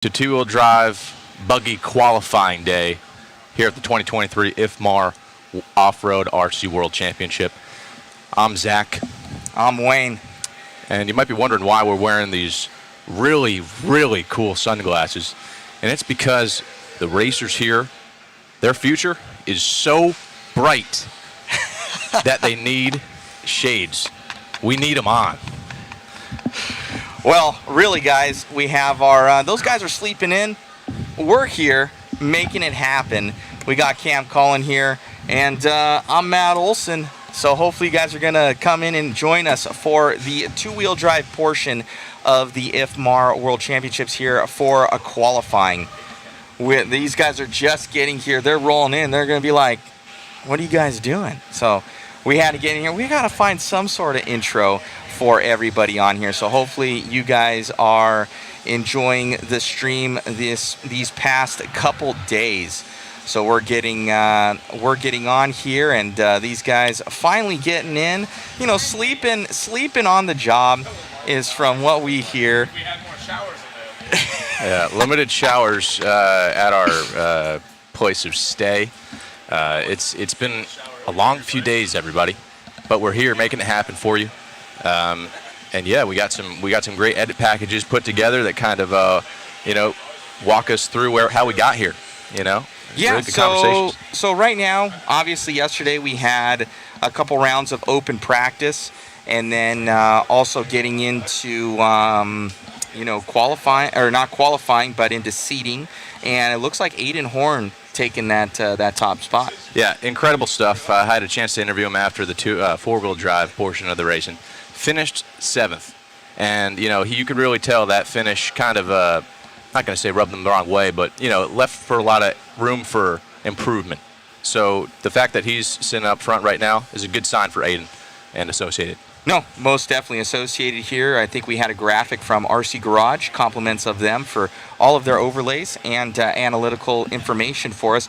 To two-wheel drive buggy qualifying day here at the 2023 IFMAR Off-Road RC World Championship. I'm Zach. I'm Wayne. And you might be wondering why we're wearing these really, really cool sunglasses. And it's because the racers here, their future is so bright that they need shades. We need them on. Well, really, guys, we have our, those guys are sleeping in. We're here making it happen. We got Cam Cullen here, and I'm Matt Olson. So hopefully you guys are going to come in and join us for the two-wheel drive portion of the IFMAR World Championships here for a qualifying. These guys are just getting here. They're rolling in. They're going to be like, what are you guys doing? So we had to get in here. We got to find some sort of intro for everybody on here. So hopefully you guys are enjoying the stream these past couple days. So we're getting on here, and these guys finally getting in. You know, sleeping on the job is from what we hear. We had more showers in there. Yeah, limited showers at our place of stay. It's been a long few days, everybody, but we're here making it happen for you. And yeah, we got some great edit packages put together that kind of walk us through how we got here. Yeah. Really good conversations. So right now, obviously, yesterday we had a couple rounds of open practice, and then also getting into qualifying, or not qualifying, but into seating. And it looks like Aiden Horn taking that top spot. Yeah, incredible stuff. I had a chance to interview him after the four-wheel drive portion of the racing. Finished 7th, and you could really tell that finish kind of not going to say rubbed them the wrong way, but left for a lot of room for improvement. So the fact that he's sitting up front right now is a good sign for Aiden and Associated. No, most definitely Associated here. I think we had a graphic from RC Garage, compliments of them for all of their overlays and analytical information for us.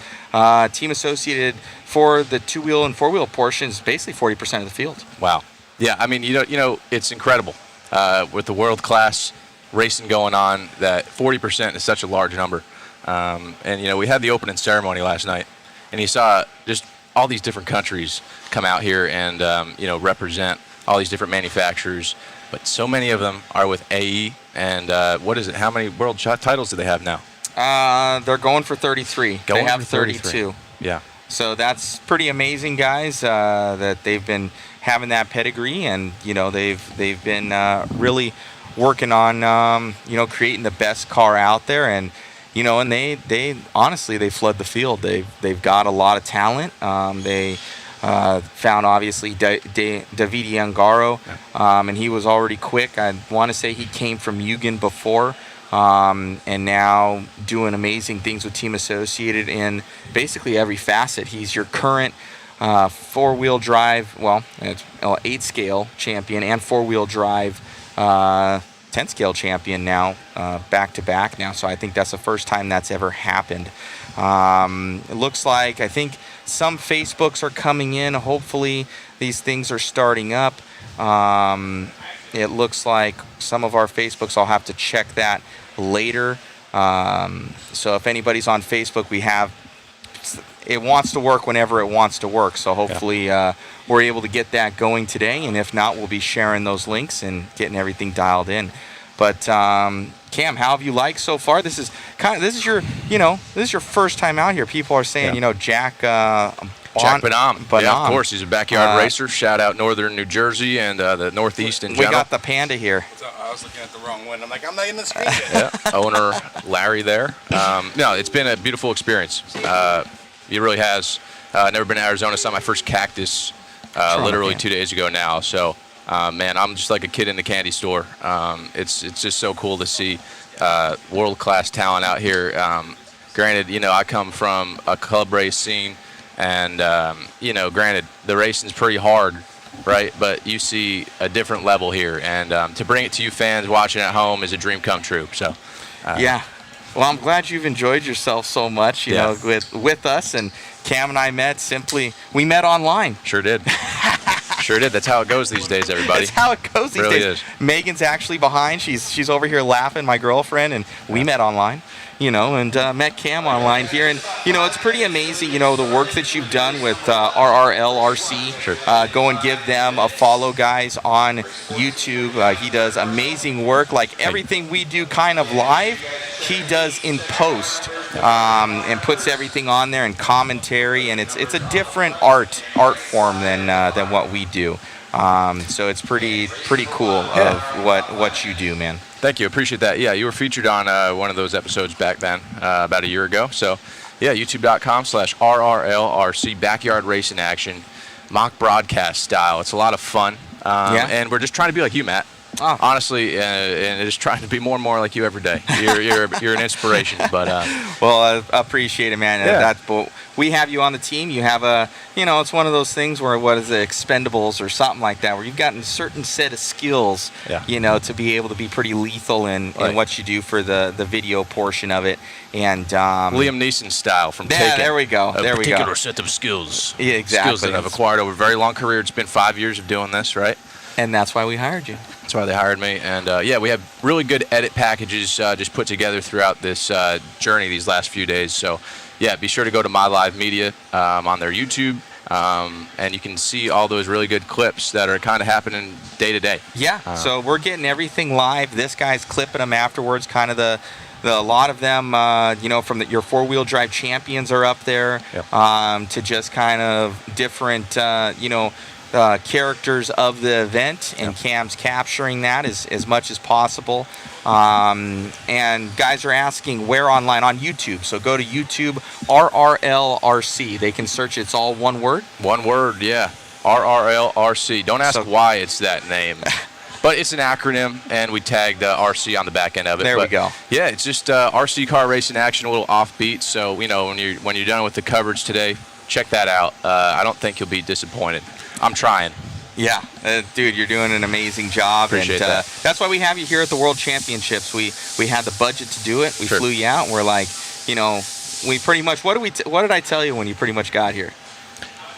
Team Associated for the two-wheel and four-wheel portions, basically 40% of the field. Wow. Yeah, I mean, it's incredible with the world-class racing going on that 40% is such a large number. And we had the opening ceremony last night, and you saw just all these different countries come out here and represent all these different manufacturers, but so many of them are with AE. And what is it? How many world titles do they have now? They're going for 33. They have 32. Yeah. So that's pretty amazing, guys, that they've been having that pedigree, and they've been really working on creating the best car out there, and and they honestly they flood the field. They've got a lot of talent. They found obviously Davide Angaro, and he was already quick. I want to say he came from Mugen before. And now doing amazing things with Team Associated in basically every facet. He's your current four-wheel drive, it's 8-scale champion and four-wheel drive 10-scale champion now, back-to-back now. So I think that's the first time that's ever happened. It looks like, I think some Facebooks are coming in. Hopefully these things are starting up. It looks like some of our Facebooks, I'll have to check that later. So if anybody's on Facebook, it wants to work whenever it wants to work. So hopefully we're able to get that going today. And if not, we'll be sharing those links and getting everything dialed in. But Cam, how have you liked so far? This is your first time out here. People are saying, Jack Bonham. Yeah, of course. He's a backyard racer. Shout out Northern New Jersey and the Northeast in general. We got the Panda here. I was looking at the wrong one. I'm like, I'm not in the screen yet. Yeah, owner Larry there. No, it's been a beautiful experience. It really has. Never been to Arizona. Saw my first cactus literally 2 days ago now. So, man, I'm just like a kid in the candy store. It's just so cool to see world-class talent out here. Granted, I come from a club race scene. And, granted, the racing's pretty hard, right? But you see a different level here. And to bring it to you fans watching at home is a dream come true. So, yeah. Well, I'm glad you've enjoyed yourself so much, you know, with us. And Cam and I met online. Sure did. Sure did. That's how it goes these days, everybody. That's how it goes these Really days. is. Megan's actually behind. She's over here laughing, my girlfriend, and we met online. And met Cam online here. And, it's pretty amazing, the work that you've done with RRLRC. Sure. Go and give them a follow, guys, on YouTube. He does amazing work. Like everything we do kind of live, he does in post and puts everything on there and commentary. And it's a different art form than what we do. So it's pretty cool of what you do, man. Thank you. Appreciate that. Yeah, you were featured on one of those episodes back then, about a year ago. So, yeah, youtube.com/RRLRC, backyard racing action, mock broadcast style. It's a lot of fun. And we're just trying to be like you, Matt. Oh. Honestly, and just trying to be more and more like you every day. You're an inspiration. But well, I appreciate it, man. Yeah. But we have you on the team. You have it's one of those things where what is it, Expendables or something like that, where you've gotten a certain set of skills, to be able to be pretty lethal in what you do for the video portion of it. And Liam Neeson style from Taken. There we go. A particular set of skills. Yeah, exactly. Skills that I've acquired over a very long career. It's been 5 years of doing this, right? And that's why we hired you. That's why they hired me. And, we have really good edit packages just put together throughout this journey these last few days. So, yeah, be sure to go to My Live Media on their YouTube, and you can see all those really good clips that are kind of happening day to day. Yeah, so we're getting everything live. This guy's clipping them afterwards, kind of a lot of them, from your four-wheel drive champions are up there, to just kind of different, characters of the event, and Cam's capturing that as much as possible. And guys are asking where online on YouTube. So go to YouTube, RRLRC. They can search. It's all one word. One word, yeah. RRLRC. Don't ask why it's that name. But it's an acronym, and we tagged RC on the back end of it. There we go. Yeah, it's just RC car racing action, a little offbeat. So when you're done with the coverage today, check that out. I don't think you'll be disappointed. I'm trying. Yeah, dude, you're doing an amazing job. Appreciate that. That's why we have you here at the World Championships. We had the budget to do it. We flew you out. And we're like, we pretty much. What did I tell you when you pretty much got here?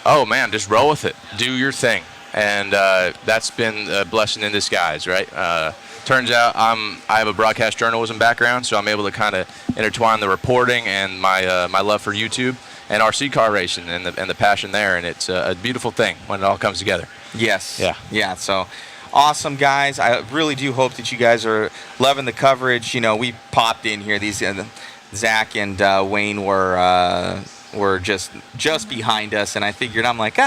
Oh man, just roll with it. Do your thing, and that's been a blessing in disguise, right? Turns out I have a broadcast journalism background, so I'm able to kind of intertwine the reporting and my love for YouTube and RC car racing and the passion there, and it's a beautiful thing when it all comes together. Yes. Yeah. So awesome, guys. I really do hope that you guys are loving the coverage. We popped in here. These Zach and Wayne were just behind us, and I figured I'm like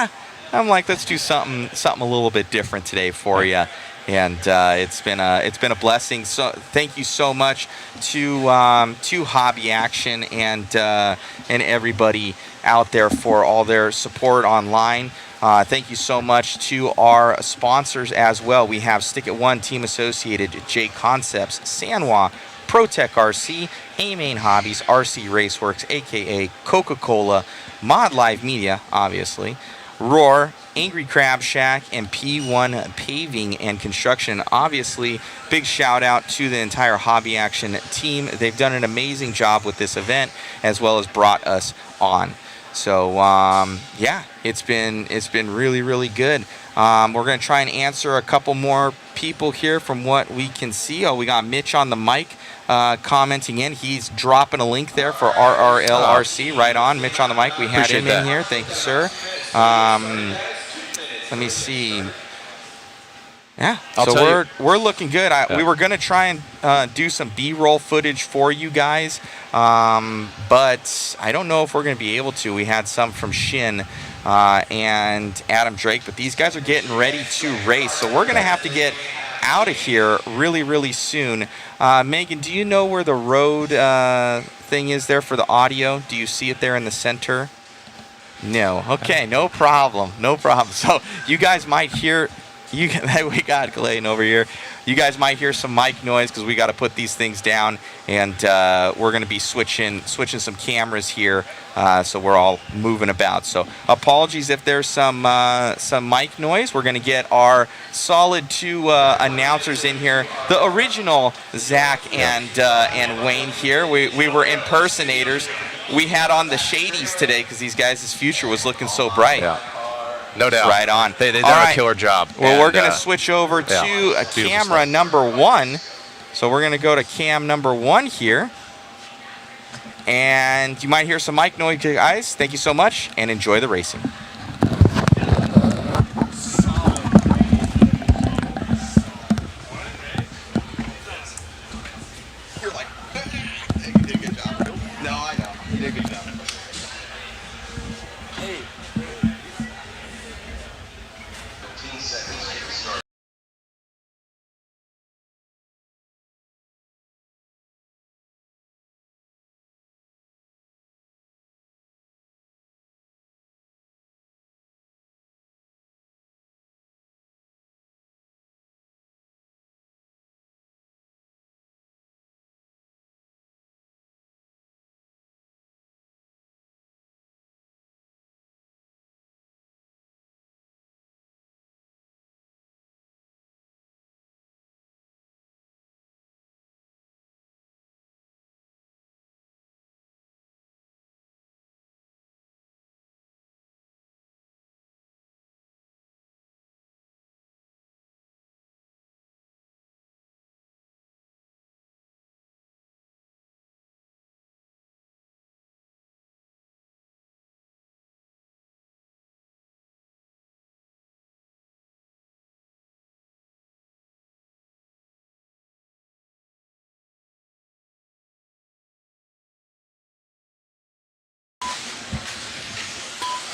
let's do something a little bit different today for you. And it's been a blessing. So thank you so much to Hobby Action and everybody out there for all their support online. Thank you so much to our sponsors as well. We have Stick It One, Team Associated, J Concepts, Sanwa, ProTech RC, A-Main Hobbies, RC Raceworks, aka Coca-Cola, Mod Live Media, obviously, Roar, Angry Crab Shack, and P1 Paving and Construction. Obviously, big shout out to the entire Hobby Action team. They've done an amazing job with this event, as well as brought us on. So it's been really, really good. We're going to try and answer a couple more people here from what we can see. We got Mitch on the mic commenting in. He's dropping a link there for RRLRC. Right on, Mitch on the mic. We had him in here. Thank you, sir. Let me see. Yeah, so we're looking good. We were going to try and do some B-roll footage for you guys, but I don't know if we're going to be able to. We had some from Shin and Adam Drake, but these guys are getting ready to race, so we're going to have to get out of here really, really soon. Megan, do you know where the road thing is there for the audio? Do you see it there in the center? No. Okay, no problem. So you guys might hear... we got Clayton over here. You guys might hear some mic noise because we got to put these things down, and we're going to be switching some cameras here, so we're all moving about. So apologies if there's some mic noise. We're going to get our solid two announcers in here. The original Zach and Wayne here. We were impersonators. We had on the Shadies today because these guys' future was looking so bright. No doubt. Right on. They done All a killer job. Well, we're And, going to switch over to camera stuff. number 1. So we're going to go to cam number 1 here. And you might hear some mic noise, guys. Thank you so much, and enjoy the racing. You're like, you did a good job. No, I know. You did a good job. Hey.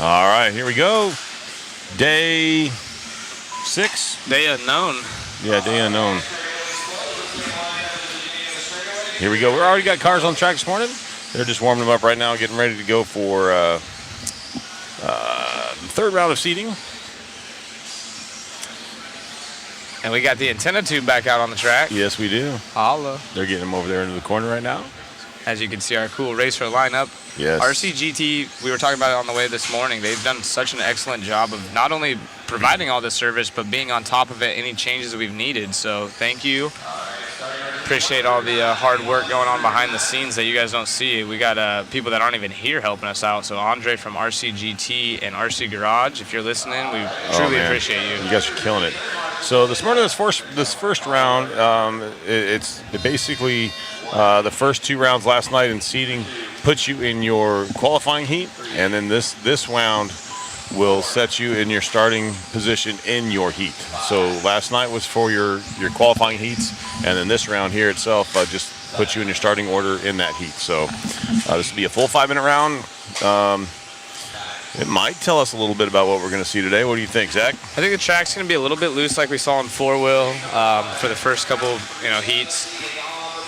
All right, here we go. Day 6. Day unknown. Yeah, day unknown. Here we go. We already got cars on track this morning. They're just warming them up right now, getting ready to go for the third round of seating. And we got the antenna tube back out on the track. Yes, we do. Holla. They're getting them over there into the corner right now. As you can see, our cool racer lineup. Yes. RCGT, we were talking about it on the way this morning. They've done such an excellent job of not only providing all this service, but being on top of it, any changes that we've needed. So thank you. Appreciate all the hard work going on behind the scenes that you guys don't see. We got people that aren't even here helping us out. So Andre from RCGT and RC Garage, if you're listening, we truly appreciate you. You guys are killing it. So this morning, this first round, it basically the first 2 rounds last night in seeding puts you in your qualifying heat, and then this round will set you in your starting position in your heat. So last night was for your qualifying heats, and then this round here itself just puts you in your starting order in that heat. So this will be a full 5-minute round. It might tell us a little bit about what we're going to see today. What do you think, Zach? I think the track's going to be a little bit loose like we saw in 4-wheel for the first couple heats.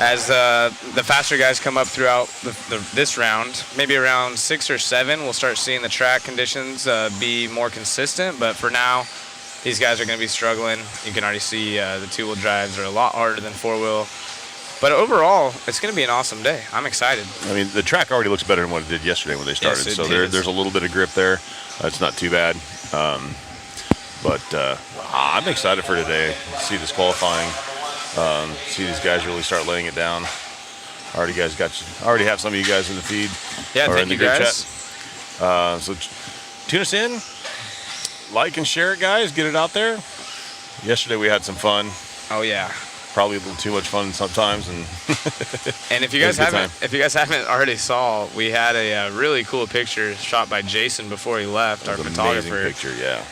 As the faster guys come up throughout this round, maybe around 6 or 7, we'll start seeing the track conditions be more consistent. But for now, these guys are going to be struggling. You can already see the 2-wheel drives are a lot harder than 4-wheel. But overall, it's going to be an awesome day. I'm excited. I mean, the track already looks better than what it did yesterday when they started. Yes, so does. there's a little bit of grip there. It's not too bad. I'm excited for today. See this qualifying. See these guys really start laying it down. Already have some of you guys in the feed. Yeah, or thank in the you group guys. Chat. So tune us in, like and share it, guys. Get it out there. Yesterday we had some fun. Oh yeah. Probably a little too much fun sometimes, and and if you guys haven't already saw, we had a really cool picture shot by Jason before he left, our photographer. Amazing picture, yeah.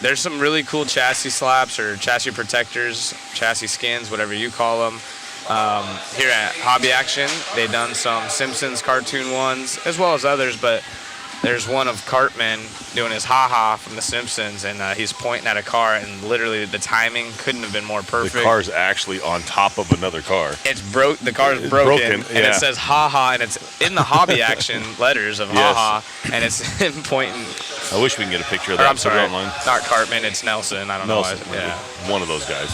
There's some really cool chassis slaps or chassis protectors, chassis skins, whatever you call them. Here at Hobby Action, they've done some Simpsons cartoon ones as well as others, but there's one of Cartman doing his ha-ha from The Simpsons, and he's pointing at a car, and literally the timing couldn't have been more perfect. The car's actually on top of another car. The car's broken, and it says ha-ha, and it's in the Hobby Action letters of ha-ha, and it's him pointing. I wish we can get a picture of that. I'm sorry, online. not Cartman, it's Nelson. I don't know. Yeah, one of those guys.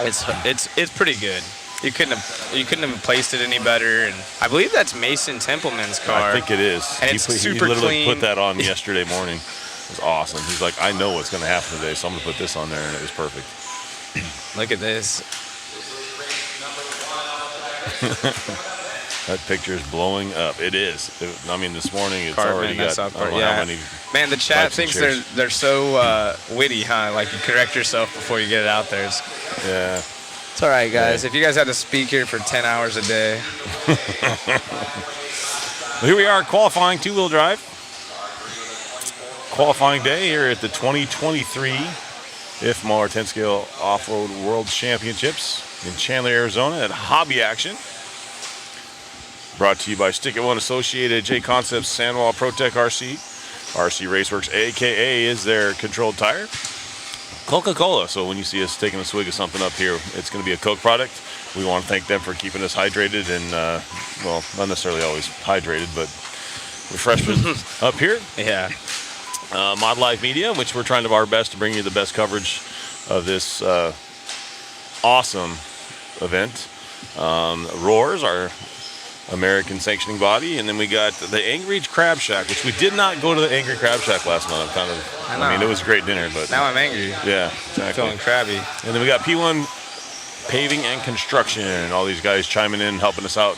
It's pretty good. You couldn't have placed it any better, and I believe that's Mason Templeman's car. I think it is. And it's super he literally clean. put that on yesterday morning. It was awesome. He's like, I know what's going to happen today, so I'm going to put this on there, and it was perfect. Look at this. That picture is blowing up. It is. I mean, this morning it's Cartman, already got South I don't Park, know how yeah. many. Man, the chat likes and thinks shares. they're so witty, huh? Like you correct yourself before you get it out there. Yeah. It's all right, guys. If you guys had to speak here for 10 hours a day. Well, here we are qualifying two-wheel drive. Qualifying day here at the 2023 IFMAR 10-scale off-road world championships in Chandler, Arizona at Hobby Action. Brought to you by Stick It One Associated, J Concepts, Sanwa, ProTech RC, RC Raceworks, aka is their controlled tire. Coca-Cola. So when you see us taking a swig of something up here, it's going to be a Coke product. We want to thank them for keeping us hydrated and, well, not necessarily always hydrated, but refreshment up here. Yeah. Mod Life Media, which we're trying to our best to bring you the best coverage of this awesome event. Roars, our American sanctioning body, and then we got the Angry Crab Shack, which we did not go to the Angry Crab Shack last month. I mean, it was a great dinner, but Now I'm angry. yeah, exactly. Feeling crabby. And then we got P1 Paving and Construction. All these guys chiming in, helping us out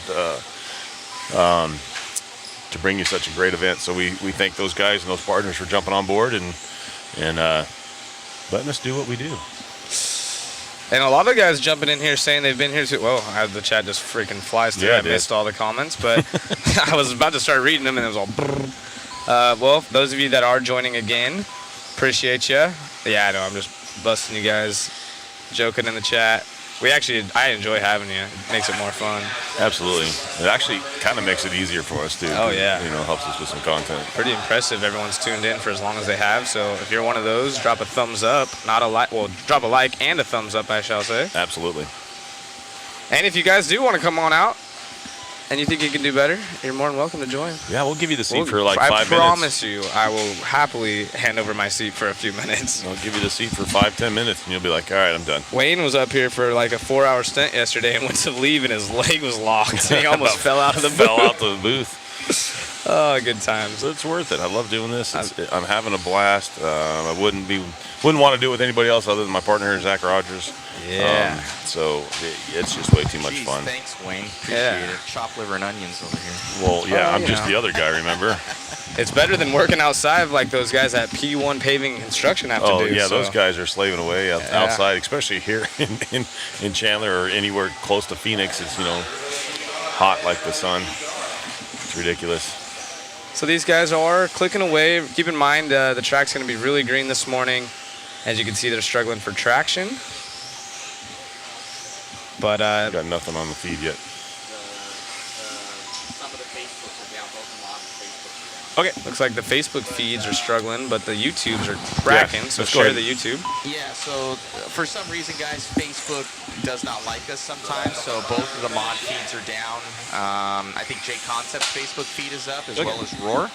to bring you such a great event. So we thank those guys and those partners for jumping on board and letting us do what we do. And a lot of guys jumping in here saying they've been here too. Whoa, the chat just freaking flies through. Yeah, I it did. missed all the comments, but I was about to start reading them and it was all brrr. Well, those of you that are joining again, appreciate you. Yeah, I know, I'm just busting you guys, joking in the chat. I enjoy having you. It makes it more fun. Absolutely. It actually kind of makes it easier for us too. Oh, yeah. You know, helps us with some content. Pretty impressive. Everyone's tuned in for as long as they have. So if you're one of those, drop a thumbs up. Not a like. Well, drop a like and a thumbs up, I shall say. Absolutely. And if you guys do want to come on out and you think you can do better, you're more than welcome to join. Yeah, we'll give you the seat for like I 5 minutes. promise you, I will happily hand over my seat for a few minutes. I'll give you the seat for 5-10 minutes, and you'll be like, all right, I'm done. Wayne was up here for like a 4-hour stint yesterday and went to leave and his leg was locked. He almost fell out of the Fell booth. out the booth. Oh, good times. So it's worth it. I love doing this. I'm having a blast. I wouldn't want to do it with anybody else other than my partner here, Zach Rogers. Yeah. So it's just way too much Jeez, fun. Thanks, Wayne. Appreciate Yeah. it. Chopped liver and onions over here. Well, yeah, Oh, I'm you just know. the other guy, remember? It's better than working outside like those guys at P1 Paving and Construction have to do. Oh, yeah, so. those guys are slaving away outside, especially here in Chandler or anywhere close to Phoenix. It's, hot like the sun. It's ridiculous. So these guys are clicking away. Keep in mind the track's going to be really green this morning. As you can see, they're struggling for traction. But Got nothing on the feed yet. okay, looks like the Facebook feeds are struggling, but the YouTubes are cracking. So let's go share ahead. the YouTube. Yeah, so for some reason, guys, Facebook does not like us sometimes, so both of the mod feeds are down. I think J Concepts Facebook feed is up, as well as Roar.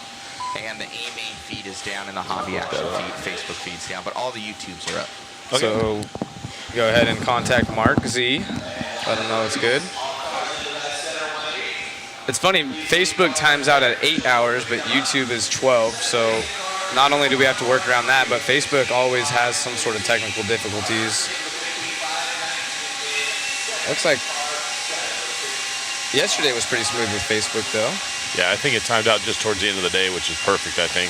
And the A-Main feed is down, and the Hobby Action Facebook feed's down, but all the YouTubes are up. Okay. So go ahead and contact Mark Z. Let him know it's good. It's funny, Facebook times out at 8 hours, but YouTube is 12. So not only do we have to work around that, but Facebook always has some sort of technical difficulties. Looks like yesterday was pretty smooth with Facebook, though. Yeah, I think it timed out just towards the end of the day, which is perfect, I think.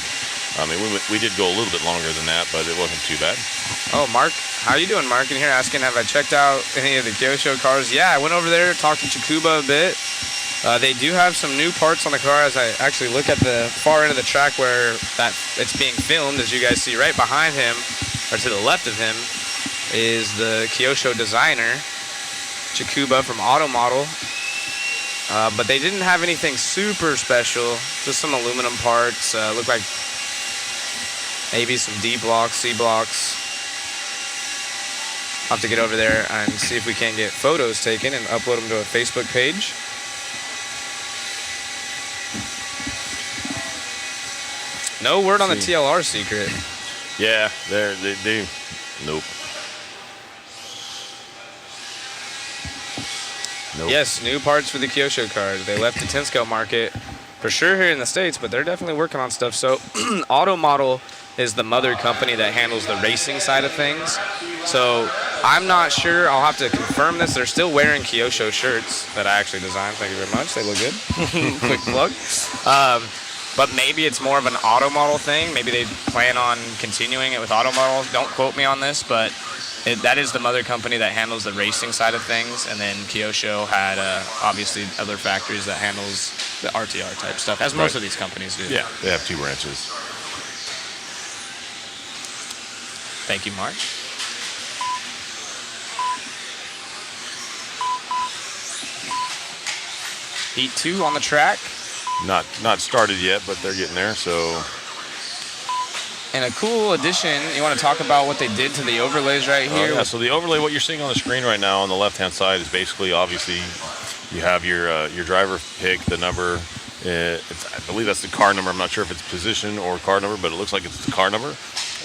I mean, we did go a little bit longer than that, but it wasn't too bad. Oh, Mark, how you doing, Mark? In here asking, have I checked out any of the Kyosho cars? Yeah, I went over there, talked to Chikuba a bit. They do have some new parts on the car as I actually look at the far end of the track where it's being filmed. As you guys see right behind him, or to the left of him, is the Kyosho designer, Chikuba from Auto Model. But they didn't have anything super special, just some aluminum parts. Look like maybe some D blocks, C blocks. I'll have to get over there and see if we can get photos taken and upload them to a Facebook page. No word on the TLR secret. Yeah, they do. Nope. Yes, new parts for the Kyosho cars. They left the 10-scale market for sure here in the States, but they're definitely working on stuff. So Auto Model is the mother company that handles the racing side of things. So I'm not sure. I'll have to confirm this. They're still wearing Kyosho shirts that I actually designed. Thank you very much. They look good. Quick plug. But maybe it's more of an auto model thing. Maybe they plan on continuing it with auto models. Don't quote me on this, but that is the mother company that handles the racing side of things. And then Kyosho had obviously other factories that handles the RTR type stuff, as most of these companies do. Yeah, they have 2 branches. Thank you, Mark. Heat 2 on the track. Not started yet, but they're getting there. So, and a cool addition. You want to talk about what they did to the overlays right here? Yeah. So the overlay, what you're seeing on the screen right now on the left-hand side, is basically obviously you have your driver pick, the number. I believe that's the car number. I'm not sure if it's position or car number, but it looks like it's the car number.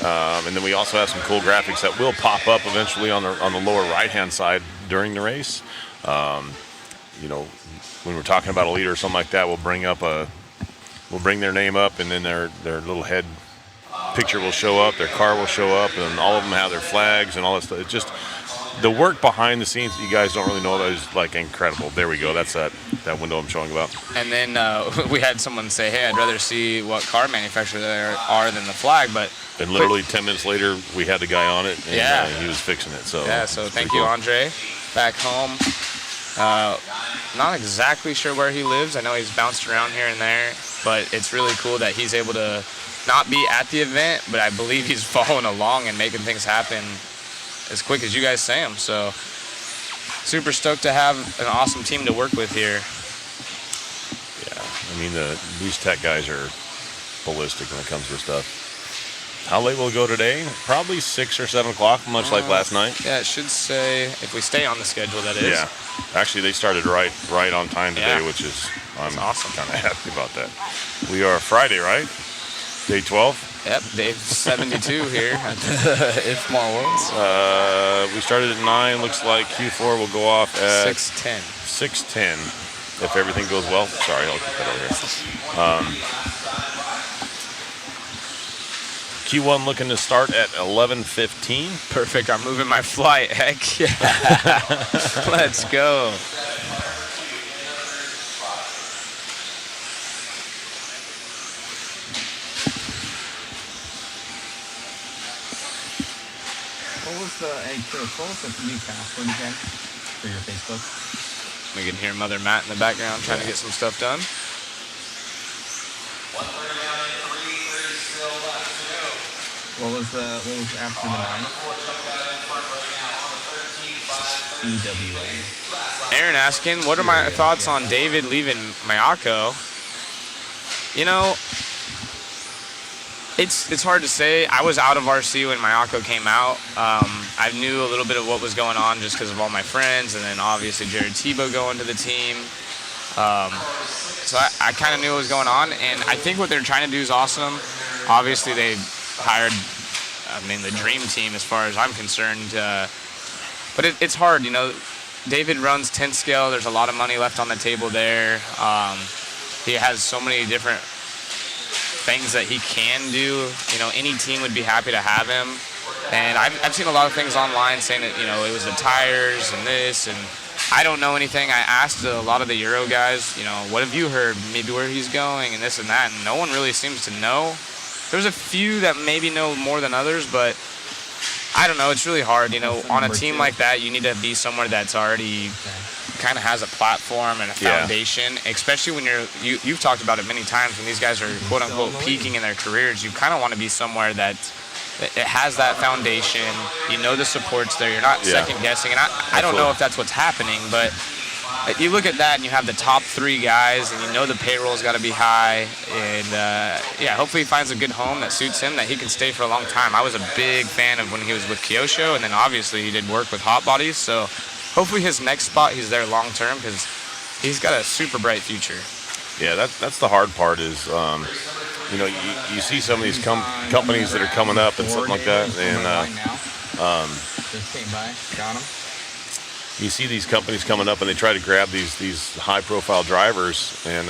And then we also have some cool graphics that will pop up eventually on the lower right-hand side during the race. You know, when we're talking about a leader or something like that, we'll bring their name up, and then their little head picture will show up, their car will show up, and all of them have their flags and all that stuff. It's just the work behind the scenes that you guys don't really know about is like incredible. There we go. That's that window I'm showing about. And then we had someone say, "Hey, I'd rather see what car manufacturer there are than the flag." But and literally 10 minutes later, we had the guy on it, and he was fixing it. So so thank you, Andre. Back home. Not exactly sure where he lives. I know he's bounced around here and there, but it's really cool that he's able to not be at the event, but I believe he's following along and making things happen as quick as you guys say them. So super stoked to have an awesome team to work with here. Yeah, I mean, these tech guys are ballistic when it comes to this stuff. How late will it go today? Probably 6 or 7 o'clock, much like last night. Yeah, it should say, if we stay on the schedule, that is. Yeah. Actually, they started right on time today, which is, I'm awesome. Kind of happy about that. We are Friday, right? Day 12? Yep, day 72 here at the IFMAR Worlds. We started at 9. Looks like Q4 will go off at 6:10. 6:10, if everything goes well. Sorry, I'll put that over here. Q1 looking to start at 11:15. Perfect. I'm moving my flight. Heck yeah. Let's go. What was the new password again for your Facebook? We can hear Mother Matt in the background trying to get some stuff done. What was after the 9? EWA. Aaron asking, what are my thoughts on David leaving Mayako? You know, it's hard to say. I was out of RC when Mayako came out. I knew a little bit of what was going on just because of all my friends, and then obviously Jared Tebow going to the team. So I kind of knew what was going on, and I think what they're trying to do is awesome. Obviously, they hired, the dream team as far as I'm concerned. But it's hard, you know. David runs 10 scale. There's a lot of money left on the table there. He has so many different things that he can do. You know, any team would be happy to have him. And I've seen a lot of things online saying that, you know, it was the tires and this, and I don't know anything. I asked a lot of the Euro guys, you know, what have you heard, maybe where he's going and this and that, and no one really seems to know. There's a few that maybe know more than others, but I don't know. It's really hard, you know. On a team like that, you need to be somewhere that's already kind of has a platform and a foundation, especially when you've talked about it many times, when these guys are quote unquote peaking in their careers. You kind of want to be somewhere that it has that foundation. You know the support's there. You're not second guessing. And I don't know if that's what's happening, but you look at that and you have the top 3 guys, and you know the payroll's got to be high. And hopefully he finds a good home that suits him, that he can stay for a long time. I was a big fan of when he was with Kyosho, and then obviously he did work with Hot Bodies. So hopefully his next spot, he's there long term, because he's got a super bright future. Yeah, that's the hard part is, you know, you see some of these companies that are coming up and something like that, and just came by, got him. You see these companies coming up and they try to grab these high-profile drivers, and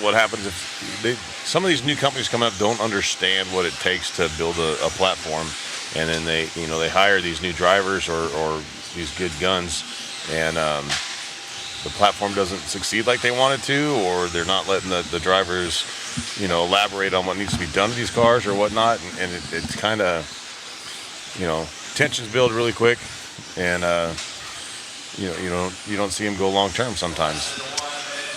what happens if some of these new companies come up don't understand what it takes to build a platform, and then they hire these new drivers or these good guns, and the platform doesn't succeed like they want it to, or they're not letting the drivers, elaborate on what needs to be done to these cars or whatnot, and it's kind of, tensions build really quick, and you don't see them go long term sometimes.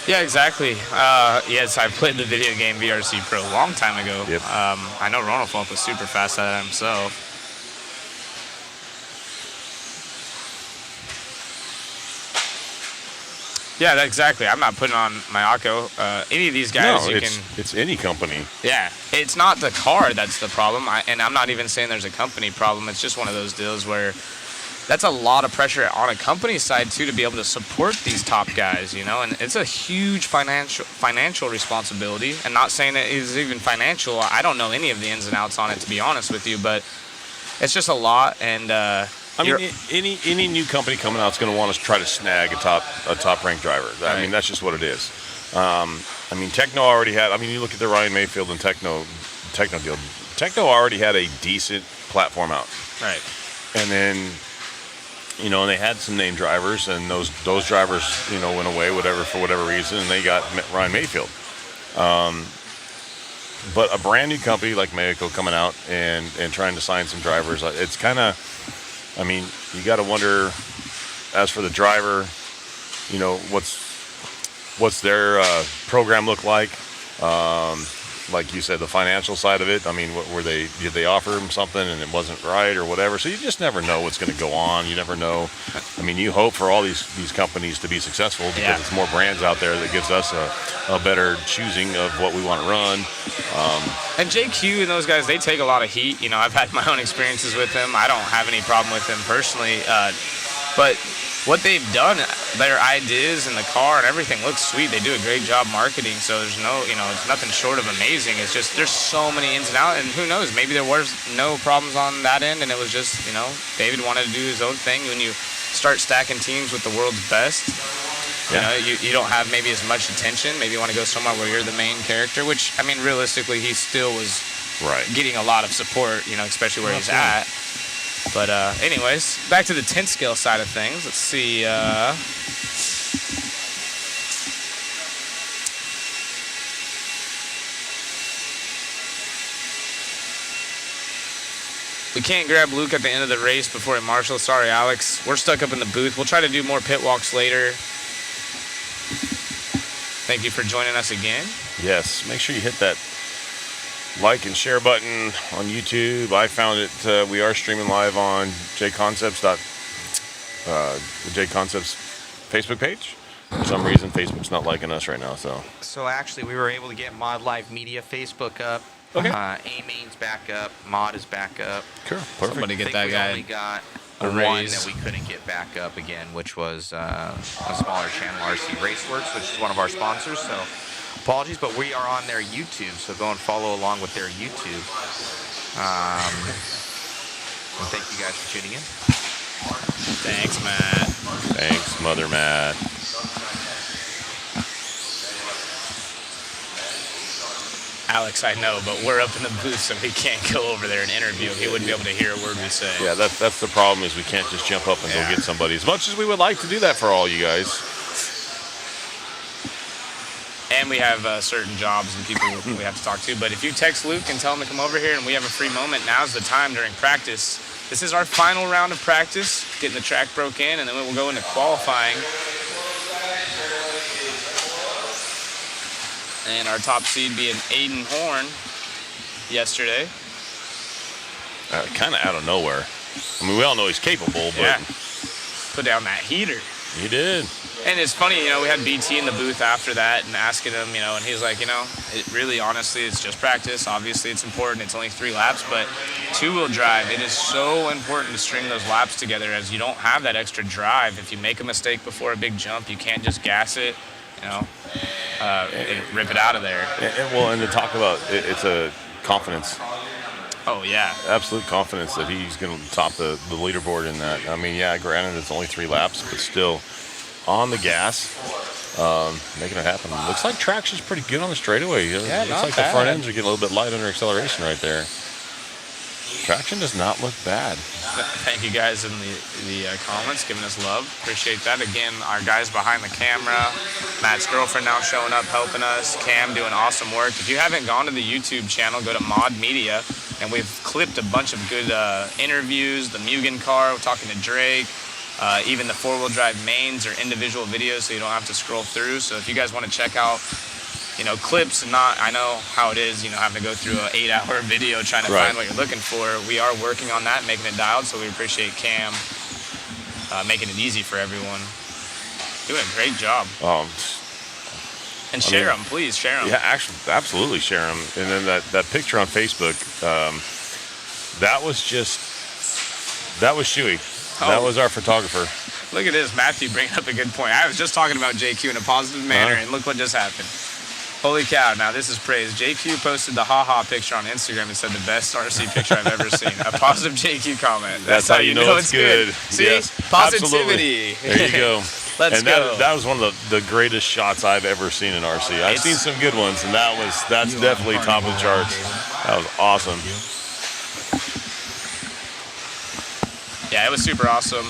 Yeah, exactly. Yes, I played the video game VRC Pro a long time ago. Yep. I know Ronald Falk was super fast at it himself. Yeah, exactly. I'm not putting on my Akko. Any of these guys, No, it's any company. Yeah, it's not the car that's the problem, and I'm not even saying there's a company problem. It's just one of those deals where that's a lot of pressure on a company side too to be able to support these top guys, and it's a huge financial responsibility. And not saying it is even financial. I don't know any of the ins and outs on it, to be honest with you, but it's just a lot. And any new company coming out is going to want to try to snag a top ranked driver. Right. I mean, that's just what it is. Techno already had. You look at the Ryan Mayfield and Techno deal. Techno already had a decent platform out. Right. And then, and they had some named drivers, and those drivers, went away, for whatever reason, and they got Ryan Mayfield. But a brand new company like Mayfield coming out and trying to sign some drivers, it's kind of, you got to wonder, as for the driver, what's their program look like? Like you said, the financial side of it. Did they offer him something and it wasn't right or whatever? So you just never know what's going to go on. You never know. You hope for all these companies to be successful because it's more brands out there that gives us a better choosing of what we want to run. And JQ and those guys, they take a lot of heat. I've had my own experiences with them. I don't have any problem with them personally. But what they've done, their ideas in the car and everything looks sweet. They do a great job marketing, so there's no, it's nothing short of amazing. It's just there's so many ins and outs, and who knows, maybe there was no problems on that end, and it was just, David wanted to do his own thing. When you start stacking teams with the world's best, you don't have maybe as much attention. Maybe you want to go somewhere where you're the main character, which, realistically, he still was getting a lot of support, especially where he's at. But anyways, back to the 10 scale side of things. Let's see. We can't grab Luke at the end of the race before he marshals. Sorry, Alex. We're stuck up in the booth. We'll try to do more pit walks later. Thank you for joining us again. Yes, make sure you hit that like and share button on YouTube. I found it. We are streaming live on JConcepts. The JConcepts Facebook page. For some reason, Facebook's not liking us right now. So actually, we were able to get Mod Live Media Facebook up. Okay. A-Main's back up. Mod is back up. Cool. Perfect. Somebody get I think that we guy only got a one raise. that we couldn't get back up again, which was a smaller channel, RC Raceworks, which is one of our sponsors. So apologies, but we are on their YouTube, so go and follow along with their YouTube. And thank you guys for tuning in. Thanks, Matt. Thanks, Mother Matt. Alex, I know, but we're up in the booth, so we can't go over there and interview him. He wouldn't be able to hear a word we say. Yeah, that's the problem, is we can't just jump up and go get somebody. As much as we would like to do that for all you guys. And we have certain jobs and people we have to talk to. But if you text Luke and tell him to come over here and we have a free moment, now's the time during practice. This is our final round of practice, getting the track broke in, and then we'll go into qualifying. And our top seed being Aiden Horn yesterday. Kind of out of nowhere. We all know he's capable, but Put down that heater. he did. And it's funny, we had BT in the booth after that and asking him, and he's like, it really, honestly, it's just practice. Obviously, it's important. It's only 3 laps, but two-wheel drive, it is so important to string those laps together, as you don't have that extra drive. If you make a mistake before a big jump, you can't just gas it, and rip it out of there. And to talk about it's a confidence. Oh, yeah. Absolute confidence that he's going to top the leaderboard in that. Granted, it's only 3 laps, but still on the gas. making it happen. Looks like traction's pretty good on the straightaway. Yeah, looks not like bad. the front ends are getting a little bit light under acceleration right there. Traction does not look bad. Thank you guys in the comments giving us love. Appreciate that. Again, our guys behind the camera, Matt's girlfriend now showing up helping us, Cam doing awesome work. If you haven't gone to the YouTube channel, go to Mod Media, and we've clipped a bunch of good interviews, the Mugen car, we're talking to Drake, even the four-wheel drive mains are individual videos so you don't have to scroll through. So if you guys want to check out clips and not, I know how it is, having to go through an 8-hour video trying to find what you're looking for. We are working on that, making it dialed, so we appreciate Cam making it easy for everyone. Doing a great job. And share them, please, share them. Yeah, actually, absolutely share them. And then that picture on Facebook, that was Shuey. That was our photographer. Look at this, Matthew bringing up a good point. I was just talking about JQ in a positive manner, and look what just happened. Holy cow, now this is praise. JQ posted the haha picture on Instagram and said the best RC picture I've ever seen. A positive JQ comment. That's how you know it's good. See? Yes, Positivity. Absolutely. There you go. Let's go. That was one of the greatest shots I've ever seen in RC. I've seen some good ones, and that's definitely top of the charts. That was awesome. Yeah, it was super awesome.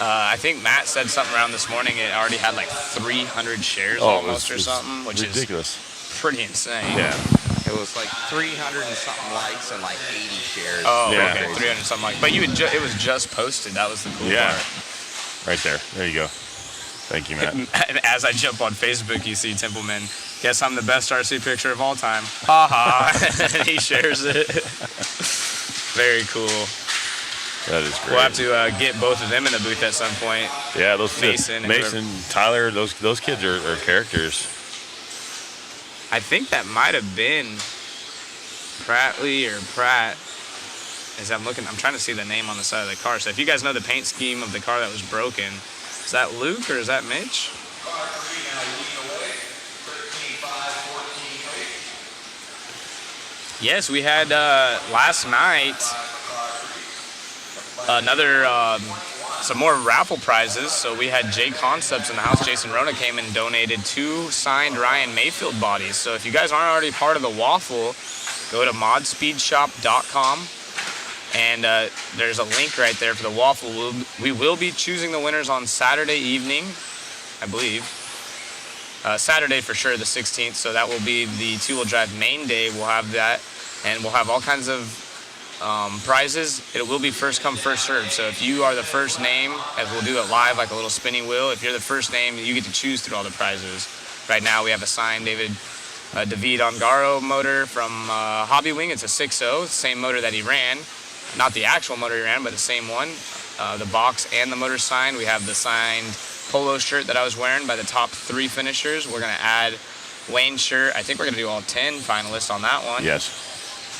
I think Matt said something around this morning. It already had like 300 shares almost or something, which ridiculous. Is pretty insane. Yeah. It was like 300 and something likes and like 80 shares. Oh, yeah. Okay, 300 and something likes. But it was just posted. That was the cool part. Right there. There you go. Thank you, Matt. And as I jump on Facebook, you see Templeman, guess I'm the best RC picture of all time. Ha ha. And he shares it. Very cool. That is great. We'll have to get both of them in the booth at some point. Yeah, those Mason, Tyler, those kids are characters. I think that might have been Prattley or Pratt. I'm trying to see the name on the side of the car. So if you guys know the paint scheme of the car that was broken, is that Luke or is that Mitch? Yes, we had last night some more raffle prizes. So we had J Concepts in the house. Jason Rona came and donated 2 signed Ryan Mayfield bodies. So if you guys aren't already part of the waffle, go to modspeedshop.com and there's a link right there for the waffle. We will be choosing the winners on Saturday evening, I believe. Saturday for sure, the 16th. So that will be the two-wheel drive main day. We'll have that, and we'll have all kinds of prizes. It will be first come, first served. So if you are the first name, as we'll do it live like a little spinning wheel, if you're the first name, you get to choose through all the prizes. Right now we have a signed David Angaro motor from Hobby Wing. It's a 6.0, same motor that he ran. Not the actual motor he ran, but the same one. The box and the motor signed. We have the signed polo shirt that I was wearing by the top 3 finishers. We're going to add Wayne's shirt. I think we're going to do all 10 finalists on that one. Yes.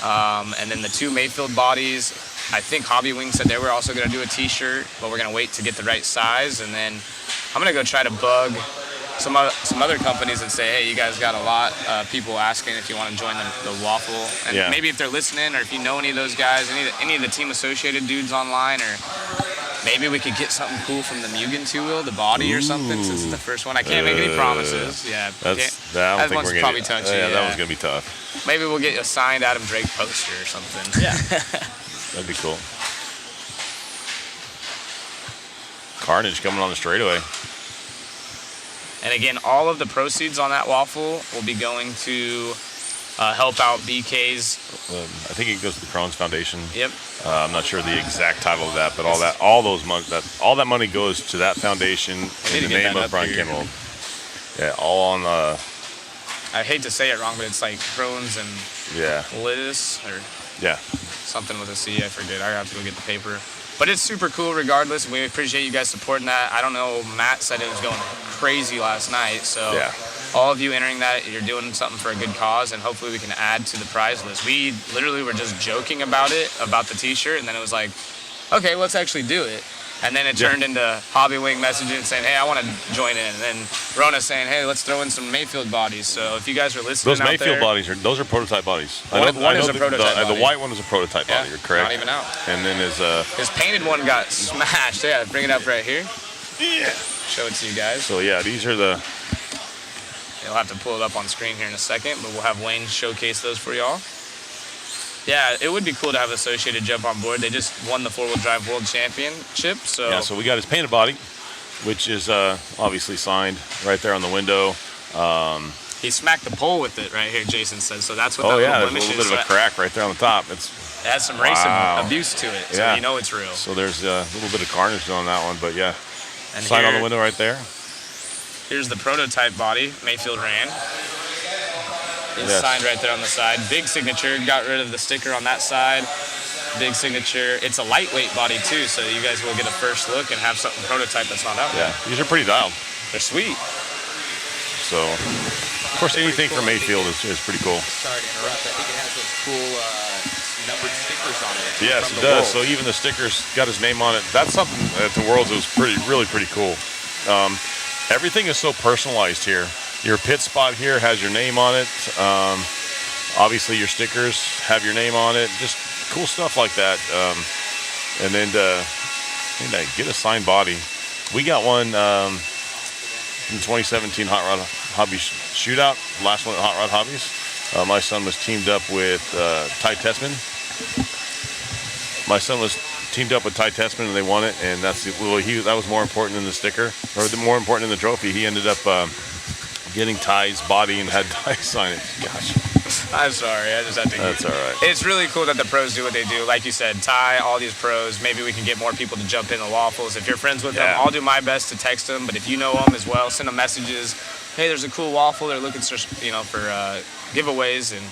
And then the 2 Mayfield bodies. I think Hobby Wing said they were also going to do a t-shirt, but we're going to wait to get the right size. And then I'm going to go try to bug some other companies and say, hey, you guys got a lot of people asking if you want to join the waffle. And maybe if they're listening, or if you know any of those guys, any of the Team Associated dudes online, or maybe we could get something cool from the Mugen two-wheel, the body or something, since it's the first one. I can't make any promises. Yeah, that one's probably touchy. That one's going to be tough. Maybe we'll get a signed Adam Drake poster or something. Yeah. That'd be cool. Carnage coming on the straightaway. And again, all of the proceeds on that waffle will be going to help out BK's. I think it goes to the Crohn's Foundation. Yep. I'm not sure the exact title of that, but all that money goes to that foundation in the name of Brian Kimmel. Yeah, all on the. I hate to say it wrong, but it's like Crohn's and Liz or something with a C. I forget. I have to go get the paper. But it's super cool regardless. We appreciate you guys supporting that. I don't know. Matt said it was going crazy last night. So all of you entering that, you're doing something for a good cause, and hopefully we can add to the prize list. We literally were just joking about the t-shirt, and then it was like, okay, let's actually do it. And then it turned into Hobby Wing messaging saying, hey, I want to join in. And then Rona saying, hey, let's throw in some Mayfield bodies. So if you guys are listening out there. Those Mayfield bodies, those are prototype bodies. One is a prototype body. The white one is a prototype body, you're correct. Not even out. And then his painted one got smashed. Yeah, bring it up right here. Yeah. show it to you guys. So yeah, these are the. You'll have to pull it up on screen here in a second, but we'll have Wayne showcase those for y'all. Yeah, it would be cool to have Associated jump on board. They just won the 4-wheel drive world championship. So Yeah, so we got his painted body, which is obviously signed right there on the window. he smacked the pole with it right here, Jason says. So that's what Oh that yeah, little there's a blemish little bit is. of a crack right there on the top. It has some race abuse to it, so Yeah. you know it's real. So there's a little bit of carnage on that one, but yeah. And Sign on here- the window right there. Here's the prototype body Mayfield ran. It's Yes. signed right there on the side. Big signature. Got rid of the sticker on that side. Big signature. It's a lightweight body too, so you guys will get a first look and have something prototype that's not out Yeah, there. these are pretty dialed. They're sweet. So, of course, anything from Mayfield is pretty cool. Sorry to interrupt. I think it has those cool numbered stickers on it. Yes, from it the does. World. So even the stickers got his name on it. That's something at the Worlds that was really pretty cool. Everything is so personalized here. Your pit spot here has your name on it. Obviously, your stickers have your name on it. Just cool stuff like that. And then to get a signed body. We got one in 2017 Hot Rod Hobby Shootout, last one at Hot Rod Hobbies. My son was teamed up with Ty Tessman. My son was teamed up with Ty Tessman, and they won it. And that was more important than the sticker, or more important than the trophy. He ended up getting Ty's body and had Ty sign it. Gosh, I'm sorry, I just had to. that's all right. It's really cool that the pros do what they do. Like you said, Ty, all these pros, maybe we can get more people to jump in the waffles. If you're friends with them, Yeah. I'll do my best to text them. But if you know them as well, send them messages. Hey, there's a cool waffle. They're looking for, for giveaways, and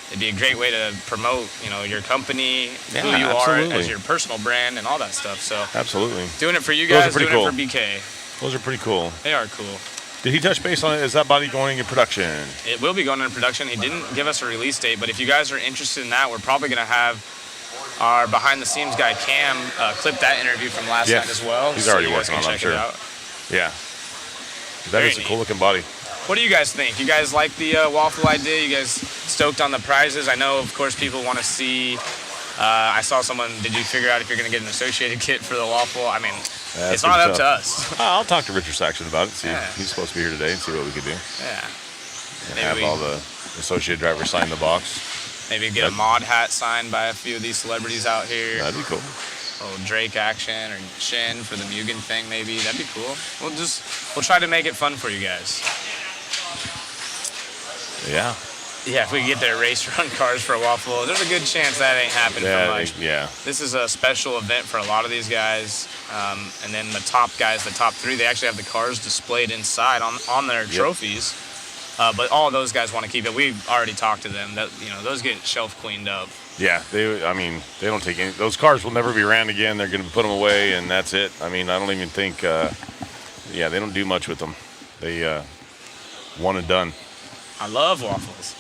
it'd be a great way to promote, your company, who Yeah, you absolutely. are as your personal brand, and all that stuff. So Absolutely. doing it for you Those are guys, pretty doing cool. it for BK. Those are pretty cool. They are cool. Did he touch base on it? Is that body going in production? It will be going into production. He didn't give us a release date, but if you guys are interested in that, we're probably going to have our behind-the-scenes guy, Cam, clip that interview from last Yes. night as well. He's so already you guys working can on it, check I'm it sure. out. Yeah. That Very is a neat. cool looking body. What do you guys think? You guys like the waffle idea? You guys stoked on the prizes? I know, of course, people want to see. I saw someone. Did you figure out if you're going to get an associated kit for the waffle? I mean, That's it's not pretty up to tough. us. I'll talk to Richard Saxon about it. See, Yeah. he's supposed to be here today and see what we could do. Yeah. And Maybe have we- all the associate drivers sign the box. Maybe get a mod hat signed by a few of these celebrities out here. That'd be cool. A little Drake action or Shin for the Mugen thing, maybe. That'd be cool. We'll try to make it fun for you guys. Yeah. Yeah, if we can get their race run cars for a waffle, there's a good chance that ain't happening for much. Yeah. This is a special event for a lot of these guys. And then the top guys, the top three, they actually have the cars displayed inside on their trophies. But all those guys want to keep it. We've already talked to them. That those get shelf cleaned up. Yeah. They don't take any. Those cars will never be ran again. They're going to put them away, and that's it. I mean, I don't even think. They don't do much with them. They one and done. I love waffles.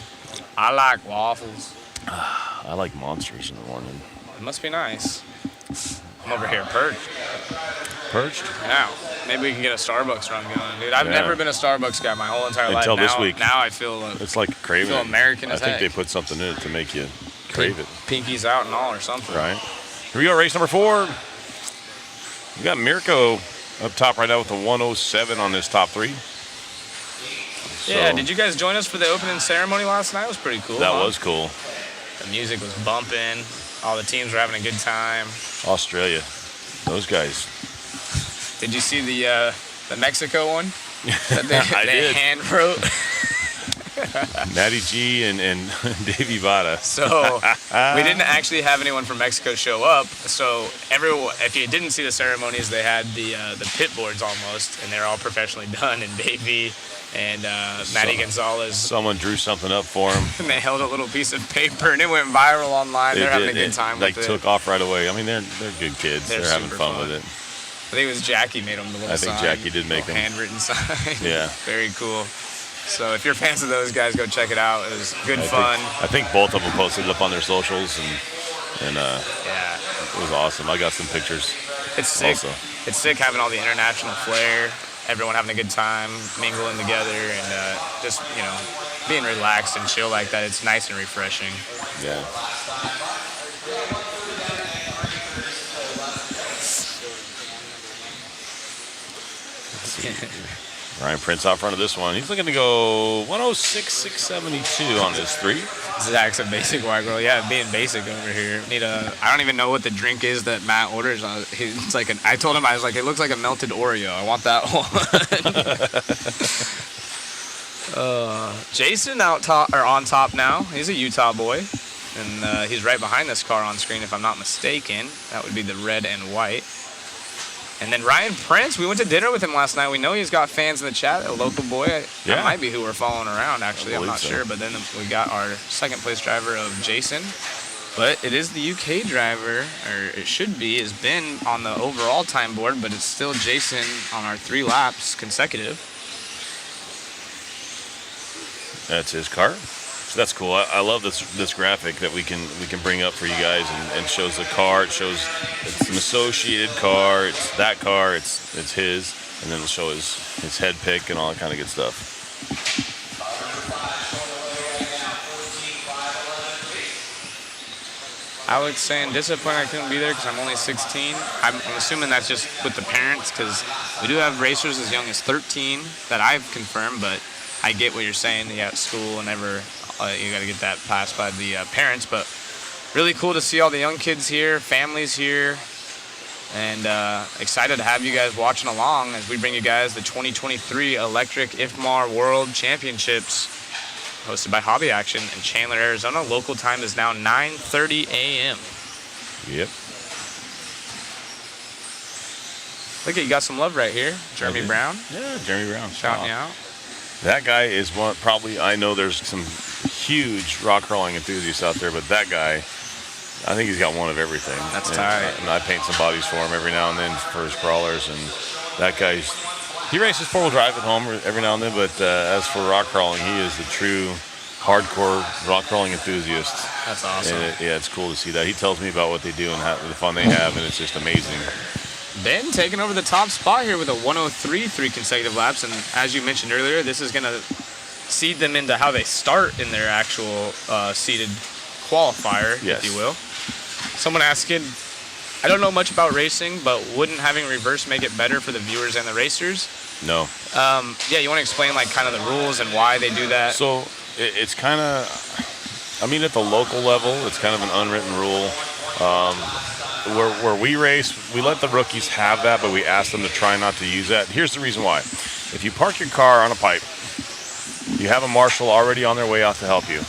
I like waffles. I like monsters in the morning. It must be nice. I'm over here perched. Perched? Now, maybe we can get a Starbucks run going, dude. I've Yeah. never been a Starbucks guy my whole entire life. Until this Now- week. Now I feel It's like craving. feel it. American I as think heck. they put something in it to make you crave it. pinkies out and all or something. Right. Here we go, race number 4. We got Mirko up top right now with the 107 on this top 3. Yeah, So, did you guys join us for the opening ceremony last night? It was pretty cool. That huh? was cool. The music was bumping. All the teams were having a good time. Australia. Those guys. Did you see the Mexico one? That they, I they did. hand wrote. Natty G and Davey Vada. So we didn't actually have anyone from Mexico show up. So everyone, if you didn't see the ceremonies, they had the pit boards almost, and they're all professionally done. And Davey and Matty Gonzalez, Someone drew something up for him. and they held a little piece of paper, and it went viral online. They're having a good time like with it. took off right away. I mean, they're good kids. They're They're having super fun fun. with it. I think it was Jackie made them the little I think sign, Jackie did make little them. handwritten sign. Yeah. Very cool. So if you're fans of those guys, go check it out. It was good fun. I think both of them posted it up on their socials, and Yeah. it was awesome. I got some pictures. It's sick. Also. It's sick having all the international flair, everyone having a good time, mingling together, and just, being relaxed and chill like that. It's nice and refreshing. Yeah. Ryan Prince out front of this one. He's looking to go 106.672 on this 3. Zach's a basic white girl. Yeah, being basic over here. I don't even know what the drink is that Matt orders. It's like I told him, I was like, it looks like a melted Oreo. I want that one. Jason on top now. He's a Utah boy, and he's right behind this car on screen, if I'm not mistaken. That would be the red and white. And then Ryan Prince, we went to dinner with him last night. We know he's got fans in the chat, a local boy. That might be who we're following around, actually. I'm not sure. But then we got our second place driver of Jason. But it is the UK driver, or it should be, has been on the overall time board, but it's still Jason on our 3 laps consecutive. That's his car. So that's cool. I love this graphic that we can bring up for you guys, and shows the car. It shows it's an associated car. It's that car. It's his, and then it'll show his head pick and all that kind of good stuff. Alex saying disappointed I couldn't be there because I'm only 16. I'm assuming that's just with the parents, because we do have racers as young as 13 that I've confirmed, but I get what you're saying. You got school and you got to get that passed by the parents, but really cool to see all the young kids here, families here, and excited to have you guys watching along as we bring you guys the 2023 Electric IFMAR World Championships hosted by Hobby Action in Chandler, Arizona. Local time is now 9:30 a.m. Yep. Look at you, got some love right here. Jeremy Brown. Yeah, Jeremy Brown. Shouting you out. That guy is one, probably, I know there's some huge rock crawling enthusiasts out there, but that guy, I think he's got one of everything. That's tight. And I paint some bodies for him every now and then for his crawlers, and that guy's, he races 4-wheel drive at home every now and then, but as for rock crawling, he is the true hardcore rock crawling enthusiast. That's awesome. And it's cool to see that. He tells me about what they do and the fun they have, and it's just amazing. Ben taking over the top spot here with a 103 3 consecutive laps, and as you mentioned earlier, this is going to seed them into how they start in their actual seeded qualifier, if you will. Someone asking, I don't know much about racing, but wouldn't having reverse make it better for the viewers and the racers? No. Yeah, you want to explain like kind of the rules and why they do that? So it's kind of, I mean, at the local level, it's kind of an unwritten rule. Where we race, we let the rookies have that, but we ask them to try not to use that. Here's the reason why. If you park your car on a pipe, you have a marshal already on their way out to help you,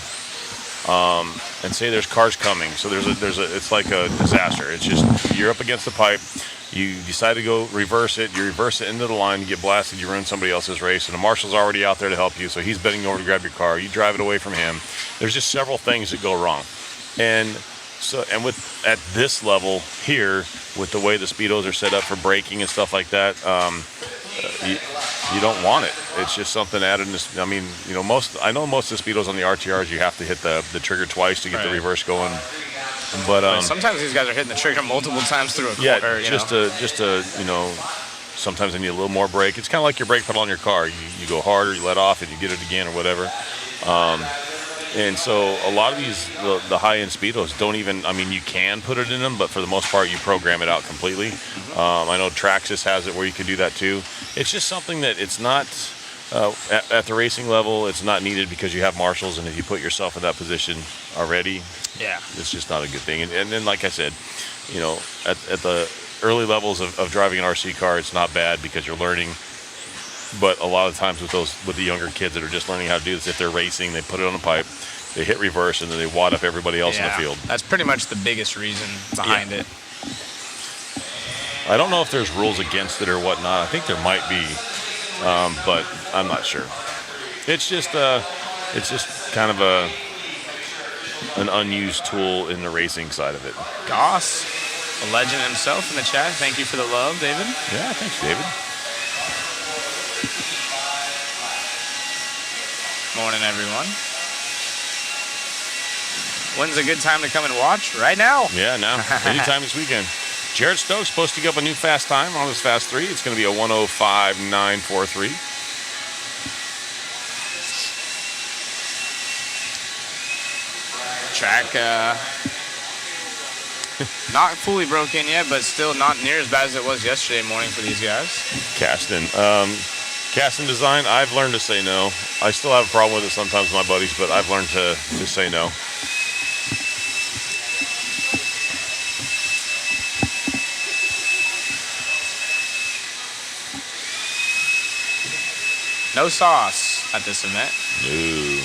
and say there's cars coming. So it's like a disaster. It's just, you're up against the pipe, you decide to go reverse it, you reverse it into the line, you get blasted, you ruin somebody else's race, and the marshal's already out there to help you, so he's bending over to grab your car, you drive it away from him. There's just several things that go wrong. And at this level here, with the way the speedos are set up for braking and stuff like that, you don't want it. It's just something added. I mean, I know most of the speedos on the RTRs, you have to hit the trigger twice to get the reverse going. But sometimes these guys are hitting the trigger multiple times through a corner. Yeah, just to sometimes they need a little more brake. It's kind of like your brake pedal on your car. You go harder, you let off, and you get it again or whatever. And so a lot of these, the high-end speedos don't even, I mean, you can put it in them, but for the most part, you program it out completely. I know Traxxas has it where you can do that too. It's just something that it's not, at the racing level, it's not needed because you have marshals, and if you put yourself in that position already, it's just not a good thing. And then, like I said, at the early levels of driving an RC car, it's not bad because you're learning. But a lot of times with the younger kids that are just learning how to do this, if they're racing, they put it on a pipe, they hit reverse, and then they wad up everybody else in the field. That's pretty much the biggest reason behind it. I don't know if there's rules against it or whatnot. I think there might be, but I'm not sure. It's just kind of an unused tool in the racing side of it. Goss, a legend himself in the chat. Thank you for the love, David. Yeah, thanks, David. Morning, everyone. When's a good time to come and watch? Right now. Yeah, now. Anytime this weekend. Jared Stokes supposed to give up a new fast time on his Fast 3. It's going to be a 1:05.943. Track not fully broken yet, but still not near as bad as it was yesterday morning for these guys. Caston. Casting design, I've learned to say no. I still have a problem with it sometimes with my buddies, but I've learned to say no. No sauce at this event. No.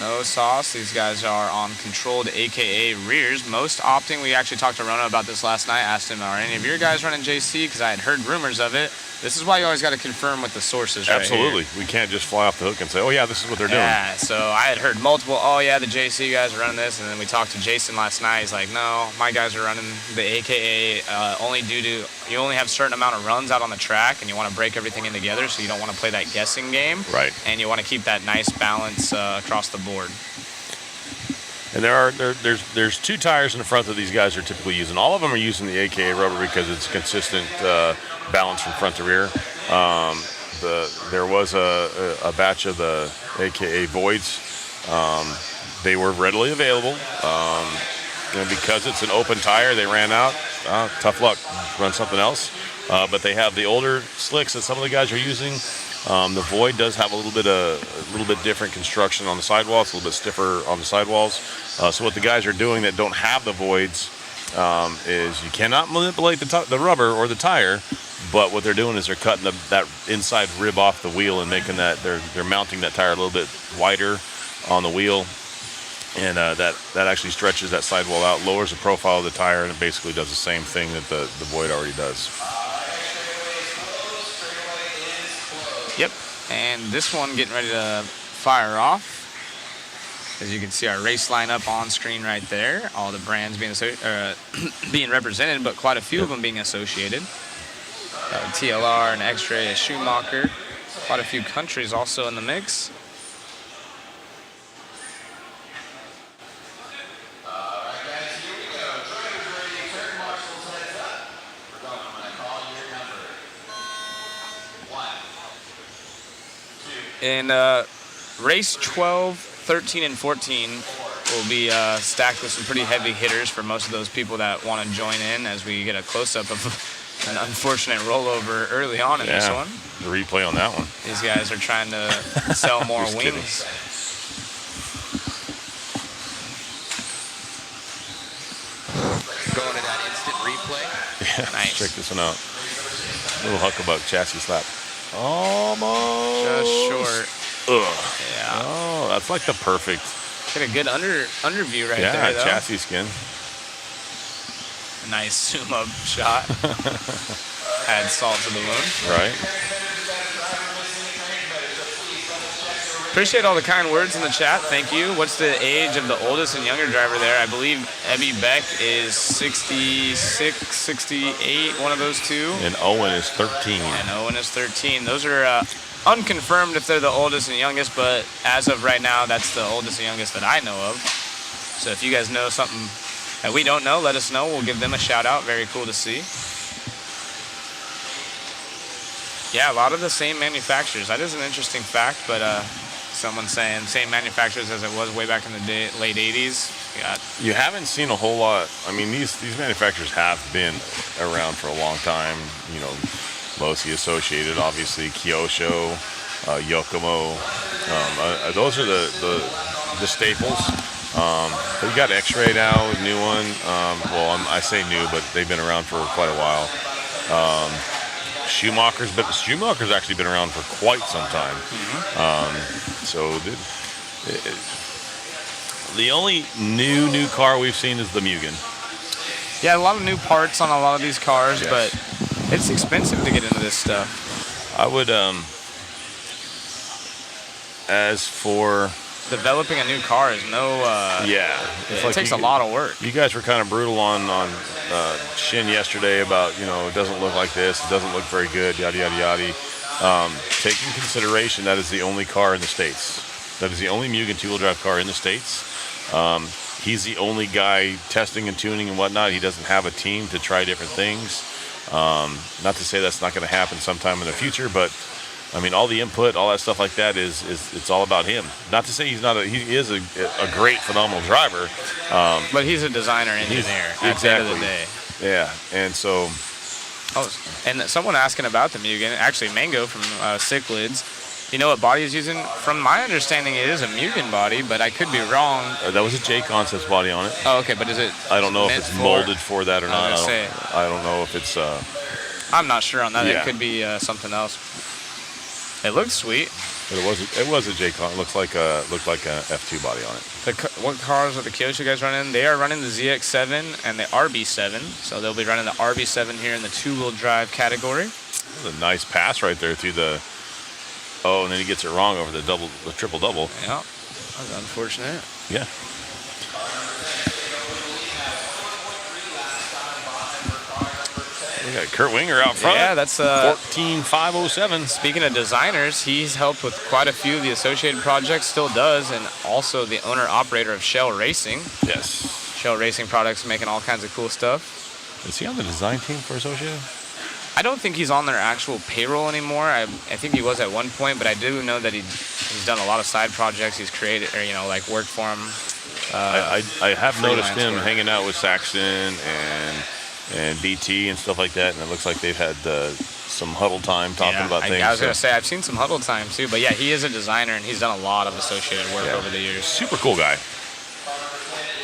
No sauce. These guys are on controlled AKA rears. Most opting. We actually talked to Rono about this last night. Asked him, are any of your guys running JC? Because I had heard rumors of it. This is why you always got to confirm with the sources right Absolutely. here. We can't just fly off the hook and say, oh, yeah, this is what they're doing. Yeah, so I had heard multiple, oh, yeah, the JC guys are running this. And then we talked to Jason last night. He's like, no, my guys are running the AKA only due to you only have a certain amount of runs out on the track, and you want to break everything in together, so you don't want to play that guessing game. Right. And you want to keep that nice balance across the board. And there's 2 tires in the front that these guys are typically using. All of them are using the AKA rubber because it's consistent balance from front to rear. There was a batch of the AKA voids. They were readily available. Because it's an open tire, they ran out. Tough luck. Run something else. But they have the older slicks that some of the guys are using. The void does have a little bit different construction on the sidewall. It's a little bit stiffer on the sidewalls. So what the guys are doing that don't have the voids is you cannot manipulate the rubber or the tire, but what they're doing is they're cutting that inside rib off the wheel and making that they're mounting that tire a little bit wider on the wheel, and that actually stretches that sidewall out, lowers the profile of the tire, and it basically does the same thing that the void already does. Yep, and this one getting ready to fire off. As you can see, our race lineup on screen right there. All the brands being represented, but quite a few of them being associated. TLR, an X-Ray, a Schumacher. Quite a few countries also in the mix. And race 12, 13, and 14 will be stacked with some pretty heavy hitters for most of those people that want to join in as we get a close-up of an unfortunate rollover early on in this one. The replay on that one. These guys are trying to sell more Just wings. Going to that instant replay. Yeah, Nice. check this one out. Little huckabuck chassis slap. Almost. Just short. Ugh. Yeah. Oh, that's like the perfect. Get a good under view right yeah, there, though. chassis skin. A nice zoom up shot. Add salt to the wound. Right. Appreciate all the kind words in the chat. Thank you. What's the age of the oldest and younger driver there? I believe Ebby Beck is 66, 68, one of those two. And Owen is 13. And Owen is 13. Those are unconfirmed if they're the oldest and youngest, but as of right now, that's the oldest and youngest that I know of. So if you guys know something that we don't know, let us know. We'll give them a shout out. Very cool to see. Yeah, a lot of the same manufacturers. That is an interesting fact, but someone saying same manufacturers as it was way back in the late 80s. You haven't seen a whole lot. I mean, these manufacturers have been around for a long time. You know, Losi Associated, obviously, Kyosho, Yokomo. Those are the staples. But you got X-Ray now, a new one. I say new, but they've been around for quite a while. Schumacher's actually been around for quite some time. So the only new car we've seen is the Mugen. Yeah, a lot of new parts on a lot of these cars, Yes. but it's expensive to get into this stuff. I would, as for Developing a new car is it's it takes a lot of work. You guys were kind of brutal on Shin yesterday about, it doesn't look like this, it doesn't look very good, yada, yada, yada. Take in consideration that is the only car in the States. That is the only Mugen two-wheel drive car in the States. He's the only guy testing and tuning and whatnot. He doesn't have a team to try different things. Not to say that's not going to happen sometime in the future, but I mean, all the input, all that stuff like that it's all about him. Not to say he is a great, phenomenal driver. But he's a designer engineer at the end of the day. Yeah, and so Oh, and someone asking about the Mugen, actually Mango from Cichlids. You know what body he's using? From my understanding, it is a Mugen body, but I could be wrong. That was a J Concepts body on it. Oh, okay, but is it? I don't know if it's molded for that or not. I don't know if it's. I'm not sure on that. Yeah. It could be something else. It looks sweet. But it was a J Con. It looked like a F2 body on it. What cars are the Kyosho guys running? They are running the ZX7 and the RB7. So they'll be running the RB7 here in the two-wheel drive category. That's a nice pass right there through the. Oh, and then he gets it wrong over the triple double. Yeah, that's unfortunate. Yeah. We got Kurt Winger out front. Yeah, that's 14507. Speaking of designers, he's helped with quite a few of the associated projects, still does, and also the owner-operator of Shell Racing. Yes. Shell Racing Products, making all kinds of cool stuff. Is he on the design team for Associated? I don't think he's on their actual payroll anymore. I think he was at one point, but I do know that he's done a lot of side projects. He's created, or like worked for him. I have noticed him hanging out with Saxon and BT and stuff like that, and it looks like they've had some huddle time talking about things. I was gonna say I've seen some huddle time too, but yeah, he is a designer and he's done a lot of associated work over the years. Super cool guy.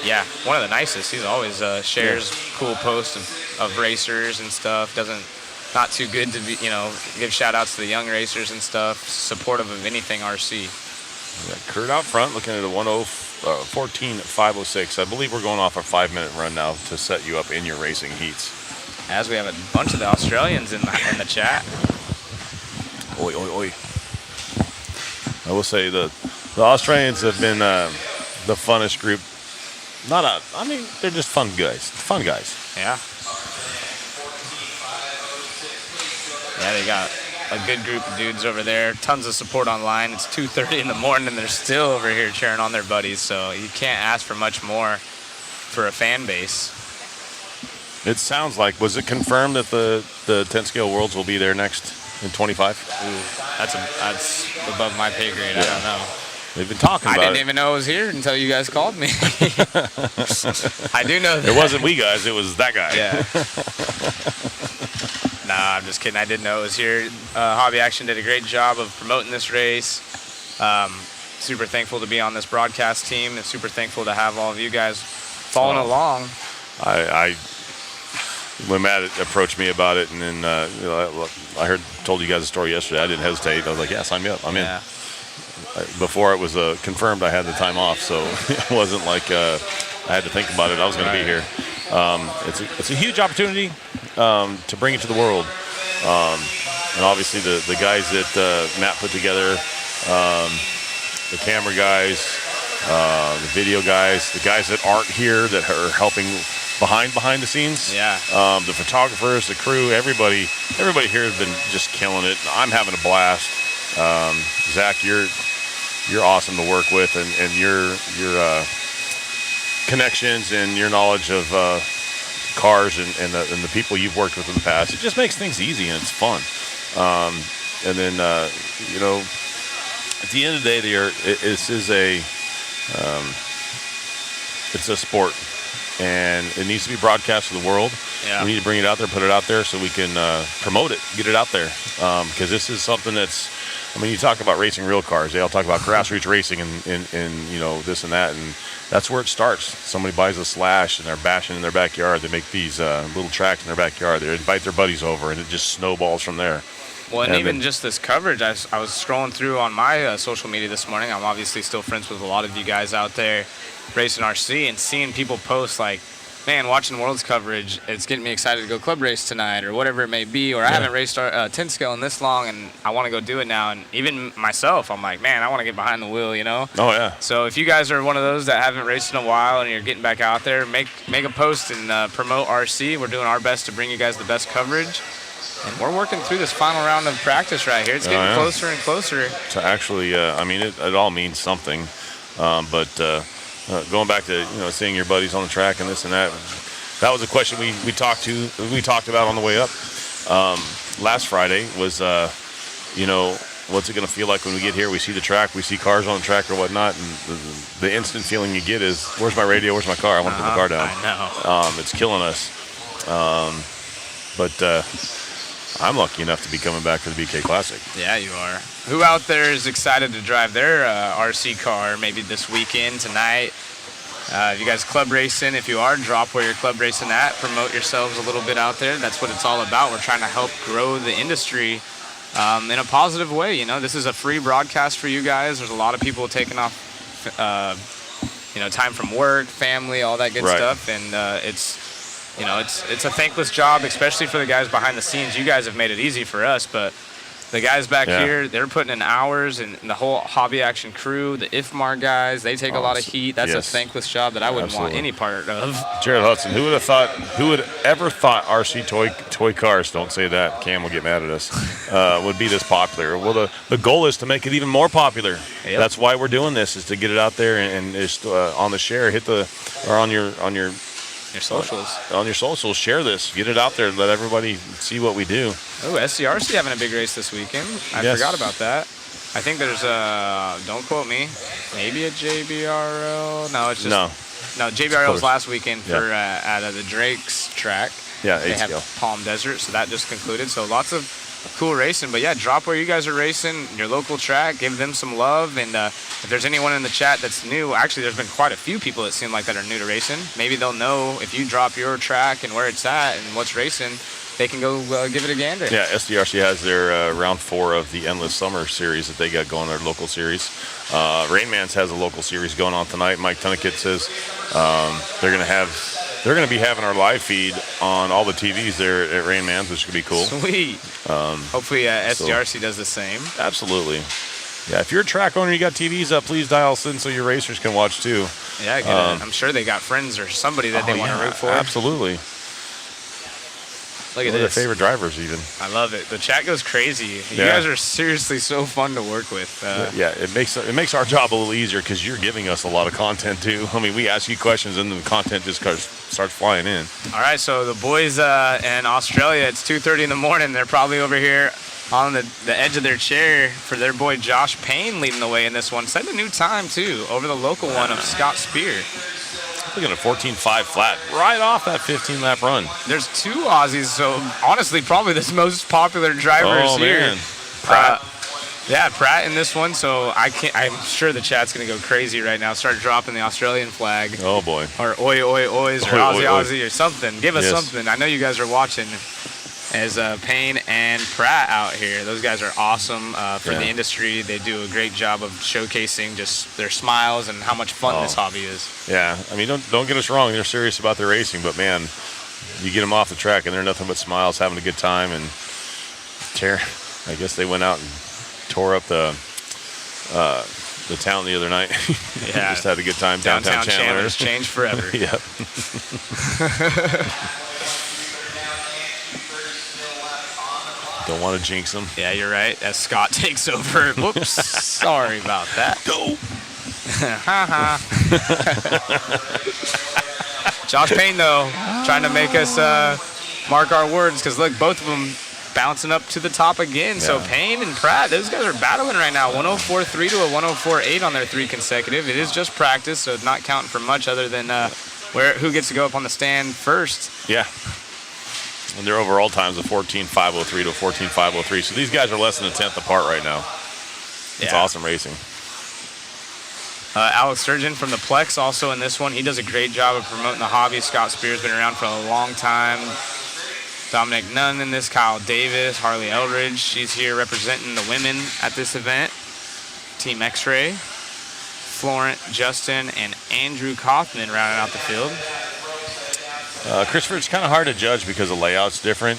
Yeah, one of the nicest. He's always shares cool posts of racers and stuff. Not too good to be, give shout outs to the young racers and stuff. Supportive of anything RC. We got Kurt out front looking at a 1:14.506. I believe we're going off a 5-minute run now to set you up in your racing heats. As we have a bunch of the Australians in the chat. Oi, oi, oi. I will say the Australians have been the funnest group. They're just fun guys. Fun guys. Yeah. Yeah, they got a good group of dudes over there. Tons of support online. It's 2:30 in the morning and they're still over here cheering on their buddies. So you can't ask for much more for a fan base. It sounds like, was it confirmed that the 10 scale worlds will be there next in 25? Ooh, that's above my pay grade. Yeah. I don't know. They've been talking about it. I didn't even know it was here until you guys called me. I do know that. It wasn't we guys, it was that guy. Yeah. Nah, I'm just kidding. I didn't know it was here. Hobby Action did a great job of promoting this race. Super thankful to be on this broadcast team and super thankful to have all of you guys following along. When Matt approached me about it, and then I told you guys a story yesterday. I didn't hesitate. I was like, "Yeah, sign me up. I'm in." Before it was confirmed, I had the time off, so it wasn't like I had to think about it. I was going to be here. It's a huge opportunity to bring it to the world, and obviously the guys that Matt put together, the camera guys, the video guys, the guys that aren't here that are helping behind the scenes. Yeah. The photographers, the crew, everybody here has been just killing it. I'm having a blast. Zach, you're awesome to work with, and your connections and your knowledge of cars and the people you've worked with in the past. It just makes things easy and it's fun. And then at the end of the day, it's a sport, and it needs to be broadcast to the world. Yeah. We need to bring it out there, put it out there, so we can promote it, get it out there. Because this is something that's, you talk about racing real cars. They all talk about grassroots racing and this and that, and that's where it starts. Somebody buys a Slash and they're bashing in their backyard. They make these little tracks in their backyard. They invite their buddies over, and it just snowballs from there. Well, and even just this coverage, I was scrolling through on my social media this morning. I'm obviously still friends with a lot of you guys out there racing RC, and seeing people post like, man, watching Worlds coverage, it's getting me excited to go club race tonight or whatever it may be, or I haven't raced 10 scale in this long and I want to go do it now. And even myself, I'm like, man, I want to get behind the wheel, Oh, yeah. So if you guys are one of those that haven't raced in a while and you're getting back out there, make a post and promote RC. We're doing our best to bring you guys the best coverage. And we're working through this final round of practice right here. It's getting closer and closer. To actually, it all means something. But going back to seeing your buddies on the track and this and that, that was a question we talked about on the way up last Friday. Was what's it going to feel like when we get here? We see the track, we see cars on the track or whatnot, and the instant feeling you get is, where's my radio? Where's my car? I want to put the car down. I know. It's killing us. But I'm lucky enough to be coming back for the BK Classic. Yeah, you are. Who out there is excited to drive their RC car maybe this weekend, tonight? If you guys club racing, if you are, drop where you're club racing at. Promote yourselves a little bit out there. That's what it's all about. We're trying to help grow the industry in a positive way. You know, this is a free broadcast for you guys. There's a lot of people taking off, time from work, family, all that good stuff, and it's a thankless job, especially for the guys behind the scenes. You guys have made it easy for us, but the guys back here, they're putting in hours, and the whole Hobby Action crew, the IFMAR guys, they take a lot of heat. That's a thankless job that I wouldn't want any part of. Jared Hudson, who would ever thought RC toy cars, don't say that, Cam will get mad at us, would be this popular? Well, the goal is to make it even more popular. Yep. That's why we're doing this, is to get it out there and just on the share, on your socials, share this, get it out there, let everybody see what we do. Oh, SCRC having a big race this weekend. I forgot about that. I think there's don't quote me, maybe a JBRL. No, it's just no JBRL was last weekend for at the Drake's track. Yeah, they have Palm Desert, so that just concluded. So lots of cool racing, but yeah, drop where you guys are racing, your local track, give them some love, and if there's anyone in the chat that's new, actually there's been quite a few people that seem like that are new to racing. Maybe they'll know if you drop your track and where it's at and what's racing, they can go give it a gander. Yeah, SDRC has their round 4 of the Endless Summer series that they got going, their local series. Rainman's has a local series going on tonight. Mike Tunnekit says they're going to be having our live feed on all the TVs there at Rainman's, which could be cool. Sweet. Hopefully SDRC does the same. Absolutely. Yeah, if you're a track owner, you got TVs up, please dial us in so your racers can watch too. Yeah, I'm sure they got friends or somebody that they want to root for. Absolutely. Look at this. Their favorite drivers even. I love it. The chat goes crazy. You guys are seriously so fun to work with. It makes our job a little easier because you're giving us a lot of content too. I mean, we ask you questions and the content just starts flying in. All right, so the boys in Australia, it's 2:30 in the morning. They're probably over here on the edge of their chair for their boy Josh Payne leading the way in this one. Set a new time too over the local one of Scott Spear. Look at a 14.5 flat right off that 15-lap run. There's 2 Aussies, so honestly, probably the most popular drivers here. Man. Pratt. Pratt in this one. So I'm sure the chat's gonna go crazy right now. Start dropping the Australian flag. Oh boy. Or oi oi ois or Aussie or something. Give us something. I know you guys are watching. As Payne and Pratt out here. Those guys are awesome for the industry. They do a great job of showcasing just their smiles and how much fun this hobby is. Yeah, I mean, don't get us wrong. They're serious about their racing, but man, you get them off the track and they're nothing but smiles, having a good time. And I guess they went out and tore up the town the other night. Yeah, just had a good time. Downtown Chandler's changed forever. Yep. Don't want to jinx them. Yeah, you're right. As Scott takes over. Whoops. Sorry about that. Go. Josh Payne, though, trying to make us mark our words because, look, both of them bouncing up to the top again. Yeah. So Payne and Pratt, those guys are battling right now. 104.3 to a 104.8 on their 3 consecutive. It is just practice, so not counting for much other than who gets to go up on the stand first. Yeah. And their overall times of 14.503 to 14.503. So these guys are less than a tenth apart right now. It's awesome racing. Alex Sturgeon from the Plex also in this one. He does a great job of promoting the hobby. Scott Spear's been around for a long time. Dominic Nunn in this. Kyle Davis, Harley Eldridge. She's here representing the women at this event. Team X-Ray. Florent, Justin, and Andrew Kaufman rounding out the field. Christopher, it's kind of hard to judge because the layout's different.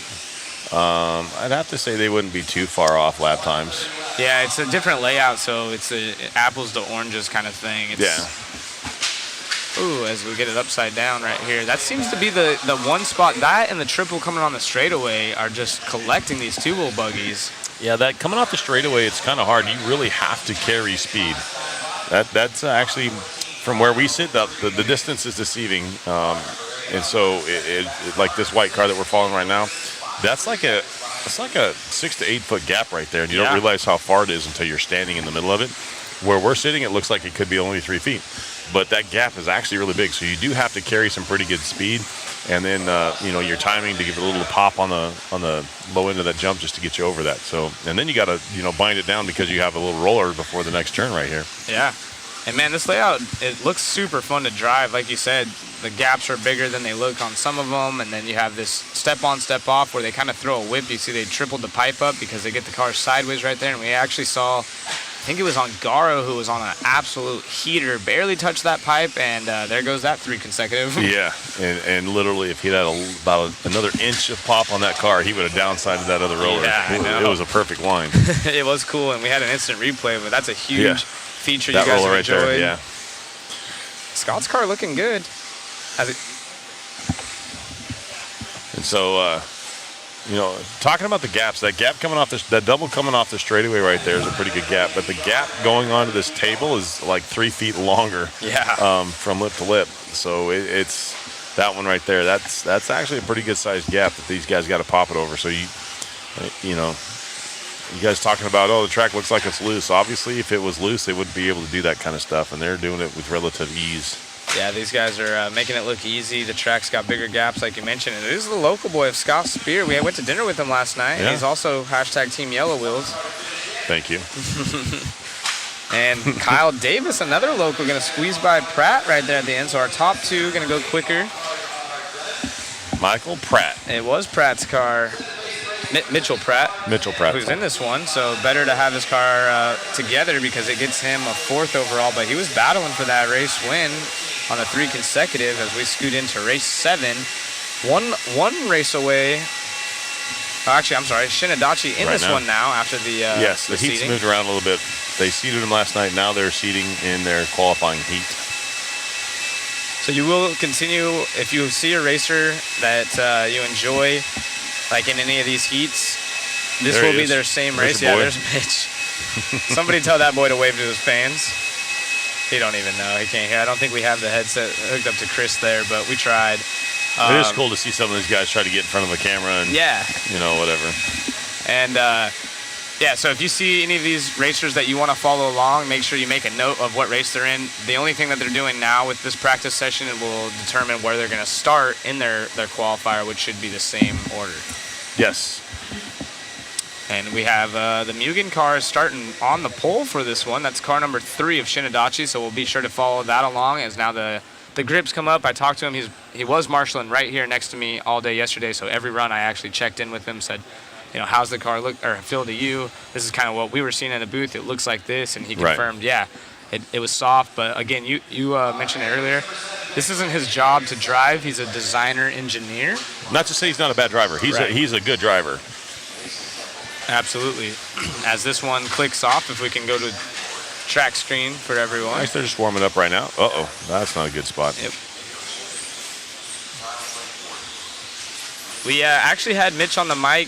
I'd have to say they wouldn't be too far off lap times. Yeah, it's a different layout, so it's a apples to oranges kind of thing. Ooh, as we get it upside down right here. That seems to be the one spot. That and the triple coming on the straightaway are just collecting these 2-wheel buggies. Yeah, that coming off the straightaway, it's kind of hard. You really have to carry speed. That's actually, from where we sit, the distance is deceiving. And so, it like this white car that we're following right now, it's like a 6 to 8 foot gap right there, and you don't realize how far it is until you're standing in the middle of it. where we're sitting, it looks like it could be only 3 feet. But that gap is actually really big, so you do have to carry some pretty good speed. And then, your timing to give it a little pop on the low end of that jump just to get you over that. So, and then you got to, bind it down because you have a little roller before the next turn right here. Yeah. And, man, this layout, it looks super fun to drive. Like you said, the gaps are bigger than they look on some of them. And then you have this step on, step off where they kind of throw a whip. You see they tripled the pipe up because they get the car sideways right there. And we actually saw, I think it was on Garo, who was on an absolute heater, barely touched that pipe. And there goes that 3 consecutive. Yeah. And literally, if he'd had about another inch of pop on that car, he would have downsided that other roller. Yeah, I know. It was a perfect line. It was cool. And we had an instant replay, but that's a huge feature that you guys roller have right there, enjoyed. yeah. Scott's car looking good. And so, talking about the gaps, that gap coming off that double coming off the straightaway right there is a pretty good gap. But the gap going onto this table is like 3 feet longer. Yeah. From lip to lip. So it's that one right there. That's actually a pretty good sized gap that these guys got to pop it over. So you guys talking about, the track looks like it's loose. Obviously, if it was loose, they wouldn't be able to do that kind of stuff, and they're doing it with relative ease. Yeah, these guys are making it look easy. The track's got bigger gaps, like you mentioned. And it is the local boy of Scott Spear. We went to dinner with him last night. Yeah. He's also # Team Yellow Wheels. Thank you. And Kyle Davis, another local, going to squeeze by Pratt right there at the end. So our top 2 going to go quicker. Michael Pratt. It was Pratt's car. Mitchell Pratt, who's in this one, so better to have his car together because it gets him a 4th overall, but he was battling for that race win on a 3 consecutive as we scoot into race 7. One race away. Actually, I'm sorry, Shinadachi in this one now after the yes, the heat's seating. moved around a little bit. They seeded him last night. Now they're seeding in their qualifying heat. So you will continue, if you see a racer that you enjoy, like in any of these heats, this will be their same race. Yeah, there's Mitch. Somebody tell that boy to wave to his fans. He don't even know. He can't hear. I don't think we have the headset hooked up to Chris there, but we tried. It is cool to see some of these guys try to get in front of the camera and, whatever. And, so if you see any of these racers that you want to follow along, make sure you make a note of what race they're in. The only thing that they're doing now with this practice session will determine where they're going to start in their qualifier, which should be the same order. Yes. And we have the Mugen car starting on the pole for this one. That's car number 3 of Shinadachi, so we'll be sure to follow that along as now the grips come up. I talked to him. He was marshaling right here next to me all day yesterday, so every run I actually checked in with him, said, how's the car look or feel to you? This is kind of what we were seeing in the booth. It looks like this, and he confirmed, it was soft. But again, you mentioned it earlier. This isn't his job to drive. He's a designer engineer. Not to say he's not a bad driver. He's a good driver. Absolutely. As this one clicks off, if we can go to track screen for everyone. Nice, they're just warming up right now. Uh-oh, that's not a good spot. Yep. We actually had Mitch on the mic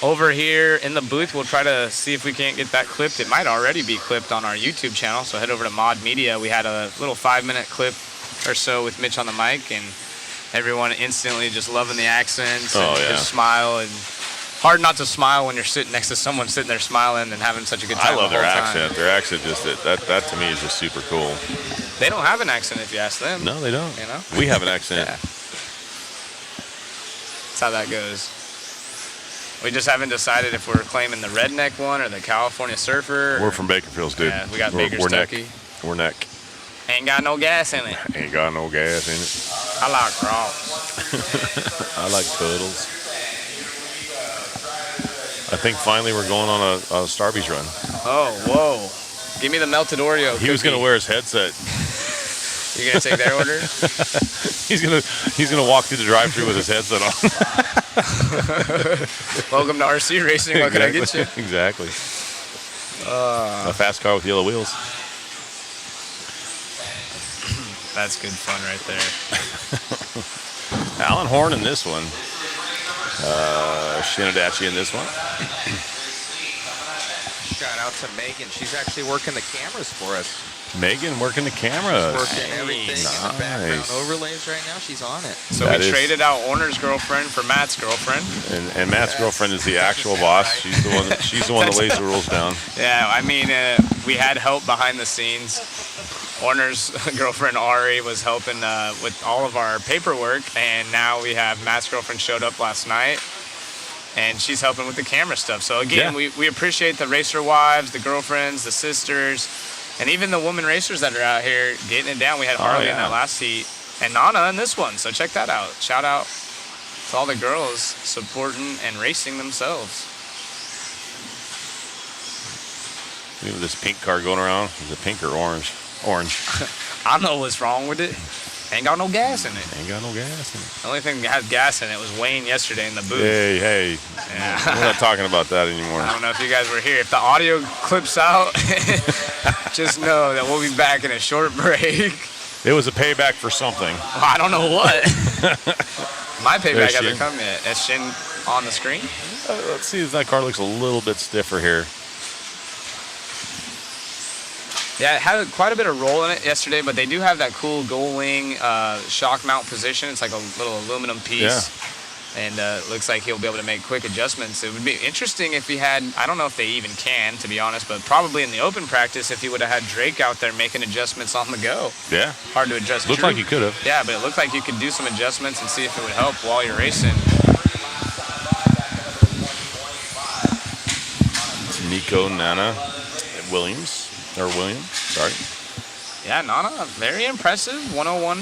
over here in the booth. We'll try to see if we can't get that clipped. It might already be clipped on our YouTube channel, so head over to Mod Media. We had a little 5-minute clip or so with Mitch on the mic, and everyone instantly just loving the accents and his smile. And hard not to smile when you're sitting next to someone sitting there smiling and having such a good time. I love the their whole accent. time. Their accent that to me is just super cool. They don't have an accent if you ask them. No, they don't. We have an accent. Yeah. That's how that goes. We just haven't decided if we're claiming the redneck one or the California surfer. We're from Bakerfields, dude. Yeah, we got Baker's Turkey. We're neck. Ain't got no gas in it. Ain't got no gas in it. I like cross. I like puddles. I think finally we're going on a Starbucks run. Oh, whoa. Give me the melted Oreo cookie. He was going to wear his headset. You going to take their order? He's gonna walk through the drive-thru with his headset on. Welcome to RC Racing. What can I get you? Exactly. A fast car with yellow wheels. That's good fun right there. Alan Horn in this one. Shinadachi in this one. Shout out to Megan. She's actually working the cameras for us. Megan working the cameras. Working everything in the background Nice. overlays right now. She's on it. So That we is- traded out Orner's girlfriend for Matt's girlfriend. And Matt's girlfriend is the actual boss. She's the one. She's the one that lays the rules down. Yeah, I mean, we had help behind the scenes. Orner's girlfriend Ari was helping with all of our paperwork, and now we have Matt's girlfriend showed up last night, and she's helping with the camera stuff. So again, Yeah. we appreciate the racer wives, the girlfriends, the sisters, and even the women racers that are out here getting it down. We had Harley in yeah. that last heat, and Nana in this one. So check that out. Shout out to all the girls supporting and racing themselves. Look at this pink car going around. Is it pink or orange? Orange. I know what's wrong with it. Ain't got no gas in it. Ain't got no gas in it. The only thing that had gas in it was Wayne yesterday in the booth. Hey. Yeah. We're not talking about that anymore. I don't know if you guys were here. If the audio clips out, just know that we'll be back in a short break. It was a payback for something. I don't know what. My payback There's hasn't Shin. come yet. Is Shin on the screen? Let's see if that car looks a little bit stiffer here. Yeah, it had quite a bit of roll in it yesterday, but they do have that cool gull wing shock mount position. It's like a little aluminum piece. And looks like he'll be able to make quick adjustments. It would be interesting if he had, I don't know if they even can, to be honest, but probably in the open practice if he would have had Drake out there making adjustments on the go. Yeah. Hard to adjust. Looked Drew. like he could have. Yeah, but it looked like you could do some adjustments and see if it would help while you're racing. Nico, Nana, Williams. Sorry. Yeah, Nana, very impressive. 101.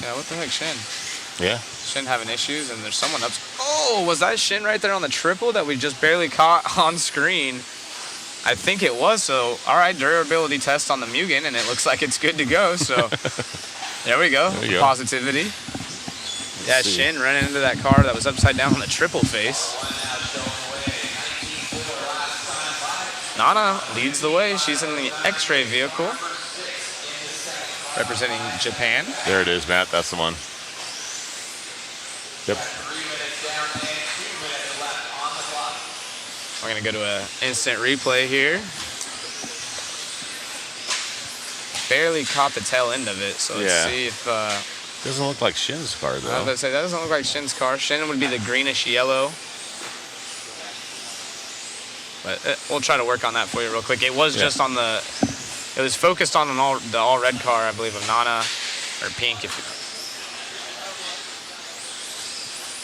Yeah, what the heck, Shin? Yeah. Shin having issues, and there's someone up. Oh, was that Shin right there on the triple that we just barely caught on screen? I think it was. So, all right, durability test on the Mugen, and it looks like it's good to go. So, there we go. There you go. Positivity. Yeah, see. Shin running into that car that was upside down on the triple face. Nana leads the way. She's in the X-ray vehicle, representing Japan. There it is, Matt. That's the one. Yep. We're gonna go to an instant replay here. Barely caught the tail end of it, so let's Yeah. see if. Doesn't look like Shin's car, I was though. about to say that doesn't look like Shin's car. Shin would be the greenish yellow. But we'll try to work on that for you real quick. It was just on the. It was focused on the all red car, I believe, of Nana, or pink,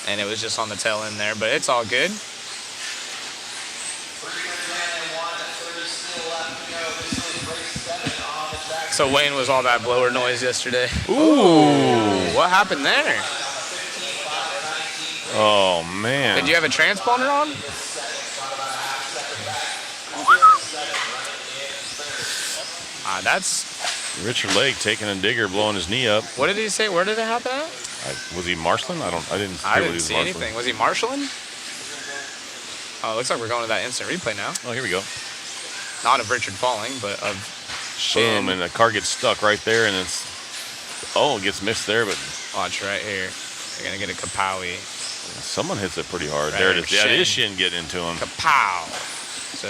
and it was just on the tail end there. But it's all good. So Wayne was all that blower noise yesterday. Ooh, what happened there? Oh, man. Did you have a transponder on? That's. Richard Lake taking a digger, blowing his knee up. What did he say? Where did it happen at? Was he marshalling? I didn't hear I what he didn't was see marshalling. anything. Was he marshalling? Oh, it looks like we're going to that instant replay now. Oh, here we go. Not of Richard falling, but of Shin. Boom, and the car gets stuck right there, and it's. Oh, it gets missed there, but Watch right here. They're going to get a kapowie. someone hits it pretty hard. Right There it here, is. Yeah, it is Shin. Shin getting into him. Kapow. So,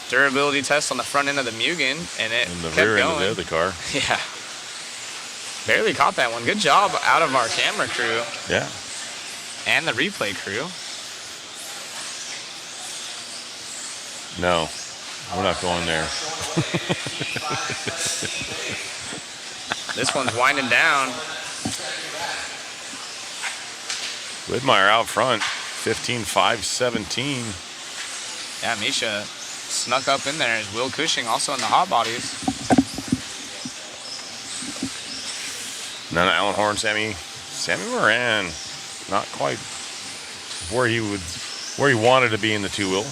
durability test on the front end of the Mugen, and it And the kept rear end of going. the other car. Yeah. Barely caught that one. Good job out of our camera crew Yeah. and the replay crew. No, we're not going there. This one's winding down. Widmeyer out front, 15.517. Yeah, Misha snuck up in there. Is Will Cushing also in the hot bodies? Nana Allen Horn, Sammy Moran, not quite where he wanted to be in the two-wheel.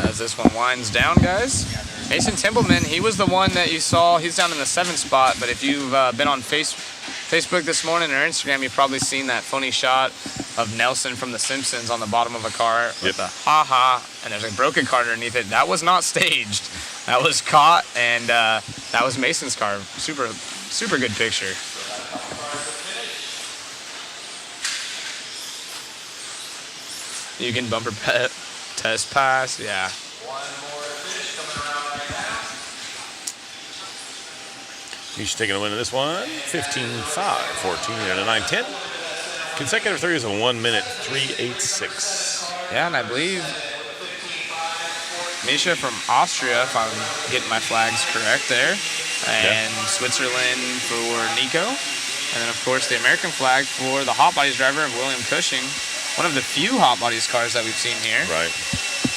As this one winds down, guys. Mason Templeman, he was the one that you saw. He's down in the 7th spot, but if you've been on Facebook this morning or Instagram, you've probably seen that funny shot of Nelson from The Simpsons on the bottom of a car with a ha-ha, and there's a broken car underneath it. That was not staged. That was caught, and that was Mason's car. Super, super good picture. Mugen bumper test pass, yeah. He's taking a win in this one. 15-5, 14, and a 9-10. Consecutive three is a 1 minute 3:86. Yeah, and I believe Misha from Austria, if I'm getting my flags correct there, and Switzerland for Nico, and then of course the American flag for the Hot Bodies driver of William Cushing, one of the few Hot Bodies cars that we've seen here. Right.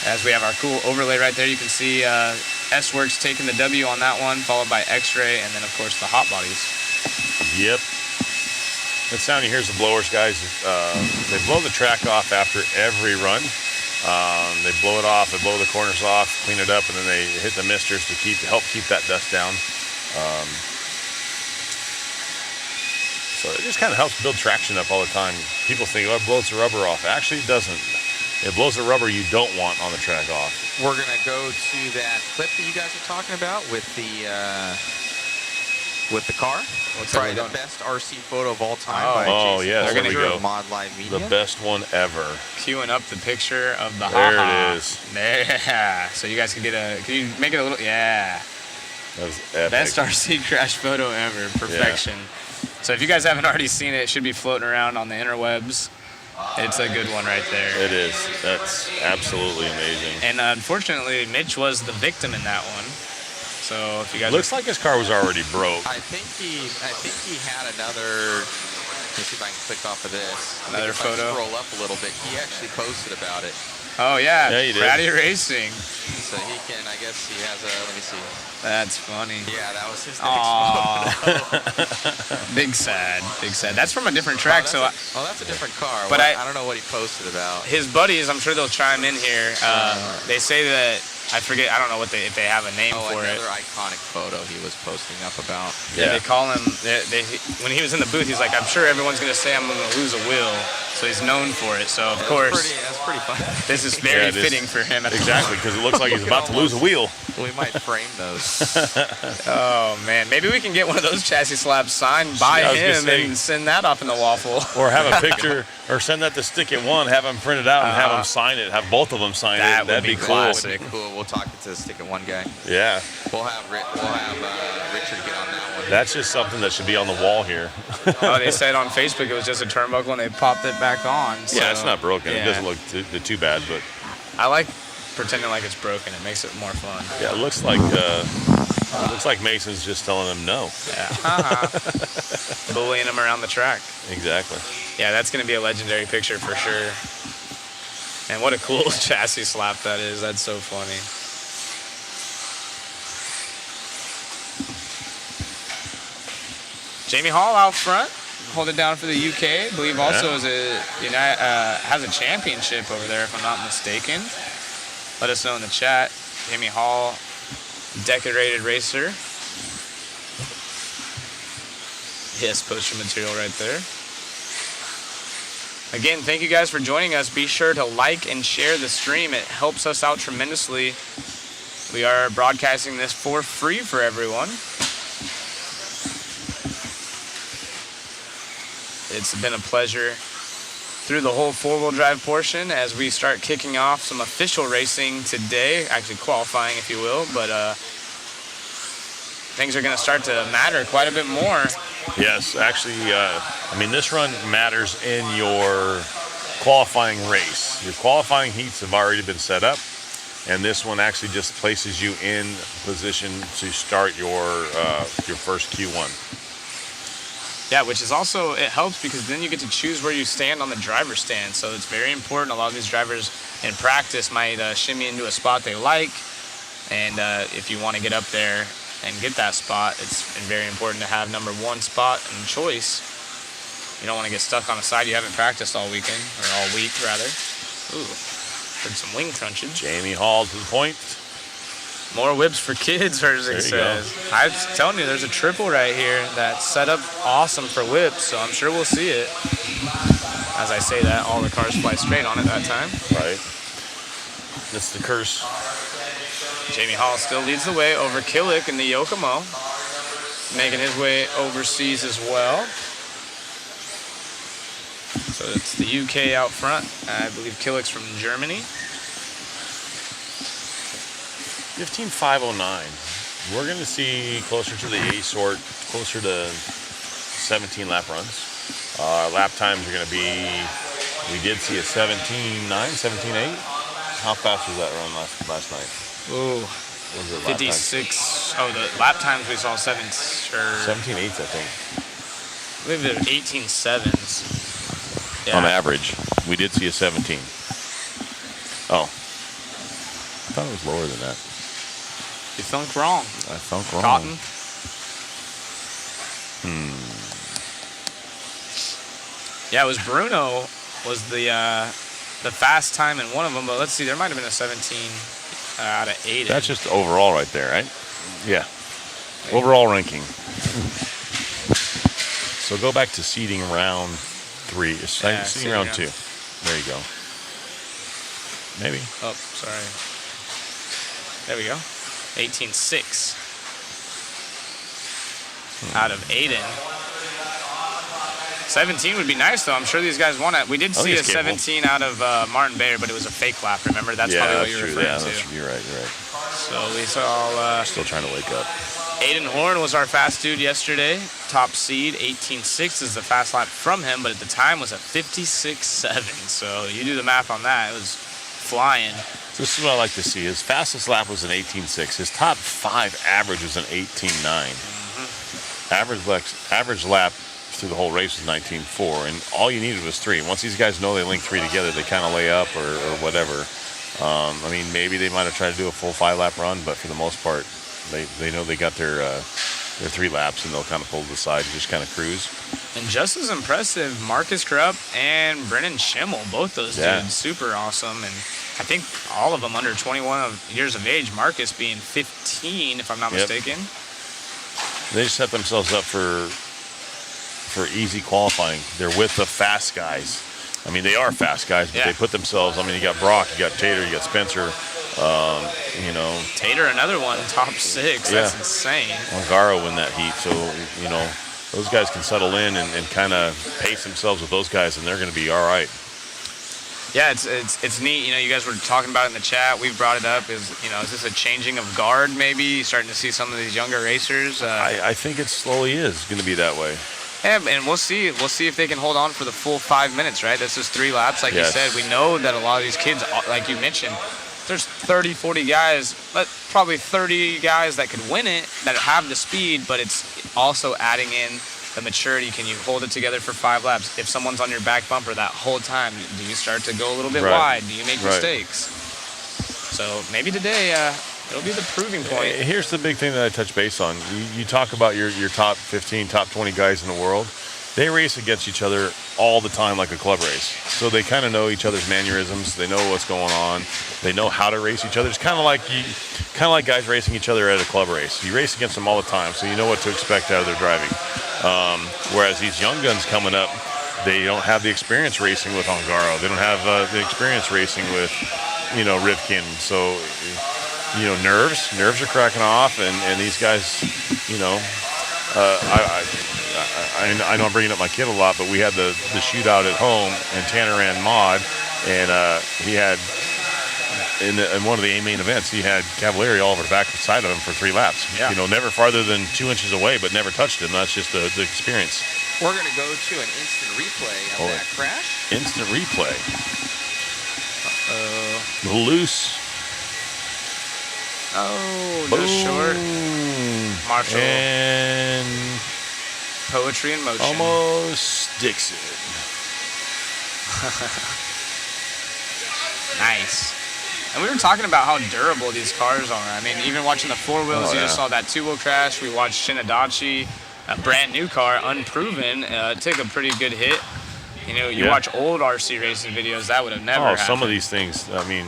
As we have our cool overlay right there, you can see S-Works taking the W on that one, followed by X-Ray, and then of course the Hot Bodies. Yep. That sound you hear is the blowers, guys. They blow the track off after every run. They blow it off, they blow the corners off, clean it up, and then they hit the misters to help keep that dust down. So it just kind of helps build traction up all the time. People think, oh, it blows the rubber off. Actually, it doesn't. It blows the rubber you don't want on the track off. We're going to go to that clip that you guys are talking about with the car. Probably the best RC photo of all time by Jason. Yes, there we go. Mod Live Media. The best one ever. Queuing up the picture of the There ha-ha. it is. There. So you guys can can you make it a little, yeah. That was epic. Best RC crash photo ever, perfection. So if you guys haven't already seen it, it should be floating around on the interwebs. It's a good one right there. It is. That's absolutely amazing. And unfortunately, Mitch was the victim in that one. So if you guys Looks like his car was already broke. I think he had another. Let me see if I can click off of this. Another if photo. I scroll up a little bit. He actually posted about it. Oh yeah, Yeah, he did. Pratty Racing. So he can. I guess he has a. Let me see. That's funny. Yeah, that was his next Aw. photo. Big sad, big sad. That's from a different track, that's a different car. But I don't know what he posted about. his buddies, I'm sure they'll chime in here. They say that I forget. I don't know if they have a name for it. Another iconic photo he was posting up about. Yeah, they call him. When he was in the booth, he's like, "I'm sure everyone's gonna say I'm gonna lose a wheel," so he's known for it. So of course, That's pretty fun. this is very fitting for him. Exactly, because it looks like he's about to lose a wheel. We might frame those. Oh man, maybe we can get one of those chassis slabs signed by I was gonna him say- and send that off in the waffle. Or have a picture, or send that to Stick It One, have them print it out and have them sign it, have both of them sign That it. would That'd be be cool. classic. Cool. We'll talk to the Stick It One guy. Yeah, We'll have Richard get on that one. that's just something that should be on the wall here. Oh, they said on Facebook it was just a turnbuckle and they popped it back on. So, Yeah, it's not broken. yeah. It doesn't look too bad, but I like pretending like it's broken. It makes it more fun. yeah, it looks like Mason's just telling them no. Yeah. Bullying him around the track. Exactly. Yeah, that's going to be a legendary picture for sure. And what a cool chassis slap that is. That's so funny. Jamie Hall out front, hold it down for the UK. I believe also has a championship over there, if I'm not mistaken. Let us know in the chat. Jamie Hall, decorated racer. Yes, poster material right there. Again, thank you guys for joining us. Be sure to like and share the stream. It helps us out tremendously. We are broadcasting this for free for everyone. It's been a pleasure through the whole four-wheel drive portion as we start kicking off some official racing today, actually qualifying if you will, but things are going to start to matter quite a bit more. Yes, actually, this run matters in your qualifying race. Your qualifying heats have already been set up, and this one actually just places you in position to start your first Q1. Yeah, which is also, it helps because then you get to choose where you stand on the driver's stand. So it's very important. A lot of these drivers in practice might shimmy into a spot they like. And if you want to get up there and get that spot, it's very important to have number one spot and choice. You don't want to get stuck on a side you haven't practiced all weekend, or all week rather. Ooh, heard some wing crunching. Jamie Hall to the point. More whips for kids, Herzig says. I was telling you, there's a triple right here that's set up awesome for whips, so I'm sure we'll see it. As I say that, all the cars fly straight on it that time. Right. That's the curse. Jamie Hall still leads the way over Killick in the Yokomo, making his way overseas as well. So it's the UK out front. I believe Killick's from Germany. 15.509. We're going to see closer to the A sort, closer to 17 lap runs. Lap times are going to be, we did see a 17.9, 17.8. How fast was that run last night? Ooh, What was it, lap 56. Oh, the lap times we saw 17.8s, I think. I believe they're 18.7s. Yeah. On average. We did see a 17. Oh. I thought it was lower than that. You thunk wrong. I thunk wrong. Cotton. Yeah, it was Bruno was the fast time in one of them, but let's see, there might have been a 17 out of 8. That's just overall right there, right? Yeah. Overall ranking. So go back to seeding round 3. Seeding round 2. There you go. Maybe. Oh, sorry. There we go. 18.6 out of Aiden. 17 would be nice, though. I'm sure these guys want it. We did see a 17 out of Martin Bayer, but it was a fake lap, remember? That's probably what you're referring to. You're right. So we saw... Still trying to wake up. Aiden Horn was our fast dude yesterday. Top seed, 18.6 is the fast lap from him, but at the time was a 56.7. So you do the math on that. It was flying. This is what I like to see. His fastest lap was an 18.6. His top 5 average was an 18.9. Average lap through the whole race was 19.4, and all you needed was 3. Once these guys know they link 3 together, they kind of lay up or whatever. I mean, maybe they might have tried to do a full 5-lap run, but for the most part, they know they got their 3 laps, and they'll kind of pull to the side and just kind of cruise. And just as impressive, Marcus Krupp and Brennan Schimmel, both those dudes, super awesome. And I think all of them under 21 years of age, Marcus being 15, if I'm not mistaken. They just set themselves up for easy qualifying. They're with the fast guys. I mean, they are fast guys, but they put themselves, I mean, you got Brock, you got Tater, you got Spencer, you know. Tater, another one, top 6. That's insane. Ongaro win that heat, so, you know, those guys can settle in and kind of pace themselves with those guys, and they're going to be all right. Yeah, it's neat. You know, you guys were talking about it in the chat. We've brought it up. Is this a changing of guard? Maybe starting to see some of these younger racers. I think it slowly is going to be that way. Yeah, and we'll see. We'll see if they can hold on for the full 5 minutes. Right? This is 3 laps, like you said. We know that a lot of these kids, like you mentioned, there's 30, 40 guys, but probably 30 guys that could win it that have the speed. But it's also adding in the maturity. Can you hold it together for 5 laps? If someone's on your back bumper that whole time, do you start to go a little bit wide? Do you make mistakes? So maybe today it'll be the proving point. Here's the big thing that I touch base on. You talk about your top 15, top 20 guys in the world. They race against each other all the time like a club race. So they kind of know each other's mannerisms. They know what's going on. They know how to race each other. It's kind of like guys racing each other at a club race. You race against them all the time, so you know what to expect out of their driving. Whereas these young guns coming up, they don't have the experience racing with Ongaro. They don't have the experience racing with, Rivkin. So, nerves are cracking off, and these guys, I know I'm bringing up my kid a lot, but we had the shootout at home, and Tanner ran mod, and he had in one of the main events, he had Cavalieri all over the back side of him for 3 laps. Yeah. Never farther than 2 inches away, but never touched him. That's just the experience. We're going to go to an instant replay of that crash. Instant replay. Loose. Oh, just short. Marshall. And Poetry in motion. almost sticks it. Nice. And we were talking about how durable these cars are. I mean, even watching the 4-wheels, you just saw that 2-wheel crash. We watched Shinadachi, a brand new car, unproven, take a pretty good hit. You watch old RC racing videos, that would have never happened. Some of these things, I mean,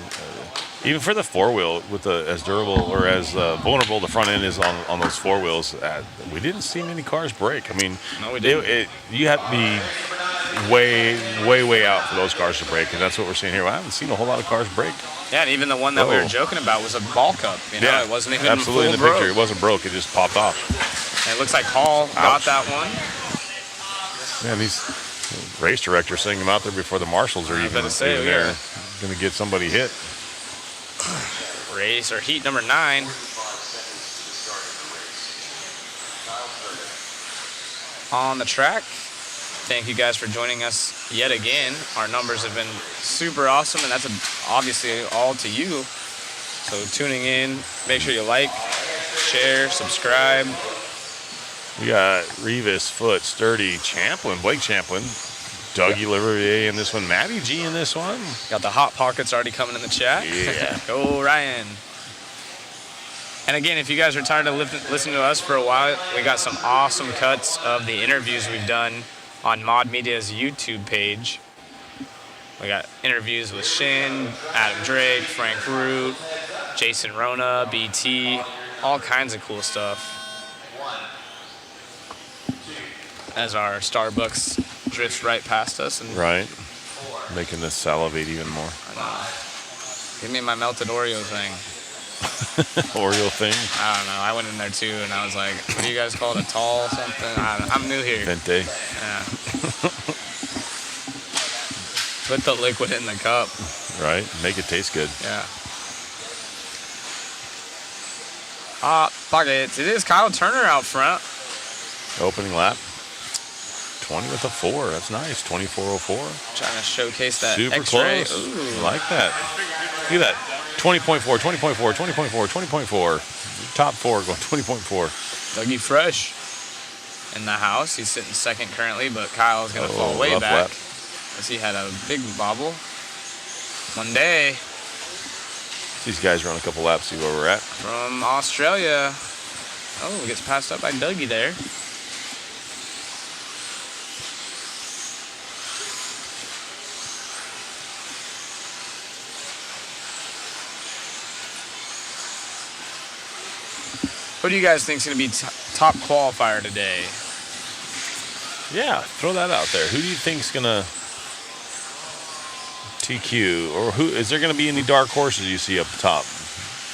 even for the 4-wheel, with as durable or as vulnerable the front end is on those 4-wheels, we didn't see many cars break. I mean, no, we didn't. You have to be way out for those cars to break, and that's what we're seeing here. Well, I haven't seen a whole lot of cars break. Yeah, and even the one that we were joking about was a ball cup. You know, Yeah, it wasn't even absolutely full in the picture. broke. It wasn't broke. It just popped off. And it looks like Hall got that one. Man, these race directors sending them out there before the marshals are even there. Going to get somebody hit. Race or heat number 9. On the track. Thank you guys for joining us yet again. Our numbers have been super awesome, and that's obviously all to you. So tuning in, make sure you like, share, subscribe. We got Revis, Foot, Sturdy, Champlin, Blake Champlin, Dougie Liverier in this one, Matty G in this one. Got the Hot Pockets already coming in the chat. Yeah. Go Ryan. And again, if you guys are tired of listening to us for a while, we got some awesome cuts of the interviews we've done on Mod Media's YouTube page. We got interviews with Shin, Adam Drake, Frank Root, Jason Rona, BT, all kinds of cool stuff. As our Starbucks drifts right past us. And right. Making us salivate even more. I know. Give me my melted Oreo thing. Oreo thing? I don't know. I went in there too, and I was like, what do you guys call it? A tall something? I'm new here. Vente. Yeah. Put the liquid in the cup. Right. Make it taste good. Yeah. Hot Pockets. It is Kyle Turner out front. Opening lap. 20 with a 4. That's nice. 24:04. Trying to showcase that Super X-ray. close. Ooh. I like that. Look at that. 20.4, 20.4, 20.4, 20.4. Top 4 going 20.4. Dougie Fresh in the house. He's sitting second currently, but Kyle's going to fall way rough back. lap. Because he had a big bobble. One day. These guys run a couple laps, see where we're at. From Australia. Oh, gets passed up by Dougie there. Who do you guys think is going to be top qualifier today? Yeah, throw that out there. Who do you think's gonna TQ, or who is there gonna be any dark horses you see up top?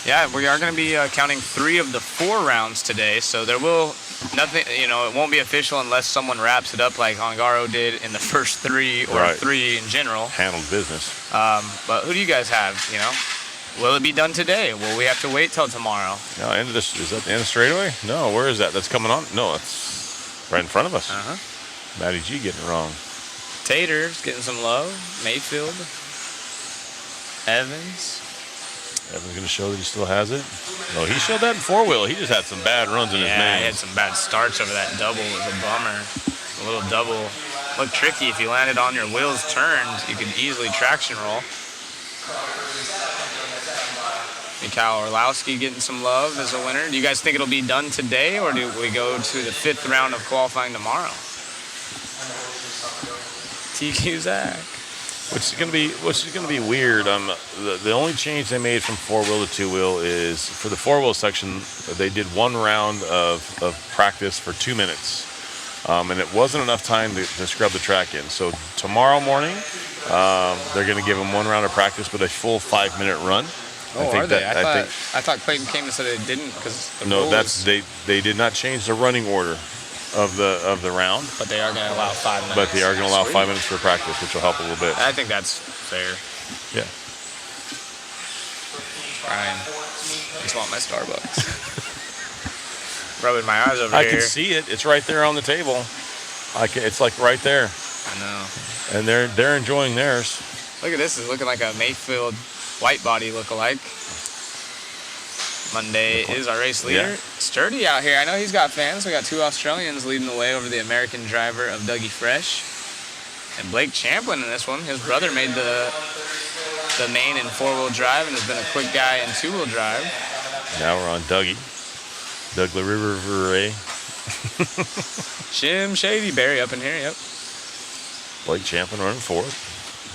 Yeah, we are going to be counting 3 of the 4 rounds today, so there will it won't be official unless someone wraps it up like Ongaro did in the first 3 or 3 in general. Handled business. But who do you guys have? Will it be done today? Will we have to wait till tomorrow? No, end of this. Is that the end of straightaway? No, where is that? That's coming on? No, it's right in front of us. Matty G getting it wrong. Tater's getting some love. Mayfield. Evans going to show that he still has it. No, he showed that in 4-wheel. He just had some bad runs in his mains. Yeah, he had some bad starts over that double. It was a bummer. A little double. Looked tricky. If you landed on your wheels turned, you could easily traction roll. Mikhail Orlowski getting some love as a winner. Do you guys think it'll be done today, or do we go to the 5th round of qualifying tomorrow? TQ Zach. Which is gonna be weird. The only change they made from 4-wheel to 2-wheel is for the 4-wheel section, they did 1 round of practice for 2 minutes, and it wasn't enough time to scrub the track in. So tomorrow morning, they're gonna give them 1 round of practice, but a full 5-minute run. Oh, are they? I thought Clayton came and said they didn't because no, they did not change the running order of the round. But they are going to allow 5 minutes. But they are going to allow 5 minutes for practice, which will help a little bit. I think that's fair. Yeah. Ryan, I just want my Starbucks. Rubbing my eyes over here. I can see it. It's right there on the table. It's like right there. I know. And they're enjoying theirs. Look at this. It's looking like a Mayfield white body look-alike. Monday is our race leader. Yeah. Sturdy out here. I know he's got fans. We got 2 Australians leading the way over the American driver of Dougie Fresh. And Blake Champlin in this one. His brother made the main in 4-wheel drive and has been a quick guy in 2-wheel drive. Now we're on Dougie. Doug LaRiver. Jim Shady Berry up in here, yep. Blake Champlin running 4th.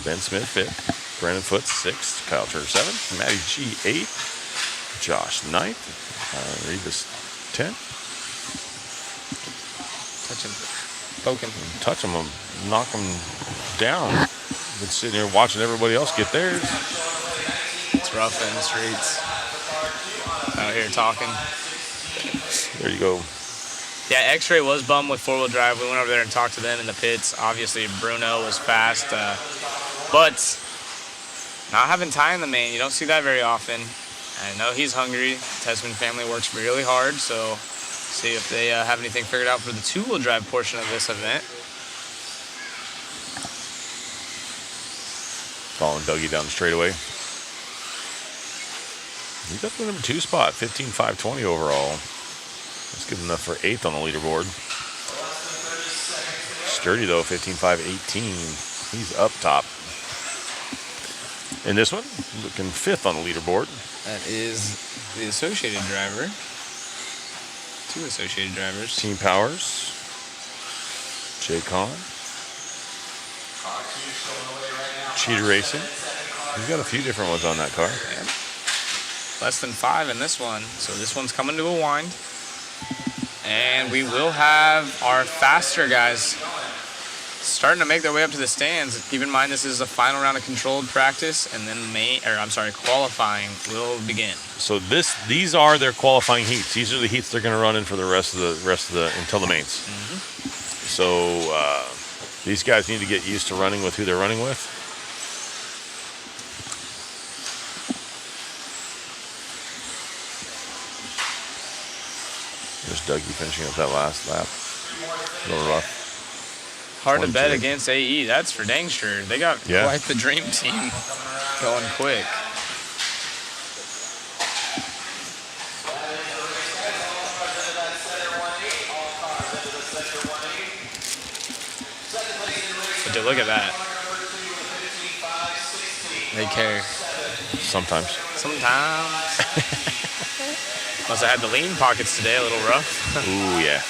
Ben Smith 5th. Brandon Foot 6th. Kyle Turner 7th. Matty G 8th. Josh 9th. Revis 10th. Poking. touch them, knock them down. Been sitting here watching everybody else get theirs. It's rough in the streets. Out here talking. There you go. Yeah, X-Ray was bummed with four-wheel drive. We went over there and talked to them in the pits. Obviously, Bruno was fast, but not having Ty in the main, you don't see that very often. I know he's hungry. Tesman family works really hard, so see if they have anything figured out for the two-wheel drive portion of this event. Following Dougie down the straightaway. He's up to the number 2 spot, 15.520 overall. That's good enough for 8th on the leaderboard. Sturdy though, 15.518. He's up top. In this one, looking 5th on the leaderboard. That is the associated driver. 2 associated drivers. Team Powers. Jay Kahn. Cheater Racing. He's got a few different ones on that car. Yeah. Less than 5 in this one. So this one's coming to a wind. And we will have our faster guys starting to make their way up to the stands. Keep in mind this is the final round of controlled practice, and then qualifying will begin. So these are their qualifying heats. These are the heats they're going to run in for the rest of the until the mains. So these guys need to get used to running with who they're running with. There's Dougie finishing up that last lap. A little rough. Hard to bet against AE, that's for dang sure. They got quite the dream team going quick. But dude, look at that. They care. Sometimes. Must have had the lean pockets today, a little rough. Ooh, yeah.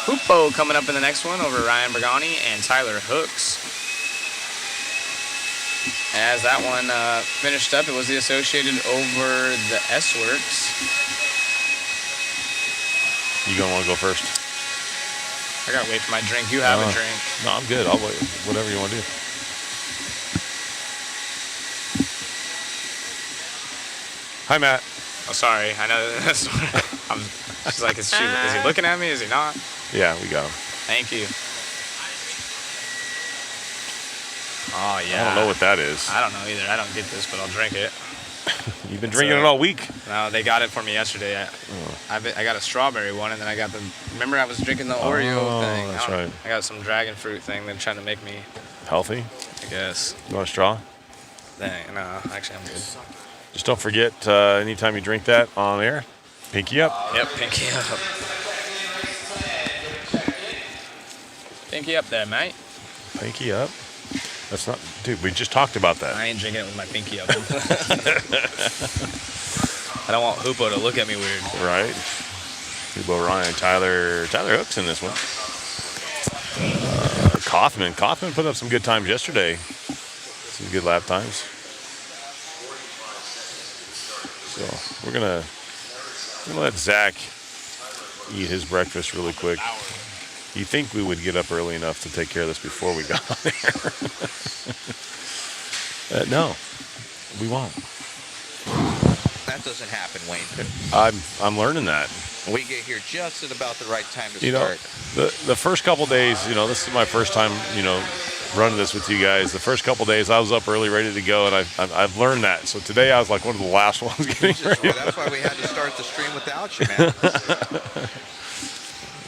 Hoopo coming up in the next one over Ryan Bergani and Tyler Hooks. As that one finished up, it was the Associated over the S-Works. You gonna want to go first? I gotta wait for my drink. You have a drink. No, I'm good. I'll wait. Whatever you want to do. Hi, Matt. Oh, sorry. I know. She's like, is he looking at me? Is he not? Yeah, we got him. Thank you. Oh, yeah. I don't know what that is. I don't know either. I don't get this, but I'll drink it. You've been drinking it all week. No, they got it for me yesterday. I got a strawberry one, and then I got the. Remember, I was drinking the Oreo thing. That's right. I got some dragon fruit thing. They're trying to make me Healthy? I guess. You want a straw? Dang, no, actually, I'm good. Just don't forget, anytime you drink that on air, pinky up. Yep, pinky up. Pinky up there, mate. Pinky up. That's not, dude, we just talked about that. I ain't drinking it with my pinky up. I don't want Hoopo to look at me weird. Right. Hoopo, Ryan, Tyler Hooks in this one. Kaufman put up some good times yesterday. Some good lap times. So we're gonna let Zach eat his breakfast really quick. You think we would get up early enough to take care of this before we got on there? No, we won't. That doesn't happen, Wayne. I'm learning that. We get here just at about the right time to You know, start. the first couple days, this is my first time, running this with you guys. The first couple days, I was up early, ready to go, and I've learned that. So today, I was like one of the last ones getting ready. Well, that's why we had to start the stream without you, man.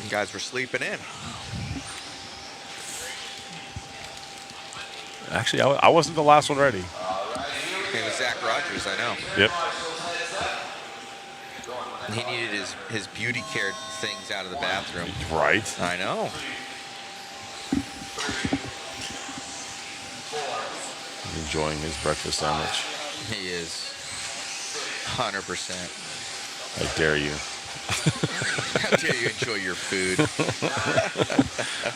You guys were sleeping in. Actually, I wasn't the last one ready. It was Zach Rogers, I know. Yep. He needed his beauty care things out of the bathroom. Right. I know. Enjoying his breakfast sandwich. He is 100%. I dare you. How dare you enjoy your food?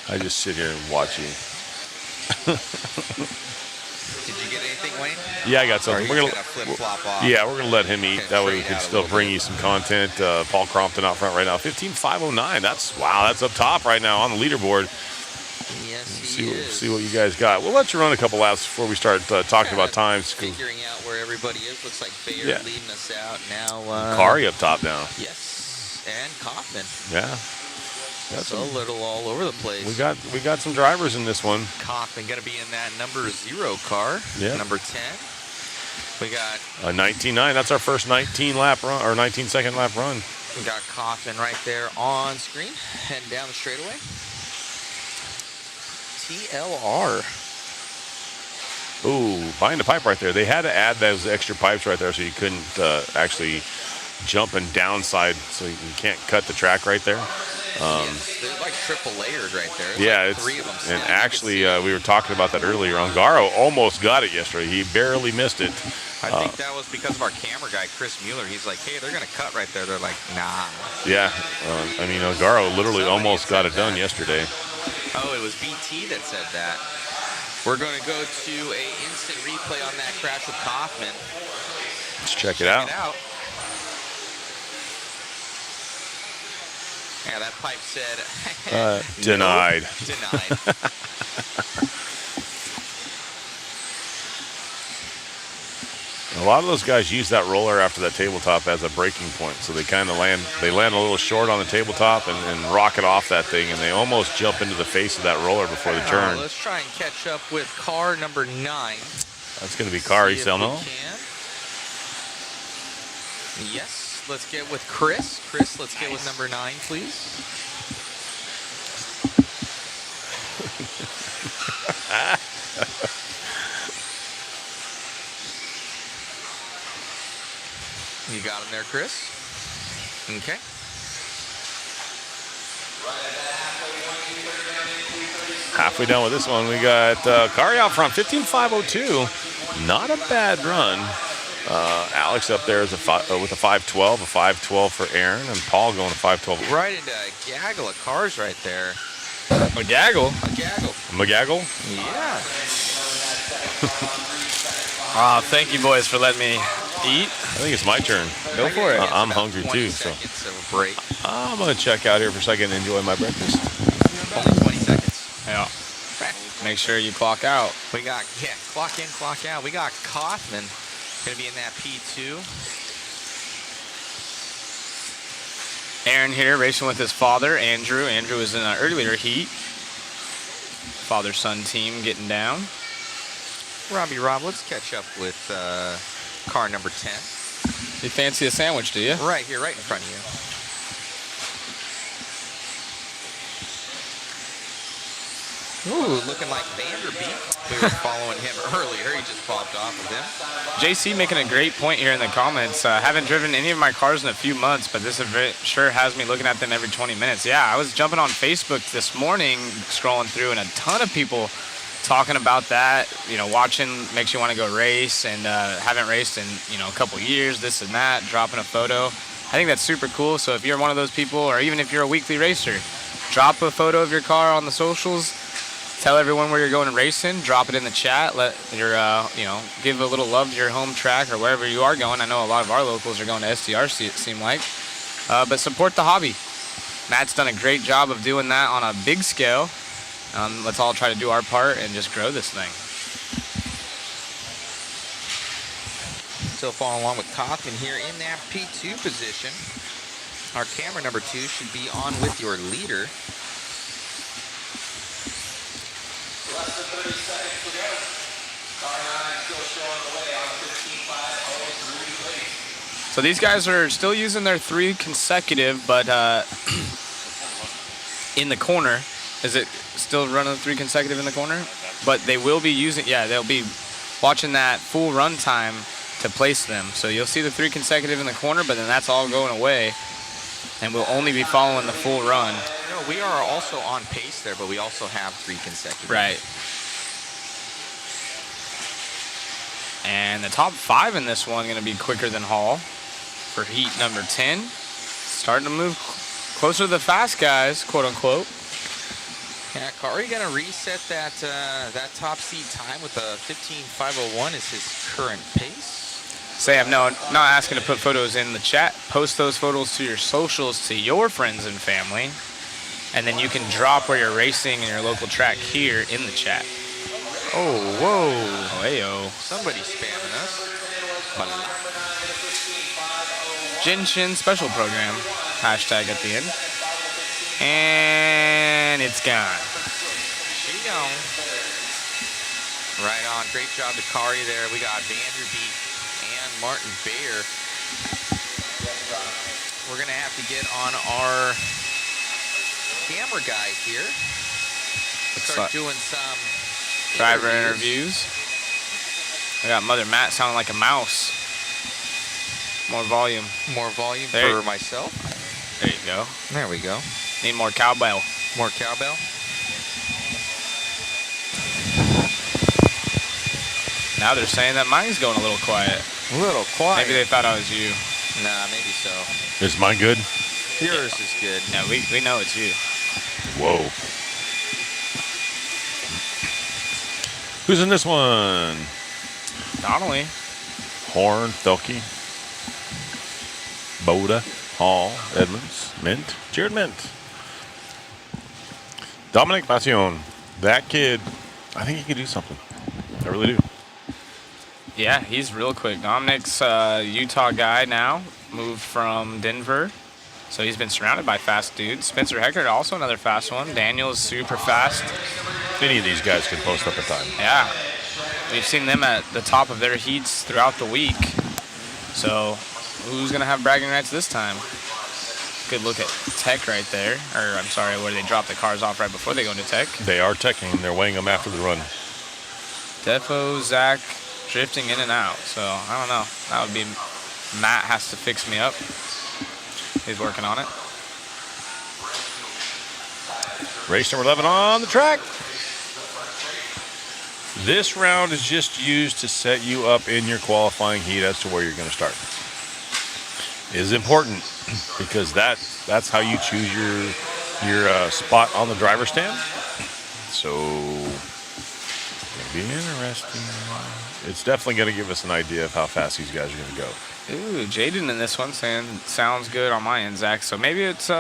I just sit here and watch you. Did you get anything, Wayne? Yeah, I got something. Or We're gonna gonna flip-flop off? Yeah, we're gonna let him eat. Okay, That way bring we it can out a still little bring bit. you some content. Paul Crompton out front right now, 15.509. That's up top right now on the leaderboard. Yes, he See is. what you guys got. We'll let you run a couple laps before we start talking about times. Figuring out where everybody is. Looks like Bayer Yeah. leading us out now. Kari up top now. Yes, and Kaufman. Yeah. That's a little all over the place. We got some drivers in this one. Kaufman going to be in that number 0 car. Yeah. Number 10. We got A 19.9. That's our first 19-lap run or 19-second lap run. we got Kaufman right there on screen, heading down the straightaway. TLR. Ooh, behind the pipe right there. They had to add those extra pipes right there so you couldn't actually jump and downside, so you can't cut the track right there. Yes, they're like triple layered right there. It's Yeah, like 3 of them. and stacked. actually we were talking about that earlier. Ongaro almost got it yesterday. He barely missed it. I think that was because of our camera guy, Chris Mueller. He's like, hey, they're going to cut right there. They're like, nah. Yeah, I mean, Ongaro literally almost got it done yesterday. Oh, it was BT that said that. We're going to go to a instant replay on that crash with Kaufman. Let's check it out. Yeah, that pipe said Denied. No, denied. A lot of those guys use that roller after that tabletop as a braking point, so they kind of land a little short on the tabletop and rocket off that thing, and they almost jump into the face of that roller before the turn. Let's try and catch up with car number 9. That's going to be Kari Selno. Yes. Let's get with Chris. Chris, let's get with number 9, please. You got him there, Chris? Okay. Halfway done with this one, we got Kari out front, 15.502. Not a bad run. Alex up there is with a 5.12, a 5.12 for Aaron, and Paul going to 5.12. Right into a gaggle of cars right there. A gaggle? A gaggle. McGaggle? Yeah. Thank you, boys, for letting me eat. I think it's my turn. Go for it. I'm hungry too, so Seconds of a break. I'm going to check out here for a second and enjoy my breakfast. Only 20 seconds. Yeah. Make sure you clock out. We got, clock in, clock out. We got Kaufman going to be in that P2. Aaron here racing with his father, Andrew. Andrew was in an earlier heat. Father-son team getting down. Rob, let's catch up with car number 10. You fancy a sandwich, do you? Right here, right in front of you. Ooh, looking like Vanderbeek. We were following him earlier. He just popped off with him. JC making a great point here in the comments. Haven't driven any of my cars in a few months, but this event sure has me looking at them every 20 minutes. Yeah, I was jumping on Facebook this morning, scrolling through, and a ton of people talking about that. You know, watching makes you want to go race, and haven't raced in, a couple years, this and that, dropping a photo. I think that's super cool. So if you're one of those people, or even if you're a weekly racer, drop a photo of your car on the socials. Tell everyone where you're going and racing. Drop it in the chat. Let your, give a little love to your home track or wherever you are going. I know a lot of our locals are going to STRC, it seemed like. But support the hobby. Matt's done a great job of doing that on a big scale. Let's all try to do our part and just grow this thing. Still following along with Kaufman here in that P2 position. Our camera number 2 should be on with your leader. Less than 30 seconds to go. Car 9 still showing the way on 15.5. So these guys are still using their 3 consecutive, but in the corner. Is it still running 3 consecutive in the corner? But they will be using, they'll be watching that full run time to place them. So you'll see the 3 consecutive in the corner, but then that's all going away. And we'll only be following the full run. No, we are also on pace there, but we also have 3 consecutive. Right. And the top 5 in this one going to be quicker than Hall for heat number 10. Starting to move closer to the fast guys, quote unquote. Yeah, Kari going to reset that that top seed time with a 15.501 is his current pace. Sam, no, not asking to put photos in the chat. Post those photos to your socials, to your friends and family. And then you can drop where you're racing in your local track here in the chat. Oh, whoa. Oh, hey-yo. Somebody spamming us. Genshin special program. Hashtag at the end. And it's gone. She gone. Right on. Great job to Kari there. We got Vanderbeek and Martin Bayer. We're going to have to get on our camera guy here. Start doing some Driver interviews. I got Mother Matt sounding like a mouse. More volume. More volume There. for myself. There you go. There we go. Need more cowbell. More cowbell. Now they're saying that mine's going a little quiet. A little quiet. Maybe they thought I was you. Nah, maybe so. Is mine good? Yours is good. Yeah, we know it's you. Whoa. Who's in this one? Donnelly. Horn, Felke, Boda, Hall, Edmonds, Mint, Jared Mint. Dominic Passion. That kid, I think he could do something. I really do. Yeah, he's real quick. Dominic's a Utah guy now. Moved from Denver. So he's been surrounded by fast dudes. Spencer Heckert, also another fast one. Daniel's super fast. Any of these guys can post up a time. Yeah. We've seen them at the top of their heats throughout the week. So who's going to have bragging rights this time? Good look at Tech right there. Or, I'm sorry, where they drop the cars off right before they go into Tech. They are teching. They're weighing them after the run. Defo, Zach, drifting in and out. So, I don't know. That would be Matt has to fix me up. He's working on it. Race number 11 on the track. This round is just used to set you up in your qualifying heat as to where you're going to start. It is important because that's how you choose your spot on the driver's stand. So it'll be interesting. It's definitely going to give us an idea of how fast these guys are going to go. Ooh, Jaden in this one saying sounds good on my end, Zach. So maybe it's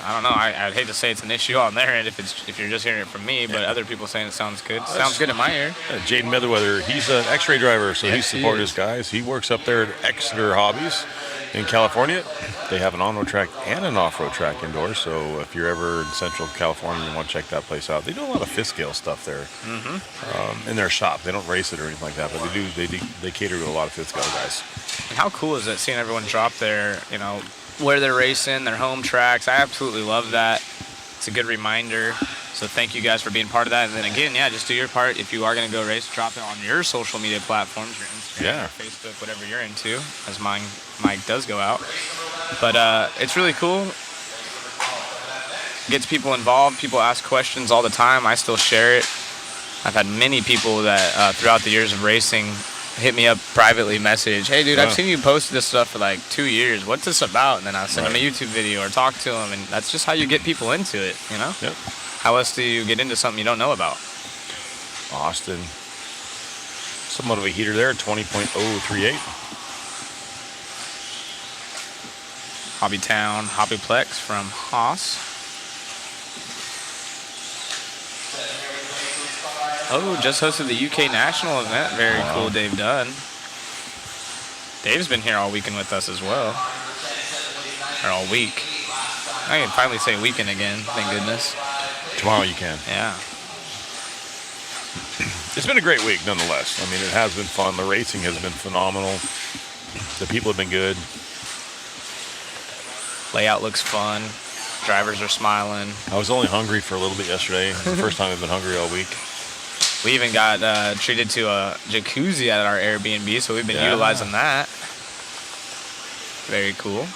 I don't know. I'd hate to say it's an issue on their end if you're just hearing it from me, but other people saying it sounds good. Sounds good in my ear. Jaden Mitherweather, he's an X-ray driver, so Yes, he's supported he his guys. He works up there at Exeter Hobbies in California. They have an on-road track and an off-road track indoors, so if you're ever in Central California and want to check that place out, they do a lot of fifth scale stuff there in their shop. They don't race it or anything like that, but they cater to a lot of fifth scale guys. And how cool is it seeing everyone drop their, where they're racing, their home tracks? I absolutely love that. It's a good reminder. So thank you guys for being part of that. And then again, yeah, just do your part. If you are going to go race, drop it on your social media platforms, your Instagram, your Facebook, whatever you're into, as Mike does go out. But it's really cool. Gets people involved. People ask questions all the time. I still share it. I've had many people that throughout the years of racing hit me up privately, message, hey dude, I've seen you post this stuff for like 2 years. What's this about? And then I'll send them a YouTube video or talk to them, and that's just how you get people into it, Yep. How else do you get into something you don't know about? Austin, somewhat of a heater there, 20.038. Hobbytown, Hobbyplex from Haas. Oh, just hosted the UK National event. Very cool, Dave Dunn. Dave's been here all weekend with us as well. Or all week. I can finally say weekend again, thank goodness. Tomorrow you can. Yeah. It's been a great week nonetheless. I mean, it has been fun. The racing has been phenomenal. The people have been good. Layout looks fun. Drivers are smiling. I was only hungry for a little bit yesterday. It's the first time I've been hungry all week. We even got treated to a jacuzzi at our Airbnb, so we've been utilizing that. Very cool.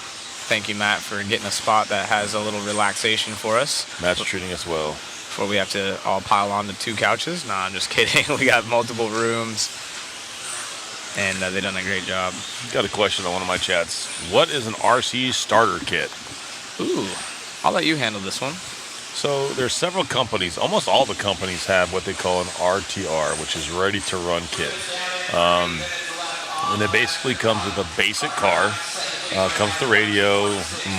Thank you, Matt, for getting a spot that has a little relaxation for us. Matt's treating us well. Before we have to all pile on the 2 couches. Nah, I'm just kidding. We got multiple rooms, and they've done a great job. Got a question on one of my chats. What is an RC starter kit? Ooh, I'll let you handle this one. So there's several companies. Almost all the companies have what they call an RTR, which is ready to run kit. And it basically comes with a basic car comes with the radio.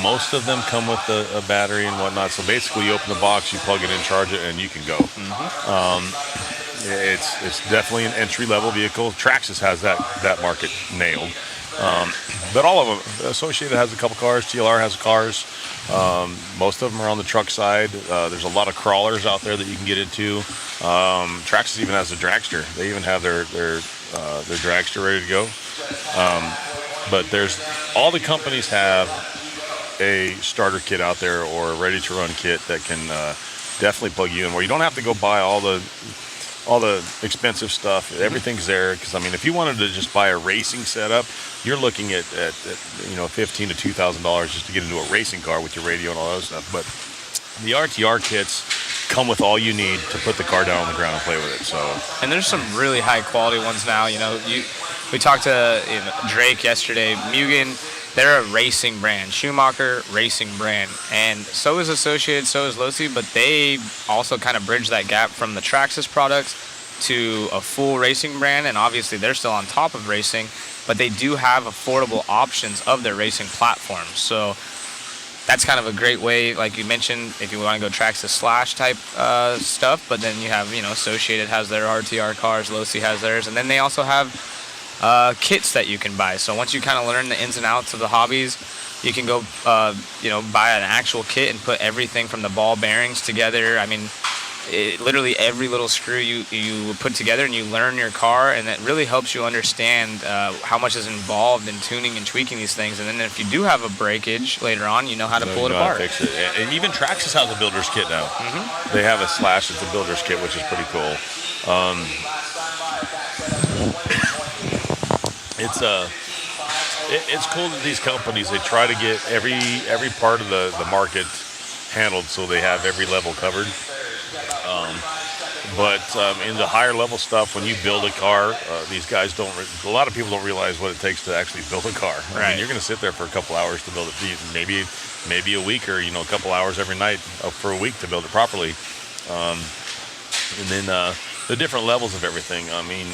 Most of them come with a battery and whatnot. So basically, you open the box, you plug it in, charge it, and you can go. It's definitely an entry-level vehicle. Traxxas has that market nailed. But all of them, Associated has a couple cars, TLR has cars. Most of them are on the truck side. There's a lot of crawlers out there that you can get into. Traxxas even has a dragster. They even have their dragster ready to go. But all the companies have a starter kit out there or a ready-to-run kit that can definitely plug you in, where you don't have to go buy all the expensive stuff. Everything's there. Because I mean, if you wanted to just buy a racing setup, you're looking at $1,500 to $2,000 just to get into a racing car with your radio and all that stuff. But the RTR kits come with all you need to put the car down on the ground and play with it. So, and there's some really high quality ones now. We talked to Drake yesterday. Mugen, they're a racing brand. Schumacher, racing brand. And so is Associated, so is Losi, but they also kind of bridge that gap from the Traxxas products to a full racing brand. And obviously they're still on top of racing, but they do have affordable options of their racing platforms. So that's kind of a great way, like you mentioned, if you want to go Traxxas Slash type stuff. But then you have, Associated has their RTR cars, Losi has theirs, and then they also have kits that you can buy. So once you kind of learn the ins and outs of the hobbies, you can go, buy an actual kit and put everything from the ball bearings together. I mean, literally every little screw you put together, and you learn your car, and it really helps you understand how much is involved in tuning and tweaking these things. And then if you do have a breakage later on, you know how to pull it apart. Fix it. And even Traxxas has a builder's kit now. They have a Slash. It's a builder's kit, which is pretty cool. It's cool that these companies, they try to get every part of the market handled, so they have every level covered. But in the higher level stuff, when you build a car, these guys a lot of people don't realize what it takes to actually build a car. I mean, you're going to sit there for a couple hours to build it, maybe a week, or a couple hours every night for a week to build it properly. And then the different levels of everything. I mean,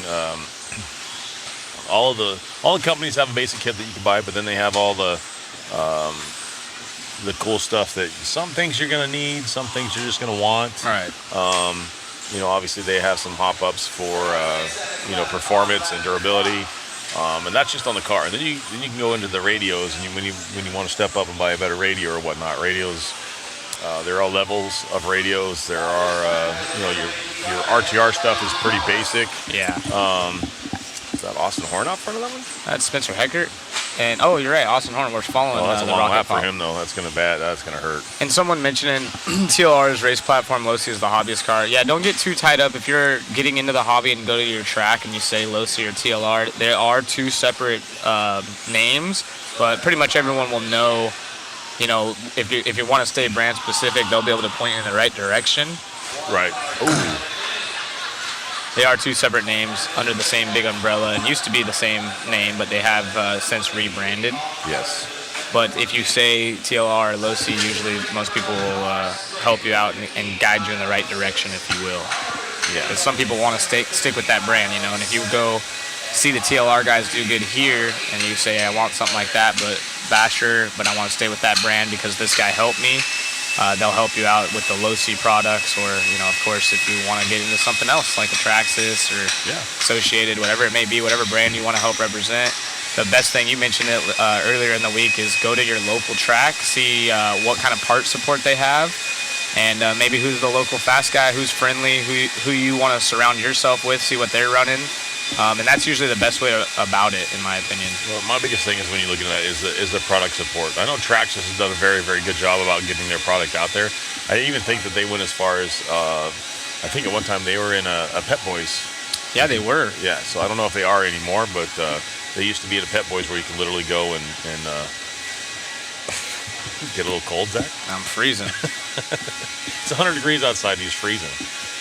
all the companies have a basic kit that you can buy, but then they have all the cool stuff that some things you're going to need, some things you're just going to want. Right. Obviously they have some hop-ups for performance and durability, and that's just on the car. And then you can go into the radios, and when you want to step up and buy a better radio or whatnot. Radios, there are levels of radios. There are your RTR stuff is pretty basic. Yeah. Is that Austin Horn out front of that one? That's Spencer Heckert. And you're right, Austin Horn. We're following that's a the long rocket lap pop. for him, though. That's gonna hurt. And someone mentioning TLR's race platform, Losi is the hobbyist car. Yeah, don't get too tied up. If you're getting into the hobby and go to your track and you say Losi or TLR, there are two separate names, but pretty much everyone will know. If you want to stay brand specific, they'll be able to point you in the right direction. Right. Ooh. They are two separate names under the same big umbrella, and used to be the same name, but they have since rebranded. Yes. But if you say TLR or Losi, usually most people will help you out and guide you in the right direction, if you will. Yeah. Because some people want to stick with that brand, and if you go see the TLR guys do good here, and you say, I want something like that, but Basher, but I want to stay with that brand because this guy helped me. They'll help you out with the Losi products, or of course, if you want to get into something else like a Traxxas or Associated, whatever it may be, whatever brand you want to help represent. The best thing, you mentioned it earlier in the week, is go to your local track, see what kind of part support they have, and maybe who's the local fast guy, who's friendly, who you want to surround yourself with, see what they're running. And that's usually the best way about it, in my opinion. Well, my biggest thing is when you look at that is the product support. I know Traxxas has done a very, very good job about getting their product out there. I even think that they went as far as, I think at one time they were in a Pep Boys. Yeah, they were. Yeah, so I don't know if they are anymore, but they used to be at a Pep Boys where you can literally go and get a little cold, Zach. I'm freezing. It's 100 degrees outside and he's freezing.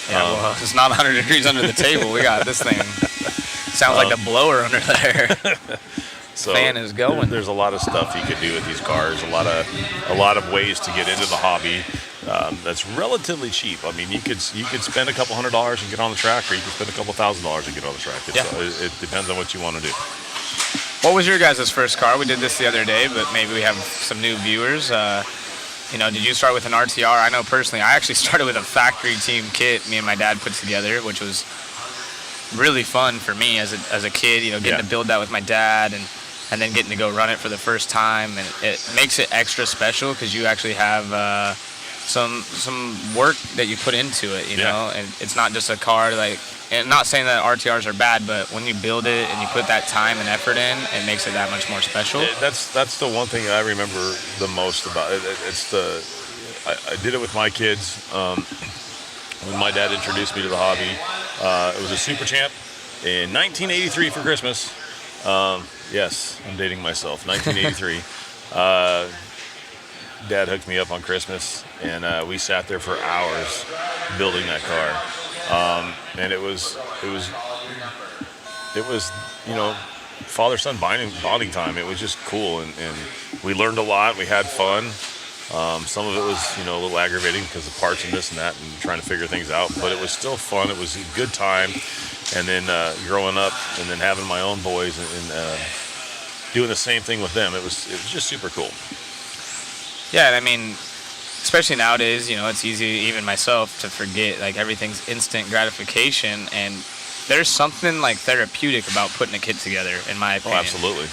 Yeah, well, it's not 100 degrees under the table. We got this thing. Sounds like the blower under there. So fan is going. There's a lot of stuff you could do with these cars. A lot of ways to get into the hobby. That's relatively cheap. I mean, you could spend a couple $100 and get on the track, or you could spend a couple $1,000 and get on the track. It depends on what you want to do. What was your guys' first car? We did this the other day, but maybe we have some new viewers. You know, did you start with an RTR? I know personally, I actually started with a factory team kit me and my dad put together, which was really fun for me as a kid, you know, getting to build that with my dad and then getting to go run it for the first time. And it makes it extra special because you actually have some work that you put into it, you know, and it's not just a car like, and not saying that RTRs are bad, but when you build it and you put that time and effort in, it makes it that much more special. That's the one thing I remember the most about it. I did it with my kids. When my dad introduced me to the hobby, it was a Super Champ in 1983 for Christmas. Yes, I'm dating myself. 1983. Dad hooked me up on Christmas, and we sat there for hours building that car. And it was, you know, father-son bonding time. It was just cool, and we learned a lot. We had fun. Some of it was, you know, a little aggravating because of parts and this and that, and trying to figure things out. But it was still fun. It was a good time. And then growing up, and then having my own boys, and doing the same thing with them. It was just super cool. Yeah, and I mean, especially nowadays, you know, it's easy, even myself, to forget, like, everything's instant gratification, and there's something, like, therapeutic about putting a kit together, in my opinion. Oh, absolutely.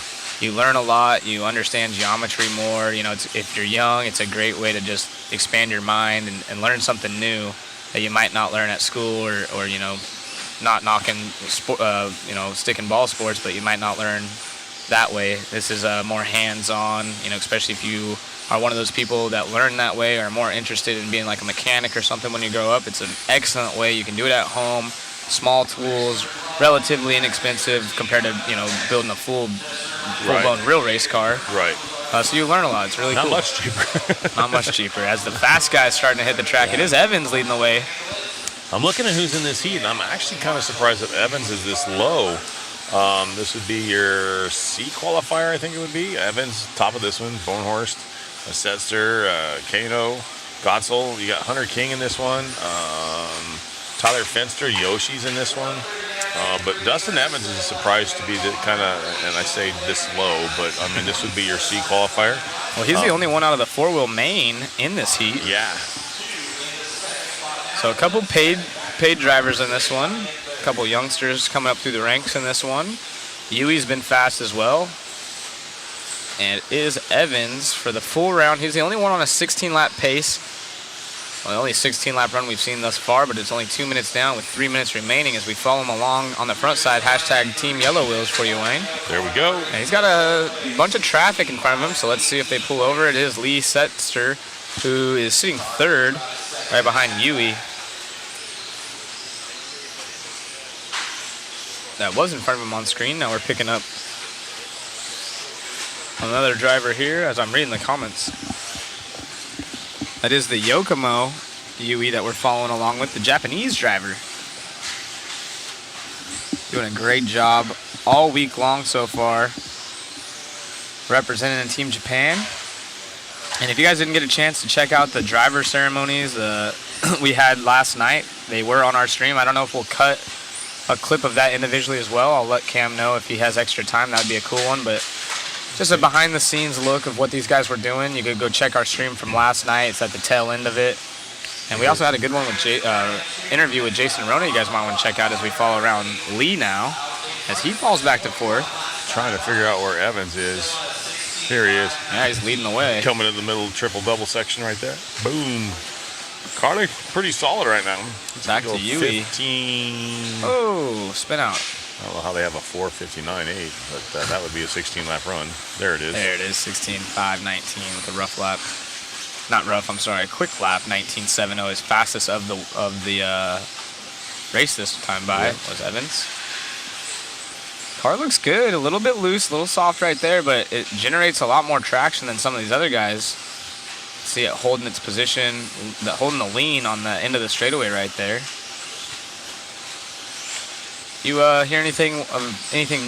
You learn a lot, you understand geometry more, you know, if you're young, it's a great way to just expand your mind and learn something new that you might not learn at school, or you know, not knocking, you know, stick and ball sports, but you might not learn that way. This is more hands-on, you know, especially if you are one of those people that learn that way or are more interested in being like a mechanic or something when you grow up. It's an excellent way. You can do it at home, small tools, relatively inexpensive compared to, you know, building a full-blown real race car. Right. So you learn a lot. It's really cool. Not much cheaper. Not much cheaper. As the fast guy's starting to hit the track, it is Evans leading the way. I'm looking at who's in this heat, and I'm actually kind of surprised that Evans is this low. This would be your C qualifier, I think it would be. Evans, top of this one, Bornhorst, Setzer, Kano, Gotzel. You got Hunter King in this one. Tyler Fenster, Yoshi's in this one. But Dustin Evans is a surprise to be kind of, and I say this low, but I mean, this would be your C qualifier. Well, he's the only one out of the four-wheel main in this heat. Yeah. So a couple paid drivers in this one. A couple youngsters coming up through the ranks in this one. Yui's been fast as well. And it is Evans for the full round. He's the only one on a 16-lap pace. Well, the only 16-lap run we've seen thus far, but it's only 2 minutes down with 3 minutes remaining as we follow him along on the front side. Hashtag Team Yellow Wheels for you, Wayne. There we go. And he's got a bunch of traffic in front of him, so let's see if they pull over. It is Lee Setzer, who is sitting third, right behind Yui. That was in front of him on screen. Now we're picking up another driver here as I'm reading the comments. That is the Yokomo Yui that we're following along with, the Japanese driver. Doing a great job all week long so far, representing Team Japan. And if you guys didn't get a chance to check out the driver ceremonies we had last night, they were on our stream. I don't know if we'll cut a clip of that individually as well. I'll let Cam know if he has extra time. That would be a cool one, but just a behind-the-scenes look of what these guys were doing. You could go check our stream from last night. It's at the tail end of it. And we also had a good one with interview with Jason Rona. You guys might want to check out as we follow around Lee now, as he falls back to fourth. Trying to figure out where Evans is. Here he is. Yeah, he's leading the way. Coming in the middle triple-double section right there. Boom. Carly pretty solid right now. Back to Yui. 15. Oh, spin out. I don't know how they have a 4:59.8, but that would be a 16-lap run. There it is. There it is, 16.5.19 with a rough lap. Not rough, I'm sorry, a quick lap, 19.70. His fastest of the race this time by was Evans. Car looks good, a little bit loose, a little soft right there, but it generates a lot more traction than some of these other guys. See it holding its position, holding the lean on the end of the straightaway right there. You hear anything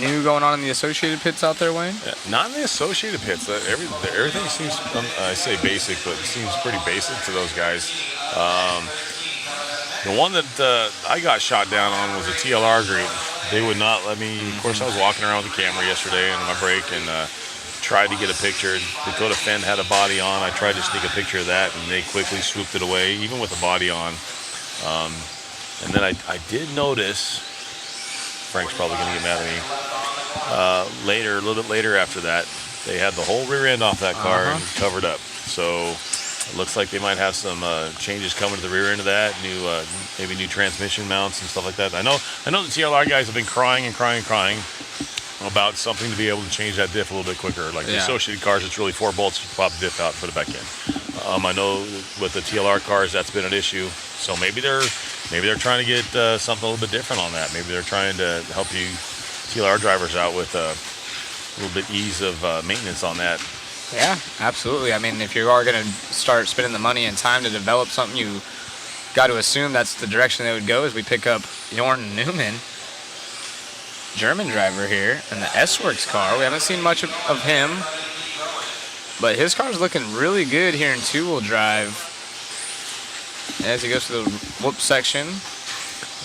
new going on in the Associated pits out there, Wayne? Yeah, not in the Associated pits. Everything seems, I say basic, but it seems pretty basic to those guys. The one that I got shot down on was a TLR group. They would not let me. Of course, I was walking around with the camera yesterday on my break and tried to get a picture. Dakota Phend had a body on. I tried to sneak a picture of that, and they quickly swooped it away, even with the body on. And then I did notice, Frank's probably going to get mad at me, later, a little bit later after that, they had the whole rear end off that car and covered up. So it looks like they might have some changes coming to the rear end of that, maybe new transmission mounts and stuff like that. I know the TLR guys have been crying about something to be able to change that diff a little bit quicker. Like the Associated cars, it's really 4 bolts, you pop the diff out and put it back in. I know with the TLR cars, that's been an issue. So maybe they're trying to get something a little bit different on that. Maybe they're trying to help you TLR drivers out with a little bit ease of maintenance on that. Yeah, absolutely. I mean, if you are going to start spending the money and time to develop something, you got to assume that's the direction they would go as we pick up Jorn Newman, German driver here, in the S-Works car. We haven't seen much of him, but his car's looking really good here in two-wheel drive as he goes to the whoop section.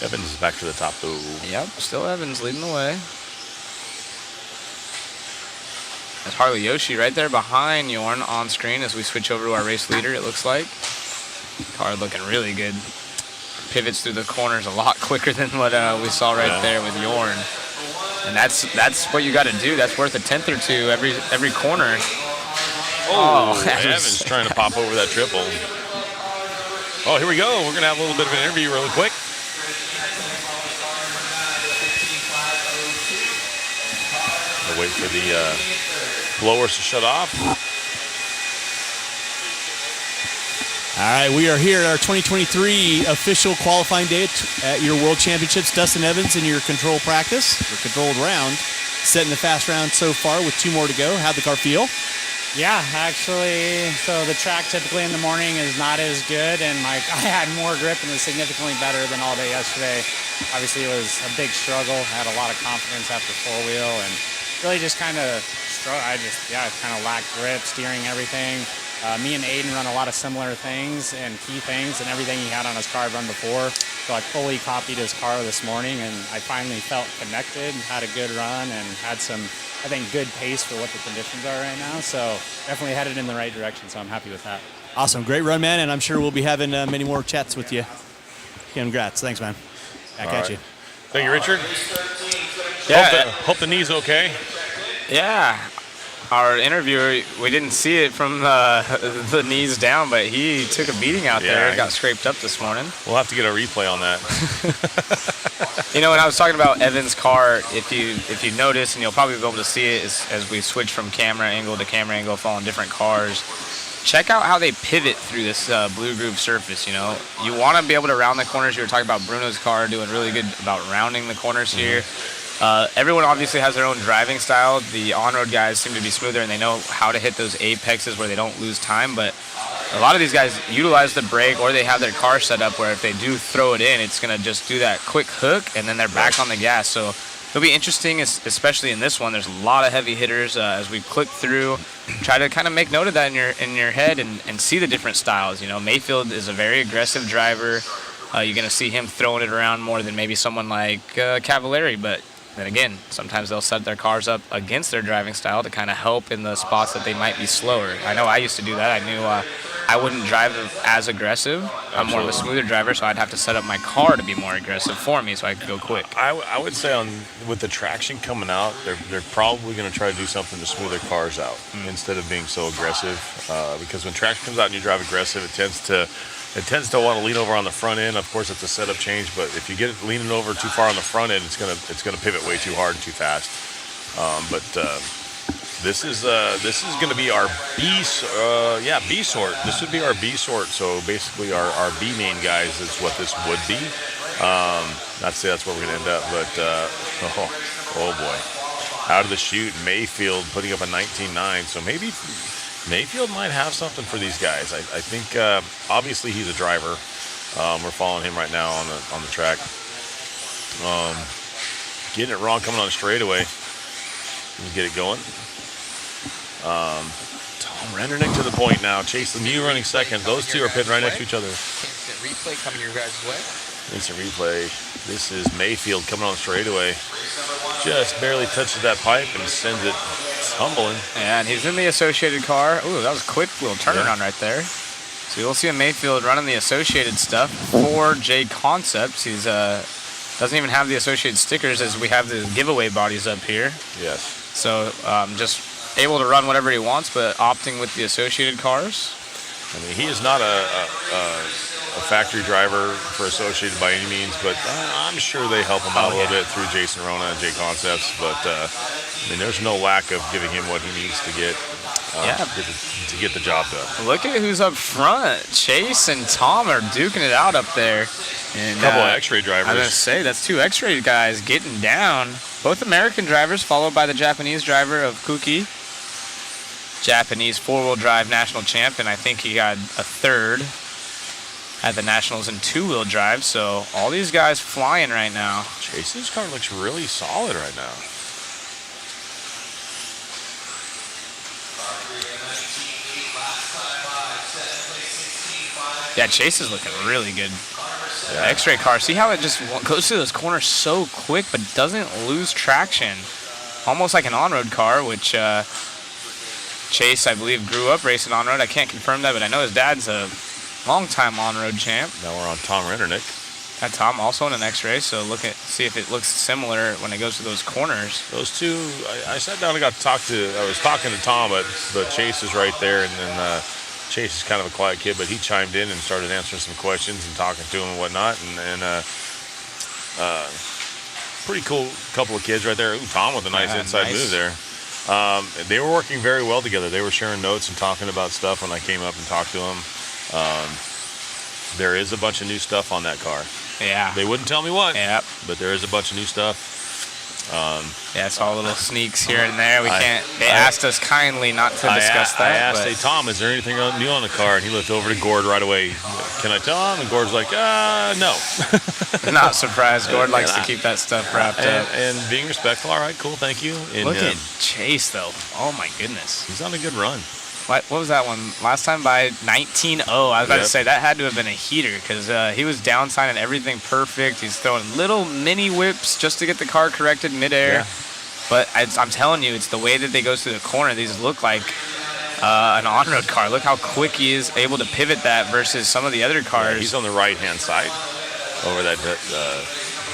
Evans is back to the top, though. Yep, still Evans leading the way. There's Harley Yoshi right there behind Jorn on screen as we switch over to our race leader, it looks like. Car looking really good. Pivots through the corners a lot quicker than what we saw right there with Jorn. And that's what you got to do. That's worth a tenth or two every corner. Oh, Evans trying to pop over that triple. Oh, here we go. We're going to have a little bit of an interview really quick. I'll wait for the blowers to shut off. All right, we are here at our 2023 official qualifying day at your World Championships. Dustin Evans in your control practice, your controlled round, setting the fast round so far with 2 more to go. How'd the car feel? Yeah, actually, so the track typically in the morning is not as good, and I had more grip and was significantly better than all day yesterday. Obviously, it was a big struggle. I had a lot of confidence after 4-wheel, and really just kind of struggled. I kind of lacked grip, steering, everything. Me and Aiden run a lot of similar things and key things, and everything he had on his car I've run before. So I fully copied his car this morning, and I finally felt connected and had a good run and had some, I think, good pace for what the conditions are right now. So definitely headed in the right direction, so I'm happy with that. Awesome. Great run, man, and I'm sure we'll be having many more chats with you. Congrats. Thanks, man. Back at you. Thank you, Richard. Yeah. Hope the knee's okay. Yeah. Our interviewer, we didn't see it from the knees down, but he took a beating out there. Got scraped up this morning. We'll have to get a replay on that. You know, when I was talking about Evan's car, if you notice, and you'll probably be able to see it as we switch from camera angle to camera angle, following different cars, check out how they pivot through this blue groove surface. You know, you want to be able to round the corners. You were talking about Bruno's car doing really good about rounding the corners here. Everyone obviously has their own driving style. The on-road guys seem to be smoother, and they know how to hit those apexes where they don't lose time. But a lot of these guys utilize the brake, or they have their car set up where if they do throw it in, it's going to just do that quick hook, and then they're back on the gas. So it'll be interesting, especially in this one. There's a lot of heavy hitters as we click through. Try to kind of make note of that in your head and see the different styles. You know, Mayfield is a very aggressive driver. You're going to see him throwing it around more than maybe someone like Cavalieri, but then again, sometimes they'll set their cars up against their driving style to kind of help in the spots that they might be slower. I know I used to do that. I knew I wouldn't drive as aggressive. I'm more of a smoother driver, so I'd have to set up my car to be more aggressive for me so I could go quick. I would say with the traction coming out, they're probably going to try to do something to smooth their cars out instead of being so aggressive. Because when traction comes out and you drive aggressive, it tends to want to lean over on the front end. Of course, it's a setup change, but if you get it leaning over too far on the front end, it's gonna pivot way too hard and too fast. This is gonna be our B sort. This would be our B sort. So basically, our B main guys is what this would be. Not to say that's where we're gonna end up, but oh boy, out of the chute, Mayfield putting up a 19.9. So maybe Mayfield might have something for these guys. I think obviously he's a driver. We're following him right now on the track. Getting it wrong coming on a straightaway. Let me get it going. Tom Rennernick to the point now. Chase Lemieux running second. Those two are pitting right next to each other. Instant replay coming your guys' way. Instant replay. This is Mayfield coming on the straightaway. Just barely touches that pipe and sends it tumbling. And he's in the Associated car. Ooh, that was a quick little turnaround right there. So you'll see a Mayfield running the Associated stuff for J Concepts. He's doesn't even have the Associated stickers as we have the giveaway bodies up here. Yes. So just able to run whatever he wants, but opting with the Associated cars. I mean, he is not a factory driver for Associated by any means, but I'm sure they help him out a little bit through Jason Rona and J Concepts. But I mean, there's no lack of giving him what he needs to get. To get the job done. Look at who's up front. Chase and Tom are duking it out up there. And, a couple of X-ray drivers. I was going to say, that's 2 X-ray guys getting down. Both American drivers, followed by the Japanese driver of Kuki. Japanese 4-wheel drive national champion. I think he got a 3rd at the Nationals in 2-wheel drive. So all these guys flying right now. Chase's car looks really solid right now. Yeah, Chase is looking really good. Yeah. X-ray car. See how it just goes through those corners so quick, but doesn't lose traction. Almost like an on-road car, which Chase, I believe, grew up racing on-road. I can't confirm that, but I know his dad's a long-time on-road champ. Now we're on Tom Rennernick. Got Tom also in an X-ray, so see if it looks similar when it goes to those corners. Those two, I sat down and got to talk to. I was talking to Tom, but Chase is right there, and then. Chase is kind of a quiet kid, but he chimed in and started answering some questions and talking to him and whatnot. And pretty cool couple of kids right there. Ooh, Tom with a nice inside move there. They were working very well together. They were sharing notes and talking about stuff when I came up and talked to them. There is a bunch of new stuff on that car. Yeah. They wouldn't tell me what. Yep. But there is a bunch of new stuff. Yeah, it's all little sneaks here and there. They asked us kindly not to discuss that. I asked, hey, Tom, is there anything new on the car? And he looked over to Gord right away. Can I tell him? And Gord's like, no. Not surprised. Gord likes to keep that stuff wrapped up. And being respectful. All right, cool, thank you. And, look at Chase, though. Oh, my goodness. He's on a good run. What was that one? Last time by 19-0. I was about to say that had to have been a heater because he was downsigning everything perfect. He's throwing little mini whips just to get the car corrected midair. Yeah. But I'm telling you, it's the way that they go through the corner. These look like an on-road car. Look how quick he is able to pivot that versus some of the other cars. Yeah, he's on the right-hand side over that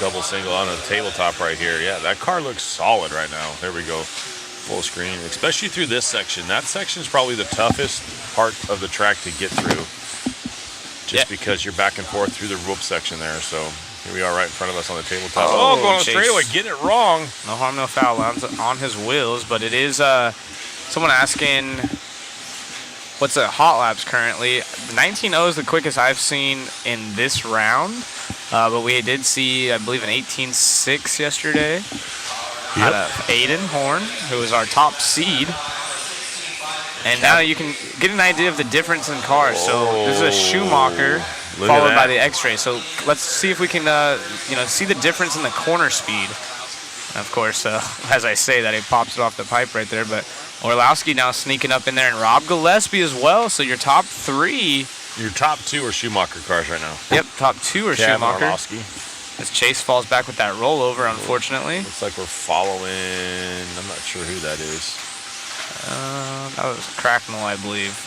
double single on the tabletop right here. Yeah, that car looks solid right now. There we go. Full screen, especially through this section. That section is probably the toughest part of the track to get through, just because you're back and forth through the rope section there. So here we are right in front of us on the tabletop. Oh, going on straightaway, getting it wrong. No harm, no foul on his wheels, but it is someone asking what's the hot laps currently. 19.0 is the quickest I've seen in this round, but we did see, I believe, an 18.6 yesterday. Out of Aiden Horn, who is our top seed. And now you can get an idea of the difference in cars. So this is a Schumacher followed by the X-Ray. So let's see if we can see the difference in the corner speed. And of course, as I say that, it pops it off the pipe right there. But Orlowski now sneaking up in there, and Rob Gillespie as well. So your top 3. Your top 2 are Schumacher cars right now. Yep, top 2 are Schumacher. Orlowski. As Chase falls back with that rollover, unfortunately. Looks like we're following, I'm not sure who that is. That was Cracknell, I believe.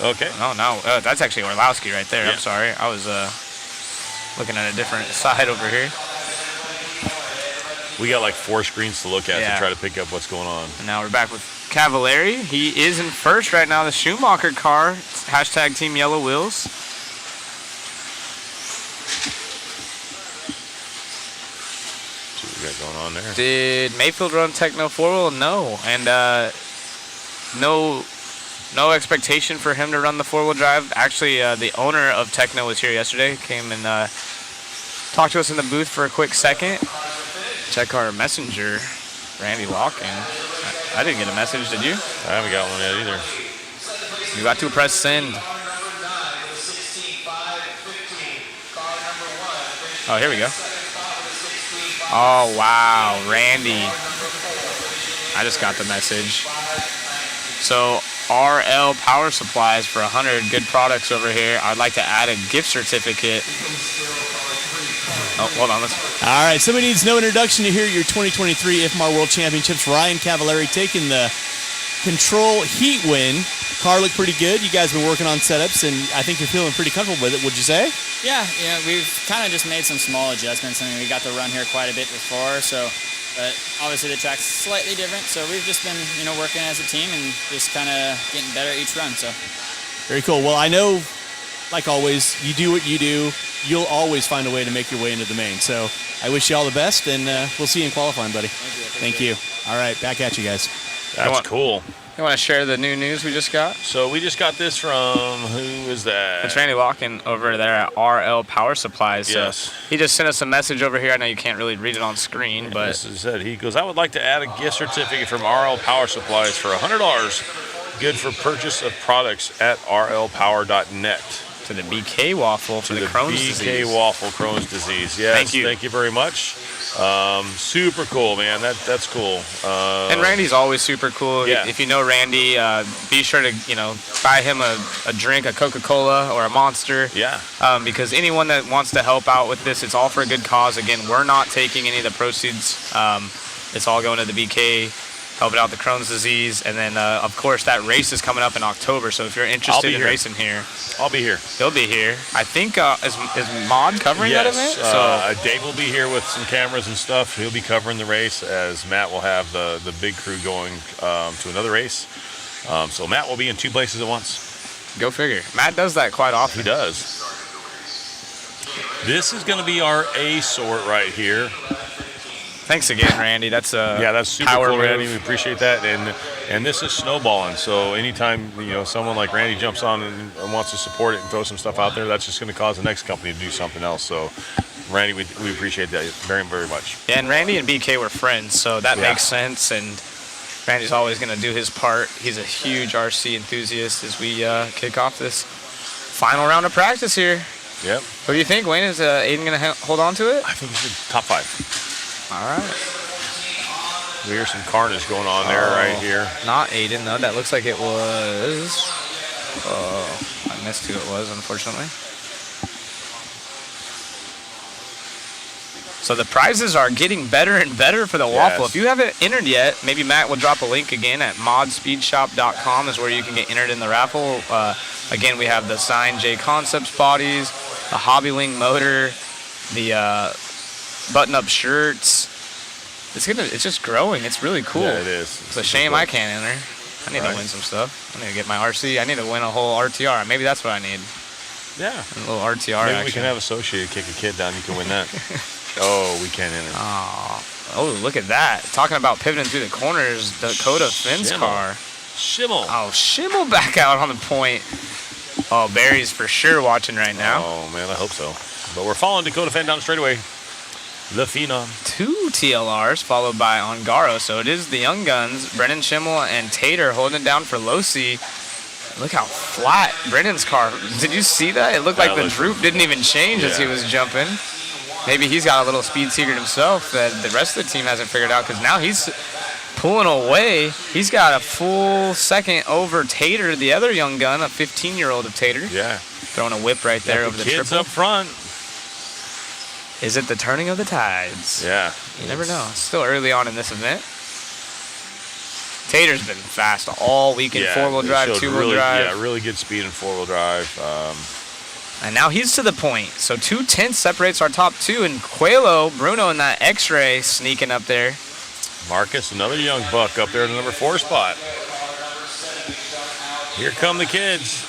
Okay. No, that's actually Orlowski right there. Yeah. I'm sorry. I was looking at a different side over here. We got like 4 screens to look at to try to pick up what's going on. And now we're back with Cavalieri. He is in first right now, the Schumacher car. Hashtag Team Yellow Wheels. Got going on there. Did Mayfield run Techno 4-wheel? No, and no expectation for him to run the 4-wheel drive. Actually, the owner of Techno was here yesterday. Came and talked to us in the booth for a quick second. Check our messenger, Randy Lockin. I didn't get a message. Did you? I haven't got one yet either. You got to press send. Oh, here we go. Oh, wow, Randy. I just got the message. So RL Power Supplies for 100 good products over here. I'd like to add a gift certificate. Oh, hold on. All right, somebody needs no introduction to hear your 2023 IFMAR World Championships. Ryan Cavalieri taking the control heat win. Car looked pretty good. You guys have been working on setups, and I think you're feeling pretty comfortable with it, would you say? Yeah, we've kind of just made some small adjustments. I mean, we got to run here quite a bit before, but obviously the track's slightly different, so we've just been, working as a team and just kind of getting better each run. So very cool. Well, I know, like always, you do what you do. You'll always find a way to make your way into the main. So I wish you all the best, and we'll see you in qualifying, buddy. Thank you. All right, back at you guys. That's cool. You want to share the new news we just got? So we just got this from, who is that? It's Randy Locken over there at RL Power Supplies. So Yes. he just sent us a message over here. I know you can't really read it on screen, but This is it. He goes, I would like to add a gift certificate from RL Power Supplies for $100, good for purchase of products at rlpower.net. to the BK waffle for the Crohn's BK disease. waffle Crohn's disease. Yes, Thank you. very much. Super cool, man. That's cool. And Randy's always super cool. Yeah. If you know Randy, be sure to buy him a drink, a Coca-Cola or a Monster. Yeah. Because anyone that wants to help out with this, it's all for a good cause. Again, we're not taking any of the proceeds. It's all going to the BK, helping out the Crohn's disease. And then, of course, that race is coming up in October. So if you're interested in racing here, I'll be here. he'll be here. I think, is Mod covering that event? Dave will be here with some cameras and stuff. He'll be covering the race, as Matt will have the big crew going to another race. So Matt will be in two places at once. Go figure. Matt does that quite often. He does. This is going to be our A sort right here. Thanks again, Randy. That's that's super power cool, move. Randy. We appreciate that. And this is snowballing. So anytime someone like Randy jumps on and wants to support it and throw some stuff out there, that's just going to cause the next company to do something else. So Randy, we appreciate that very, very much. Yeah, and Randy and BK were friends, so that makes sense. And Randy's always going to do his part. He's a huge RC enthusiast as we kick off this final round of practice here. Yep. What do you think, Wayne? Is Aiden going to hold on to it? I think he's top 5. All right. We hear some carnage going on there right here. Not Aiden, though. That looks like it was... Oh, I missed who it was, unfortunately. So the prizes are getting better and better for the waffle. If you haven't entered yet, maybe Matt will drop a link again at modspeedshop.com is where you can get entered in the raffle. Again, we have the signed J Concepts bodies, the Hobbyling motor, the button-up shirts. It's just growing. It's really cool. Yeah, it is. It's a shame I can't enter. I need to win some stuff. I need to get my RC. I need to win a whole RTR. Maybe that's what I need. Yeah. A little RTR Maybe action. we can have Associated kick a kid down. You can win that. Oh, we can't enter. Oh, look at that. Talking about pivoting through the corners, Dakota Phend's car. Schimmel. Oh, Schimmel back out on the point. Oh, Barry's for sure watching right now. Oh, man, I hope so. But we're following Dakota Phend down the straightaway. The Phenom. 2 TLRs followed by Ongaro. So it is the Young Guns, Brennan Schimmel and Tater holding it down for Losi. Look how flat Brennan's car. Did you see that? It looked like the droop didn't even change as he was jumping. Maybe he's got a little speed secret himself that the rest of the team hasn't figured out, because now he's pulling away. He's got a full second over Tater, the other young gun, a 15-year-old of Tater. Yeah. Throwing a whip right there over the kids triple. up front. Is it the turning of the tides? Yeah. You never know. It's still early on in this event. Tater's been fast all weekend. Four-wheel drive, two-wheel drive. Yeah, really good speed in four-wheel drive. And now he's to the point. So 2/10 separates our top two, and Coelho, Bruno in that X-ray sneaking up there. Marcus, another young buck up there in the number 4 spot. Here come the kids.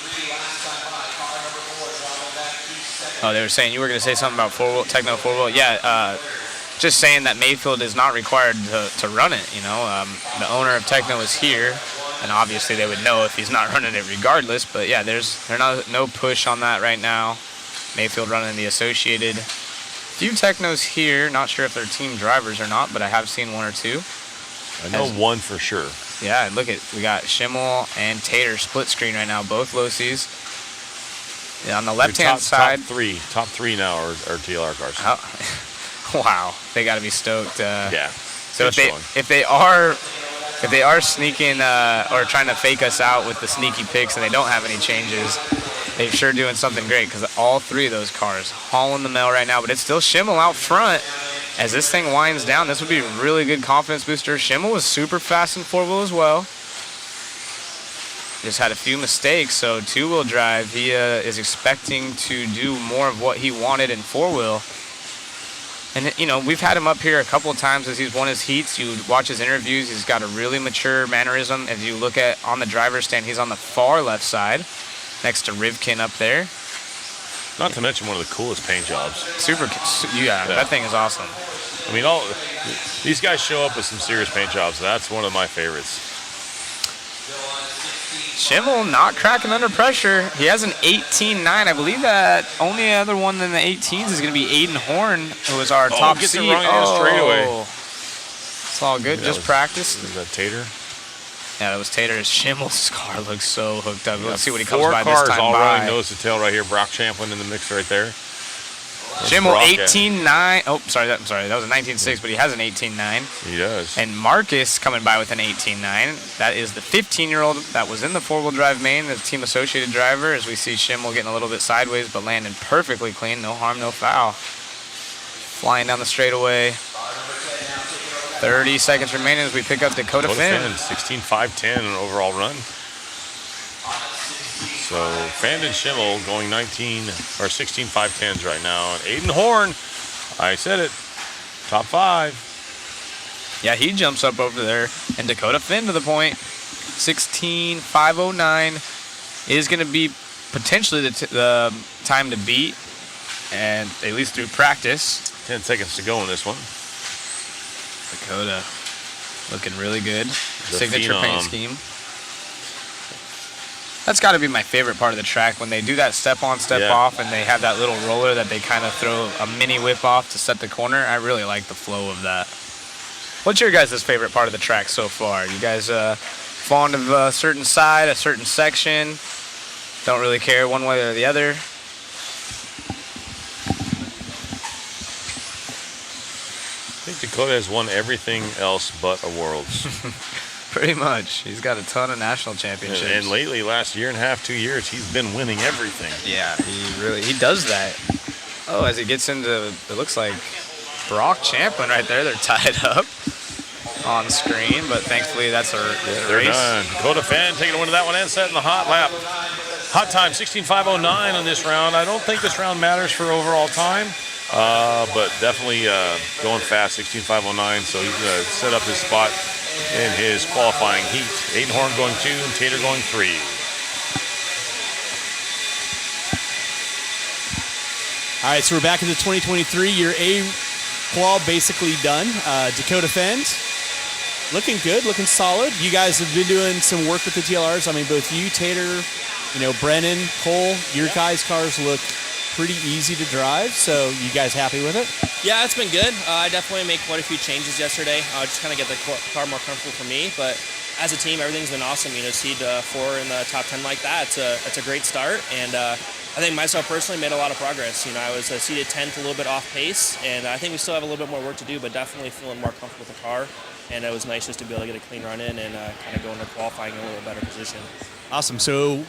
Oh, they were saying you were going to say something about techno four-wheel. Yeah, just saying that Mayfield is not required to run it. You know, the owner of Techno is here, and obviously they would know if he's not running it regardless. But yeah, there's no push on that right now. Mayfield running the Associated. Few Technos here. Not sure if they're team drivers or not, but I have seen one or two. I know one for sure. Yeah, look at, we got Schimmel and Tater split screen right now, both Losi's. Yeah, on the left-hand side. Top three now are TLR cars. Oh, wow, they got to be stoked. Yeah. So if they are if they are sneaking or trying to fake us out with the sneaky picks and they don't have any changes, they're sure doing something great because all three of those cars hauling the mail right now. But it's still Schimmel out front. As this thing winds down, this would be a really good confidence booster. Schimmel was super fast in four-wheel as well. Just had a few mistakes, so two-wheel drive, he is expecting to do more of what he wanted in four-wheel. And, you know, we've had him up here a couple of times as he's won his heats. You watch his interviews, he's got a really mature mannerism. As you look at on the driver's stand, he's on the far left side next to Rivkin up there. Not to mention one of the coolest paint jobs. Yeah, that thing is awesome. I mean, these guys show up with some serious paint jobs. That's one of my favorites. Schimmel not cracking under pressure. He has an 18.9. I believe that only other one than the 18s is going to be Aiden Horn, who was our top gets seed. it wrong in the straightaway. It's all good. Just practice. Was that Tater? Yeah, that was Tater. Schimmel's car looks so hooked up. Let's see what he comes by this Four cars time all by. running nose to tail right here. Brock Champlin in the mix right there. Schimmel 18.9. Oh, sorry. That was a 19.6, but he has an 18.9. He does. And Marcus coming by with an 18.9. That is the 15-year-old that was in the four-wheel drive main, the team associated driver. As we see Schimmel getting a little bit sideways, but landing perfectly clean. No harm, no foul. Flying down the straightaway. 30 seconds remaining as we pick up Dakota Phend. 16.510 an overall run. So Phend and Schimmel going 16.510s right now. And Aiden Horn, I said it, top 5. Yeah, he jumps up over there. And Dakota Phend to the point. 16.509 is going to be potentially the time to beat, and at least through practice. 10 seconds to go in this one. Dakota looking really good. Signature paint scheme. That's got to be my favorite part of the track, when they do that step on, step off, and they have that little roller that they kind of throw a mini whip off to set the corner. I really like the flow of that. What's your guys' favorite part of the track so far? You guys fond of a certain side, a certain section? Don't really care one way or the other? I think Dakota has won everything else but a Worlds. Pretty much. He's got a ton of national championships. And lately, last year and a half, 2 years, he's been winning everything. Yeah, he does that. Oh, as he gets into, it looks like Brock Champlin right there. They're tied up on screen, but thankfully that's a They're race. done. Dakota Phend taking a win of that one and setting the hot lap. Hot time, 16.509 on this round. I don't think this round matters for overall time, but definitely going fast, 16.509. So he's going to set up his spot in his qualifying heat. Aiden Horn going 2 and Tater going 3. All right, so we're back in the 2023 year A qual basically done. Dakota Phend looking good, looking solid. You guys have been doing some work with the TLRs. I mean, both you, Tater, Brennan, Cole, your guys' cars look pretty easy to drive. So you guys happy with it? Yeah, it's been good. I definitely made quite a few changes yesterday. Just kind of get the car more comfortable for me. But as a team, everything's been awesome. Seed 4 in the top 10 like that, it's a great start. And I think myself personally made a lot of progress. I was seated 10th, a little bit off pace, and I think we still have a little bit more work to do, but definitely feeling more comfortable with the car. And it was nice just to be able to get a clean run in and kind of go into qualifying in a little better position. Awesome. So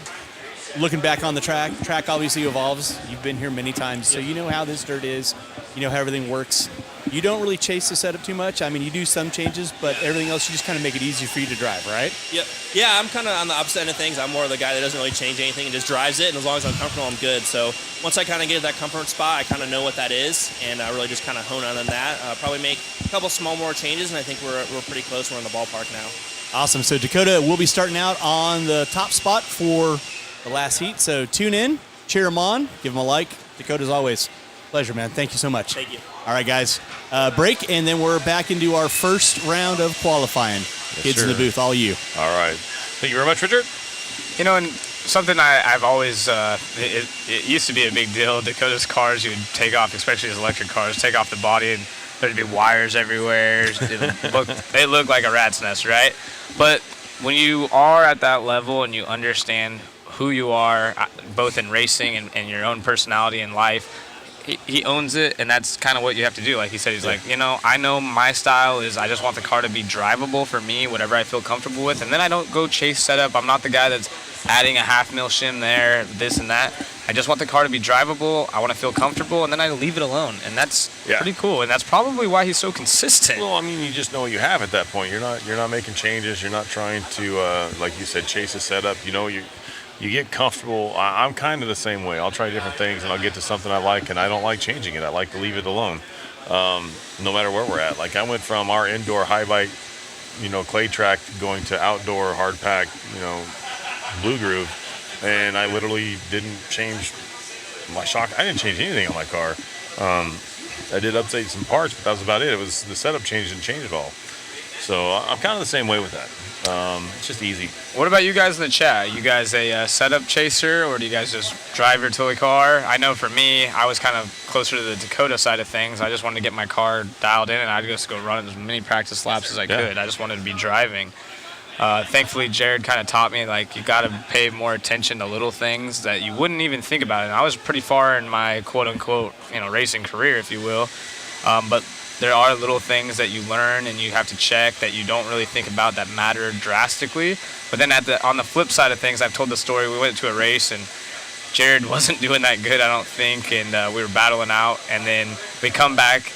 looking back on the track obviously evolves. You've been here many times, so you know how this dirt is. You know how everything works. You don't really chase the setup too much. I mean, you do some changes, but everything else, you just kind of make it easier for you to drive, right? Yep. Yeah, I'm kind of on the opposite end of things. I'm more of the guy that doesn't really change anything and just drives it, and as long as I'm comfortable, I'm good. So once I kind of get to that comfort spot, I kind of know what that is, and I really just kind of hone on that. Probably make a couple small more changes, and I think we're pretty close. We're in the ballpark now. Awesome. So Dakota will be starting out on the top spot for the last heat. So tune in, cheer him on, give him a like. Dakota, as always, pleasure, man. Thank you so much. Thank you. All right, guys. Break, and then we're back into our first round of qualifying. Yes, Kids sir. in the booth, all you. All right. Thank you very much, Richard. And something I've always, it used to be a big deal. Dakota's cars, you would take off, especially his electric cars, take off the body, and there'd be wires everywhere. It looked like a rat's nest, right? But when you are at that level and you understand who you are, both in racing and your own personality in life, he owns it, and that's kind of what you have to do. Like he said, he's like, I know my style is I just want the car to be drivable for me, whatever I feel comfortable with, and then I don't go chase setup. I'm not the guy that's adding a half mil shim there, this and that. I just want the car to be drivable. I want to feel comfortable, and then I leave it alone, and that's pretty cool. And that's probably why he's so consistent. Well, I mean, you just know what you have at that point. You're not making changes. You're not trying to, like you said, chase a setup. You get comfortable. I'm kind of the same way. I'll try different things, and I'll get to something I like, and I don't like changing it. I like to leave it alone, no matter where we're at. Like I went from our indoor high bite, clay track, going to outdoor hard pack, blue groove, and I literally didn't change my shock. I didn't change anything on my car. I did update some parts, but that was about it. It was the setup change didn't change at all. So I'm kind of the same way with that. It's just easy. What about you guys in the chat? You guys a setup chaser, or do you guys just drive your toy car? I know for me, I was kind of closer to the Dakota side of things. I just wanted to get my car dialed in, and I'd just go run as many practice laps as I could. I just wanted to be driving. Thankfully, Jared kind of taught me, like, you got to pay more attention to little things that you wouldn't even think about. And I was pretty far in my quote-unquote, racing career, if you will. But there are little things that you learn and you have to check that you don't really think about that matter drastically. But then on the flip side of things, I've told the story. We went to a race, and Jared wasn't doing that good, I don't think, and we were battling out. And then we come back,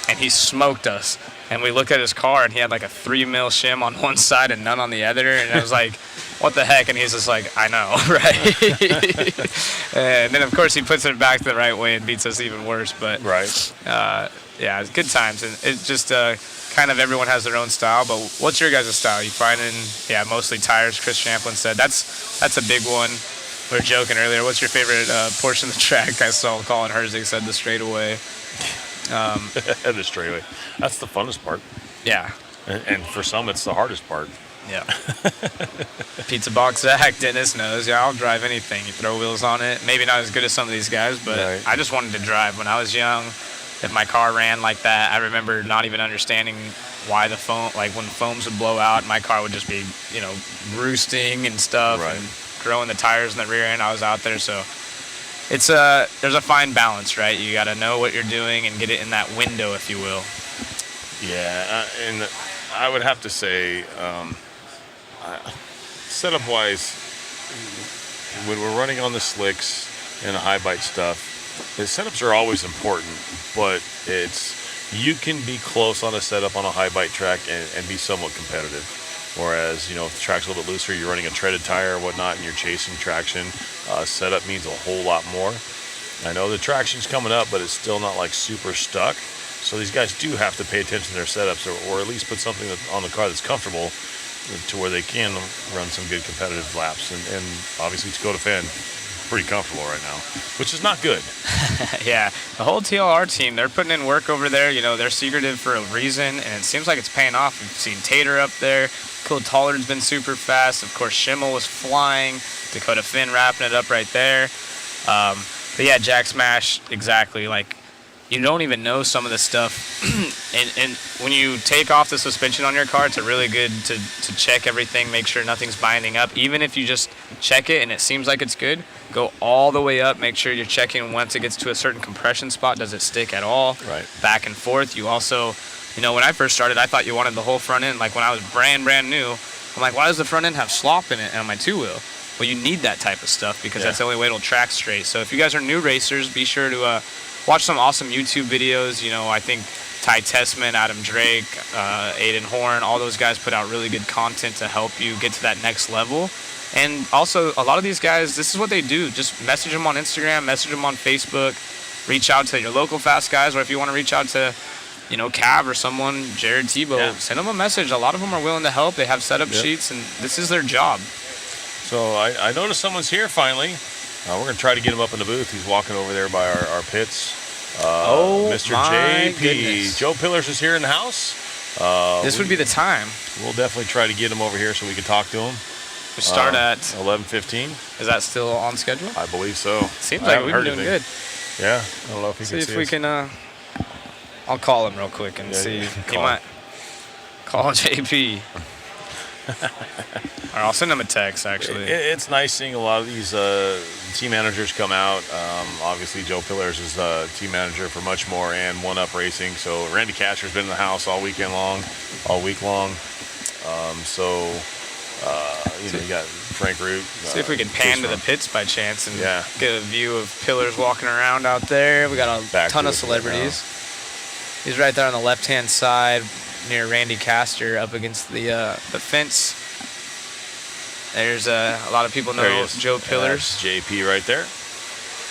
and he smoked us. And we looked at his car, and he had like a 3 mil shim on one side and none on the other. And I was like, what the heck? And he's just like, I know, right? And then, of course, he puts it back the right way and beats us even worse. But, yeah, it's good times. And it's just kind of everyone has their own style. But what's your guys' style? You finding, mostly tires, Chris Champlin said. That's a big one. We were joking earlier. What's your favorite portion of the track? I saw Colin Herzig said the straightaway. The straightaway. That's the funnest part. Yeah. And for some, it's the hardest part. Yeah. Pizza box Zach, Dennis knows. Yeah, I'll drive anything. You throw wheels on it. Maybe not as good as some of these guys, but I just wanted to drive. When I was young, if my car ran like that, I remember not even understanding why the foam, like when foams would blow out, my car would just be, roosting and stuff and growing the tires in the rear end. I was out there, so it's there's a fine balance, right? You got to know what you're doing and get it in that window, if you will. Yeah, and I would have to say, setup-wise, when we're running on the slicks and the high bite stuff, the setups are always important, but you can be close on a setup on a high bite track and be somewhat competitive. Whereas, if the track's a little bit looser, you're running a treaded tire or whatnot, and you're chasing traction, setup means a whole lot more. I know the traction's coming up, but it's still not like super stuck. So these guys do have to pay attention to their setups, or at least put something on the car that's comfortable to where they can run some good competitive laps. And obviously Dakota Phend, pretty comfortable right now, which is not good. Yeah, the whole TLR team, they're putting in work over there. They're secretive for a reason, and it seems like it's paying off. We've seen Tater up there. Cool Tollard's been super fast. Of course, Schimmel was flying. Dakota Phend wrapping it up right there. But yeah, Jack Smash, exactly. Like, you don't even know some of the stuff. and when you take off the suspension on your car, it's really good to check everything, make sure nothing's binding up. Even if you just check it and it seems like it's good, go all the way up. Make sure you're checking once it gets to a certain compression spot, does it stick at all? Right. Back and forth. You also, when I first started, I thought you wanted the whole front end. Like when I was brand new, I'm like, why does the front end have slop in it on my two-wheel? Well, you need that type of stuff because that's the only way it'll track straight. So if you guys are new racers, be sure to watch some awesome YouTube videos. I think Ty Tessman, Adam Drake, Aiden Horn, all those guys put out really good content to help you get to that next level. And also, a lot of these guys, this is what they do. Just message them on Instagram, message them on Facebook, reach out to your local fast guys, or if you want to reach out to, Cav or someone, Jared Tebow, send them a message. A lot of them are willing to help. They have setup sheets, and this is their job. So I noticed someone's here finally. We're going to try to get him up in the booth. He's walking over there by our pits. Mr. JP. Goodness. Joe Pillars is here in the house. This would be the time. We'll definitely try to get him over here so we can talk to him. We start at 11:15. Is that still on schedule? I believe so. Seems like we've been doing good. Yeah, I don't know if he see can if see we us. can. I'll call him real quick and see. He might call JP. All right, I'll send them a text, actually. It's nice seeing a lot of these team managers come out. Obviously, Joe Pillars is the team manager for Much More and One Up Racing. So Randy Casher's been in the house all week long. You got Frank Root. See if we can pan to the pits by chance and get a view of Pillars walking around out there. We got a ton of celebrities. He's right there on the left-hand side near Randy Castor up against the fence. There's a lot of people know Joe Pillars. JP right there.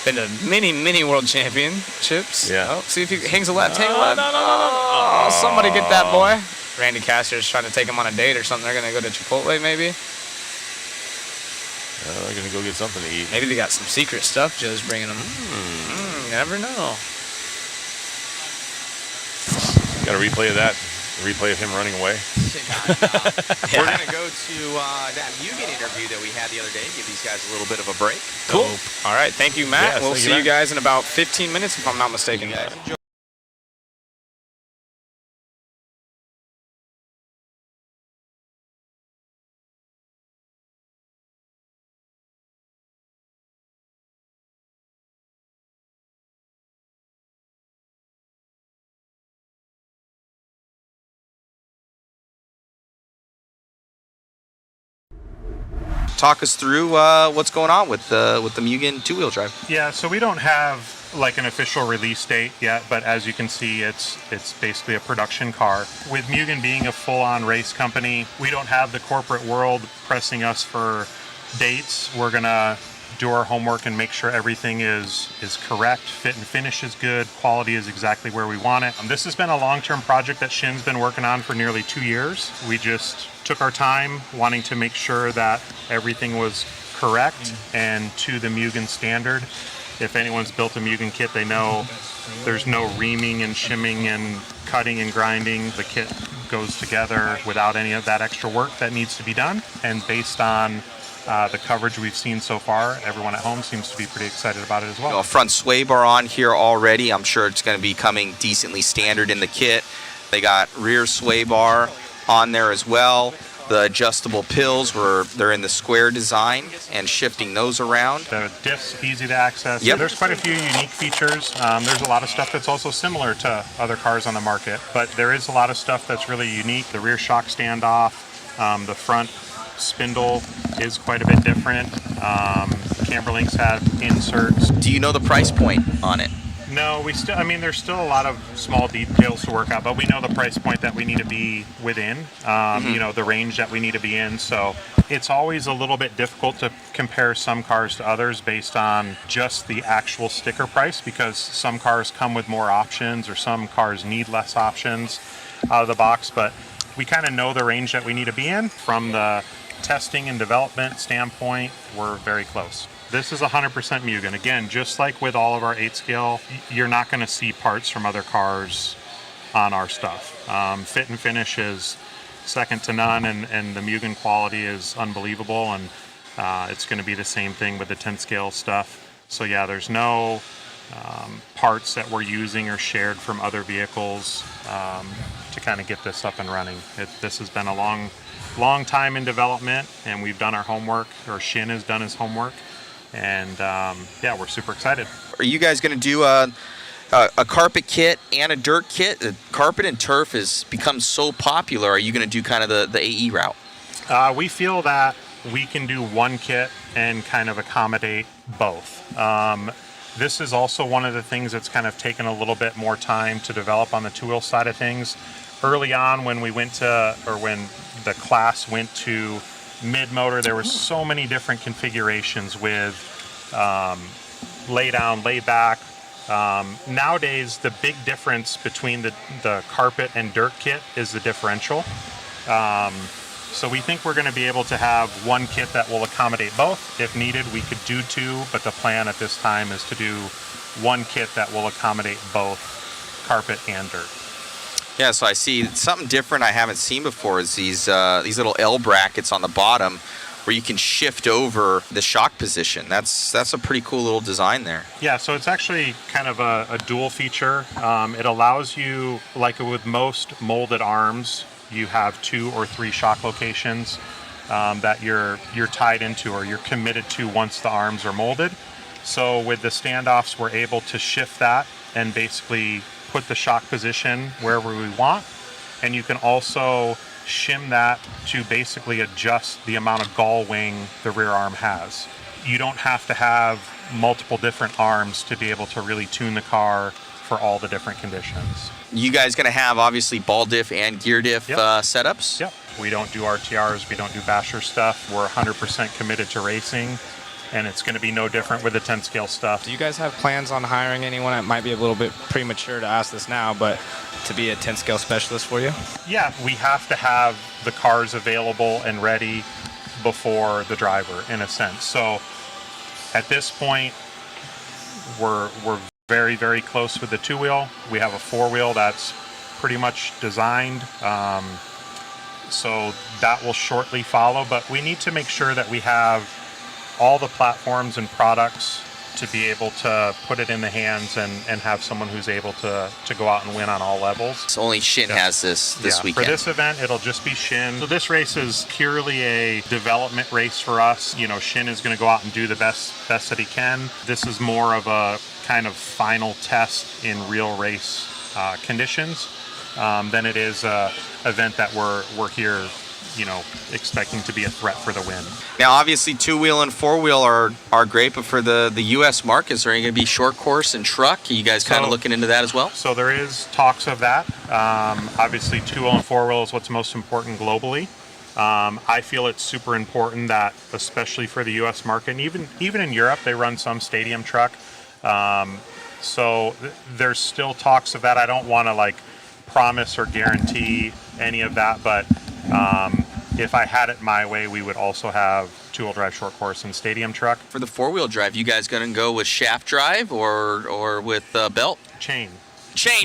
Been to many world championships. Yeah. Oh, see if he hangs a left, hang a left. Oh, somebody get that boy. Randy Castor's trying to take him on a date or something. They're going to go to Chipotle maybe. They're going to go get something to eat. Maybe they got some secret stuff Joe's bringing them. You never know. Got a replay of that. A replay of him running away. We're going to go to that Mugen interview that we had the other day. Give these guys a little bit of a break. Cool. All right. Thank you, Matt. Yes, we'll see you guys in about 15 minutes if I'm not mistaken. Talk us through what's going on with the Mugen two-wheel drive. Yeah, so we don't have like an official release date yet, but as you can see, it's basically a production car. With Mugen being a full-on race company, we don't have the corporate world pressing us for dates. We're gonna do our homework and make sure everything is correct, fit and finish is good, quality is exactly where we want it. This has been a long-term project that Shin's been working on for nearly 2 years. We just took our time wanting to make sure that everything was correct and to the Mugen standard. If anyone's built a Mugen kit, they know there's no reaming and shimming and cutting and grinding. The kit goes together without any of that extra work that needs to be done. And based on the coverage we've seen so far, everyone at home seems to be pretty excited about it as well. A front sway bar on here already. I'm sure it's going to be coming decently standard in the kit. They got rear sway bar on there as well. The adjustable pills they're in the square design and shifting those around. The diffs easy to access. Yep. There's quite a few unique features. There's a lot of stuff that's also similar to other cars on the market, but there is a lot of stuff that's really unique. The rear shock standoff, the front spindle is quite a bit different. Camberlinks have inserts. Do you know the price point on it? No, there's still a lot of small details to work out, but we know the price point that we need to be within, the range that we need to be in. So it's always a little bit difficult to compare some cars to others based on just the actual sticker price, because some cars come with more options or some cars need less options out of the box. But we kind of know the range that we need to be in. From the testing and development standpoint, we're very close. This is 100% Mugen. Again, just like with all of our 8-scale, you're not going to see parts from other cars on our stuff. Fit and finish is second to none, and the Mugen quality is unbelievable, and it's going to be the same thing with the 10-scale stuff. So yeah, there's no parts that we're using or shared from other vehicles to kind of get this up and running. This has been a long time in development, and we've done our homework, or Shin has done his homework. And we're super excited. Are you guys going to do a carpet kit and a dirt kit? Carpet and turf has become so popular. Are you going to do kind of the AE route? We feel that we can do one kit and kind of accommodate both. This is also one of the things that's kind of taken a little bit more time to develop on the two-wheel side of things. Early on, when when the class went to mid-motor, there were so many different configurations with lay down, lay back. Nowadays, the big difference between the carpet and dirt kit is the differential. So we think we're going to be able to have one kit that will accommodate both. If needed, we could do two, but the plan at this time is to do one kit that will accommodate both carpet and dirt. Yeah, so I see something different I haven't seen before is these little L brackets on the bottom where you can shift over the shock position. That's a pretty cool little design there. Yeah, so it's actually kind of a dual feature. It allows you, like with most molded arms, you have 2 or 3 shock locations that you're tied into or you're committed to once the arms are molded. So with the standoffs, we're able to shift that and basically put the shock position wherever we want. And you can also shim that to basically adjust the amount of gull wing the rear arm has. You don't have to have multiple different arms to be able to really tune the car for all the different conditions. You guys going to have obviously ball diff and gear diff setups? Yep. We don't do RTRs, we don't do basher stuff. We're 100% committed to racing, and it's going to be no different with the 10 scale stuff. Do you guys have plans on hiring anyone? It might be a little bit premature to ask this now, but to be a 10 scale specialist for you? Yeah, we have to have the cars available and ready before the driver, in a sense. So at this point, we're very, very close with the 2-wheel. We have a 4-wheel that's pretty much designed. So that will shortly follow, but we need to make sure that we have all the platforms and products to be able to put it in the hands and have someone who's able to go out and win on all levels. So only Shin has this weekend. For this event, it'll just be Shin. So this race is purely a development race for us. You know, Shin is going to go out and do the best that he can. This is more of a kind of final test in real race conditions than it is a event that we're here, you know, expecting to be a threat for the win. Now, obviously, 2-wheel and 4-wheel are great, but for the U.S. market, is there going to be short course and truck? Are you guys kind of looking into that as well? So there is talks of that. Obviously, 2-wheel and 4-wheel is what's most important globally. I feel it's super important that, especially for the U.S. market, and even in Europe, they run some stadium truck. So there's still talks of that. I don't want to like promise or guarantee any of that, but if I had it my way, we would also have 2-wheel drive short course and stadium truck. For the 4-wheel drive, you guys going to go with shaft drive or with belt? Chain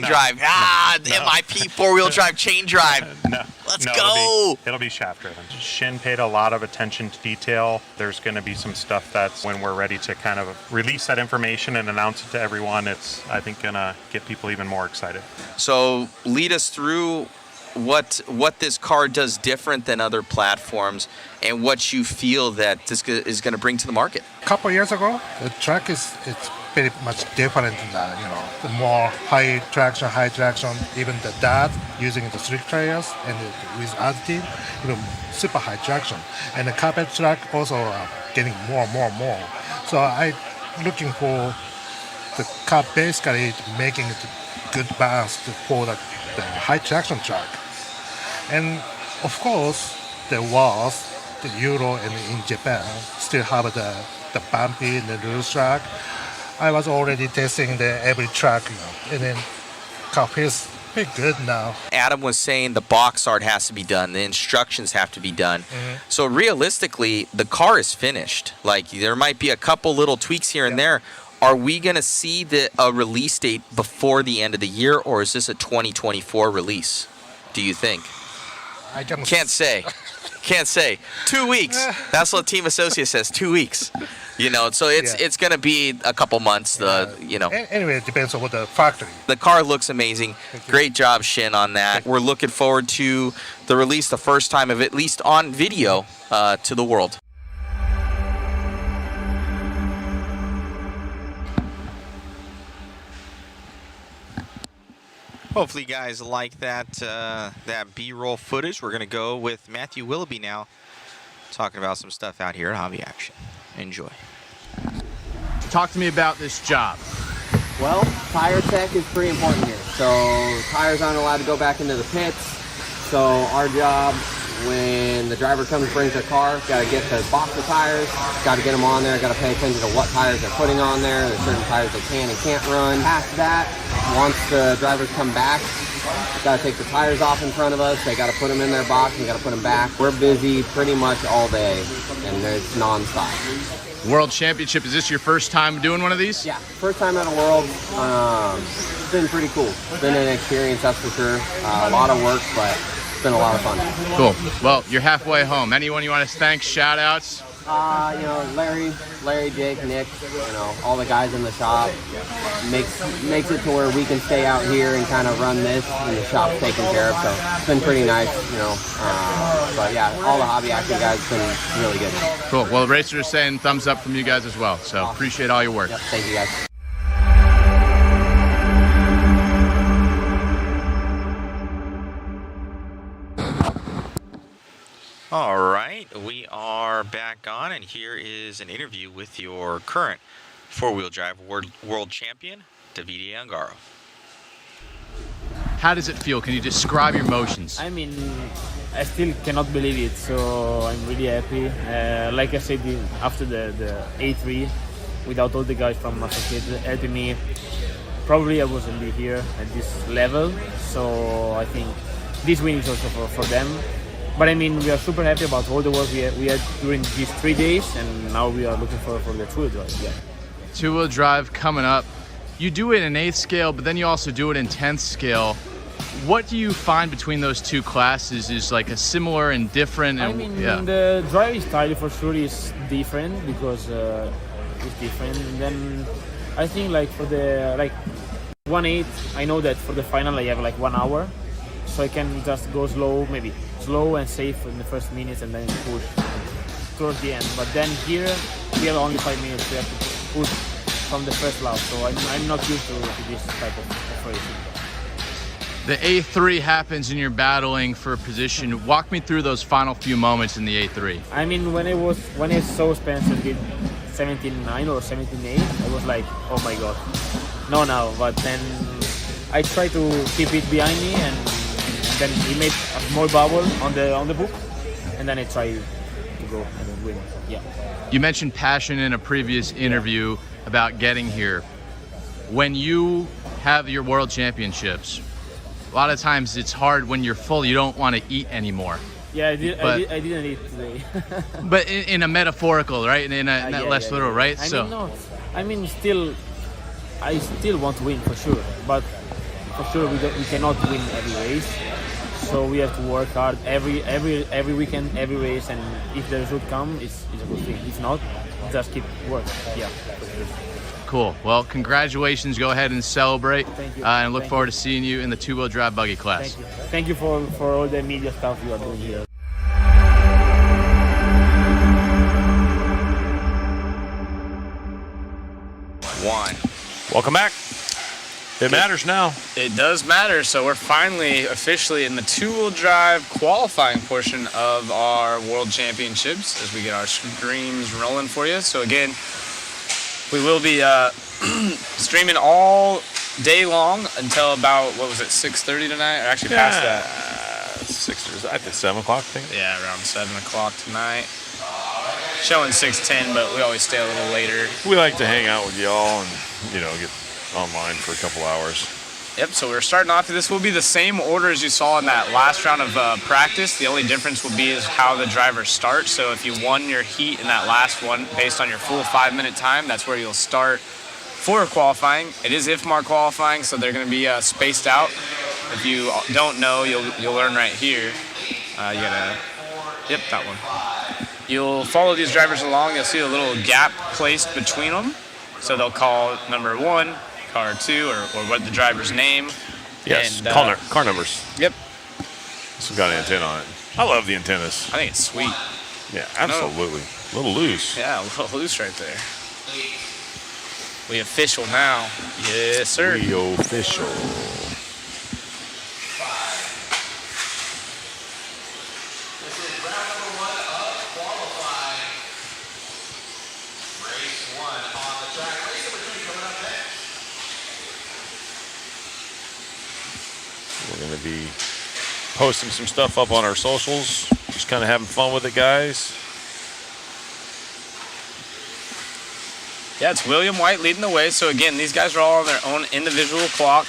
drive. MIP 4-wheel drive chain drive. Let's go. It'll be shaft driven. Shin paid a lot of attention to detail. There's going to be some stuff that's, when we're ready to kind of release that information and announce it to everyone, it's, I think, going to get people even more excited. So lead us through what this car does different than other platforms and what you feel that this is going to bring to the market. A couple years ago, the track it's pretty much different than, you know, the more high traction, even the DAD using the slick tires and with additive, even super high traction. And the carpet track also getting more. So I looking for the car basically making it good balance for the high traction track. And of course, there was the Euro and in Japan still have the bumpy and the loose track. I was already testing every track, you know, and then car feels pretty good now. Adam was saying the box art has to be done, the instructions have to be done. Mm-hmm. So realistically, the car is finished. Like there might be a couple little tweaks here and there. Are we going to see a release date before the end of the year, or is this a 2024 release, do you think? I can't say. Can't say. 2 weeks. That's what Team Associate says, 2 weeks. You know, so it's going to be a couple months, you know. Anyway, it depends on the factory. The car looks amazing. Great job, Shin, on that. We're looking forward to the release, the first time of at least on video to the world. Hopefully you guys like that B-roll footage. We're going to go with Matthew Willoughby now, talking about some stuff out here at Hobby Action. Enjoy. Talk to me about this job. Well, tire tech is pretty important here. So tires aren't allowed to go back into the pits. So our job, when the driver comes and brings their car, got to get the box of tires, got to get them on there, got to pay attention to what tires they're putting on there. There's certain tires they can and can't run. Past that, once the drivers come back, got to take the tires off in front of us. They got to put them in their box and got to put them back. We're busy pretty much all day, and it's nonstop. World Championship, is this your first time doing one of these? Yeah, first time at a World. It's been pretty cool. It's been an experience, that's for sure. A lot of work, but it's been a lot of fun. Cool. Well, you're halfway home. Anyone you want to thank, shout outs? You know, Larry, Jake, Nick, you know, all the guys in the shop makes it to where we can stay out here and kind of run this, and the shop's taken care of. So it's been pretty nice, you know. But yeah, all the hobby action guys have been really good. Cool. Well, the racers are saying thumbs up from you guys as well. So appreciate all your work. Yep, thank you guys. All right, we are back on, and here is an interview with your current four-wheel drive world champion, Davide Ungaro. How does it feel? Can you describe your emotions? I mean, I still cannot believe it, so I'm really happy. Like I said, after the A3, without all the guys from Associated helping me, probably I wouldn't be here at this level. So I think this win is also for them. But I mean, we are super happy about all the work we had during these 3 days, and now we are looking for the two-wheel drive. Yeah. Two-wheel drive coming up. You do it in 8th scale, but then you also do it in 10th scale. What do you find between those two classes is like a similar and different? And, I mean, the driving style for sure is different because it's different. And then I think like for the 1/8, I know that for the final I have like 1 hour, so I can just go slow, maybe slow and safe in the first minutes, and then push towards the end. But then here we have only 5 minutes. We have to push from the first lap, so I'm not used to this type of racing. The A3 happens and you're battling for a position. Walk me through those final few moments in the A3. I mean, when I saw Spencer did 17.9 or 17.8, I was like, oh my god, no now. But then I tried to keep it behind me, and then he made a small bubble on the book, and then I tried to go and win. Yeah. You mentioned passion in a previous interview about getting here. When you have your world championships, a lot of times it's hard when you're full. You don't want to eat anymore. Yeah, I didn't eat today. But in a metaphorical, right? In a less literal, right? I mean, I still want to win for sure, but for sure we cannot win every race. So we have to work hard every weekend, every race, and if the result comes, it's a good thing. If not, just keep working. Yeah. Cool. Well, congratulations. Go ahead and celebrate. Thank you. And look forward to seeing you in the two-wheel drive buggy class. Thank you. Thank you for all the media stuff you are doing here. Welcome back. It matters now. It does matter. So we're finally officially in the two-wheel drive qualifying portion of our World Championships as we get our screens rolling for you. So again, we will be streaming all day long until about, 6:30 tonight? Or actually past that. 6, I think 7 o'clock, I think. Yeah, around 7 o'clock tonight. Showing 6:10, but we always stay a little later. We like to hang out with y'all and, get online for a couple hours. Yep, so we're starting off. This will be the same order as you saw in that last round of practice. The only difference will be is how the drivers start. So if you won your heat in that last one based on your full 5-minute time, that's where you'll start for qualifying. It is IFMAR qualifying, so they're going to be spaced out. If you don't know, you'll learn right here. That one. You'll follow these drivers along. You'll see a little gap placed between them. So they'll call number 1, car 2, or what the driver's name. Yes, and, car numbers. Yep. It's got an antenna on it. I love the antennas. I think it's sweet. Yeah, absolutely. A little loose. Yeah, a little loose right there. We official now. Yes, sir. We official. We're going to be posting some stuff up on our socials. Just kind of having fun with it, guys. Yeah, it's William White leading the way. So again, these guys are all on their own individual clock.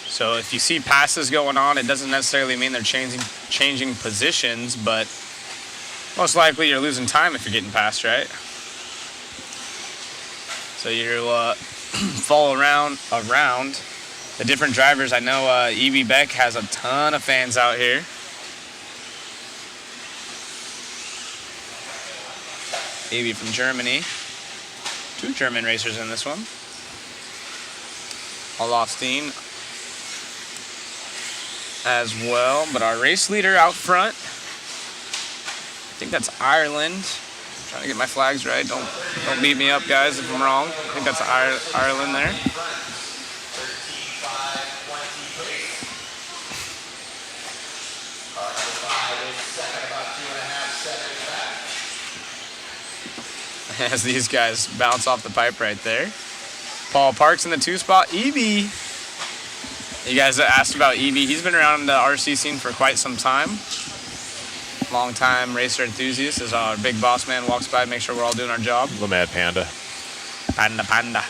So if you see passes going on, it doesn't necessarily mean they're changing positions, but most likely you're losing time if you're getting past, right? So you'll follow around the different drivers. I know E.B. Beck has a ton of fans out here. Maybe from Germany. 2 German racers in this one. Olofstein as well, but our race leader out front, I think that's Ireland. I'm trying to get my flags right. Don't beat me up, guys, if I'm wrong. I think that's Ireland there. As these guys bounce off the pipe right there. Paul Parks in the 2 spot. EB. You guys asked about EB. He's been around the RC scene for quite some time. Long-time racer enthusiast. As our big boss man walks by, make sure we're all doing our job. The Mad Panda. Panda.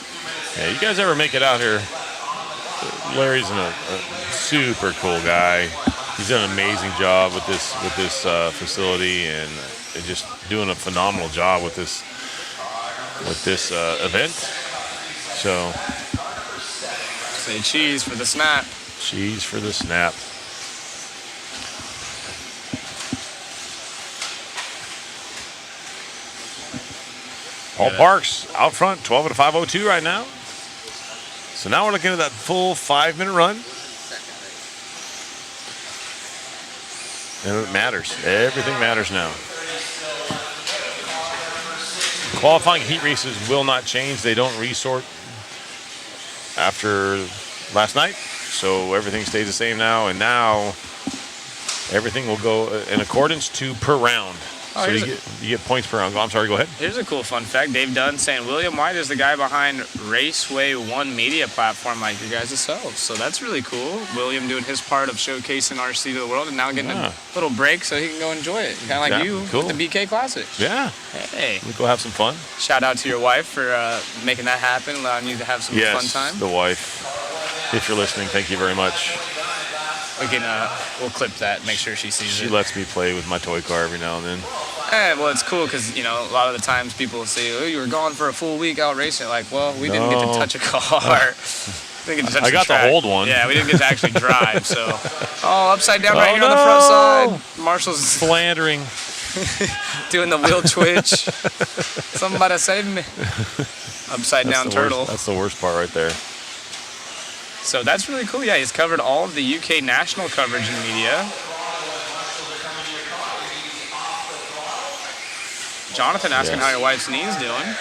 Yeah, you guys ever make it out here? Larry's a super cool guy. He's done an amazing job with this facility and just doing a phenomenal job with this event. So say cheese for the snap. Cheese for the snap. Paul Parks out front, 12 at a 5:02 right now. So now we're looking at that full 5-minute run. And it matters. Everything matters now. Qualifying heat races will not change. They don't resort after last night. So everything stays the same now. And now everything will go in accordance to per round. Oh, so you get points per round. I'm sorry, go ahead. Here's a cool fun fact. Dave Dunn saying William White is the guy behind Raceway 1 media platform like you guys yourselves. So that's really cool. William doing his part of showcasing RC to the world and now getting a little break so he can go enjoy it. Kind of like you with the BK Classics. Yeah. Hey. We'll go have some fun. Shout out to your wife for making that happen, allowing you to have some fun time. Yes, the wife. If you're listening, thank you very much. We can, we'll clip that, make sure she sees it. She lets me play with my toy car every now and then. Well, it's cool because, you know, a lot of the times people will say, oh, you were gone for a full week out racing. Like, well, we didn't get to touch a car. Didn't get to touch I got the track. to hold one. Yeah, we didn't get to actually drive. So, upside down right here on the front side. Marshall's philandering. Doing the wheel twitch. Somebody save me. Upside down turtle. That's the worst part right there. So that's really cool. Yeah, he's covered all of the UK national coverage in media. Jonathan asking how your wife's knee's doing.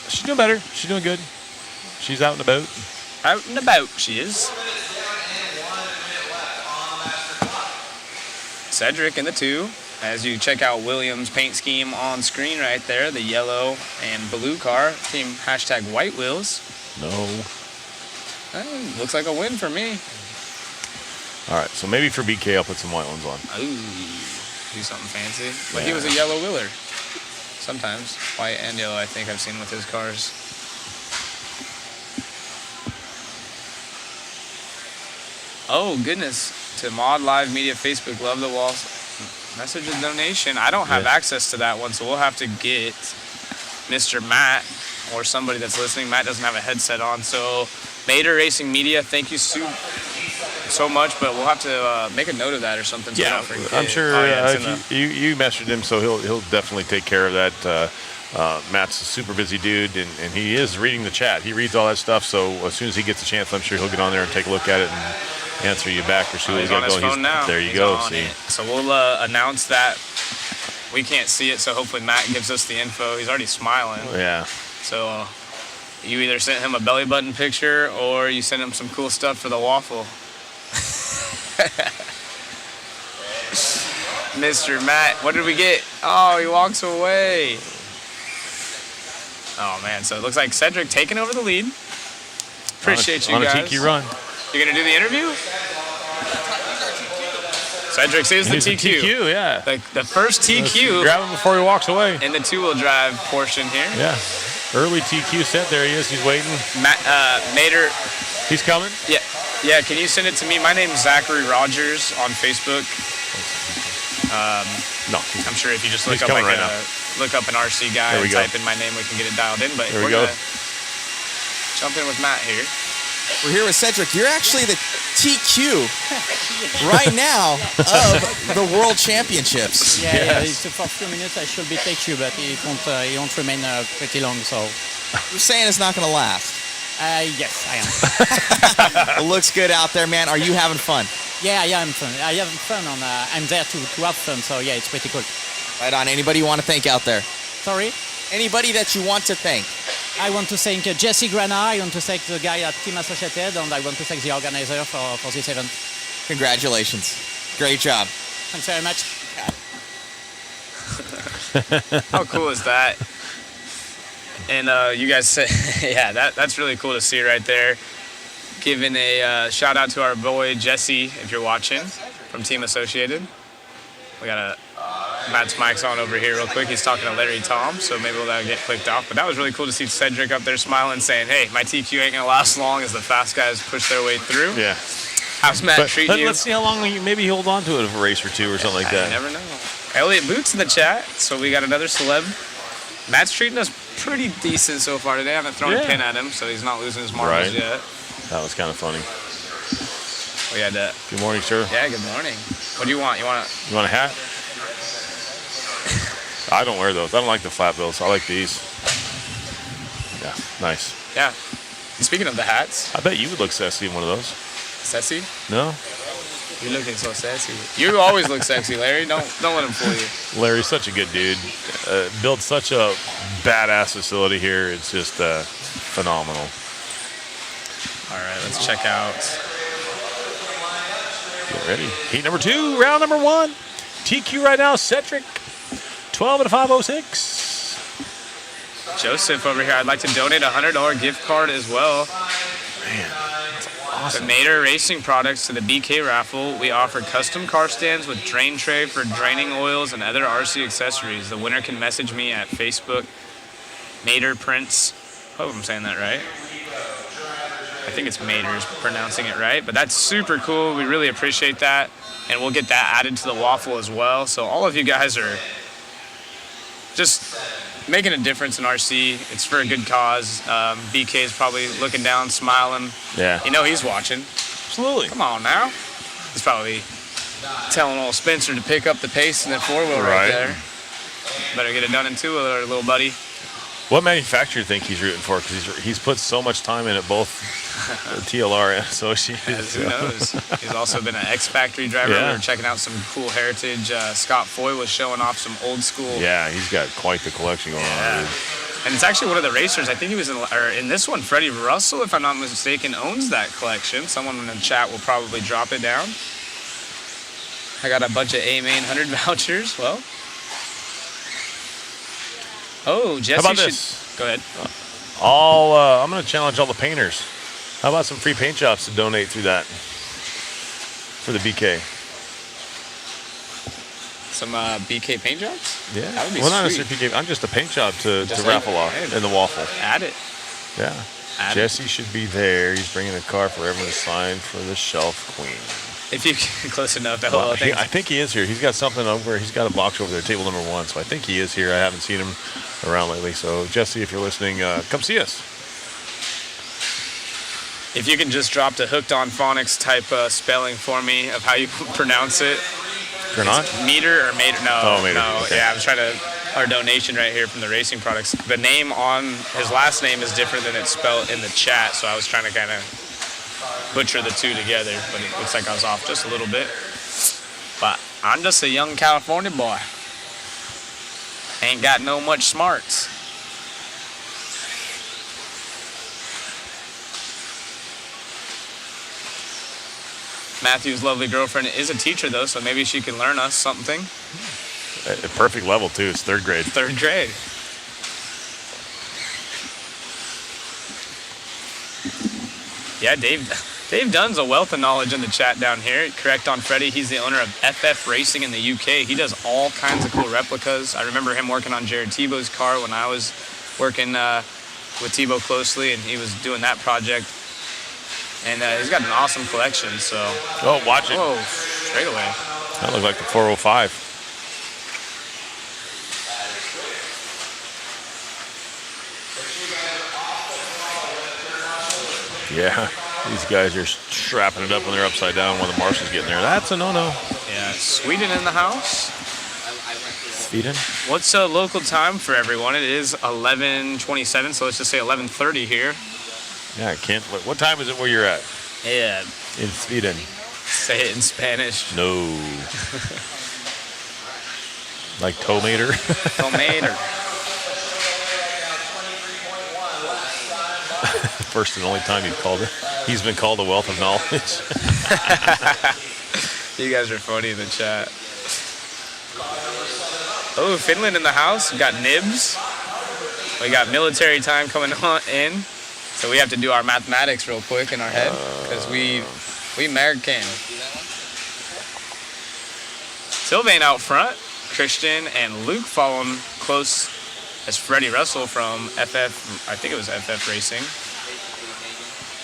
She's doing better. She's doing good. She's out and about. Out and about, she is. Cedric in the 2. As you check out Williams' paint scheme on screen right there, the yellow and blue car, team hashtag white wheels. No. Looks like a win for me. All right, so maybe for BK, I'll put some white ones on. Ooh, do something fancy. But he was a yellow wheeler. Sometimes. White and yellow, I think I've seen with his cars. Oh, goodness. To Mod Live Media Facebook, love the walls. Message a donation. I don't have access to that one, so we'll have to get Mr. Matt or somebody that's listening. Matt doesn't have a headset on, so Mater Racing Media, thank you so much, but we'll have to make a note of that or something. So Yeah, I'm sure if you messaged him, so he'll definitely take care of that. Matt's a super busy dude, and he is reading the chat. He reads all that stuff, so as soon as he gets a chance, I'm sure he'll get on there and take a look at it and answer you back or see what he's you on got his going. phone now. There you He's go. on See. it. So we'll announce that. We can't see it, so hopefully Matt gives us the info. He's already smiling. Yeah. So you either sent him a belly button picture or you sent him some cool stuff for the waffle. Mr. Matt, what did we get? Oh, he walks away. Oh, man. So it looks like Cedric taking over the lead. Appreciate you guys. On a tiki run. You're going to do the interview? Cedric is the TQ. TQ, yeah. The first TQ. Grab him before he walks away. In the 2-wheel drive portion here. Yeah. Early TQ set. There he is. He's waiting. Mater. He's coming? Yeah. Yeah, can you send it to me? My name's Zachary Rogers on Facebook. No. I'm sure if you just look up coming like right look up an RC guy and type in my name, we can get it dialed in. But There we we're go. gonna jump in with Matt here. We're here with Cedric. You're actually the TQ right now of the World Championships. Yeah, it's for a few minutes I should be TQ, but it won't remain pretty long, so. You're saying it's not going to last? Yes, I am. It looks good out there, man. Are you having fun? Yeah, I'm fun. I have fun. I'm there to have fun, so yeah, it's pretty cool. Right on. Anybody you want to thank out there? Sorry? Anybody that you want to thank? I want to thank Jesse Grana, I want to thank the guy at Team Associated, and I want to thank the organizer for this event. Congratulations. Great job. Thanks very much. How cool is that? And you guys said, yeah, that's really cool to see right there. Giving a shout out to our boy Jesse, if you're watching, from Team Associated. We got Matt's mic's on over here real quick. He's talking to Larry Tom, so maybe that'll get clicked off. But that was really cool to see Cedric up there smiling, saying, hey, my TQ ain't going to last long as the fast guys push their way through. Yeah. How's Matt treating you? Let's see how long maybe he hold on to it for a race or two or something like that. You never know. Elliot Boots in the chat, so we got another celeb. Matt's treating us pretty decent so far today. I haven't thrown a pin at him, so he's not losing his marbles yet. That was kind of funny. We had that. Good morning, sir. Yeah, good morning. What do you want? You want a hat? I don't wear those. I don't like the flat bills. I like these. Yeah, nice. Yeah. Speaking of the hats. I bet you would look sassy in one of those. Sassy? No? You're looking so sassy. You always look sexy, Larry. Don't let him fool you. Larry's such a good dude. Built such a badass facility here. It's just phenomenal. All right, let's check out. Get ready. Heat number 2, round number 1. TQ right now, Cedric. 12 and a 506. Joseph over here. I'd like to donate a $100 gift card as well. Man, that's awesome. The Mater Racing products to the BK raffle. We offer custom car stands with drain tray for draining oils and other RC accessories. The winner can message me at Facebook. Mater Prince. Hope I'm saying that right. I think it's Mater's pronouncing it right, but that's super cool. We really appreciate that, and we'll get that added to the waffle as well. So all of you guys are just making a difference in RC. It's for a good cause. BK is probably looking down, smiling. Yeah. You know he's watching. Absolutely. Come on now. He's probably telling old Spencer to pick up the pace in that four-wheel right there. Better get it done in two-wheeler, little buddy. What manufacturer do you think he's rooting for? Because he's put so much time in at both TLR and Associated. Who knows? He's also been an X Factory driver. Yeah. We were checking out some cool heritage. Scott Foy was showing off some old school. Yeah, he's got quite the collection going on. Dude. And it's actually one of the racers. I think he was in this one. Freddie Russell, if I'm not mistaken, owns that collection. Someone in the chat will probably drop it down. I got a bunch of A-Main 100 vouchers. Well. Oh, Jesse. How about this? Go ahead. I'm going to challenge all the painters. How about some free paint jobs to donate through that for the BK? Some BK paint jobs? Yeah. That would be not sweet. necessarily BK. I'm just a paint job to Just raffle off hey, in the waffle. Add it. Yeah. Jesse should be there. He's bringing a car for everyone to sign for the Shelf Queen. If you get close enough, the Well, whole thing. I think he is here. He's got something over. He's got a box over there, table number 1. So I think he is here. I haven't seen him around lately. So Jesse, if you're listening, come see us. If you can just drop the Hooked on Phonics type spelling for me of how you pronounce it. Granat? Meter or Mater? No. Oh, Mater. No. Okay. Yeah, I'm trying to. Our donation right here from the racing products. The name on his last name is different than it's spelled in the chat, so I was trying to kind of butcher the two together, but it looks like I was off just a little bit. But I'm just a young California boy. Ain't got no much smarts. Matthew's lovely girlfriend is a teacher, though, so maybe she can learn us something. A perfect level, too. It's 3rd grade. 3rd grade. Yeah, Dave Dunn's a wealth of knowledge in the chat down here. Correct on Freddie, he's the owner of FF Racing in the UK. He does all kinds of cool replicas. I remember him working on Jared Tebow's car when I was working with Tebow closely, and he was doing that project. And he's got an awesome collection, so. Oh, watch it. Oh, straight away. That looks like the 405. Yeah. These guys are strapping it up when they're upside down when the marshal's getting there. That's a no-no. Yeah, Sweden in the house. Sweden. What's a local time for everyone? It is 11:27, so let's just say 11:30 here. Yeah, I can't. What time is it where you're at? Yeah. In Sweden. Say it in Spanish. No. Like tomater? Tomater. First and only time he's been called a wealth of knowledge. You guys are funny in the chat. Oh, Finland in the house. We got nibs. We got military time coming on in. So we have to do our mathematics real quick in our head because we American. Sylvain out front. Christian and Luke following close as Freddie Russell from FF, I think it was FF Racing,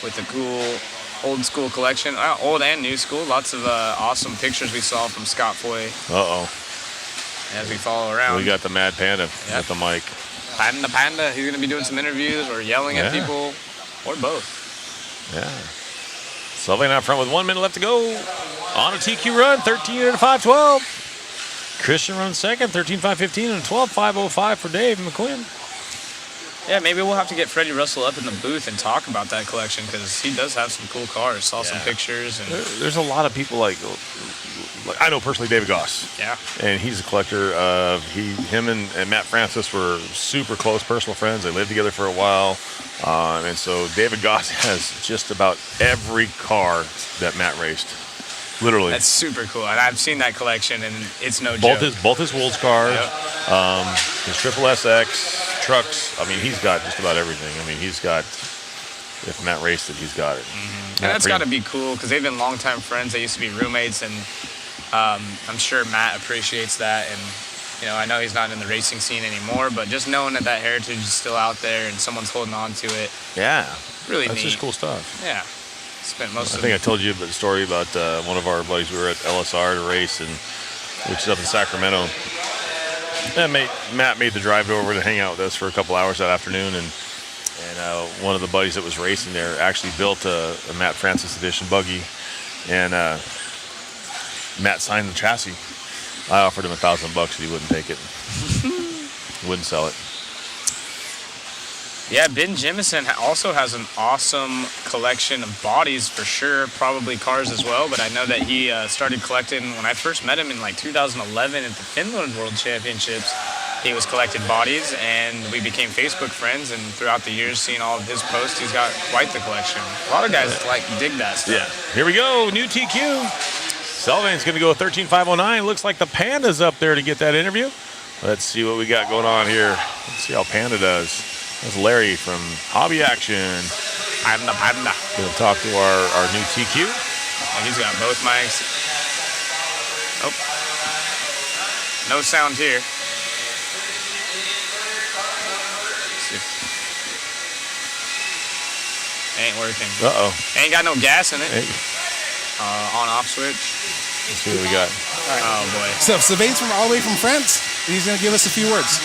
with the cool old school collection, old and new school. Lots of awesome pictures we saw from Scott Foy. Uh-oh. As we follow around. We got the Mad Panda at the mic. Panda, he's going to be doing some interviews or yelling at people, or both. Yeah. Sylvain out front with 1 minute left to go. On a TQ run, 13 and a 5:12. Christian runs second, 13.515 and a 12.505 for Dave McQuinn. Yeah, maybe we'll have to get Freddie Russell up in the booth and talk about that collection because he does have some cool cars. Saw some pictures. And There's a lot of people like I know personally David Goss. Yeah. And he's a collector of, him and Matt Francis were super close personal friends. They lived together for a while. And so David Goss has just about every car that Matt raced. Literally. That's super cool. And I've seen that collection, and it's no both joke. Both his Wolds cars, his Triple SX, trucks. I mean, he's got just about everything. I mean, he's got, if Matt raced it, he's got it. And that's got to be cool because they've been longtime friends. They used to be roommates, and I'm sure Matt appreciates that. And, you know, I know he's not in the racing scene anymore, but just knowing that heritage is still out there and someone's holding on to it. Yeah. Really That's neat. just cool stuff. Yeah. Spent most I think I told you about the story about one of our buddies. We were at LSR to race, which is up in Sacramento. And Matt made the drive over to hang out with us for a couple hours that afternoon, and one of the buddies that was racing there actually built a Matt Francis edition buggy, and Matt signed the chassis. I offered him $1,000 and he wouldn't take it. Wouldn't sell it. Yeah, Ben Jemison also has an awesome collection of bodies for sure, probably cars as well, but I know that he started collecting when I first met him in like 2011 at the Finland World Championships. He was collecting bodies, and we became Facebook friends, and throughout the years, seeing all of his posts, he's got quite the collection. A lot of guys dig that stuff. Yeah. Here we go, new TQ. Sylvain's going to go 13.509. Looks like the Panda's up there to get that interview. Let's see what we got going on here. Let's see how Panda does. That's Larry from Hobby Action. Panda. Going to talk to our new TQ. Oh, he's got both mics. Oh. No sound here. Ain't working. Uh-oh. Ain't got no gas in it. On-off switch. Let's see what we got. Oh, boy. So Sylvain's from all the way from France, and he's going to give us a few words.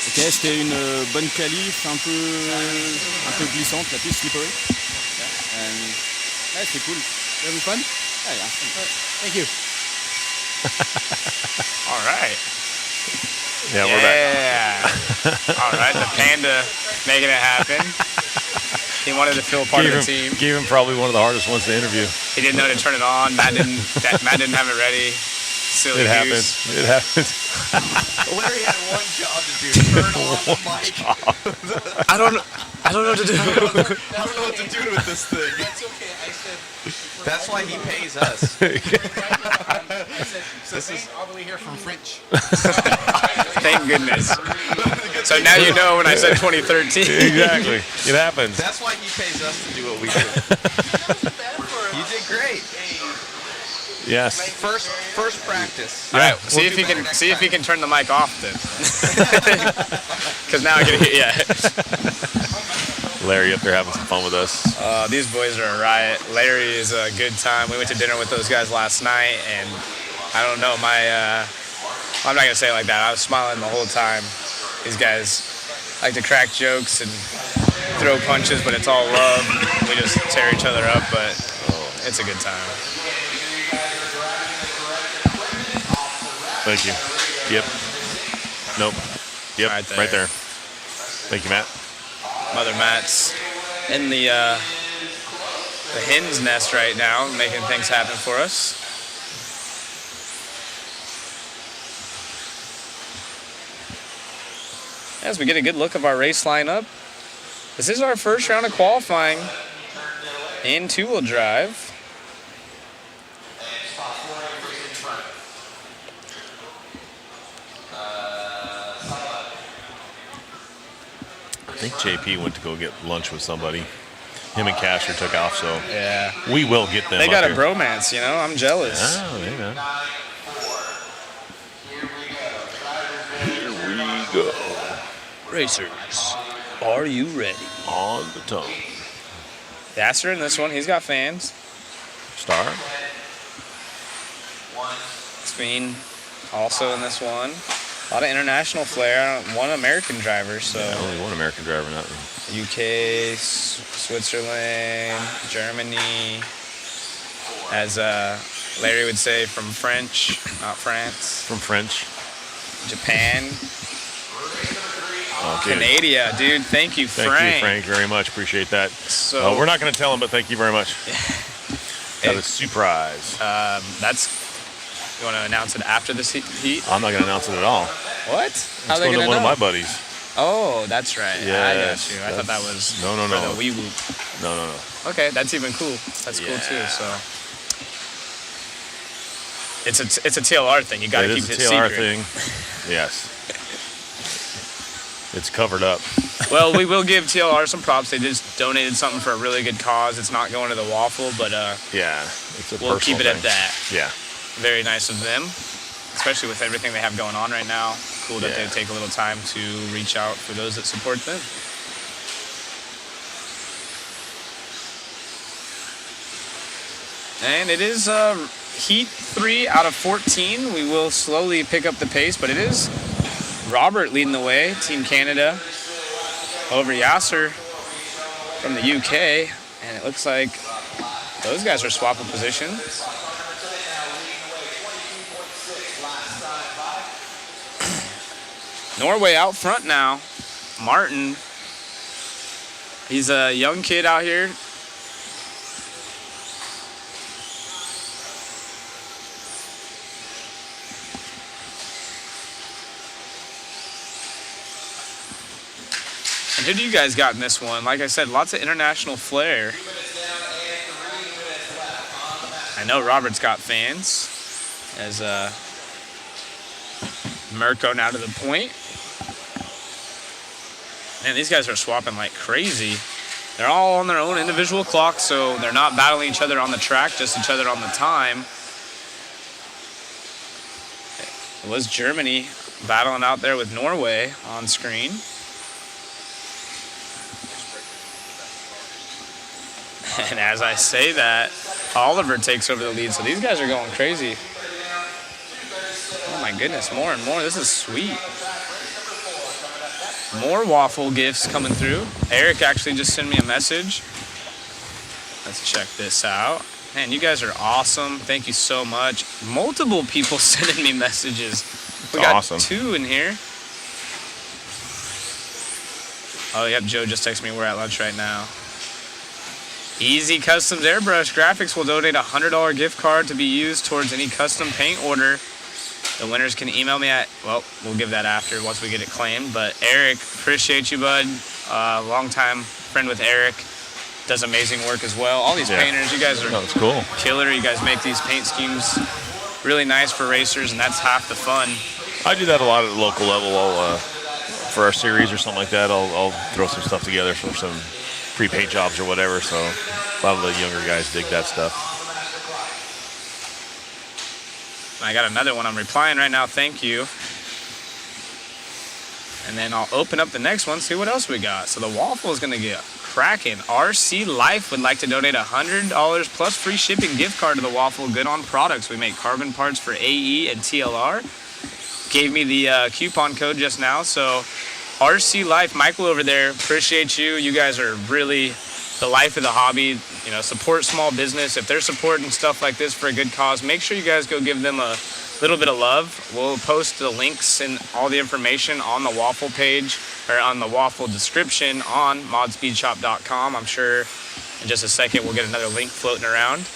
Ok, c'était une bonne qualif, un peu glissante, la piste slippery. Yeah, c'était cool. You having fun? Yeah. Thank you. All right. Yeah, we're back. All right, the Panda making it happen. He wanted to feel part of the team. Gave him probably one of the hardest ones to interview. He didn't know to turn it on. Matt didn't have it ready. Silly It goose. happens. It happens. Larry had one job to do. Turn on the mic. I don't know what to do. I don't know what to do with this thing. That's okay. I said. That's why he pays us. I said, this is all the way here from French. Thank goodness. So now you know when I said 2013. Exactly. It happens. That's why he pays us to do what we do. You did great. Yes. First practice. All right. See if he can turn the mic off then. Because now I can hear. Yeah. Larry up there having some fun with us. These boys are a riot. Larry is a good time. We went to dinner with those guys last night, and I don't know, I'm not gonna say it like that. I was smiling the whole time. These guys like to crack jokes, and throw punches, but it's all love. We just tear each other up, but it's a good time. Thank you. Yep. Nope. Yep. Right there. Thank you, Matt. Mother Matt's in the hen's nest right now, making things happen for us. As we get a good look of our race lineup, this is our first round of qualifying in two-wheel drive. I think JP went to go get lunch with somebody. Him and Casher took off, so yeah, we will get them. They got up a here. bromance, you know. I'm jealous. Oh, yeah, man. Here we go. Racers, are you ready? On the tongue. Yasser in this one, he's got fans. Star. Speen also in this one. A lot of international flair. One American driver, so. Yeah, only one American driver, not UK, Switzerland, Germany. As Larry would say, from French, not France. From French. Japan. Oh, dude. Canada, dude. Thank you, Frank. Thank you, Frank, very much. Appreciate that. So we're not going to tell him, but thank you very much. Got a surprise. You want to announce it after this heat? I'm not going to announce it at all. What? How Let's are they go going to to one know? of my buddies. Oh, that's right. Yes, I got you. I thought that was no. for the wee whoop. No. Okay, that's even cool. That's cool too. So it's a TLR thing. You got to keep it secret. It's a TLR secret. thing. Yes. It's covered up. Well, we will give TLR some props. They just donated something for a really good cause. It's not going to the waffle, but yeah, it's a we'll keep it thing. at that. Yeah. Very nice of them, especially with everything they have going on right now. Cool that they take a little time to reach out for those that support them. And it is heat 3 out of 14. We will slowly pick up the pace, but it is Robert leading the way, Team Canada, over Yasser from the UK. And it looks like those guys are swapping positions. Norway out front now. Martin. He's a young kid out here. And who do you guys got in this one? Like I said, lots of international flair. I know Robert's got fans. As Mirko now to the point. Man, these guys are swapping like crazy. They're all on their own individual clock, so they're not battling each other on the track, just each other on the time. It was Germany battling out there with Norway on screen. And as I say that, Oliver takes over the lead, so these guys are going crazy. Oh my goodness, more and more. This is sweet. More waffle gifts coming through. Eric actually just sent me a message. Let's check this out. Man, you guys are awesome. Thank you so much. Multiple people sending me messages. We got awesome. 2 in here. Oh, yep, Joe just texted me we're at lunch right now. Easy Customs Airbrush Graphics will donate a $100 gift card to be used towards any custom paint order. The winners can email me at, well, we'll give that after once we get it claimed. But Eric, appreciate you, bud. Longtime friend with Eric. Does amazing work as well. All these painters, you guys are that's cool. Killer. You guys make these paint schemes really nice for racers, and that's half the fun. I do that a lot at the local level. I'll, for our series or something like that, I'll throw some stuff together for some free paint jobs or whatever. So a lot of the younger guys dig that stuff. I got another one I'm replying right now. Thank you. And then I'll open up the next one, see what else we got. So the waffle is going to get cracking. RC Life would like to donate $100 plus free shipping gift card to the waffle. Good on products. We make carbon parts for AE and TLR. Gave me the coupon code just now. So RC Life, Michael over there, appreciate you. You guys are really the life of the hobby. You know, support small business. If they're supporting stuff like this for a good cause, make sure you guys go give them a little bit of love. We'll post the links and all the information on the Waffle page or on the Waffle description on modspeedshop.com. I'm sure in just a second we'll get another link floating around.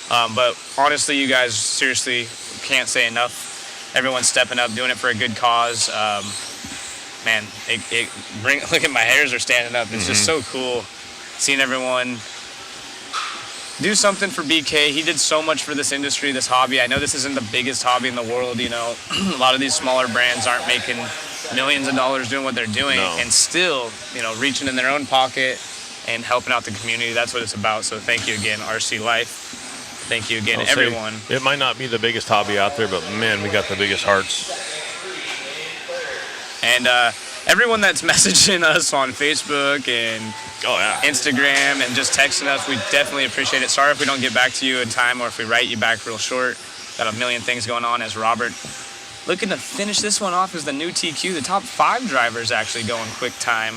But honestly, you guys seriously can't say enough. Everyone's stepping up, doing it for a good cause. Man, look at my hairs are standing up. It's just so cool seeing everyone do something for BK. He did so much for this industry, this hobby. I know this isn't the biggest hobby in the world, you know. A lot of these smaller brands aren't making millions of dollars doing what they're doing and still, you know, reaching in their own pocket and helping out the community. That's what it's about. So thank you again, RC Life. Thank you again, everyone. It might not be the biggest hobby out there, but man, we got the biggest hearts. And everyone that's messaging us on Facebook and Instagram and just texting us, we definitely appreciate it. Sorry if we don't get back to you in time or if we write you back real short. Got a million things going on as Robert. Looking to finish this one off is the new TQ. The top 5 drivers actually going quick time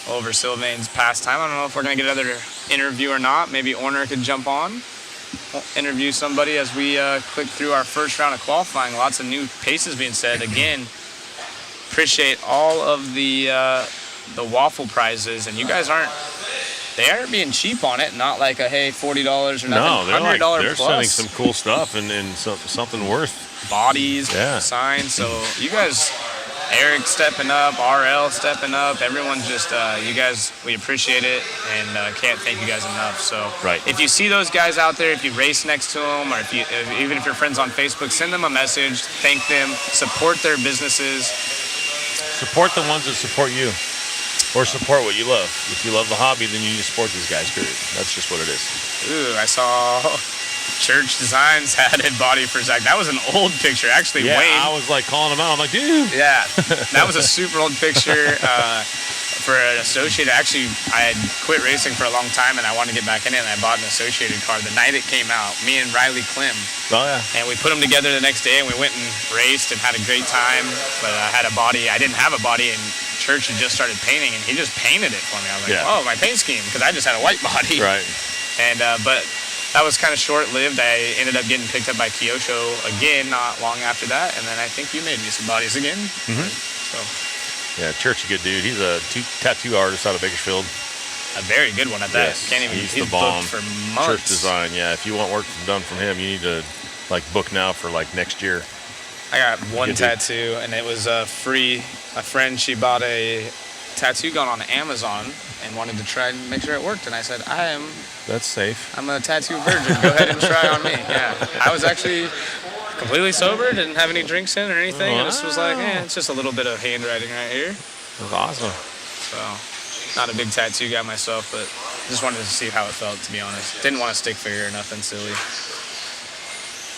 over Sylvain's past time. I don't know if we're going to get another interview or not. Maybe Orner could jump on. We'll interview somebody as we click through our first round of qualifying. Lots of new paces being said. Again, appreciate all of the Waffle prizes, and you guys aren't being cheap on it. Not like a hey $40 or nothing. No, they're plus. sending some cool stuff and something worth bodies, signs. So you guys, Eric stepping up, RL stepping up. Everyone's just you guys. We appreciate it and can't thank you guys enough. So if you see those guys out there, if you race next to them, or even if you're friends on Facebook, send them a message, thank them, support their businesses. Support the ones that support you, or support what you love. If you love the hobby, then you need to support these guys, period. That's just what it is. Ooh, I saw Church Designs had a body for Zach. That was an old picture, actually. Yeah, Wayne. I was like calling him out. I'm like, dude. Yeah, that was a super old picture for an Associated. Actually, I had quit racing for a long time, and I wanted to get back in it, and I bought an Associated car the night it came out, me and Riley Klim. Oh, yeah. And we put them together the next day, and we went and raced and had a great time. But I had a body. I didn't have a body, and Church had just started painting, and he just painted it for me. I was like, oh, my paint scheme, because I just had a white body. Right. And but that was kind of short-lived. I ended up getting picked up by Kyosho again not long after that, and then I think you made me some bodies again. So yeah, Church is a good dude. He's a tattoo artist out of Bakersfield. A very good one at that. Yes, Can't even. he's He's the bomb. booked for months. Church Design. Yeah, if you want work done from him, you need to book now for next year. I got one tattoo, and it was free. A friend, she bought a tattoo gun on Amazon and wanted to try and make sure it worked. And I said, That's safe. I'm a tattoo virgin. Go ahead and try on me. Yeah, I was actually completely sober, didn't have any drinks in or anything. And just was like, it's just a little bit of handwriting right here. That's awesome. So, not a big tattoo guy myself, but just wanted to see how it felt, to be honest. Didn't want a stick figure or nothing silly.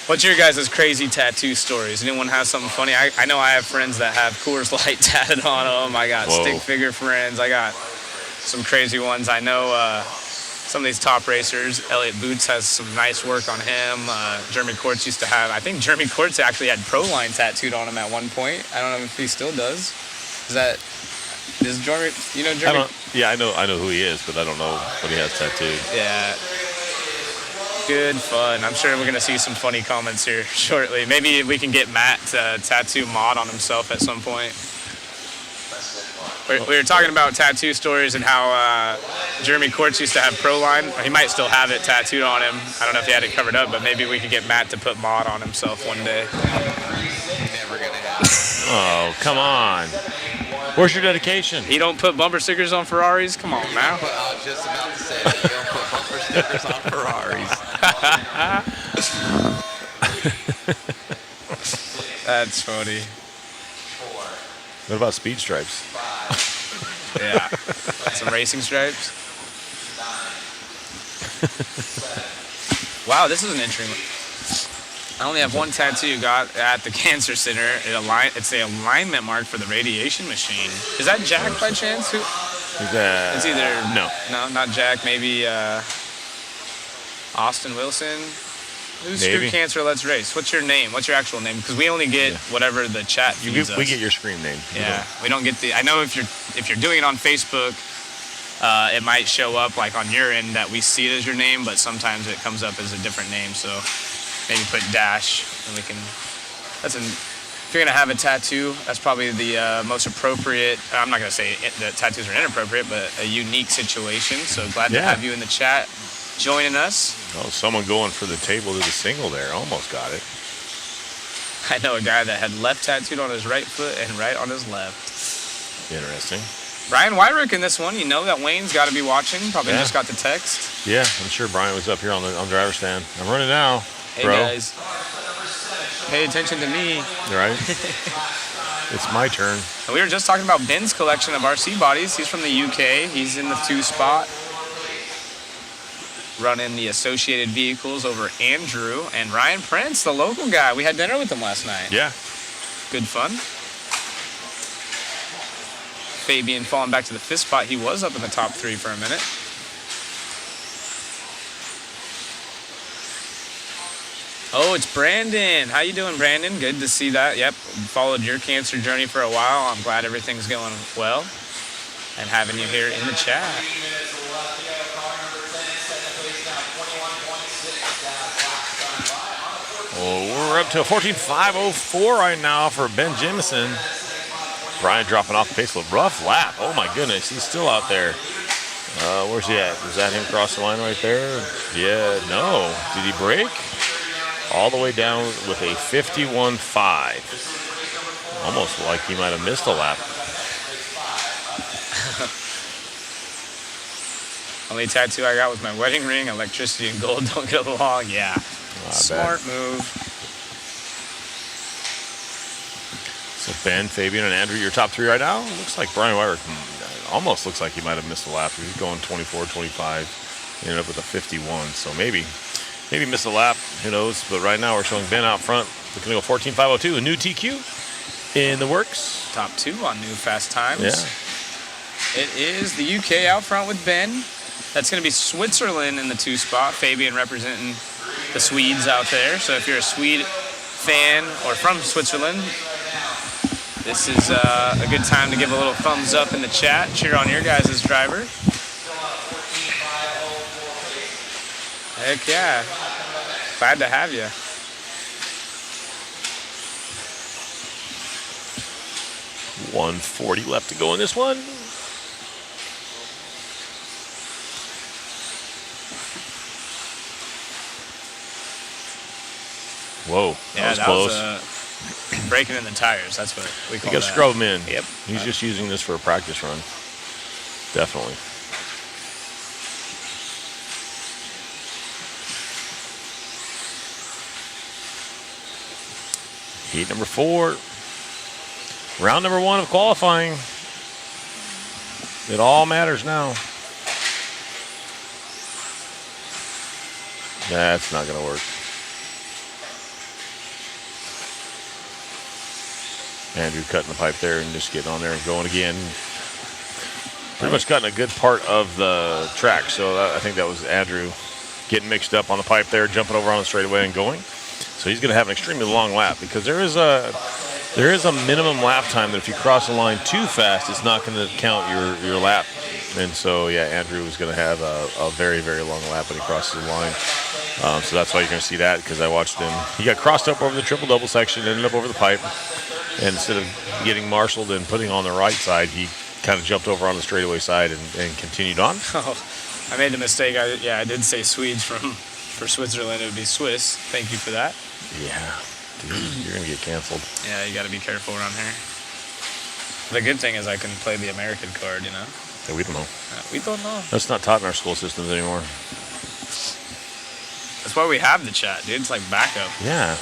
What's your guys' crazy tattoo stories? Anyone have something funny? I know I have friends that have Coors Light tatted on them. I got stick figure friends. I got some crazy ones. I know some of these top racers. Elliott Boots has some nice work on him. Jeremy Courts used to have, I think Jeremy Courts actually had Proline tattooed on him at one point. I don't know if he still does. Is Jeremy, you know Jeremy? I know who he is, but I don't know what he has tattooed. Yeah. Good fun. I'm sure we're going to see some funny comments here shortly. Maybe we can get Matt to tattoo mod on himself at some point. We were talking about tattoo stories and how Jeremy Courts used to have Proline. He might still have it tattooed on him. I don't know if he had it covered up, but maybe we could get Matt to put mod on himself one day. Never going to happen. Oh, come on. Where's your dedication? He don't put bumper stickers on Ferraris? Come on now. Well, I was just about to say that you don't put bumper stickers on Ferraris. That's funny. What about speed stripes? Yeah. Some racing stripes. Wow, this is an interesting one. I only have one tattoo got at the Cancer Center. It's an alignment mark for the radiation machine. Is that Jack by chance? It's either... No. No, not Jack. Maybe Austin Wilson. Who's Screw Cancer Let's Race? What's your name? What's your actual name? Because we only get whatever the chat feeds us. We get your screen name. Yeah, we don't get the. I know if you're doing it on Facebook, it might show up like on your end that we see it as your name, but sometimes it comes up as a different name. So maybe put dash, and we can. If you're gonna have a tattoo, that's probably the most appropriate. I'm not gonna say that tattoos are inappropriate, but a unique situation. So glad to have you in the chat, joining us. Oh, someone going for the table to the single there. Almost got it. I know a guy that had left tattooed on his right foot and right on his left. Interesting. Brian Wyrick in this one. You know that Wayne's got to be watching. Probably just got the text. Yeah, I'm sure Brian was up here on the driver's stand. I'm running now, Hey bro. guys, pay attention to me. Right. It's my turn. And we were just talking about Ben's collection of RC bodies. He's from the UK. He's in the 2 spot. Running the associated vehicles over Andrew and Ryan Prince, the local guy. We had dinner with him last night. Yeah. Good fun. Fabian falling back to the 5th spot. He was up in the top 3 for a minute. Oh, it's Brandon. How you doing, Brandon? Good to see that. Yep, followed your cancer journey for a while. I'm glad everything's going well and having you here in the chat. Well, we're up to a 14.504 right now for Ben Jimison. Brian dropping off the pace. A rough lap. Oh, my goodness. He's still out there. Where's he at? Is that him cross the line right there? Yeah, no. Did he break? All the way down with a 51.5. Almost like he might have missed a lap. Only tattoo I got was my wedding ring. Electricity and gold don't get along. Yeah. Smart move. So Ben, Fabian, and Andrew, your top 3 right now. Looks like Brian Wyrick almost looks like he might have missed a lap. He's going 24, 25. Ended up with a 51. So maybe missed a lap. Who knows? But right now we're showing Ben out front. Looking to go 14.502. A new TQ in the works. Top 2 on new fast times. Yeah. It is the UK out front with Ben. That's going to be Switzerland in the 2 spot. Fabian representing the Swedes out there. So if you're a Swede fan or from Switzerland, this is a good time to give a little thumbs up in the chat. Cheer on your guys' driver. Heck yeah. Glad to have you. $140 left to go in this one. Whoa, Yeah, that was close. Breaking in the tires. That's what we call You got that. to scrub him in. Yep. He's just using this for a practice run. Definitely. Heat number 4. Round number 1 of qualifying. It all matters now. That's not going to work. Andrew cutting the pipe there and just getting on there and going again. Pretty much cutting a good part of the track. So I think that was Andrew getting mixed up on the pipe there, jumping over on the straightaway and going. So he's going to have an extremely long lap because there is a minimum lap time that if you cross the line too fast, it's not going to count your lap. And so, yeah, Andrew is going to have a very, very long lap when he crosses the line. So that's why you're going to see that because I watched him. He got crossed up over the triple-double section, ended up over the pipe. And instead of getting marshaled and putting on the right side, he kind of jumped over on the straightaway side and continued on. Oh, I made a mistake. I did say Swedes for Switzerland. It would be Swiss. Thank you for that. Yeah, dude, you're going to get canceled. Yeah, you got to be careful around here. The good thing is I can play the American card, you know? Yeah, we don't know. We don't know. That's not taught in our school systems anymore. That's why we have the chat, dude. It's like backup. Yeah,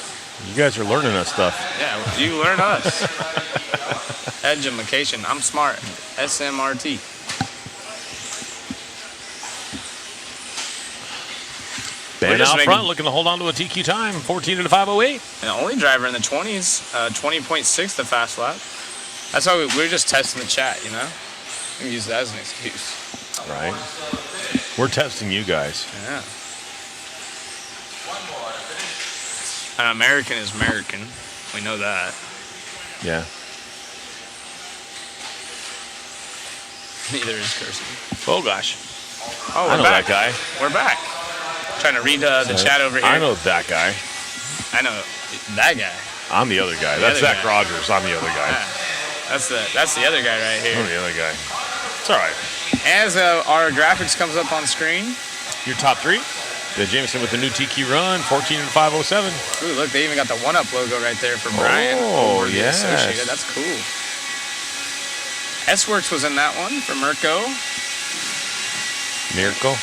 you guys are learning us stuff. Yeah, you learn us. Edumacation. I'm smart. SMRT. Ben out front looking to hold on to a TQ time, 14 to 508. And the only driver in the 20s, 20.6 the fast lap. That's why we're just testing the chat, you know? We can use that as an excuse. Right. We're testing you guys. Yeah. An American is American. We know that. Yeah. Neither is Kirsten. Oh gosh. Oh, I we're know back. that guy. We're back. Trying to read the chat over here. I know that guy. I know that guy. I'm the other guy. The That's other Zach guy. Rogers. I'm the other guy. Yeah. That's the other guy right here. I'm the other guy. It's all right. As our graphics comes up on screen. Your top three. The Jameson with the new TQ run, 14 and 507. Ooh, look, they even got the 1-Up logo right there for Brian. Oh, the yes. Associated. That's cool. S-Works was in that one for Mirko. Miracle.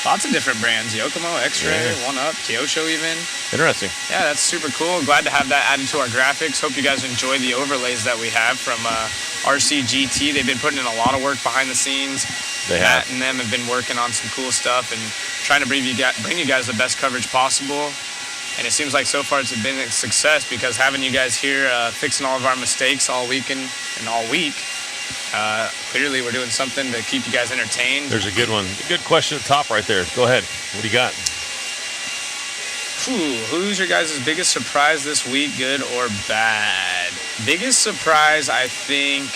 Lots of different brands. Yokomo, X-Ray, Yeah. 1-Up, Kyosho even. Interesting. Yeah, that's super cool. Glad to have that added to our graphics. Hope you guys enjoy the overlays that we have from RCGT. They've been putting in a lot of work behind the scenes. They Matt have. and them have been working on some cool stuff and trying to bring you guys the best coverage possible. And it seems like so far it's been a success because having you guys here fixing all of our mistakes all weekend and all week, clearly we're doing something to keep you guys entertained. There's a good one. A good question at the top right there. Go ahead. What do you got? Who's your guys' biggest surprise this week, good or bad? Biggest surprise, I think,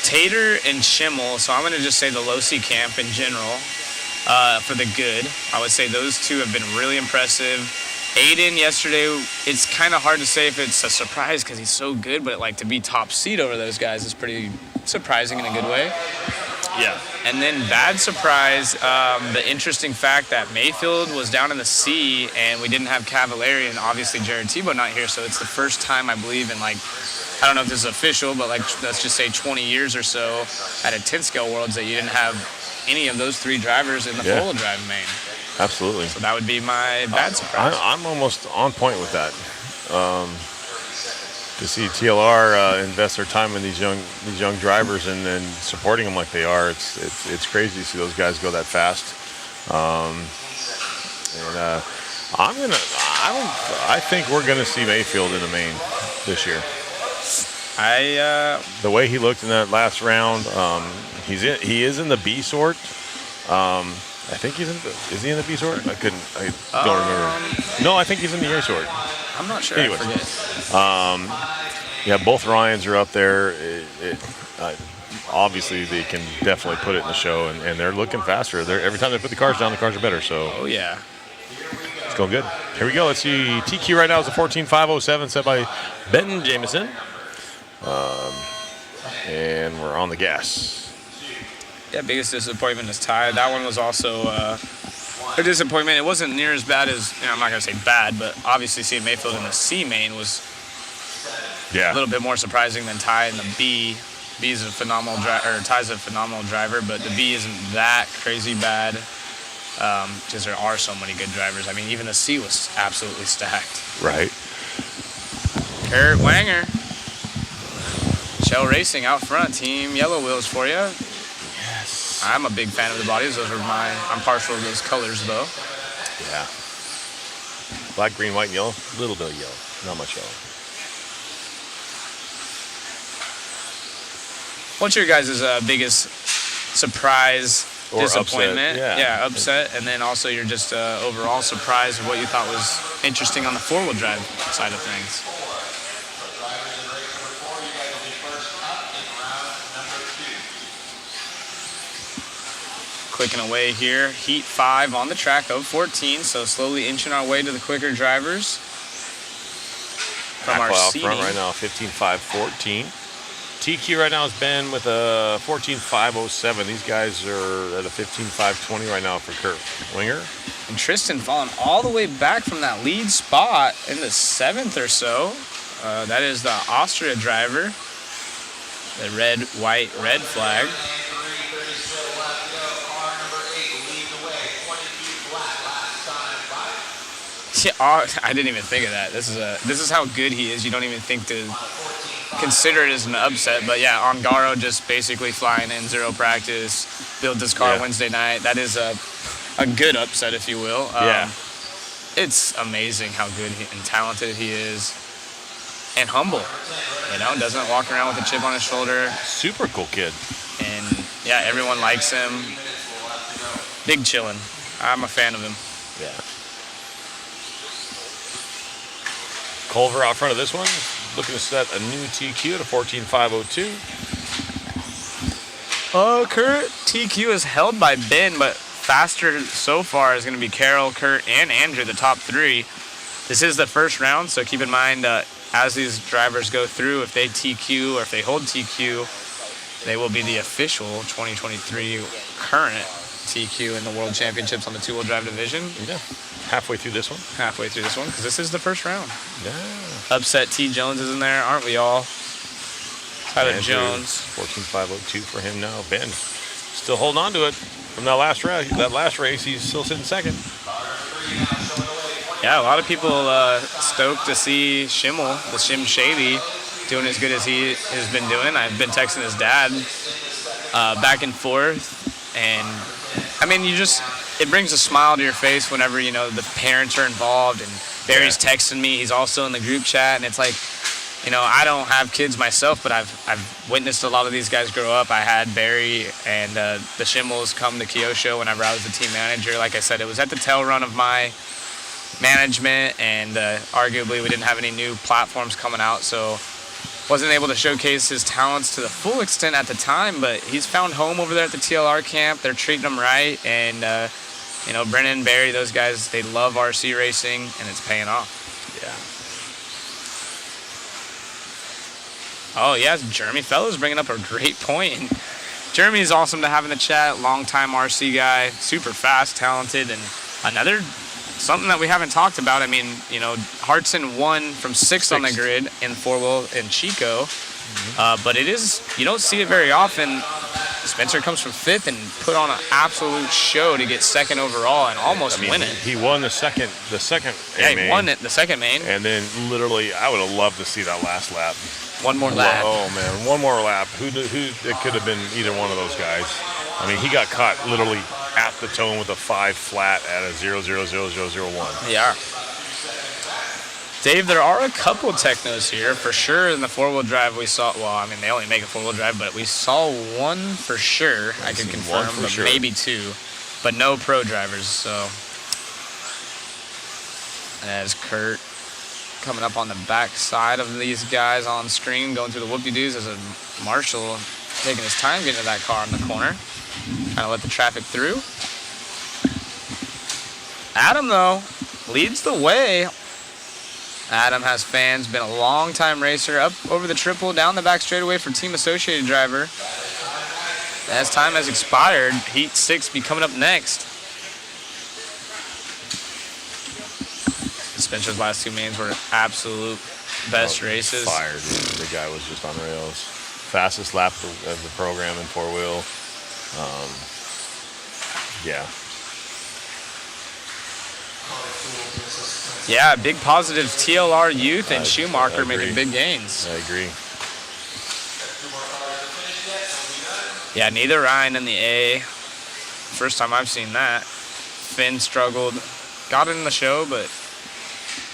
Tater and Schimmel. So I'm going to just say the Losi camp in general for the good. I would say those two have been really impressive. Aiden yesterday, it's kind of hard to say if it's a surprise because he's so good, but like to be top seed over those guys is pretty surprising in a good way. Yeah. And then bad surprise, the interesting fact that Mayfield was down in the C and we didn't have Cavalieri and obviously Jared Tebow not here. So it's the first time I believe in like, I don't know if this is official, but like let's just say 20 years or so at a 10 scale worlds that you didn't have any of those three drivers in the four-wheel drive main. Absolutely. So that would be my bad surprise. I'm almost on point with that. To see TLR invest their time in these young drivers and supporting them like they are, it's crazy to see those guys go that fast. I think we're gonna see Mayfield in the main this year. The way he looked in that last round, he is in the B sort. I think he's is he in the B sort? I don't remember. No, I think he's in the A sort. I'm not sure. Anyways, I forget. yeah, both Ryans are up there. Obviously, they can definitely put it in the show, and they're looking faster. Every time they put the cars down, the cars are better. So, oh yeah, it's going good. Here we go. Let's see. TQ right now is a 14.507 set by Ben Jameson, and we're on the gas. Yeah, biggest disappointment is Ty. That one was also a disappointment. It wasn't near as bad as, I'm not going to say bad, but obviously seeing Mayfield in the C main was a little bit more surprising than Ty in the B. B's a phenomenal driver, or Ty's a phenomenal driver, but the B isn't that crazy bad because there are so many good drivers. I mean, even the C was absolutely stacked. Right. Kurt Wanger. Shell Racing out front, Team Yellow Wheels for you. Yes. I'm a big fan of the bodies. I'm partial to those colors though. Yeah. Black, green, white, and yellow. A little bit of yellow. Not much yellow. What's your guys' biggest surprise, Or disappointment? upset, Yeah, upset. And then also your just overall surprise of what you thought was interesting on the four-wheel drive side of things. Clicking away here. Heat 5 on the track of 14, so slowly inching our way to the quicker drivers. From our out seating. front right now, 15.514. TQ right now is Ben with a 14.507. These guys are at a 15.520 right now for Kurt Winger. And Tristan falling all the way back from that lead spot in the 7th or so. That is the Austria driver. The red, white, red flag. Yeah, I didn't even think of that. This is how good he is. You don't even think to consider it as an upset. But yeah, Ongaro just basically flying in, zero practice, built this car Wednesday night. That is a good upset, if you will. It's amazing how good and talented he is, and humble. Doesn't walk around with a chip on his shoulder. Super cool kid. And yeah, everyone likes him. Big chillin'. I'm a fan of him. Yeah. Culver out front of this one, looking to set a new TQ at a 14.502. Oh, Kurt, TQ is held by Ben, but faster so far is going to be Carroll, Kurt, and Andrew, the top three. This is the first round, so keep in mind as these drivers go through, if they TQ or if they hold TQ, they will be the official 2023 current TQ in the World Championships on the two-wheel drive division. Yeah. Halfway through this one? Halfway through this one, because this is the first round. Yeah. Upset T. Jones is in there, aren't we all? Tyler Andrew, Jones. 14.502 for him now. Ben still holding on to it from that last race. He's still sitting second. Yeah, a lot of people stoked to see Schimmel, the Shim Shady, doing as good as he has been doing. I've been texting his dad back and forth, and I mean, it brings a smile to your face whenever, you know, the parents are involved, and Barry's texting me. He's also in the group chat, and it's like, you know, I don't have kids myself, but I've witnessed a lot of these guys grow up. I had Barry and the Schimmels come to Kyosho whenever I was the team manager. Like I said, it was at the tail run of my management, and arguably we didn't have any new platforms coming out, so wasn't able to showcase his talents to the full extent at the time, but he's found home over there at the TLR camp. They're treating him right, and you know, Brennan, Barry, those guys, they love RC racing, and it's paying off. Yeah. Oh, yeah, Jeremy Fellows bringing up a great point. And Jeremy is awesome to have in the chat, longtime RC guy, super fast, talented, and another something that we haven't talked about. I mean, you know, Hartson won from sixth on the grid in four-wheel in Chico, but it is, you don't see it very often. Spencer comes from fifth and put on an absolute show to get second overall and almost win it. He won the second. Yeah, he won it, the second main. And then literally, I would have loved to see that last lap. One more lap. Oh man, one more lap. Who? It could have been either one of those guys. I mean, he got caught literally at the tone with a 5 flat at a 0.00001. Yeah. Dave, there are a couple technos here for sure. In the four-wheel drive we saw, well, I mean, they only make a four-wheel drive, but we saw one for sure. I can confirm, but sure. Maybe two, but no pro drivers. So as Kurt coming up on the back side of these guys on screen, going through the whoop-de-doos as a Marshall taking his time getting to that car in the corner, trying to let the traffic through. Adam, though, leads the way. Adam has fans, been a long-time racer, up over the triple, down the back straightaway for Team Associated driver. As time has expired, Heat 6 be coming up next. Spencer's last two mains were absolute best races. Fired. The guy was just on rails. Fastest lap of the program in four-wheel. Yeah. Yeah, big positives. TLR Youth and Schumacher making big gains. I agree. Yeah, neither Ryan in the A. First time I've seen that. Finn struggled. Got in the show, but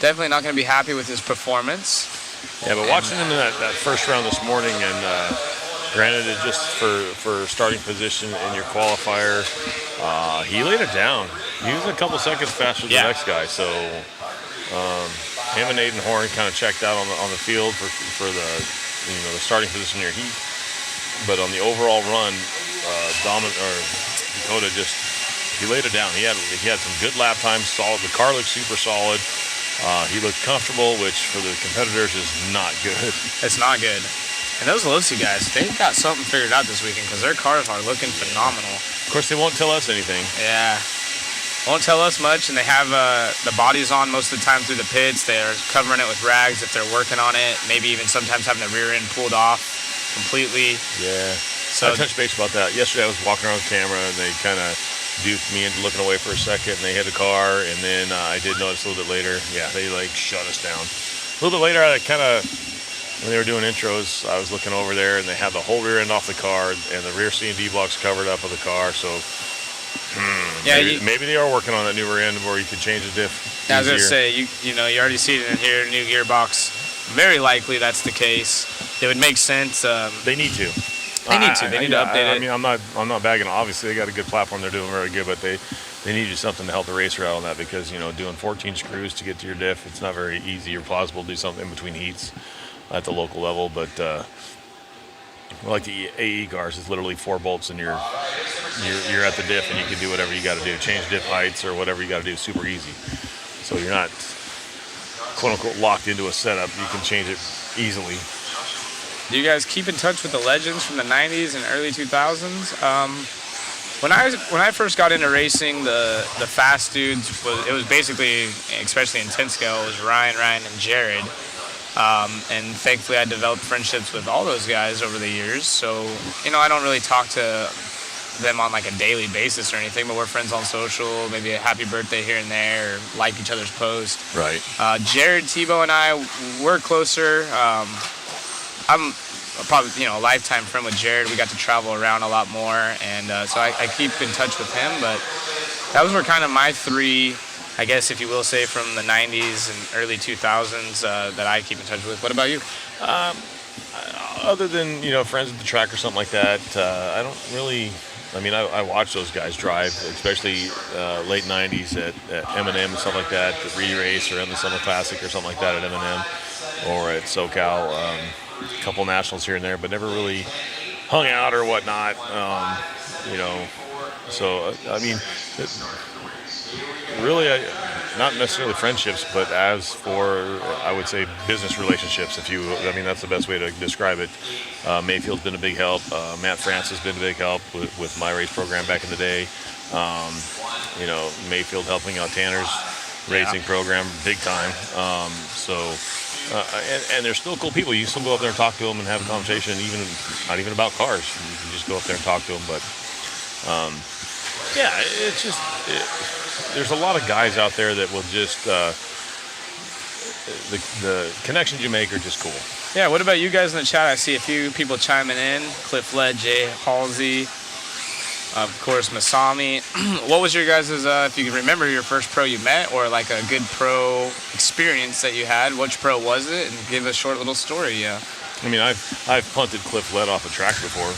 definitely not going to be happy with his performance. Yeah, but watching him in that first round this morning, and granted it just for starting position in your qualifier, he laid it down. He was a couple seconds faster than the next guy, so him and Aiden Horn kind of checked out on the field for the starting position near heat. But on the overall run, Dakota he laid it down. He had some good lap times, solid. The car looked super solid. He looked comfortable, which for the competitors is not good. It's not good. And those Losi guys, they've got something figured out this weekend because their cars are looking phenomenal. Of course, they won't tell us anything. Yeah. Won't tell us much, and they have the bodies on most of the time through the pits. They're covering it with rags if they're working on it, maybe even sometimes having the rear end pulled off completely. Yeah. So I touched base about that. Yesterday I was walking around with the camera, and they kind of duped me into looking away for a second, and they hit a car, and then I did notice a little bit later, they shut us down. A little bit later, when they were doing intros, I was looking over there, and they had the whole rear end off the car, and the rear C&D blocks covered up with the car, so maybe they are working on that new rear end where you can change the diff easier. I was going to say, you already see it in here, new gearbox. Very likely that's the case. It would make sense. They need to. They need to update it. I mean, I'm not bagging. Obviously, they got a good platform. They're doing very good, but they they needed something to help the racer out on that because, doing 14 screws to get to your diff, it's not very easy or plausible to do something in between heats at the local level. But like the AE cars, it's literally 4 bolts and you're at the diff and you can do whatever you got to do. Change diff heights or whatever you got to do, super easy. So you're not, quote unquote, locked into a setup. You can change it easily. Do you guys keep in touch with the legends from the 90s and early 2000s? When I first got into racing, the fast dudes, it was basically, especially in 10 scale, it was Ryan, and Jared. And thankfully I developed friendships with all those guys over the years. So, I don't really talk to them on like a daily basis or anything, but we're friends on social, maybe a happy birthday here and there, or like each other's post. Right. Jared, Tebow, and I, we're closer. I'm probably, a lifetime friend with Jared. We got to travel around a lot more, and so I keep in touch with him, but those were kind of my 3, I guess, if you will say, from the 90s and early 2000s that I keep in touch with. What about you? Other than, friends at the track or something like that, I don't really, I watch those guys drive, especially late 90s at M&M and stuff like that, the re-race or in the Summer Classic or something like that at M&M or at SoCal. A couple nationals here and there, but never really hung out or whatnot. So, really, not necessarily friendships, but as for, I would say, business relationships, that's the best way to describe it. Mayfield's been a big help. Matt France has been a big help with my race program back in the day. Mayfield helping out Tanner's racing program big time. And they're still cool people. You still go up there and talk to them and have a conversation, not even about cars. You can just go up there and talk to them. But it's just there's a lot of guys out there that will just the connections you make are just cool. Yeah. What about you guys in the chat? I see a few people chiming in. Cliff Led, Jay Halsey, of course, Masami. What was your guys', if you can remember your first pro you met or like a good pro experience that you had, which pro was it? And give a short little story, yeah. I've punted Cliff Led off a track before.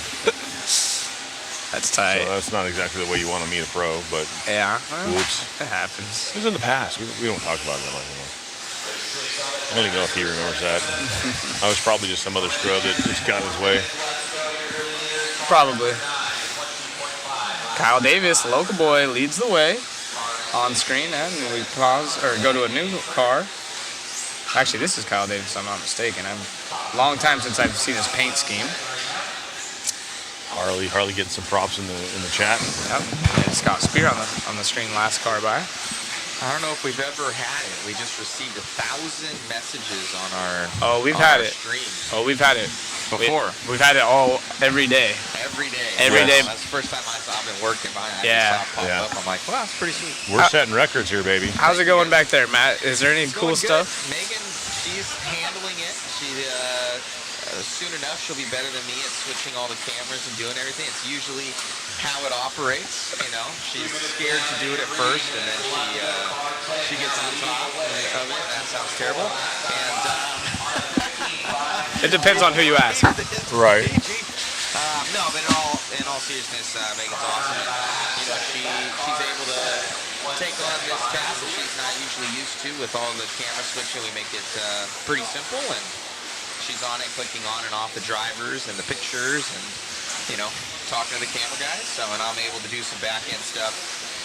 That's tight. So that's not exactly the way you want to meet a pro, but yeah. Whoops. It happens. It was in the past. We don't talk about that anymore. I don't even know if he remembers that. I was probably just some other scrub that just got in his way. Probably. Kyle Davis, local boy, leads the way on screen, and we pause or go to a new car. Actually, this is Kyle Davis, if I'm not mistaken. A long time since I've seen his paint scheme. Harley getting some props in the chat. Yep. And Scott Spear on the screen last car by. I don't know if we've ever had it. We just received 1,000 messages on our we've had it. stream. We've had it before. We've had it every day. Every day. Every day. That's the first time I've been working. I just saw it pop up. I'm like, wow, that's pretty sweet. We're setting records here, baby. How's it going back there, Matt? Is there any cool good. stuff? Megan, she's handling it. She soon enough she'll be better than me at switching all the cameras and doing everything. It's usually how it operates. She's scared to do it at first, and then she gets on top of it. That sounds terrible. And it depends on who you ask. Right. No, but in all seriousness, Megan's awesome. And, she's able to take on this task that she's not usually used to with all the camera switching. We make it pretty simple, and she's on it, clicking on and off the drivers and the pictures, and talking to the camera guys. So, and I'm able to do some back end stuff,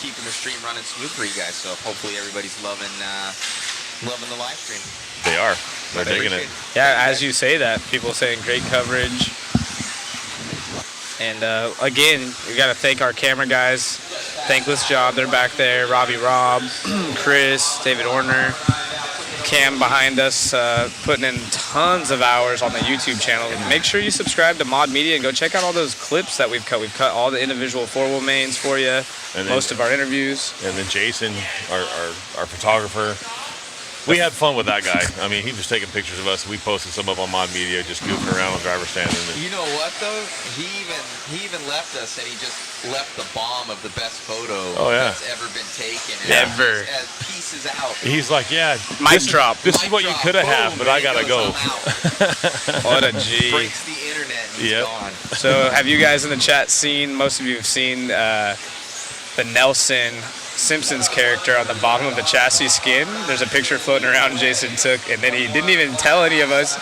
keeping the stream running smooth for you guys. So hopefully everybody's loving the live stream. They are. They're digging it. Yeah, as you say that, people saying great coverage. And again, we got to thank our camera guys. Thankless job. They're back there. Robbie Robb, Chris, David Orner, Cam behind us, putting in tons of hours on the YouTube channel. Make sure you subscribe to Mod Media and go check out all those clips that we've cut. We've cut all the individual four-wheel mains for you, most of our interviews. And then Jason, our photographer. We had fun with that guy. He was taking pictures of us. We posted some up on Mod Media, just goofing around on driver stand. You know what though? He even left us, and he just left the bomb of the best photo that's ever been taken. Ever. As pieces out. He's like, mic drop. This is what you could have had, but I gotta go. What a G. Breaks the internet and he's gone. So have you guys in the chat seen? Most of you have seen the Nelson Simpsons character on the bottom of the chassis skin. There's a picture floating around Jason took, and then he didn't even tell any of us.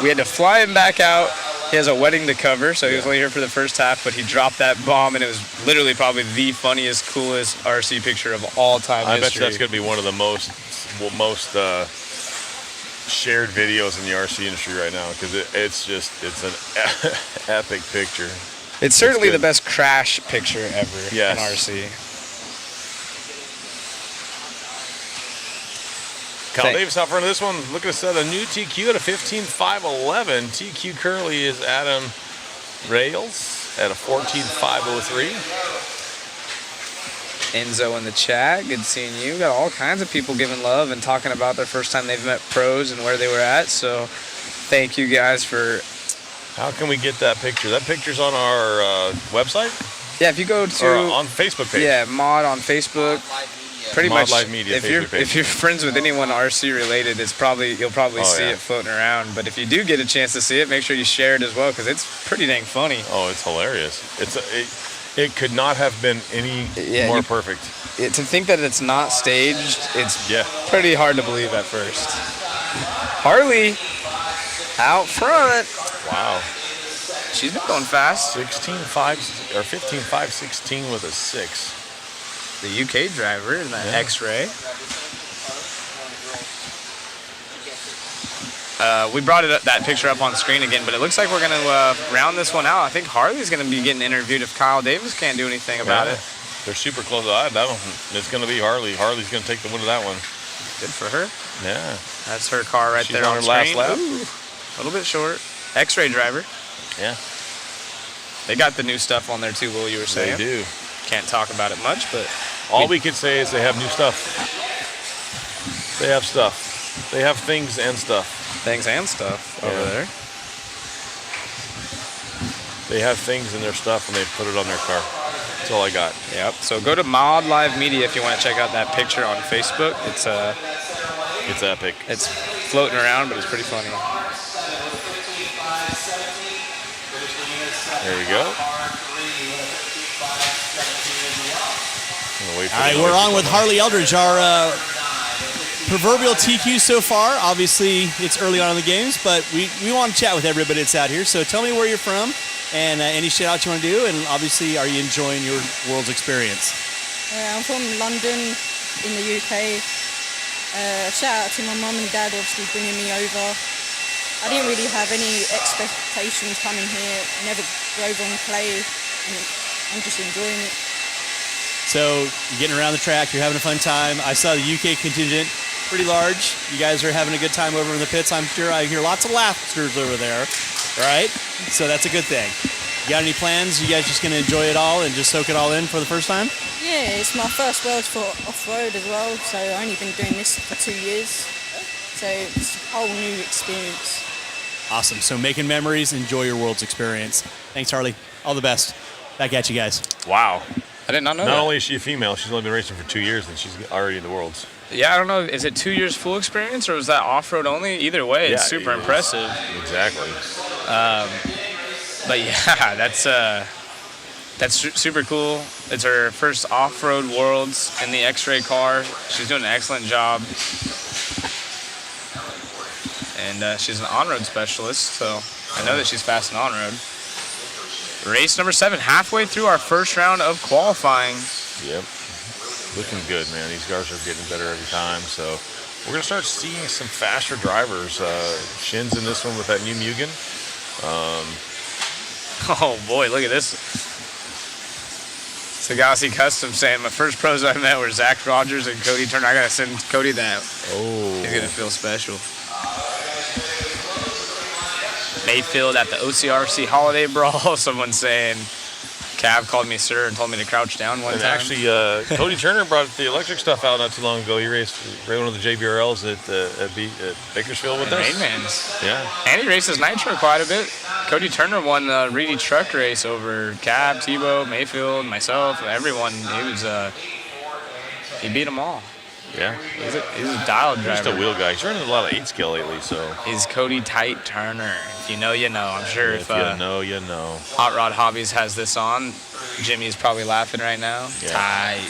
We had to fly him back out. He has a wedding to cover, so he was only here for the first half, but he dropped that bomb, and it was literally probably the funniest, coolest RC picture of all time I history. bet you that's going to be one of the most shared videos in the RC industry right now, because it's an epic picture. It's certainly the best crash picture ever in RC. Kyle Davis out front of this one. Looking to set a new TQ at a 15.511. TQ currently is Adam Rails at a 14.503. Enzo in the chat, good seeing you. Got all kinds of people giving love and talking about their first time they've met pros and where they were at. So thank you guys for... How can we get that picture? That picture's on our website? Yeah, if you go to... Or on Facebook page. Yeah, Mod on Facebook. Pretty Mod much, Live Media Facebook page. if you're friends with anyone RC related, you'll probably see it floating around. But if you do get a chance to see it, make sure you share it as well, because it's pretty dang funny. Oh, it's hilarious. It could not have been any more perfect. To think that it's not staged, it's pretty hard to believe at first. Harley out front. Wow. She's been going fast. 16.5 or 15.516 with a 6. The UK driver in that X-Ray. We brought that picture up on screen again, but it looks like we're going to round this one out. I think Harley's going to be getting interviewed if Kyle Davis can't do anything about it. They're super close. It's going to be Harley. Harley's going to take the win of that one. Good for her. Yeah. That's her car right there on her screen. last lap. Ooh, a little bit short. X-Ray driver. Yeah. They got the new stuff on there too, Will, you were saying. They do. Can't talk about it much, but... All we can say is they have new stuff. They have stuff. They have things and stuff. Things and stuff over there. They have things in their stuff and they put it on their car. That's all I got. Yep. So go to Mod Live Media if you want to check out that picture on Facebook. It's epic. It's floating around, but it's pretty funny. There we go. All right, we're on with Harley Eldridge, our proverbial TQ so far. Obviously, it's early on in the games, but we want to chat with everybody that's out here. So tell me where you're from and any shout-outs you want to do, and obviously, are you enjoying your Worlds experience? I'm from London in the UK. Shout out to my mum and dad, obviously bringing me over. I didn't really have any expectations coming here. Never drove on clay, and I'm just enjoying it. So you're getting around the track, you're having a fun time. I saw the UK contingent, pretty large. You guys are having a good time over in the pits, I'm sure. I hear lots of laughters over there, right? So that's a good thing. You got any plans? You guys just going to enjoy it all and just soak it all in for the first time? Yeah, it's my first Worlds for off-road as well, so I've only been doing this for 2 years. So it's a whole new experience. Awesome. So making memories, enjoy your Worlds experience. Thanks, Harley. All the best. Back at you guys. Wow. I did not know Not that. only is she a female, she's only been racing for 2 years and she's already in the Worlds. Yeah, I don't know. Is it 2 years full experience or was that off-road only? Either way, it's super impressive. Exactly. But yeah, that's super cool. It's her first off-road Worlds in the X-Ray car. She's doing an excellent job. And she's an on-road specialist, so I know that she's fast in on-road. Race number 7, halfway through our first round of qualifying. Yep. Looking good, man. These cars are getting better every time. So we're going to start seeing some faster drivers. Shin's in this one with that new Mugen. Oh boy, look at this. Sagasi Custom saying, my first pros I met were Zach Rogers and Cody Turner. I got to send Cody that. Oh. He's going to feel special. Mayfield at the OCRC Holiday Brawl. Someone saying, Cav called me sir and told me to crouch down one And time. actually, Cody Turner brought the electric stuff out not too long ago. He raced one of the JBRLs at Bakersfield with us. Mainmans. Yeah. And he races Nitro quite a bit. Cody Turner won the Reedy truck race over Cav, Tebow, Mayfield, myself, everyone. He beat them all. Yeah. He's a dialed driver. He's just a wheel guy. He's running a lot of 8-scale lately, so. He's Cody Tight Turner. If you know, you know. I'm sure If you know, you know. Hot Rod Hobbies has this on, Jimmy's probably laughing right now. Yeah. Tight.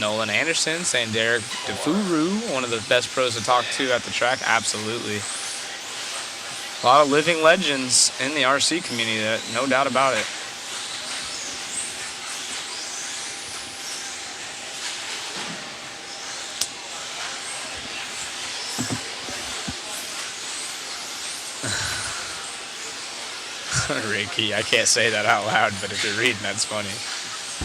Nolan Anderson saying Derek DeFuru, one of the best pros to talk to at the track. Absolutely. A lot of living legends in the RC community, no doubt about it. Ricky, I can't say that out loud, but if you're reading, that's funny.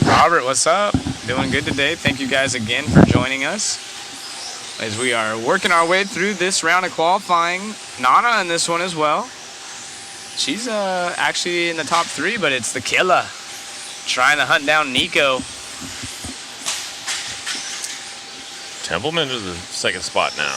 Robert, what's up? Doing good today. Thank you guys again for joining us as we are working our way through this round of qualifying. Nana in this one as well. She's actually in the top 3, but it's the killer trying to hunt down Nico. Templeman is the second spot now.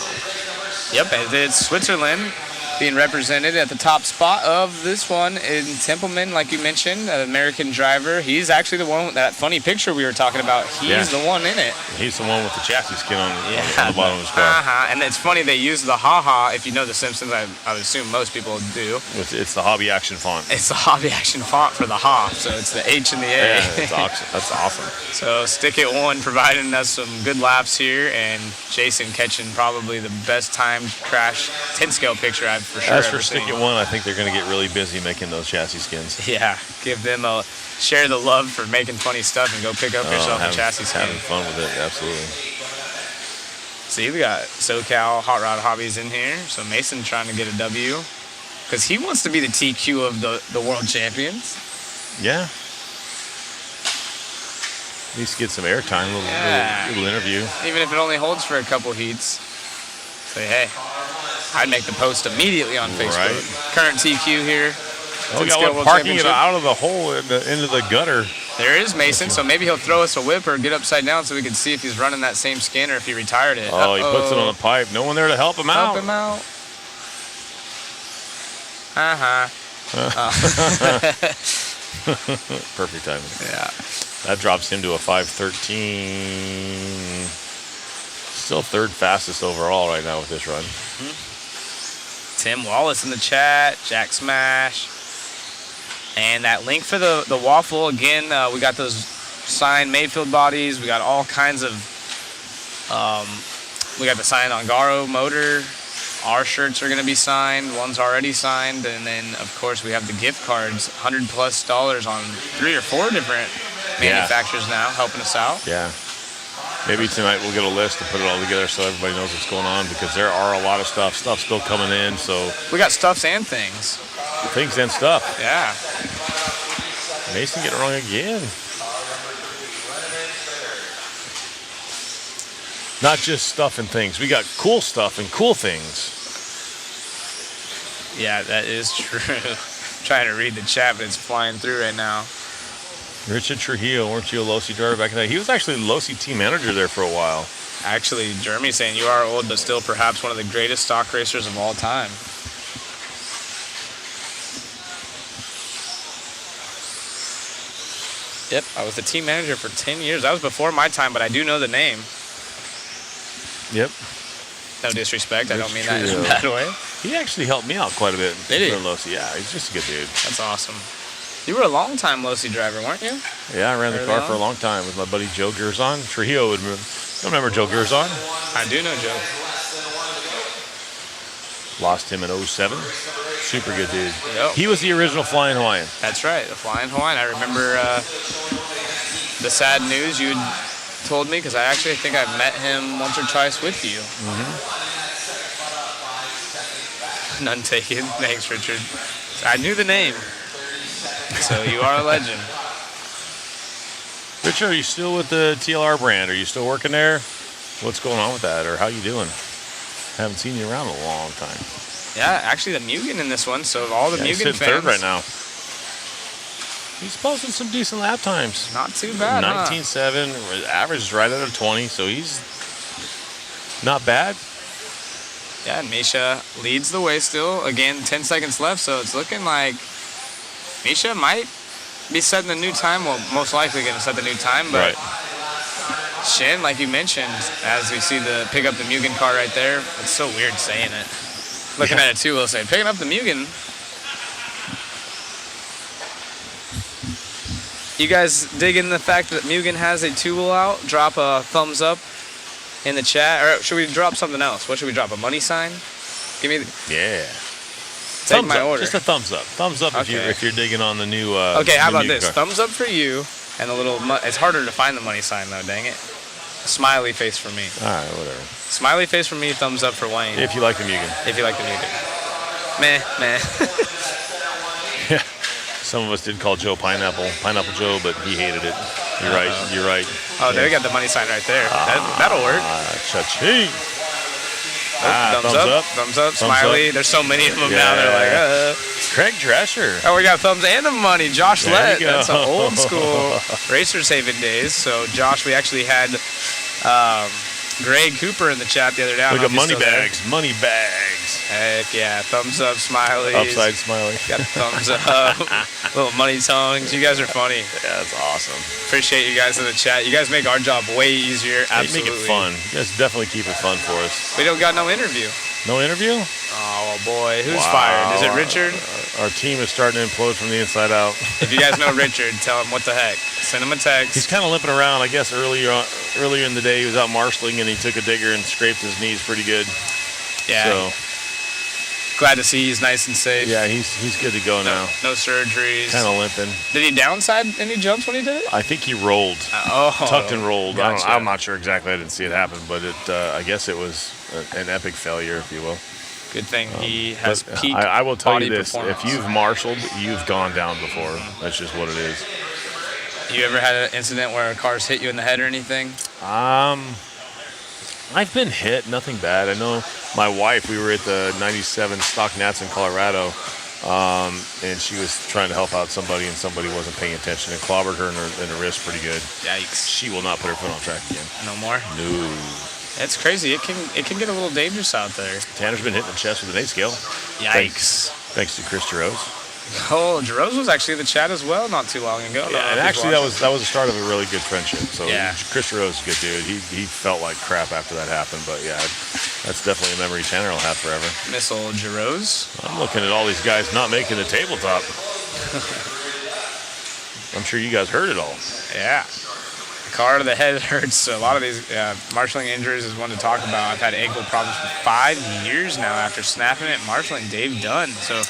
Yep, and it's Switzerland being represented at the top spot of this one in Templeman, like you mentioned, an American driver. He's actually the one, that funny picture we were talking about. He's the one in it. He's the one with the chassis skin on the bottom of his car. And it's funny, they use the haha. If you know The Simpsons, I would assume most people do. It's the hobby action font. It's the hobby action font for the ha, so it's the H and the A. Yeah, that's awesome. That's awesome. So Stick It One providing us some good laps here, and Jason catching probably the best timed crash 10 scale picture I've for sure As for ever Stick seen. It One, I think they're going to get really busy making those chassis skins. Yeah, give them a share the love for making funny stuff and go pick up yourself a chassis skin. Having fun with it, absolutely. See, we got SoCal Hot Rod Hobbies in here. So Mason trying to get a W because he wants to be the TQ of the world champions. Yeah. At least get some airtime, a little interview. Even if it only holds for a couple heats. Say, hey, I'd make the post immediately on Facebook. Right. Current TQ here. Oh, we got one parking it out of the hole into the gutter. There is Mason, so maybe he'll throw us a whip or get upside down so we can see if he's running that same skin or if he retired it. Oh, he puts it on the pipe. No one there to help him out. Help him out. Perfect timing. Yeah. That drops him to a 5:13. Still third fastest overall right now with this run. Tim Wallace in the chat, Jack Smash. And that link for the waffle, again, we got those signed Mayfield bodies. We got all kinds of, we got the signed Ongaro motor. Our shirts are going to be signed. One's already signed. And then, of course, we have the gift cards, $100+ on 3 or 4 different manufacturers now helping us out. Yeah. Maybe tonight we'll get a list and put it all together so everybody knows what's going on, because there are a lot of stuff still coming in. So we got stuffs and things. Things and stuff. Yeah. Mason getting it wrong again. Not just stuff and things. We got cool stuff and cool things. Yeah, that is true. Trying to read the chat, but it's flying through right now. Richard Trujillo, weren't you a Losi driver back in the day? He was actually Losi team manager there for a while. Actually, Jeremy's saying you are old, but still perhaps one of the greatest stock racers of all time. Yep, I was the team manager for 10 years. That was before my time, but I do know the name. Yep. No disrespect, I don't mean that in Trujillo. a bad way. He actually helped me out quite a bit. Did he? Losi. Yeah, he's just a good dude. That's awesome. You were a long-time Losi driver, weren't you? Yeah, I ran the car for a long time with my buddy Joe Gerzon. Trujillo would don't remember Joe Gerzon? I do know Joe. Lost him in 07. Super good dude. Yep. He was the original Flying Hawaiian. That's right, the Flying Hawaiian. I remember the sad news you had told me, because I actually think I've met him once or twice with you. None taken. Thanks, Richard. I knew the name. So you are a legend. Richard, are you still with the TLR brand? Are you still working there? What's going on with that, or how you doing? Haven't seen you around in a long time. Yeah, actually the Mugen in this one, so all the Mugen he's fans. third right now. He's posting some decent lap times. Not too bad, 19.7, average is right at a 20, so he's not bad. Yeah, and Misha leads the way still. Again, 10 seconds left, so it's looking like Misha might be setting a new time. Well, most likely going to set the new time, but Shin, like you mentioned, as we see the pick up the Mugen car right there, it's so weird saying it. Looking at it too, we'll say, picking up the Mugen. You guys digging the fact that Mugen has a tool out? Drop a thumbs up in the chat. Or should we drop something else? What should we drop? A money sign? Give me. Yeah. Take Thumbs my up. order. Just a thumbs up. Thumbs up Okay. if you're digging on the new. Okay, how the about new this? car. Thumbs up for you, and a little. It's harder to find the money sign though. Dang it. Smiley face for me. All right, whatever. Smiley face for me. Thumbs up for Wayne. If you like the Mugen. If you like the Mugen. Meh, meh. Yeah. Some of us did call Joe Pineapple Joe, but he hated it. You're right. You're right. Oh, there we got the money sign right there. That'll work. Cha-ching. Thumbs up. Smiley. There's so many of them now. They're like, Craig Drescher. Oh, we got thumbs and the money. Josh There Lett. you go. That's an old school Racers Haven days. So, Josh, we actually had Greg Cooper in the chat the other day. I don't Look know at if he's money still there. bags. Money bags. Heck yeah. Thumbs up, Smiley. Upside smiley. Got thumbs up. Little money tongues. You guys are funny. Yeah, that's awesome. Appreciate you guys in the chat. You guys make our job way easier. They Absolutely. make it fun. You guys definitely keep it fun for us. We don't got no interview. No interview? Oh, boy. Who's Wow. fired? Is it Richard? Our team is starting to implode from the inside out. If you guys know Richard, tell him what the heck. Send him a text. He's kind of limping around. I guess earlier in the day he was out marshalling and he took a digger and scraped his knees pretty good. Yeah. So Glad to see he's nice and safe. yeah, he's good to go now. No surgeries. Kind of limping. Did he downside any jumps when he did it? I think he rolled. Tucked and rolled. Gotcha. I'm not sure exactly. I didn't see it happen, but I guess it was an epic failure, if you will. Good thing he has But peak I will tell body you this: performance. if you've marshaled, you've gone down before. That's just what it is. You ever had an incident where cars hit you in the head or anything? I've been hit, nothing bad. I know my wife, we were at the 97 Stock Nats in Colorado, and she was trying to help out somebody, and somebody wasn't paying attention and clobbered her in the wrist pretty good. Yikes. She will not put her foot on track again. No more? No. It's crazy. It can get a little dangerous out there. Tanner's been hit in the chest with an 8 scale. Yikes. Thanks to Chris Jarose. Oh, Jerose was actually in the chat as well not too long ago. Yeah, and actually that was the start of a really good friendship. So Yeah. Chris Jarose is a good dude. He felt like crap after that happened, but yeah, that's definitely a memory Tanner will have forever. Miss old Jerose. I'm looking at all these guys not making the tabletop. I'm sure you guys heard it all. Yeah. Car to the head hurts. So a lot of these marshalling injuries is one to talk about. I've had ankle problems for 5 years now after snapping it, marshalling Dave Dunn. So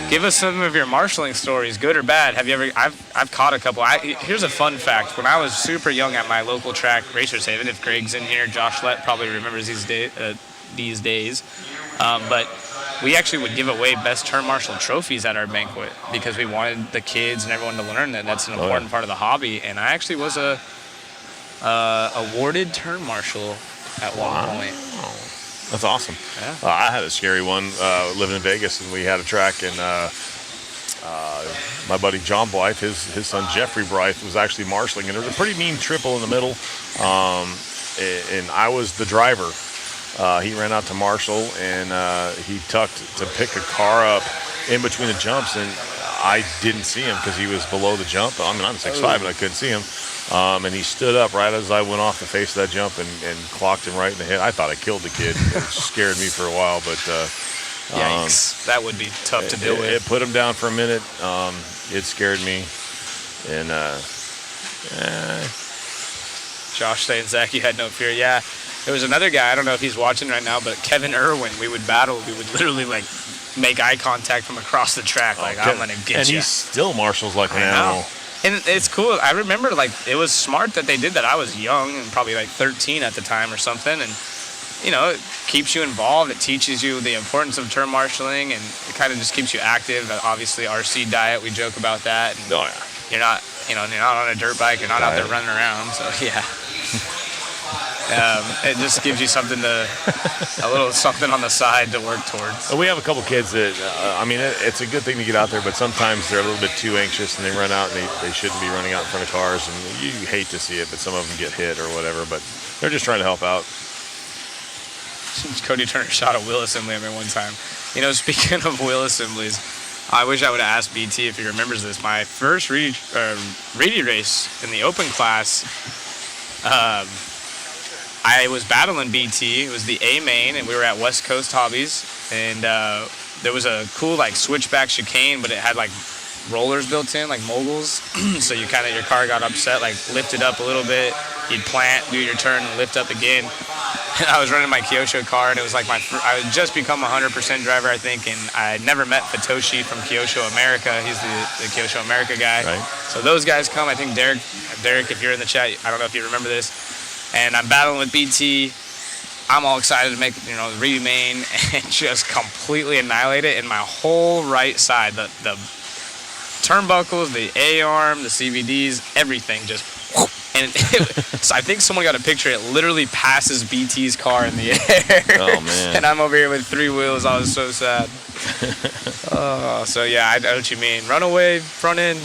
give us some of your marshalling stories, good or bad. Have you ever? I've caught a couple. Here's a fun fact. When I was super young at my local track, Racers Haven, if Greg's in here, Josh Lett probably remembers these days. But we actually would give away best turn marshal trophies at our banquet because we wanted the kids and everyone to learn that that's an important part of the hobby. And I actually was awarded turn marshal at one point. That's awesome. Yeah. I had a scary one living in Vegas, and we had a track, and my buddy John Blythe, his son Jeffrey Blythe, was actually marshalling, and there was a pretty mean triple in the middle, and I was the driver. He ran out to marshal, and he tucked to pick a car up in between the jumps, and I didn't see him because he was below the jump. I mean, I'm 6'5", but I couldn't see him. And he stood up right as I went off the face of that jump and clocked him right in the head. I thought I killed the kid. It scared me for a while, but yikes, that would be tough to deal with. It put him down for a minute. It scared me, and Josh saying, Zach, you had no fear. Yeah, there was another guy. I don't know if he's watching right now, but Kevin Irwin. We would battle. We would literally make eye contact from across the track. I'm gonna get you. And he still marshals like an animal. And it's cool. I remember it was smart that they did that. I was young and probably 13 at the time or something. And, it keeps you involved. It teaches you the importance of turn marshaling, and it kind of just keeps you active. Obviously, RC diet, we joke about that. And you're not, you're not on a dirt bike. You're not out there running around. So, yeah. It just gives you a little something on the side to work towards. We have a couple kids that, it's a good thing to get out there, but sometimes they're a little bit too anxious and they run out and they shouldn't be running out in front of cars. And you hate to see it, but some of them get hit or whatever, but they're just trying to help out. Cody Turner shot a wheel assembly at me one time. Speaking of wheel assemblies, I wish I would have asked BT if he remembers this. My first Reedy race in the open class, I was battling BT. It was the A main, and we were at West Coast Hobbies, and there was a cool switchback chicane, but it had rollers built in, like moguls. So your car got upset, like lifted up a little bit. You'd plant, do your turn, and lift up again. And I was running my Kyosho car, and it was like I had just become a 100% driver, I think, and I never met Futoshi from Kyosho America. He's the Kyosho America guy. Right. So those guys come. I think Derek, if you're in the chat, I don't know if you remember this. And I'm battling with BT. I'm all excited to make, the remain and just completely annihilate it. And my whole right side, the turnbuckles, the A-arm, the CVDs, everything just, and so I think someone got a picture. It literally passes BT's car in the air. Oh, man. And I'm over here with 3 wheels. I was so sad. So yeah, I know what you mean. Runaway, front end.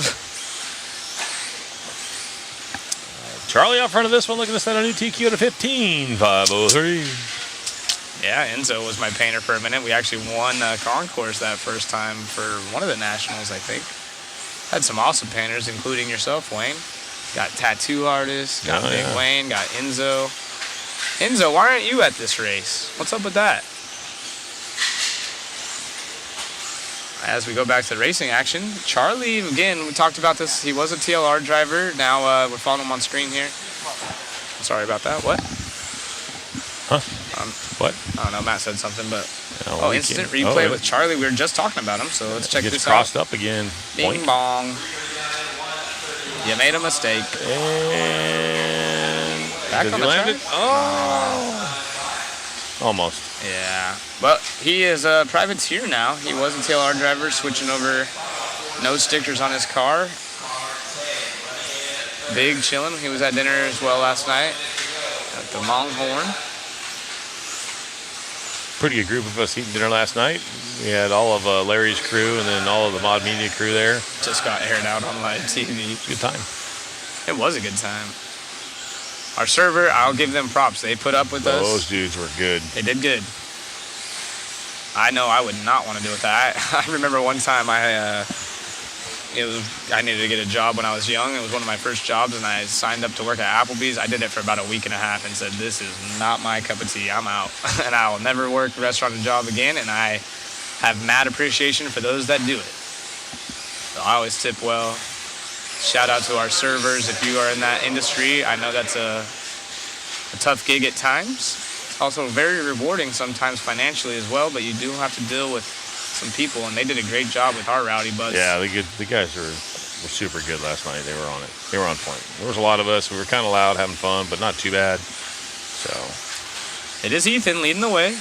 Charlie out front of this one, looking to set a new TQ at a 15.503. Yeah, Enzo was my painter for a minute. We actually won concourse that first time for one of the nationals, I think. Had some awesome painters, including yourself, Wayne. Got tattoo artists, got Big Wayne, got Enzo. Enzo, why aren't you at this race? What's up with that? As we go back to the racing action, Charlie, again, we talked about this. He was a TLR driver. Now we're following him on screen here. Sorry about that. What? Huh? What? I don't know. Matt said something, but instant can. replay with Charlie. We were just talking about him, so let's check this out. Crossed up again. Bing Boink. bong. You made a mistake. And back does on he the land track? it? Oh. Almost. Yeah. Well, he is a privateer now. He was a TLR driver, switching over. No stickers on his car. Big chillin'. He was at dinner as well last night at the Longhorn. Pretty good group of us eating dinner last night. We had all of Larry's crew and then all of the Mod Media crew there. Just got aired out on live TV. Good time. It was a good time. Our server, I'll give them props. They put up with us. Those dudes were good. They did good. I know I would not want to deal with that. I remember one time I needed to get a job when I was young. It was one of my first jobs, and I signed up to work at Applebee's. I did it for about a week and a half and said, this is not my cup of tea. I'm out. And I will never work a restaurant job again, and I have mad appreciation for those that do it. So I always tip well. Shout out to our servers. If you are in that industry, I know that's a tough gig at times. It's also very rewarding sometimes financially as well, but you do have to deal with some people, and they did a great job with our rowdy butts. Yeah, the guys were super good last night. They were on it. They were on point. There was a lot of us. We were kind of loud, having fun, but not too bad. So it is Ethan leading the way.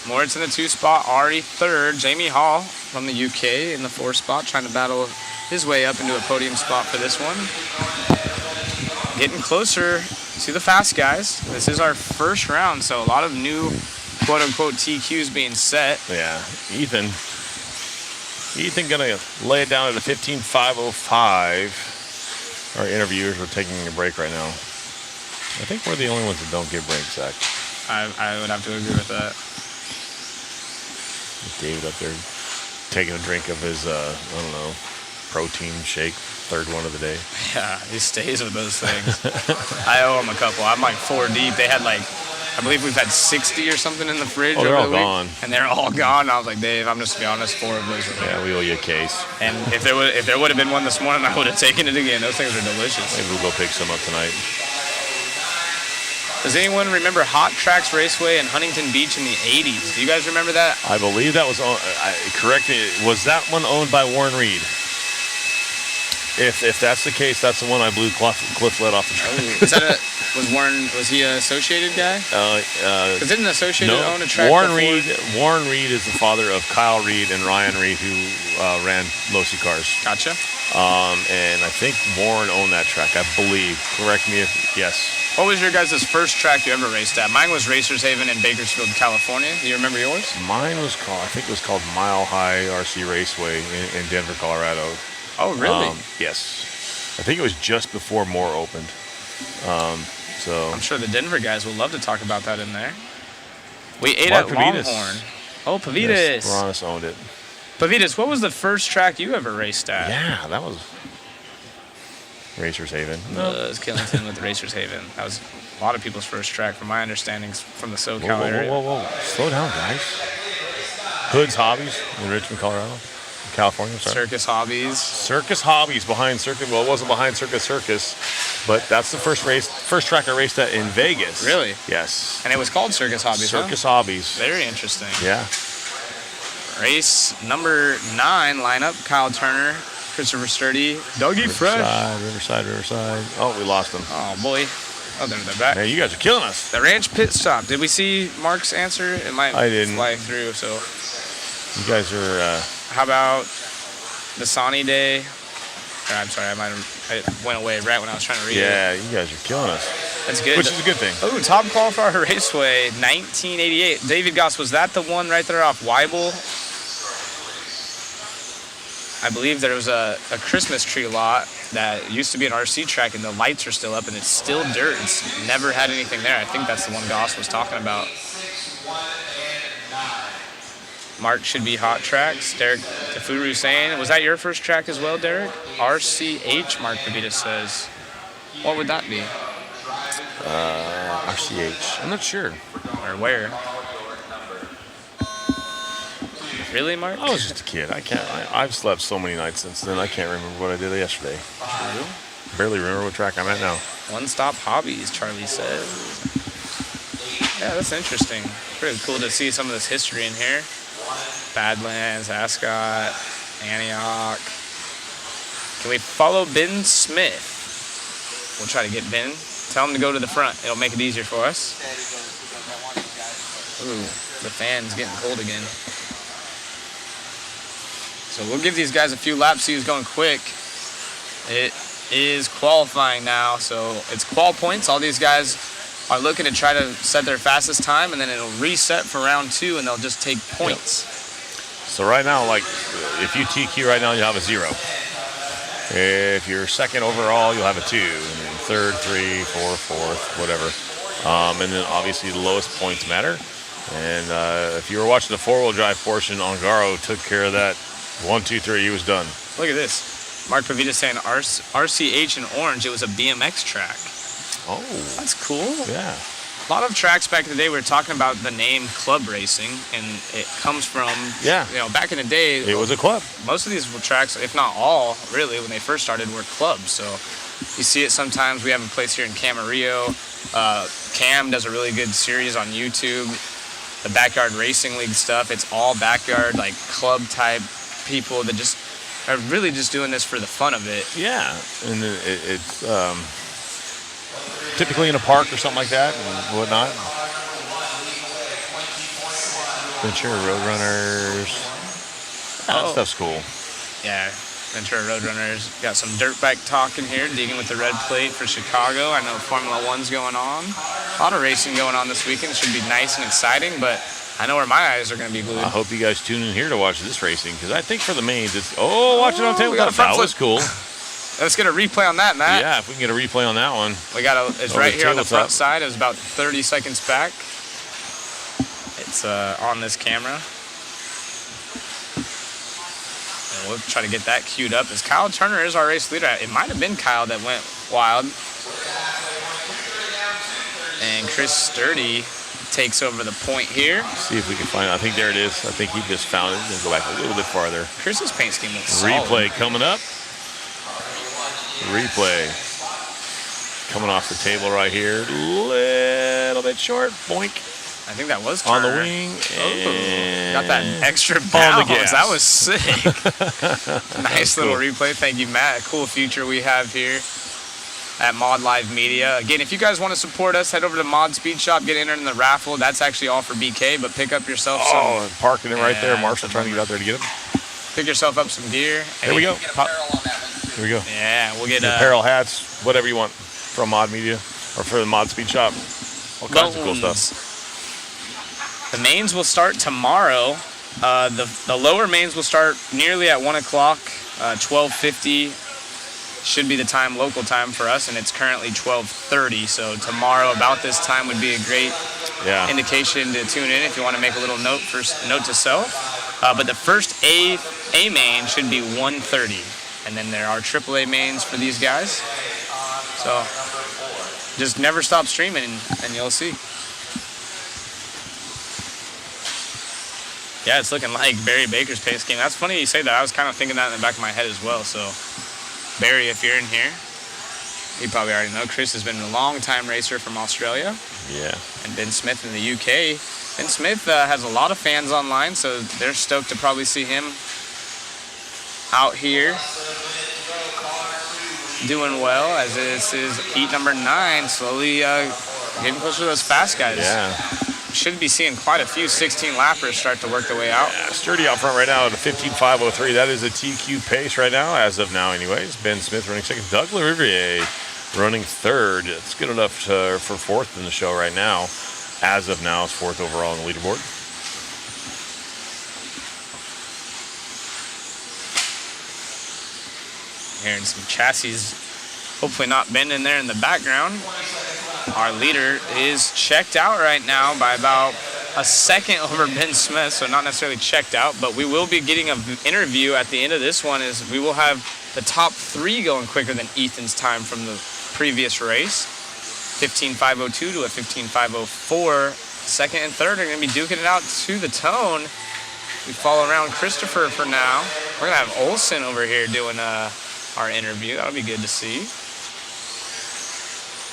Moritz in the 2 spot, Ari 3rd. Jamie Hall from the UK in the 4 spot, trying to battle his way up into a podium spot for this one. Getting closer to the fast guys. This is our first round, so a lot of new quote-unquote TQs being set. yeah, Ethan gonna lay it down at a 15.505. Our interviewers are taking a break right now. I think we're the only ones that don't give breaks, Zach. I would have to agree with that. David up there taking a drink of his protein shake, 3rd one of the day. Yeah, he stays with those things. I owe him a couple. I'm like 4 deep. They had I believe we've had 60 or something in the fridge. They're over all the week, gone. and they're all gone. And I was like, Dave, I'm just gonna be honest, 4 of those were Yeah, we owe you a case. And if there would have been one this morning, I would have taken it again. Those things are delicious. Maybe we'll go pick some up tonight. Does anyone remember Hot Tracks Raceway in Huntington Beach in the 80s? Do you guys remember that? I believe that was correct me. Was that one owned by Warren Reed? If that's the case, that's the one I blew Cliff led off the track. Was he an Associated guy? Because didn't Associated own a track Warren before? Warren Reed is the father of Kyle Reed and Ryan Reed, who ran Losi cars. Gotcha. And I think Warren owned that track, I believe. Correct me if yes. What was your guys' first track you ever raced at? Mine was Racers Haven in Bakersfield, California. Do you remember yours? Mine was I think it was called Mile High RC Raceway in Denver, Colorado. Oh, really? Yes. I think it was just before Moore opened. So I'm sure the Denver guys will love to talk about that in there. We ate at Longhorn. Oh, Pavitas. Yes, Veronis owned it. Pavitas, what was the first track you ever raced at? Yeah, that was Racers Haven. Was Killington with Racers Haven. That was a lot of people's first track, from my understandings, from the SoCal area. Whoa. Slow down, guys. Hood's Hobbies in Richmond, Colorado. California. Sorry. Circus Hobbies. Circus Hobbies behind Circus. Well, it wasn't behind Circus, but that's the first track I raced at in Vegas. Really? Yes. And it was called Circus Hobbies. Circus Hobbies. Very interesting. Yeah. Race number 9 lineup: Kyle Turner, Christopher Sturdy, Dougie Fresh. Riverside. Oh, we lost them. Oh boy. Oh, they're back. Man, you guys are killing us. The Ranch Pit Stop. Did we see Mark's answer? It might I didn't. fly through. So. You guys are. How about the Sunny Day? I'm sorry, I went away right when I was trying to read it. Yeah, you guys are killing us. That's good. Which is a good thing. Oh, Top Qualifier Raceway, 1988. David Goss, was that the one right there off Weibel? I believe there was a Christmas tree lot that used to be an RC track, and the lights are still up, and it's still dirt. It's never had anything there. I think that's the one Goss was talking about. Mark should be hot tracks. Derek Tafuru saying, was that your first track as well, Derek? RCH, Mark Pavita says. What would that be? RCH. I'm not sure. Or where? Really, Mark? I was just a kid. I've slept so many nights since then. I can't remember what I did yesterday. True. Barely remember what track I'm at now. One Stop Hobbies, Charlie says. Yeah, that's interesting. Pretty cool to see some of this history in here. Badlands, Ascot, Antioch. Can we follow Ben Smith? We'll try to get Ben. Tell him to go to the front. It'll make it easier for us. Ooh, the fan's getting cold again. So we'll give these guys a few laps, see who's going quick. It is qualifying now, so it's qual points. All these guys are looking to try to set their fastest time, and then it'll reset for round 2, and they'll just take points. So right now, like, if you TQ right now, you'll have a 0. If you're second overall, you'll have a 2. And then third, 3, 4, fourth, whatever. And then obviously the lowest points matter. And if you were watching the four-wheel drive portion, Ongaro took care of that. 1, 2, 3, he was done. Look at this. Mark Pavita saying RCH in orange, it was a BMX track. Oh. That's cool. Yeah. A lot of tracks back in the day, we were talking about the name club racing, and it comes from, back in the day. It was a club. Most of these tracks, if not all, really, when they first started, were clubs. So you see it sometimes. We have a place here in Camarillo. Cam does a really good series on YouTube. The Backyard Racing League stuff, it's all backyard, like club type people that just are really just doing this for the fun of it. Yeah, and it's typically in a park or something like that and whatnot. Ventura Roadrunners. That stuff's cool. Yeah, Ventura Roadrunners. Got some dirt bike talk in here, digging with the red plate for Chicago. I know Formula One's going on. A lot of racing going on this weekend. It should be nice and exciting, but I know where my eyes are going to be glued. I hope you guys tune in here to watch this racing, because I think for the mains, it's... Oh, watch it on tabletop. That was cool. Let's get a replay on that, Matt. Yeah, if we can get a replay on that one. It's right here on the front side. It was about 30 seconds back. It's on this camera. And we'll try to get that queued up, as Kyle Turner is our race leader. It might have been Kyle that went wild. And Chris Sturdy takes over the point here. See if we can find it. I think there it is. I think he just found it. We'll go back a little bit farther. Chris's paint scheme looks Replay solid. coming up. Replay coming off the table right here. Little bit short. Boink. I think that was Turner. On the wing. Got that extra on bounce. the gas. That was sick. Nice little replay. Thank you, Matt. A cool feature we have here at Mod Live Media. Again, if you guys want to support us, head over to Mod Speed Shop, get entered in the raffle. That's actually all for BK, but pick up yourself some. Oh, and parking it right there. Marshall trying to get out there to get him. Pick yourself up some gear. There we go. Here we go. Yeah, we'll get apparel, hats, whatever you want from Mod Media or for the Mod Speed Shop. All kinds of cool stuff. The mains will start tomorrow. The lower mains will start nearly at 1 o'clock, 12:50. Should be the time, local time for us, and it's currently 12:30. So tomorrow about this time would be a great indication to tune in if you want to make a little note to self. But the first A main should be 1:30, and then there are AAA mains for these guys. So just never stop streaming, and you'll see. Yeah, it's looking like Barry Baker's pace game. That's funny you say that. I was kind of thinking that in the back of my head as well. So, Barry, if you're in here, you probably already know Chris has been a long-time racer from Australia. Yeah. And Ben Smith in the UK. Ben Smith has a lot of fans online, so they're stoked to probably see him out here doing well, as this is heat number 9, slowly getting closer to those fast guys. Yeah. Should be seeing quite a few 16-lappers start to work their way out. Yeah, Sturdy out front right now at a 15.503. That is a TQ pace right now, as of now anyways. Ben Smith running second. Doug Lariviere running third. It's good enough for fourth in the show right now. As of now, it's fourth overall on the leaderboard. Hearing some chassis hopefully not bending there in the background. Our leader is checked out right now by about a second over Ben Smith, so not necessarily checked out, but we will be getting an interview at the end of this one. Is we will have the top 3 going quicker than Ethan's time from the previous race. 15.502 to a 15.504. Second and third are going to be duking it out to the tone. We follow around Christopher for now. We're going to have Olsen over here doing our interview. That'll be good to see.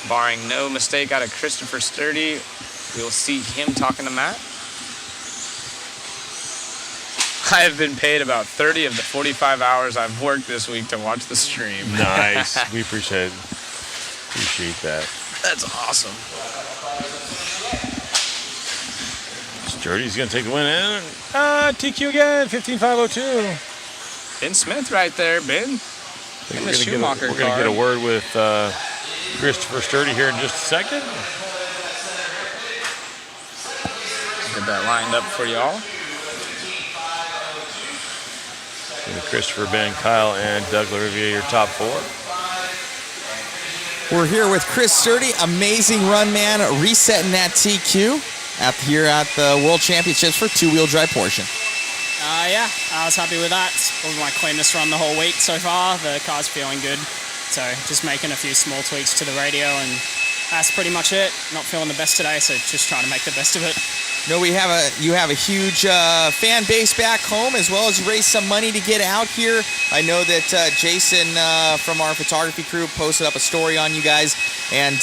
Barring no mistake out of Christopher Sturdy, we'll see him talking to Matt. I have been paid about 30 of the 45 hours I've worked this week to watch the stream. Nice. We appreciate that. That's awesome. Sturdy's going to take the win in. TQ again, 15.502. Ben Smith right there, Ben. In the Schumacher car. We're going to get a word with Christopher Sturdy here in just a second. Get that lined up for y'all. Christopher, Ben, Kyle, and Doug Lariviere, your top 4. We're here with Chris Sturdy, amazing run man, resetting that TQ here at the World Championships for 2-wheel drive Porsche. Yeah, I was happy with that. It's probably my cleanest run the whole week so far. The car's feeling good. So just making a few small tweaks to the radio, and that's pretty much it. Not feeling the best today, so just trying to make the best of it. No, you have a huge fan base back home, as well as you raised some money to get out here. I know that Jason from our photography crew posted up a story on you guys. And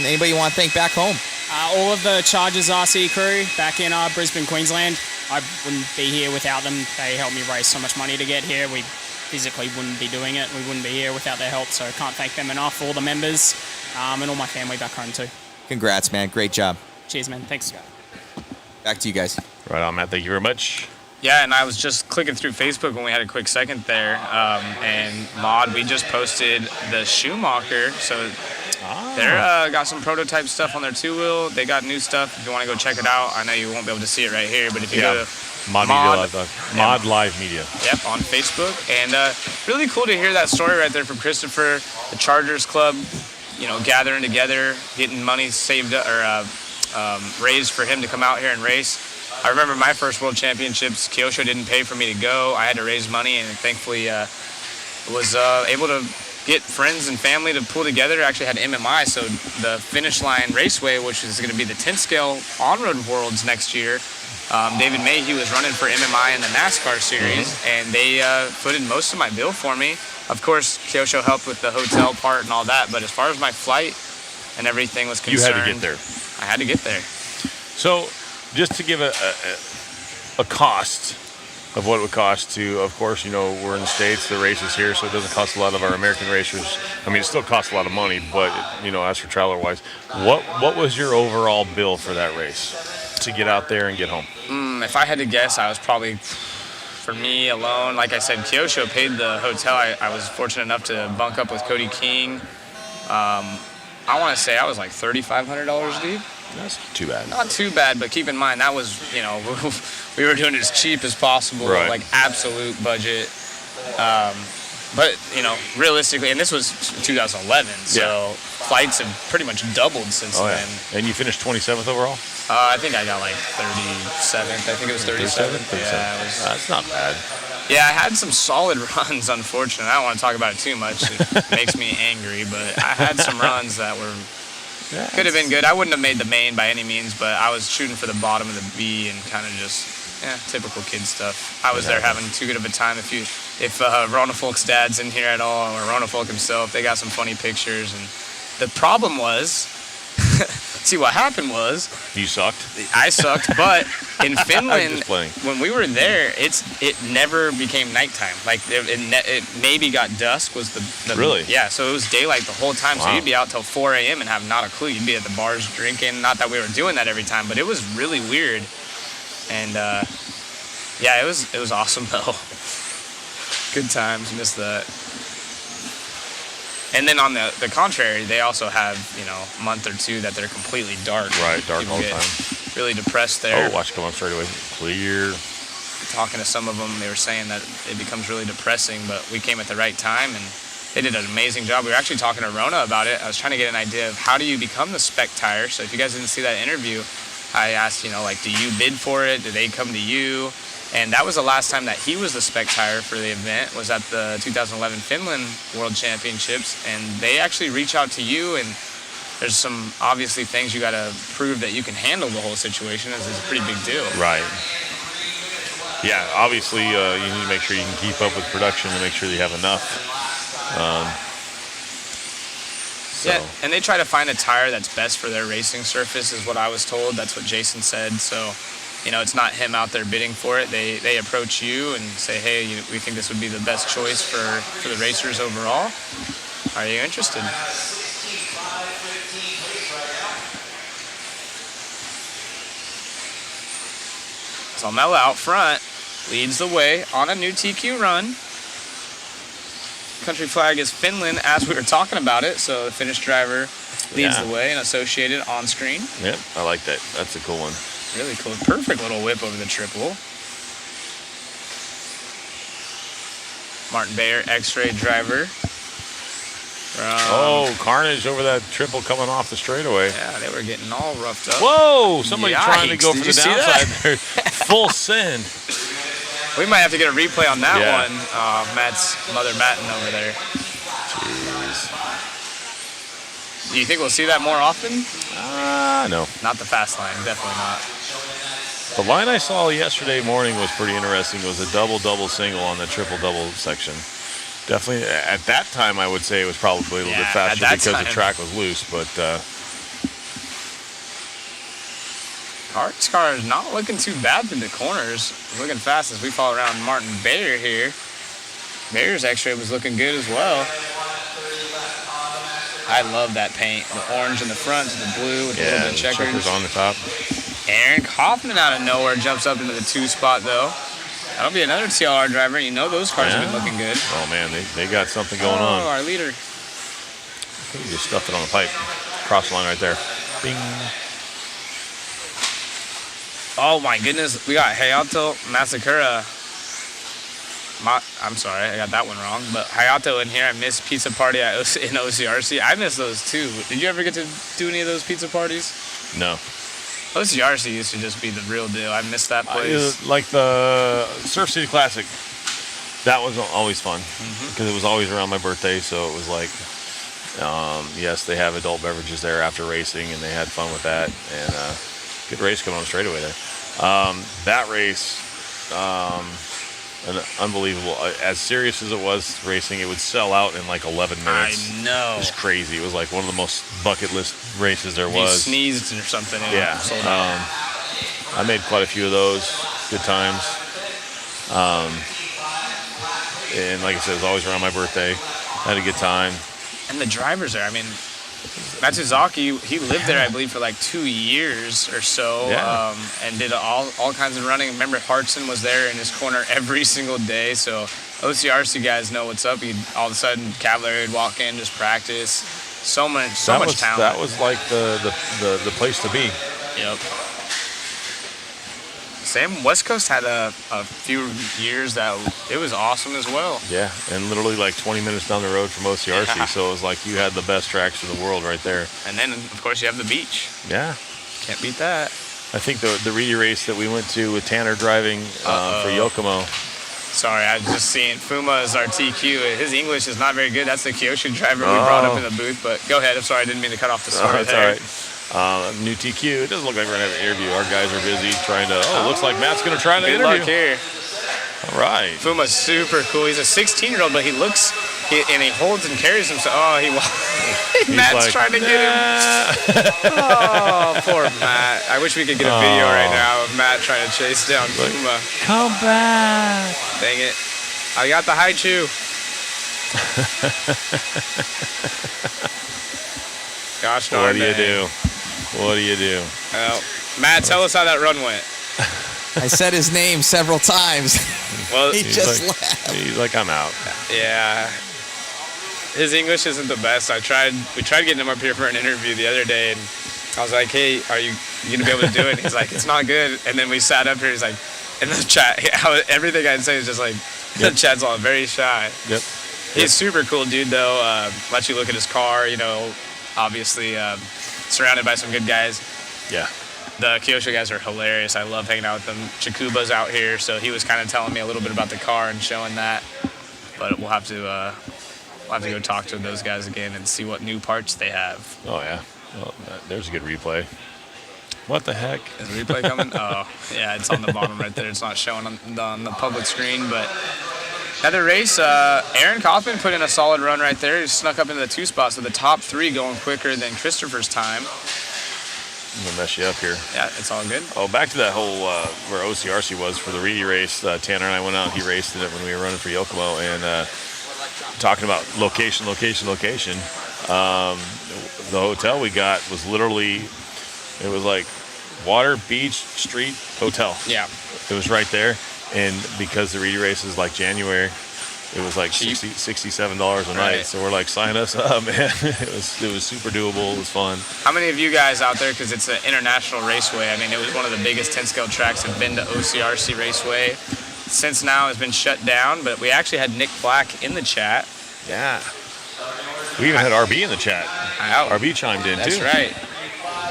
anybody you want to thank back home? All of the Chargers RC crew back in Brisbane, Queensland. I wouldn't be here without them. They helped me raise so much money to get here. We physically wouldn't be doing it. We wouldn't be here without their help, so I can't thank them enough. All the members and all my family back home too. Congrats, man. Great job. Cheers, man. Thanks. Back to you guys. Right on, Matt. Thank you very much. Yeah, and I was just clicking through Facebook when we had a quick second there, and Mod, we just posted the Schumacher, so they're got some prototype stuff on their 2-wheel. They got new stuff. If you want to go check it out, I know you won't be able to see it right here, but if you go to Mod Live Media. Yep, on Facebook. And really cool to hear that story right there from Christopher, the Chargers Club, you know, gathering together, getting money saved or raised for him to come out here and race. I remember my first World Championships, Kyosho didn't pay for me to go. I had to raise money, and thankfully was able to get friends and family to pull together. I actually had MMI, so the Finish Line Raceway, which is going to be the 10 scale on-road worlds next year. David Mayhew was running for MMI in the NASCAR series, and they footed most of my bill for me. Of course, Kyosho helped with the hotel part and all that, but as far as my flight and everything was concerned, you had to get there. I had to get there. So, just to give a cost of what it would cost to, of course, you know, we're in the States, the race is here, so it doesn't cost a lot of our American racers. I mean, it still costs a lot of money, but, you know, as for traveler-wise, what was your overall bill for that race to get out there and get home? If I had to guess, I was probably, for me alone, like I said, Kyosho paid the hotel. I was fortunate enough to bunk up with Cody King. I want to say I was like $3,500 deep. That's too bad. Not too bad, but keep in mind that was, you know, we were doing it as cheap as possible, right. Like absolute budget. But, you know, realistically, and this was 2011, so flights have pretty much doubled since then. And you finished 27th overall? I think I got like 37th. I think it was 37th. Yeah, that's not bad. Yeah, I had some solid runs, unfortunately. I don't want to talk about it too much. It makes me angry, but I had some runs that were could have been good. I wouldn't have made the main by any means, but I was shooting for the bottom of the B and kind of just Yeah, typical kid stuff. I was there having too good of a time. If Rona Folk's dad's in here at all, or Rona Folk himself, they got some funny pictures. And the problem was, see, what happened was, You sucked? I sucked, but in Finland, Just playing. when we were there, it never became nighttime. Like it maybe got dusk was the Really? Yeah, so it was daylight the whole time. So Wow. you'd be out till 4 a.m. and have not a clue. You'd be at the bars drinking. Not that we were doing that every time, but it was really weird. And yeah, it was awesome though. Good times. Missed that. And then on the contrary, they also have, a month or two that they're completely dark. Right, dark People all the get time. Really depressed there. Oh, watch it come up straight away. Clear. Talking to some of them, they were saying that it becomes really depressing, but we came at the right time, and they did an amazing job. We were actually talking to Rona about it. I was trying to get an idea of how do you become the spec tire. So if you guys didn't see that interview, I asked, do you bid for it? Do they come to you? And that was the last time that he was the spec tire for the event, was at the 2011 Finland World Championships. And they actually reach out to you, and there's some obviously things you got to prove that you can handle the whole situation, as it's a pretty big deal. Right. Yeah, obviously you need to make sure you can keep up with production and make sure that you have enough. Yeah, and they try to find a tire that's best for their racing surface, is what I was told. That's what Jason said. So, it's not him out there bidding for it. They approach you and say, hey, we think this would be the best choice for the racers overall. Are you interested? So Mella out front leads the way on a new TQ run. Country flag is Finland, as we were talking about it. So the Finnish driver leads the way and associated on screen. Yep, I like that. That's a cool one. Really cool. Perfect little whip over the triple. Martin Bayer, X-Ray driver. Carnage over that triple coming off the straightaway. Yeah, they were getting all roughed up. Whoa, somebody trying to go Did for you the see downside that? there. Full send. We might have to get a replay on that Yeah. one. Matt's mother Matten over there. Jeez. Do you think we'll see that more often? No. Not the fast line, definitely not. The line I saw yesterday morning was pretty interesting. It was a double single on the triple-double section. Definitely, at that time, I would say it was probably a little bit faster because the track was loose, but Hart's car is not looking too bad through the corners. He's looking fast as we follow around Martin Bayer here. Bayer's X-ray was looking good as well. I love that paint. The orange in the front, the blue with the little bit of checkers on the top. Aaron Kaufman out of nowhere jumps up into the 2 spot though. That'll be another TLR driver. Those cars have been looking good. Oh man, they got something going on. Oh, our leader. I think he just stuffed it on the pipe. Cross the line right there. Bing. Oh my goodness, we got Hayato Masakura. I'm sorry, I got that one wrong. But Hayato in here. I missed pizza party in OCRC. I missed those too. Did you ever get to do any of those pizza parties? No. OCRC used to just be the real deal. I missed that place. Like the Surf City Classic. That was always fun because it was always around my birthday. So it was like, yes, they have adult beverages there after racing, and they had fun with that. And good race coming on straightaway there. That race, unbelievable. As serious as it was racing, it would sell out in like 11 minutes. I know. It was crazy. It was like one of the most bucket list races there You was. sneezed or something. Yeah. Sold out. I made quite a few of those. Good times. And like I said, it was always around my birthday. Had a good time. And the drivers there, Matsuzaki, he lived there, I believe, for like 2 years or so, and did all kinds of running. Remember, Hartson was there in his corner every single day, so OCRC guys know what's up. All of a sudden, Cavalieri would walk in, just practice. So much talent. That was like the place to be. Yep. Same, West Coast had a few years that it was awesome as well. Yeah, and literally like 20 minutes down the road from OCRC, Yeah. so it was like you had the best tracks in the world right there. And then, of course, you have the beach. Yeah. Can't beat that. I think the Reedy race that we went to with Tanner driving for Yokomo. Sorry, I was just seeing Fuma is our TQ. His English is not very good. That's the Kyosho driver we brought up in the booth. But go ahead. I'm sorry, I didn't mean to cut off the story That's there. all right. New TQ. It doesn't look like we're going to have an interview. Our guys are busy trying to, it looks like Matt's going to try an Good interview. luck here. All right. Fuma's super cool. He's a 16-year-old, but he holds and carries himself. Oh, Matt's like, trying to get him. Oh, poor Matt. I wish we could get a video right now of Matt trying to chase down Fuma. Come back. Dang it. I got the high chew. Gosh darn. What do you do? What do you do? Well, Matt, tell us how that run went. I said his name several times. Well, he just like, laughed. He's like, I'm out. Yeah. His English isn't the best. We tried getting him up here for an interview the other day, and I was like, hey, are you going to be able to do it? And he's like, it's not good. And then we sat up here, he's like, in the chat, everything I'd say is just like, the chat's all very shy. Yep. He's super cool dude, though. Lets you look at his car, obviously surrounded by some good guys. Yeah. The Kyosho guys are hilarious. I love hanging out with them. Chikuba's out here, so he was kind of telling me a little bit about the car and showing that. But we'll have to go talk to those guys again and see what new parts they have. Oh, yeah. Well, there's a good replay. What the heck? Is the replay coming? Oh, yeah, it's on the bottom right there. It's not showing on the public screen, but another race. Aaron Kaufman put in a solid run right there. He snuck up into the 2 spots, so the top 3 going quicker than Christopher's time. I'm going to mess you up here. Yeah, it's all good. Oh, back to that whole where OCRC was for the Reedy race. Tanner and I went out. He raced in it when we were running for Yokomo, and talking about location. The hotel we got was literally, it was like water, beach, street, hotel. Yeah. It was right there, and because the Reedy race is like January, it was like $67 a night. So we're like, sign us up, man. It was super doable. It was fun. How many of you guys out there, because it's an international raceway, I mean, it was one of the biggest 10-scale tracks, have been to OCRC Raceway. Since now has been shut down, but we actually had Nick Black in the chat. Yeah. We even had RB in the chat. RB chimed in, That's too. That's right.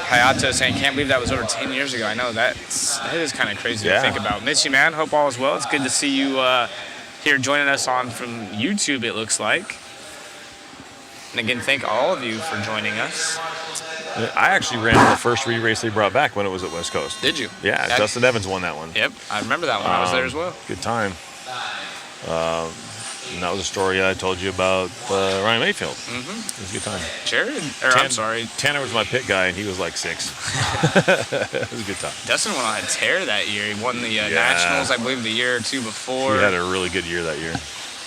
Hayato saying, can't believe that was over 10 years ago. I know that is kind of crazy to think about. Miss you, man. Hope all is well. It's good to see you here joining us from YouTube, it looks like. And again, thank all of you for joining us. I actually ran the first race they brought back when it was at West Coast. Did you? Yeah, Dustin Evans won that one. Yep, I remember that one. I was there as well. Good time. And that was a story I told you about Ryan Mayfield. Mm-hmm. It was a good time. Jared, I'm sorry. Tanner was my pit guy, and he was like 6. It was a good time. Dustin went on a tear that year. He won the Nationals, I believe, the year or two before. He had a really good year that year.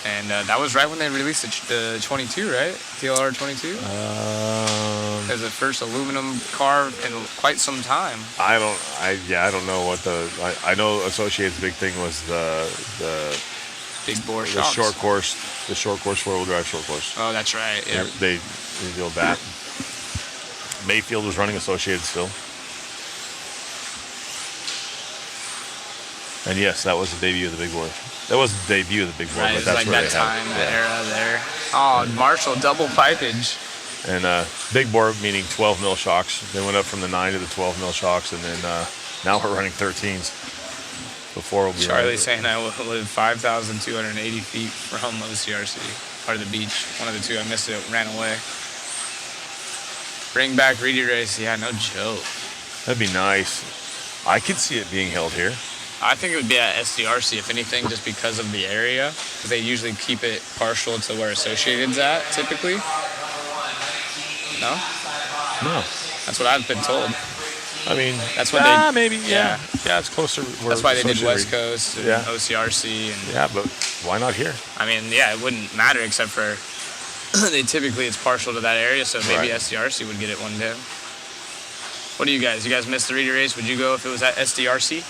And that was right when they released the 22, right? TLR 22? It was the first aluminum car in quite some time. I don't know what I know Associated's big thing was the big bore the shocks. short course 4-wheel drive short course. Oh, that's right. Yeah. They revealed that. Mayfield was running Associated still. And yes, that was the debut of the big boy. That wasn't the debut of the big boy, Right, but it was that's like where that they time, had that it. era there. Oh, Marshall, double pipage. And big bore meaning 12 mil shocks. They went up from the 9 to the 12 mil shocks, and then now we're running 13s. Before we'll be Charlie saying I live 5,280 feet from OCRC, or the beach. One of the two. I missed it. Ran away. Bring back Reedy race. Yeah, no joke. That'd be nice. I could see it being held here. I think it would be at SDRC, if anything, just because of the area. Because they usually keep it partial to where Associated's at, typically. No? No. That's what I've been told. I mean, that's what they. Maybe, yeah. Yeah, it's closer. That's why they did West Coast and OCRC. And, yeah, but why not here? I mean, yeah, it wouldn't matter except for typically it's partial to that area, so maybe SDRC would get it one day. What do you guys? You guys missed the Reedy race? Would you go if it was at SDRC?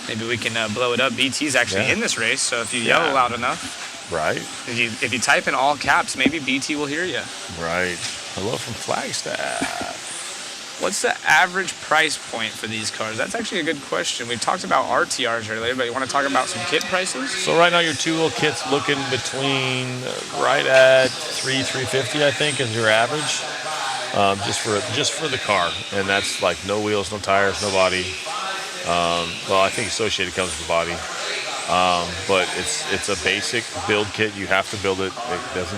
Maybe we can blow it up. BT's actually in this race, so if you yell loud enough. Right. If you type in all caps, maybe BT will hear you. Right. Hello from Flagstaff. What's the average price point for these cars? That's actually a good question. We talked about RTRs earlier, but you want to talk about some kit prices? So right now your 2-wheel kit's looking between right at $350, I think, is your average, just for the car, and that's like no wheels, no tires, no body. Well, I think Associated comes with the body, but it's a basic build kit. You have to build it.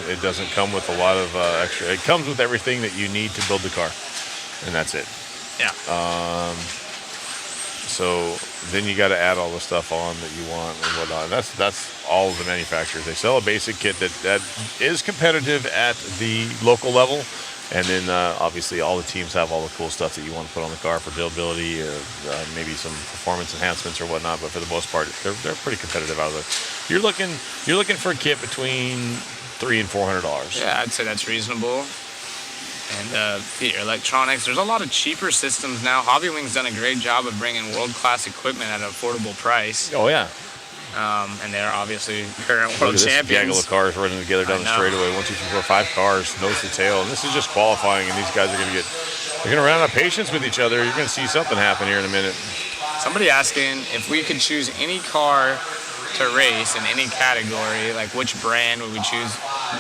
It doesn't come with a lot of extra. It comes with everything that you need to build the car. And that's it. Yeah. So then you got to add all the stuff on that you want and whatnot. And that's all of the manufacturers. They sell a basic kit that is competitive at the local level. And then obviously all the teams have all the cool stuff that you want to put on the car for buildability, maybe some performance enhancements or whatnot. But for the most part, they're pretty competitive out of it. You're looking for a kit between $300 and $400. Yeah, I'd say that's reasonable. And your electronics, there's a lot of cheaper systems now. Hobbywing's done a great job of bringing world-class equipment at an affordable price. Oh, yeah. And they're obviously current world champions. Gaggle of cars running together down the straightaway. 1, 2, 3, 4, 5 cars, nose to tail. And this is just qualifying, and these guys are going to run out of patience with each other. You're going to see something happen here in a minute. Somebody asking if we could choose any car to race in any category, like which brand would we choose?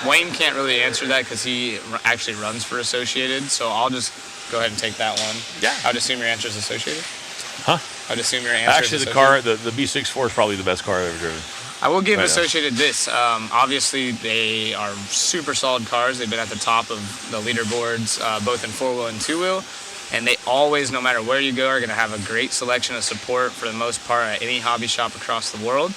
Wayne can't really answer that because he actually runs for Associated, so I'll just go ahead and take that one. Yeah. I would assume your answer is Associated? Huh? I'd assume your answer Actually, is the Associated. car, the B64 is probably the best car I've ever driven. I will give Right Associated this. Obviously, they are super solid cars. They've been at the top of the leaderboards, both in 4-wheel and 2-wheel. And they always, no matter where you go, are going to have a great selection of support for the most part at any hobby shop across the world.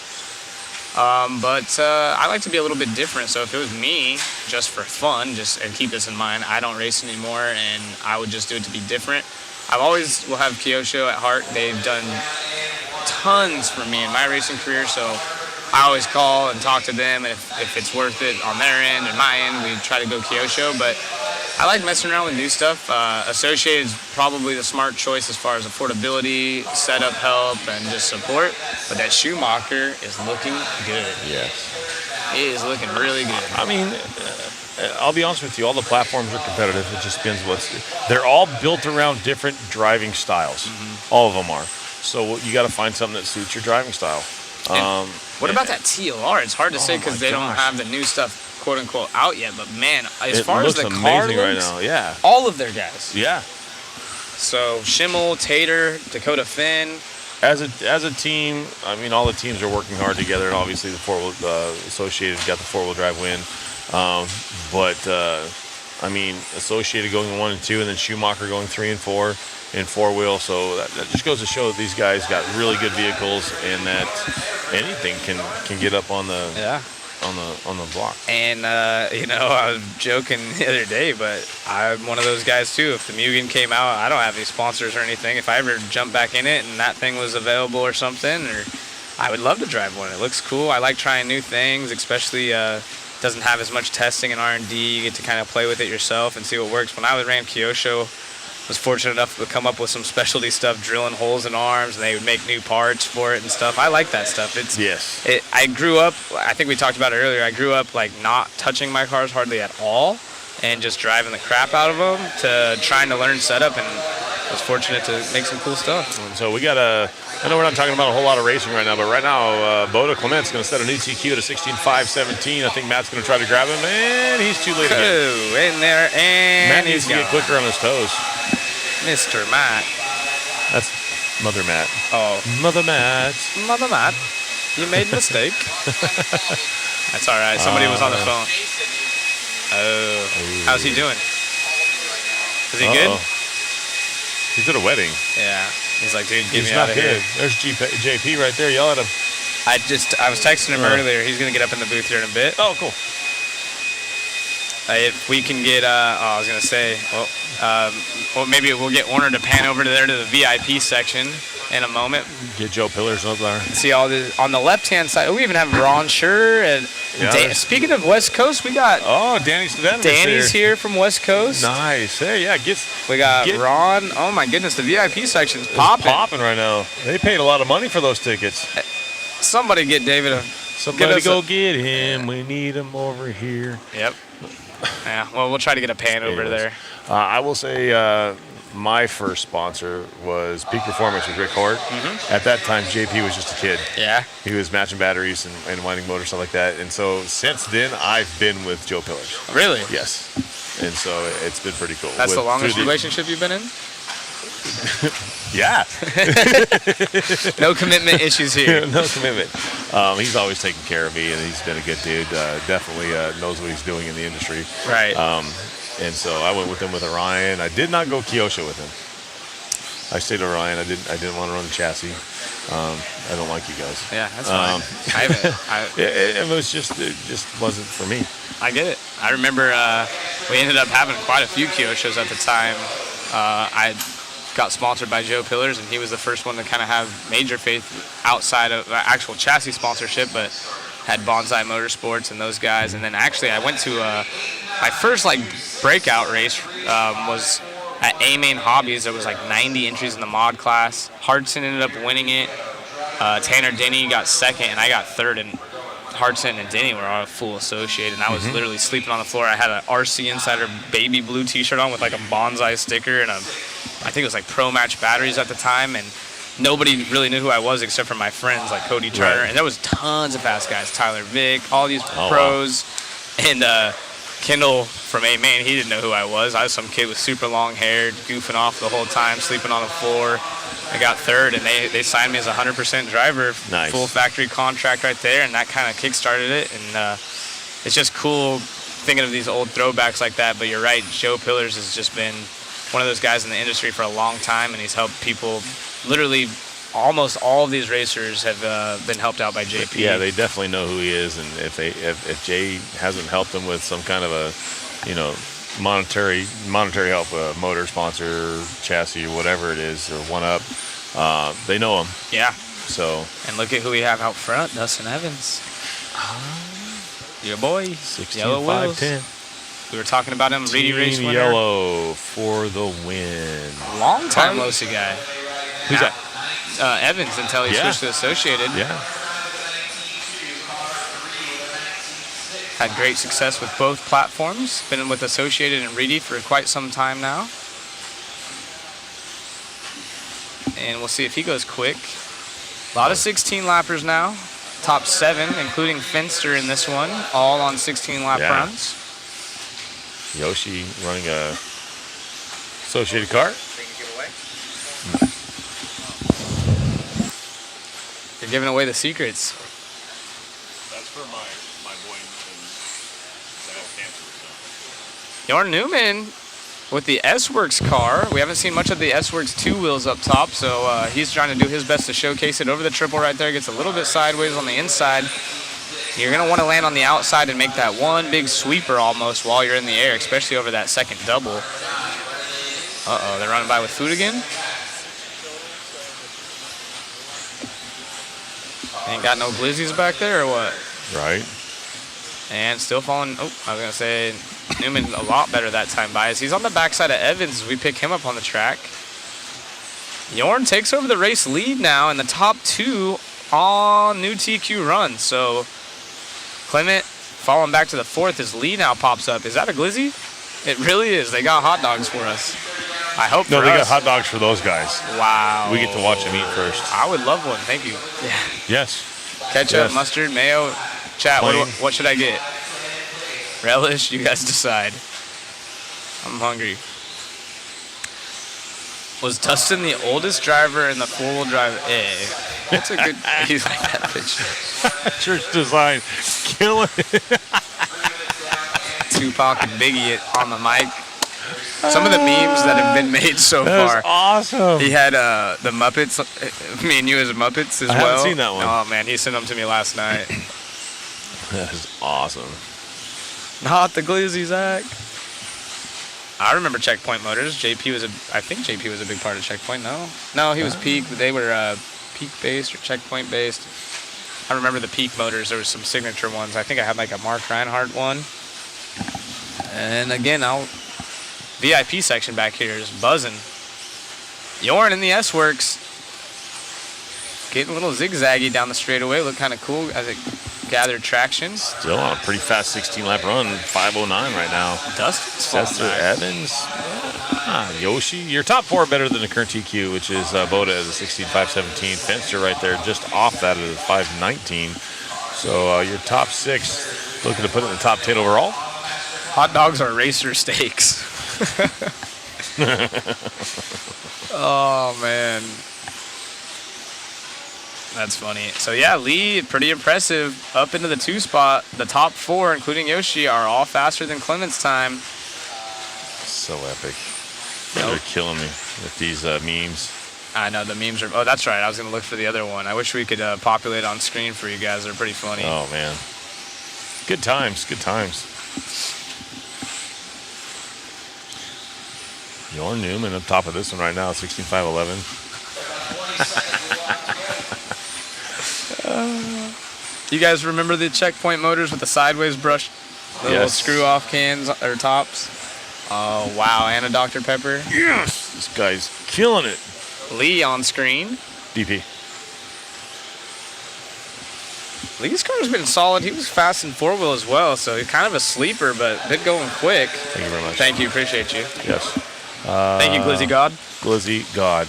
But I like to be a little bit different. So if it was me, just for fun, and keep this in mind, I don't race anymore, and I would just do it to be different. I always will have Kyosho at heart. They've done tons for me in my racing career, so I always call and talk to them, and if it's worth it on their end or my end, we try to go Kyosho. But I like messing around with new stuff. Associated is probably the smart choice as far as affordability, setup help, and just support. But that Schumacher is looking good. Yes. It is looking really good. I mean, I'll be honest with you, all the platforms are competitive. It just depends they're all built around different driving styles. Mm-hmm. All of them are. So you got to find something that suits your driving style. What about that TLR? It's hard to say because they don't have the new stuff, quote unquote, out yet. But man, as far as the car looks, right now. Yeah, all of their guys. Yeah. So Schimmel, Tater, Dakota Phend. As a team, I mean, all the teams are working hard together, and obviously the Associated got the 4-wheel drive win. I mean, Associated going 1 and 2, and then Schumacher going 3 and 4 in 4-wheel. So that just goes to show that these guys got really good vehicles, and that anything can get up on the on the block. And I was joking the other day, but I'm one of those guys too. If the Mugen came out, I don't have any sponsors or anything. If I ever jump back in it and that thing was available or something, or I would love to drive one. It looks cool. I like trying new things, especially doesn't have as much testing and R&D. You get to kind of play with it yourself and see what works. When I ran Kyosho, was fortunate enough to come up with some specialty stuff, drilling holes in arms, and they would make new parts for it and stuff. I like that stuff. I grew up, I think we talked about it earlier, I grew up like not touching my cars hardly at all and just driving the crap out of them to trying to learn setup, and was fortunate to make some cool stuff. And so we got I know we're not talking about a whole lot of racing right now, but right now, Boda Clement's going to set a new TQ to 16.517. I think Matt's going to try to grab him, and he's too late again. Oh, in there, and Matt needs to get quicker on his toes. Mr. Matt. That's Mother Matt. Oh. Mother Matt. Mother Matt, you made a mistake. That's all right. Somebody was on the phone. Oh. How's he doing? Is he good? He's at a wedding. Yeah. He's like, dude, get He's me not out of good. here. There's JP right there. Yell at him. I was texting him earlier. He's going to get up in the booth here in a bit. Oh, cool. If we can get, I was going to say, well, maybe we'll get Warner to pan over to the VIP section in a moment. Get Joe Pillars up there. See all this on the left-hand side. We even have Ron Schur. And speaking of West Coast, we got Danny's here from West Coast. Nice. Hey, yeah. We got Ron. Oh my goodness, the VIP section's popping. It's popping right now. They paid a lot of money for those tickets. Somebody get David Somebody go get him. We need him over here. Yep. Yeah. Well, we'll try to get a pan over there. I will say. My first sponsor was Peak Performance with Rick Hort. Mm-hmm. At that time, JP was just a kid. Yeah. He was matching batteries and winding motors, stuff like that. And so since then, I've been with Joe Pillars. Really? Yes. And so it's been pretty cool. That's the longest relationship you've been in? Yeah. No commitment issues here. No commitment. He's always taken care of me, and he's been a good dude. Definitely knows what he's doing in the industry. Right. And so I went with him with Orion. I did not go Kyosho with him. I say to Ryan, I didn't want to run the chassis. I don't like you guys. Yeah, that's fine. It just wasn't for me. I get it. I remember we ended up having quite a few Kyosho's at the time. I got sponsored by Joe Pillars, and he was the first one to kind of have major faith outside of actual chassis sponsorship, but had Bonsai Motorsports and those guys. And then actually I went to my first like breakout race was at A-Main Hobbies. There was like 90 entries in the mod class. Hardson ended up winning it. Tanner Denny got second, and I got third. And Hardson and Denny were all full associated, and I was literally sleeping on the floor. I had an RC Insider baby blue t-shirt on with like a Bonsai sticker and I think it was like Pro Match batteries at the time, and nobody really knew who I was except for my friends like Cody Turner. Right. And there was tons of fast guys, Tyler Vick, all these Oh, pros. Wow. And Kendall from A-Main, he didn't know who I was. I was some kid with super long hair, goofing off the whole time, sleeping on the floor. I got third, and they signed me as a 100% driver, Nice. full factory contract right there, and that kind of kick-started it. And it's just cool thinking of these old throwbacks like that. But you're right, Joe Pillars has just been one of those guys in the industry for a long time, and he's helped people. Literally, almost all of these racers have been helped out by JP. Yeah, they definitely know who he is, and if Jay hasn't helped them with some kind of a, monetary help, a motor sponsor, chassis, or whatever it is, or one up, they know him. Yeah. So. And look at who we have out front, Dustin Evans. Your boy, 16, Yellow Wheels. 5'10". We were talking about him, Reedy Race Team winner. Yellow for the win. Long time Losi guy. Who's that? Evans, until he switched to Associated. Yeah. Had great success with both platforms. Been with Associated and Reedy for quite some time now. And we'll see if he goes quick. A lot of 16 lappers now. Top 7, including Finster in this one, all on 16 lap runs. Yoshi running a Associated car. You're giving away the secrets. That's for my boy Jorn Newman with the S-Works car. We haven't seen much of the S-Works 2 wheels up top, so he's trying to do his best to showcase it over the triple right there. Gets a little bit sideways on the inside. You're going to want to land on the outside and make that one big sweeper almost while you're in the air, especially over that second double. Uh-oh, they're running by with food again. Ain't got no glizzies back there or what? Right. And still falling. Oh, I was going to say Newman a lot better that time by us. He's on the backside of Evans as we pick him up on the track. Jorn takes over the race lead now in the top 2 on new TQ runs. So Clement falling back to the 4th as Lee now pops up. Is that a glizzy? It really is. They got hot dogs for us. I hope No, for they us. got hot dogs for those guys. Wow. We get to watch them eat first. I would love one. Thank you. Yes. Ketchup, Yes. mustard, mayo. Chat, Plain. what should I get? Relish, you guys decide. I'm hungry. Was Dustin the oldest driver in the four-wheel drive A? That's a good. He's like that picture. Church design, killing it. Tupac and Biggie on the mic. Some of the memes that have been made so That was far. awesome. He had the Muppets, me and you as Muppets as I well. haven't seen that one. Oh man, he sent them to me last night. That is awesome. Not the glizzy, Zach. I remember Checkpoint Motors. I think JP was a big part of Checkpoint. No, he was Peak. But they were Peak based or Checkpoint based. I remember the Peak Motors. There was some signature ones. I think I had like a Mark Reinhardt one. And again, VIP section back here is buzzing. Jorn in the S-Works. Getting a little zigzaggy down the straightaway. Look kind of cool as it gathered traction. Still on a pretty fast 16-lap run, 5:09 right now. Dustin Evans, Yoshi. Your top 4 are better than the current TQ, which is Boda as a 16.517. Fenster right there, just off that at a 5:19. So your top 6, looking to put it in the top 10 overall. Hot dogs are racer steaks. Oh, man. That's funny. So, yeah, Lee, pretty impressive. Up into the 2 spot. The top 4, including Yoshi, are all faster than Clement's time. So epic. They're killing me with these memes. I know the memes are. Oh, that's right. I was gonna look for the other one. I wish we could populate on screen for you guys. They're pretty funny. Oh man, good times, good times. Jorn Newman on top of this one right now, 16.511. You guys remember the checkpoint motors with the sideways brush, the little screw-off cans or tops? Oh wow, and a Dr. Pepper. Yes, this guy's killing it. Lee on screen. DP. Lee's car's been solid. He was fast in four-wheel as well, so he's kind of a sleeper, but been going quick. Thank you very much. Thank you, appreciate you. Yes. Thank you, Glizzy God. Glizzy God.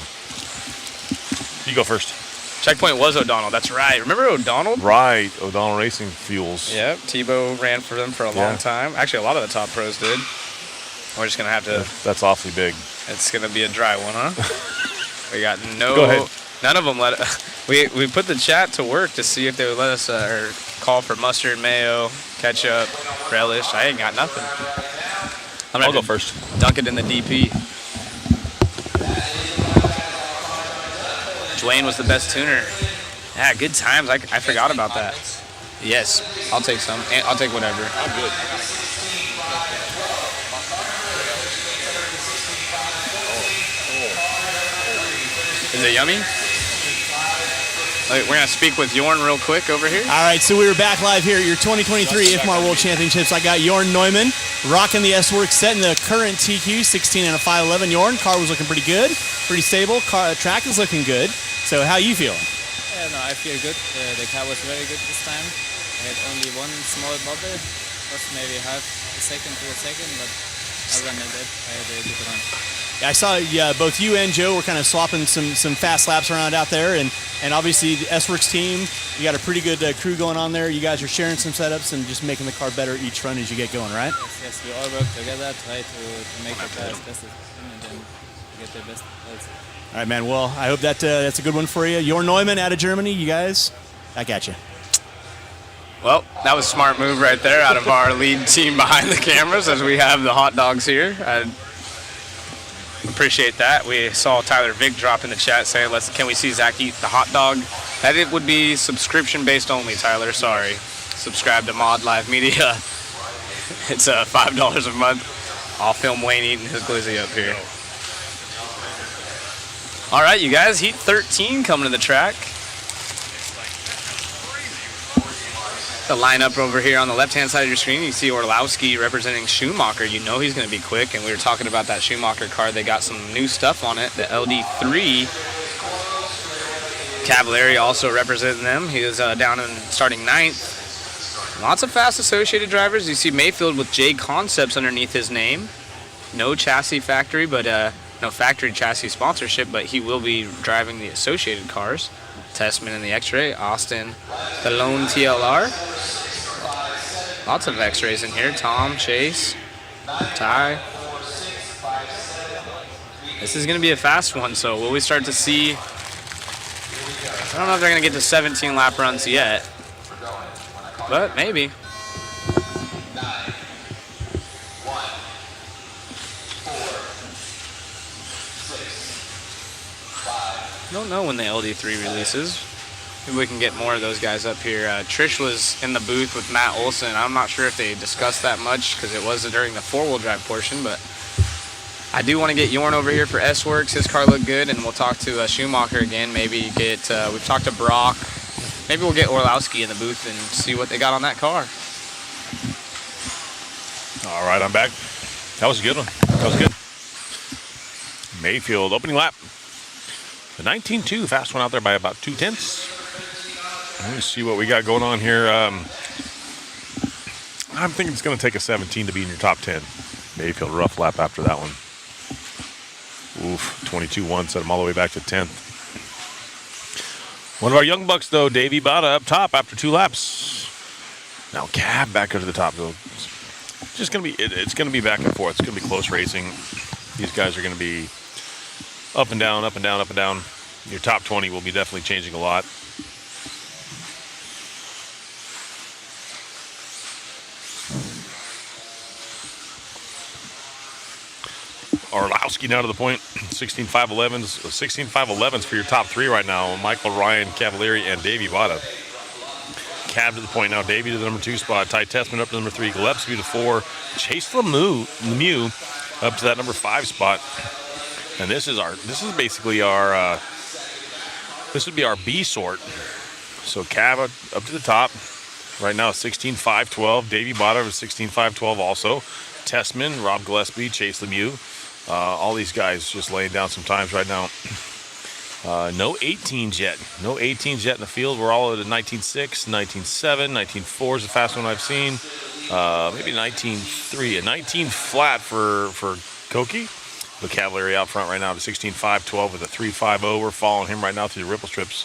You go first. Checkpoint was O'Donnell. That's right. Remember O'Donnell? Right. O'Donnell Racing Fuels. Yep. Tebow ran for them for a long time. Actually, a lot of the top pros did. We're just going to have to... That's awfully big. It's going to be a dry one, huh? We got no... Go ahead. None of them let... We put the chat to work to see if they would let us or call for mustard, mayo, ketchup, relish. I ain't got nothing. I'll go first. Dunk it in the DP. Dwayne was the best tuner. Yeah, good times. I forgot about that. Yes, I'll take some. I'll take whatever. I'm good. Is it yummy? We're going to speak with Jorn real quick over here. All right, so we were back live here at your 2023 IFMAR World Championships. I got Jorn Neumann rocking the S-Works, setting the current TQ, 16 and a 511. Jorn, car was looking pretty good, pretty stable. Track is looking good. So how you feeling? Yeah, no, I feel good. The car was very good this time. I had only one small bubble, just maybe half a second to a second, but other than that, I had a good run. I saw both you and Joe were kind of swapping some fast laps around out there, and obviously the S-Works team, you got a pretty good crew going on there. You guys are sharing some setups and just making the car better each run as you get going, right? Yes, we all work together, try to make the car as best as possible and then get the best results. All right, man. Well, I hope that's a good one for you. Jorn Neumann out of Germany, you guys, back at you. Well, that was a smart move right there out of our lead team behind the cameras as we have the hot dogs here. I appreciate that. We saw Tyler Vick drop in the chat saying, can we see Zach eat the hot dog? That it would be subscription based only, Tyler. Sorry. Subscribe to Mod Live Media. It's $5 a month. I'll film Wayne eating his glizzy up here. All right, you guys, Heat 13 coming to the track. The lineup over here on the left-hand side of your screen, you see Orlowski representing Schumacher. You know he's going to be quick, and we were talking about that Schumacher car. They got some new stuff on it, the LD3. Cavalieri also representing them. He was down in starting 9th. Lots of fast associated drivers. You see Mayfield with J Concepts underneath his name. No chassis factory, but no factory chassis sponsorship, but he will be driving the associated cars. Testament in the X-Ray, Austin, the lone TLR. Lots of X-Rays in here. Tom, Chase, Ty. This is going to be a fast one, so will we start to see... I don't know if they're going to get to 17 lap runs yet, but maybe. Don't know when the LD3 releases. Maybe we can get more of those guys up here. Trish was in the booth with Matt Olson. I'm not sure if they discussed that much because it was during the four-wheel drive portion, but I do want to get Jorn over here for S-Works. His car looked good, and we'll talk to Schumacher again. Maybe get, we've talked to Brock. Maybe we'll get Orlowski in the booth and see what they got on that car. All right, I'm back. That was a good one. That was good. Mayfield, opening lap. The 19.2, fast one out there by about 0.2. Let me see what we got going on here. I'm thinking it's going to take a 17 to be in your top 10. Mayfield, rough lap after that one. Oof, 22.1 set him all the way back to 10th. One of our young bucks, though, Davey Bada up top after 2 laps. Now Cab back into the top, though. It's just going to be, it's going to be back and forth. It's going to be close racing. These guys are going to be up and down, up and down, up and down. Your top 20 will be definitely changing a lot. . Orlowski down to the point. 16.511s for your top 3 right now. Michael, Ryan, Cavalieri, and Davey Bada. Cav to the point now. Davey to the number 2 spot. Ty Tessman up to number 3. Gillespie to 4. Chase Lemieux up to that number 5 spot. And this is basically our this would be our B sort. So Cav up to the top. Right now 16.512. Davey Bada is 16.512 also. Tessman, Rob Gillespie, Chase Lemieux. All these guys just laying down some times right now. No 18s yet. No 18s yet in the field. We're all at a 19.6, 19.7, 19.4 is the fastest one I've seen. Maybe 19.3. A 19 flat for Koki. The Cavalieri out front right now to 16.512 with a 3.50. We're following him right now through the ripple strips.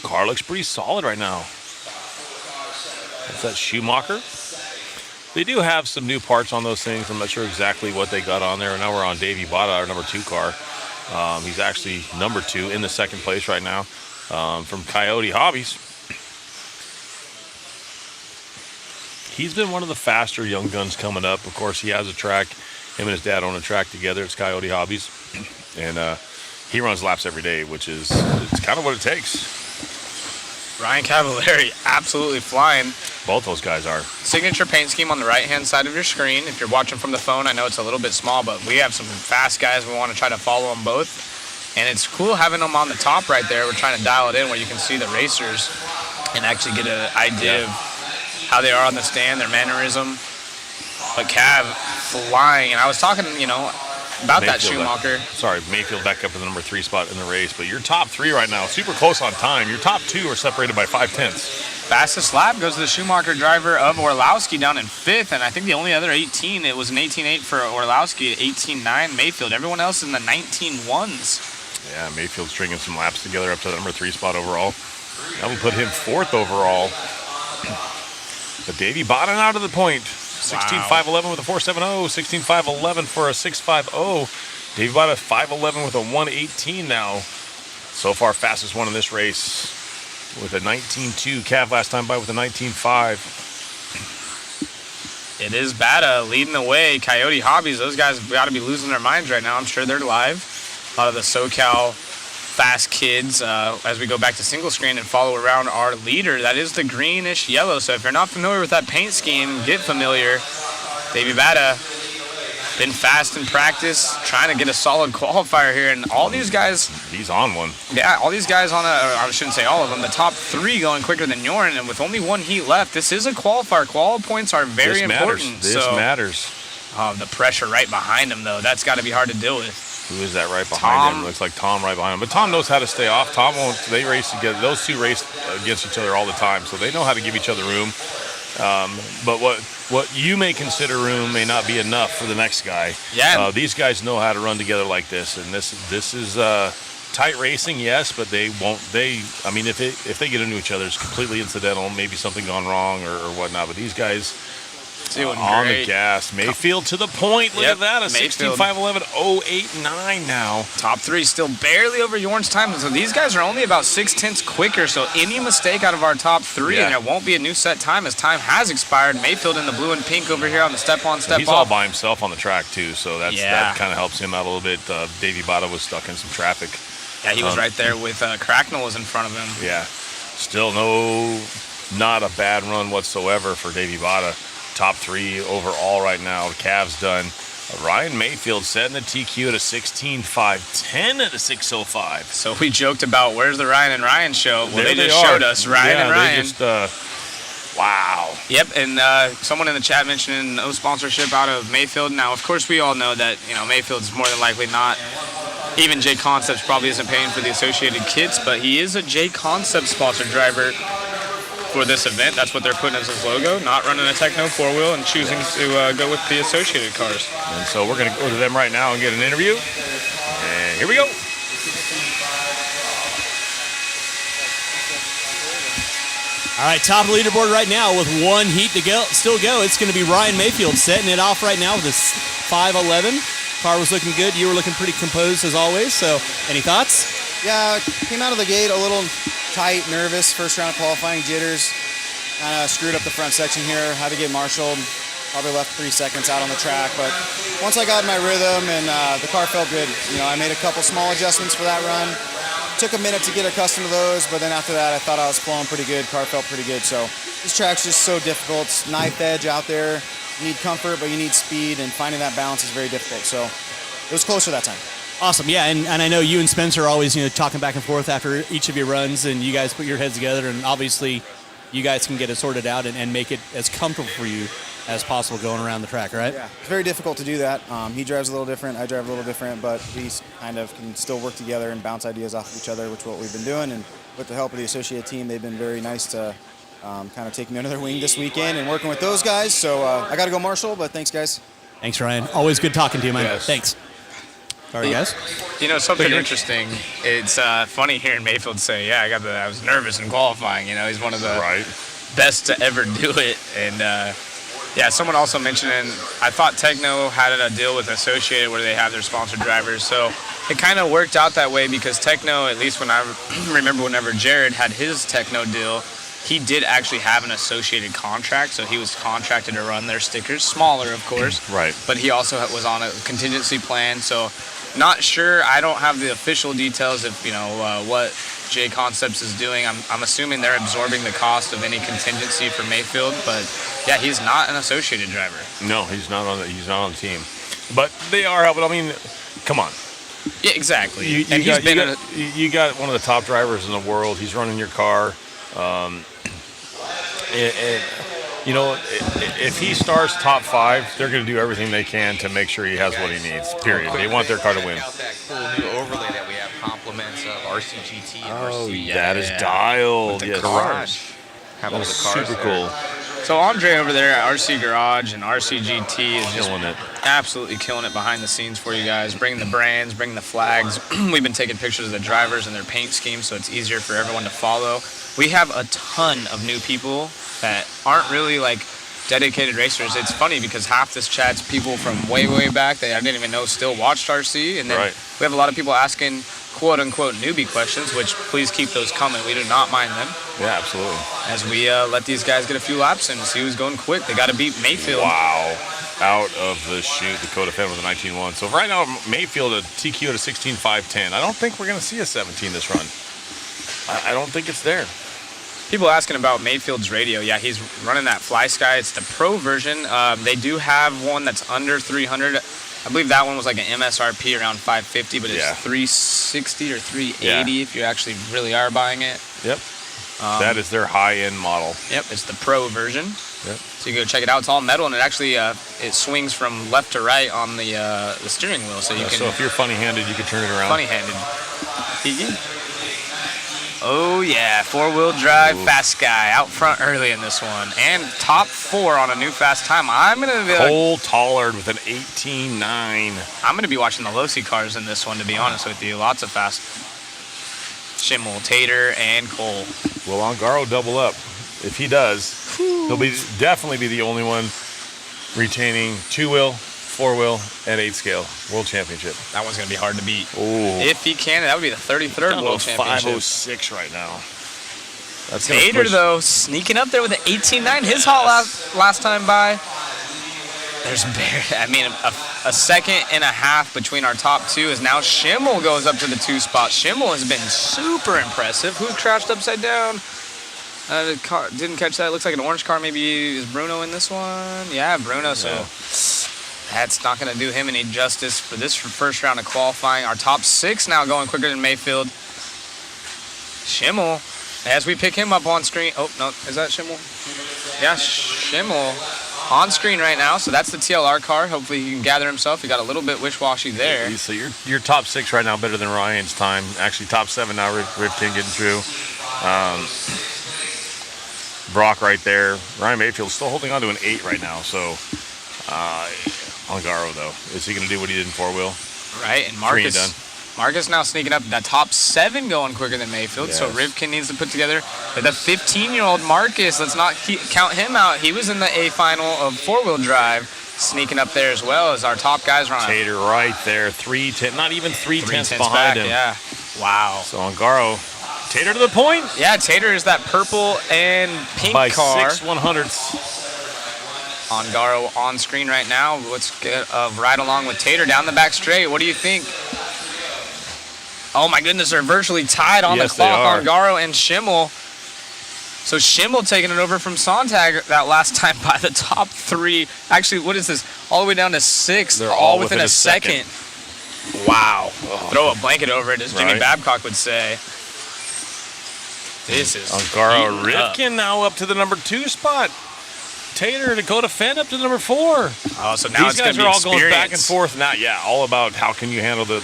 Car looks pretty solid right now. That's that Schumacher. They do have some new parts on those things. I'm not sure exactly what they got on there. And now we're on Davey Bada, our number 2 car. He's actually number 2 in the second place right now from Coyote Hobbies. He's been one of the faster young guns coming up. Of course, he has a track. Him and his dad own a track together. It's Coyote Hobbies. And he runs laps every day, which is it's kind of what it takes. Ryan Cavalieri absolutely flying. Both those guys are. Signature paint scheme on the right-hand side of your screen. If you're watching from the phone, I know it's a little bit small, but we have some fast guys. We want to try to follow them both. And it's cool having them on the top right there. We're trying to dial it in where you can see the racers and actually get an idea of how they are on the stand, their mannerism. But Cav flying. And I was talking, about Mayfield, that Schumacher. Mayfield back up to the number 3 spot in the race. But your top 3 right now, super close on time. Your top 2 are separated by 5/10. Fastest lap goes to the Schumacher driver of Orlowski down in 5th. And I think the only other 18, it was an 18.8 for Orlowski, 18.9 Mayfield. Everyone else in the 19.1s. Yeah, Mayfield's stringing some laps together up to the number 3 spot overall. That will put him 4th overall. But Davey Bada out of the point. 16.511 with a 4.70. 16.511 for a 6.50. Davey Bada 5.11 with a 1.18 now. So far, fastest one in this race with a 19.2. Cav last time by with a 19.5. It is Bada leading the way. Coyote Hobbies, those guys got to be losing their minds right now. I'm sure they're live. A lot of the SoCal fast kids as we go back to single screen and follow around our leader. That is the greenish yellow. So if you're not familiar with that paint scheme, get familiar. Davey Bada been fast in practice, trying to get a solid qualifier here. And all these guys... He's on one. Yeah, all these guys I shouldn't say all of them, the top 3 going quicker than Yorin. And with only 1 heat left, this is a qualifier. Qual points are very important. This matters. The pressure right behind him, though, that's got to be hard to deal with. Who is that right behind him? Looks like Tom right behind him. But Tom knows how to stay off. Tom won't. They race together. Those 2 race against each other all the time, so they know how to give each other room. But what you may consider room may not be enough for the next guy. Yeah. These guys know how to run together like this, and this is tight racing, yes, but they won't. I mean, if they get into each other, it's completely incidental. Maybe something gone wrong or whatnot. But these guys. On the gas. Mayfield to the point. Look at that. A 16.511, 0.89 now. Top 3 still barely over Yorn's time. So these guys are only about 6/10 quicker. So any mistake out of our top 3, and it won't be a new set time as time has expired. Mayfield in the blue and pink over here on the step-on, step-off. He's all by himself on the track, too. So that kind of helps him out a little bit. Davey Bada was stuck in some traffic. Yeah, he was right there with Cracknell was in front of him. Yeah. Still not a bad run whatsoever for Davey Bada. Top 3 overall right now. The Cavs done. Ryan Mayfield setting the TQ at a 16.510 at a 6.05. So we joked about where's the Ryan and Ryan show. Well, they just showed us Ryan and Ryan. Wow. Yep, and someone in the chat mentioned no sponsorship out of Mayfield. Now, of course, we all know that Mayfield's more than likely not. Even J Concepts probably isn't paying for the associated kits, but he is a J Concept sponsored driver for this event. That's what they're putting as his logo, not running a Techno 4-wheel and choosing to go with the associated cars. And so we're going to go to them right now and get an interview. And here we go. All right, top of the leaderboard right now with 1 heat to still go. It's going to be Ryan Mayfield setting it off right now with a 5.11. Car was looking good. You were looking pretty composed as always. So any thoughts? Yeah, came out of the gate a little tight, nervous, first round of qualifying, jitters. Screwed up the front section here, had to get marshaled. Probably left 3 seconds out on the track, but once I got in my rhythm and the car felt good, I made a couple small adjustments for that run. Took a minute to get accustomed to those, but then after that, I thought I was flowing pretty good. Car felt pretty good. So this track's just so difficult. It's knife edge out there. You need comfort, but you need speed, and finding that balance is very difficult. So it was closer that time. Awesome, yeah, and I know you and Spencer are always talking back and forth after each of your runs, and you guys put your heads together, and obviously you guys can get it sorted out and make it as comfortable for you as possible going around the track, right? Yeah, it's very difficult to do that. He drives a little different, I drive a little different, but we kind of can still work together and bounce ideas off of each other, which is what we've been doing. And with the help of the associate team, they've been very nice to kind of take me under their wing this weekend and working with those guys. So I got to go Marshall, but thanks, guys. Thanks, Ryan. Always good talking to you, man. Yes. Thanks. Sorry, guys. Something interesting. It's funny hearing Mayfield say, "Yeah, I was nervous in qualifying." He's one of the best to ever do it, and someone also mentioned, I thought Techno had a deal with Associated where they have their sponsored drivers, so it kind of worked out that way because Techno, at least when I remember whenever Jared had his Techno deal, he did actually have an Associated contract, so he was contracted to run their stickers, smaller of course, right? But he also was on a contingency plan, so not sure. I don't have the official details of what J Concepts is doing. I'm assuming they're absorbing the cost of any contingency for Mayfield, but yeah, he's not an Associated driver. No, he's not on the team, but they are helping. I mean, come on. Yeah, exactly. You got one of the top drivers in the world. He's running your car. If he starts top 5, they're going to do everything they can to make sure he has what he needs, period. They want their car to win. That cool new overlay that we have, compliments of RCGT and RC. That is dialed. With the Yes. garage. Have all That the is cars super there. cool. So Andre over there at RC Garage and RCGT is just Killing it. absolutely killing it behind the scenes for you guys. Bringing the brands, bringing the flags. We've been taking pictures of the drivers and their paint schemes, so it's easier for everyone to follow. We have a ton of new people that aren't really dedicated racers. It's funny because half this chat's people from way, way back that I didn't even know still watched RC, and then we have a lot of people asking quote-unquote newbie questions, which please keep those coming. We do not mind them. Yeah, absolutely. As we let these guys get a few laps in and see who's going quick. They got to beat Mayfield. Wow. Out of the chute, Dakota Phend with a 19.1. So right now, Mayfield a TQ at a 16.510. I don't think we're going to see a 17 this run. I don't think it's there. People asking about Mayfield's radio. Yeah, he's running that Fly Sky. It's the pro version. They do have one that's under 300. I believe that one was like an MSRP around 550, but it's 360 or 380 if you actually really are buying it. Yep. That is their high-end model. Yep, it's the pro version. Yep. So you go check it out. It's all metal, and it actually it swings from left to right on the steering wheel. So you can. So if you're funny-handed, you can turn it around. Funny-handed. Oh yeah, 4-wheel drive, Fast Guy out front early in this one, and top 4 on a new fast time. I'm gonna be Cole Tollard with an 18.9. I'm gonna be watching the Losi cars in this one, to be honest with you. Lots of fast. Schimmel, Tater, and Cole. Will Ongaro double up? If he does, he'll definitely be the only one retaining 2-wheel, 4-wheel, and 8-scale World Championship. That one's going to be hard to beat. Ooh. If he can, that would be the 33rd World Championship. 506 right now. That's Tater, though, sneaking up there with an 18.9. His hot last time by. There's a second and a half between our top 2 is now Schimmel goes up to the 2 spot. Schimmel has been super impressive. Who crashed upside down? The car didn't catch that. It looks like an orange car. Maybe is Bruno in this one? Yeah, Bruno. So that's not going to do him any justice for this first round of qualifying. Our top 6 now going quicker than Mayfield. Schimmel, as we pick him up on screen. Oh, no. Is that Schimmel? Yeah, Schimmel on screen right now. So that's the TLR car. Hopefully he can gather himself. He got a little bit wish-washy there. So you're top 6 right now, better than Ryan's time. Actually, top 7 now, Rivkin getting through. Brock right there. Ryan Mayfield still holding on to an 8 right now. So, Ongaro, though. Is he going to do what he did in 4-wheel? Right, and 3 and done. Marcus now sneaking up. That top 7 going quicker than Mayfield. Yes. So Rivkin needs to put together. The 15-year-old Marcus, let's not count him out. He was in the A final of 4-wheel drive. Sneaking up there as well as our top guys are on. Tater right there. 3-10, not even 3/10 behind him. Yeah. Wow. So Ongaro. Tater to the point? Yeah, Tater is that purple and pink by car. 6/100ths. Ongaro on screen right now. Let's get a ride along with Tater down the back straight. What do you think? Oh my goodness, they're virtually tied on the clock, Ongaro and Schimmel. So Schimmel taking it over from Sontag that last time by the top 3. Actually, what is this? All the way down to 6, They're all within a second. Wow. Oh. Throw a blanket over it, as Jimmy Right. Babcock would say. This is Ongaro heating up. Rivkin now up to the number 2 spot. Tater, Dakota Phend up to the number 4. Oh, so now these guys are all going back and forth. Now, all about how can you handle the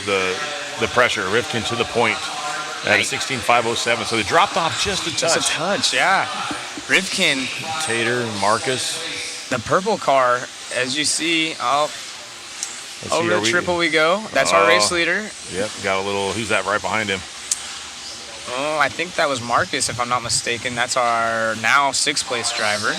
pressure. Rivkin to the point at a 16.507. So they dropped off just a touch. Just a touch, yeah. Rivkin. Tater, Marcus. The purple car, as you see, Let's over see, the triple we go. That's our race leader. Yep, got a little, who's that right behind him? Oh, I think that was Marcus, if I'm not mistaken. That's our now 6th place driver.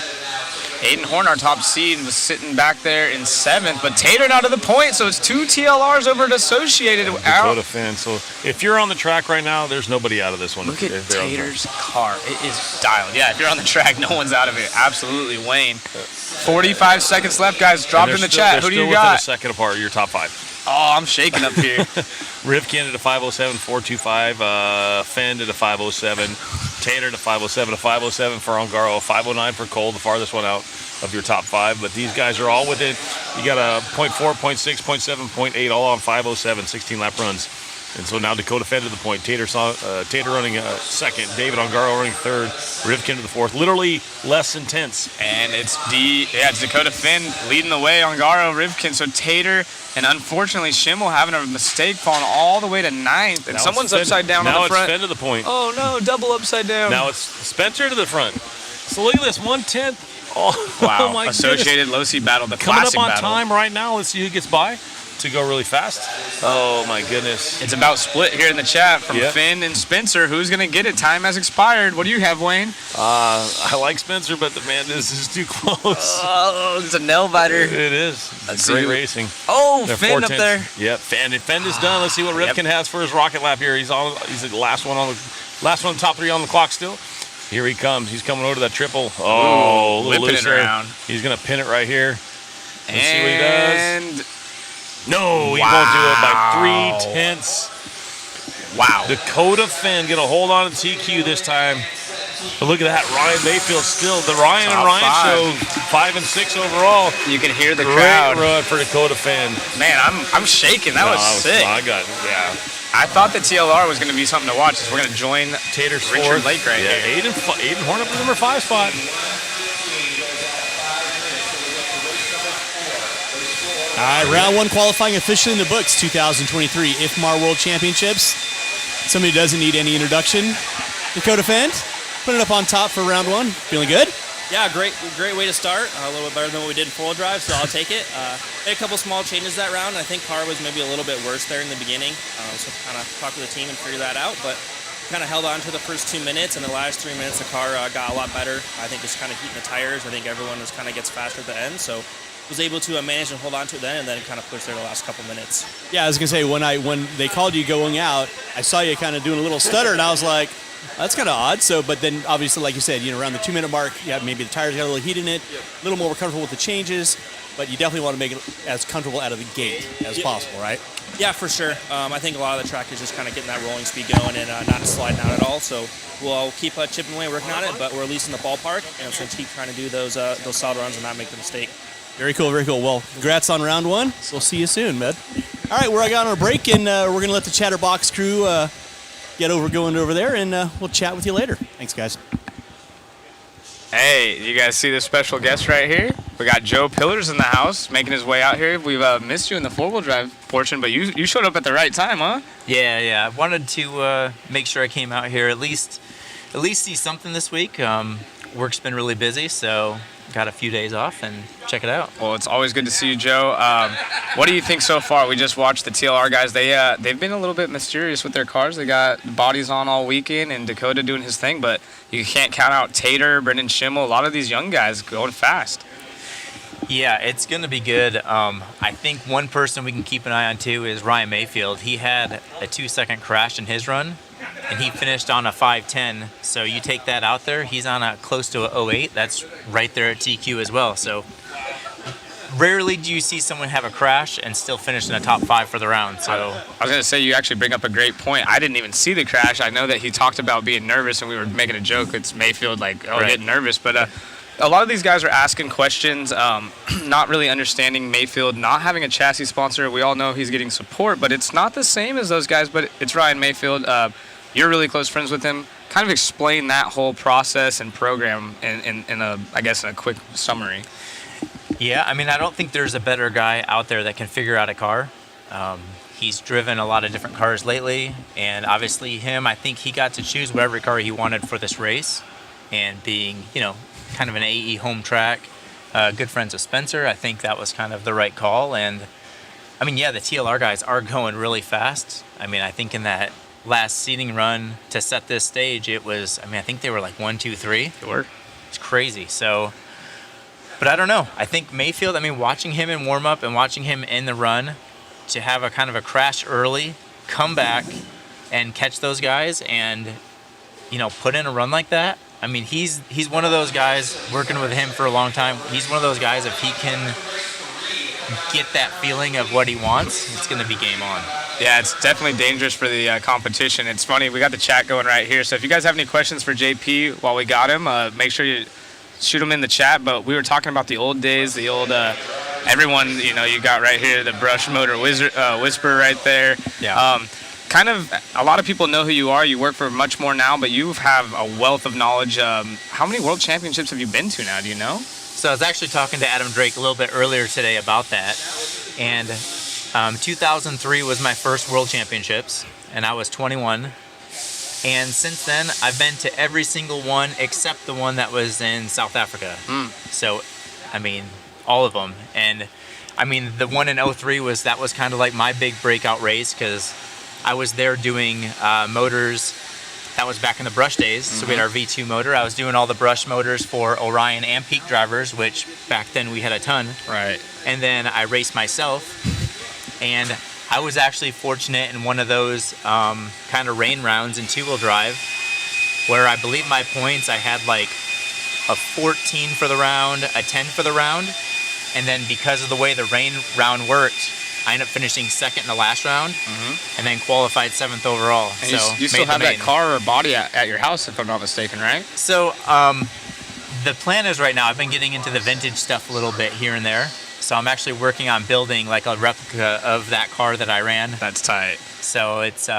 Aiden Horn, our top seed, was sitting back there in 7th, but Tater now to the point, so it's 2 TLRs over at Associated. Dakota Phend. So if you're on the track right now, there's nobody out of this one. Look at Tater's car. It is dialed. Yeah, if you're on the track, no one's out of it. Absolutely, Wayne. 45 seconds left, guys. Drop in the chat. Who do you got? A second apart, your top 5. Oh, I'm shaking up here. Rivkin at a 507, 425. Phend at a 507. Tater at a 507, a 507 for Ongaro, a 509 for Cole, the farthest one out of your top 5. But these guys are all within. You got a 0.4, 0.6, 0.7, 0.8, all on 507, 16 lap runs. And so now Dakota Phend to the point. Tater running second. David Ongaro running third. Rivkin to the fourth. Literally less intense. And it's Dakota Phend leading the way. Ongaro, Rivkin. So Tater and unfortunately Schimmel having a mistake, falling all the way to 9th. And someone's upside down on the front. Now it's Phend to the point. Oh no, double upside down. Now it's Spencer to the front. So look at this, 1/10. Oh, wow. Oh my Associated goodness. low seed battle, the Coming classic up on battle. time right now. Let's see who gets by to go really fast. Oh my goodness. It's about split here in the chat from Finn and Spencer. Who's going to get it? Time has expired. What do you have, Wayne? I like Spencer, but this is too close. Oh, it's a nail biter. It is. It's great racing. Oh, They're Finn up 4/10. there. Yep, Phend is done. Let's see what Rivkin has for his rocket lap here. He's the last one, top 3 on the clock still. Here he comes. He's coming over to that triple. Oh, a little loose there. He's going to pin it right here. Let's see what he does. No, he won't do it by 3/10. Wow. Dakota Phend going to hold on to TQ this time. But look at that, Ryan Mayfield still. The Ryan and Ryan show, 5 and 6 overall. You can hear the crowd. Great run for Dakota Phend. Man, I'm shaking. That was sick. I thought the TLR was going to be something to watch. We're going to join Tater's Richard fourth. Lake right here. Aiden Horn up to the number 5 spot. All right, round 1 qualifying officially in the books, 2023 IFMAR World Championships. Somebody who doesn't need any introduction. Dakota Phend, put it up on top for round 1. Feeling good? Yeah, great way to start. A little bit better than what we did in full drive, so I'll take it. Made a couple small changes that round. I think car was maybe a little bit worse there in the beginning, so kind of talked to the team and figured that out. But kind of held on to the first 2 minutes, and the last 3 minutes the car got a lot better. I think just kind of heating the tires. I think everyone just kind of gets faster at the end, so was able to manage and hold on to it then, and then kind of push there the last couple minutes. Yeah, I was gonna say when they called you going out, I saw you kind of doing a little stutter, and I was like, that's kind of odd. So, but then obviously, like you said, around the 2 minute mark, maybe the tires got a little heat in it, a little more comfortable with the changes, but you definitely want to make it as comfortable out of the gate as possible, right? Yeah, for sure. I think a lot of the track is just kind of getting that rolling speed going and not sliding out at all. So we'll keep chipping away, working on it, but we're at least in the ballpark, and so keep trying to do those solid runs and not make the mistake. Very cool, very cool. Well, congrats on round 1. So we'll see you soon, man. All right, we're on our break, and we're going to let the Chatterbox crew going over there, and we'll chat with you later. Thanks, guys. Hey, you guys see this special guest right here? We got Joe Pillars in the house, making his way out here. We've missed you in the 4-wheel drive portion, but you showed up at the right time, huh? Yeah. I wanted to make sure I came out here at least see something this week. Work's been really busy, so got a few days off and check it out. Well, it's always good to see you, Joe. What do you think so far? We just watched the TLR guys. They've been a little bit mysterious with their cars. They got bodies on all weekend and Dakota doing his thing, but you can't count out Tater, Brendan Schimmel, a lot of these young guys going fast. Yeah, it's going to be good. I think one person we can keep an eye on too is Ryan Mayfield. He had a 2-second crash in his run, and he finished on a 5:10. So you take that out there, he's on a close to a 08. That's right there at TQ as well. So rarely do you see someone have a crash and still finish in the top 5 for the round. So I was going to say, you actually bring up a great point. I didn't even see the crash. I know that he talked about being nervous, and we were making a joke. It's Mayfield, like, oh, Right. getting nervous. But a lot of these guys are asking questions, not really understanding Mayfield, not having a chassis sponsor. We all know he's getting support, but it's not the same as those guys. But it's Ryan Mayfield. You're really close friends with him. Kind of explain that whole process and program in a quick summary. Yeah, I mean, I don't think there's a better guy out there that can figure out a car. He's driven a lot of different cars lately, and obviously I think he got to choose whatever car he wanted for this race. And being, kind of an AE home track, good friends with Spencer, I think that was kind of the right call. And, I mean, yeah, the TLR guys are going really fast. I mean, I think in that last seeding run to set this stage, it was, I think they were like 1, 2, 3. They were. It's crazy. So... But I don't know. I think Mayfield, watching him in warm-up and watching him in the run, to have a kind of a crash early, come back, and catch those guys and, put in a run like that. I mean, he's one of those guys, working with him for a long time, he's one of those guys, if he can get that feeling of what he wants, it's going to be game on. Yeah, it's definitely dangerous for the competition. It's funny, we got the chat going right here. So if you guys have any questions for JP while we got him, make sure you shoot them in the chat. But we were talking about the old days, the old everyone, you got right here the brush motor whisper right there. Yeah. Kind of a lot of people know who you are. You work for much more now, but you have a wealth of knowledge. How many world championships have you been to now? Do you know? So I was actually talking to Adam Drake a little bit earlier today about that. And 2003 was my first world championships, and I was 21. And since then, I've been to every single one except the one that was in South Africa. So, all of them. And, the one in 03 was kind of like my big breakout race, because I was there doing motors. That was back in the brush days. So we had our V2 motor. I was doing all the brush motors for Orion and Peak drivers, which back then we had a ton. Right. And then I raced myself. And I was actually fortunate in one of those kind of rain rounds in two-wheel drive, where I believe my points, I had like a 14 for the round, a 10 for the round, and then because of the way the rain round worked, I ended up finishing second in the last round, and then qualified 7th overall. And so you still have that car or body at your house, if I'm not mistaken, right? So the plan is right now, I've been getting into the vintage stuff a little bit here and there. So I'm actually working on building like a replica of that car that I ran. That's tight. So it's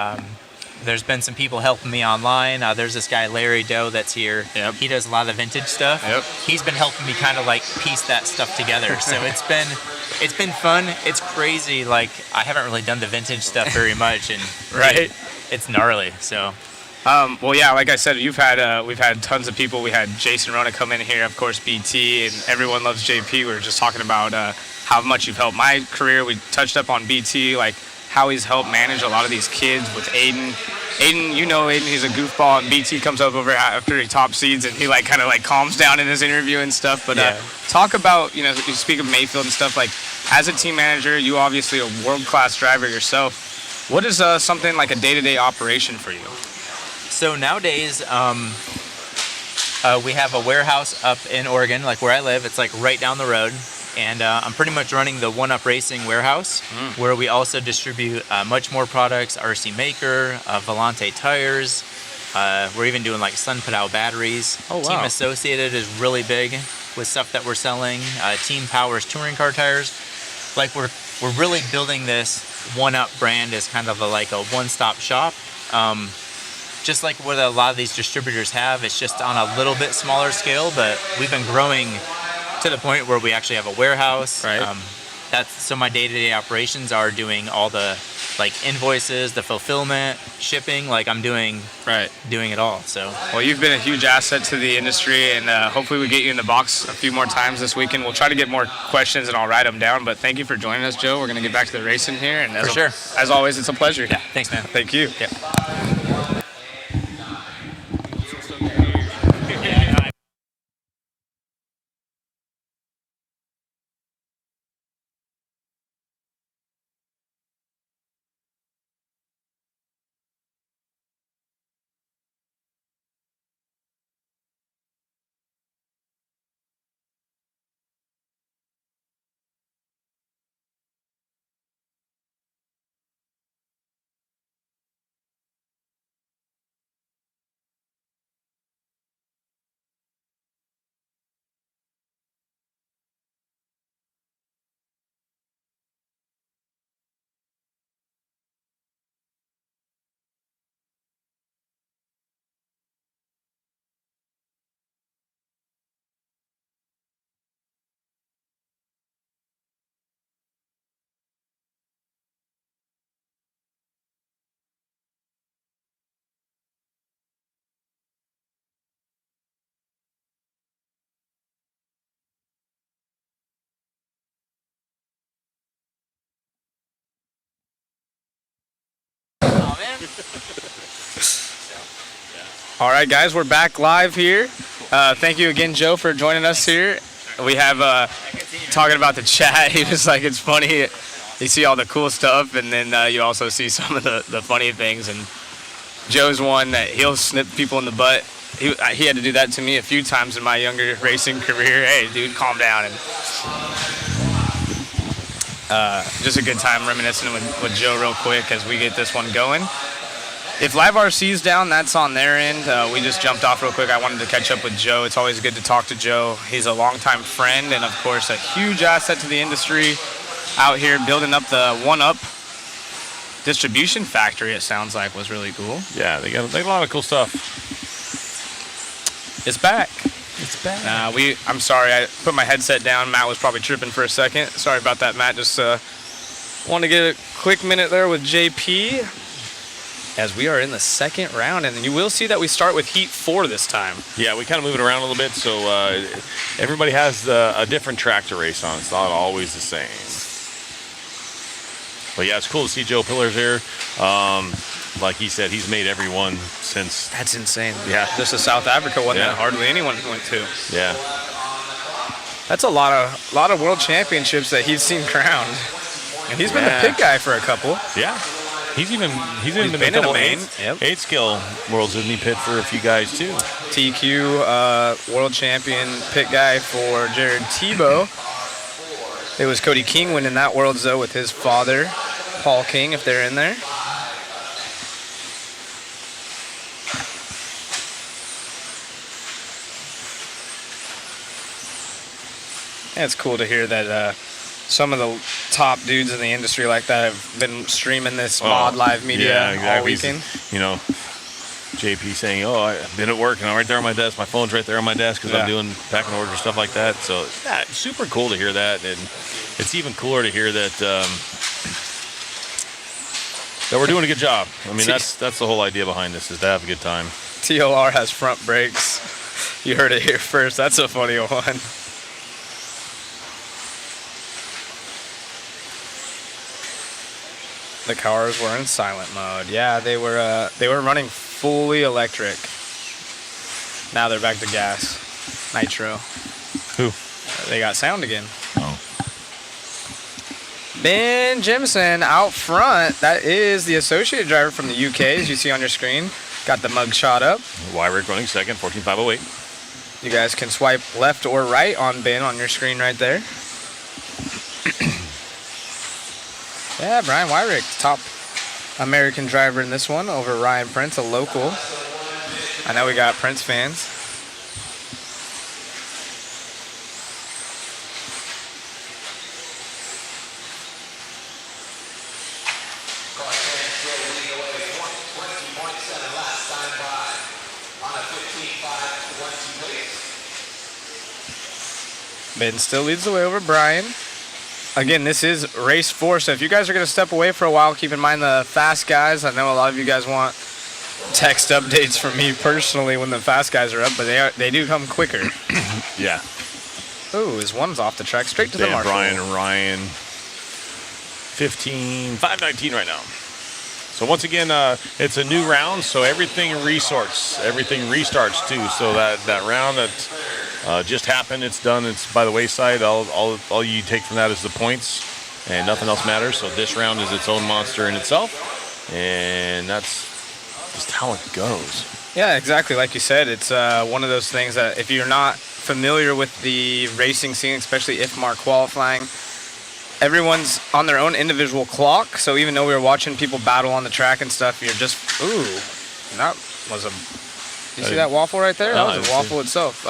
there's been some people helping me online. There's this guy Larry Doe that's here. Yep. He does a lot of vintage stuff. Yep. He's been helping me kind of like piece that stuff together. So it's been fun. It's crazy. Like I haven't really done the vintage stuff very much, and right, it's gnarly. So. Well, yeah, like I said, we've had tons of people. We had Jason Rona come in here, of course, BT, and everyone loves JP. We were just talking about how much you've helped my career. We touched up on BT, like how he's helped manage a lot of these kids with Aiden. Aiden, he's a goofball, and BT comes up over after he top seeds, and he kind of calms down in his interview and stuff. But talk about, you speak of Mayfield and stuff, like as a team manager, you obviously a world-class driver yourself. What is something like a day-to-day operation for you? So nowadays, we have a warehouse up in Oregon, like where I live. It's like right down the road. And I'm pretty much running the One Up Racing warehouse, where we also distribute much more products, RC Maker, Volante tires. We're even doing like Sun Padao batteries. Oh, wow. Team Associated is really big with stuff that we're selling. Team Power's touring car tires. Like we're really building this One Up brand as kind of a one-stop shop. Just like what a lot of these distributors have, it's just on a little bit smaller scale, but we've been growing to the point where we actually have a warehouse. Right. So my day-to-day operations are doing all the invoices, the fulfillment, shipping. I'm doing it all. So. Well, you've been a huge asset to the industry, and hopefully we get you in the box a few more times this weekend. We'll try to get more questions, and I'll write them down. But thank you for joining us, Joe. We're going to get back to the racing here, and for sure. As always, it's a pleasure. Yeah. Thanks, man. Thank you. Yeah. All right, guys, we're back live here. Thank you again, Joe, for joining us here. We have talking about the chat. He was like, it's funny. You see all the cool stuff, and then you also see some of the funny things. And Joe's one that he'll snip people in the butt. He had to do that to me a few times in my younger racing career. Hey, dude, calm down. And just a good time reminiscing with Joe real quick as we get this one going. If Live RC's down, that's on their end. We just jumped off real quick. I wanted to catch up with Joe. It's always good to talk to Joe. He's a longtime friend and, of course, a huge asset to the industry out here building up the one-up distribution factory, it sounds like, was really cool. Yeah, they got a lot of cool stuff. It's back. It's back. I'm sorry. I put my headset down. Matt was probably tripping for a second. Sorry about that, Matt. Just want to get a quick minute there with JP. As we are in the second round, and you will see that we start with Heat 4 this time. Yeah, we kind of move it around a little bit, so everybody has a different track to race on. It's not always the same. But yeah, it's cool to see Joe Pillars here. Like he said, he's made every one since. That's insane. Yeah, just a South Africa one that hardly anyone went to. Yeah, that's a lot of world championships that he's seen crowned, and he's been the pit guy for a couple. Yeah. He's even been in a couple eight skill worlds, isn't he? Pit for a few guys too. TQ world champion pit guy for Jared Tebow. It was Cody King winning that worlds though with his father, Paul King, if they're in there. Yeah, it's cool to hear that. Some of the top dudes in the industry like that have been streaming this mod live media all weekend. You know, JP saying, "Oh, I've been at work and I'm right there on my desk. My phone's right there on my desk because I'm doing packing orders, stuff like that." So, yeah, it's super cool to hear that, and it's even cooler to hear that that we're doing a good job. I mean, that's the whole idea behind this, is to have a good time. TLR has front brakes. You heard it here first. That's a funny one. The cars were in silent mode. Yeah, they were running fully electric. Now they're back to gas. Nitro. Who? They got sound again. Oh. Ben Jimson out front. That is the associate driver from the UK, as you see on your screen. Got the mug shot up. Wyrick running second, 14.508. You guys can swipe left or right on Ben on your screen right there. Yeah, Brian Wyrick, top American driver in this one over Ryan Prince, a local. I know we got Prince fans. Ben still leads the way over Brian. Again, this is race 4, so if you guys are going to step away for a while, keep in mind the fast guys. I know a lot of you guys want text updates from me personally when the fast guys are up, but they do come quicker. Yeah. Ooh, his one's off the track, straight to the marshal. Brian and Ryan, 5:19 right now. So once again, it's a new round, so everything restarts. Everything restarts too. So that round that just happened, it's done. It's by the wayside. All you take from that is the points, and nothing else matters. So this round is its own monster in itself, and that's just how it goes. Yeah, exactly. Like you said, it's one of those things that if you're not familiar with the racing scene, especially IFMAR qualifying, everyone's on their own individual clock. So even though we were watching people battle on the track and stuff, you're just, ooh, that was a, you see that waffle right there? That was a waffle itself.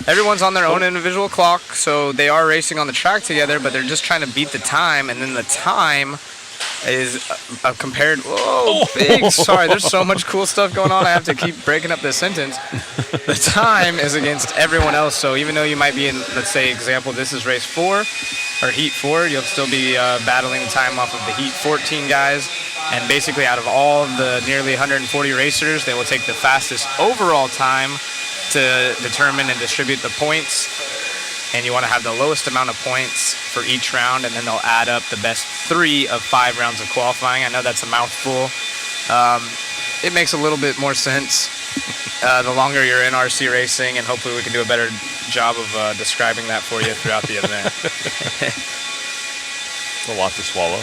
Everyone's on their own individual clock, so they are racing on the track together, but they're just trying to beat the time, and then the time is compared. Whoa, big. Sorry, there's so much cool stuff going on. I have to keep breaking up this sentence. The time is against everyone else. So even though you might be in, let's say, example, this is race 4 or heat 4, you'll still be battling the time off of the heat 14 guys. And basically, out of all of the nearly 140 racers, they will take the fastest overall time to determine and distribute the points. And you want to have the lowest amount of points for each round, and then they'll add up the best 3 of 5 rounds of qualifying. I know that's a mouthful, It makes a little bit more sense the longer you're in RC racing, and hopefully we can do a better job of describing that for you throughout the event. It's a lot to swallow.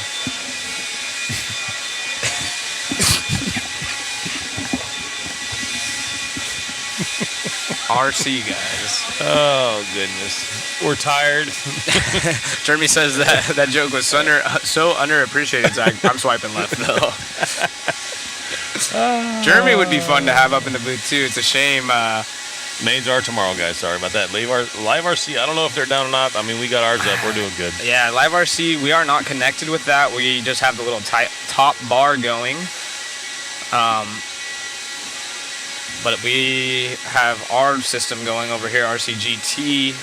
RC guys. Oh goodness, we're tired. Jeremy says that joke was so underappreciated. So I'm swiping left though. Jeremy would be fun to have up in the booth too. It's a shame. Mains are tomorrow, guys. Sorry about that. Live RC. I don't know if they're down or not. I mean, we got ours up. We're doing good. Yeah, Live RC. We are not connected with that. We just have the little top bar going. But we have our system going over here, RCGT,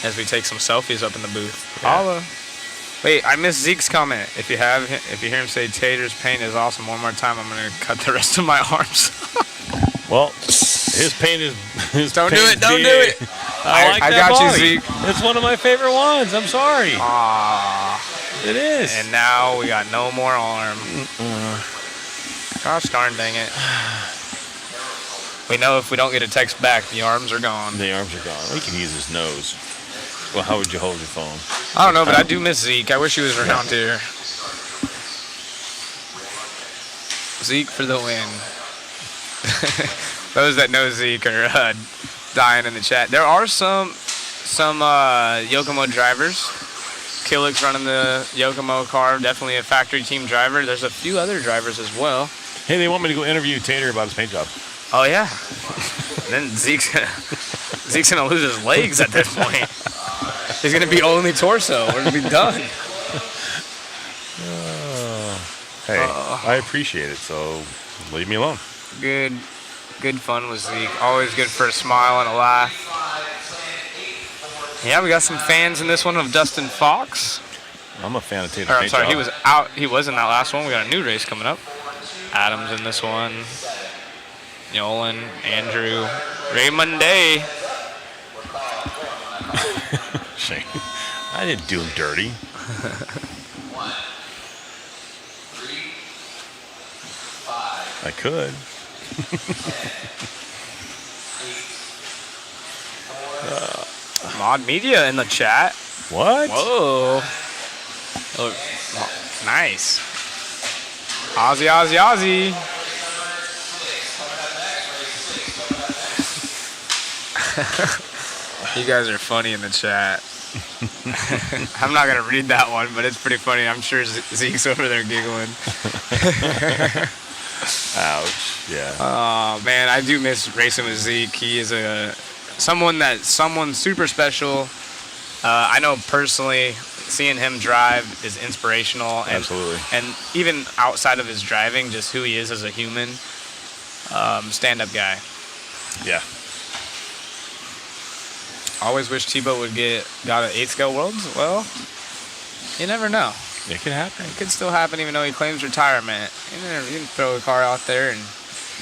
as we take some selfies up in the booth. Holla. Wait, I missed Zeke's comment. If you hear him say Tater's paint is awesome one more time, I'm gonna cut the rest of my arms. Well, his paint is. Don't do it. Don't do it. I like that got body. you, Zeke. It's one of my favorite ones. I'm sorry. It is. And now we got no more arm. Gosh darn dang it. We know if we don't get a text back, the arms are gone. The arms are gone. We can use his nose. Well, how would you hold your phone? I don't know, but I do miss Zeke. I wish he was around here. Zeke for the win. Those that know Zeke are dying in the chat. There are some Yokomo drivers. Killick's running the Yokomo car, definitely a factory team driver. There's a few other drivers as well. Hey, they want me to go interview Tater about his paint job. Oh yeah. Then Zeke's gonna lose his legs at this point. He's gonna be only torso. We're gonna be done. Hey, I appreciate it, so leave me alone. Good fun with Zeke. Always good for a smile and a laugh. Yeah, we got some fans in this one of Dustin Fox. I'm a fan of Tater. I'm sorry, he was out. He was in that last one. We got a new race coming up. Adams in this one. Nolan, Andrew, Raymond Day. Shane, I didn't do him dirty. I could. Mod Media in the chat. What? Whoa. Oh, nice. Ozzy, Ozzy, Ozzy. You guys are funny in the chat. I'm not going to read that one, but it's pretty funny. I'm sure Zeke's over there giggling. Ouch. Yeah. Oh, man, I do miss racing with Zeke. He is someone super special. I know personally, seeing him drive is inspirational. And, absolutely. And even outside of his driving, just who he is as a human, stand-up guy. Yeah. Always wish Tebow would got an 8-scale Worlds. Well, you never know. It could happen. It could still happen even though he claims retirement. You can throw a car out there, and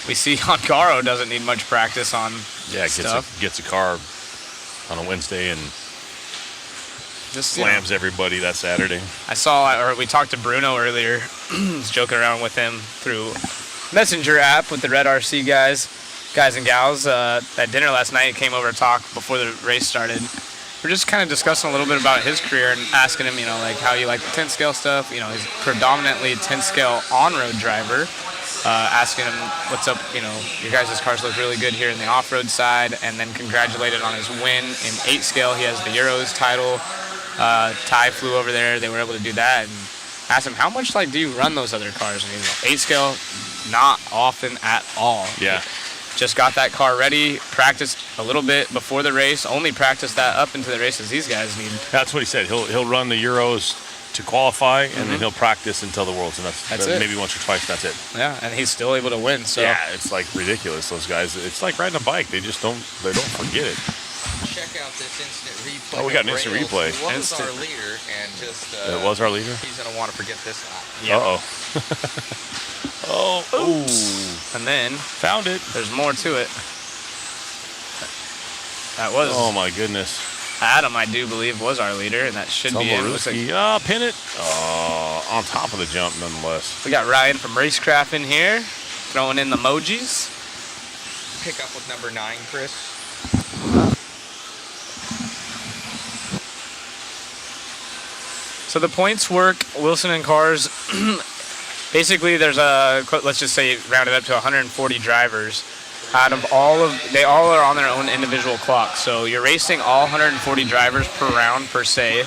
we see Garo doesn't need much practice on stuff. Gets a car on a Wednesday and just slams everybody that Saturday. We talked to Bruno earlier. I was joking around with him through Messenger app with the Red RC guys and gals. At dinner last night, came over to talk before the race started. We're just kind of discussing a little bit about his career and asking him, like how you like the 10 scale stuff. He's predominantly 10 scale on-road driver. Asking him what's up, your guys' cars look really good here in the off-road side, and then congratulated on his win in 8 scale. He has the Euros title. Ty flew over there. They were able to do that, and asked him, how much do you run those other cars? And he's like, 8 scale, not often at all. Yeah. Just got that car ready, practiced a little bit before the race, only practiced that up into the races these guys need. That's what he said. He'll run the Euros to qualify, and then he'll practice until the Worlds, and that's it. Maybe once or twice. That's it. Yeah, and he's still able to win. So yeah, it's ridiculous. Those guys, it's like riding a bike. They just don't forget it. Check out this instant replay. Oh, we got an instant replay. It was our leader, and just it was our leader. He's gonna want to forget this. Uh-oh. Oh, oops. And then found it. There's more to it. That was. Oh my goodness. Adam, I do believe, was our leader, and that should be it. Looks like pin it. On top of the jump, nonetheless. we got Ryan from Racecraft in here, throwing in the emojis. Pick up with number 9, Chris. So the points work, Wilson and Cars. Basically, there's let's just say rounded up to 140 drivers. Out of they all are on their own individual clock. So you're racing all 140 drivers per round per se.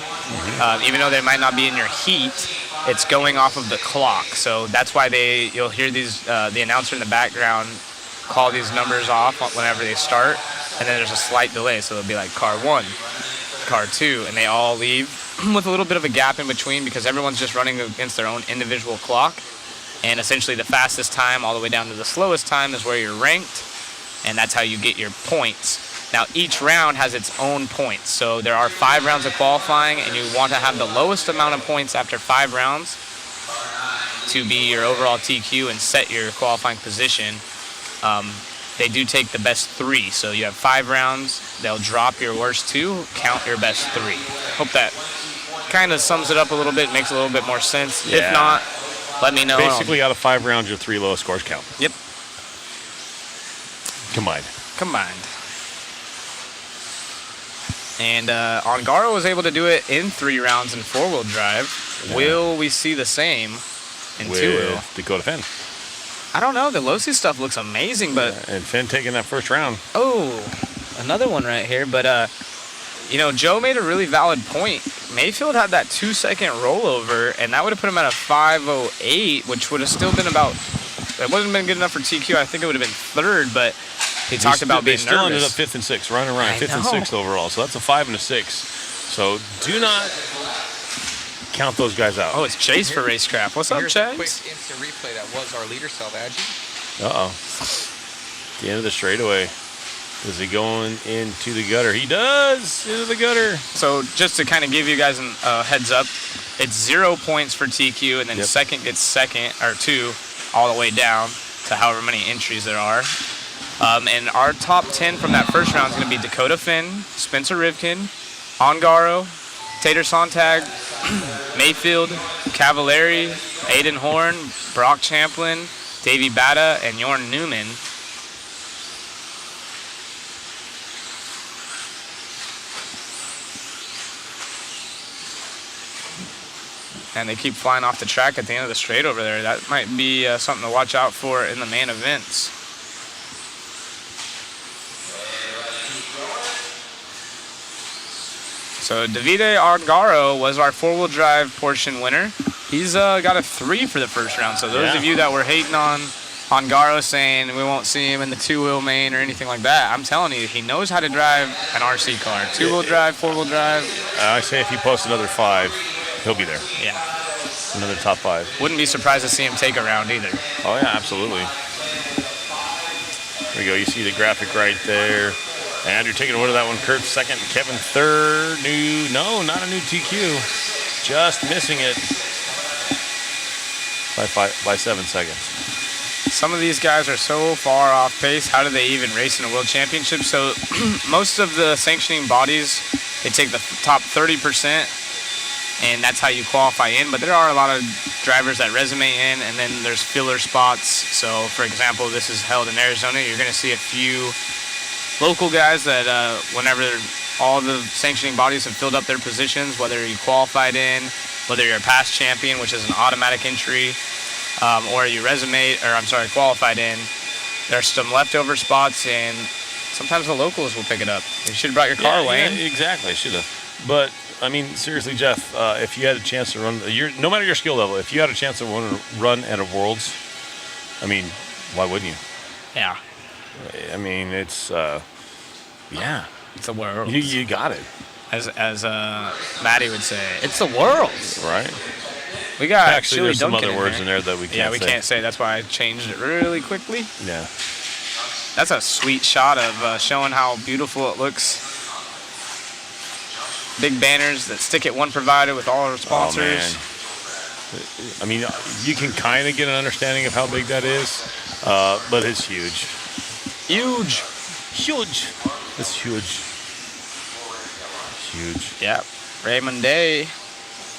Even though they might not be in your heat, it's going off of the clock. So that's why you'll hear the announcer in the background call these numbers off whenever they start, and then there's a slight delay. So it'll be like car 1, car 2, and they all leave with a little bit of a gap in between because everyone's just running against their own individual clock. And essentially the fastest time all the way down to the slowest time is where you're ranked, and that's how you get your points. Now each round has its own points. So there are 5 rounds of qualifying, and you want to have the lowest amount of points after 5 rounds to be your overall TQ and set your qualifying position. They do take the best 3. So you have 5 rounds, they'll drop your worst 2, count your best 3. Hope that kind of sums it up a little bit, makes a little bit more sense. Yeah. If not, let me know. Basically, out of 5 rounds, your 3 lowest scores count. Yep. Combined. And Ongaro was able to do it in 3 rounds in 4-wheel drive. Yeah. Will we see the same in 2-wheel? Dakota Phend. I don't know. The Losi stuff looks amazing, but... Yeah, and Phend taking that first round. Oh, another one right here. But, Joe made a really valid point. Mayfield had that 2-second rollover, and that would have put him at a 5:08, which would have still been about... It wouldn't have been good enough for TQ. I think it would have been 3rd, but he talked about being nervous. They still ended up 5th and 6th, running around 5th and 6th overall. So that's a 5 and a 6. So do not count those guys out. Oh, it's Chase for Racecraft. What's up, Here's Chase? a quick instant replay that was our leader, Salvaggi. The end of the straightaway. Is he going into the gutter? He does! Into the gutter. So just to kind of give you guys a heads up, it's 0 points for TQ, and then second gets second, or 2, all the way down to however many entries there are. And our top 10 from that first round is going to be Dakota Phend, Spencer Rivkin, Ongaro, Tater Sontag, Mayfield, Cavalieri, Aiden Horn, Brock Champlin, Davey Bata, and Jorn Newman. And they keep flying off the track at the end of the straight over there. That might be something to watch out for in the main events. So Davide Ongaro was our 4-wheel drive portion winner. He's got a 3 for the first round. So those of you that were hating on Ongaro saying we won't see him in the 2-wheel main or anything like that, I'm telling you, he knows how to drive an RC car. 2-wheel drive, 4-wheel drive. I say if he posts another 5, he'll be there. Yeah. Another top 5. Wouldn't be surprised to see him take a round either. Oh, yeah, absolutely. There we go. You see the graphic right there. Andrew taking away to that one. Kurt 2nd. Kevin 3rd. Not a new TQ. Just missing it by 7 seconds. Some of these guys are so far off pace. How do they even race in a world championship? So most of the sanctioning bodies, they take the top 30%. And that's how you qualify in. But there are a lot of drivers that resume in, and then there's filler spots. So, for example, this is held in Arizona. You're going to see a few local guys that whenever all the sanctioning bodies have filled up their positions, whether you qualified in, whether you're a past champion, which is an automatic entry, or you qualified in, there's some leftover spots, and sometimes the locals will pick it up. You should have brought your car, Wayne. Yeah, exactly. I should have. But I mean, seriously, Jeff, if you had a chance to run, no matter your skill level, if you had a chance to run at a Worlds, I mean, why wouldn't you? Yeah. I mean, it's, It's the world. You got it. As Maddie would say, it's the world. Right. We got actually Chili there's some Duncan other words in there that we can't say. Yeah, we can't say. That's why I changed it really quickly. Yeah. That's a sweet shot of showing how beautiful it looks. Big banners that stick at one provider with all our sponsors. Oh, man. I mean, you can kind of get an understanding of how big that is, but it's huge. Huge. Huge. It's huge. huge. Yep. Raymond Day,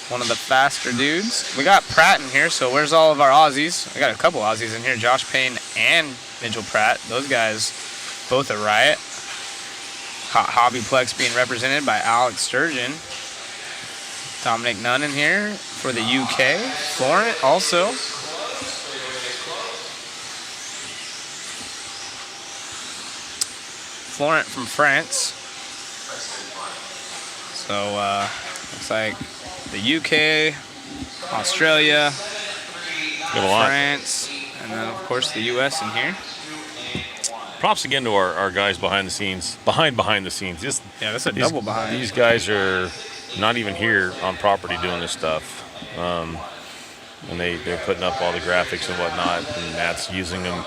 one of the faster dudes. We got Pratt in here, so where's all of our Aussies? We got a couple Aussies in here, Josh Payne and Mitchell Pratt. Those guys both a riot. Hobbyplex being represented by Alex Sturgeon. Dominic Nunn in here for the UK. Florent also. Florent from France. So looks like the UK, Australia, France, and then of course the US in here. Props again to our guys behind the scenes. Behind the scenes. Yeah, that's a double behind. These guys are not even here on property doing this stuff. And they're putting up all the graphics and whatnot, and Matt's using them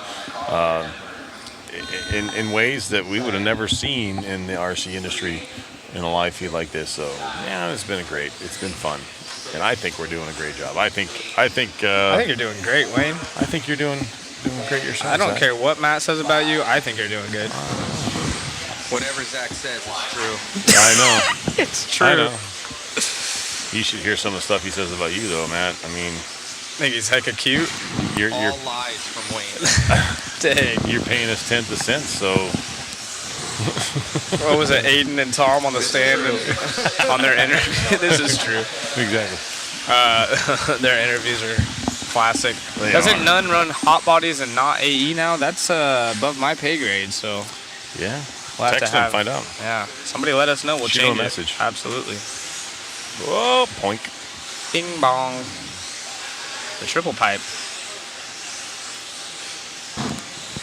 in ways that we would have never seen in the RC industry in a live feed like this. So yeah, it's been it's been fun, and I think we're doing a great job. I think you're doing great, Wayne. I think you're doing great yourself. I don't care what Matt says about you. I think you're doing good. Whatever Zach says is true. I know. It's true. I know. You should hear some of the stuff he says about you, though, Matt. I mean, I think he's hecka cute. You're lies from Wayne. Dang. You're paying us 10%, so. What was it, Aiden and Tom on the stand and on their interview? This is true. Exactly. Their interviews are classic. They Doesn't are. None run hot bodies and not AE now? That's above my pay grade, so. Yeah. We'll have Text to them, find out. Yeah. Somebody let us know. We'll Shoot change them a it. message. Absolutely. Whoa, poink. Bing bong. The triple pipe.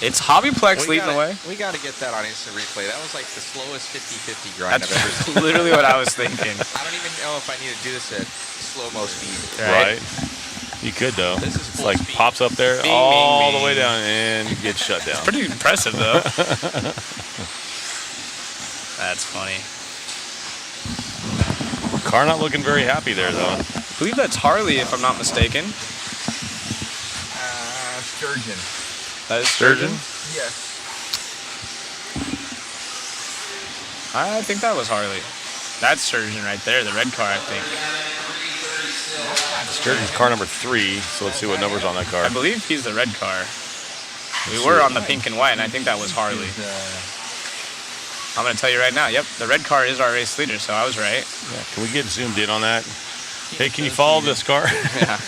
It's Hobbyplex leading the way. We got to get that on instant replay. That was like the slowest 50-50 grind That's I've ever seen. literally what I was thinking. I don't even know if I need to do this at slow-mo speed. Right. You could, though. This is It's full like speed. pops up there Bing, all bing, the way bing. down and gets shut down. It's pretty impressive, though. That's funny. Car not looking very happy there, though. I believe that's Harley, if I'm not mistaken. Sturgeon. That is Sturgeon? Yes. I think that was Harley. That's Sturgeon right there, the red car, I think. Sturgeon's car number 3, so let's see what number's on that car. I believe he's the red car. We were on the pink and white, and I think that was Harley. I'm going to tell you right now, yep, the red car is our race leader, so I was right. Yeah, can we get zoomed in on that? Hey, can you follow this car? Yeah.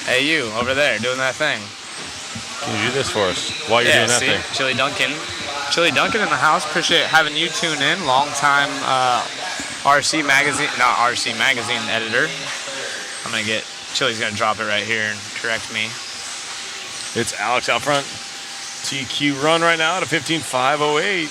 Hey, you, over there, doing that thing. Can you do this for us while you're doing that thing? Chili Duncan. Chili Duncan in the house. Appreciate having you tune in. Long-time RC Magazine, not RC Magazine editor. I'm going to get, Chili's going to drop it right here and correct me. It's Alex out front. TQ run right now at a 15.508.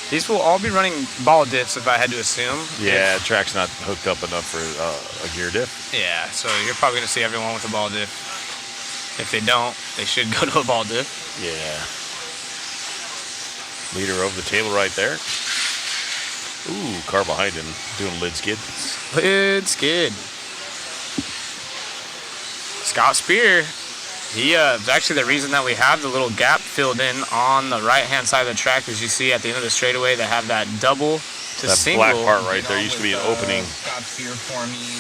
These will all be running ball diffs if I had to assume. Yeah, track's not hooked up enough for a gear diff. Yeah, so you're probably going to see everyone with a ball diff. If they don't, they should go to a ball diff. Yeah. Leader over the table right there. Ooh, car behind him doing lid skid. Lid skid. Scott Spear. He is actually the reason that we have the little gap filled in on the right-hand side of the track, as you see at the end of the straightaway. They have that double to that single. That black part right there used to be an opening. Scott Spear for me.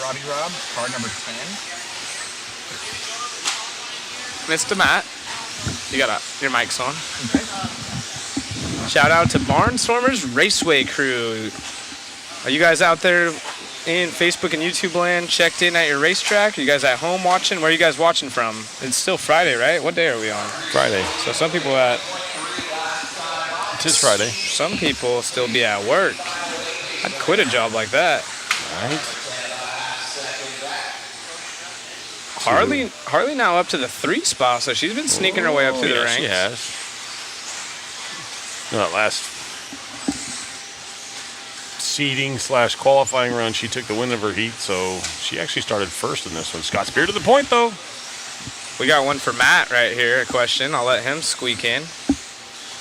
Robbie Rob, car number 10. Mr. Matt, you got your mic's on. Okay. Shout out to Barnstormers Raceway crew. Are you guys out there in Facebook and YouTube land checked in at your racetrack? Are you guys at home watching? Where are you guys watching from? It's still Friday, right? What day are we on? Friday. So some people It is Friday. Some people still be at work. I'd quit a job like that. Right. Harley now up to the 3 spot, so she's been sneaking her way up through the ranks. She has. No, that last seeding / qualifying run, she took the win of her heat, so she actually started first in this one. Scott Spear to the point, though. We got one for Matt right here, a question. I'll let him squeak in.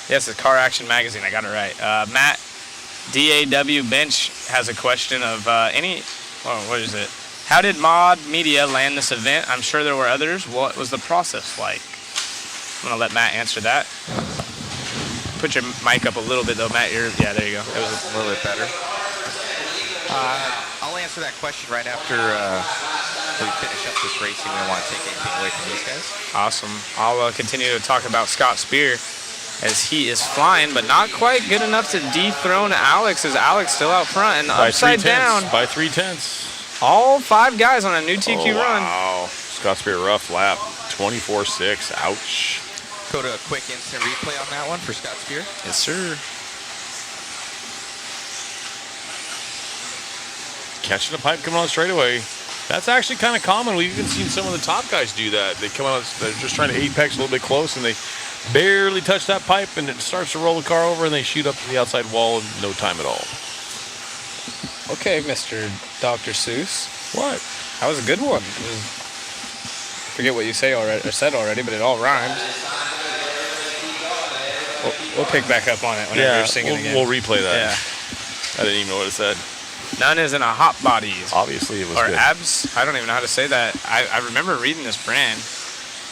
Yes, it's Car Action Magazine. I got it right. Matt DAW Bench has a question of what is it? How did Mod Media land this event? I'm sure there were others. What was the process like? I'm going to let Matt answer that. put your mic up a little bit though, Matt. Yeah, there you go. It was a little bit better. I'll answer that question right after we finish up this racing. We don't want to take anything away from these guys. Awesome. I'll continue to talk about Scott Spear as he is flying, but not quite good enough to dethrone Alex, as Alex still out front and upside down. By 3/10. All 5 guys on a new TQ run. Wow. Scott Spear, rough lap. 24.6. Ouch. Go to a quick instant replay on that one for Scott Spear. Yes, sir. Catching a pipe coming on straight away. That's actually kind of common. We've even seen some of the top guys do that. They come out, they're just trying to apex a little bit close, and they barely touch that pipe, and it starts to roll the car over, and they shoot up to the outside wall in no time at all. Okay, Mr. Dr. Seuss. What? That was a good one. Forget what you said already, but it all rhymes. We'll pick back up on it whenever you're singing again. We'll replay that. Yeah. I didn't even know what it said. None is in a hot body. Obviously, it was or good. abs. I don't even know how to say that. I remember reading this brand.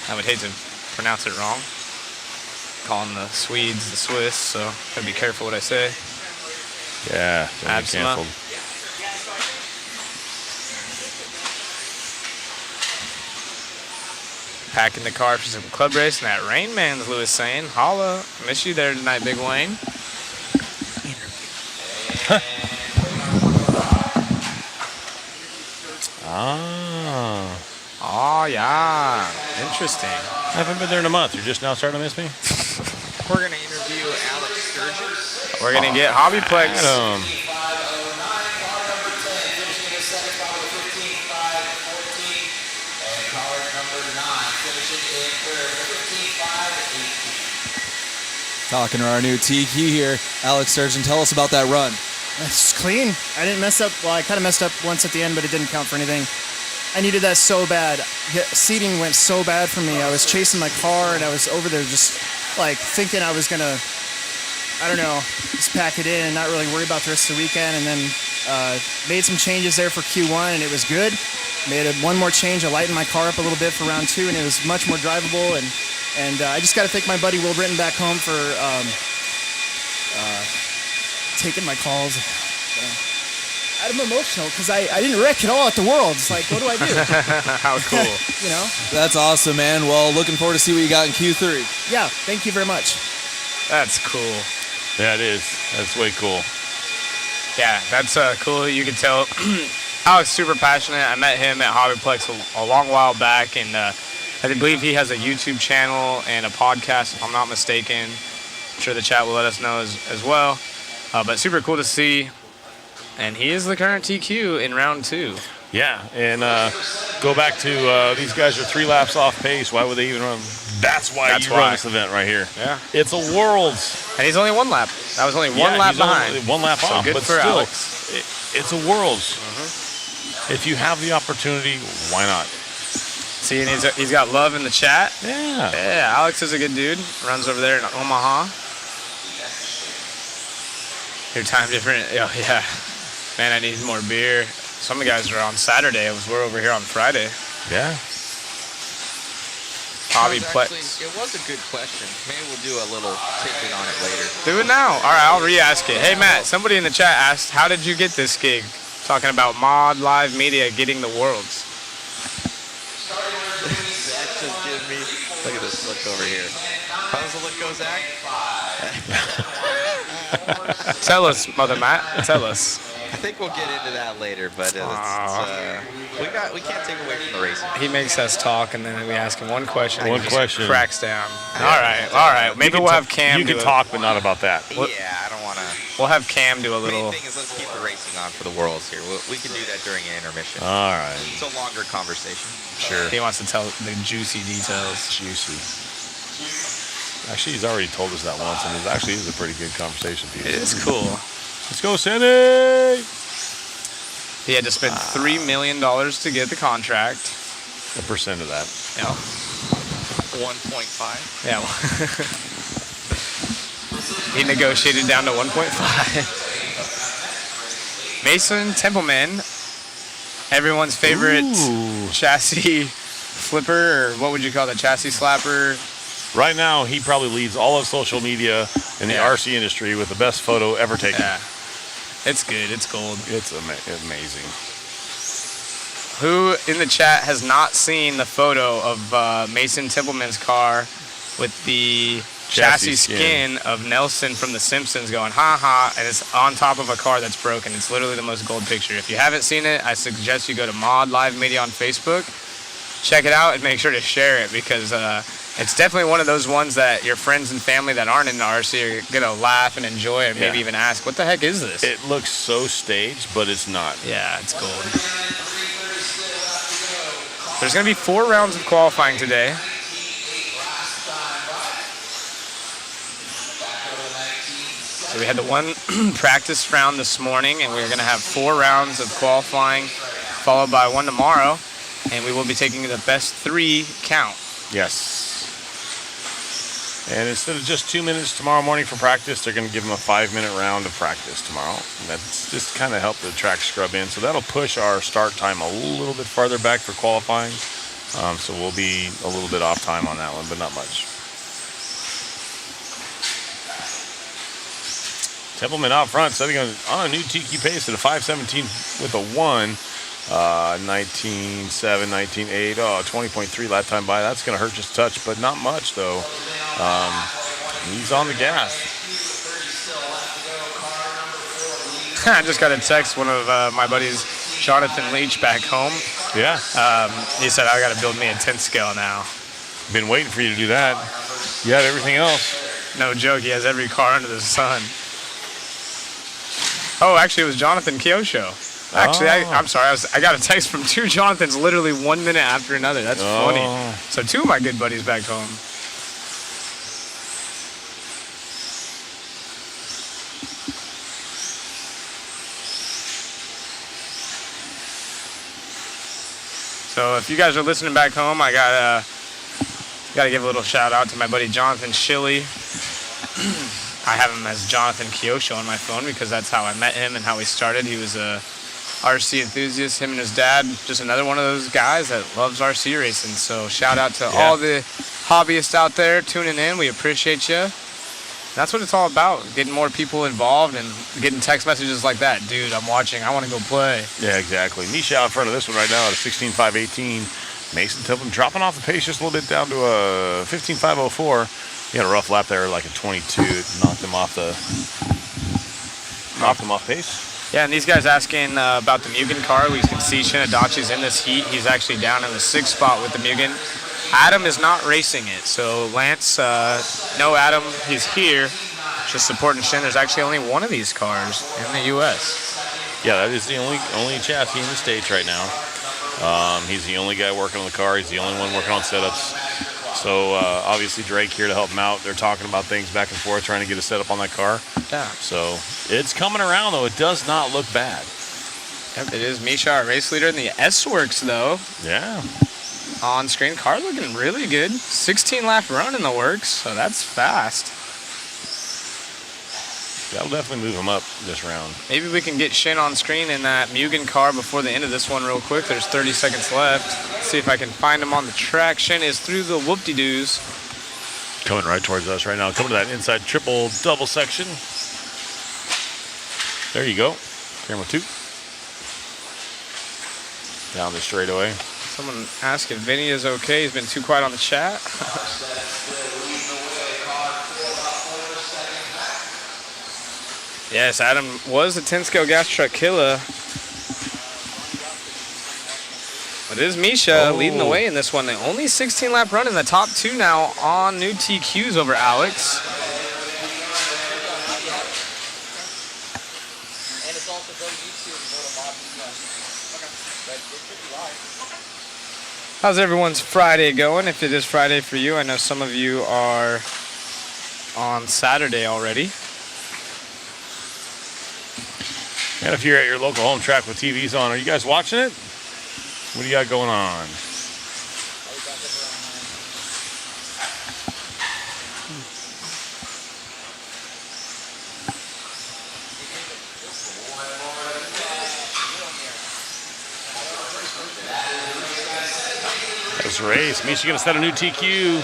I would hate to pronounce it wrong. Calling the Swedes the Swiss, so gotta be careful what I say. Yeah, Absma. canceled. Packing the car for some club racing at Rain Man's, Lewis saying. Holla. Miss you there tonight, Big Wayne. Oh, yeah. Interesting. I haven't been there in a month. You're just now starting to miss me? We're going to interview Alex Sturgis. We're going to get Hobbyplex. Talking to our new TQ here. Alex Sturgeon, tell us about that run. It's clean. I didn't mess up. Well, I kind of messed up once at the end, but it didn't count for anything. I needed that so bad. Seating went so bad for me. I was chasing my car, and I was over there just like thinking I was going to, I don't know, just pack it in and not really worry about the rest of the weekend. And then made some changes there for Q1, and it was good. Made one more change. I lightened my car up a little bit for round 2, and it was much more drivable. And I just got to thank my buddy Will Britton back home for taking my calls. I'm emotional because I didn't wreck at all at the Worlds. Like, what do I do? How cool. You know? That's awesome, man. Well, looking forward to see what you got in Q3. Yeah, thank you very much. That's cool. Yeah, it is. That's way cool. Yeah, that's cool. You can tell Alex super passionate. I met him at Hobbyplex a long while back, and I believe he has a YouTube channel and a podcast, if I'm not mistaken. I'm sure the chat will let us know as well. But super cool to see. And he is the current TQ in round 2. Yeah, and go back to these guys are 3 laps off pace. Why would they even run? That's why you run this event right here. Yeah. It's a Worlds. And he's only 1 lap. That was only one lap behind. Only 1 lap so off, good but for still, Alex. It's a Worlds. If you have the opportunity, why not? See, and he's got love in the chat. Yeah. Yeah, Alex is a good dude. Runs over there in Omaha. Your time different. Oh, yeah. Man, I need more beer. Some of the guys are on Saturday. We're over here on Friday. Yeah. Hobbyplex. It was a good question. Maybe we'll do a little tidbit on it later. Do it now. All right, I'll re-ask it. Hey, Matt, somebody in the chat asked, how did you get this gig? Talking about Mod Live Media getting the Worlds. Zach just gave me, look at this look over here. How does the look go, Zach? Tell us, Mother Matt. Tell us. I think we'll get into that later, but we can't take away from the racing. He makes us talk, and then we ask him one question. One and he just question. cracks down. All right. Maybe we'll have Cam. You can talk, but not about that. Yeah, I don't want to. We'll have Cam do a little. The main thing is let's keep the racing on for the Worlds here. We can do that during an intermission. All right. It's a longer conversation. Sure. He wants to tell the juicy details. Juicy. Actually, he's already told us that once, and it actually is a pretty good conversation piece. It is cool. Let's go, Sandy! He had to spend $3 million to get the contract. A percent of that. Yeah. 1.5. Yeah. He negotiated down to 1.5. Mason Templeman, everyone's favorite chassis flipper, or what would you call that? Chassis slapper. Right now, he probably leads all of social media in the RC industry with the best photo ever taken. Yeah. It's good. It's gold. It's amazing. Who in the chat has not seen the photo of Mason Templeman's car with the chassis skin of Nelson from The Simpsons going, ha ha, and it's on top of a car that's broken. It's literally the most gold picture. If you haven't seen it, I suggest you go to Mod Live Media on Facebook, check it out, and make sure to share it, because it's definitely one of those ones that your friends and family that aren't into RC are going to laugh and enjoy and maybe even ask, what the heck is this? It looks so staged, but it's not. Yeah, it's gold. There's going to be 4 rounds of qualifying today. So we had the 1 practice round this morning, and we're going to have 4 rounds of qualifying, followed by 1 tomorrow, and we will be taking the best 3 count. Yes. And instead of just 2 minutes tomorrow morning for practice, they're going to give them a 5-minute round of practice tomorrow. And that's just kind of help the track scrub in. So that'll push our start time a little bit farther back for qualifying. So we'll be a little bit off time on that one, but not much. Templeman out front, setting on a new TQ pace at a 5:17 with a 1. 19.7, 19.8, 20.3 lap time by. That's going to hurt just a touch, but not much, though. He's on the gas. I just got a text, one of my buddies, Jonathan Leach, back home. Yeah. He said, I got to build me a 10 scale now. Been waiting for you to do that. You had everything else. No joke, he has every car under the sun. Oh, actually, it was Jonathan Kyosho. Actually, I'm sorry. I got a text from 2 Jonathans literally 1 minute after another. That's funny. So 2 of my good buddies back home. So if you guys are listening back home, I got to give a little shout out to my buddy Jonathan Shilley. I have him as Jonathan Kyosho on my phone because that's how I met him and how we started. He was a RC enthusiast, him and his dad, just another one of those guys that loves RC racing. So shout out to all the hobbyists out there tuning in. We appreciate you. That's what it's all about, getting more people involved and getting text messages like that. Dude, I'm watching. I want to go play. Yeah, exactly. Misha out in front of this one right now at a 16.518. Mason Templeman dropping off the pace just a little bit down to a 15.504. He had a rough lap there, like a 22. It knocked him off pace. Yeah, and these guys asking about the Mugen car. We can see Shinadachi's in this heat. He's actually down in the 6th spot with the Mugen. Adam is not racing it. So Lance, no Adam, he's here just supporting Shin. There's actually only one of these cars in the U.S. Yeah, that is the only chassis in the States right now. He's the only guy working on the car. He's the only one working on setups. So obviously Drake here to help him out. They're talking about things back and forth, trying to get a setup on that car. Yeah. So it's coming around, though. It does not look bad. Yep, it is Misha, our race leader in the S-Works, though. Yeah. On screen, car looking really good. 16 lap run in the works, so that's fast. That'll definitely move him up this round. Maybe we can get Shin on screen in that Mugen car before the end of this one real quick. There's 30 seconds left. Let's see if I can find him on the track. Shin is through the whoop-de-doos. Coming right towards us right now. Coming to that inside triple-double section. There you go. Camera 2. Down the straightaway. Someone asked if Vinny is okay. He's been too quiet on the chat. Yes, Adam was a 10-scale gas truck killer. But it is Misha leading the way in this one. The only 16-lap run in the top 2 now on new TQs over Alex. And it's also go to YouTube and go to Mod. But it should be live. How's everyone's Friday going? If it is Friday for you, I know some of you are on Saturday already. And if you're at your local home track with TVs on, are you guys watching it? What do you got going on? Let's race. Misha gonna set a new TQ.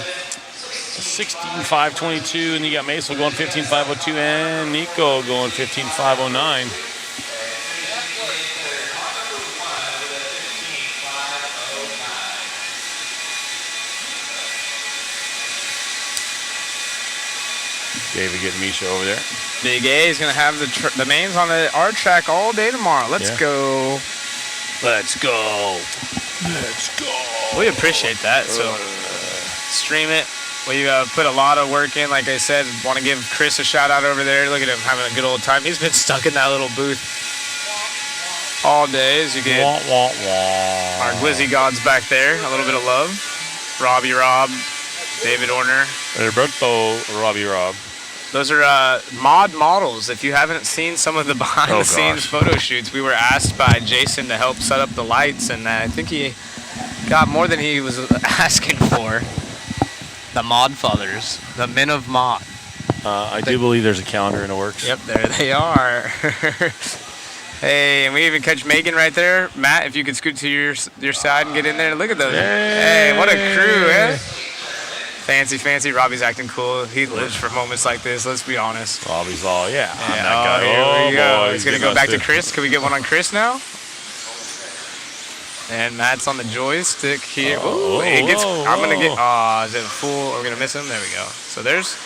16.522, and you got Mason going 15.502, and Nico going 15.509. David getting Misha over there. Big A is going to have the mains on our track all day tomorrow. Let's go. Let's go. Let's go. We appreciate that. So stream it. We put a lot of work in. Like I said, want to give Chris a shout out over there. Look at him having a good old time. He's been stuck in that little booth all day. As you get our Glizzy gods back there. A little bit of love. Robbie Rob, David Orner. Roberto Robbie Rob. Those are mod models. If you haven't seen some of the behind-the-scenes photo shoots, we were asked by Jason to help set up the lights, and I think he got more than he was asking for. The Mod Fathers, the men of mod. I do believe there's a calendar in the works. Yep, there they are. Hey, and we even catch Megan right there. Matt, if you could scoot to your side and get in there. Look at those. Hey, what a crew, eh? Fancy. Robbie's acting cool. He lives for moments like this, let's be honest. Robbie's all, yeah. I'm that guy. Here we go. Boy, He's going to go back to Chris. Can we get one on Chris now? And Matt's on the joystick here. I'm going to get, is it full? We're going to miss him. There we go. So there's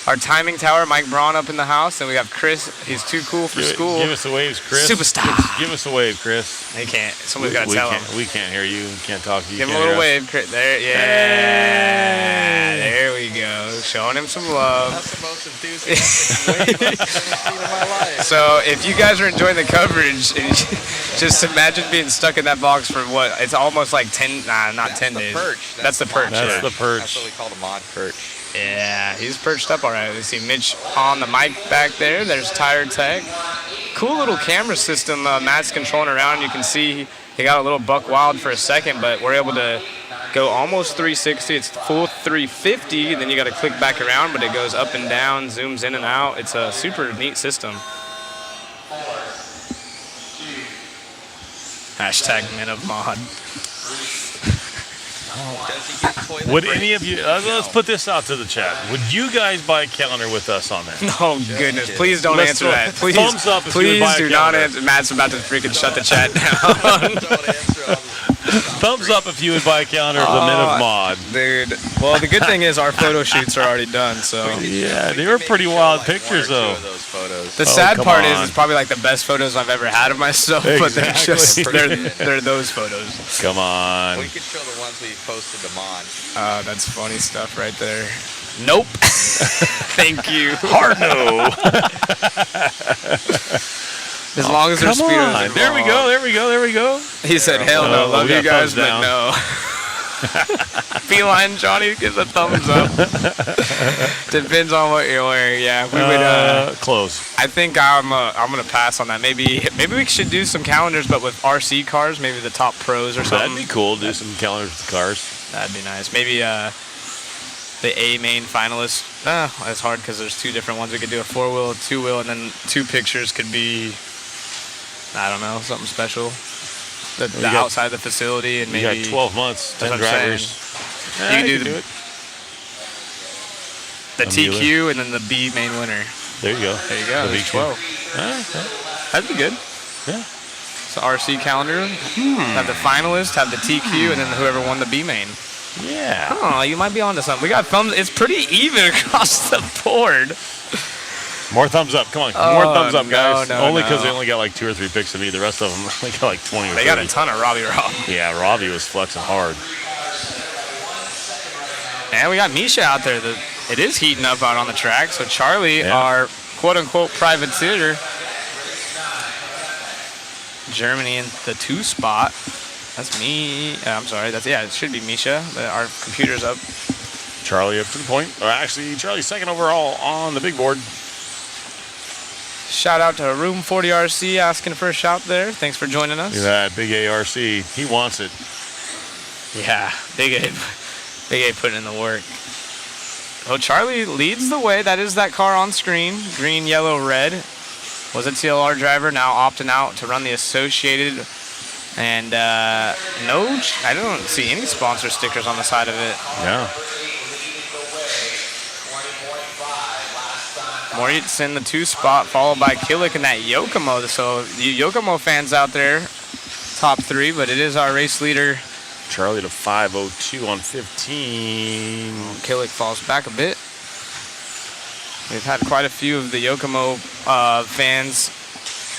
our timing tower, Mike Braun up in the house. And we got Chris. He's too cool for school. Give us the waves, Chris. Superstar. Give us a wave, Chris. They can't. Somebody's got to tell him. We can't hear you. We can't talk to you. Give him a little wave, Chris. There, yeah. There we go. Showing him some love. That's the most enthusiastic wave I've seen in my life. So if you guys are enjoying the coverage, just imagine being stuck in that box for what? It's almost like 10, not 10 days. Perch. That's the perch. That's the perch. That's what we call the mod perch. Yeah, he's perched up all right. We see Mitch on the mic back there. There's Tire Tech. Cool little camera system Matt's controlling around. You can see he got a little buck wild for a second, but we're able to go almost 360. It's full 350, and then you got to click back around, but it goes up and down, zooms in and out. It's a super neat system. Hashtag men of mod. Would any of you, let's put this out to the chat. Would you guys buy a calendar with us on there? Oh, goodness. Please don't answer that. Please, thumbs up if you would buy a do calendar. not answer. Matt's about to freaking shut the chat down. Thumbs up if you would buy a calendar of the Men of Mod. Dude. Well, the good thing is our photo shoots are already done, so. Yeah, they were pretty wild pictures, though. The sad part is it's probably like the best photos I've ever had of myself, but they're just, they're those photos. Come on. We could show the ones we posted to Mod. That's funny stuff right there. Nope. Thank you. Hard no. As long as there's speed. There we go. He said, hell no, love you guys, but no. Feline Johnny gives a thumbs up. Depends on what you're wearing. Yeah, we would close. I think I'm gonna pass on that. Maybe we should do some calendars, but with RC cars, maybe the top pros or something. That'd be cool. Do some calendars with the cars. That'd be nice. Maybe the A main finalists. That's hard because there's two different ones. We could do a 4-wheel, 2-wheel, and then 2 pictures could be, I don't know, something special. The outside of the facility, and maybe you got 12 months, 10 drivers. You can do the TQ and then the B main winner. There you go. There you go. There's 12. That'd be good. Yeah. It's the RC calendar. Have the finalist, have the TQ, and then whoever won the B main. Yeah. Oh, you might be onto something. We got thumbs. It's pretty even across the board. More thumbs up. Come on. More thumbs up, guys. No, only because they only got like 2 or 3 pics of me. The rest of them, they got like 20 or 30. They got a ton of Robbie Rob. Yeah, Robbie was flexing hard. And we got Misha out there. It is heating up out on the track. So Charlie, our quote-unquote privateer, Germany in the 2 spot. That's me. I'm sorry. It should be Misha. Our computer's up. Charlie up to the point. Actually, Charlie's second overall on the big board. Shout out to Room 40 RC asking for a shout there. Thanks for joining us. Look at that big ARC. He wants it. Yeah, Big A putting in the work. Oh, Charlie leads the way. That is that car on screen. Green, yellow, red. Was a TLR driver, now opting out to run the Associated. And I don't see any sponsor stickers on the side of it. Yeah. Moritz in the 2 spot, followed by Killick in that Yokomo. So you Yokomo fans out there, top 3, but it is our race leader. Charlie to 5:02 on 15. Killick falls back a bit. We've had quite a few of the Yokomo fans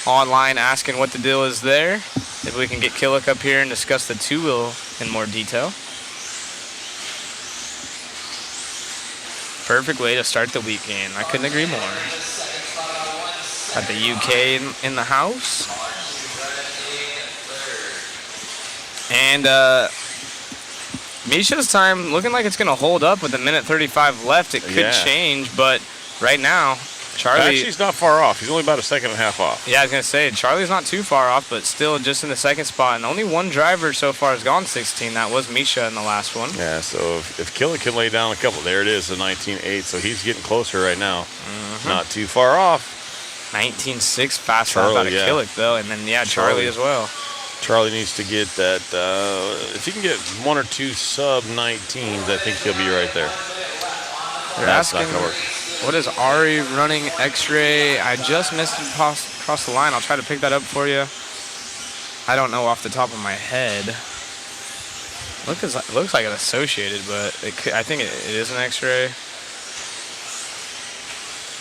online asking what the deal is there. If we can get Killick up here and discuss the 2-wheel in more detail. Perfect way to start the weekend. I couldn't agree more. Got the UK in the house. And Misha's time looking like it's going to hold up with a minute 35 left. It could change, but right now, Charlie... Actually, he's not far off. He's only about a second and a half off. Yeah, I was going to say, Charlie's not too far off, but still just in the 2nd spot. And only one driver so far has gone 16. That was Misha in the last one. Yeah, so if Killick can lay down a couple, there it is, the 19.8. So he's getting closer right now. Not too far off. 19.6 fast lap out of Killick, though. And then, Charlie as well. Charlie needs to get that. If he can get 1 or 2 sub-19s, I think he'll be right there. That's not going to work. What is Ari running X-ray? I just missed it across the line. I'll try to pick that up for you. I don't know off the top of my head. Looks like an Associated, but I think it is an X-ray.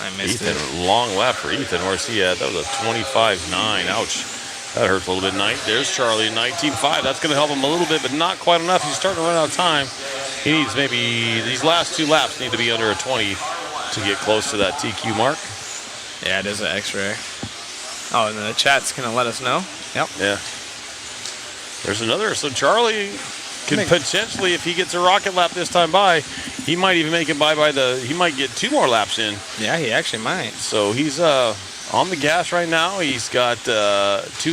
I missed Ethan, long lap for Ethan. Where's he at? That was a 25.9. Ouch. That hurts a little bit. There's Charlie, 19.5. That's going to help him a little bit, but not quite enough. He's starting to run out of time. He needs maybe, these last 2 laps need to be under a 20 to get close to that TQ mark. Yeah, it is an X-ray. Oh, and then the chat's going to let us know. Yep. Yeah. There's another. So Charlie can potentially, if he gets a rocket lap this time by, he might even make it by he might get 2 more laps in. Yeah, he actually might. So he's on the gas right now. He's got 2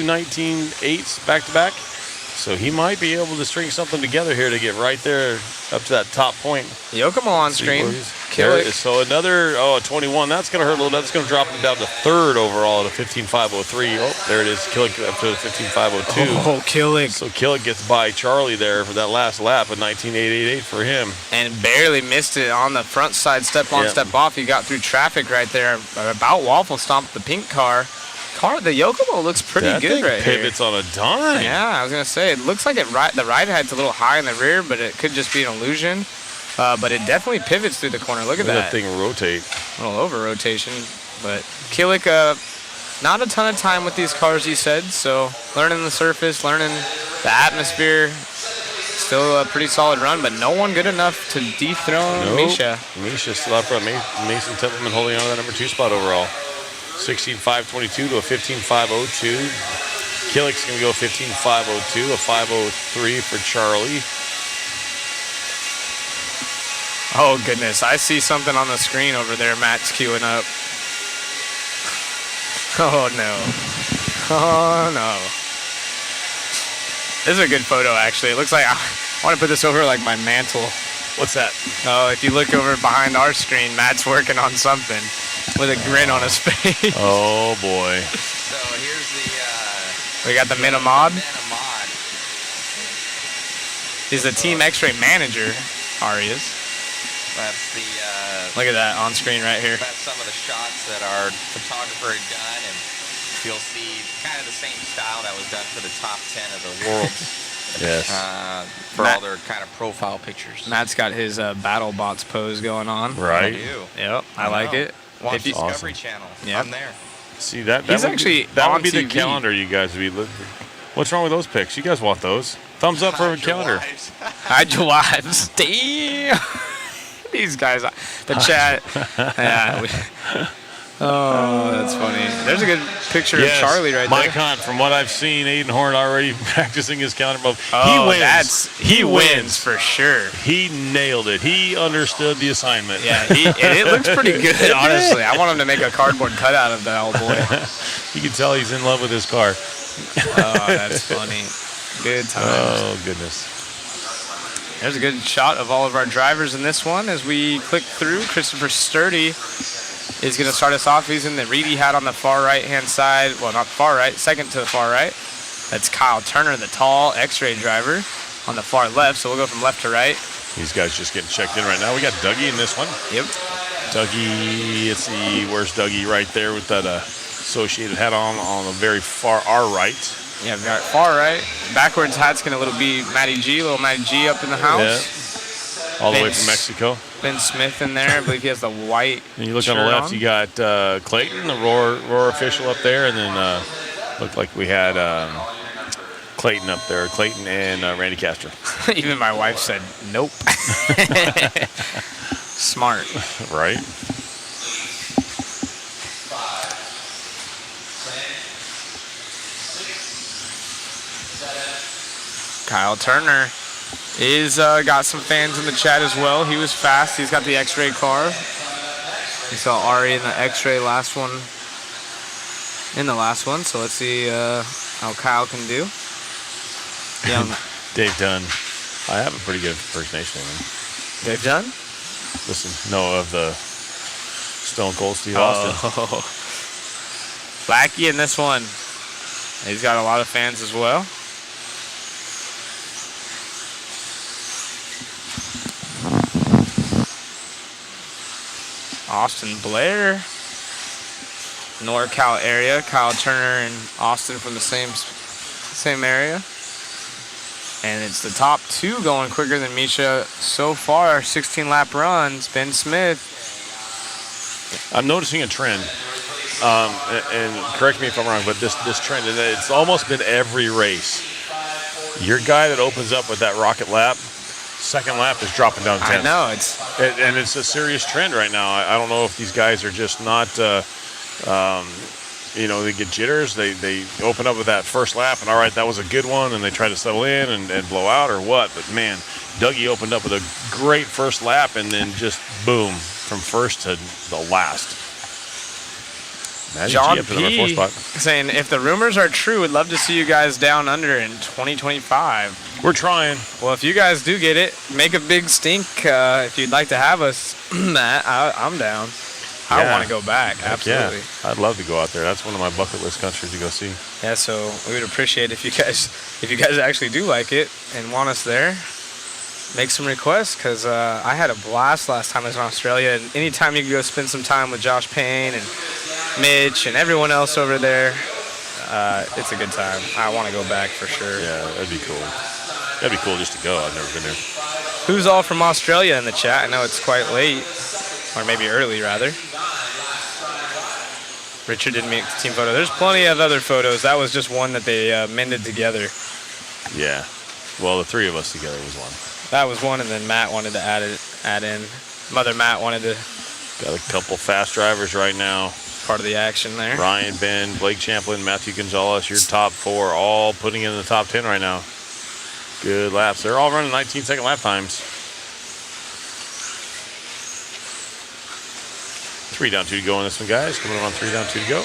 19.8s back-to-back. So he might be able to string something together here to get right there up to that top point. Yokomo on screen. So another, a 21. That's going to hurt a little bit. That's going to drop him down to 3rd overall at a 15.503. Oh, there it is. Killick up to a 15.502. Oh, Killick. So Killick gets by Charlie there for that last lap, a 19.888 for him. And barely missed it on the front side, step on, step off. He got through traffic right there. About waffle stomped the pink car. The Yokomo looks pretty good right here. Pivots on a dime. Yeah, I was going to say, it looks like the ride head's a little high in the rear, but it could just be an illusion. But it definitely pivots through the corner. Look at that. That thing rotate. A little over rotation. But Killick, not a ton of time with these cars, he said. So learning the surface, learning the atmosphere. Still a pretty solid run, but no one good enough to dethrone Misha. Misha still up front. Mason Templeman holding on to that number 2 spot overall. 16.522 to a 15.502. Killick's going to go 15.502, a 503 for Charlie. Oh, goodness. I see something on the screen over there. Matt's queuing up. Oh, no. Oh, no. This is a good photo, actually. It looks like I want to put this over like my mantle. What's that? Oh, if you look over behind our screen, Matt's working on something with a grin on his face. Oh, boy. So here's the... we got the Minimod. He's the Team X-Ray manager, Ari is. That's the... look at that on screen right here. That's some of the shots that our photographer had done, and you'll see kind of the same style that was done for the top 10 of the world. Yes. For all their kind of profile pictures. Matt's got his battle bots pose going on. Right. Yep, I like it. Watch Discovery Channel. Yep. I'm there. See that? He's actually that on would be the TV. calendar you guys would be looking. What's wrong with those pics? You guys want those? Thumbs up for a calendar. Hide your wives. Damn. These guys, the chat. Yeah. Oh, that's funny. There's a good picture of Charlie right there. Mike Hunt, from what I've seen, Aiden Horn already practicing his calendar move. Oh, he wins. He wins for sure. He nailed it. He understood the assignment. Yeah, it looks pretty good, honestly. I want him to make a cardboard cutout of that old boy. You can tell he's in love with his car. Oh, that's funny. Good times. Oh, goodness. There's a good shot of all of our drivers in this one as we click through. Christopher Sturdy is going to start us off. He's in the Reedy hat on the far right-hand side. Well, not far right, second to the far right. That's Kyle Turner, the tall X-ray driver, on the far left. So we'll go from left to right. These guys just getting checked in right now. We got Dougie in this one. Yep. Dougie, let's see, where's Dougie? Right there with that associated hat on the very far our right. Yeah, far right. Backwards hat's going to be Matty G, little Matty G up in the house. Yeah. All the way from Mexico. Ben Smith in there. I believe he has the white And you look on the left, you got Clayton, the Roar official up there, and then looked like we had Clayton up there. Clayton and Randy Castro. Even my wife said, nope. Smart. Right. Kyle Turner is got some fans in the chat as well. He was fast. He's got the X-ray car. We saw Ari in the X-ray last one. So let's see how Kyle can do. Yeah. Dave Dunn. I have a pretty good impersonation of him. Dave Dunn? Listen, no, of the Stone Cold Steve Austin. Blackie in this one. He's got a lot of fans as well. Austin Blair, NorCal area. Kyle Turner and Austin from the same area. And it's the top two going quicker than Misha so far. 16-lap runs. Ben Smith. I'm noticing a trend. And correct me if I'm wrong, but this trend, it's almost been every race. Your guy that opens up with that rocket lap, second lap is dropping down 10. I know. And it's a serious trend right now. I don't know if these guys are just not, they get jitters. They open up with that first lap, and all right, that was a good one, and they try to settle in and blow out or what. But, man, Dougie opened up with a great first lap, and then just, boom, from first to the last. John P. saying, if the rumors are true, we'd love to see you guys down under in 2025. We're trying. Well, if you guys do get it, make a big stink. If you'd like to have us, Matt, I'm down. I want to go back, absolutely. Yeah. I'd love to go out there. That's one of my bucket list countries to go see. Yeah, so we would appreciate if you guys actually do like it and want us there. Make some requests, because I had a blast last time I was in Australia. And anytime you can go spend some time with Josh Payne and Mitch and everyone else over there, it's a good time. I want to go back for sure. Yeah, that'd be cool. That'd be cool just to go. I've never been there. Who's all from Australia in the chat? I know it's quite late, or maybe early rather. Richard didn't make the team photo. There's plenty of other photos. That was just one that they mended together. Yeah. Well, the three of us together was one. That was one, and then Matt wanted to add in. Mother Matt wanted to. Got a couple fast drivers right now. Part of the action there. Ryan, Ben, Blake Champlin, Matthew Gonzalez, your top four, all putting in the top 10 right now. Good laps. They're all running 19-second lap times. 3 down, 2 to go on this one, guys. Coming up on 3 down, 2 to go.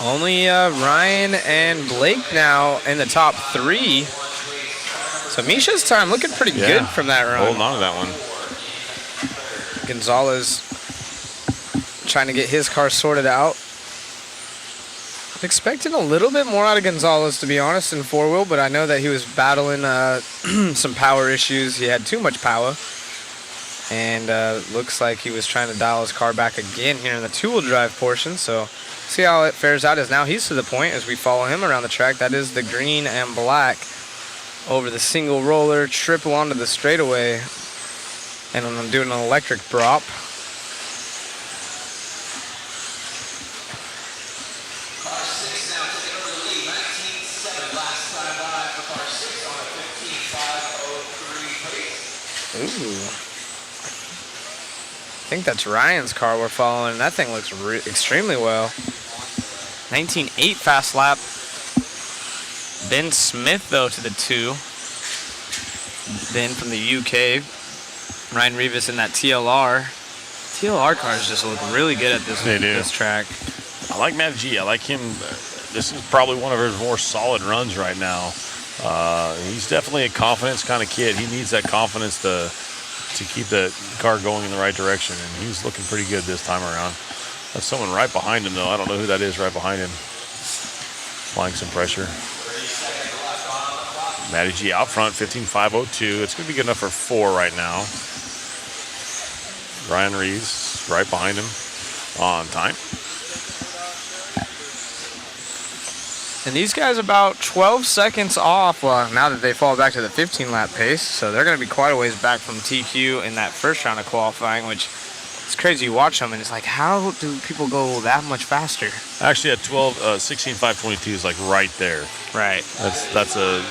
Only Ryan and Blake now in the top 3. So Misha's time looking pretty good from that run. Holding on to that one. Gonzalez trying to get his car sorted out. Expecting a little bit more out of Gonzalez, to be honest, in four-wheel, but I know that he was battling some power issues. He had too much power. And looks like he was trying to dial his car back again here in the two-wheel drive portion. So see how it fares out as now he's to the point as we follow him around the track. That is the green and black over the single roller, triple onto the straightaway. And I'm doing an electric drop. Ooh. I think that's Ryan's car we're following. That thing looks extremely well. 19.8 fast lap. Ben Smith, though, to the 2. Ben from the UK. Ryan Rivas in that TLR. TLR cars just look really good at this track. I like Matt G. I like him. This is probably one of his more solid runs right now. He's definitely a confidence kind of kid. He needs that confidence to keep the car going in the right direction, and he's looking pretty good this time around. There's someone right behind him, though. I don't know who that is right behind him. Applying some pressure. Matty G out front, 15.502. It's going to be good enough for 4 right now. Ryan Reeves right behind him on time. And these guys about 12 seconds off. Well, now that they fall back to the 15-lap pace, so they're going to be quite a ways back from TQ in that first round of qualifying, which it's crazy. You watch them, and it's like, how do people go that much faster? Actually, at 16.522 is like right there. Right. That's a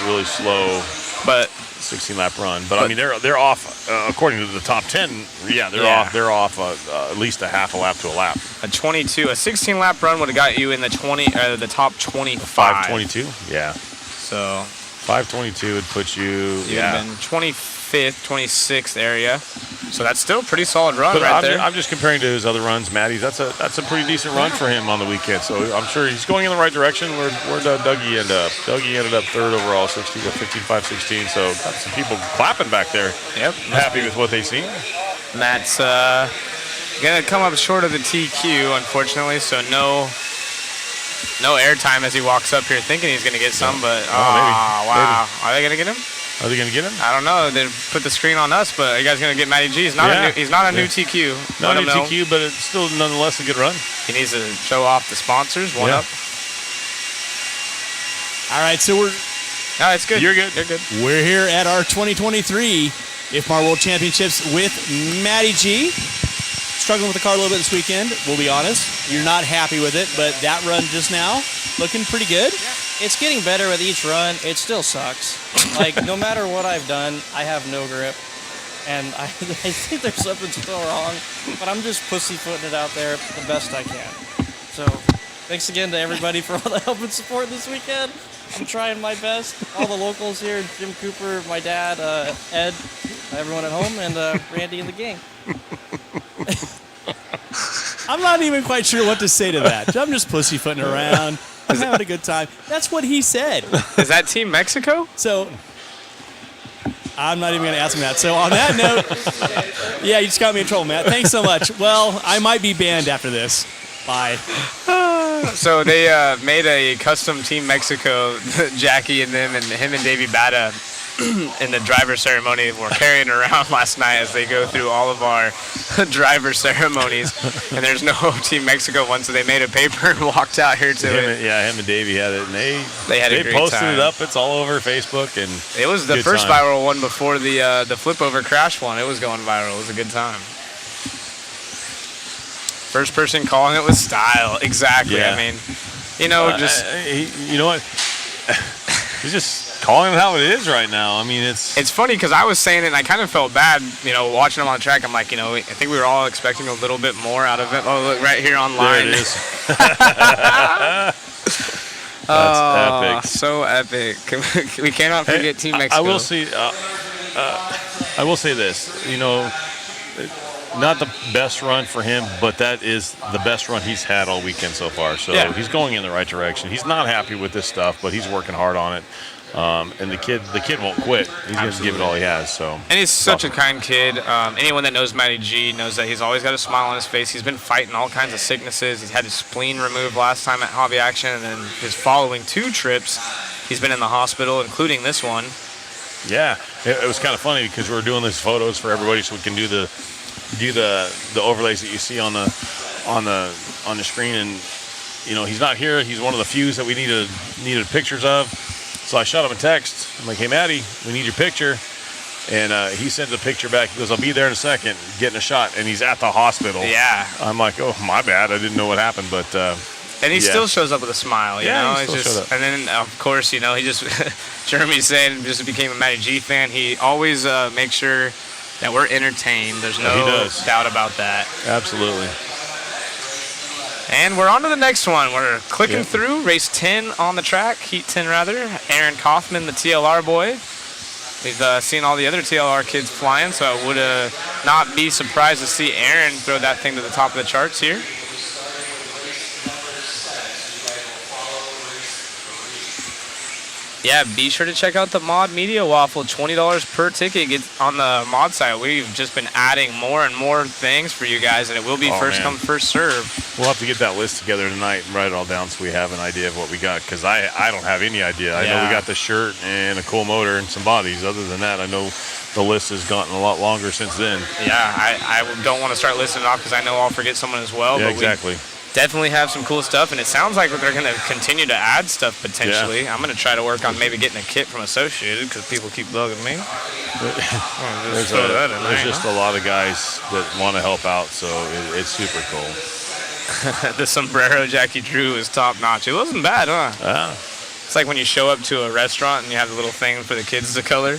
really slow, but 16-lap run. But I mean, they're off according to the top 10. Yeah, they're off at least a half a lap to a lap. A 16-lap run would have got you in the the top 25. 522. Yeah. So 522 would put you. You would have been 25th, 26th area. So that's still a pretty solid run there. I'm just comparing to his other runs, Matty. That's a pretty decent run for him on the weekend. So I'm sure he's going in the right direction. Where did Dougie end up? Dougie ended up third overall, 15.516. So got some people clapping back there. Yep. Happy with what they see. Matt's gonna come up short of the TQ, unfortunately. So no airtime as he walks up here, thinking he's gonna get some, but maybe. Wow, are they gonna get him? Are they gonna get him? I don't know. They put the screen on us, but are you guys gonna get Matty G? He's not a new TQ. Not a new TQ, but it's still nonetheless a good run. He needs to show off the sponsors. One up. All right, so we're. No, it's good. You're good. You're good. We're here at our 2023 IFMAR World Championships with Matty G. Struggling with the car a little bit this weekend, we'll be honest. You're not happy with it, but that run just now, looking pretty good. It's getting better with each run. It still sucks. Like, no matter what I've done, I have no grip. And I think there's something still wrong, but I'm just pussyfooting it out there the best I can. So, thanks again to everybody for all the help and support this weekend. I'm trying my best. All the locals here, Jim Cooper, my dad, Ed, everyone at home, and Randy and the gang. I'm not even quite sure what to say to that. I'm just pussyfooting around. I'm having a good time. That's what he said. Is that Team Mexico? So, I'm not even going to ask him that. So, on that note, yeah, you just got me in trouble, Matt. Thanks so much. Well, I might be banned after this. Bye. So they made a custom Team Mexico, Jackie and them, and him and Davey Bata in the driver ceremony were carrying around last night as they go through all of our driver ceremonies. And there's no Team Mexico one, so they made a paper and walked out here to it. Him and Davey had it, and they posted time. it up. It's all over Facebook, and it was the first viral one before the flip over crash one. It was going viral. It was a good time. First person calling it with style. Exactly. Yeah. I mean, you know, you know what? He's just calling it how it is right now. I mean, it's funny because I was saying it and I kind of felt bad, you know, watching him on the track. I'm like, you know, I think we were all expecting a little bit more out of it. Oh, look, right here online. There it is. That's epic. So epic. We cannot forget Team Mexico. I will say this. You know, not the best run for him, but that is the best run he's had all weekend so far. So he's going in the right direction. He's not happy with this stuff, but he's working hard on it. And the kid won't quit. He's going to give it all he has. So. And he's such a kind kid. Anyone that knows Matty G knows that he's always got a smile on his face. He's been fighting all kinds of sicknesses. He's had his spleen removed last time at Hobby Action, and then his following 2 trips, he's been in the hospital, including this one. Yeah, it was kind of funny because we were doing these photos for everybody so we can do the overlays that you see on the screen, and you know he's not here. He's one of the few that we needed pictures of. So I shot him a text. I'm like, hey Matty, we need your picture. And he sends a picture back. He goes, I'll be there in a second, getting a shot. And he's at the hospital. Yeah. I'm like, oh, my bad. I didn't know what happened, but. And he still shows up with a smile, you know. He still shows up. And then of course, you know, he just Jeremy's saying just became a Matty G fan. He always makes sure that we're entertained. There's no doubt about that. Absolutely. And we're on to the next one. We're clicking through race 10 on the track, heat 10 rather. Aaron Kaufman, the TLR boy. We've seen all the other TLR kids flying, so I would not be surprised to see Aaron throw that thing to the top of the charts here. Yeah, be sure to check out the Mod Media Waffle. $20 per ticket. Get on the mod site. We've just been adding more and more things for you guys, and it will be first come, first serve. We'll have to get that list together tonight and write it all down so we have an idea of what we got, because I don't have any idea. I know we got the shirt and a cool motor and some bodies. Other than that, I know the list has gotten a lot longer since then. Yeah, I don't want to start listing it off because I know I'll forget someone as well. Yeah, but exactly. We definitely have some cool stuff, and it sounds like they're going to continue to add stuff potentially. Yeah. I'm going to try to work on maybe getting a kit from Associated because people keep bugging me. There's just a lot of guys that want to help out, so it's super cool. The sombrero Jackie drew is top notch. It wasn't bad, huh? Yeah. It's like when you show up to a restaurant and you have the little thing for the kids to color.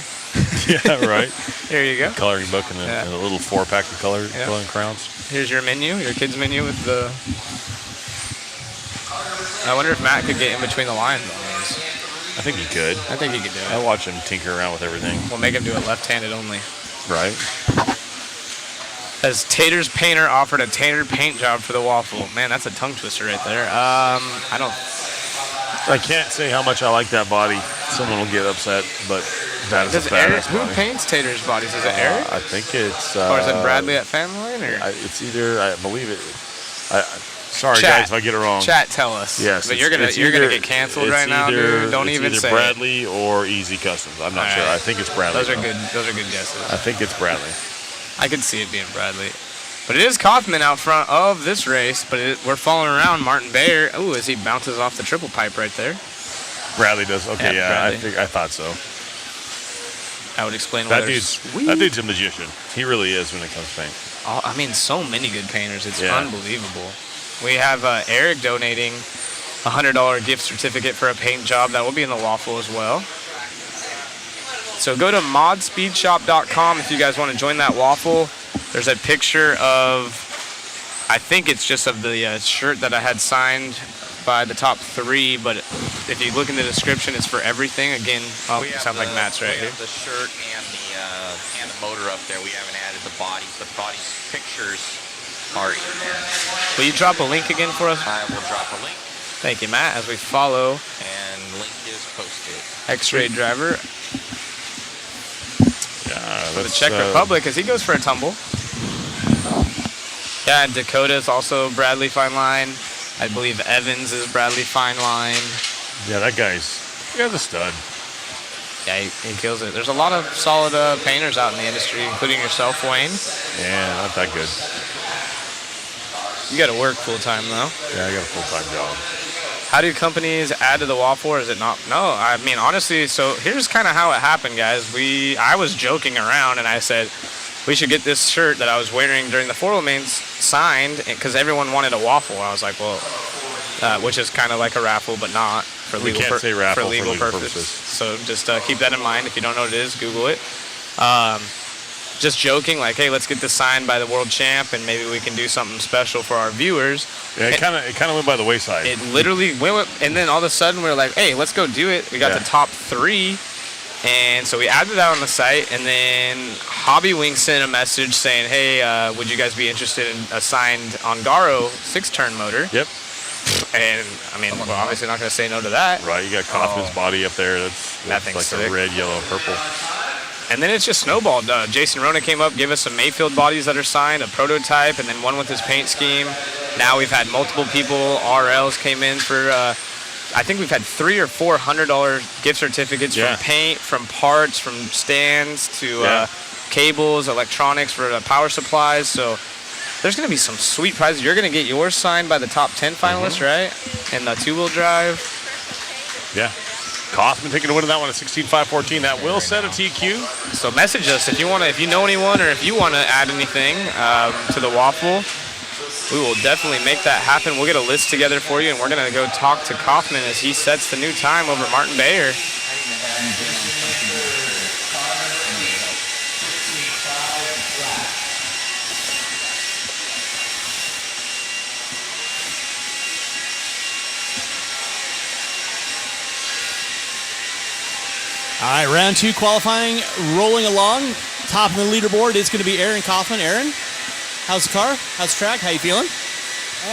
Yeah, right. Here you go. Coloring book and a little 4-pack of coloring crowns. Here's your menu, your kids' menu with the... I wonder if Matt could get in between the lines on these. I think he could. I think he could do it. I watch him tinker around with everything. We'll make him do it left-handed only. Right. As Tater's painter offered a Tater paint job for the waffle. Man, that's a tongue twister right there. I can't say how much I like that body. Someone will get upset, but that is a badass Who body. paints Tater's bodies? Is it Eric? I think it's... or is it Bradley at Family? Or? It's either... I believe it... Sorry, Chat. guys, if I get it wrong. Chat, tell us. Yes, but you're gonna get canceled right now, dude. Don't even say It's either Bradley or Easy Customs. I'm not sure. right. I think it's Bradley. Those are good guesses. I think it's Bradley. I could see it being Bradley. But it is Kaufman out front of this race, but we're following around Martin Bayer. Ooh, as he bounces off the triple pipe right there. Bradley does. Okay, yeah, Bradley. I thought so. I would explain That why dude's a magician. He really is when it comes to paint. Oh, I mean, so many good painters. It's unbelievable. We have Eric donating a $100 gift certificate for a paint job. That will be in the waffle as well. So go to modspeedshop.com if you guys want to join that waffle. There's a picture of, I think it's just of the shirt that I had signed by the top 3, but if you look in the description, it's for everything. Again, sounds like Matt's right here. The shirt and the motor up there. We haven't added the bodies, but the bodies pictures are in there. Will you drop a link again for us? I will drop a link. Thank you, Matt, as we follow. And link is posted. X-Ray driver. Yeah, for the Czech Republic as he goes for a tumble. Yeah, and Dakota is also Bradley Fine Line. I believe Evans is Bradley Fine Line. Yeah, that guy's a stud. Yeah, he kills it. There's a lot of solid painters out in the industry, including yourself, Wayne. Yeah, not that good. You got to work full time though. Yeah, I got a full-time job. How do companies add to the waffle, or is it not? No, I mean, honestly, so here's kind of how it happened, guys. I was joking around, and I said, we should get this shirt that I was wearing during the 4 mains signed, because everyone wanted a waffle. I was like, well, which is kind of like a raffle, but not for legal purposes. So just keep that in mind. If you don't know what it is, Google it. Just joking, like, hey, let's get this signed by the world champ, and maybe we can do something special for our viewers. Yeah, it kind of went by the wayside. It literally went, and then all of a sudden we were like, hey, let's go do it. We got the top 3, and so we added that on the site, and then Hobby Wing sent a message saying, hey, would you guys be interested in a signed Ongaro 6-turn motor? Yep. And I mean, we're obviously not going to say no to that. Right, you got Kaufman's body up there. That's like sick. a red, yellow, and purple. And then it's just snowballed. Jason Rona came up, gave us some Mayfield bodies that are signed, a prototype, and then one with his paint scheme. Now we've had multiple people. RLs came in for, I think we've had $300 or $400 gift certificates from paint, from parts, from stands to cables, electronics for power supplies. So there's going to be some sweet prizes. You're going to get yours signed by the top 10 finalists, right? And the 2-wheel drive. Yeah. Kaufman taking a win on that one at 16.514. That will set a TQ. So message us if you know anyone, or if you want to add anything to the waffle. We will definitely make that happen. We'll get a list together for you, and we're going to go talk to Kaufman as he sets the new time over Martin Bayer. All right, round 2 qualifying, rolling along. Top of the leaderboard is going to be Aaron Kaufman. Aaron, how's the car? How's the track? How you feeling?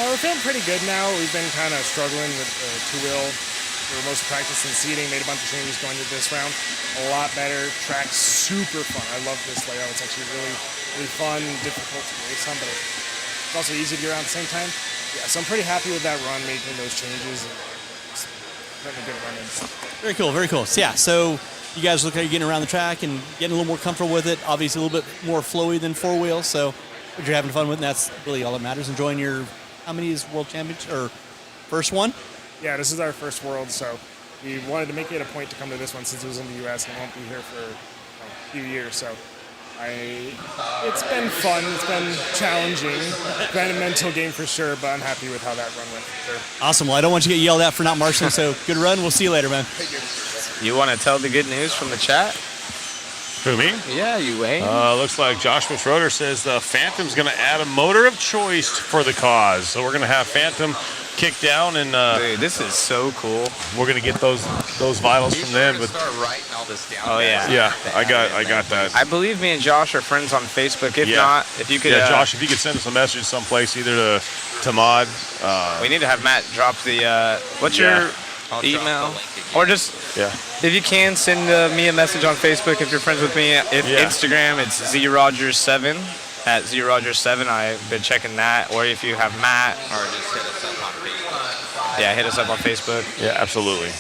We're feeling pretty good now. We've been kind of struggling with 2-wheel. We were most practicing seating, made a bunch of changes going to this round. A lot better. Track's super fun. I love this layout. It's actually really, really fun, difficult to race on, but it's also easy to get around at the same time. Yeah, so I'm pretty happy with that run, making those changes. And getting a good run in. Very cool, very cool. So, yeah, so you guys look like you're getting around the track and getting a little more comfortable with it. Obviously, a little bit more flowy than four-wheel, so you're having fun with it, and that's really all that matters. Enjoying your, how many is World Championship, or first one? Yeah, this is our first World, so we wanted to make it a point to come to this one since it was in the U.S. and won't be here for a few years, so it's been fun, it's been challenging, been a mental game for sure, but I'm happy with how that run went for sure. Awesome. Well, I don't want you to get yelled at for not marshaling, so good run. We'll see you later, man. You want to tell the good news from the chat? Who, me? Yeah, you, Wayne. Looks like Joshua Schroeder says the Phantom's going to add a motor of choice for the cause. So we're going to have Phantom kick down, and dude, this is so cool. We're going to get those vitals from them. But start writing all this down. Oh yeah. Yeah, I got that. I believe me and Josh are friends on Facebook. If not, if you could, Josh, if you could send us a message someplace, either to Mod. We need to have Matt drop the. What's your email? Or just if you can send me a message on Facebook if you're friends with me. Instagram, it's ZRogers7 at ZRogers7. I've been checking that. Or if you have Matt, or just hit us up on Facebook. Yeah, hit us up on Facebook. Yeah, absolutely.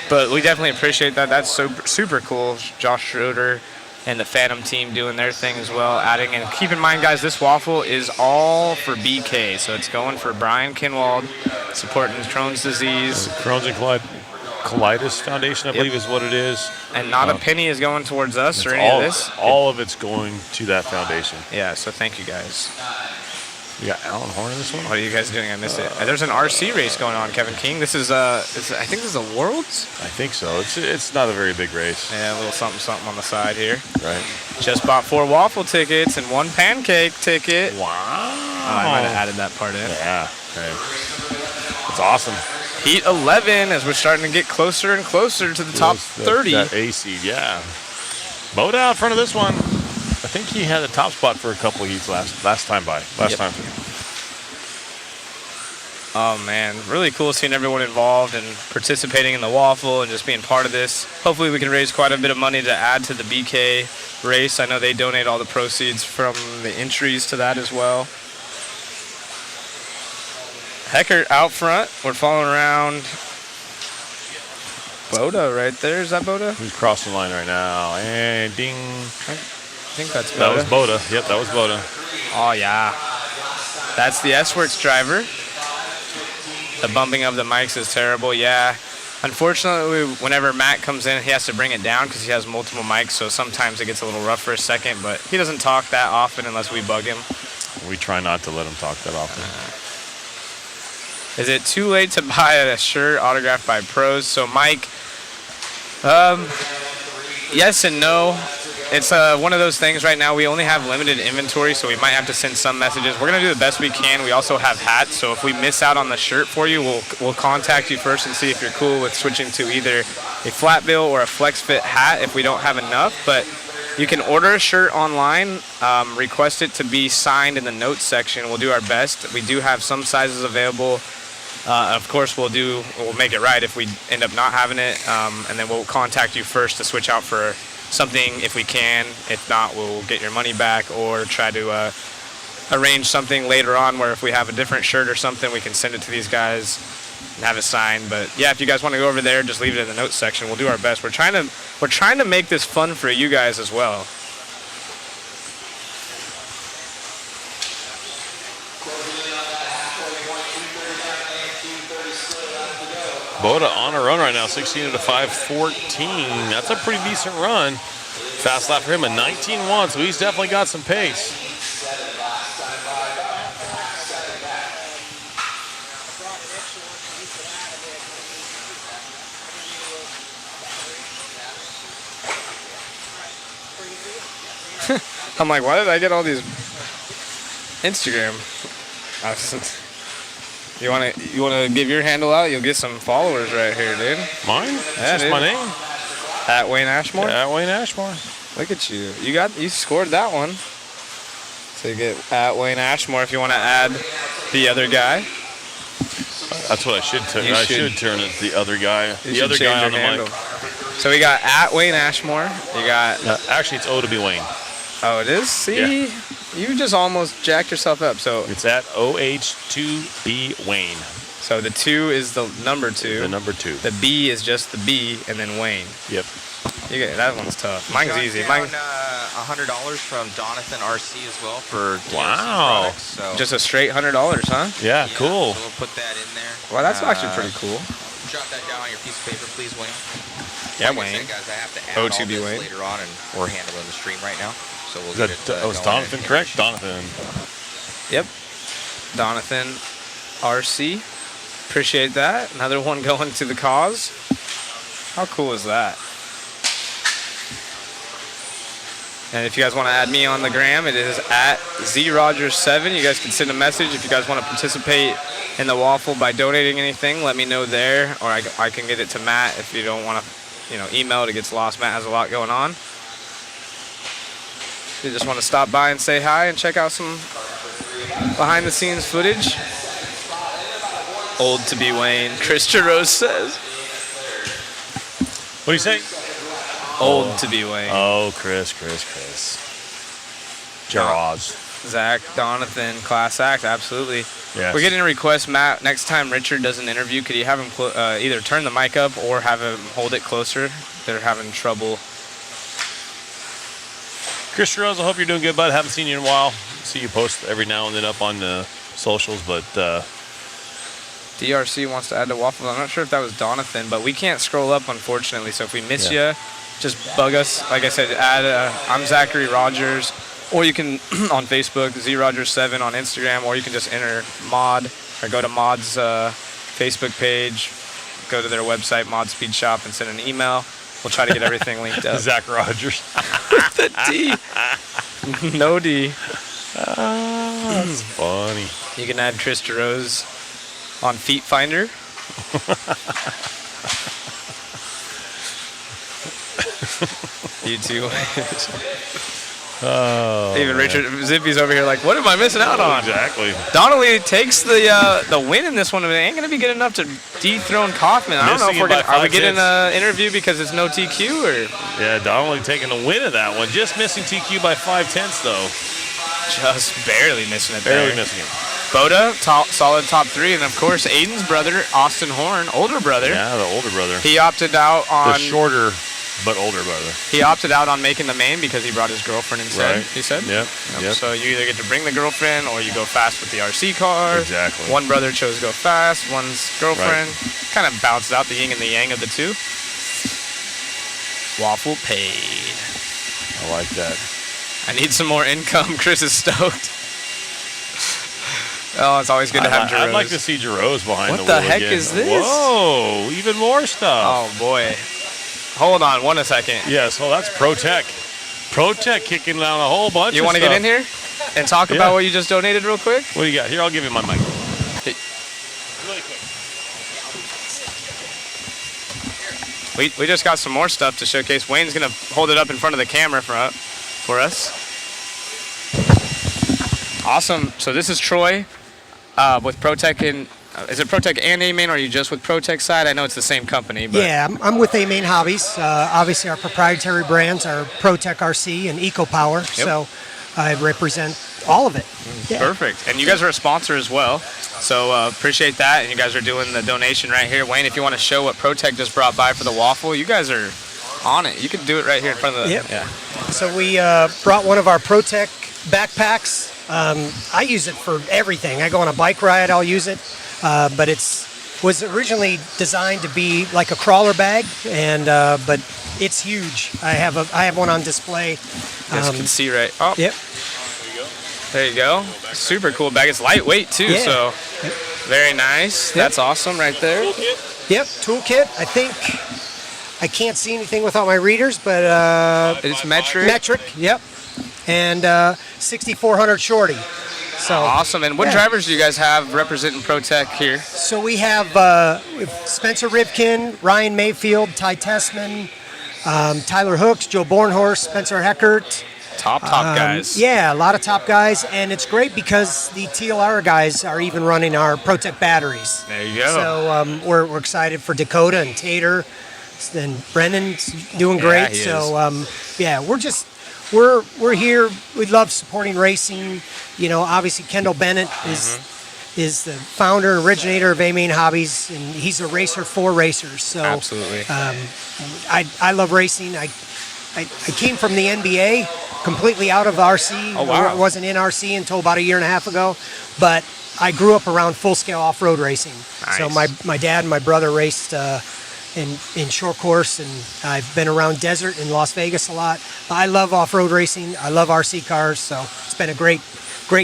But we definitely appreciate that. That's super cool. Josh Schroeder and the Phantom team doing their thing as well, adding. And keep in mind, guys, this waffle is all for BK. So it's going for Brian Kinwald, supporting Crohn's disease. Crohn's and Colitis Foundation, I believe is what it is. And not a penny is going towards us or any of this. All of it's going to that foundation. Yeah, so thank you guys. You got Alan Horn in this one? What are you guys doing? I missed it. There's an RC race going on, Kevin King. This is, I think this is a Worlds? I think so. It's not a very big race. Yeah, a little something on the side here. Right. Just bought 4 waffle tickets and 1 pancake ticket. Wow. Oh, I might have added that part in. Yeah. Okay. That's awesome. Heat 11 as we're starting to get closer and closer to the top 30. That A seed, yeah. Boat out front of this one. I think he had a top spot for a couple of heats last time by. Time. Oh man, really cool seeing everyone involved and participating in the waffle and just being part of this. Hopefully we can raise quite a bit of money to add to the BK race. I know they donate all the proceeds from the entries to that as well. Heckert out front. We're following around Boda right there. Is that Boda? Who's crossing the line right now? And ding. I think that's Boda. That was Boda. Yep, that was Boda. Oh, yeah. That's the S-Works driver. The bumping of the mics is terrible, yeah. Unfortunately, whenever Matt comes in, he has to bring it down because he has multiple mics, so sometimes it gets a little rough for a second, but he doesn't talk that often unless we bug him. We try not to let him talk that often. Is it too late to buy a shirt autographed by pros? So, Mike, yes and no. It's one of those things right now. We only have limited inventory, so we might have to send some messages. We're going to do the best we can. We also have hats, so if we miss out on the shirt for you, we'll contact you first and see if you're cool with switching to either a flat bill or a flex fit hat if we don't have enough. But you can order a shirt online, request it to be signed in the notes section. We'll do our best. We do have some sizes available. Of course, we'll make it right if we end up not having it, and then we'll contact you first to switch out for something if we can. If not, we'll get your money back or try to arrange something later on where if we have a different shirt or something, we can send it to these guys and have it signed. But yeah, if you guys want to go over there, just leave it in the notes section. We'll do our best. We're trying to make this fun for you guys as well. Boda on a run right now, 16 to 5:14. That's a pretty decent run. Fast lap for him, a 19.1, so he's definitely got some pace. I'm like, why did I get all these Instagram? You wanna give your handle out? You'll get some followers right here, dude. Mine? Yeah, That's my name. At Wayne Ashmore? Yeah, at Wayne Ashmore. Look at you. You scored that one. So you get at Wayne Ashmore if you want to add the other guy. That's what I should turn. I should turn it the other guy. The other change guy your on the handle. mic. So we got at Wayne Ashmore. You got. Actually, it's O to be Wayne. Oh, it is? See? Yeah. You just almost jacked yourself up. So it's at OH2B Wayne. So the 2 is the number 2. The number 2. The B is just the B and then Wayne. Yep. That one's tough. Mine's easy. Mine $100 from Donathan RC as well for DRC Wow. products. So Just a straight $100, huh? Yeah, cool. So we'll put that in there. Well, that's actually pretty cool. Drop that down on your piece of paper, please, Wayne. Yeah, Like I Wayne. said, guys, I have to add all O2B this Wayne. later on, and we're handling the stream right now. So we'll Is get that, it. was going Donathan in correct? Donathan. Yep. Donathan RC. Appreciate that. Another one going to the cause. How cool is that? And if you guys want to add me on the gram, it is at ZRogers7. You guys can send a message if you guys want to participate in the waffle by donating anything. Let me know there, or I can get it to Matt if you don't want to, email it. It gets lost. Matt has a lot going on. If you just want to stop by and say hi and check out some behind-the-scenes footage. Old to be Wayne, Chris Rose says. What do you say? Old to be Wayne. Oh, Chris. Jaraz. Zach, Donathan, class act, absolutely. Yes. We're getting a request, Matt. Next time Richard does an interview, could you have him either turn the mic up or have him hold it closer? They're having trouble. Chris Rose, I hope you're doing good, bud. Haven't seen you in a while. See you post every now and then up on the socials, but DRC wants to add the waffle. I'm not sure if that was Donathan, but we can't scroll up, unfortunately. So if we miss you, just bug us. Like I said, add. I'm Zachary Rogers, or you can on Facebook, ZRogers7 on Instagram, or you can just enter Mod or go to Mod's Facebook page, go to their website, Mod Speed Shop, and send an email. We'll try to get everything linked up. Zach Rogers. The D. No D. That's funny. You can add Chris Rose on Feet Finder. You too. Even Richard Zippy's over here like, what am I missing out on? Exactly. Donnelly takes the win in this one, but it ain't gonna be good enough to dethrone Kaufman. I don't know if we're gonna. Are we getting an interview because it's no TQ or? Yeah, Donnelly taking the win of that one. Just missing TQ by 5/10 though. Just barely missing it. Barely missing it. Boda, solid top 3, and of course Aiden's brother, Austin Horn, older brother. Yeah, the older brother. He opted out on the shorter but older brother. He opted out on making the main because he brought his girlfriend instead. Right. He said. Yep. So you either get to bring the girlfriend or you go fast with the RC car. Exactly. One brother chose go fast. One's girlfriend kind of balances out the yin and the yang of the two. Waffle paid. I like that. I need some more income. Chris is stoked. Oh, it's always good to have Jerose. I'd like to see Jerose behind the wheel. What the heck again. is this? Whoa, even more stuff. Oh, boy. Hold on one second. Yes, well, that's ProTech. ProTech kicking down a whole bunch You of want to stuff. get in here and talk about what you just donated real quick? What do you got? Here, I'll give you my mic. Hey. Really quick. We just got some more stuff to showcase. Wayne's going to hold it up in front of the camera for us. Awesome. So this is Troy with ProTech and is it ProTech and A-Main, or are you just with ProTech side? I know it's the same company. But Yeah, I'm with A-Main Hobbies. Obviously, our proprietary brands are ProTech RC and EcoPower. Yep. So I represent all of it. Yeah. Perfect. And you guys are a sponsor as well. So appreciate that. And you guys are doing the donation right here. Wayne, if you want to show what ProTech just brought by for the waffle, you guys are on it. You can do it right here in front of the... Yep. Yeah. So we brought one of our ProTech backpacks. I use it for everything. I go on a bike ride, I'll use it. But was originally designed to be like a crawler bag, and but it's huge. I have one on display. You guys can see right. Oh. Yep. There you go. Super cool bag. It's lightweight too, Yeah. so very nice. Yep. That's awesome right there. Yep, toolkit. I think I can't see anything without my readers, but it's metric. Metric. Yep. And 6400 shorty. So awesome. And what drivers do you guys have representing ProTech here? So we have Spencer Rivkin, Ryan Mayfield, Ty Tessman, Tyler Hooks, Joe Bornhorst, Spencer Heckert. Top guys. Yeah, a lot of top guys, and it's great because the TLR guys are even running our ProTech batteries. There you go. So we're excited for Dakota and Tater, and Brennan's doing great. he So yeah, we're here. We love supporting racing. You know, obviously Kendall Bennett is is the founder and originator of A-Main Hobbies, and he's a racer for racers. So Absolutely. I love racing. I came from the NBA, completely out of RC. Oh, wow. I wasn't in RC until about a year and a half ago, but I grew up around full-scale off-road racing. Nice. So my dad and my brother raced in short course, and I've been around desert in Las Vegas a lot. I love off-road racing. I love RC cars, so it's been a great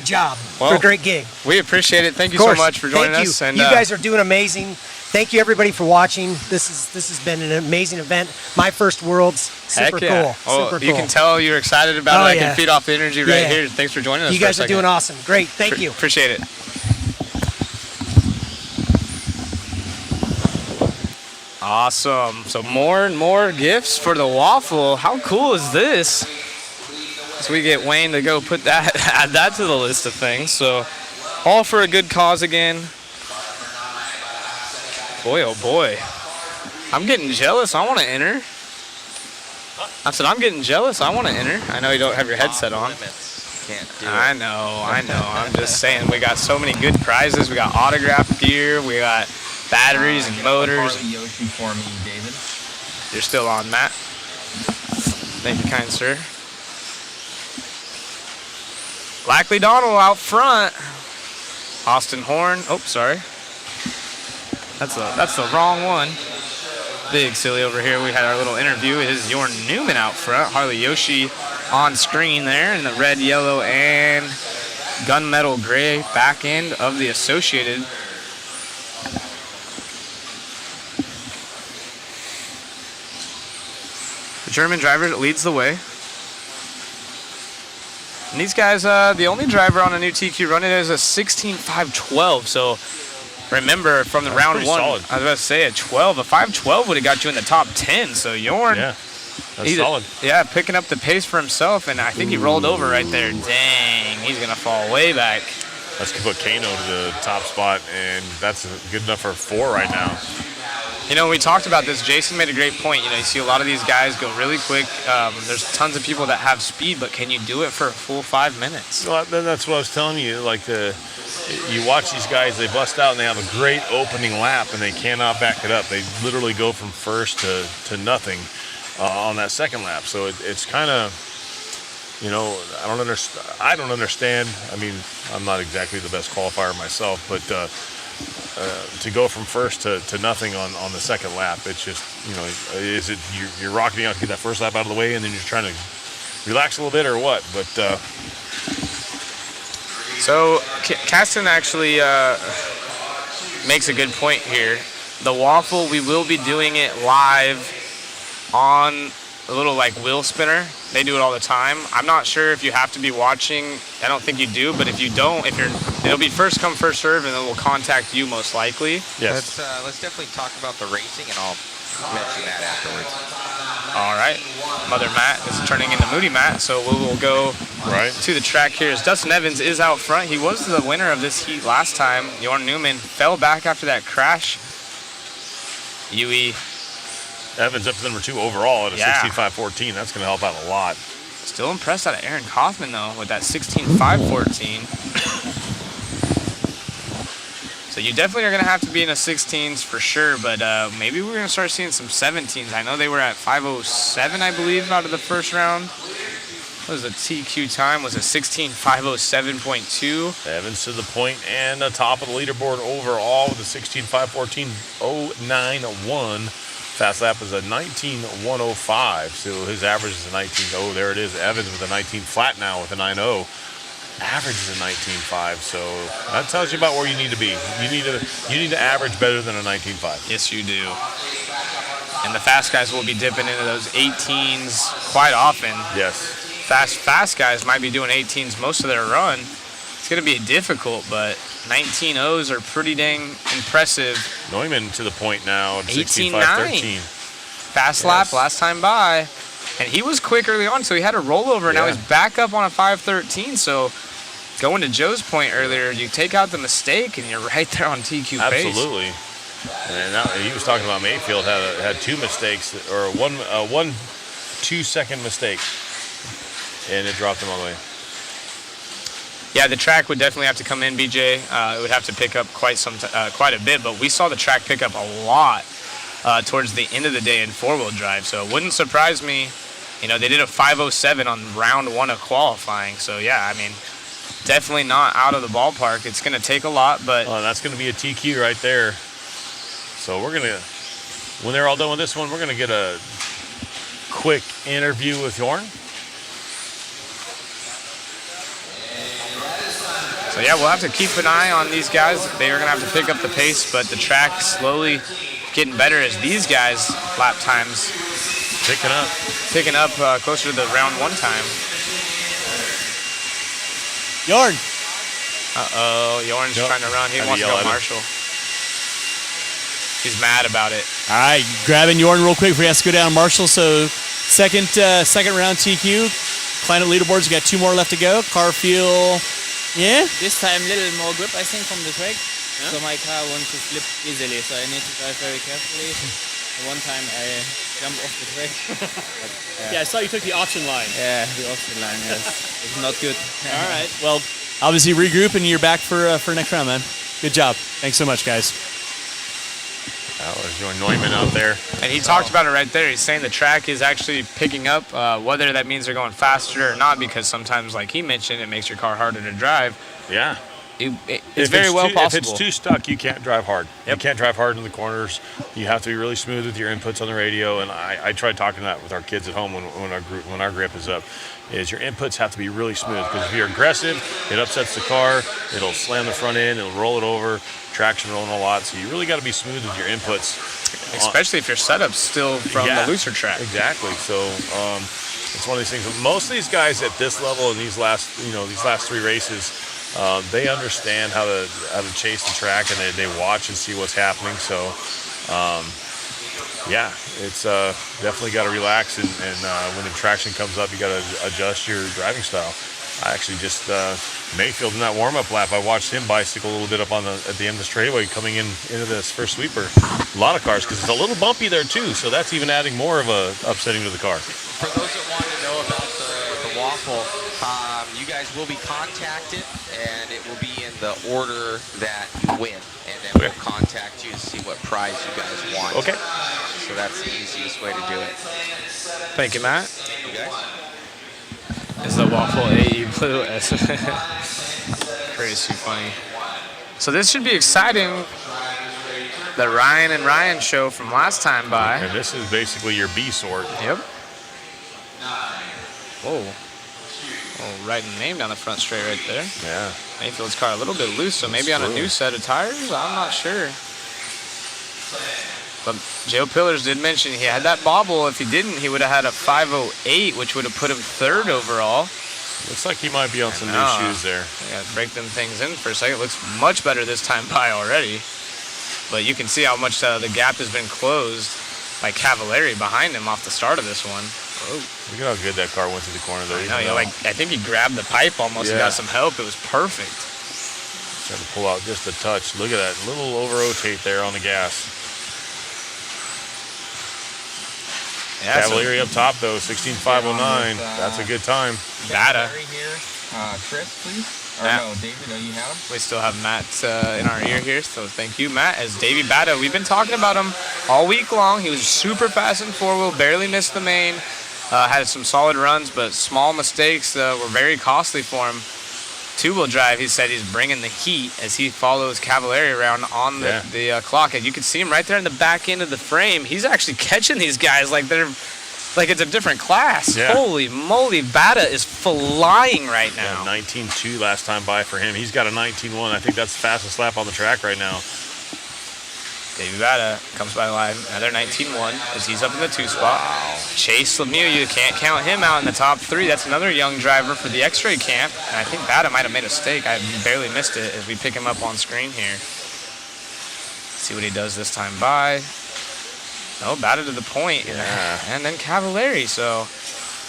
job, Well, a great gig. We appreciate it. Thank you Of so course. much for joining Thank us. You. And You guys are doing amazing. Thank you everybody for watching. This has been an amazing event. My first Worlds. Super heck yeah. cool. Oh, Super you cool. can tell you're excited about Oh, it. I yeah. can feed off the energy right Yeah. here. Thanks for joining us. You for a guys are second. doing awesome. Great. Thank you. Appreciate it. Awesome. So more and more gifts for the waffle. How cool is this? So we get Wayne to go put that, add that to the list of things. So all for a good cause again. Boy, oh boy. I'm getting jealous. I want to enter. I said, I'm getting jealous. I want to enter. I know you don't have your headset on. Can't do it. I know. I'm just saying, we got so many good prizes. We got autographed gear. We got batteries and motors. Yoshi for me, David. You're still on, Matt. Thank you, kind sir. Lackley Donald out front. Austin Horn. Oh, sorry. That's the wrong one. Big silly over here. We had our little interview. It is Jorn Newman out front. Harley Yoshi on screen there in the red, yellow, and gunmetal gray back end of the Associated. The German driver leads the way. And these guys, the only driver on a new TQ run, it is a 16.512. So remember from the round one, solid. I was about to say a 512 would have got you in the top 10. So Jorn, Yeah, that's solid. Yeah, picking up the pace for himself, and I think he rolled over right there. Dang, he's gonna fall way back. Let's put Kano to the top spot, and that's good enough for 4 right now. You know, we talked about this. Jason made a great point. You know, you see a lot of these guys go really quick. There's tons of people that have speed, but can you do it for a full 5 minutes? Well, that's what I was telling you. Like you watch these guys, they bust out and they have a great opening lap, and they cannot back it up. They literally go from first to nothing on that second lap. So it's kind of, you know, I don't understand. I mean, I'm not exactly the best qualifier myself, but to go from first to nothing on the second lap, it's just, you know, is it you're rocketing out to get that first lap out of the way, and then you're trying to relax a little bit, or what? But so Caston actually makes a good point here. The waffle, we will be doing it live on a little like wheel spinner. They do it all the time. I'm not sure if you have to be watching. I don't think you do, but if you don't, it'll be first come, first serve, and then we'll contact you most likely. Yes. Let's definitely talk about the racing, and I'll mention that afterwards. All right. Mother Matt is turning into Moody Matt, so we will go to the track here. As Dustin Evans is out front. He was the winner of this heat last time. Jorn Newman fell back after that crash. Yui. Evans up to number 2 overall at a 16.514. That's going to help out a lot. Still impressed out of Aaron Kaufman, though, with that 16.514. So you definitely are going to have to be in the 16s for sure, but maybe we're going to start seeing some 17s. I know they were at 5:07, I believe, out of the first round. What was the TQ time? Was it 16.507.2? Evans to the point and the top of the leaderboard overall with a 16.514.091. Fast lap is a 19.105, so his average is a 19. Oh, there it is. Evans with a 19 flat now with a 9.0. Average is a 19.5, so that tells you about where you need to be. You need to average better than a 19.5. Yes, you do. And the fast guys will be dipping into those 18s quite often. Yes. Fast guys might be doing 18s most of their run. It's going to be difficult, but 19.0s are pretty dang impressive. Neumann to the point now at 18.9. Fast lap last time by. And he was quick early on, so he had a rollover. Now he's back up on a 5.13. So going to Joe's point earlier, you take out the mistake, and you're right there on TQ pace. Absolutely. And now, he was talking about Mayfield had 2 mistakes, or one 2-second mistake, and it dropped him all the way. Yeah, the track would definitely have to come in, BJ. It would have to pick up quite a bit, but we saw the track pick up a lot towards the end of the day in four-wheel drive. So it wouldn't surprise me. You know, they did a 5:07 on round 1 of qualifying. So yeah, I mean, definitely not out of the ballpark. It's going to take a lot, but that's going to be a TQ right there. So we're going to, when they're all done with this one, we're going to get a quick interview with Jorn. So yeah, we'll have to keep an eye on these guys. They are going to have to pick up the pace, but the track slowly getting better as these guys' lap times picking up closer to the round 1 time. Jorn. Uh-oh, Jorn's trying to run. He wants to go Marshall. He's mad about it. All right, grabbing Jorn real quick before he has to go down Marshall. So second round TQ. Planet leaderboards, you got 2 more left to go. Car feel, yeah? This time a little more grip, I think, from the track. Yeah. So my car wants to flip easily, so I need to drive very carefully. One time I jumped off the track. But, yeah, I saw you took the option line. Yeah, the option line, yes. It's not good. All right, well, obviously regroup and you're back for next round, man. Good job. Thanks so much, guys. That was your Neumann out there. And he talked about it right there. He's saying the track is actually picking up, whether that means they're going faster or not, because sometimes, like he mentioned, it makes your car harder to drive. Yeah. It's very well possible. If it's too stuck, you can't drive hard. Yep. You can't drive hard in the corners. You have to be really smooth with your inputs on the radio. And I tried talking that with our kids at home when our grip is up. Is your inputs have to be really smooth, because if you're aggressive, it upsets the car. It'll slam the front end. It'll roll it over. Traction rolling a lot. So you really got to be smooth with your inputs, especially if your setup's still from the looser track. Exactly. So it's one of these things. Most of these guys at this level in these last 3 races. They understand how to chase the track, and they watch and see what's happening. So, yeah, it's definitely got to relax. And when the traction comes up, you got to adjust your driving style. I actually just Mayfield in that warm-up lap, I watched him bicycle a little bit up at the end of the straightaway coming into this first sweeper. A lot of cars, because it's a little bumpy there too. So that's even adding more of a upsetting to the car. For those that want to know about the waffle, you guys will be contacted, and it will be in the order that you win, and then we'll contact you to see what prize you guys want. Okay. So that's the easiest way to do it. Thank you, Matt. You guys. Is the waffle AE blue? Crazy funny. So this should be exciting. The Ryan and Ryan show from last time by. And this is basically your B sort. Yep. Whoa. Oh, writing the name down the front straight right there. Yeah. Mayfield's car a little bit loose, so maybe on a new set of tires? I'm not sure. But Joe Pillars did mention he had that bobble. If he didn't, he would have had a 508, which would have put him 3rd overall. Looks like he might be on some new shoes there. Yeah, break them things in for a second. Looks much better this time by already. But you can see how much the gap has been closed by Cavalieri behind him off the start of this one. Oh, look at how good that car went to the corner there. I think he grabbed the pipe almost and got some help. It was perfect. Trying to pull out just a touch. Look at that little over-rotate there on the gas. Yeah, Cavalieri up top though, 16.509. That's a good time. Bada. Here, Chris, please. Or no, David, you have him? We still have Matt in our ear here, so thank you, Matt. As Davey Bada, we've been talking about him all week long. He was super fast in 4-wheel, barely missed the main. Had some solid runs, but small mistakes were very costly for him. 2-wheel drive, he said he's bringing the heat as he follows Cavalieri around on the clock. And you can see him right there in the back end of the frame. He's actually catching these guys like it's a different class. Yeah. Holy moly, Bada is flying right now. Yeah, 19.2 last time by for him. He's got a 19.1. I think that's the fastest lap on the track right now. Davey Bada comes by the line, another 19.1 as he's up in the 2 spot. Wow. Chase Lemieux, you can't count him out in the top 3. That's another young driver for the X-Ray camp. And I think Bada might have made a mistake. I barely missed it as we pick him up on screen here. See what he does this time by. No, Bada to the point. Yeah. And then Cavalieri, so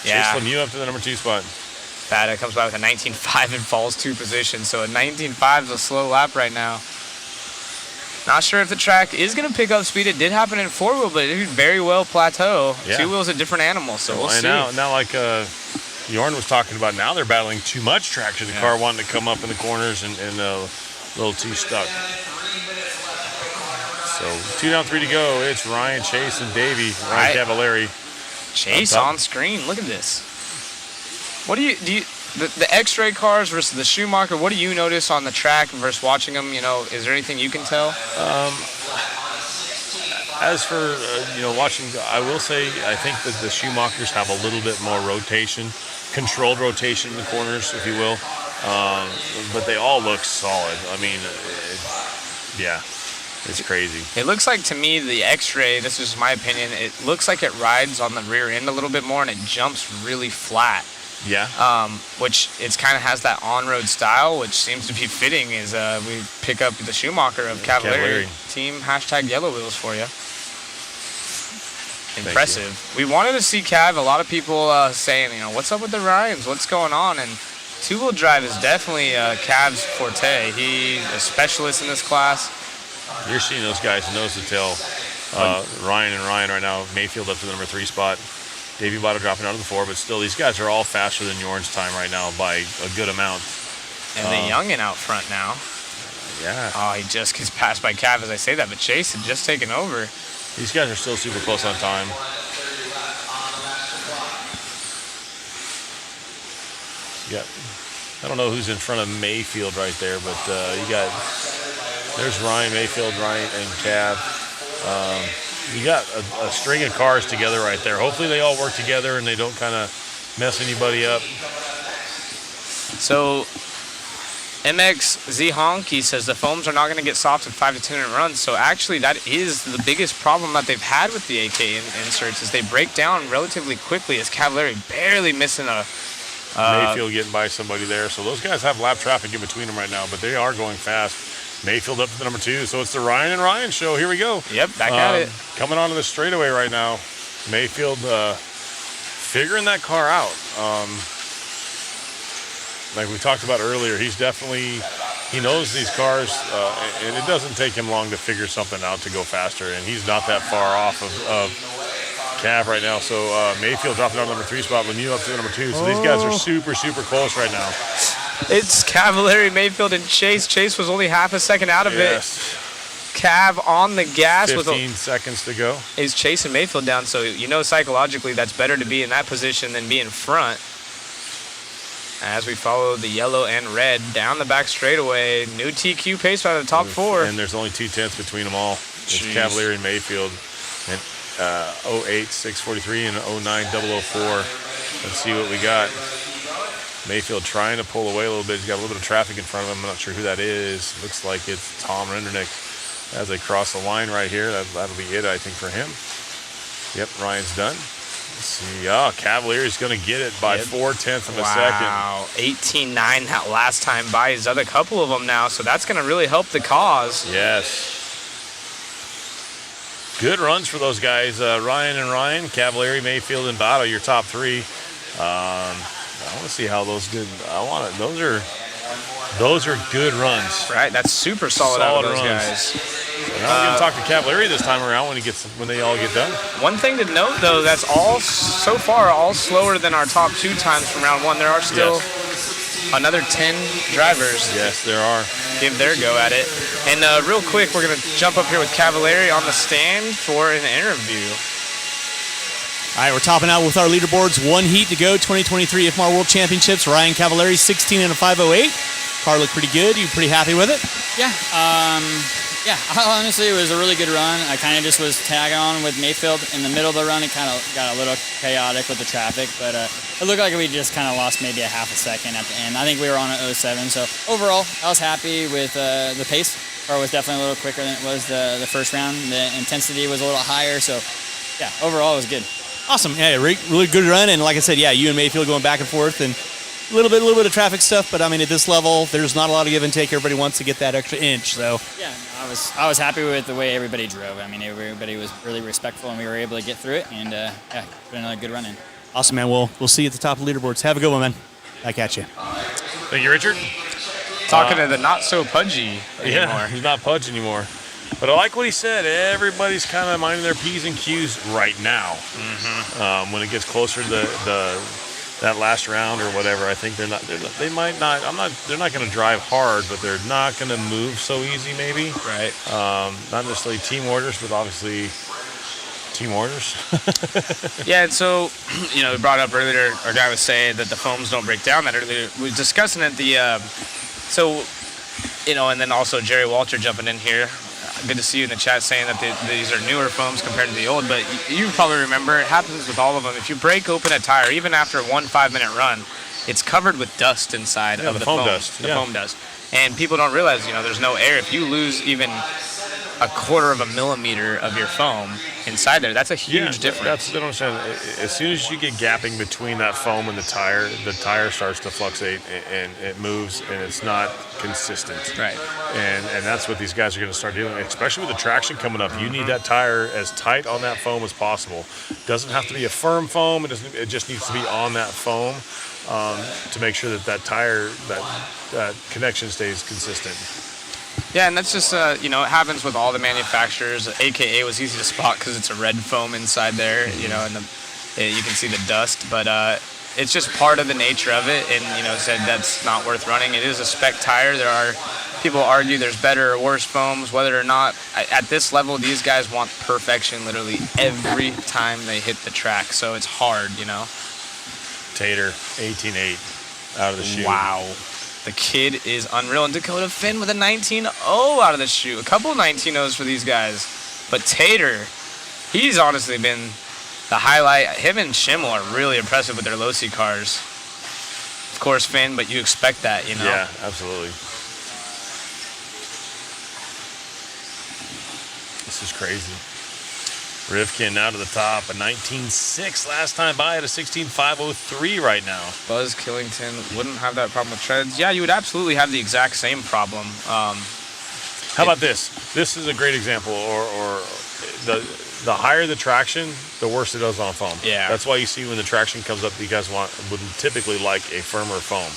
yeah. Chase Lemieux up to the number 2 spot. Bada comes by with a 19.5 and falls 2 positions. So a 19.5 is a slow lap right now. Not sure if the track is going to pick up speed. It did happen in 4-wheel, but it could very well plateau. Yeah. 2-wheel's a different animal, so we'll see. Now like Jorn was talking about now they're battling too much traction. The car wanting to come up in the corners and a little too stuck. So 2 down, 3 to go. It's Ryan, Chase, and Davey. Ryan Cavalieri. Chase on screen. Look at this. What do you the X-ray cars versus the Schumacher? What do you notice on the track versus watching them? You know, is there anything you can tell? As for watching, I will say I think that the Schumachers have a little bit more rotation, controlled rotation in the corners, if you will. But they all look solid. I mean, it's crazy. It looks like to me the X-ray. This is my opinion. It looks like it rides on the rear end a little bit more, and it jumps really flat. Yeah. Which it's kind of has that on-road style, which seems to be fitting. Is we pick up the Schumacher of Cavalieri. Team #Yellow Wheels for you. Impressive. We wanted to see Cav. A lot of people saying, what's up with the Ryans? What's going on? And two-wheel drive is definitely Cav's forte. He's a specialist in this class. You're seeing those guys nose to tail. Ryan and Ryan right now. Mayfield up to the number 3 spot. Davey Botto dropping out of the 4, but still, these guys are all faster than Jorn's time right now by a good amount. And the youngin out front now. Yeah. Oh, he just gets passed by Cav as I say that, but Chase had just taken over. These guys are still super close on time. Yeah. I don't know who's in front of Mayfield right there, but there's Ryan, Mayfield, Ryan, and Cav. You got a string of cars together right there. Hopefully they all work together and they don't kind of mess anybody up. So MX Z Honk, he says the foams are not going to get soft in 5 to 10 minute runs. So actually that is the biggest problem that they've had with the AK inserts is they break down relatively quickly as Cavalieri barely missing a... Mayfield getting by somebody there. So those guys have lap traffic in between them right now, but they are going fast. Mayfield up to the number 2, so it's the Ryan and Ryan show. Here we go. Yep, back at it. Coming onto the straightaway right now. Mayfield figuring that car out. Like we talked about earlier, he knows these cars, and it doesn't take him long to figure something out to go faster, and he's not that far off of Cav right now. So Mayfield dropping down to number 3 spot, Lemieux up to the number 2. So these guys are super, super close right now. It's Cavalieri, Mayfield, and Chase. Chase was only half a second out of it. Cav on the gas 15 seconds to go. Is chasing Mayfield down, so psychologically that's better to be in that position than be in front. As we follow the yellow and red down the back straightaway, new TQ pace by the top 4. And there's only 2/10 between them all. It's Cavalieri and Mayfield. And 08-643 and 09-004. Let's see what we got. Mayfield trying to pull away a little bit. He's got a little bit of traffic in front of him. I'm not sure who that is. Looks like it's Tom Rendernick as they cross the line right here. That'll be it, I think, for him. Yep, Ryan's done. Let's see. Cavalieri's going to get it by 4/10 of a second. Wow, 18-9 that last time by. He's done a couple of them now, so that's going to really help the cause. Yes. Good runs for those guys. Ryan and Ryan, Cavalieri, Mayfield, and Botto, your top 3. I want to see how those good. Those are good runs. Right, that's super solid out of those guys. Now we're gonna talk to Cavalieri this time around when they all get done. One thing to note though, that's all so far all slower than our top 2 times from round 1. There are still another 10 drivers. Yes, there are. Give their go at it. And real quick, we're gonna jump up here with Cavalieri on the stand for an interview. All right, we're topping out with our leaderboards. 1 heat to go, 2023 IFMAR World Championships. Ryan Cavalieri, 16 and a 508. Car looked pretty good. You pretty happy with it? Yeah. Honestly, it was a really good run. I kind of just was tagging on with Mayfield. In the middle of the run, it kind of got a little chaotic with the traffic, but it looked like we just kind of lost maybe a half a second at the end. I think we were on an 07, so overall, I was happy with the pace. Car was definitely a little quicker than it was the first round. The intensity was a little higher, so yeah, overall, it was good. Awesome. Yeah, really good run. And like I said, you and Mayfield going back and forth and a little bit of traffic stuff. But I mean, at this level, there's not a lot of give and take. Everybody wants to get that extra inch. So yeah, I was happy with the way everybody drove. I mean, everybody was really respectful, and we were able to get through it. And put another good run in. Awesome, man. We'll see you at the top of the leaderboards. Have a good one, man. Back at you. Thank you, Richard. Talking to the not so pudgy anymore. Yeah, he's not pudgy anymore. But I like what he said. Everybody's kind of minding their P's and Q's right now. When it gets closer to the that last round or whatever, I think they're not going to drive hard, but they're not going to move so easy maybe. Right. Not necessarily team orders, but obviously team orders. Yeah, and so, we brought up earlier, our guy was saying that the foams don't break down that earlier. We were discussing it, and then also Jerry Walter jumping in here. Good to see you in the chat saying that these are newer foams compared to the old, but you probably remember it happens with all of them. If you break open a tire, even after 1 5-minute run, it's covered with dust inside of the foam dust. Foam dust. And people don't realize, there's no air. If you lose even 1/4 of a millimeter of your foam inside there, that's a huge difference. That's what I'm saying. As soon as you get gapping between that foam and the tire starts to fluctuate and it moves and it's not consistent. Right. And that's what these guys are going to start doing, especially with the traction coming up. You need that tire as tight on that foam as possible. Doesn't have to be a firm foam. It just needs to be on that foam to make sure that tire, that connection stays consistent. Yeah, and that's just, it happens with all the manufacturers. AKA was easy to spot because it's a red foam inside there, and you can see the dust. But it's just part of the nature of it, and, said that's not worth running. It is a spec tire. People argue there's better or worse foams, whether or not. At this level, these guys want perfection literally every time they hit the track, so it's hard, Tater, 18.8 out of the chute. Wow. The kid is unreal. And Dakota Phend with a 19.0 out of the chute. A couple 19.0s for these guys. But Tater, he's honestly been the highlight. Him and Schimmel are really impressive with their low-C cars. Of course, Phend, but you expect that, Yeah, absolutely. This is crazy. Rivkin out of the top, a 19.6 last time by at a 16.503 right now. Buzz Killington wouldn't have that problem with treads. Yeah, you would absolutely have the exact same problem. How about this? This is a great example, or the higher the traction, the worse it does on foam. Yeah. That's why you see when the traction comes up, you guys would typically like a firmer foam.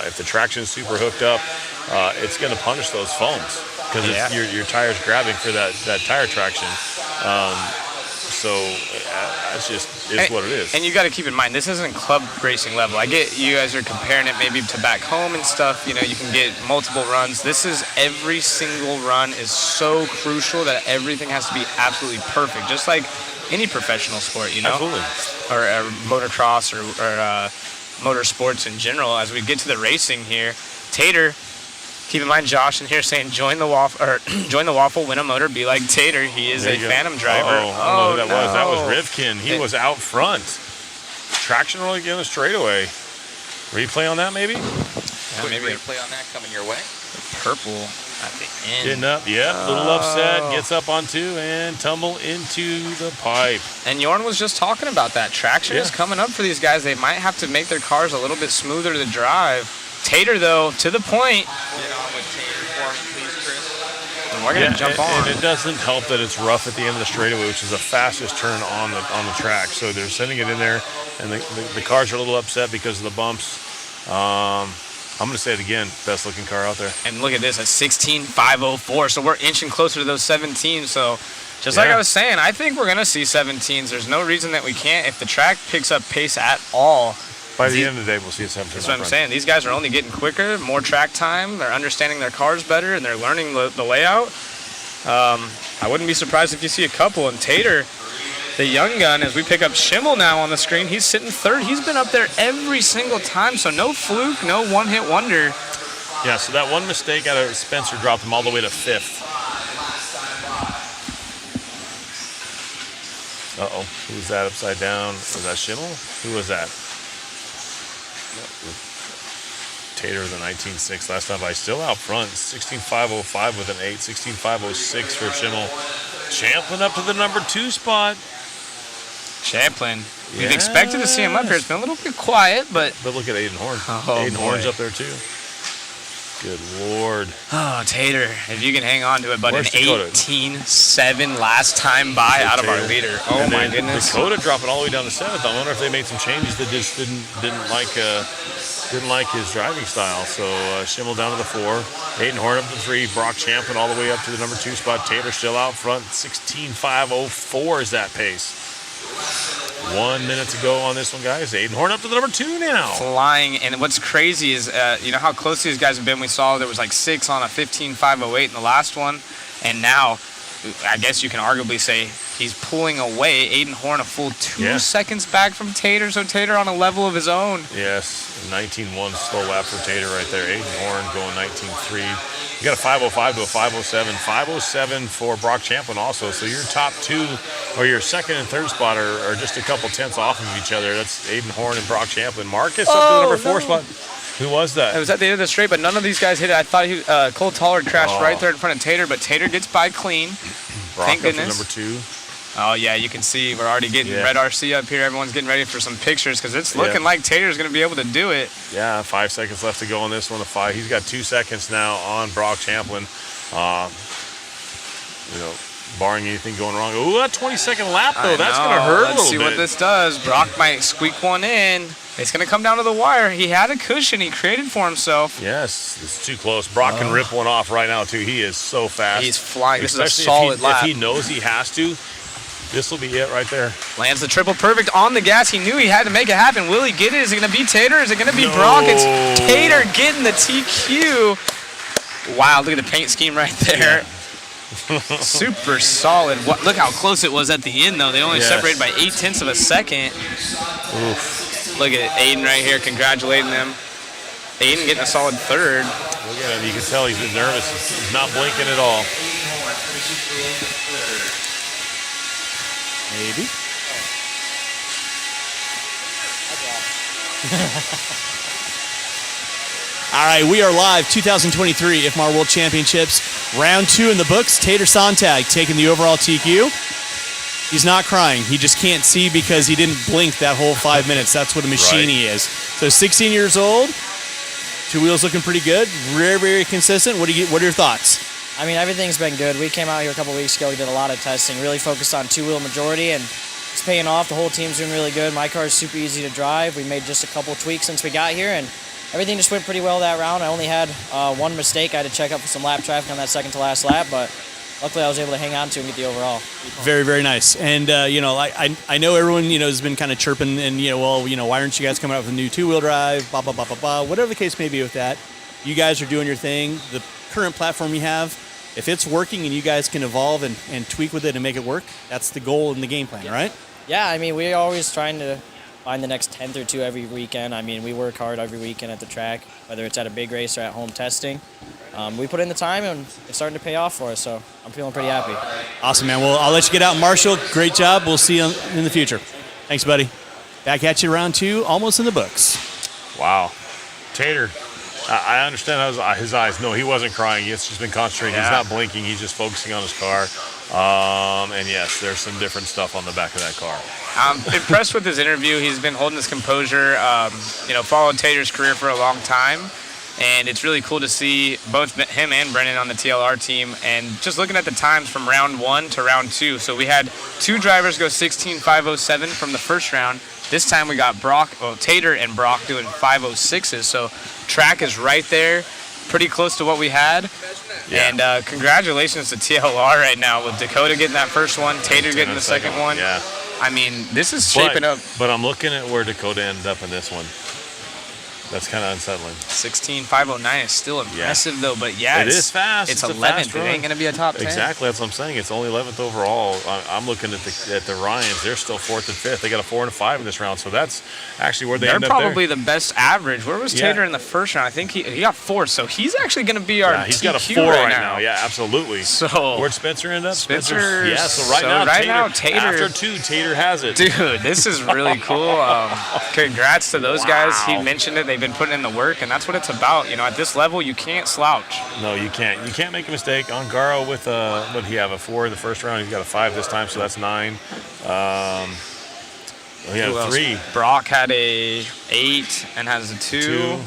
If the traction is super hooked up, it's going to punish those foams because your tire's grabbing for that tire traction. So that's just what it is. And you got to keep in mind, this isn't club racing level. I get you guys are comparing it maybe to back home and stuff. You can get multiple runs. This is every single run is so crucial that everything has to be absolutely perfect, just like any professional sport, Absolutely. or motocross or motorsports in general. As we get to the racing here, Tater. Keep in mind, Josh in here saying, join the waffle, win a motor, be like Tater. He is a Phantom driver. I don't know who that was. That was Rivkin. He was out front. Traction rolling again the straightaway. Replay on that, maybe? Yeah, maybe replay on that coming your way. Purple at the end. Getting up, little upset, gets up on two and tumble into the pipe. And Jorn was just talking about that. Traction is coming up for these guys. They might have to make their cars a little bit smoother to drive. Tater, though, to the point. Get on with Tater for me, please, Chris. And we're going to jump on. And it doesn't help that it's rough at the end of the straightaway, which is the fastest turn on the track. So they're sending it in there, and the cars are a little upset because of the bumps. I'm going to say it again, best looking car out there. And look at this, a 16.504. So we're inching closer to those 17s. So just like I was saying, I think we're going to see 17s. There's no reason that we can't. If the track picks up pace at all, by the end of the day, we'll see a 17. That's what I'm saying. These guys are only getting quicker, more track time. They're understanding their cars better, and they're learning the layout. I wouldn't be surprised if you see a couple. And Tater, the young gun, as we pick up Schimmel now on the screen, he's sitting third. He's been up there every single time, so no fluke, no one-hit wonder. Yeah, so that one mistake out of Spencer dropped him all the way to fifth. Uh-oh. Who was that upside down? Was that Schimmel? Who was that? Tater with a 19.6 last time by, still out front. 16.505 with an 8. 16.506 for Schimmel. Champlin up to the number 2 spot. Champlin. We've expected to see him up here. It's been a little bit quiet, but look at Aiden Horn. Oh, Aiden Horn's up there too. Good Lord. Oh, Tater, if you can hang on to it, but Where's an Dakota? 18.7 last time by out of our leader. Oh, And my then goodness. Dakota dropping all the way down to 7th. I wonder if they made some changes that just didn't like his driving style. So Schimmel down to the 4. Aiden Horn up to 3. Brock Champlin all the way up to the number 2 spot. Tater still out front. 16.504 is that pace. 1 minute to go on this one, guys. Aiden Horn up to the number 2 now. Flying, and what's crazy is, you know how close these guys have been. We saw there was like 6 on a 15.508 in the last one, and now I guess you can arguably say he's pulling away. Aiden Horn a full 2 seconds back from Tater, so Tater on a level of his own. Yes, 19.1 slow lap for Tater right there. Aiden Horn going 19.3. You got a 5.05 to a 5.07. 5.07 for Brock Champlin also. So your top 2 or your second and third spot are just a couple tenths off of each other. That's Aiden Horn and Brock Champlin. Marcus up to the number 4 spot. Who was that? It was at the end of the straight, but none of these guys hit it. I thought Cole Tollard crashed right there in front of Tater, but Tater gets by clean. Brock Thank goodness. Number 2. Oh, yeah, you can see we're already getting Red RC up here. Everyone's getting ready for some pictures because it's looking like Tater's going to be able to do it. Yeah, 5 seconds left to go on this one. He's got 2 seconds now on Brock Champlin. You know, barring anything going wrong. Ooh, that 20-second lap, though. That's going to hurt a little bit. Let's see what this does. Brock might squeak one in. It's going to come down to the wire. He had a cushion he created for himself. Yes, it's too close. Brock can rip one off right now, too. He is so fast. He's flying. This is a Especially solid lap. If he knows he has to, this will be it right there. Lands the triple perfect on the gas. He knew he had to make it happen. Will he get it? Is it going to be Tater? Is it going to be Brock? It's Tater getting the TQ. Wow, look at the paint scheme right there. Yeah. Super solid. Look how close it was at the end, though. They only separated by 0.8 of a second. Oof. Look at Aiden right here, congratulating them. Aiden getting a solid 3rd. Look at him. You can tell he's nervous. He's not blinking at all. Maybe. All right, we are live. 2023 IFMAR World Championships. Round 2 in the books. Tater Sontag taking the overall TQ. He's not crying. He just can't see because he didn't blink that whole 5 minutes. That's what a machine he is. So 16 years old. 2 wheels looking pretty good. Very, very consistent. What are your thoughts? I mean, everything's been good. We came out here a couple weeks ago. We did a lot of testing. Really focused on 2-wheel majority, and it's paying off. The whole team's doing really good. My car is super easy to drive. We made just a couple tweaks since we got here, and everything just went pretty well that round. I only had 1 mistake. I had to check up for some lap traffic on that second to last lap, but luckily I was able to hang on to and get the overall. Very, very nice. And, you know, I know everyone, you know, has been kind of chirping and, you know, well, you know, why aren't you guys coming out with a new 2-wheel drive, blah, blah, blah, blah, blah. Whatever the case may be with that, you guys are doing your thing. The current platform you have, if it's working and you guys can evolve and tweak with it and make it work, that's the goal and the game plan, right? Yeah, I mean, we're always trying to find the next 10th or 2 every weekend. I mean, we work hard every weekend at the track, whether it's at a big race or at home testing. We put in the time, and it's starting to pay off for us, so I'm feeling pretty happy. Awesome, man. Well, I'll let you get out, Marshall. Great job. We'll see you in the future. Thanks, buddy. Back at you, round 2, almost in the books. Wow. Tater, I understand his eyes. No, he wasn't crying. He's just been concentrating. He's not blinking. He's just focusing on his car. And yes, there's some different stuff on the back of that car. I'm impressed with his interview. He's been holding his composure. You know, followed Tater's career for a long time. And it's really cool to see both him and Brennan on the TLR team. And just looking at the times from round 1 to round 2. So we had 2 drivers go 16.507 from the first round. This time we got Tater and Brock doing 5.06s. So track is right there, pretty close to what we had. Yeah. And congratulations to TLR right now with Dakota getting that first one, Tater getting the second one. Yeah. I mean, this is shaping up. But I'm looking at where Dakota ended up in this one. That's kind of unsettling. 16.509 is still impressive, though. But yeah, it is fast. It's 11th. It ain't going to be a top 10. Exactly. That's what I'm saying. It's only 11th overall. I'm looking at the Ryans. They're still 4th and 5th. They got a 4 and a 5 in this round. So that's actually where they're end up probably the best average. Where was Tater in the first round? I think he got 4th. So he's actually going to be our he's TQ got a 4 right now. Yeah, absolutely. So where'd Spencer end up? Spencer. Yeah. So right now, Tater. After 2, Tater has it. Dude, this is really cool. Congrats to those guys. He mentioned it. They've been putting in the work. And that's what it's about. You know, at this level, you can't slouch. No, you can't. You can't make a mistake. Ongaro with what did he have? A 4 in the first round. He's got a 5 this time, so that's 9. He had a 3. Brock had a 8 and has a 2.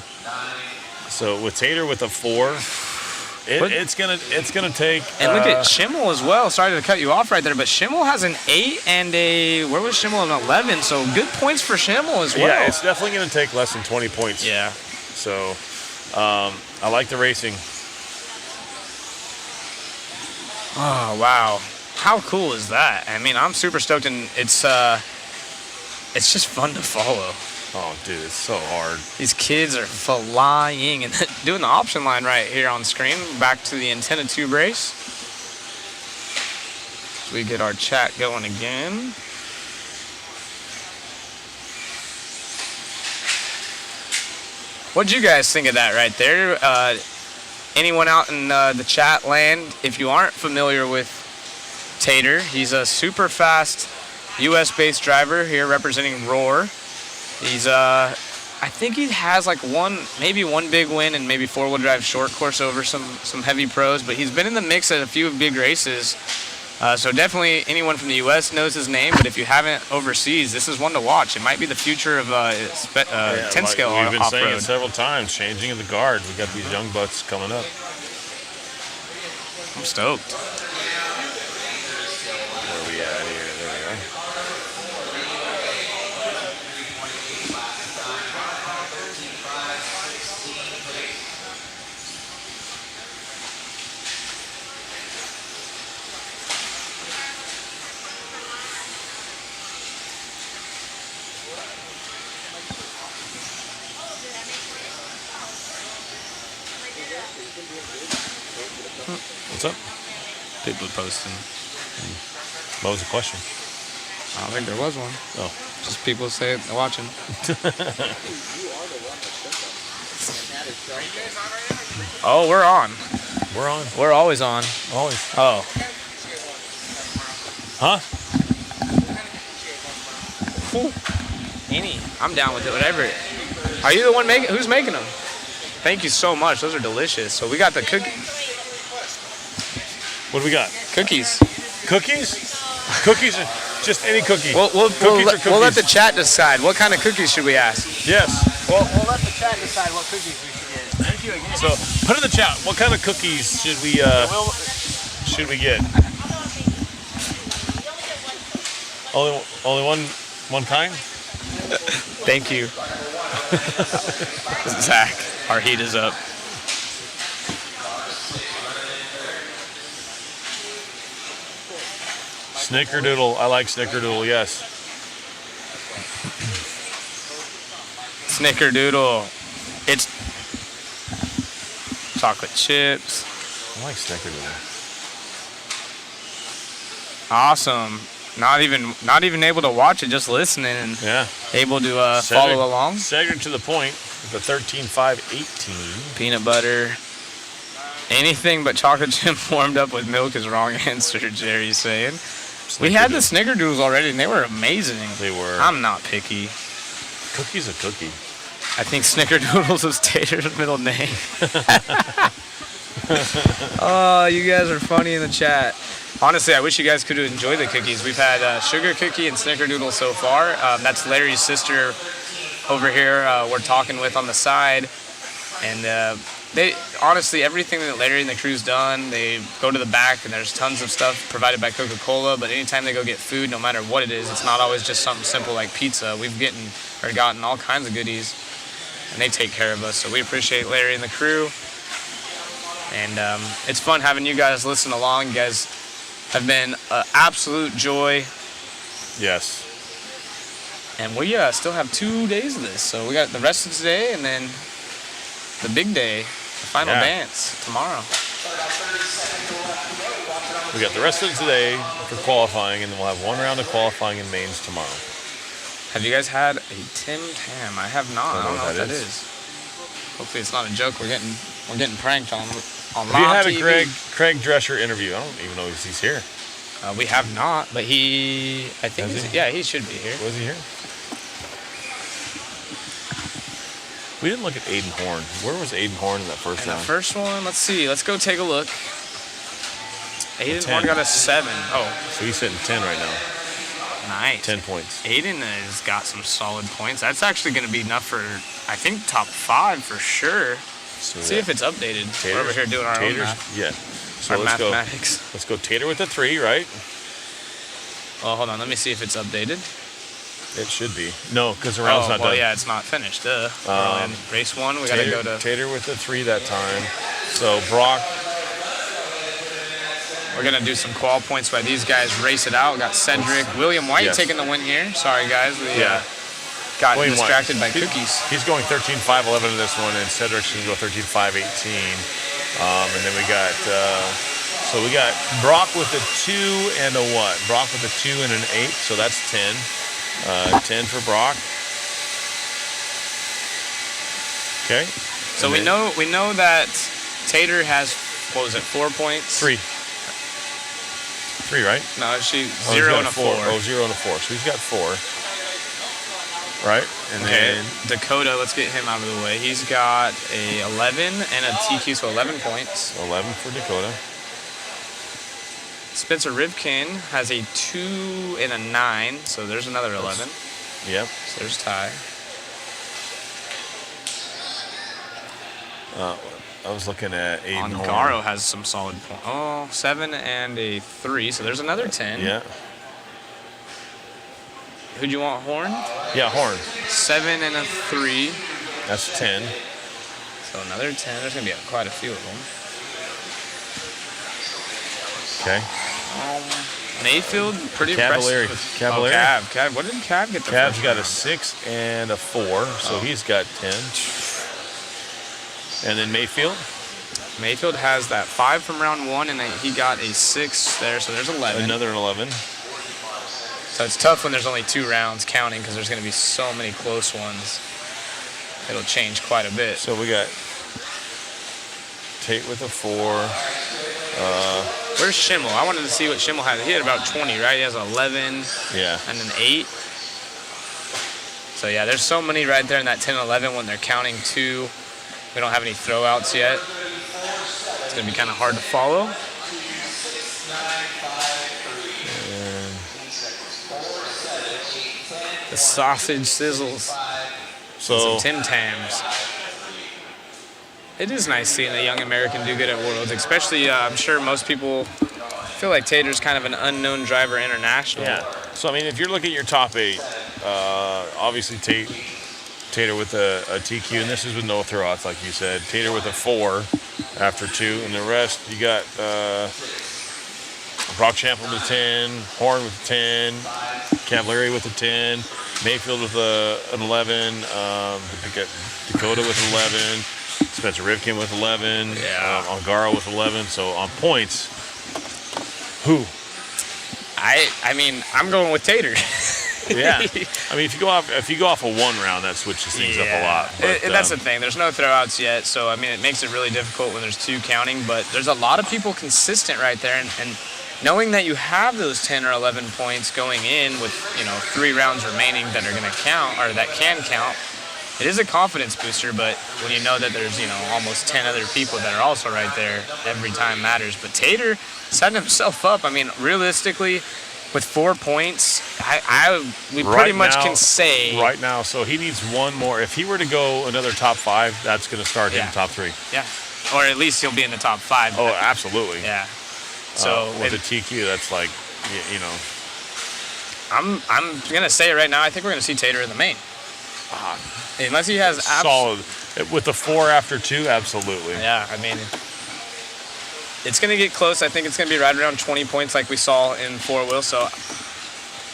So with Tater with a 4, it's gonna take. And look at Schimmel as well. Sorry to cut you off right there, but Schimmel has an 8 and where was Schimmel? An 11. So good points for Schimmel as well. Yeah, it's definitely gonna take less than 20 points. Yeah. So, I like the racing. Oh, wow. How cool is that? I mean, I'm super stoked, and it's it's just fun to follow. Oh, dude, it's so hard. These kids are flying and doing the option line right here on screen. Back to the antenna tube race. So we get our chat going again. What'd you guys think of that right there? Anyone out in the chat land, if you aren't familiar with Tater, he's a super fast US-based driver here representing Roar. He's, I think he has like maybe one big win and maybe four-wheel drive short course over some heavy pros, but he's been in the mix at a few big races. So definitely anyone from the U.S. knows his name, but if you haven't overseas, this is one to watch. It might be the future of 10 scale We've been saying off-road. it several times, changing of the guard. We got these young bucks coming up. I'm stoked. Where are we at here? There we are. What's up? People posting. What was the question? I don't think there was one. Oh. Just people say watching. Oh, we're on. We're on. We're always on. Always. Oh. Huh? Any. I'm down with it, whatever. Are you the one making? Who's making them? Thank you so much. Those are delicious. So we got the What do we got? Cookies. Cookies? Cookies? Just any cookie. We'll Cookies. let the chat decide. What kind of cookies should we ask? Yes. We'll let the chat decide what cookies we should get. Thank you again. So put in the chat. What kind of cookies should we get? Only one kind? Thank you. Zach, our heat is up. Snickerdoodle. I like Snickerdoodle, yes. Snickerdoodle. It's chocolate chips. I like Snickerdoodle. Awesome. Not even able to watch it, just listening and able to follow along. Cedric to the point with the 13.518. Peanut butter. Anything but chocolate chip warmed up with milk is wrong answer, Jerry's saying. We had the Snickerdoodles already, and they were amazing. They were. I'm not picky. Cookie's a cookie. I think Snickerdoodles was Tater's middle name. Oh, you guys are funny in the chat. Honestly, I wish you guys could enjoy the cookies. We've had sugar cookie and Snickerdoodle so far. That's Larry's sister over here we're talking with on the side. And they honestly, everything that Larry and the crew's done, they go to the back and there's tons of stuff provided by Coca-Cola. But anytime they go get food, no matter what it is, it's not always just something simple like pizza. We've gotten all kinds of goodies, and they take care of us. So we appreciate Larry and the crew. And it's fun having you guys listen along. You guys have been an absolute joy. Yes. And we still have 2 days of this. So we got the rest of today and then the big day, the final dance tomorrow. We got the rest of today for qualifying, and then we'll have one round of qualifying in mains tomorrow. Have you guys had a Tim Tam? I have not. I don't know what that is. Hopefully it's not a joke. We're getting pranked on live We had TV. a Craig Drescher interview. I don't even know if he's here. We have not, but he should be here. Was he here? We didn't look at Aiden Horn. Where was Aiden Horn in that first round? The first one, let's see. Let's go take a look. Aiden 10. Horn got a 7. Oh. So he's sitting 10 right now. Nice. 10 points. Aiden has got some solid points. That's actually going to be enough for, I think, top 5 for sure. So see if it's updated. We're over here doing our own math. Yeah. So our let's mathematics. Let's go Tater with the 3, right? Well, hold on. Let me see if it's updated. It should be. No, because the round's not done. Yeah, it's not finished. We're in race 1. We got to go to... Tater with the 3 that time. So Brock We're going to do some qual points while these guys race it out. Got Cedric, William White taking the win here. Sorry, guys. We got William distracted by White. cookies. He's going 13.511 in this one, and Cedric's going to go 13.518. And then we got, so we got Brock with a 2 and a what? Brock with a 2 and an 8, so that's 10. 10 for Brock. Okay. So we know that Tater has, what was it, 4 points? 3. 3, right? No, she's 0 and a 4. Oh, 0 and a 4. So he's got 4. Right? And then Dakota, let's get him out of the way. He's got a 11 and a TQ, so 11 points. 11 for Dakota. Spencer Rivkin has a 2 and a 9, so there's another 11. Yep. So there's Ty. I was looking at Aiden Ongaro has some solid points. Oh, 7 and a 3, so there's another 10. Yeah. Who'd you want, Horn? Yeah, Horn. 7 and a 3. That's 10. So another 10. There's going to be quite a few of them. Okay. Mayfield, pretty Cavalieri. impressive. Cavalieri. Oh, Cav. What did Cav get the Cav's first got round? a 6 and a 4, so he's got 10. And then Mayfield? Mayfield has that 5 from round 1, and he got a 6 there, so there's 11. Another 11. So it's tough when there's only 2 rounds counting because there's going to be so many close ones. It'll change quite a bit. So we got Tate with a 4. Where's Schimmel? I wanted to see what Schimmel had. He had about 20, right? He has 11 yeah. and an 8. So yeah, there's so many right there in that 10 and 11 when they're counting 2. We don't have any throwouts yet. It's going to be kind of hard to follow. The sausage sizzles. So some Tim Tams. It is nice seeing a young American do good at Worlds, especially I'm sure most people feel like Tater's kind of an unknown driver international. Yeah. So I mean, if you're looking at your top 8, obviously Tater with a TQ, and this is with no throwouts, like you said. Tater with a 4 after 2, and the rest you got Brock Champlin with a 10, Horn with a 10, Cavalieri with a 10, Mayfield with an 11, Dakota with 11, Spencer Rivkin with 11, Ongaro with 11. So on points, who? I mean, I'm going with Tater. Yeah, I mean, if you go off a 1 round, that switches things up a lot. But, that's the thing. There's no throwouts yet, so I mean, it makes it really difficult when there's 2 counting. But there's a lot of people consistent right there, and knowing that you have those 10 or 11 points going in with 3 rounds remaining that are going to count or that can count, it is a confidence booster. But when you know that there's almost 10 other people that are also right there, every time matters. But Tater setting himself up. I mean, realistically, with 4 points, we pretty much can say right now. So he needs 1 more. If he were to go another top 5, that's going to start him top 3. Yeah, or at least he'll be in the top 5. Oh, absolutely. Yeah. So with the TQ, that's like, I'm gonna say it right now. I think we're gonna see Tater in the main, unless he has solid with the 4 after 2. Absolutely. Yeah, I mean, it's gonna get close. I think it's gonna be right around 20 points, like we saw in 4-wheel. So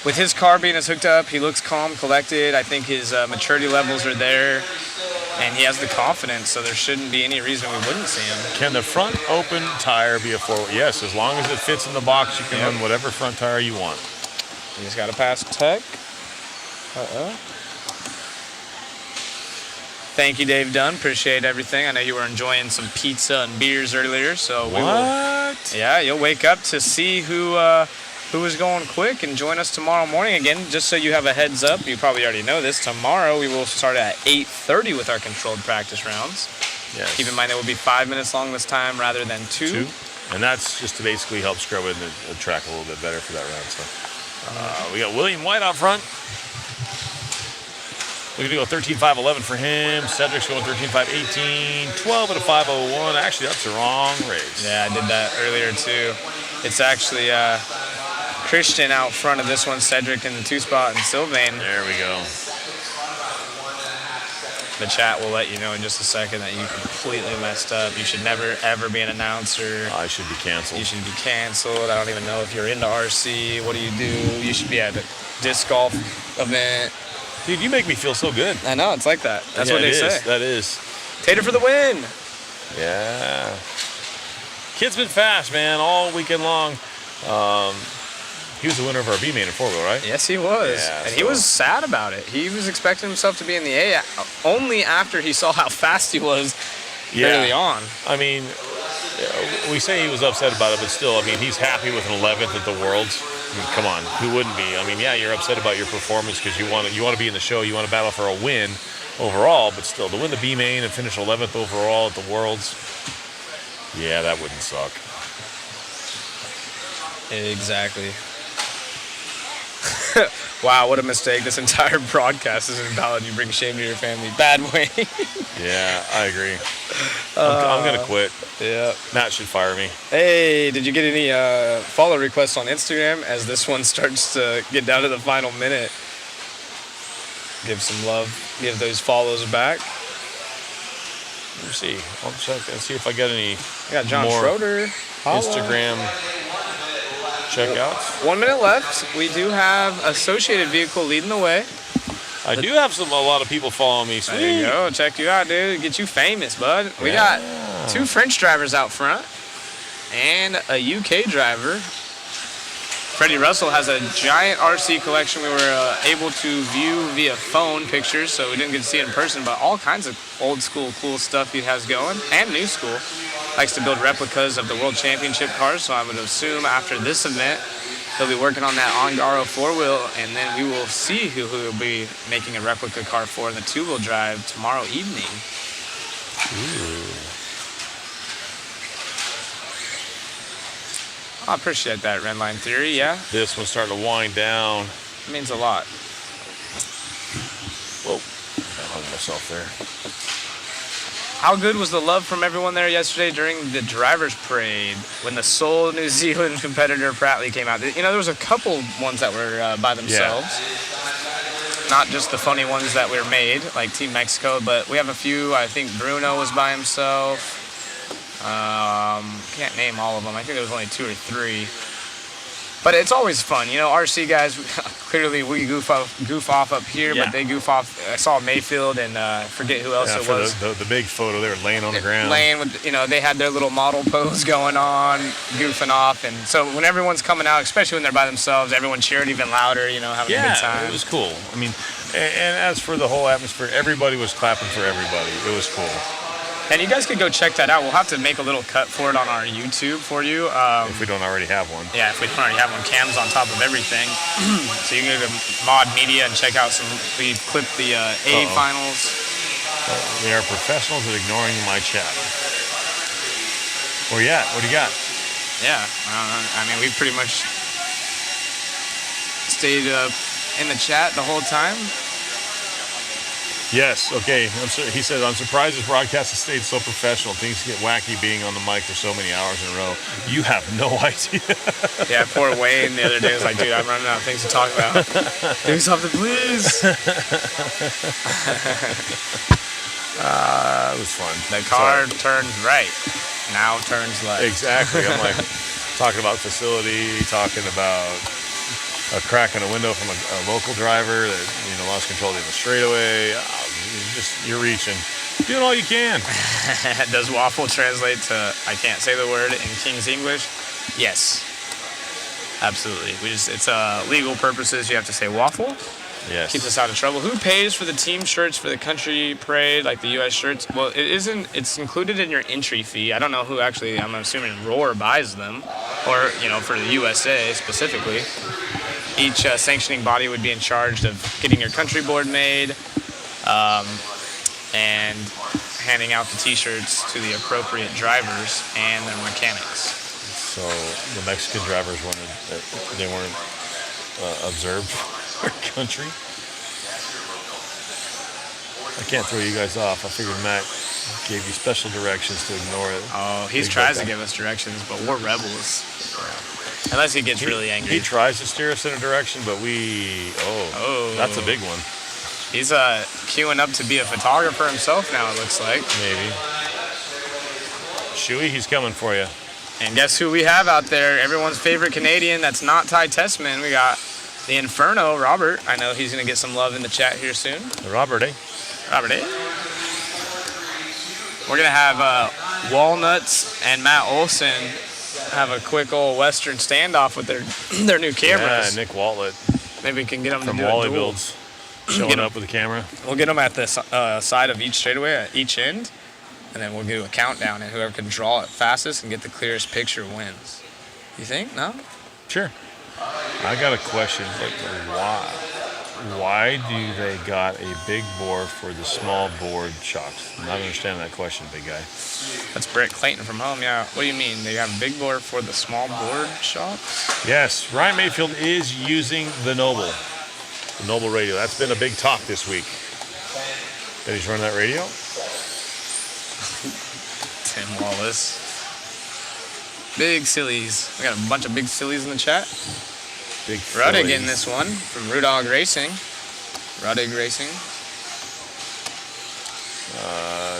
with his car being as hooked up, he looks calm, collected. I think his maturity levels are there. And he has the confidence, so there shouldn't be any reason we wouldn't see him. Can the front open tire be a 4-wheel? Yes, as long as it fits in the box, you can run whatever front tire you want. You just got to pass tech. Thank you, Dave Dunn. Appreciate everything. I know you were enjoying some pizza and beers earlier, so we will. Yeah, you'll wake up to see who is going quick, and join us tomorrow morning again. Just so you have a heads up, you probably already know this. Tomorrow we will start at 8:30 with our controlled practice rounds. Yes. Keep in mind they will be 5 minutes long this time rather than 2. And that's just to basically help scrub in the track a little bit better for that round. So we got William White out front. We're going to go 13.511 for him. Cedric's going 13.518. 12 at a 501. Actually, that's the wrong race. Yeah, I did that earlier too. It's actually Christian out front of this one, Cedric in the 2 spot, and Sylvain. There we go. the chat will let you know in just a second that you completely messed up. You should never, ever be an announcer. I should be canceled. You should be canceled. I don't even know if you're into RC. What do? You should be at a disc golf event. Dude, you make me feel so good. I know, it's like that. That's what they say. That is. Tater for the win. Yeah. Kid's been fast, man, all weekend long. He was the winner of our B main in 4-wheel, right? Yes, he was. Yeah, and he was sad about it. He was expecting himself to be in the A only after he saw how fast he was early on. I mean, we say he was upset about it, but still, I mean, he's happy with an 11th at the Worlds. I mean, come on, who wouldn't be? I mean, yeah, you're upset about your performance because you want to be in the show, you want to battle for a win overall, but still, to win the B main and finish 11th overall at the Worlds, yeah, that wouldn't suck. Exactly. Wow, what a mistake. This entire broadcast isn't about you bring shame to your family. Bad way. Yeah, I agree. I'm going to quit. Yeah. Matt should fire me. Hey, did you get any follow requests on Instagram as this one starts to get down to the final minute? Give some love. Give those follows back. Let me see. I'll check and see if I got any got John more Schroeder. Instagram checkouts. 1 minute left. We do have Associated Vehicle leading the way. I do have a lot of people following me. Sweet. There you go. Check you out, dude. Get you famous, bud. We got 2 French drivers out front and a UK driver. Freddie Russell has a giant RC collection we were able to view via phone pictures, so we didn't get to see it in person, but all kinds of old school cool stuff he has going, and new school. Likes to build replicas of the World Championship cars, so I would assume after this event, he'll be working on that Ongaro 4-wheel, and then we will see who he'll be making a replica car for in the 2-wheel drive tomorrow evening. Ooh. I appreciate that, Redline Theory, yeah? This one's starting to wind down. It means a lot. Whoa, I hung myself there. How good was the love from everyone there yesterday during the driver's parade when the sole New Zealand competitor Prattley came out? You know, there was a couple ones that were by themselves. Yeah. Not just the funny ones that were made, like Team Mexico, but we have a few. I think Bruno was by himself. Can't name all of them. I think there was only 2 or 3. But it's always fun, you know. RC guys, clearly we goof off up here, but they goof off. I saw Mayfield and forget who else it was. The big photo, they were laying on the ground. Laying with, you know, they had their little model pose going on, goofing off, and so when everyone's coming out, especially when they're by themselves, everyone cheered even louder, you know, having a good time. Yeah, it was cool. I mean, and as for the whole atmosphere, everybody was clapping for everybody. It was cool. And you guys could go check that out. We'll have to make a little cut for it on our YouTube for you. If we don't already have one. Yeah, if we don't already have one. Cam's on top of everything. So you can go to Mod Media and check out some. We clipped the A finals. We are professionals at ignoring my chat. Where you at? What do you got? Yeah, I mean, we pretty much stayed in the chat the whole time. Yes, okay. He said, I'm surprised this broadcast has stayed so professional. Things get wacky being on the mic for so many hours in a row. You have no idea. Yeah, poor Wayne the other day was like, dude, I'm running out of things to talk about. Do something, please. It was fun. The car turns right, now turns left. Exactly. I'm like talking about facility, talking about a crack in a window from a local driver that lost control of the straightaway. You're reaching. Doing all you can. Does waffle translate to I can't say the word in King's English? Yes. Absolutely. It's legal purposes. You have to say waffle. Yes. Keeps us out of trouble. Who pays for the team shirts for the country parade, like the U.S. shirts? Well, it isn't. It's included in your entry fee. I don't know who actually. I'm assuming Roar buys them, or for the USA specifically. Each sanctioning body would be in charge of getting your country board made and handing out the T-shirts to the appropriate drivers and their mechanics. So the Mexican drivers weren't observed for country. I can't throw you guys off. I figured Matt gave you special directions to ignore it. Oh, he tries to give us directions, but we're rebels. Unless he gets really angry. He tries to steer us in a direction, but that's a big one. He's queuing up to be a photographer himself now, it looks like. Maybe. Shuey, he's coming for you. And guess who we have out there? Everyone's favorite Canadian that's not Ty Tessman. We got the Inferno, Robert. I know he's going to get some love in the chat here soon. Robert, eh? Robert, eh? We're going to have Walnuts and Matt Olson have a quick old Western standoff with their new cameras. Yeah, Nick Waltlet. Maybe we can get them from to do Wally a duel. Builds showing up with the camera. We'll get them at the side of each straightaway at each end, and then we'll do a countdown, and whoever can draw it fastest and get the clearest picture wins. You think? No? Sure. I got a question. Like, why do they got a big bore for the small board shocks? I'm not understanding that question, big guy. That's Brett Clayton from home. Yeah. What do you mean? They have a big board for the small board shocks? Yes. Ryan Mayfield is using the Noble radio. That's been a big talk this week. That he's running that radio. Tim Wallace. Big sillies. We got a bunch of big sillies in the chat. Big Ruddig in this one from Rudog Racing. Ruddig Racing.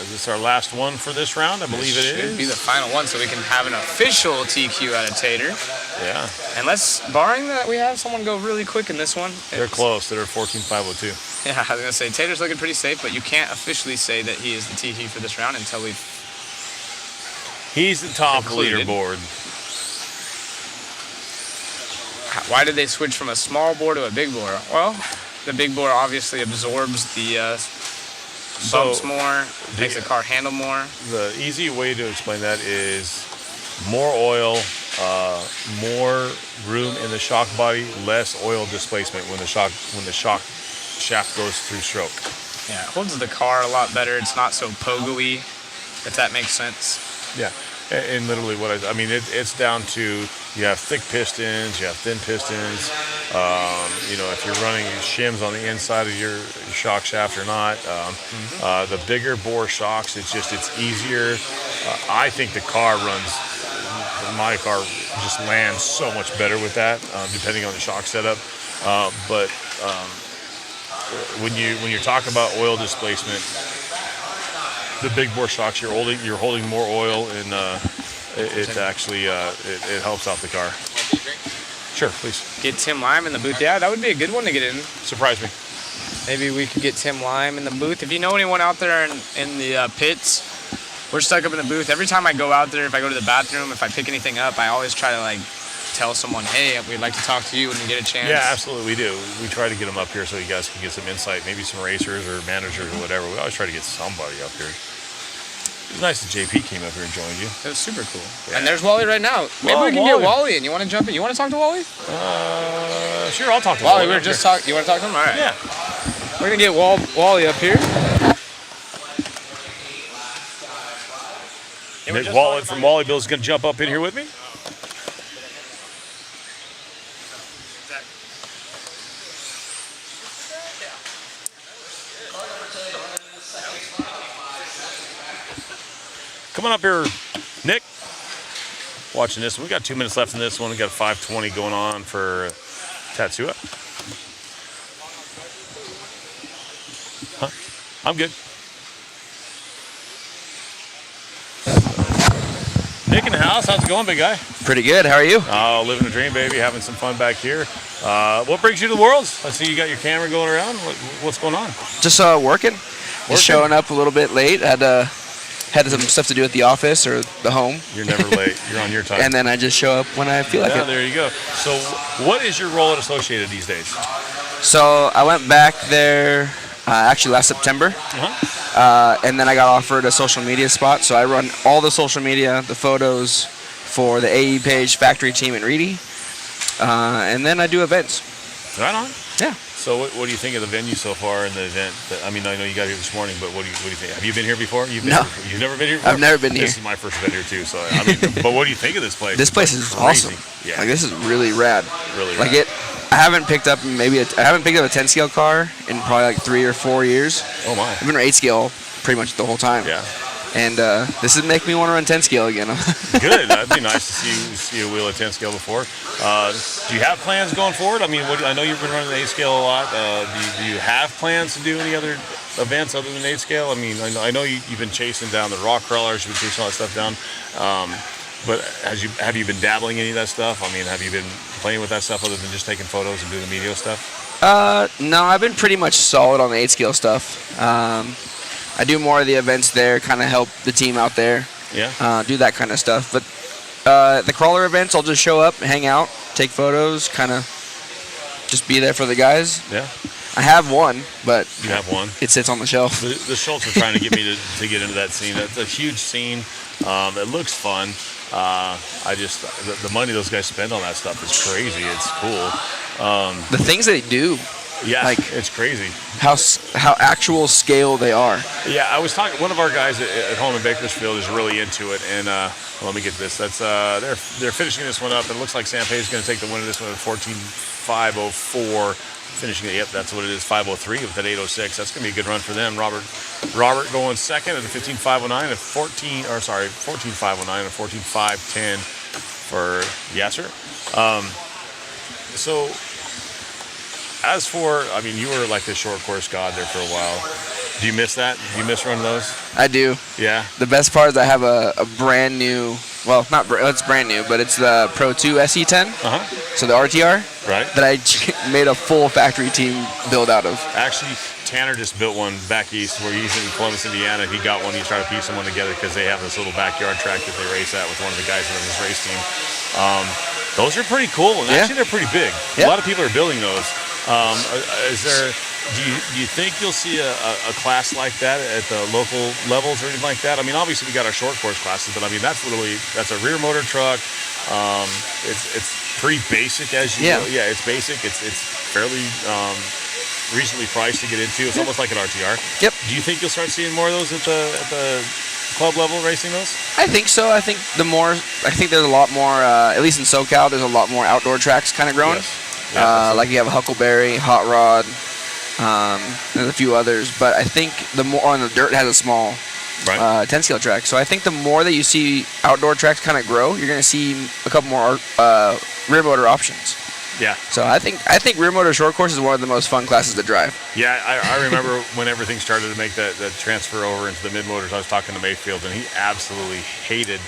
Is this our last one for this round? I believe it is. Should be the final one, so we can have an official TQ out of Tater. Yeah. Unless, barring that, we have someone go really quick in this one. They're close. They're 14.502. Yeah, I was gonna say Tater's looking pretty safe, but you can't officially say that he is the TQ for this round until we've. He's the top concluded. leaderboard. Why did they switch from a small bore to a big bore? Well, the big bore obviously absorbs the bumps more, makes the car handle more. The easy way to explain that is more oil, more room in the shock body, less oil displacement when the shock shaft goes through stroke. Yeah, it holds the car a lot better. It's not so pogo-y, if that makes sense. Yeah, and literally what I mean, it's down to you have thick pistons, you have thin pistons. You know, if you're running shims on the inside of your shock shaft or not. The bigger bore shocks, it's easier. I think the car runs. My car just lands so much better with that, depending on the shock setup. But when you're talking about oil displacement, the big bore shocks, you're holding more oil, and it actually it helps out the car. Sure, please. Get Tim Lime in the booth. Yeah, that would be a good one to get in. Surprise me. Maybe we could get Tim Lime in the booth. If you know anyone out there in the pits, we're stuck up in the booth. Every time I go out there, if I go to the bathroom, if I pick anything up, I always try to tell someone, hey, we'd like to talk to you when you get a chance. Yeah, absolutely, we do. We try to get them up here so you guys can get some insight, maybe some racers or managers or whatever. We always try to get somebody up here. It was nice that JP came up here and joined you. It was super cool. Yeah. And there's Wally right now. Maybe we can get Wally in. You want to jump in? You want to talk to Wally? Sure, I'll talk to Wally. Wally. You want to talk to him? All right. Yeah. We're going to get Wally up here. Nick Wallet from Wally Bill's going to jump up in here with me. Come on up here, Nick. Watching this one. We got 2 minutes left in this one. We got a 5:20 going on for Tatsua. Huh? I'm good. Nick in the house. How's it going, big guy? Pretty good. How are you? Oh, living a dream, baby. Having some fun back here. What brings you to the Worlds? I see you got your camera going around. What's going on? Just working. Just showing up a little bit late. Had some stuff to do at the office or the home. You're never late. You're on your time. And then I just show up when I feel like it. There you go. So what is your role at Associated these days? So I went back there actually last September. And then I got offered a social media spot. So I run all the social media, the photos for the AE page, factory team, and Reedy. And then I do events. Right on. Yeah. So what do you think of the venue so far in the event? I mean, I know you got here this morning, but what do you think? Have you been here before? You've never been here before? I've never been here. This is my first event here too. So I mean, but what do you think of this place? This place is awesome. Yeah. Like, this is really rad. Really like rad. I haven't picked up a 10 scale car in probably 3 or 4 years. Oh my. I've been 8 scale pretty much the whole time. Yeah. And this is making me want to run 10 scale again. Good. That'd be nice to see a wheel at 10 scale before. Do you have plans going forward? I mean, I know you've been running the 8 scale a lot. Do you have plans to do any other events other than 8 scale? I mean, I know you've been chasing down the rock crawlers, you've been chasing all that stuff down. But have you been dabbling in any of that stuff? I mean, have you been playing with that stuff other than just taking photos and doing the media stuff? No, I've been pretty much solid on the 8 scale stuff. I do more of the events there, kind of help the team out there. Yeah. Do that kind of stuff. But the crawler events, I'll just show up, hang out, take photos, kind of just be there for the guys. Yeah. I have one, but you have one. It sits on the shelf. The Schultz are trying to get me to get into that scene. It's a huge scene. It looks fun. The money those guys spend on that stuff is crazy. It's cool. The things they do. Yeah, like it's crazy. How actual scale they are. Yeah, I was talking. One of our guys at home in Bakersfield is really into it, and let me get this. That's they're finishing this one up. It looks like Sampay is going to take the win of this one at 14.504. Finishing it, yep, that's what it is, 503 with that 806. That's going to be a good run for them. Robert going second at a 15.509 and 14.509 and 14.510 for Yasser. So, as for, I mean, you were like the short course god there for a while. Do you miss that? Do you miss running those? I do. Yeah. The best part is I have a brand new, well, it's brand new, but it's the Pro 2 SE10. So the RTR. Right. That I made a full factory team build out of. Actually, Tanner just built one back east where he's in Columbus, Indiana. He got one. He's trying to piece someone together because they have this little backyard track that they race at with one of the guys in his race team. Those are pretty cool, and actually they're pretty big. A lot of people are building those. Do you think you'll see a class like that at the local levels or anything like that? I mean, obviously we got our short course classes, but I mean that's a rear motor truck. It's pretty basic as you know. Yeah, it's basic. It's fairly reasonably priced to get into. It's almost like an RTR. Yep. Do you think you'll start seeing more of those at the club level racing those? I think so. I think there's a lot more, at least in SoCal, there's a lot more outdoor tracks kind of growing. Yes. Yeah, like you have Huckleberry, Hot Rod, and a few others. But I think the more on the dirt has a small 10 scale track. So I think the more that you see outdoor tracks kind of grow, you're going to see a couple more rear motor options. Yeah. So I think rear motor short course is one of the most fun classes to drive. Yeah, I remember when everything started to make that transfer over into the mid motors. I was talking to Mayfield, and he absolutely hated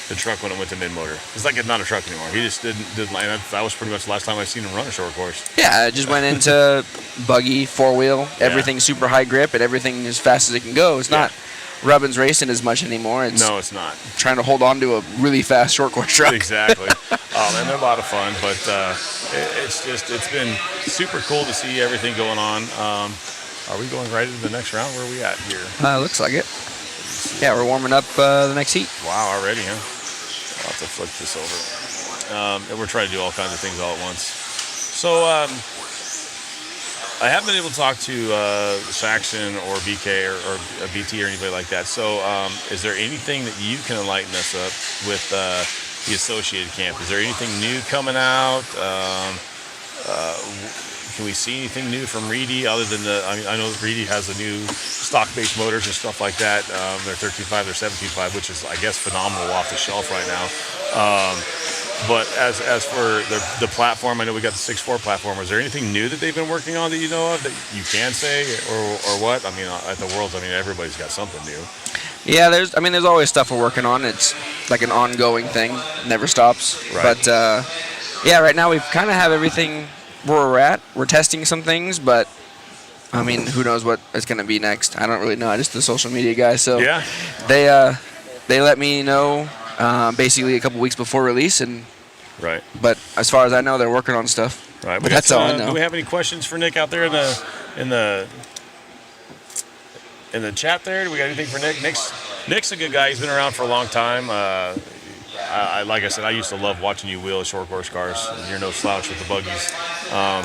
the truck when it went to mid motor. It's like it's not a truck anymore. He just didn't like that. That was pretty much the last time I seen him run a short course. Yeah, I just went into buggy, four wheel, everything super high grip, and everything as fast as it can go. It's not Rubbins racing as much anymore. No, it's not. Trying to hold on to a really fast short course truck. Exactly. And they're a lot of fun, but it's been super cool to see everything going on. Are we going right into the next round? Where are we at here? Looks like it. Yeah, we're warming up the next heat. Wow, already, huh? I'll have to flip this over. And we're trying to do all kinds of things all at once. So I haven't been able to talk to Saxon or BK or BT or anybody like that. So is there anything that you can enlighten us up with the Associated Camp? Is there anything new coming out? Can we see anything new from Reedy other than I know Reedy has the new stock-based motors and stuff like that. They're 13.5, they're 17.5, which is, I guess, phenomenal off the shelf right now. But as for the platform, I know we got the 6.4 platform. Is there anything new that they've been working on that you know of that you can say or what? I mean, at the Worlds, everybody's got something new. Yeah, there's always stuff we're working on. It's like an ongoing thing, never stops. Right. But right now we kind of have everything where we're at. We're testing some things, but I mean, who knows what it's going to be next? I don't really know. I'm just the social media guy, so they let me know basically a couple weeks before release, and But as far as I know, they're working on stuff. Right. But that's all I know. Do we have any questions for Nick out there in the chat there? Do we got anything for Nick? Nick's a good guy. He's been around for a long time. Like I said, I used to love watching you wheel short course cars. You're no slouch with the buggies.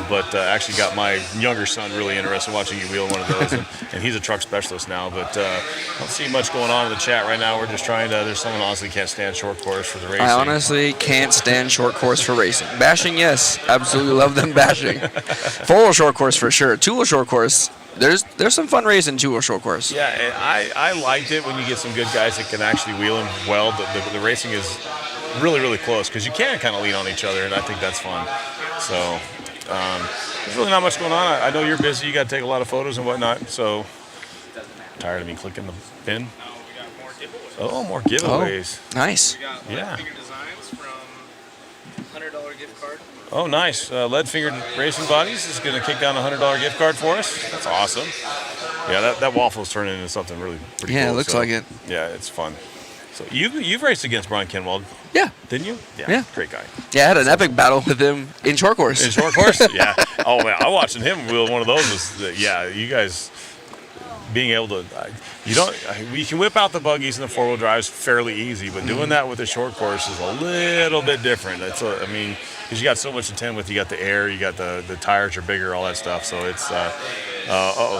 But actually got my younger son really interested in watching you wheel one of those. and he's a truck specialist now. But I don't see much going on in the chat right now. We're just trying to, there's someone honestly can't stand short course for the racing. I honestly can't stand short course for racing. Bashing, yes. Absolutely love them bashing. Full short course for sure. Two short course, there's some fun racing too, a short course. Yeah, and I liked it when you get some good guys that can actually wheel them well. The racing is really, really close because you can kind of lean on each other, and I think that's fun. So there's really not much going on. I know you're busy. You got to take a lot of photos and whatnot. So tired of me clicking the pin. Oh, more giveaways. Oh, nice. Yeah. $100 gift card. Oh, nice. Lead Fingered Racing Bodies is going to kick down a $100 gift card for us. That's awesome. Yeah, that waffle's turning into something really pretty cool. Yeah, it looks like it. Yeah, it's fun. So you've raced against Brian Kenwald. Yeah. Didn't you? Yeah. Great guy. Yeah, I had an epic battle with him in short course. In short course? Yeah. Oh, man, I watching him wheel one of those. You guys being able to, we can whip out the buggies and the four-wheel drives fairly easy, but doing that with a short course is a little bit different. Because you got so much to tend with. You got the air, you got the tires are bigger, all that stuff. So it's,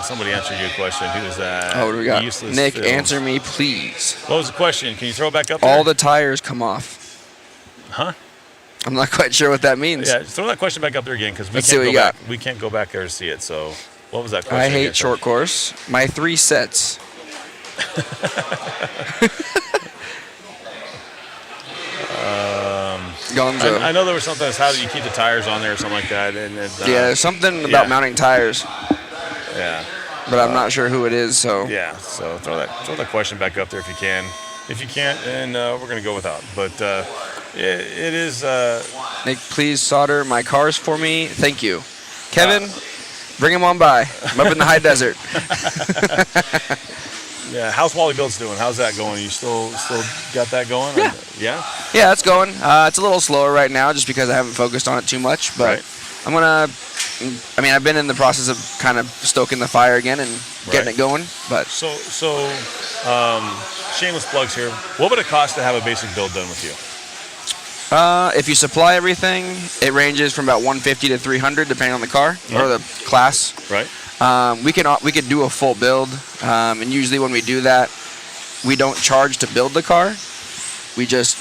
somebody answered your question. Who is that? Oh, what do we got? Useless Nick, Phil. answer me, please. What was the question? Can you throw it back up there? All the tires come off. Huh? I'm not quite sure what that means. Yeah, throw that question back up there again because we can't go back there to see it. So what was that question? I hate short course. My 3 sets. Gonzo. I know there was something that's how do you keep the tires on there or something like that. Yeah, there's something about mounting tires. Yeah. But I'm not sure who it is, so. Yeah, so throw that question back up there if you can. If you can't, then we're going to go without. But it is... Nick, please solder my cars for me. Thank you. Kevin, bring him on by. I'm up in the high desert. Yeah, how's Wally Builds doing? How's that going? You still got that going? Yeah. Yeah? Yeah, it's going. It's a little slower right now just because I haven't focused on it too much. But I'm going to... I've been in the process of kind of stoking the fire again and getting it going. But So shameless plugs here. What would it cost to have a basic build done with you? If you supply everything, it ranges from about $150 to $300 depending on the car or the class. Right. We could do a full build, and usually when we do that, we don't charge to build the car. We just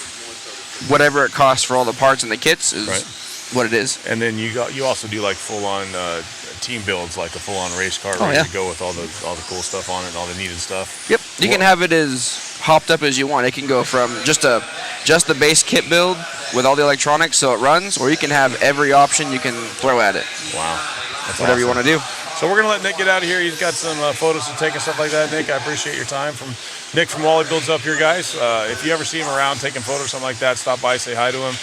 whatever it costs for all the parts and the kits is what it is. And then you also do like full on team builds, like a full on race car ready to go with all the cool stuff on it, and all the needed stuff. Yep. You can have it as hopped up as you want. It can go from just the base kit build with all the electronics so it runs, or you can have every option you can throw at it. Wow. That's whatever you want to do. So we're going to let Nick get out of here. He's got some photos to take and stuff like that. Nick, I appreciate your time. From Nick from Wally Builds up here, guys. If you ever see him around taking photos, something like that, stop by, say hi to him.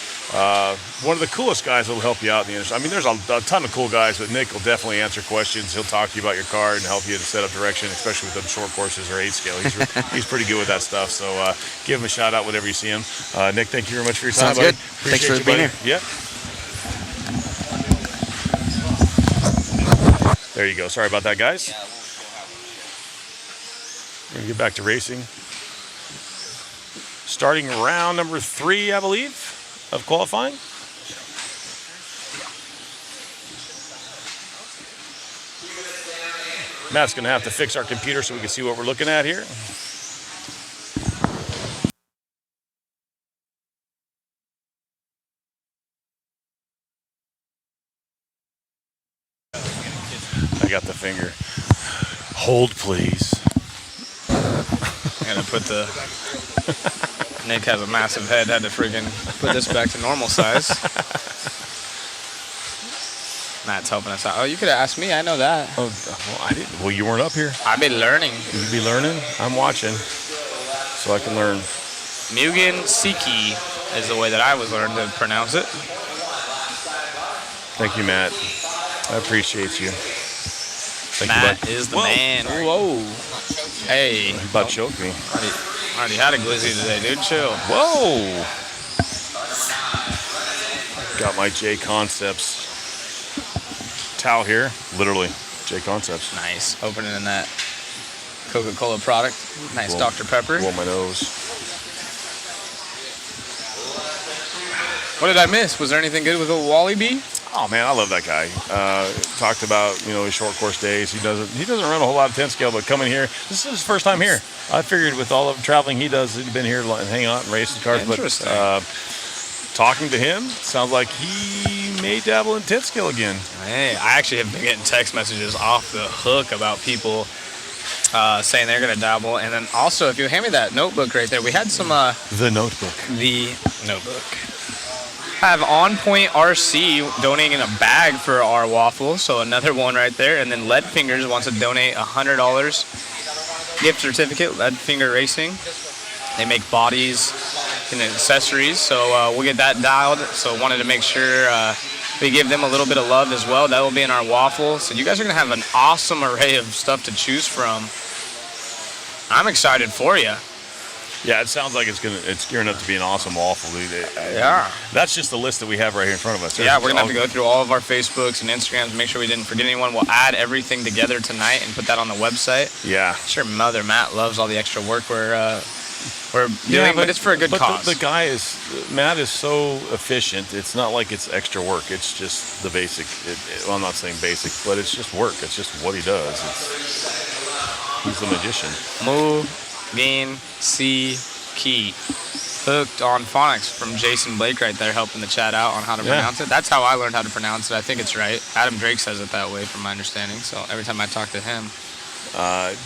One of the coolest guys that will help you out in the industry. I mean, there's a ton of cool guys, but Nick will definitely answer questions. He'll talk to you about your car and help you to set up direction, especially with them short courses or 8 scale. He's pretty good with that stuff. So give him a shout out whenever you see him. Nick, thank you very much for your time. Sounds good. Appreciate Thanks for being here. Yep. There you go. Sorry about that, guys. We're going to get back to racing. Starting round number 3, I believe, of qualifying. Matt's going to have to fix our computer so we can see what we're looking at here. I got the finger. Hold, please. I'm gonna put the... Nick has a massive head. Had to freaking put this back to normal size. Matt's helping us out. Oh, you could have asked me. I know that. Oh, well, I didn't. Well, you weren't up here. I've been learning. You be learning? I'm watching, so I can learn. Mugen Siki is the way that I was learned to pronounce it. Thank you, Matt. I appreciate you. Thank Matt you, is the man. Whoa. Hey. You about choked me. Already had a glizzy today, dude. Chill. Whoa. Got my J Concepts towel here. Literally, J Concepts. Nice. Opening in that Coca-Cola product. Nice Blow, Dr. Pepper. Blow my nose. What did I miss? Was there anything good with a Wally B? Oh man, I love that guy. Talked about his short course days. He doesn't run a whole lot of 10 scale, but coming here, this is his first time here. I figured with all of the traveling he does, he'd been here and hang out and race the cars. Interesting. But talking to him, sounds like he may dabble in tit skill again. Hey, I actually have been getting text messages off the hook about people saying they're going to dabble. And then also, if you hand me that notebook right there, we had some... The notebook. The notebook. Have On Point RC donating a bag for our waffle, so another one right there. And then Lead Fingers wants to donate $100 gift certificate, Lead Finger Racing. They make bodies and accessories, so we'll get that dialed. So wanted to make sure we give them a little bit of love as well. That will be in our waffle. So you guys are going to have an awesome array of stuff to choose from. I'm excited for you. Yeah, it sounds like it's gearing up to be an awesome waffle, dude. Yeah. That's just the list that we have right here in front of us. Yeah, we're going to have to go through all of our Facebooks and Instagrams, make sure we didn't forget anyone. We'll add everything together tonight and put that on the website. Yeah. I'm sure Mother Matt loves all the extra work we're doing, but it's for a good cause. Matt is so efficient. It's not like it's extra work. It's just the basic. Well, I'm not saying basic, but it's just work. It's just what he does. He's the magician. Mugen C Key. Hooked on phonics from Jason Blake right there, helping the chat out on how to pronounce it. That's how I learned how to pronounce it. I think it's right. Adam Drake says it that way from my understanding, so every time I talk to him.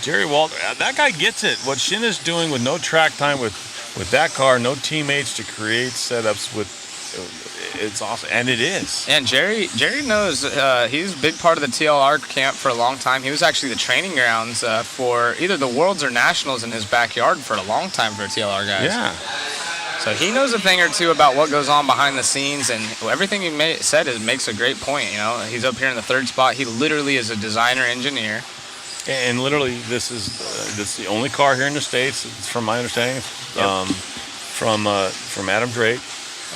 Jerry Walter, that guy gets it. What Shin is doing with no track time with that car, no teammates to create setups with, it's awesome, and it is. And Jerry knows he's a big part of the TLR camp for a long time. He was actually the training grounds for either the Worlds or Nationals in his backyard for a long time for TLR guys. Yeah. So he knows a thing or two about what goes on behind the scenes, and everything he said makes a great point. You know, he's up here in the third spot. He literally is a designer engineer. And literally, this is the only car here in the States, from my understanding, from Adam Drake.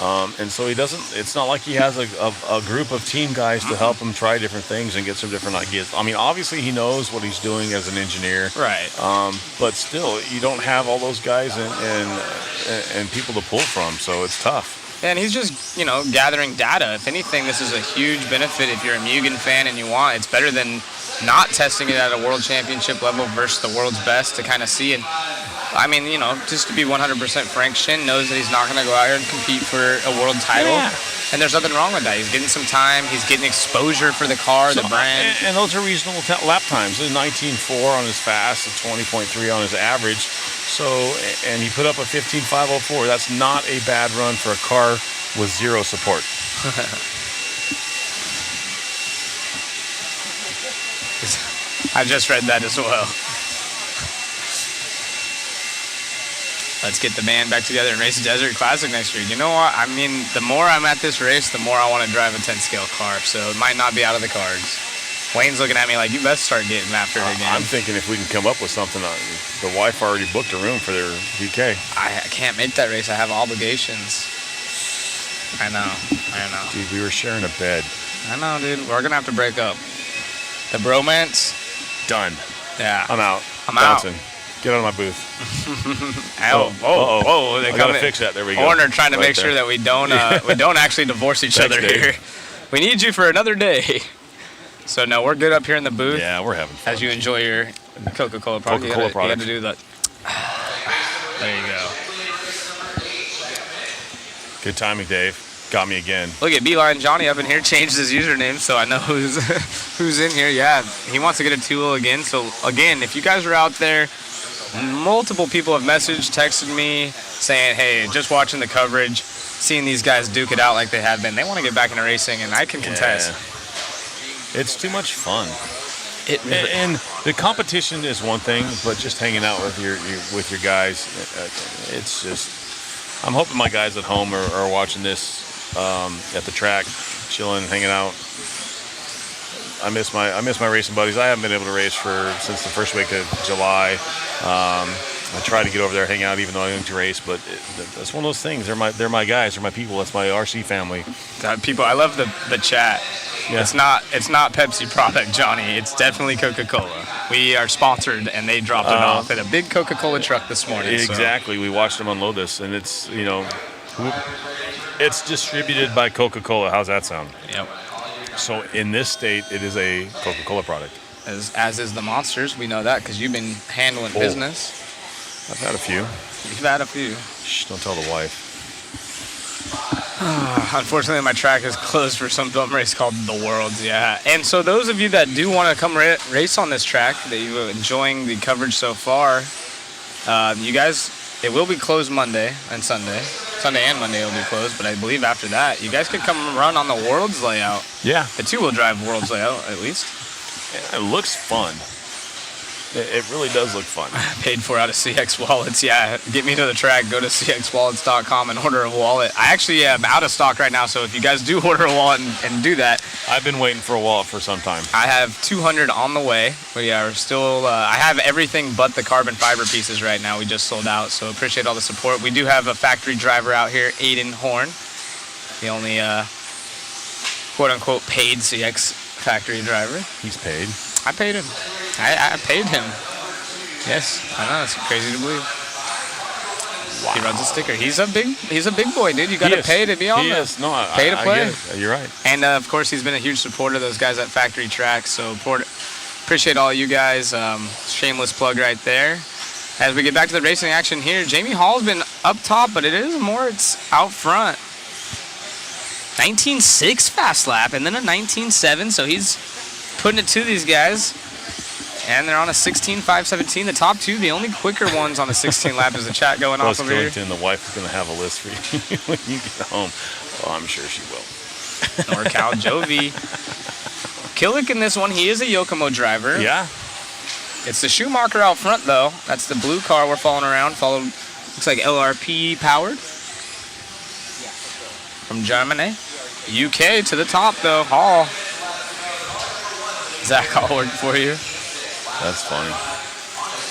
And so he doesn't, it's not like he has a group of team guys to help him try different things and get some different ideas. I mean, obviously he knows what he's doing as an engineer. Right. But still, you don't have all those guys and people to pull from, so it's tough. And he's just, gathering data. If anything, this is a huge benefit if you're a Mugen fan and you want. It's better than not testing it at a world championship level versus the world's best to kind of see. And I mean, just to be 100% frank, Shin knows that he's not going to go out here and compete for a world title. Yeah. And there's nothing wrong with that. He's getting some time. He's getting exposure for the car, the brand. And those are reasonable lap times. 19.4 on his fast, a 20.3 on his average. So, and he put up a 15.504. That's not a bad run for a car with zero support. I just read that as well. Let's get the band back together and race Desert Classic next year. You know what? I mean, the more I'm at this race, the more I want to drive a 10-scale car. So it might not be out of the cards. Wayne's looking at me like, you best start getting after it again. I'm thinking if we can come up with something. The wife already booked a room for their VK. I can't make that race. I have obligations. I know. Dude, we were sharing a bed. I know, dude. We're going to have to break up. The bromance. Done. Yeah. I'm out. I'm Bouncing. out. Get out of my booth. Whoa! I gotta fix that. There we go. Horner trying to make sure that we don't actually divorce each other here. We need you for another day. So no, we're good up here in the booth. Yeah, we're having fun. As you enjoy your Coca-Cola product. Coca-Cola product. You got to do that. There you go. Good timing, Dave. Got me again. Look at Beeline Johnny up in here, changed his username, so I know who's in here. Yeah, he wants to get a 2-wheel again. So again, if you guys are out there, multiple people have messaged, texted me, saying, hey, just watching the coverage, seeing these guys duke it out like they have been. They want to get back into racing, and I can contest. It's too much fun. And the competition is one thing, but just hanging out with your guys, it's just. I'm hoping my guys at home are watching this at the track, chilling, hanging out. I miss my racing buddies. I haven't been able to race since the first week of July. I try to get over there, hang out, even though I don't get to race. But that's one of those things. They're my guys. They're my people. That's my RC family. People, I love the chat. Yeah. It's not Pepsi product, Johnny. It's definitely Coca-Cola. We are sponsored, and they dropped it off in a big Coca-Cola truck this morning. Exactly. So. We watched them unload this, and it's it's distributed by Coca-Cola. How's that sound? Yep. So in this state, it is a Coca-Cola product. As is the Monsters. We know that because you've been handling business. I've had a few. You've had a few. Shh, don't tell the wife. Unfortunately, my track is closed for some dumb race called the Worlds. Yeah, and so those of you that do want to come race on this track, that you're enjoying the coverage so far, you guys, it will be closed Monday and Sunday. Sunday and Monday will be closed, but I believe after that, you guys could come run on the Worlds layout. Yeah. The two-wheel drive Worlds layout, at least. It looks fun. It really does look fun. Paid for out of CX Wallets. Yeah, get me to the track. Go to cxwallets.com and order a wallet. I actually am out of stock right now, so if you guys do order a wallet and do that. I've been waiting for a wallet for some time. I have 200 on the way. But yeah, we're still, I have everything but the carbon fiber pieces right now. We just sold out, so appreciate all the support. We do have a factory driver out here, Aiden Horn. The only quote-unquote paid CX factory driver. He's paid. I paid him. I paid him. Yes, I know, it's crazy to believe. Wow. He runs a sticker. He's a big boy, dude. You got to pay to be on this. No, pay to play. I get it. You're right. And of course, he's been a huge supporter of those guys at Factory Tracks. So appreciate all you guys. Shameless plug right there. As we get back to the racing action here, Jamie Hall's been up top, but it's out front. 19.6 fast lap, and then a 19.7. So he's putting it to these guys. And they're on a 16.517. The top two, the only quicker ones on the 16 lap is the chat going off over here. The wife is going to have a list for you when you get home. Well, I'm sure she will. NorCal Jovi. Killick in this one, he is a Yokomo driver. Yeah. It's the Schumacher out front, though. That's the blue car we're following around. Looks like LRP powered. From Germany. UK to the top, though. Hall. Zach, I'll work for you. That's funny.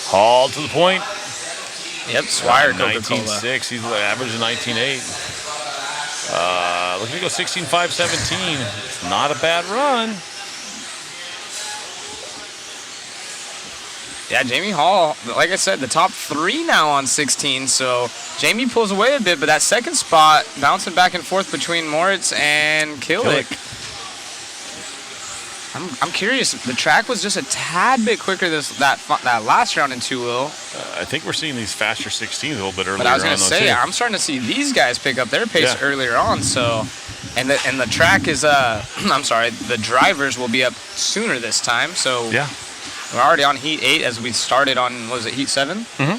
Hall to the point. Yep, Swire Coca-Cola. 19.6. He's averaging 19.8. Looking to go 16.517. It's not a bad run. Yeah, Jamie Hall, like I said, the top three now on 16. So Jamie pulls away a bit, but that second spot bouncing back and forth between Moritz and Killick. I'm curious. The track was just a tad bit quicker that last round in two-wheel. I think we're seeing these faster 16s a little bit earlier. But I was going to say, I'm starting to see these guys pick up their pace earlier on. So, and the track is, I'm sorry, the drivers will be up sooner this time. So yeah, we're already on heat 8 as we started on, what was it, heat 7? Mm-hmm.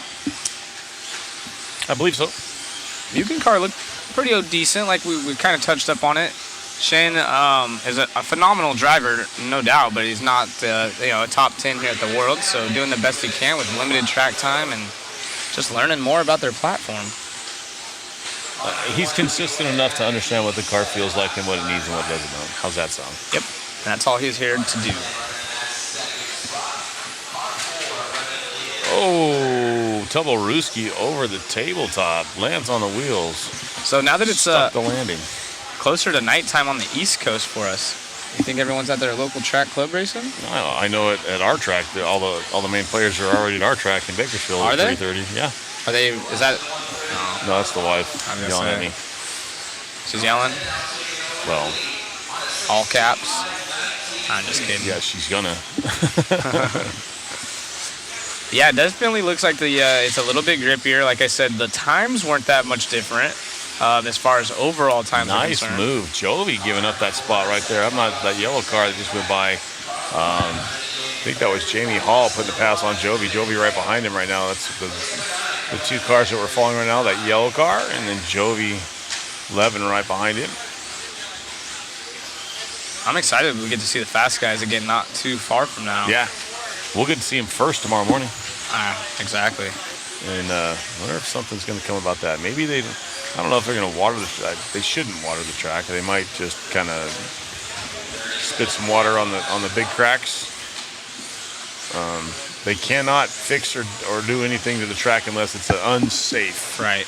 I believe so. Mugen car looked pretty decent, like we kind of touched up on it. Shane is a phenomenal driver, no doubt, but he's not a top 10 here at the World, so doing the best he can with limited track time and just learning more about their platform. He's consistent enough to understand what the car feels like and what it needs and what it doesn't. How's that sound? Yep, that's all he's here to do. Oh, Tubeluski over the tabletop, lands on the wheels. So now that it's stuck the landing. Closer to nighttime on the East Coast for us. You think everyone's at their local track club racing? I know at our track, all the main players are already at our track in Bakersfield at 3:30. Yeah. Are they? Is that? No, that's the wife yelling at me. She's yelling. Well, all caps. I'm just kidding. Yeah, she's gonna. Yeah, it definitely looks like it's a little bit grippier. Like I said, the times weren't that much different. As far as overall time. Nice move. Jovi giving up that spot right there. I'm not that yellow car that just went by. I think that was Jamie Hall putting the pass on Jovi. Jovi right behind him right now. That's the two cars that we're following right now, that yellow car and then Jovi Levin right behind him. I'm excited we get to see the fast guys again not too far from now. Yeah. We'll get to see him first tomorrow morning. Exactly. And I wonder if something's going to come about that. Maybe I don't know if they're going to water the track. They shouldn't water the track. They might just kind of spit some water on the big cracks. They cannot fix or do anything to the track unless it's unsafe. Right.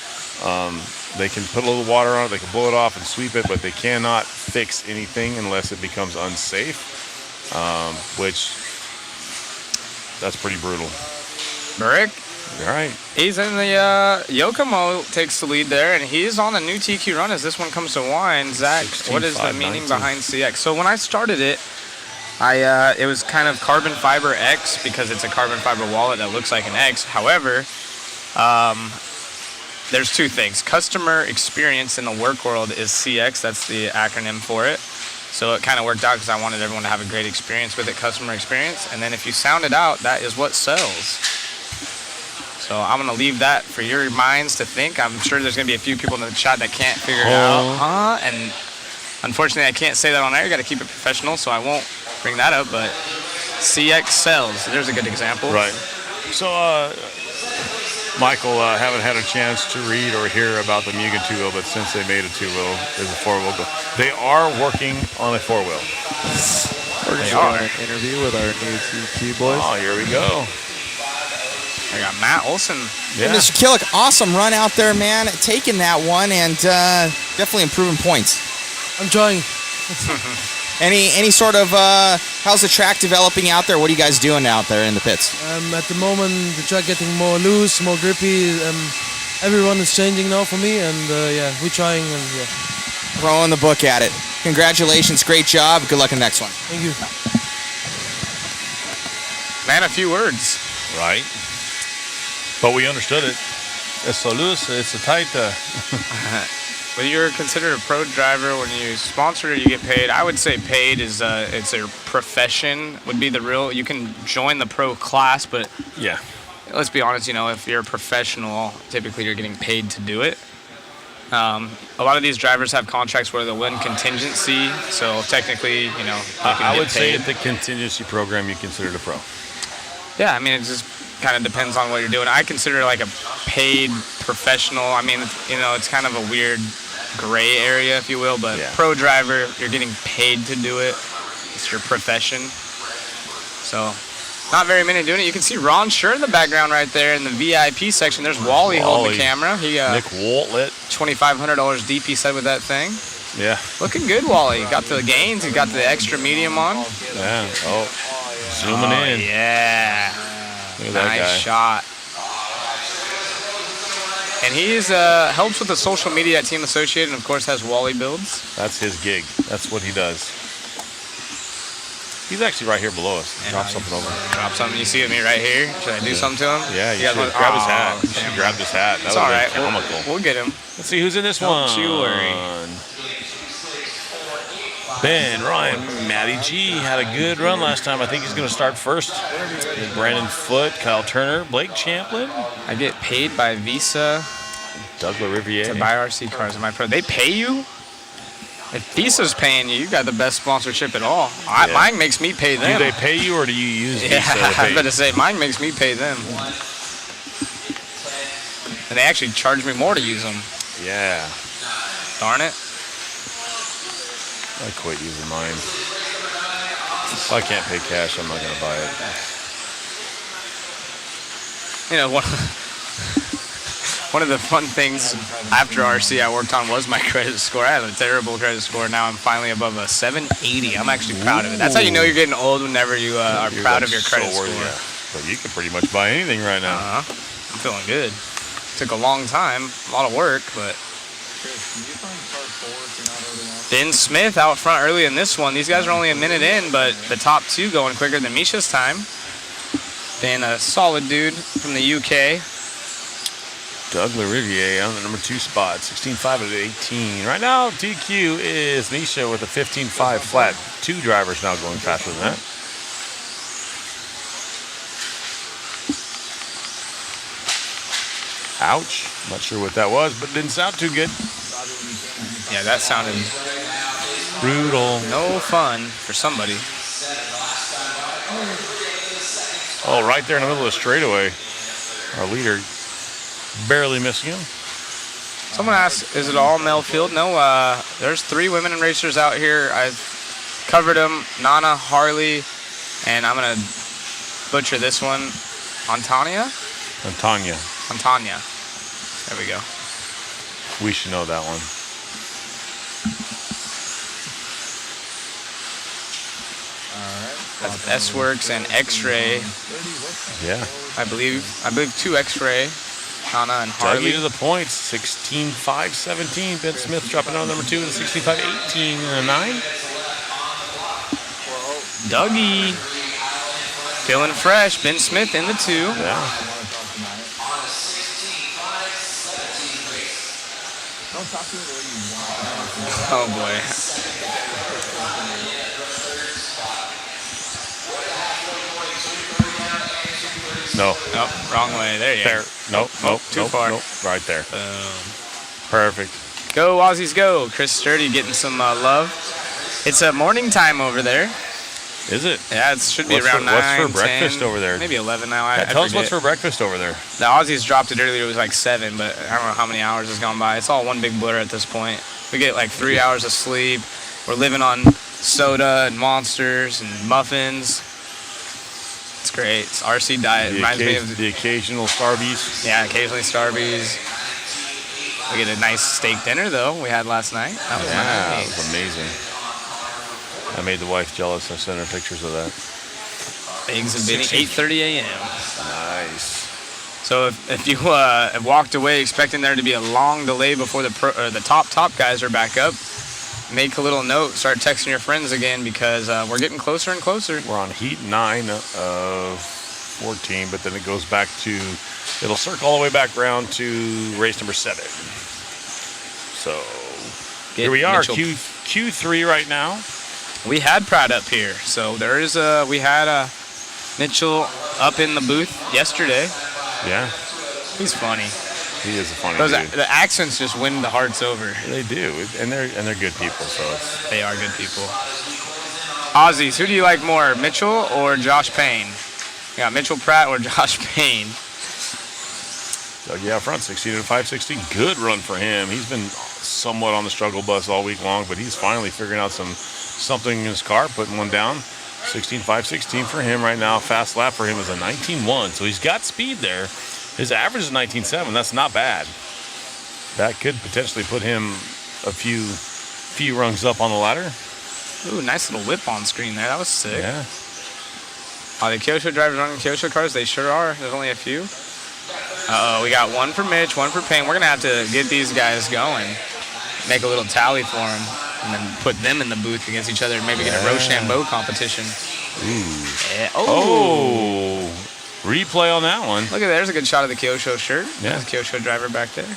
They can put a little water on it. They can blow it off and sweep it, but they cannot fix anything unless it becomes unsafe, which that's pretty brutal. Barret. All right. He's in the Yokomo, takes the lead there, and he's on a new TQ run as this one comes to wind. Zach, what is the meaning behind CX? So when I started it, it was kind of carbon fiber X because it's a carbon fiber wallet that looks like an X. However, there's two things. Customer experience in the work world is CX. That's the acronym for it. So it kind of worked out because I wanted everyone to have a great experience with it, customer experience. And then if you sound it out, that is what sells. So I'm going to leave that for your minds to think. I'm sure there's going to be a few people in the chat that can't figure it out. And unfortunately, I can't say that on air. You got to keep it professional, so I won't bring that up. But CX sells. There's a good example. Right. So, Michael, haven't had a chance to read or hear about the Mugen 2-wheel, but since they made a 2-wheel, there's a 4-wheel. They are working on a 4-wheel. We're going to do an interview with our new TQ boys. Oh, here we go. I got Matt Olson. Yeah. Mr. Killick, awesome run out there, man. Taking that one and definitely improving points. I'm trying. Any sort of, how's the track developing out there? What are you guys doing out there in the pits? At the moment, the track getting more loose, more grippy. Every run is changing now for me, and yeah, we're trying. And yeah. Throwing the book at it. Congratulations, great job. Good luck in the next one. Thank you. Man, a few words. Right. But we understood it. It's so loose, it's so tight. When you're considered a pro driver, when you sponsor, you get paid. I would say paid is it's a profession. Would be the real. You can join the pro class, but yeah, let's be honest. You know, if you're a professional, typically you're getting paid to do it. A lot of these drivers have contracts where they'll win contingency, so technically, you know, I would say at the contingency program, you consider it a pro. Yeah, I mean, it just kind of depends on what you're doing. I consider it like a paid professional. I mean, you know, it's kind of a weird gray area, if you will, but pro driver, you're getting paid to do it. It's your profession. So, not very many doing it. You can see Ron Scher in the background right there in the VIP section. There's Wally holding the camera. He Nick Waltlet. $2,500 deep, he said, with that thing. Yeah. Looking good, Wally. Got the gains. He got the extra medium on. Yeah. Oh, zooming in. Yeah. Look at that guy. Nice shot. And he's helps with the social media at Team Associated, and of course has Wally builds. That's his gig. That's what he does. He's actually right here below us. Drop something over. Drop something. You see me right here? Should I do something to him? Yeah, you should grab his hat. You should grab his hat. That It's was all right. comical. We'll get him. Let's see who's in this one. Don't you worry. Ben, Ryan, Matty G had a good run last time. I think he's going to start first. Brandon Foote, Kyle Turner, Blake Champlin. I get paid by Visa. Douglas Riviere. To buy RC cars in my pro. They pay you? If Visa's paying you, you got the best sponsorship at all. Mine makes me pay them. Do they pay you or do you use Visa? Yeah, I was about to say, mine makes me pay them. And they actually charge me more to use them. Yeah. Darn it. I quit using mine. If I can't pay cash, I'm not going to buy it. You know, one of the fun things after RC I worked on was my credit score. I had a terrible credit score. Now I'm finally above a 780. I'm actually proud of it. That's how you know you're getting old, whenever you are proud of your credit score. Yeah. But you can pretty much buy anything right now. I'm feeling good. Took a long time, a lot of work, but... Ben Smith out front early in this one. These guys are only a minute in, but the top two going quicker than Misha's time. Ben, a solid dude from the UK. Douglas Riviere on the number 2 spot, 16.5 at 18. Right now, TQ is Misha with a 15.5 flat. 2 drivers now going faster than that. Ouch. Not sure what that was, but it didn't sound too good. Yeah, that sounded brutal. No fun for somebody. Oh, right there in the middle of the straightaway. Our leader barely missing him. Someone asked, is it all male field? No, there's 3 women racers out here. I've covered them. Nana, Harley, and I'm going to butcher this one. Antanya? Antanya. There we go. We should know that one. That's S-Works and X-Ray. Yeah. I believe 2 X-Ray. Nana and Harley. Dougie to the points. 16.5-17. Ben Smith dropping down number 2 with a 16.5-18 and a 9. Dougie feeling fresh. Ben Smith in the 2. Yeah. Oh boy. No. Nope, wrong way. There you There. go. Nope. Too far. Nope. Right there. Boom. Perfect. Go Aussies go. Chris Sturdy getting some love. It's morning time over there. Is it? Yeah, it should be What's around 9, What's for breakfast 10, over there? maybe 11 now. I Tell us forget. what's for breakfast over there. The Aussies dropped it earlier. It was like 7, but I don't know how many hours has gone by. It's all one big blur at this point. We get like 3 hours of sleep. We're living on soda and monsters and muffins. It's great. It's RC diet. Reminds me of The occasional Starbies. Yeah, occasionally Starbies. We get a nice steak dinner though. We had last night. That was That nice. was amazing. I made the wife jealous. I sent her pictures of that. Eggs and Benny, 8:30 a.m. Nice. So if you have walked away expecting there to be a long delay before the top guys are back up, make a little note. Start texting your friends again because we're getting closer and closer. We're on heat 9 of 14, but then it goes back to, it'll circle all the way back around to race number 7. So here we are, Mitchell. Q3 right now. We had Pratt up here, so we had Mitchell up in the booth yesterday. Yeah. He's funny. He is a funny Those dude. the accents just win the hearts over. They do, and they're good people. So they are good people. Aussies, who do you like more, Mitchell or Josh Payne? Yeah, Mitchell Pratt or Josh Payne? Yeah, front 16 and 560. Good run for him. He's been somewhat on the struggle bus all week long, but he's finally figuring out something in his car, putting one down. 16.516 for him right now. Fast lap for him is a 19.1, so he's got speed there. His average is 19.7. That's not bad. That could potentially put him a few rungs up on the ladder. Ooh, nice little whip on screen there. That was sick. Yeah. Are the Kyosho drivers running Kyosho cars? They sure are. There's only a few. Uh-oh, we got one for Mitch, one for Payne. We're going to have to get these guys going. Make a little tally for them. And then put them in the booth against each other and maybe get a Rochambeau competition. Ooh. Yeah. Oh. Replay on that one. Look at that. There's a good shot of the Kyosho shirt. Yeah. There's a Kyosho driver back there.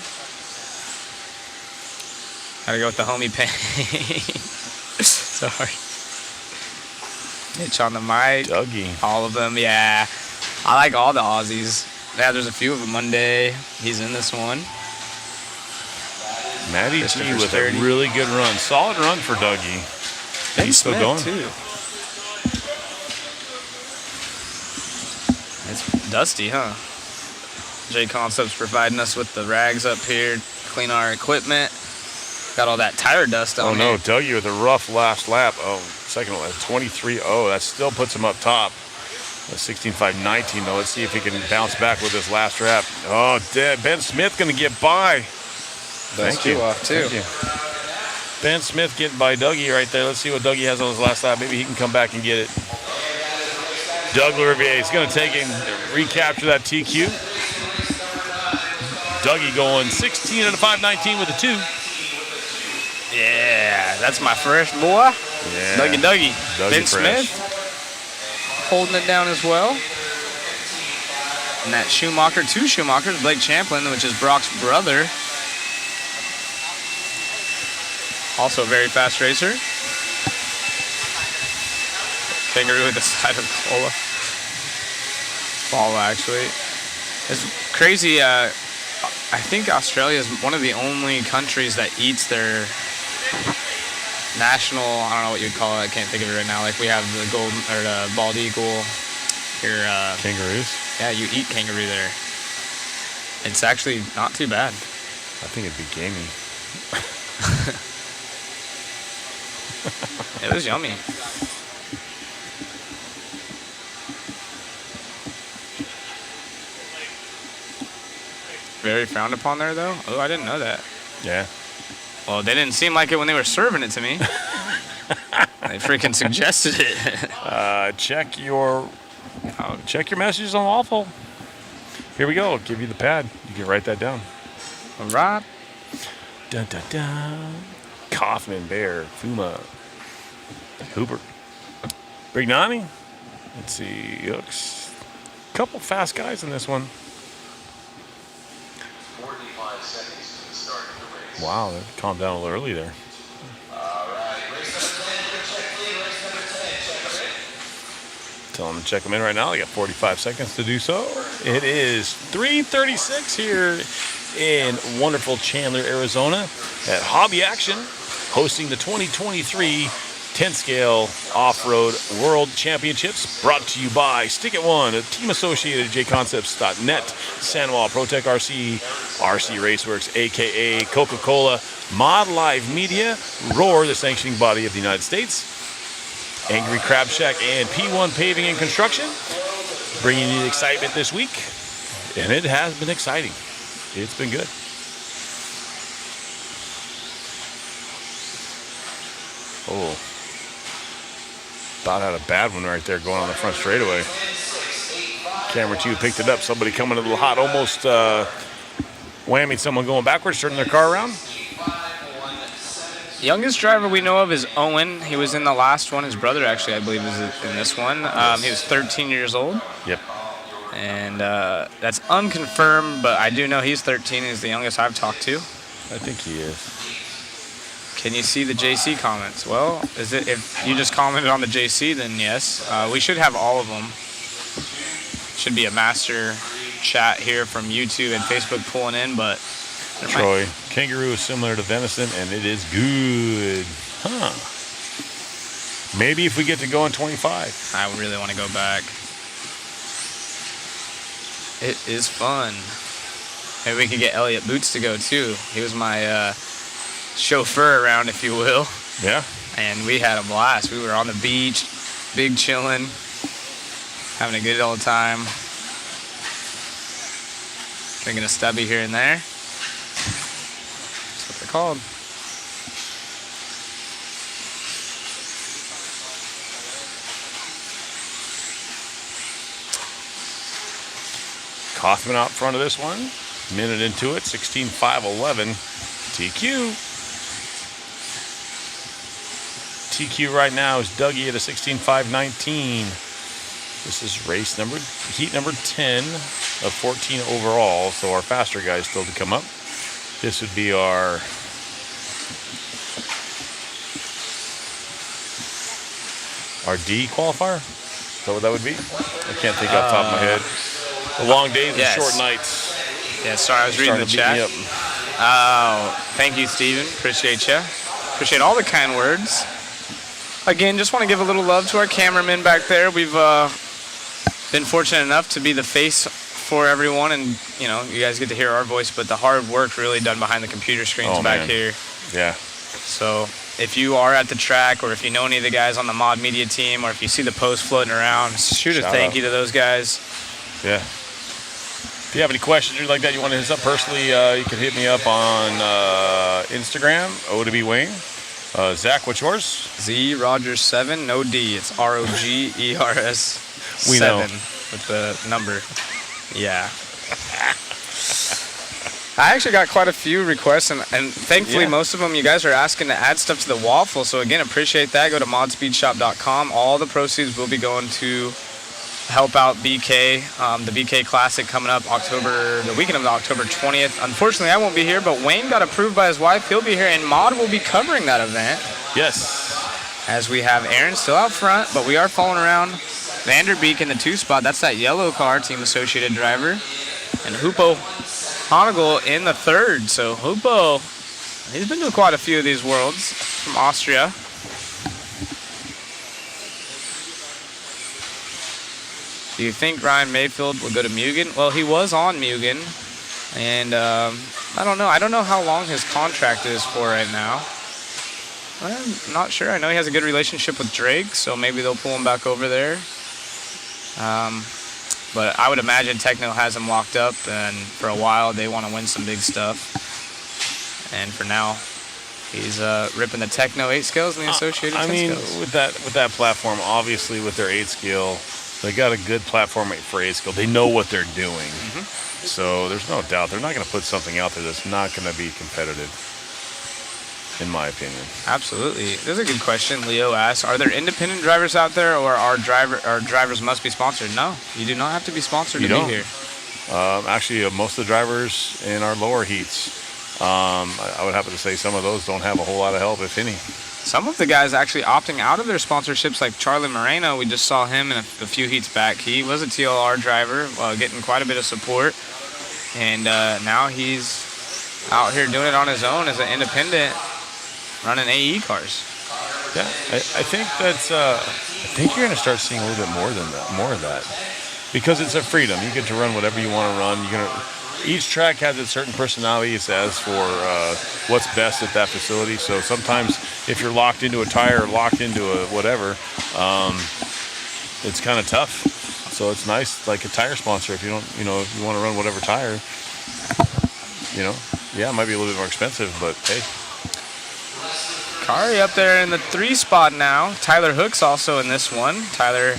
Gotta go with the homie Payne. Sorry. Mitch on the mic. Dougie. All of them, yeah. I like all the Aussies. Yeah, there's a few of them. Monday, he's in this one. Matty G with a really good run. Solid run for Dougie. Ben He's still Smith, going. too. It's dusty, huh? J Concepts providing us with the rags up here, clean our equipment. Got all that tire dust on Oh no, there. Dougie with a rough last lap. Oh, second lap, 23.0. That still puts him up top. 16.519 though. Let's see if he can bounce back with this last lap. Oh, dead. Ben Smith gonna get by. Thank you. Off too. Thank you. Ben Smith getting by Dougie right there. Let's see what Dougie has on his last lap. Maybe he can come back and get it. Doug Lariviere is going to take and recapture that TQ. Dougie going 16 and a 519 with a 2. Yeah, that's my first boy. Yeah. Dougie. Dougie Ben fresh. Smith holding it down as well. And that Schumacher, 2 Schumachers, Blake Champlin, which is Brock's brother. Also a very fast racer. Kangaroo at the side of Cola. Ball, actually. It's crazy. I think Australia is one of the only countries that eats their national, I don't know what you'd call it. I can't think of it right now. Like we have the golden or the bald eagle here. Kangaroos? Yeah, you eat kangaroo there. It's actually not too bad. I think it'd be gamey. It was yummy. Very frowned upon there, though. Oh, I didn't know that. Yeah. Well, they didn't seem like it when they were serving it to me. They freaking suggested it. Check your messages on Waffle. Here we go. I'll give you the pad. You can write that down. All right. Dun, dun, dun. Kaufman, Bear, Fuma, Hooper, Brignani. Let's see. Looks a couple fast guys in this one. 45 seconds to the start of the race. Wow, that calmed down a little early there. Tell them to check them in right now. They got 45 seconds to do so. It is 3:36 here in wonderful Chandler, Arizona at Hobby Action, hosting the 2023 10 Scale Off-Road World Championships, brought to you by Stick It One, Team Associated, jconcepts.net, Sanwa, ProTech RC, RC Raceworks, aka Coca-Cola, Mod Live Media, Roar, the sanctioning body of the United States, Angry Crab Shack, and P1 Paving and Construction, bringing you the excitement this week. And it has been exciting. It's been good. Oh. About had a bad one right there going on the front straightaway. Camera 2 picked it up. Somebody coming a little hot, almost whammied someone going backwards, turning their car around. Youngest driver we know of is Owen. He was in the last one. His brother, actually, I believe, is in this one. He was 13 years old. Yep. And that's unconfirmed, but I do know he's 13. He's the youngest I've talked to. I think he is. Can you see the JC comments? Well, if you just commented on the JC, then yes. We should have all of them. Should be a master chat here from YouTube and Facebook pulling in, but... Troy, kangaroo is similar to venison, and it is good. Huh. Maybe if we get to go in 25. I really want to go back. It is fun. Maybe we can get Elliot Boots to go, too. He was my chauffeur around, if you will. Yeah. And we had a blast. We were on the beach, big chilling, having a good old time. Drinking a stubby here and there. That's what they're called. Kaufman out front of this one. Minute into it, 16.5.11. TQ. TQ right now is Dougie at a 16.5.19. This is heat number 10 of 14 overall. So our faster guys still to come up. This would be our D qualifier. Is that what that would be? I can't think off the top of my head. The long days and short nights. Yeah, sorry, I was reading the chat. Oh, thank you, Steven. Appreciate you. Appreciate all the kind words. Again, just want to give a little love to our cameraman back there. We've been fortunate enough to be the face for everyone, and you know, you guys get to hear our voice, but the hard work really done behind the computer screens back here. Yeah. So if you are at the track, or if you know any of the guys on the Mod Media team, or if you see the post floating around, shoot a thank you to those guys. Yeah. If you have any questions or like that, you want to hit us up personally, you can hit me up on Instagram, O2B Wayne. Zach, what's yours? Z Rogers 7, no D. It's ROGERS We 7 know. with the number. Yeah. I actually got quite a few requests, and thankfully most of them you guys are asking to add stuff to the waffle. So again, appreciate that. Go to modspeedshop.com. All the proceeds will be going to help out BK, the BK Classic coming up the weekend of October 20th. Unfortunately, I won't be here, but Wayne got approved by his wife. He'll be here, and Mod will be covering that event. Yes. As we have Aaron still out front, but we are following around Vanderbeek in the 2 spot. That's that yellow car, Team Associated driver. And Hupo Honigel in the 3rd. So Hupo, he's been to quite a few of these worlds from Austria. Do you think Ryan Mayfield will go to Mugen? Well, he was on Mugen, and I don't know. I don't know how long his contract is for right now. I'm not sure. I know he has a good relationship with Drake, so maybe they'll pull him back over there. But I would imagine Techno has him locked up, and for a while they want to win some big stuff. And for now, he's ripping the Techno 8 scales and the associated 10 scales. with that platform, obviously with their 8 scale, they got a good platform for 8 scale. They know what they're doing. So there's no doubt they're not going to put something out there that's not going to be competitive, in my opinion. Absolutely. That's a good question. Leo asks, are there independent drivers out there, or our drivers must be sponsored? No, you do not have to be sponsored to be here. Actually, most of the drivers in our lower heats I would happen to say some of those don't have a whole lot of help, if any. Some of the guys actually opting out of their sponsorships, like Charlie Moreno. We just saw him in a few heats back. He was a TLR driver, getting quite a bit of support. And now he's out here doing it on his own as an independent, running AE cars. Yeah, I think that's. I think you're going to start seeing a little bit more of that, because it's a freedom. You get to run whatever you want to run. Each track has its certain personality. It says for what's best at that facility. So sometimes if you're locked into a tire or locked into a whatever, it's kind of tough. So it's nice, like a tire sponsor. If you don't, if you want to run whatever tire, yeah, it might be a little bit more expensive, but hey. Kari up there in the 3 spot now. Tyler Hook's also in this one. Tyler,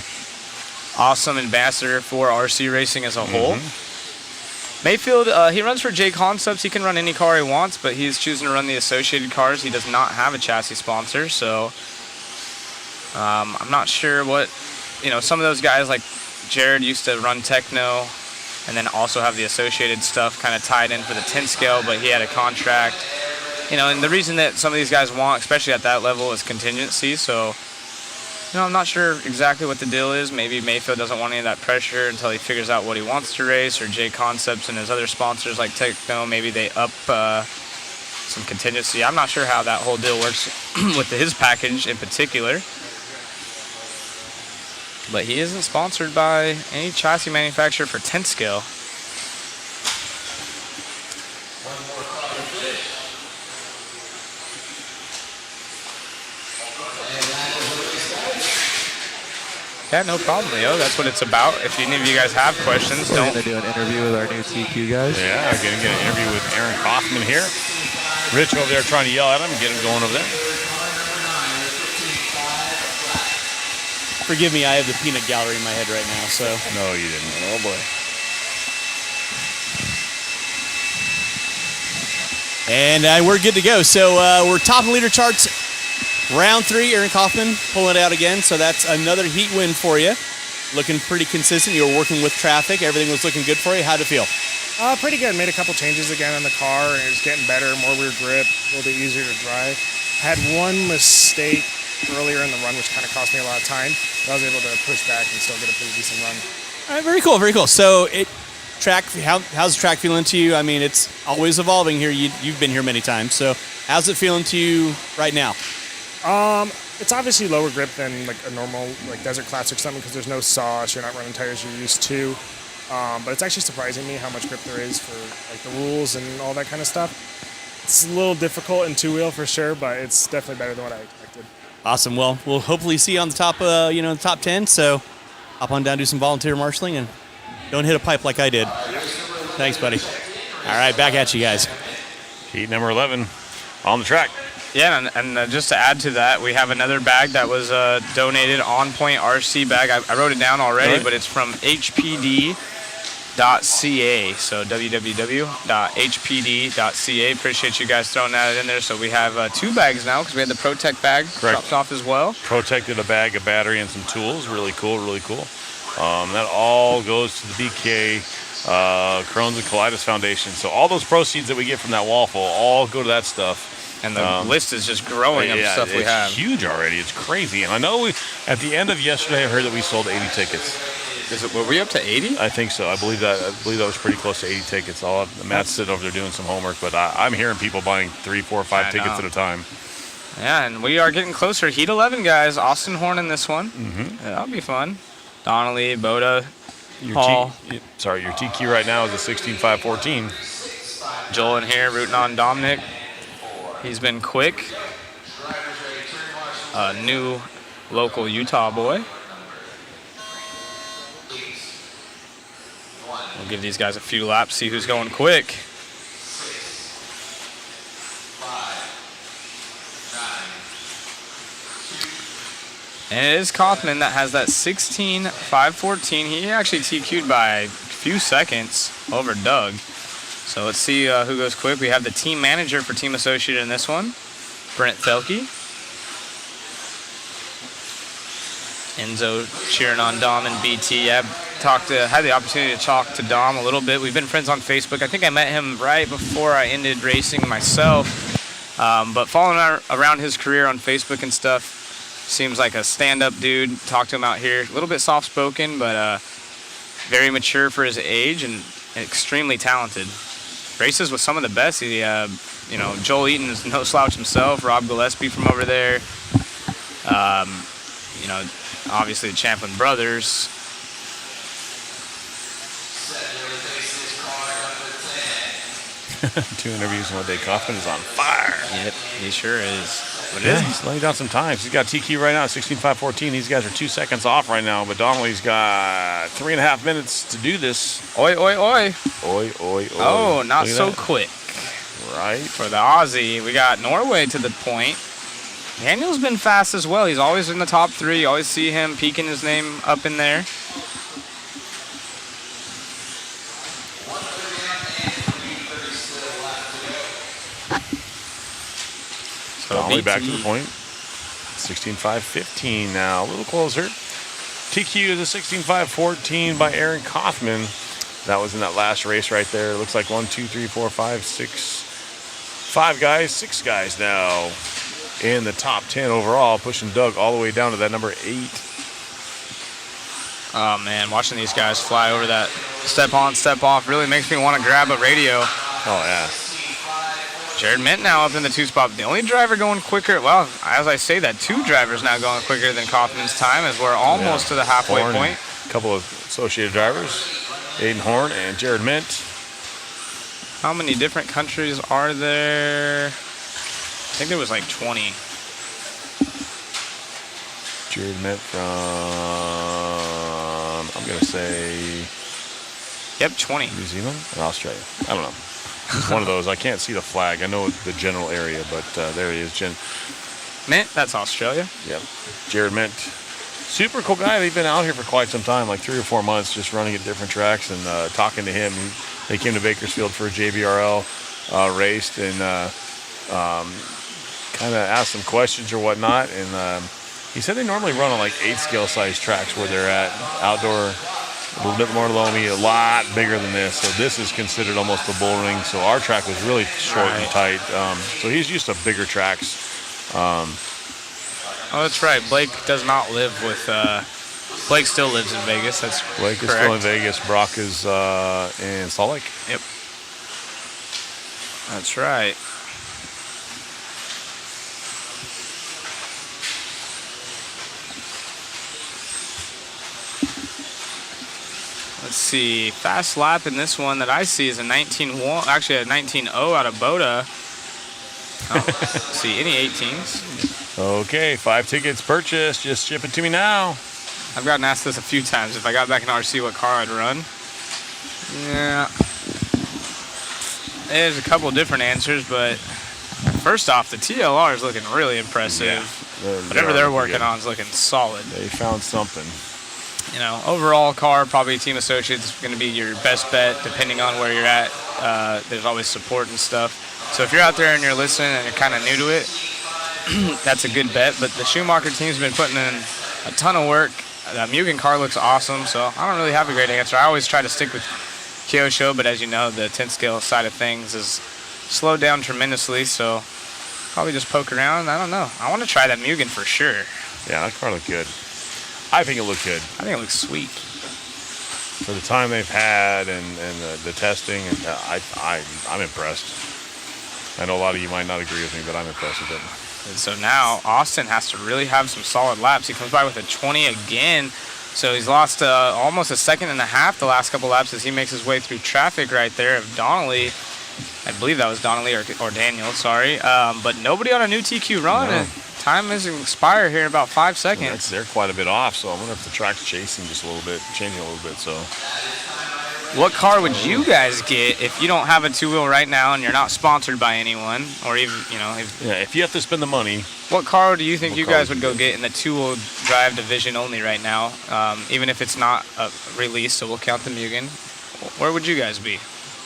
awesome ambassador for RC racing as a whole. Mayfield, he runs for J Concepts. He can run any car he wants, but he's choosing to run the associated cars. He does not have a chassis sponsor, so I'm not sure what, some of those guys like Jared used to run Techno and then also have the associated stuff kind of tied in for the 10 scale, but he had a contract. And the reason that some of these guys want, especially at that level, is contingency. So, I'm not sure exactly what the deal is. Maybe Mayfield doesn't want any of that pressure until he figures out what he wants to race, or J Concepts and his other sponsors like Techno, maybe they up some contingency. I'm not sure how that whole deal works with his package in particular. But he isn't sponsored by any chassis manufacturer for 10 scale. Yeah, no problem, Leo. That's what it's about. If any of you guys have questions, We're going to do an interview with our new TQ guys. Yeah, we're going to get an interview with Aaron Kaufman here. Rich over there trying to yell at him and get him going over there. Forgive me, I have the peanut gallery in my head right now, so. No, you didn't. Oh, boy. And we're good to go. So we're topping leader charts. Round 3, Aaron Kaufman pulling it out again, so that's another heat win for you. Looking pretty consistent. You were working with traffic. Everything was looking good for you. How'd it feel? Pretty good. Made a couple changes again on the car, and it was getting better, more rear grip, a little bit easier to drive. Had one mistake earlier in the run, which kind of cost me a lot of time, but I was able to push back and still get a pretty decent run. All right, very cool, very cool. So how's the track feeling to you? I mean, it's always evolving here. You've been here many times, so how's it feeling to you right now? It's obviously lower grip than like a normal like Desert Classic or something, because there's no sauce. You're not running tires you're used to. But it's actually surprising me how much grip there is for like the rules and all that kind of stuff. It's a little difficult in 2-wheel for sure, but it's definitely better than what I expected. Awesome. Well, we'll hopefully see you on the top, the top 10. So hop on down, do some volunteer marshalling, and don't hit a pipe like I did. Thanks, buddy. All right, back at you guys. Heat number 11 on the track. Yeah, and just to add to that, we have another bag that was donated, On Point RC bag. I wrote it down already, but it's from hpd.ca, so www.hpd.ca. Appreciate you guys throwing that in there. So we have 2 bags now, because we had the Protect bag dropped off as well. Protected a bag, a battery, and some tools. Really cool, really cool. That all goes to the BK Crohn's and Colitis Foundation. So all those proceeds that we get from that waffle all go to that stuff. And the list is just growing of stuff we have. It's huge already. It's crazy. And I know at the end of yesterday, I heard that we sold 80 tickets. Were we up to 80? I think so. I believe that was pretty close to 80 tickets. Matt's sitting over there doing some homework, but I'm hearing people buying 3, 4, 5 tickets at a time. Yeah, and we are getting closer. Heat 11, guys. Austin Horn in this one. Mm-hmm. Yeah, that'll be fun. Donnelly, Boda, your Paul. Your TQ right now is a 16.514. Joel in here rooting on Dominic. He's been quick. A new local Utah boy. We'll give these guys a few laps, see who's going quick. And it is Kaufman that has that 16.514. He actually TQ'd by a few seconds over Doug. So let's see who goes quick. We have the team manager for Team Associated in this one, Brent Thelke. Enzo cheering on Dom and BT. Yeah, had the opportunity to talk to Dom a little bit. We've been friends on Facebook. I think I met him right before I ended racing myself. But following around his career on Facebook and stuff, seems like a stand-up dude. Talked to him out here. A little bit soft-spoken, but very mature for his age and extremely talented. Races with some of the best. He, Joel Eaton is no slouch himself. Rob Gillespie from over there. Obviously the Champlin brothers. Two interviews in one day. Kaufman is on fire. Yep, he sure is. But he's laying down some times. He's got TQ right now, 16:5:14. These guys are 2 seconds off right now, but Donnelly's got 3.5 minutes to do this. Oi, oi, oi. Oi, oi, oi. Oh, not so that. quick. Right. For the Aussie, we got Norway to the point. Daniel's been fast as well. He's always in the top 3. You always see him peeking his name up in there. So Donnelly back to the point. 16:5:15 now, a little closer. TQ is a 16:5:14 by Aaron Kaufman. That was in that last race right there. It looks like 1, 2, 3, 4, 5, 6, 5 guys, 6 guys now in the top 10 overall, pushing Doug all the way down to that number 8. Oh man, watching these guys fly over that step on, step off really makes me want to grab a radio. Oh yeah. Jared Mint now up in the 2 spot. The only driver going quicker, well, as I say that, 2 drivers now going quicker than Kaufman's time as we're almost to the halfway point. A couple of associated drivers, Aiden Horn and Jared Mint. How many different countries are there? I think there was like 20. Jared Mint from, I'm going to say... Yep, 20. New Zealand or Australia? I don't know. One of those. I can't see the flag. I know the general area, but there he is. Mint, that's Australia. Yep. Jared Mint. Super cool guy. They've been out here for quite some time, like 3 or 4 months, just running at different tracks and talking to him. They came to Bakersfield for a JBRL raced and kind of asked some questions or whatnot. And he said they normally run on like 8 scale size tracks where they're at, outdoor, a little bit more loamy, a lot bigger than this. So this is considered almost a bull ring. So our track was really short and tight. So he's used to bigger tracks. Oh, that's right. Blake does not live with. Blake still lives in Vegas. That's Blake correct. is still in Vegas. Brock is in Salt Lake. Yep. That's right. Let's see. Fast lap in this one that I see is a 19.1. Actually, a 19.0 out of Boda. Oh, see any 18s? Okay, 5 tickets purchased. Just ship it to me now. I've gotten asked this a few times. If I got back in RC, what car I'd run? Yeah. There's a couple different answers, but first off, the TLR is looking really impressive. Yeah, Whatever they're working on is looking solid. They found something. You know, overall car, probably Team Associates is going to be your best bet depending on where you're at. There's always support and stuff. So if you're out there and you're listening and you're kind of new to it, that's a good bet. But the Schumacher team's been putting in a ton of work. The Mugen car looks awesome, so I don't really have a great answer. I always try to stick with Kyosho, but as you know, the 10 scale side of things is slowed down tremendously, so probably just poke around. I don't know. I want to try that Mugen for sure. Yeah, that car looked good. I think it looked good. I think it looks sweet. For the time they've had and the testing, and I'm impressed. I know a lot of you might not agree with me, but I'm impressed with it. And so now Austin has to really have some solid laps. He comes by with a 20 again. So he's lost almost a second and a half the last couple laps as he makes his way through traffic right there of Donnelly. I believe that was Donnelly or Daniel, sorry. But nobody on a new TQ run. No. And time is going to expire here in about 5 seconds. They're quite a bit off, so I'm going to have the track's chasing just a little bit, changing a little bit. So, what car would you guys get if you don't have a two-wheel right now and you're not sponsored by anyone, or even, you know, if you have to spend the money, what car do you think you guys would go get in the two-wheel drive division only right now, even if it's not a release? So we'll count the Mugen. Where would you guys be?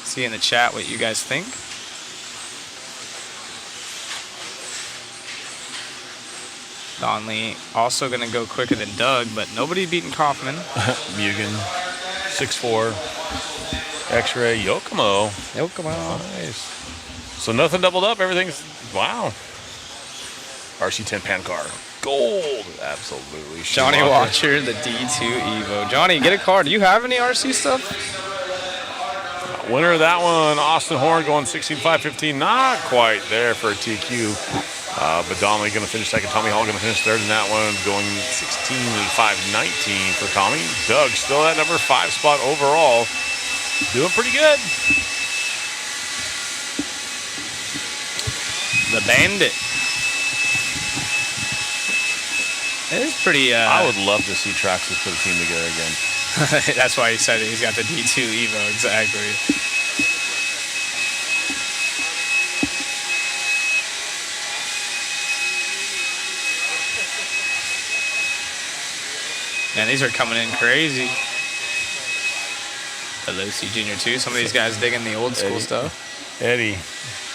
See in the chat what you guys think. Donnelly also going to go quicker than Doug, but nobody beating Kaufman. Mugen. 6'4". X-ray Yokomo. Nice. So nothing doubled up. Everything's, wow. RC10 pan car. Gold. Absolutely. Johnny Schumacher. Watcher, the D2 Evo. Johnny, get a car. Do you have any RC stuff? Winner of that one, Austin Horn, going 16.515. Not quite there for a TQ. But Donnelly going to finish second. Tommy Hall going to finish third in that one, going 16.519 for Tommy. Doug still at number 5 spot overall. Doing pretty good. The Bandit. It is pretty. I would love to see Traxxas put a team together again. That's why he said it. He's got the D2 Evo, exactly. Man, these are coming in crazy. Lucy Jr. too. Some of these guys digging the old school stuff. Eddie,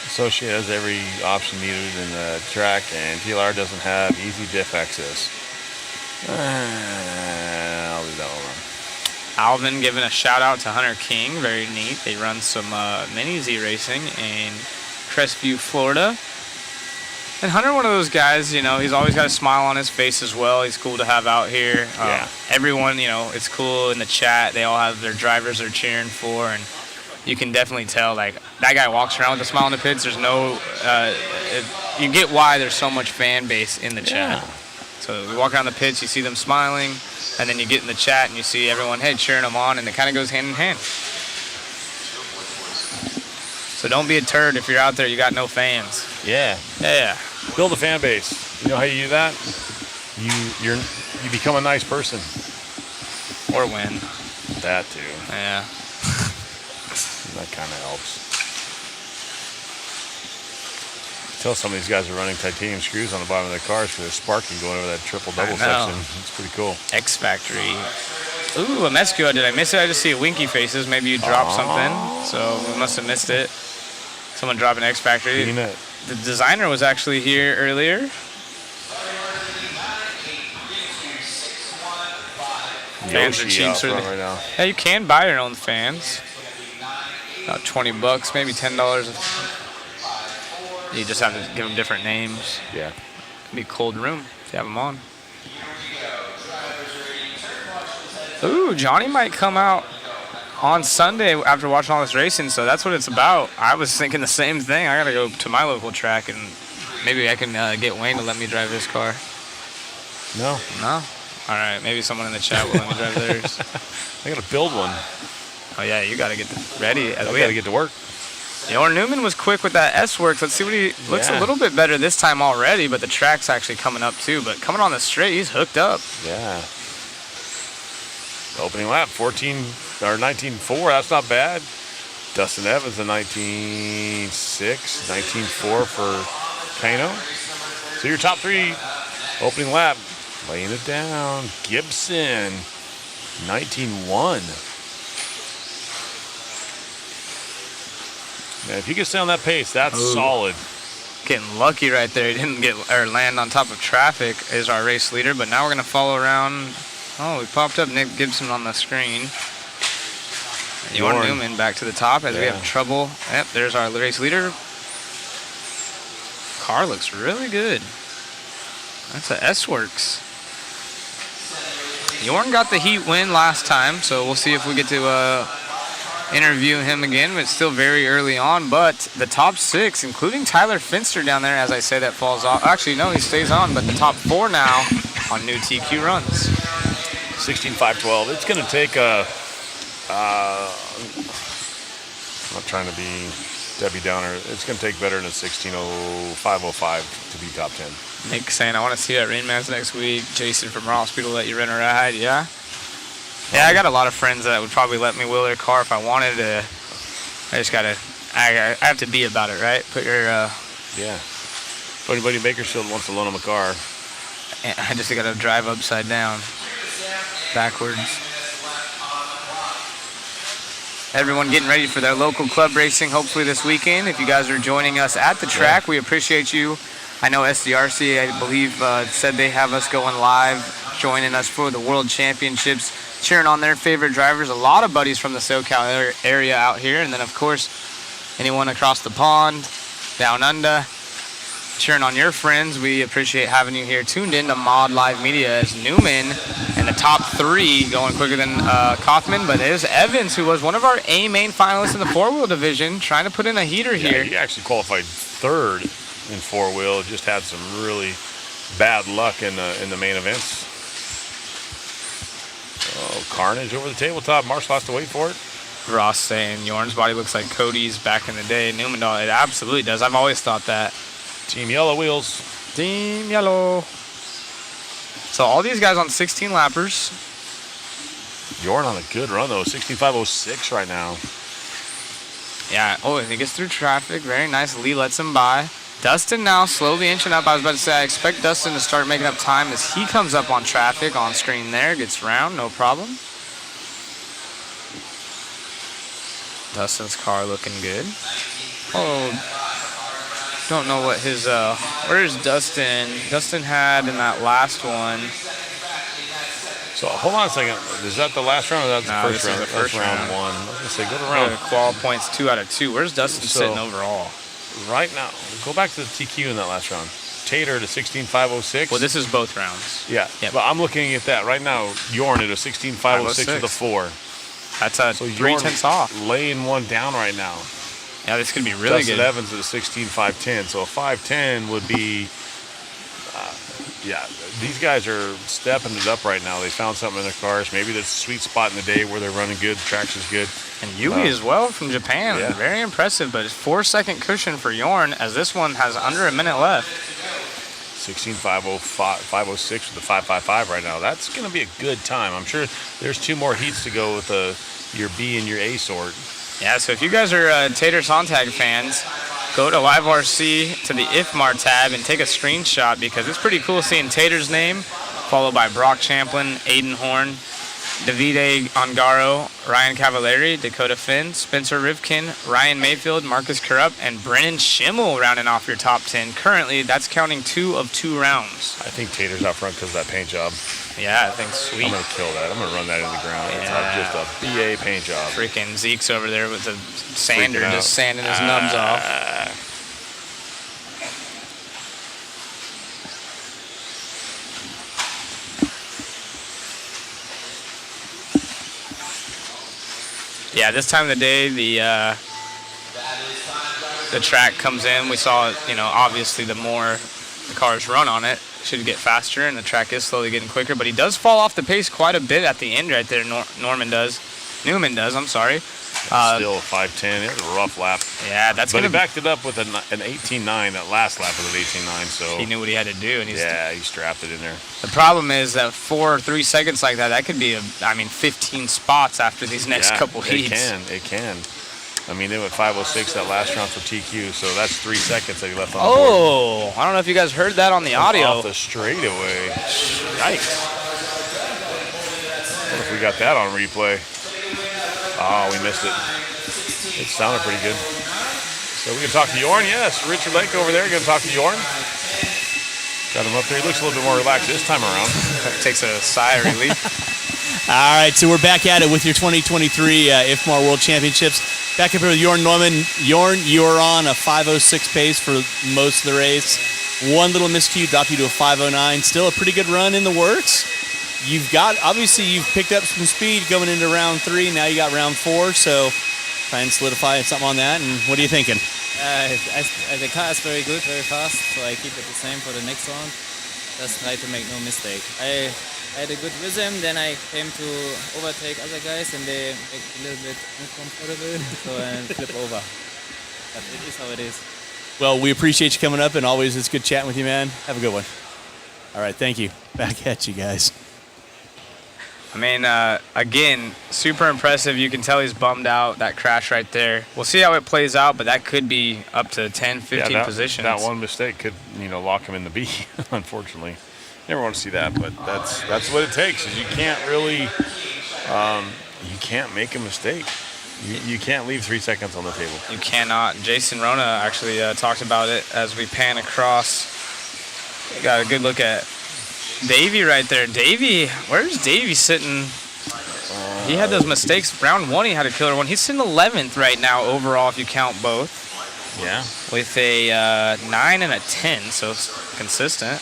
Associate has every option needed in the track, and TLR doesn't have easy diff access. I'll leave that one. Alvin giving a shout out to Hunter King. Very neat. They run some mini Z racing in Crestview, Florida. And Hunter, one of those guys, you know, he's always got a smile on his face as well. He's cool to have out here. Everyone, you know, it's cool in the chat. They all have their drivers they're cheering for, and you can definitely tell, like, that guy walks around with a smile in the pits. There's no, you get why there's so much fan base in the chat. So you walk around the pits, you see them smiling, and then you get in the chat and you see everyone, hey, cheering them on, and it kind of goes hand in hand. So don't be a turd if you're out there, you got no fans. Yeah. Build a fan base. You know how you do that? You become a nice person. Or win. That too. Yeah. That kind of helps. Tell some of these guys are running titanium screws on the bottom of their cars for their sparking going over that triple-double section. It's pretty cool. X Factory. Ooh, a Mesco. Did I miss it? I just see winky faces. Maybe you dropped something. So we must have missed it. Someone dropped an X Factory. The designer was actually here earlier. Fans are cheap, so right now. Yeah, you can buy your own fans. About $20, maybe $10. You just have to give them different names. Yeah. It'd be a cold room if you have them on. Ooh, Johnny might come out on Sunday after watching all this racing, so that's what it's about. I was thinking the same thing. I got to go to my local track, and maybe I can get Wayne to let me drive his car. No. No? All right, maybe someone in the chat will let me drive theirs. I got to build one. Oh, yeah, you got to get ready. I got to get to work. Jorn Newman was quick with that S-Works. Let's see what he looks a little bit better this time already, but the track's actually coming up too. But coming on the straight, he's hooked up. Yeah. Opening lap, 19.4. That's not bad. Dustin Evans, a 19.6, 19.4 for Kano. So your top three opening lap, laying it down. Gibson, 19.1. Man, if you can stay on that pace, that's solid. Getting lucky right there. He didn't land on top of traffic as our race leader, but now we're going to follow around. Oh, we popped up Nick Gibson on the screen. Jorn Newman back to the top as we have trouble. Yep, there's our race leader. Car looks really good. That's a S-Works. Jorn got the heat win last time, so we'll see if we get to interview him again. But it's still very early on, but the top 6, including Tyler Finster down there, as I say, that falls off. Actually, no, he stays on, but the top 4 now on new TQ runs. 16.512. It's going to take a... I'm not trying to be Debbie Downer. It's going to take better than a 16.0505 to be top 10. Nick saying, I want to see you at Rainman's next week. Jason from Raw Speed will let you rent a ride. Yeah? Yeah, I got a lot of friends that would probably let me wheel their car if I wanted to. I just got to... I have to be about it, right? Put your... Yeah. If anybody in Bakersfield wants to loan them a car. I just got to drive upside down. Backwards. Everyone getting ready for their local club racing hopefully this weekend. If you guys are joining us at the track, we appreciate you. I know SDRC, I believe, said they have us going live joining us for the World Championships, cheering on their favorite drivers. A lot of buddies from the SoCal area out here, and then of course anyone across the pond, down under, cheering on your friends. We appreciate having you here tuned in to Mod Live Media as Newman in the top 3 going quicker than Kaufman, but there's Evans, who was one of our A main finalists in the 4-wheel division, trying to put in a heater here. He actually qualified 3rd in 4-wheel, just had some really bad luck in the main events. Oh, carnage over the tabletop. Marshall has to wait for it. Ross saying Jorn's body looks like Cody's back in the day. Newman, it absolutely does. I've always thought that. Team Yellow wheels. Team Yellow. So all these guys on 16 lappers. Jorn on a good run though, 65.06 right now. Yeah, oh, he gets through traffic. Very nice. Lee lets him by. Dustin now slowly inching up. I was about to say, I expect Dustin to start making up time as he comes up on traffic on screen there. Gets round, no problem. Dustin's car looking good. Oh, don't know what his, where's Dustin? Dustin had in that last one. So hold on a second. Is that the last round or that's the first round? The first round. 1. I was going to say, go to round. Qual points 2 out of 2. Where's Dustin sitting overall? Right now, go back to the TQ in that last round. Tater to 16.506. Well, this is both rounds. Yeah, yep. But I'm looking at that right now. Jorn at a 16.506 with a 4. That's a 3/10 off. Laying one down right now. Yeah, this could be really Dustin good. Evans at a 16.510. So a 510 would be, yeah, these guys are stepping it up right now. They found something in their cars. Maybe that's a sweet spot in the day where they're running good, the traction's good. And Yui as well from Japan. Yeah. Very impressive, but it's 4-second cushion for Jorn as this one has under a minute left. 16.506 with the 5.55 right now. That's going to be a good time. I'm sure there's 2 more heats to go with your B and your A sort. Yeah, so if you guys are Tater Sontag fans, go to LiveRC to the IFMAR tab and take a screenshot because it's pretty cool seeing Tater's name, followed by Brock Champlin, Aiden Horn, Davide Ongaro, Ryan Cavalieri, Dakota Phend, Spencer Rivkin, Ryan Mayfield, Marcus Corrupt, and Brennan Schimmel rounding off your top 10. Currently, that's counting 2 of 2 rounds. I think Tater's out front because of that paint job. Yeah, I think sweet. I'm going to kill that. I'm going to run that into the ground. Yeah. It's just a BA paint job. Freaking Zeke's over there with the sander just sanding his nubs off. Yeah, this time of the day, the track comes in. We saw, obviously the more the cars run on it, should get faster, and the track is slowly getting quicker. But he does fall off the pace quite a bit at the end right there. Newman does, I'm sorry. Still 5:10. It was a rough lap. Yeah, that's but gonna. he backed it up with an 18.9. That last lap was an 18.9. So he knew what he had to do, and he strapped it in there. The problem is that 4 or 3 seconds like that could be 15 spots after these next couple heats. It can. I mean, they went 5.06 that last round for TQ, so that's 3 seconds that he left on the board. Oh, I don't know if you guys heard that on the audio. Off the straightaway. Yikes. What if we got that on replay? Oh, we missed it. It sounded pretty good. So we can talk to Jorn. Yes, Richard Lake over there. Going to talk to Jorn. Got him up there. He looks a little bit more relaxed this time around. Takes a sigh of relief. All right, so we're back at it with your 2023 IFMAR World Championships. Back up here with Jorn Neumann. Jorn, you are on a 5.06 pace for most of the race. One little miscue dropped you to a 5.09. Still a pretty good run in the works. You've picked up some speed going into round 3. Now you got round 4, so try and solidify something on that. And what are you thinking? The car is very good, very fast, so I keep it the same for the next round. Just try to make no mistake. I had a good rhythm, then I came to overtake other guys and they make it a little bit uncomfortable, so I flip over. But it is how it is. Well, we appreciate you coming up, and always it's good chatting with you, man. Have a good one. All right, thank you. Back at you guys. I mean, again, super impressive. You can tell he's bummed out, that crash right there. We'll see how it plays out, but that could be up to 10, 15 positions. That one mistake could, lock him in the B, unfortunately. Never want to see that, but that's what it takes. Is you can't really, you can't make a mistake. You can't leave 3 seconds on the table. You cannot. Jason Rona actually talked about it as we pan across. Got a good look at Davey right there. Davey, where's Davey sitting? He had those mistakes. Round 1, he had a killer one. He's sitting 11th right now overall if you count both. Yeah. With a 9 and a 10, so it's consistent.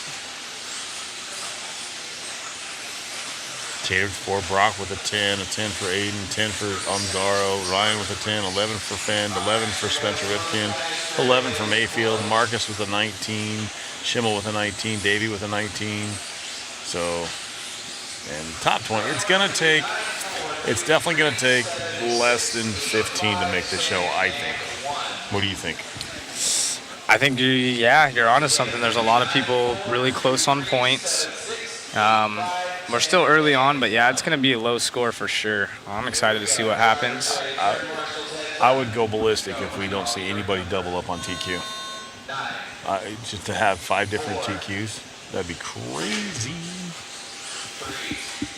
Tater for Brock with a 10 for Aiden, 10 for Ongaro, Ryan with a 10, 11 for Phend, 11 for Spencer Ripken, 11 for Mayfield, Marcus with a 19, Schimmel with a 19, Davey with a 19. So, and top 20, it's definitely going to take less than 15 to make the show, I think. What do you think? I think, you're onto something. There's a lot of people really close on points. We're still early on, but yeah, it's going to be a low score for sure. I'm excited to see what happens. I would go ballistic if we don't see anybody double up on TQ. Just to have 5 different TQs, that'd be crazy.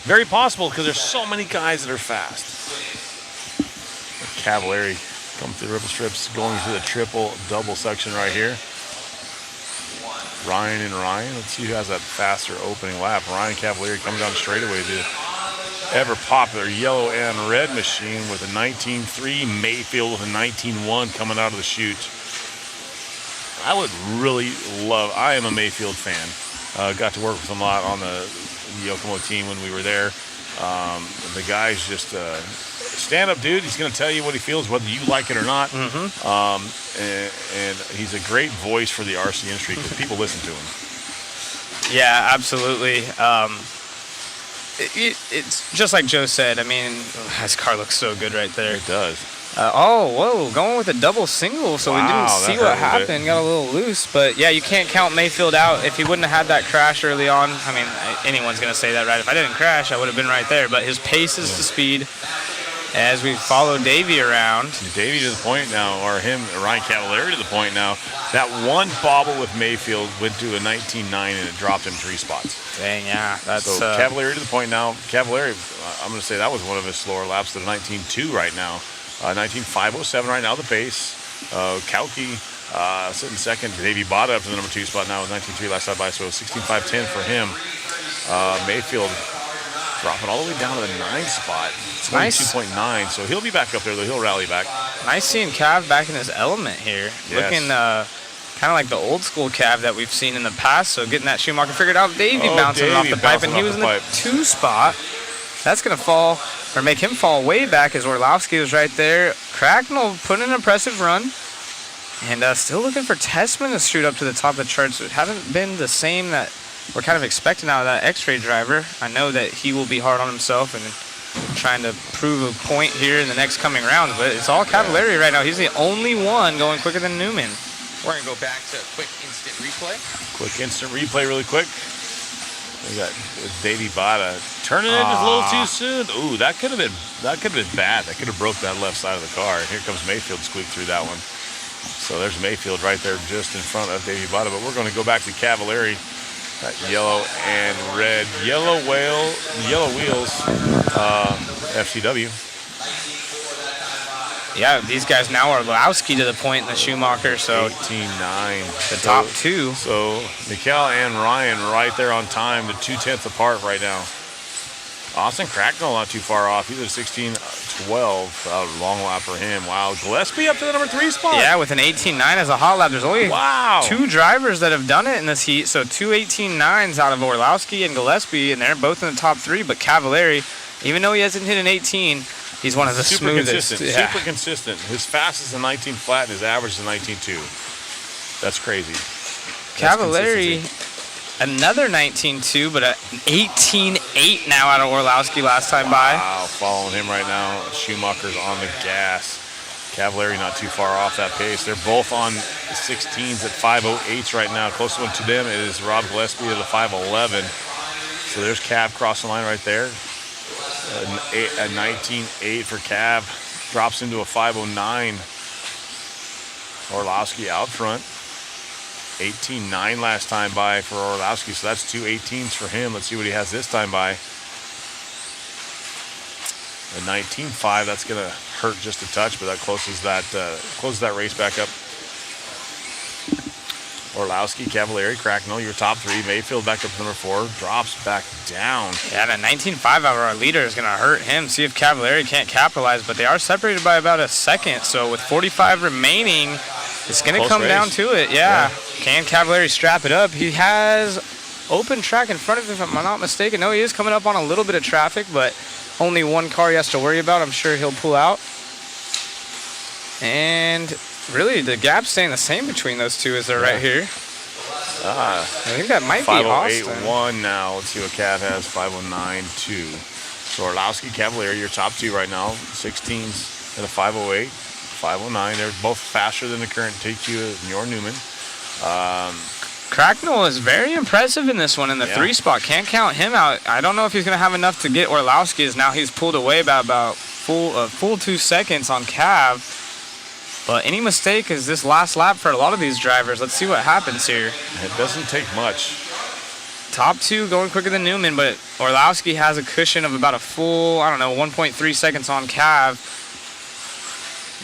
Very possible because there's so many guys that are fast. Cavalieri coming through the ripple strips, going through the triple double section right here. Ryan and Ryan. Let's see who has that faster opening lap. Ryan Cavalieri coming down the straightaway. The ever popular yellow and red machine with a 19.3. Mayfield with a 19.1 coming out of the chute. I would really love, I am a Mayfield fan. Got to work with him a lot on the Yokomo team when we were there. The guy's just a stand-up dude. He's going to tell you what he feels, whether you like it or not. And he's a great voice for the RC industry because people listen to him. Yeah, absolutely. It's just like Joe said. I mean, his car looks so good right there. It does. Going with a double single, so we didn't see what happened. Got a little loose, but yeah, you can't count Mayfield out. If he wouldn't have had that crash early on, I mean, anyone's going to say that, right? If I didn't crash, I would have been right there, but his pace is the speed. As we follow Davey around. Davey to the point now, or Ryan Cavalieri to the point now. That one bobble with Mayfield went to a 19.9 and it dropped him 3 spots. Dang, yeah. That's so Cavalieri to the point now. Cavalieri, I'm going to say that was one of his slower laps to the 19.2 right now. 19.507 right now, the pace. Kauki sitting second. Davey bought up to the number 2 spot now with 19.3 last time by, so 16.510 for him. Mayfield dropping all the way down to the 9th spot. 22.9, so he'll be back up there, though. He'll rally back. Nice seeing Cav back in his element here. Yes. Looking kind of like the old school Cav that we've seen in the past, so getting that Schumacher figured out. Davey bouncing off the pipe, and he was in the 2 spot. That's going to fall, or make him fall way back as Orlowski was right there. Cracknell put in an impressive run. And still looking for Tessman to shoot up to the top of the charts. It hasn't been the same that we're kind of expecting out of that X-Ray driver. I know that he will be hard on himself and trying to prove a point here in the next coming rounds, but it's all Cavalieri right now. He's the only one going quicker than Newman. We're going to go back to quick instant replay. Quick instant replay really quick. We got Davey Bada turning it just a little too soon. Ooh, that could have been bad. That could have broke that left side of the car. Here comes Mayfield squeak through that one. So there's Mayfield right there just in front of Davey Bada, but we're going to go back to Cavalieri. That yellow and red, yellow wheels, FCW. Yeah, these guys now are Orlowski to the point in the Schumacher, so 18.9. The top 2. So Mikkel and Ryan right there on time, the 2/10 apart right now. Austin Cracknell not too far off. He's at 16.12. Long lap for him. Wow. Gillespie up to the number 3 spot. Yeah, with an 18.9 as a hot lap. There's only 2 drivers that have done it in this heat. So 2 18.9s out of Orlowski and Gillespie, and they're both in the top 3. But Cavalieri, even though he hasn't hit an 18, he's one of the smoothest. Super consistent. His fastest is a 19 flat, and his average is a 19.2. That's crazy. Cavalieri, another 19.2, but an 18.8 now out of Orlowski last time by. Wow, following him right now. Schumacher's on the gas. Cavalieri not too far off that pace. They're both on 16s at 5.08s right now. Closest one to them is Rob Gillespie at a 5.11. So there's Cav crossing the line right there. A 19.8 for Cav. Drops into a 5.09. Orlowski out front. 18.9 last time by for Orlowski, so that's 2 18s for him. Let's see what he has this time by. A 19.5, that's going to hurt just a touch, but that closes that race back up. Orlowski, Cavalieri, Cracknell, your top three. Mayfield back up to number 4, drops back down. Yeah, that 19.5 hour leader is going to hurt him. See if Cavalieri can't capitalize, but they are separated by about a second. So with 45 remaining, it's going to come down to it. Yeah. Can Cavalieri strap it up? He has open track in front of him, if I'm not mistaken. No, he is coming up on a little bit of traffic, but only one car he has to worry about. I'm sure he'll pull out. And really, the gap's staying the same between those two as they're right here. I think that might be Austin. 508.1 now. Let's see what Cav has. 509.2. So Orlowski, Cavalieri, your top two right now. 16s at a 508, 509. They're both faster than the current TQ and your Newman. Cracknell is very impressive in this one in the 3 spot. Can't count him out. I don't know if he's going to have enough to get Orlowski, as now he's pulled away by about full 2 seconds on Cav. But any mistake is this last lap for a lot of these drivers. Let's see what happens here. It doesn't take much. Top 2 going quicker than Newman, but Orlowski has a cushion of about a full, 1.3 seconds on Cav.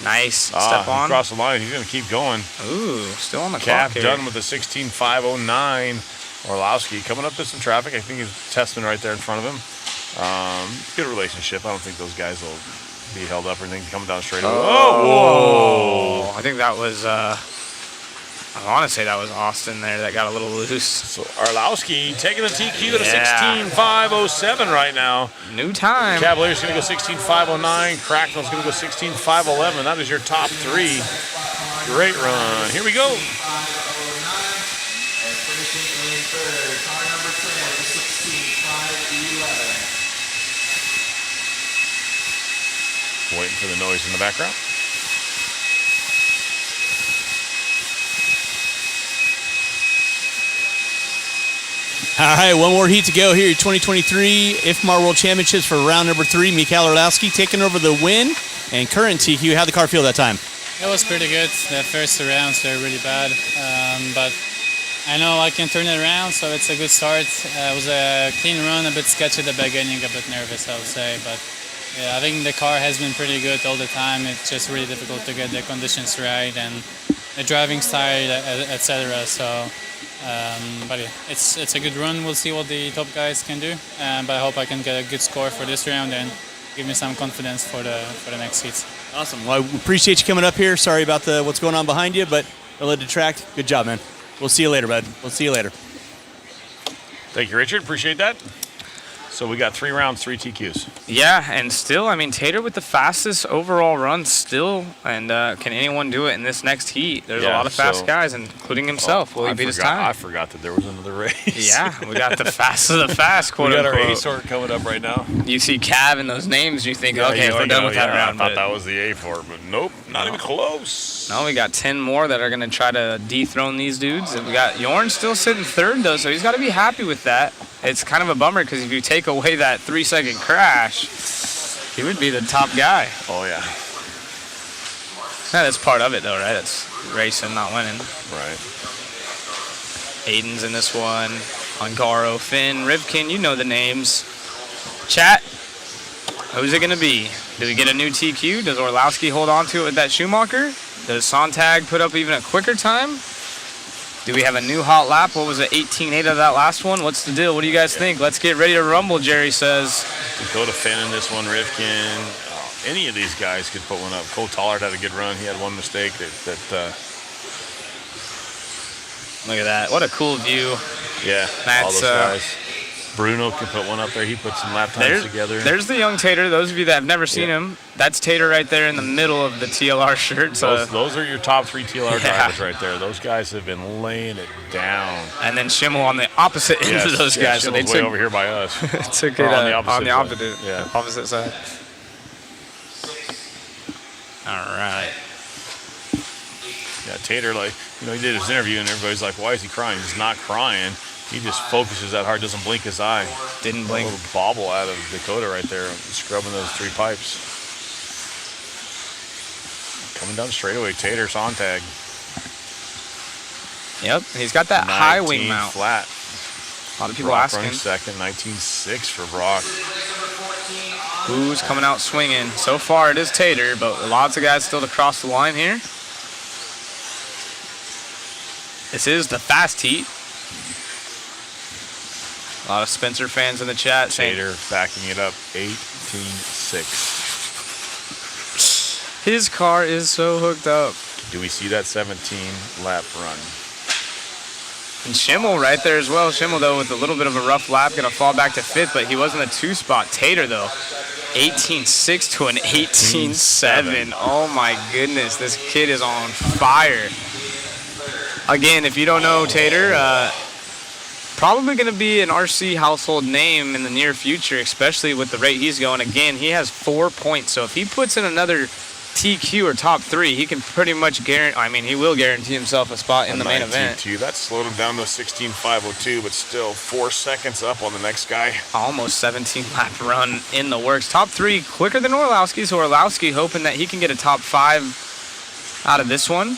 Nice. Step on. Across the line. He's going to keep going. Ooh, still on the clock here. Done with the 16.509. Orlowski coming up to some traffic. I think he's Testman right there in front of him. Good relationship. I don't think those guys will be held up or anything coming down straight away. Oh, whoa. I think that was, I want to say that was Austin there that got a little loose. So Orlowski taking the TQ at a 16.507 right now. New time. Cavalier's going to go 16.509. Cracknell's going to go 16.511. That is your top 3. Great run. Here we go. Waiting for the noise in the background. All right, one more heat to go here. 2023 IFMAR World Championships for round number 3. Mikhail Orlowski taking over the win. And current TQ, how'd the car feel that time? It was pretty good. The first 2 rounds were really bad, but I know I can turn it around, so it's a good start. It was a clean run, a bit sketchy at the beginning, a bit nervous, I would say, but yeah, I think the car has been pretty good all the time. It's just really difficult to get the conditions right and the driving style, etc. So, but yeah, it's a good run. We'll see what the top guys can do, but I hope I can get a good score for this round and give me some confidence for the next heats. Awesome. Well, I appreciate you coming up here. Sorry about what's going on behind you, but I'll let it detract. Good job, man. We'll see you later, bud. We'll see you later. Thank you, Richard. Appreciate that. So we got 3 rounds, 3 TQs. Yeah, and still, Tater with the fastest overall run still. And can anyone do it in this next heat? There's a lot of fast guys, including himself. Will he beat his time? I forgot that there was another race. Yeah, we got the fast of the fast, quote unquote. We got our A-sort coming up right now. You see Cav in those names, you think, okay, we're done with that round. I thought that was the A-sort, but nope, not even close. No, we got 10 more that are going to try to dethrone these dudes. And we got Jorn still sitting 3rd, though, so he's got to be happy with that. It's kind of a bummer because if you take away that 3-second crash, he would be the top guy. Oh, yeah. That's part of it, though, right? It's racing, not winning. Right. Hayden's in this one. Ungaro, Finn, Rivkin, you know the names. Chat, who's it going to be? Do we get a new TQ? Does Orlowski hold on to it with that Schumacher? Does Sontag put up even a quicker time? Do we have a new hot lap? What was it, 18.8 of that last one? What's the deal? What do you guys think? Let's get ready to rumble, Jerry says. Dakota Phend in this one, Rivkin. Any of these guys could put one up. Cole Tollard had a good run. He had one mistake. Look at that. What a cool view. Yeah, that's, all those guys. Bruno can put one up there. He put some lap times together. There's the young Tater. Those of you that have never seen him, that's Tater right there in the middle of the TLR shirt. So those are your top 3 TLR drivers right there. Those guys have been laying it down. And then Schimmel on the opposite end of those guys. So they took way over here by us. Took it on the opposite side. All right. Yeah, Tater, he did his interview and everybody's like, why is he crying? He's not crying. He just focuses that hard, doesn't blink his eye. Didn't blink. A little bobble out of Dakota right there, scrubbing those 3 pipes. Coming down the straightaway, Tater, Sontag. Yep, he's got that high wing mount. Flat. A lot of people Brock asking. running second, 19.6 for Brock. Who's coming out swinging? So far it is Tater, but lots of guys still to cross the line here. This is the fast heat. A lot of Spencer fans in the chat saying Tater backing it up 18-6. his car is so hooked up. Do we see that 17 lap run? And Schimmel right there as well. Schimmel, though, with a little bit of a rough lap, going to fall back to 5th, but he was in the 2 spot. Tater, though, 18-6 to an 18-7. Oh, my goodness. This kid is on fire. Again, if you don't know Tater, probably going to be an RC household name in the near future, especially with the rate he's going. Again, he has 4 points, so if he puts in another TQ or top 3, he can pretty much guarantee, I mean, he will guarantee himself a spot in the main event. That slowed him down to 16.502, but still 4 seconds up on the next guy. Almost 17 lap run in the works. Top 3 quicker than Orlowski, so Orlowski hoping that he can get a top 5 out of this one.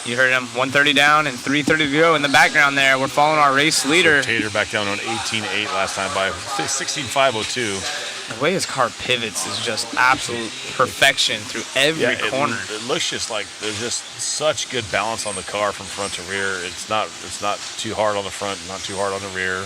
You heard him, 130 down and 330 to go in the background there. We're following our race leader. So Tater back down on 18.8 last time by 16.502. The way his car pivots is just absolute perfection through every corner. It looks just like there's just such good balance on the car from front to rear. It's not too hard on the front, not too hard on the rear.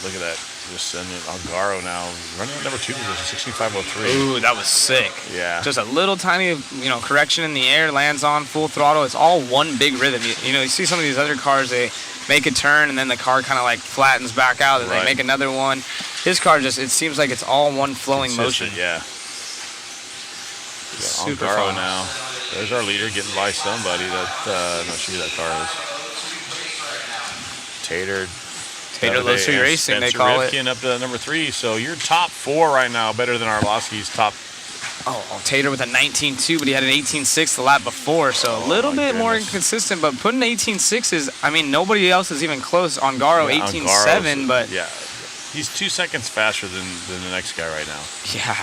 Look at that. Just sending Ongaro now running at number 2 position, 16.503. Ooh, that was sick. Yeah. Just a little tiny, correction in the air, lands on full throttle. It's all one big rhythm. You see some of these other cars, they make a turn and then the car kind of like flattens back out and they make another one. His car just, it seems like it's all one flowing motion. Yeah. Super Ongaro fun. now. There's our leader getting by somebody that, I'm not sure who that car is. Tater Low Street Racing, they call it. Rivkin up to number 3, so you're top 4 right now, better than Arlovski's top. Oh, Tater with a 19.2, but he had an 18.6 the lap before, so a little bit more inconsistent, but putting 18.6 is, I mean, nobody else is even close. Ongaro 18.7, but... Yeah, he's 2 seconds faster than the next guy right now. Yeah,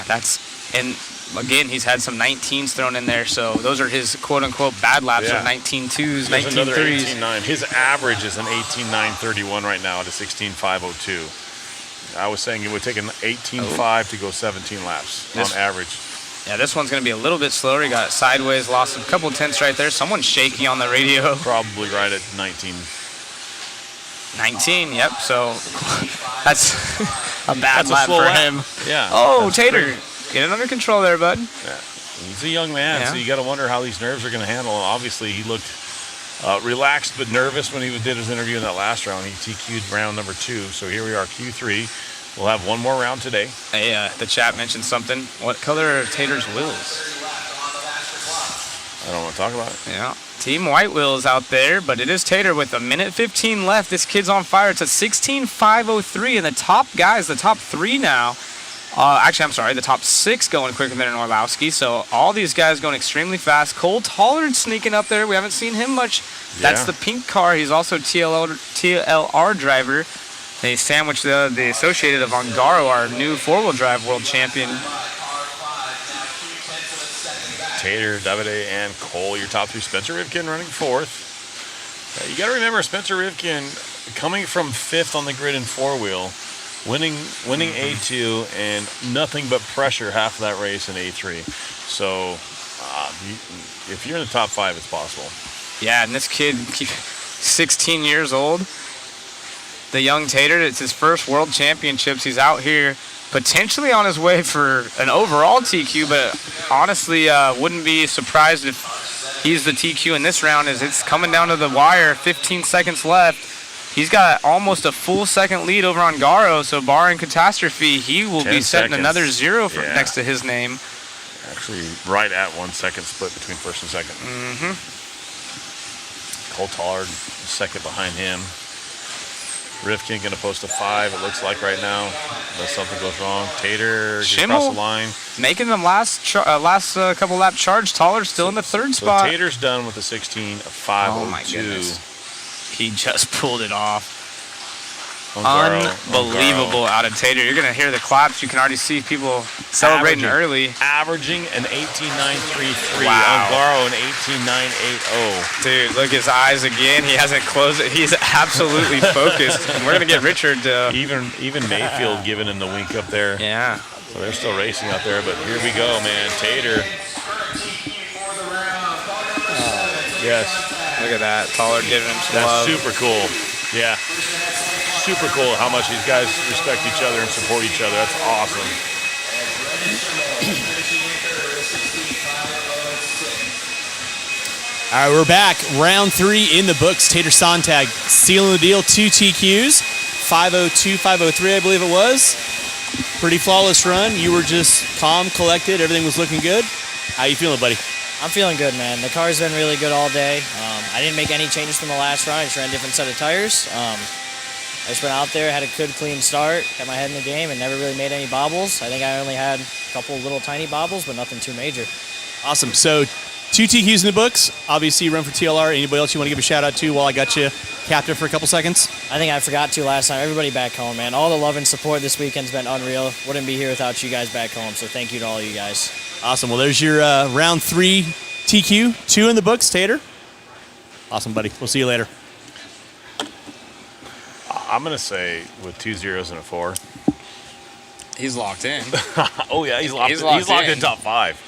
and again, he's had some 19s thrown in there, so those are his quote-unquote bad laps of 19.2s, 19.3s. 18.9. His average is an 18.931 right now at a 16.502. I was saying it would take an 18.5 to go 17 laps on average. Yeah, this one's going to be a little bit slower. He got sideways, lost a couple tenths right there. Someone's shaky on the radio. Probably right at 19. 19, yep, so that's a bad lap for him. Yeah. Oh, Tater. Get it under control there, bud. Yeah. He's a young man, so you got to wonder how these nerves are going to handle him. Obviously, he looked relaxed but nervous when he did his interview in that last round. He TQ'd round number 2, so here we are, Q3. We'll have one more round today. Hey, the chat mentioned something. What color are Tater's wheels? I don't want to talk about it. Yeah. Team White Wheels out there, but it is Tater with a minute 15 left. This kid's on fire. It's a 16.503, and the top guys, the top 3 now. Actually, I'm sorry, the top 6 going quicker than Orlowski. So all these guys going extremely fast. Cole Tollard sneaking up there. We haven't seen him much. That's the pink car. He's also TLR driver. They sandwiched the associated of Ongaro, our new 4-wheel drive world champion. Tater, Davide, and Cole, your top 3. Spencer Rivkin running 4th. You got to remember, Spencer Rivkin coming from 5th on the grid in 4-wheel. Winning A2 and nothing but pressure half of that race in A3. So if you're in the top 5, it's possible. Yeah, and this kid, 16 years old, the young Tater, it's his first world championships. He's out here potentially on his way for an overall TQ, but honestly wouldn't be surprised if he's the TQ in this round as it's coming down to the wire, 15 seconds left. He's got almost a full second lead over on Garo, so barring catastrophe, he will be setting another 0 next to his name. Actually, right at 1 second split between first and second. Mm-hmm. Cole Tollard, second behind him. Rivkin going to post a 5, it looks like right now, unless something goes wrong. Tater gets across the line. Making the last couple lap charge. Tollard still in the 3rd spot. So Tater's done with the 16.502. Oh my goodness. He just pulled it off. Unbelievable out of Tater. You're going to hear the claps. You can already see people celebrating early. Averaging an 18.933. Wow. Ongaro an 18.980. Dude, look his eyes again. He hasn't closed it. He's absolutely focused. And we're going to get Richard. Even Mayfield giving him the wink up there. Yeah. So they're still racing out there, but here we go, man. Tater Yes. Look at that. Taller giving him some That's love. super cool. Yeah. Super cool how much these guys respect each other and support each other. That's awesome. All right, we're back. Round 3 in the books. Tater Sontag sealing the deal. 2 TQs. 502, 503, I believe it was. Pretty flawless run. You were just calm, collected. Everything was looking good. How you feeling, buddy? I'm feeling good, man. The car's been really good all day. I didn't make any changes from the last run. I just ran a different set of tires. I just went out there, had a good, clean start, kept my head in the game, and never really made any bobbles. I think I only had a couple little tiny bobbles, but nothing too major. Awesome. So 2 TQs in the books. Obviously, you run for TLR. Anybody else you want to give a shout out to while I got you captive for a couple seconds? I think I forgot to last time. Everybody back home, man. All the love and support this weekend's been unreal. Wouldn't be here without you guys back home, so thank you to all you guys. Awesome. Well, there's your round 3 TQ. 2 in the books, Tater. Awesome, buddy. We'll see you later. I'm going to say with 2 zeros and a 4. He's locked in. Oh, yeah. He's locked in top 5.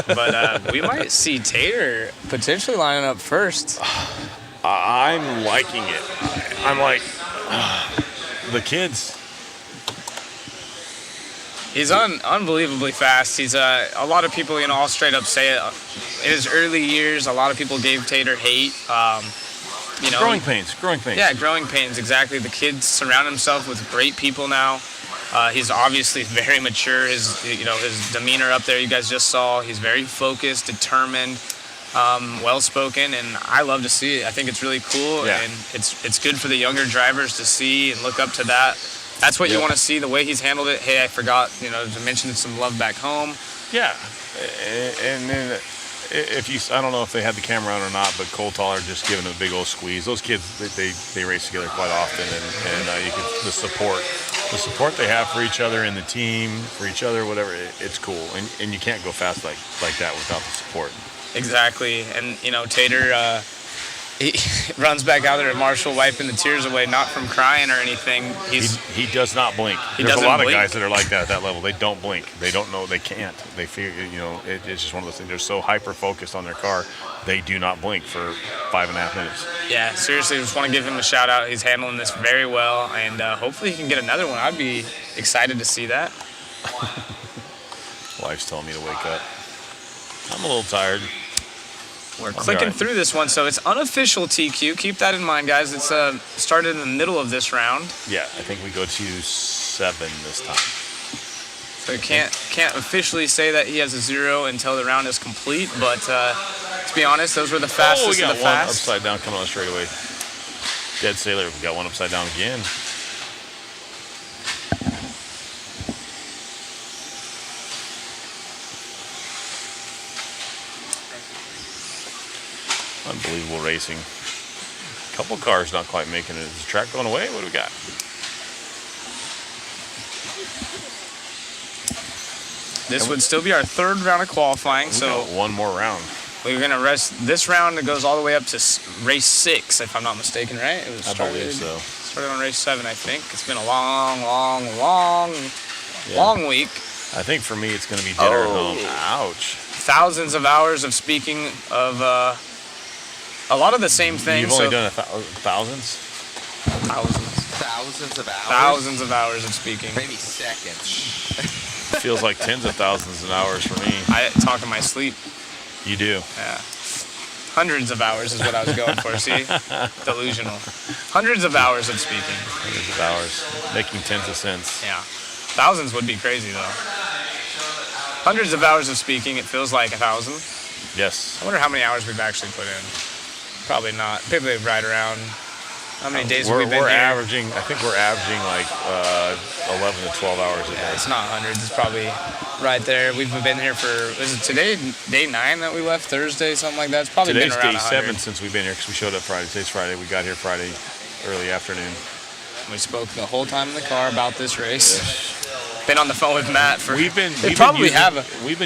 But we might see Tater potentially lining up first. I'm liking it. I'm like, the kids. He's unbelievably fast. He's a lot of people, I'll straight up say it. In his early years, a lot of people gave Tater hate. Growing pains. Yeah, growing pains, exactly. The kid surrounded himself with great people now. He's obviously very mature. His demeanor up there, you guys just saw. He's very focused, determined, well-spoken, and I love to see it. I think it's really cool, and it's good for the younger drivers to see and look up to that. That's what you want to see, the way he's handled it. Hey, I forgot, to mention some love back home. Yeah, and then I don't know if they had the camera on or not, but Cole Taller just giving him a big old squeeze. Those kids, they race together quite often, and you can the support they have for each other in the team, for each other, whatever. It's cool, and you can't go fast like that without the support. Exactly, and Tater, he runs back out there at Marshall, wiping the tears away, not from crying or anything. He does not blink. There's a lot of guys that are like that at that level. They don't blink. They don't know. They can't. They feel. It's just one of those things. They're so hyper focused on their car, they do not blink for 5.5 minutes. Yeah, seriously, just want to give him a shout out. He's handling this very well, and hopefully he can get another one. I'd be excited to see that. Wife's telling me to wake up. I'm a little tired. We're clicking through this one, so it's unofficial TQ. Keep that in mind, guys. It's started in the middle of this round. Yeah, I think we go to 7 this time. So we can't officially say that he has a 0 until the round is complete, but to be honest, those were the fastest we got of the one fast. upside down coming on straight away. Dead Sailor, we got one upside down again. Unbelievable racing. A couple cars not quite making it. Is the track going away? What do we got? This would still be our 3rd round of qualifying, so one more round. We're gonna rest this round. It goes all the way up to race 6, if I'm not mistaken, right? It was I believe so. Started on race 7, I think. It's been a long week. I think for me, it's going to be dinner at home. Ouch. Thousands of hours of speaking of a lot of the same things. You've only done thousands? Thousands of hours? Thousands of hours of speaking. Maybe seconds. Feels like tens of thousands of hours for me. I talk in my sleep. You do? Yeah. Hundreds of hours is what I was going for, see? Delusional. Hundreds of hours of speaking. Hundreds of hours. Making tens of cents. Yeah. Thousands would be crazy, though. Hundreds of hours of speaking, it feels like 1,000. Yes. I wonder how many hours we've actually put in. Probably not. Probably right around. How many days have we been here? I think we're averaging like 11 to 12 hours a day. It's not hundreds. It's probably right there. We've been here for, is it today day 9 that we left? Thursday, something like that? It's probably Today's been around day 100. 7 since we've been here because we showed up Friday. Today's Friday. We got here Friday early afternoon. We spoke the whole time in the car about this race. Been on the phone with Matt for. We've been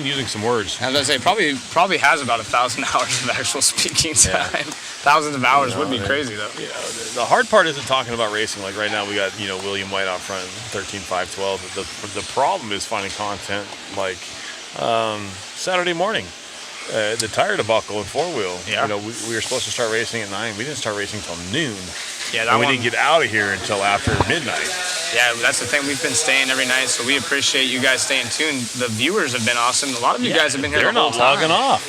using some words. As I say, probably has about 1,000 hours of actual speaking time. Yeah. Thousands of hours would be crazy though. Yeah, the hard part isn't talking about racing. Like right now, we got William White out front, 13, 5, 12. The problem is finding content like Saturday morning. the tire debacle in 4-wheel. Yeah. You know, we were supposed to start racing at 9. We didn't start racing until noon. Yeah, that and we one, didn't get out of here until after midnight. Yeah, that's the thing. We've been staying every night, so we appreciate you guys staying tuned. The viewers have been awesome. A lot of you guys have been here They're the whole not time. logging off.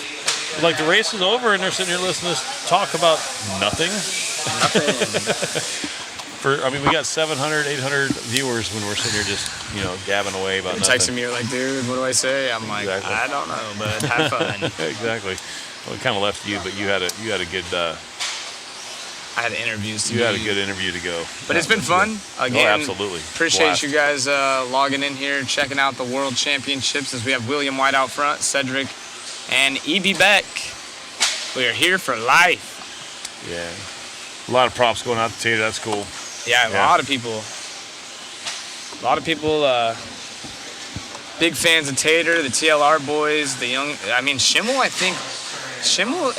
Like, the race is over, and they're sitting here listening to us talk about nothing. We got 700, 800 viewers when we're sitting here just, gabbing away about You're nothing. texting me, you're like, dude, what do I say? I'm like, Exactly. I don't know, but have fun. Exactly. Well, we kind of left you, but you had a good. I had interviews to You do. had a good interview to go. But it's been fun. Again, absolutely. Appreciate Blast. you guys logging in here, checking out the World Championships as we have William White out front, Cedric, and E.B. Beck. We are here for life. Yeah. A lot of props going out to Tater. That's cool. Yeah, a lot of people. Big fans of Tater, the TLR boys, Schimmel,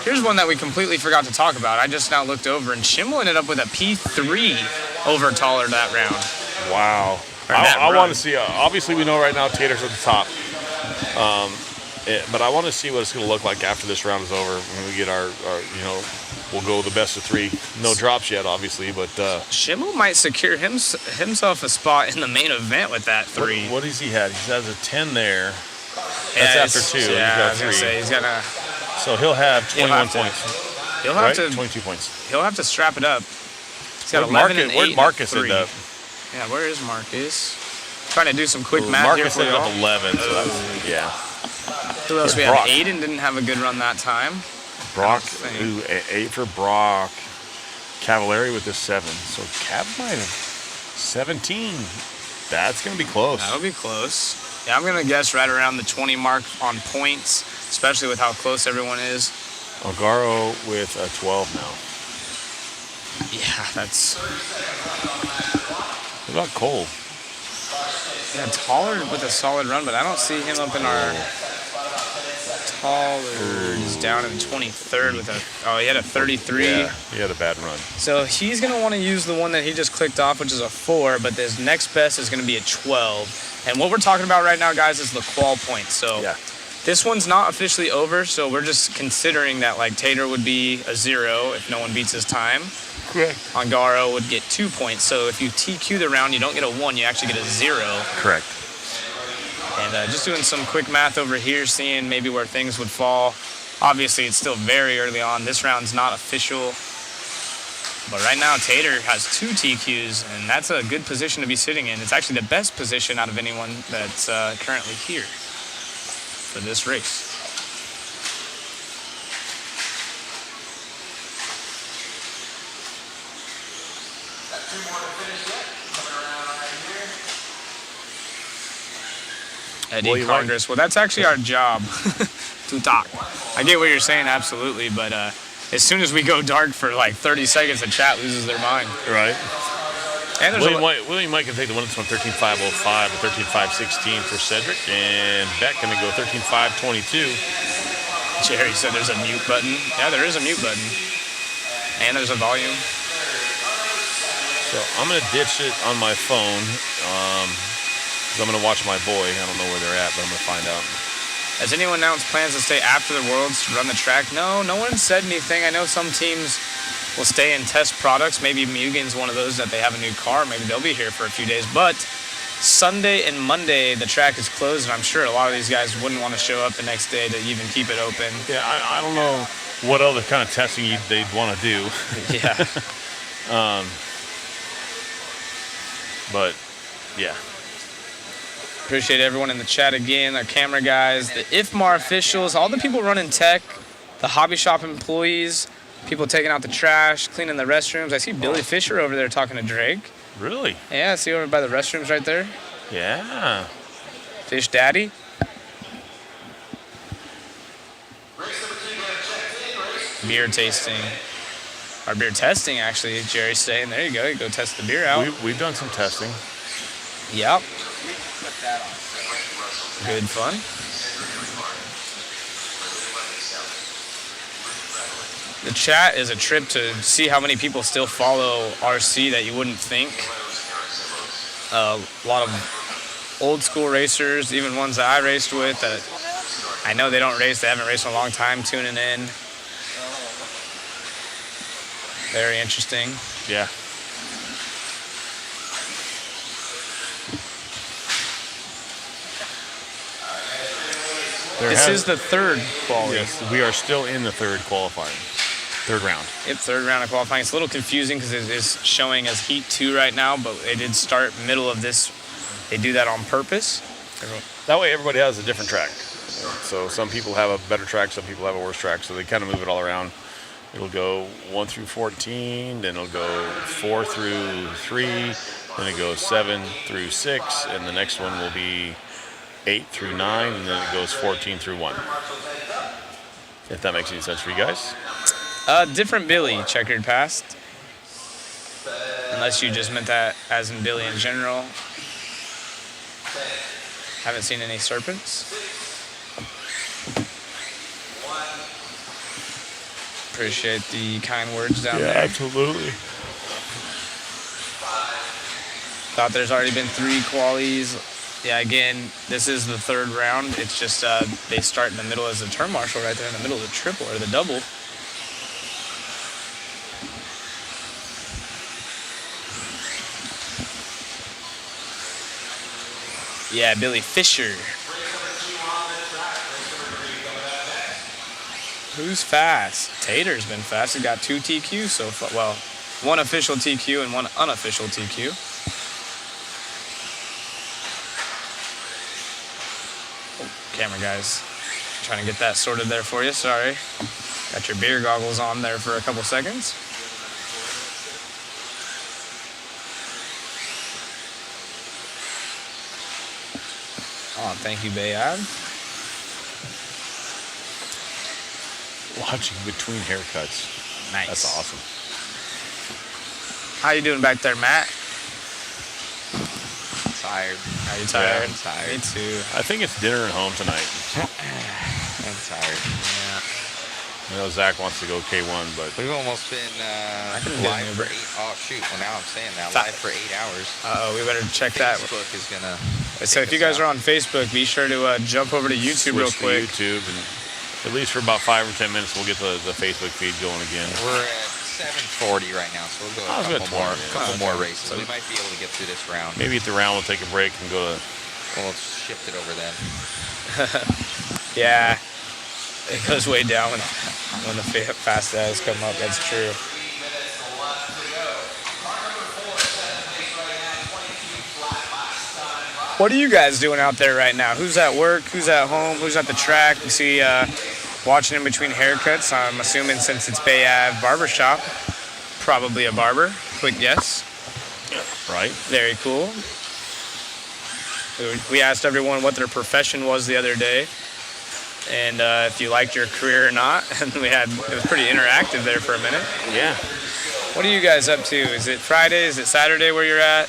here's one that we completely forgot to talk about. I just now looked over, and Schimmel ended up with a P3 over taller that round. Wow. I want to see, obviously we know right now Tater's at the top. But I want to see what it's going to look like after this round is over. When we get our we'll go the best of 3. No drops yet, obviously, but... Schimmel might secure himself a spot in the main event with that 3. What does he have? He has a 10 there. That's after 2. Yeah, he's got I was 3. going to say, he's got to... So he'll have 21 points. He'll have to... 22 points. He'll have to strap it up. He's got 11 and 8 Where'd Marcus and end up? Yeah, where is Marcus? Trying to do some quick math Marcus here for ended y'all. up 11, so that's... Yeah. Who else we have? Aiden didn't have a good run that time. Brock, 8 for Brock. Cavalieri with the 7. So Cav might have 17. That's going to be close. That'll be close. Yeah, I'm going to guess right around the 20 mark on points, especially with how close everyone is. Algaro with a 12 now. Yeah, that's... What about Cole? Yeah, taller with a solid run, but I don't see him up in our... Taller. He's down in 23rd with a... Oh, he had a 33. Yeah, he had a bad run. So he's going to want to use the one that he just clicked off, which is a 4, but his next best is going to be a 12. And what we're talking about right now, guys, is the qual point. So this one's not officially over, so we're just considering that, like, Tater would be a 0 if no one beats his time. Correct. Angaro would get 2 points. So if you TQ the round, you don't get a 1, you actually get a 0. Correct. And just doing some quick math over here, seeing maybe where things would fall. Obviously, it's still very early on. This round's not official. But right now, Tater has 2 TQs, and that's a good position to be sitting in. It's actually the best position out of anyone that's currently here for this race. Eddie Congress. Well, that's actually our job to talk. I get what you're saying, absolutely, but as soon as we go dark for like 30 seconds, the chat loses their mind. Right. And there's William White can take the one that's on 13.505 and 13.516 for Cedric, and Beck going to go 13.522. Jerry said there's a mute button. Yeah, there is a mute button. And there's a volume. So I'm going to ditch it on my phone. I'm going to watch my boy. I don't know where they're at, but I'm going to find out. Has anyone announced plans to stay after the Worlds to run the track? No one said anything. I know some teams will stay and test products. Maybe Mugen's one of those that they have a new car. Maybe they'll be here for a few days. But Sunday and Monday, the track is closed, and I'm sure a lot of these guys wouldn't want to show up the next day to even keep it open. Yeah, I don't know what other kind of testing they'd want to do. Yeah. But, yeah. Appreciate everyone in the chat again, our camera guys, the IFMAR officials, all the people running tech, the hobby shop employees, people taking out the trash, cleaning the restrooms. I see Billy Fisher over there talking to Drake. Really? Yeah, I see over by the restrooms right there. Yeah. Fish Daddy. Beer tasting. Or beer testing, actually. Jerry's saying, there you go. You go test the beer out. We've done some testing. Yep. Good fun. The chat is a trip to see how many people still follow RC that you wouldn't think. A lot of old school racers, even ones that I raced with that I know they don't race. They haven't raced in a long time. Tuning in. Very interesting. Yeah. This is the third quality. Yes, we are still in the third qualifying. Third round. Yep, third round of qualifying. It's a little confusing because it is showing as Heat 2 right now, but they did start middle of this. They do that on purpose. That way everybody has a different track. So some people have a better track, some people have a worse track, so they kind of move it all around. It'll go 1 through 14, then it'll go 4 through 3, then it goes 7 through 6, and the next one will be 8 through 9, and then it goes 14 through 1. If that makes any sense for you guys. Different Billy, checkered past. Unless you just meant that as in Billy in general. Haven't seen any serpents. Appreciate the kind words down there. Absolutely. Thought there's already been 3 qualies. Yeah, again, this is the third round. It's just they start in the middle as a turn marshal right there in the middle of the triple or the double. Yeah, Billy Fisher. Who's fast? Tater's been fast. He got 2 TQs so far. Well, 1 official TQ and 1 unofficial TQ. Oh, camera guys. Trying to get that sorted there for you. Sorry. Got your beer goggles on there for a couple seconds. Oh, thank you, Bayab. Watching between haircuts. Nice. That's awesome. How you doing back there, Matt? Tired. Are you tired? Yeah, I'm tired. Me too. I think it's dinner at home tonight. I'm tired. Yeah. I know Zach wants to go K1, but We've almost been live for 8. Oh shoot! Well, now I'm saying that live for 8 hours. We better check that. Facebook is gonna. So if you guys are on Facebook, be sure to jump over to YouTube real quick. YouTube, and at least for about 5 or 10 minutes, we'll get the Facebook feed going again. We're at 7:40 right now, so we'll go a couple more races. So we might be able to get through this round. Maybe at the round we'll take a break and go to. Well, let's shift it over then. Yeah, it goes way down when the fast guys come up. That's true. What are you guys doing out there right now? Who's at work? Who's at home? Who's at the track? You see, watching in between haircuts. I'm assuming since it's Bay Ave Barbershop, probably a barber. Quick guess. Right. Very cool. We asked everyone what their profession was the other day, and if you liked your career or not. And it was pretty interactive there for a minute. Yeah. What are you guys up to? Is it Friday? Is it Saturday where you're at?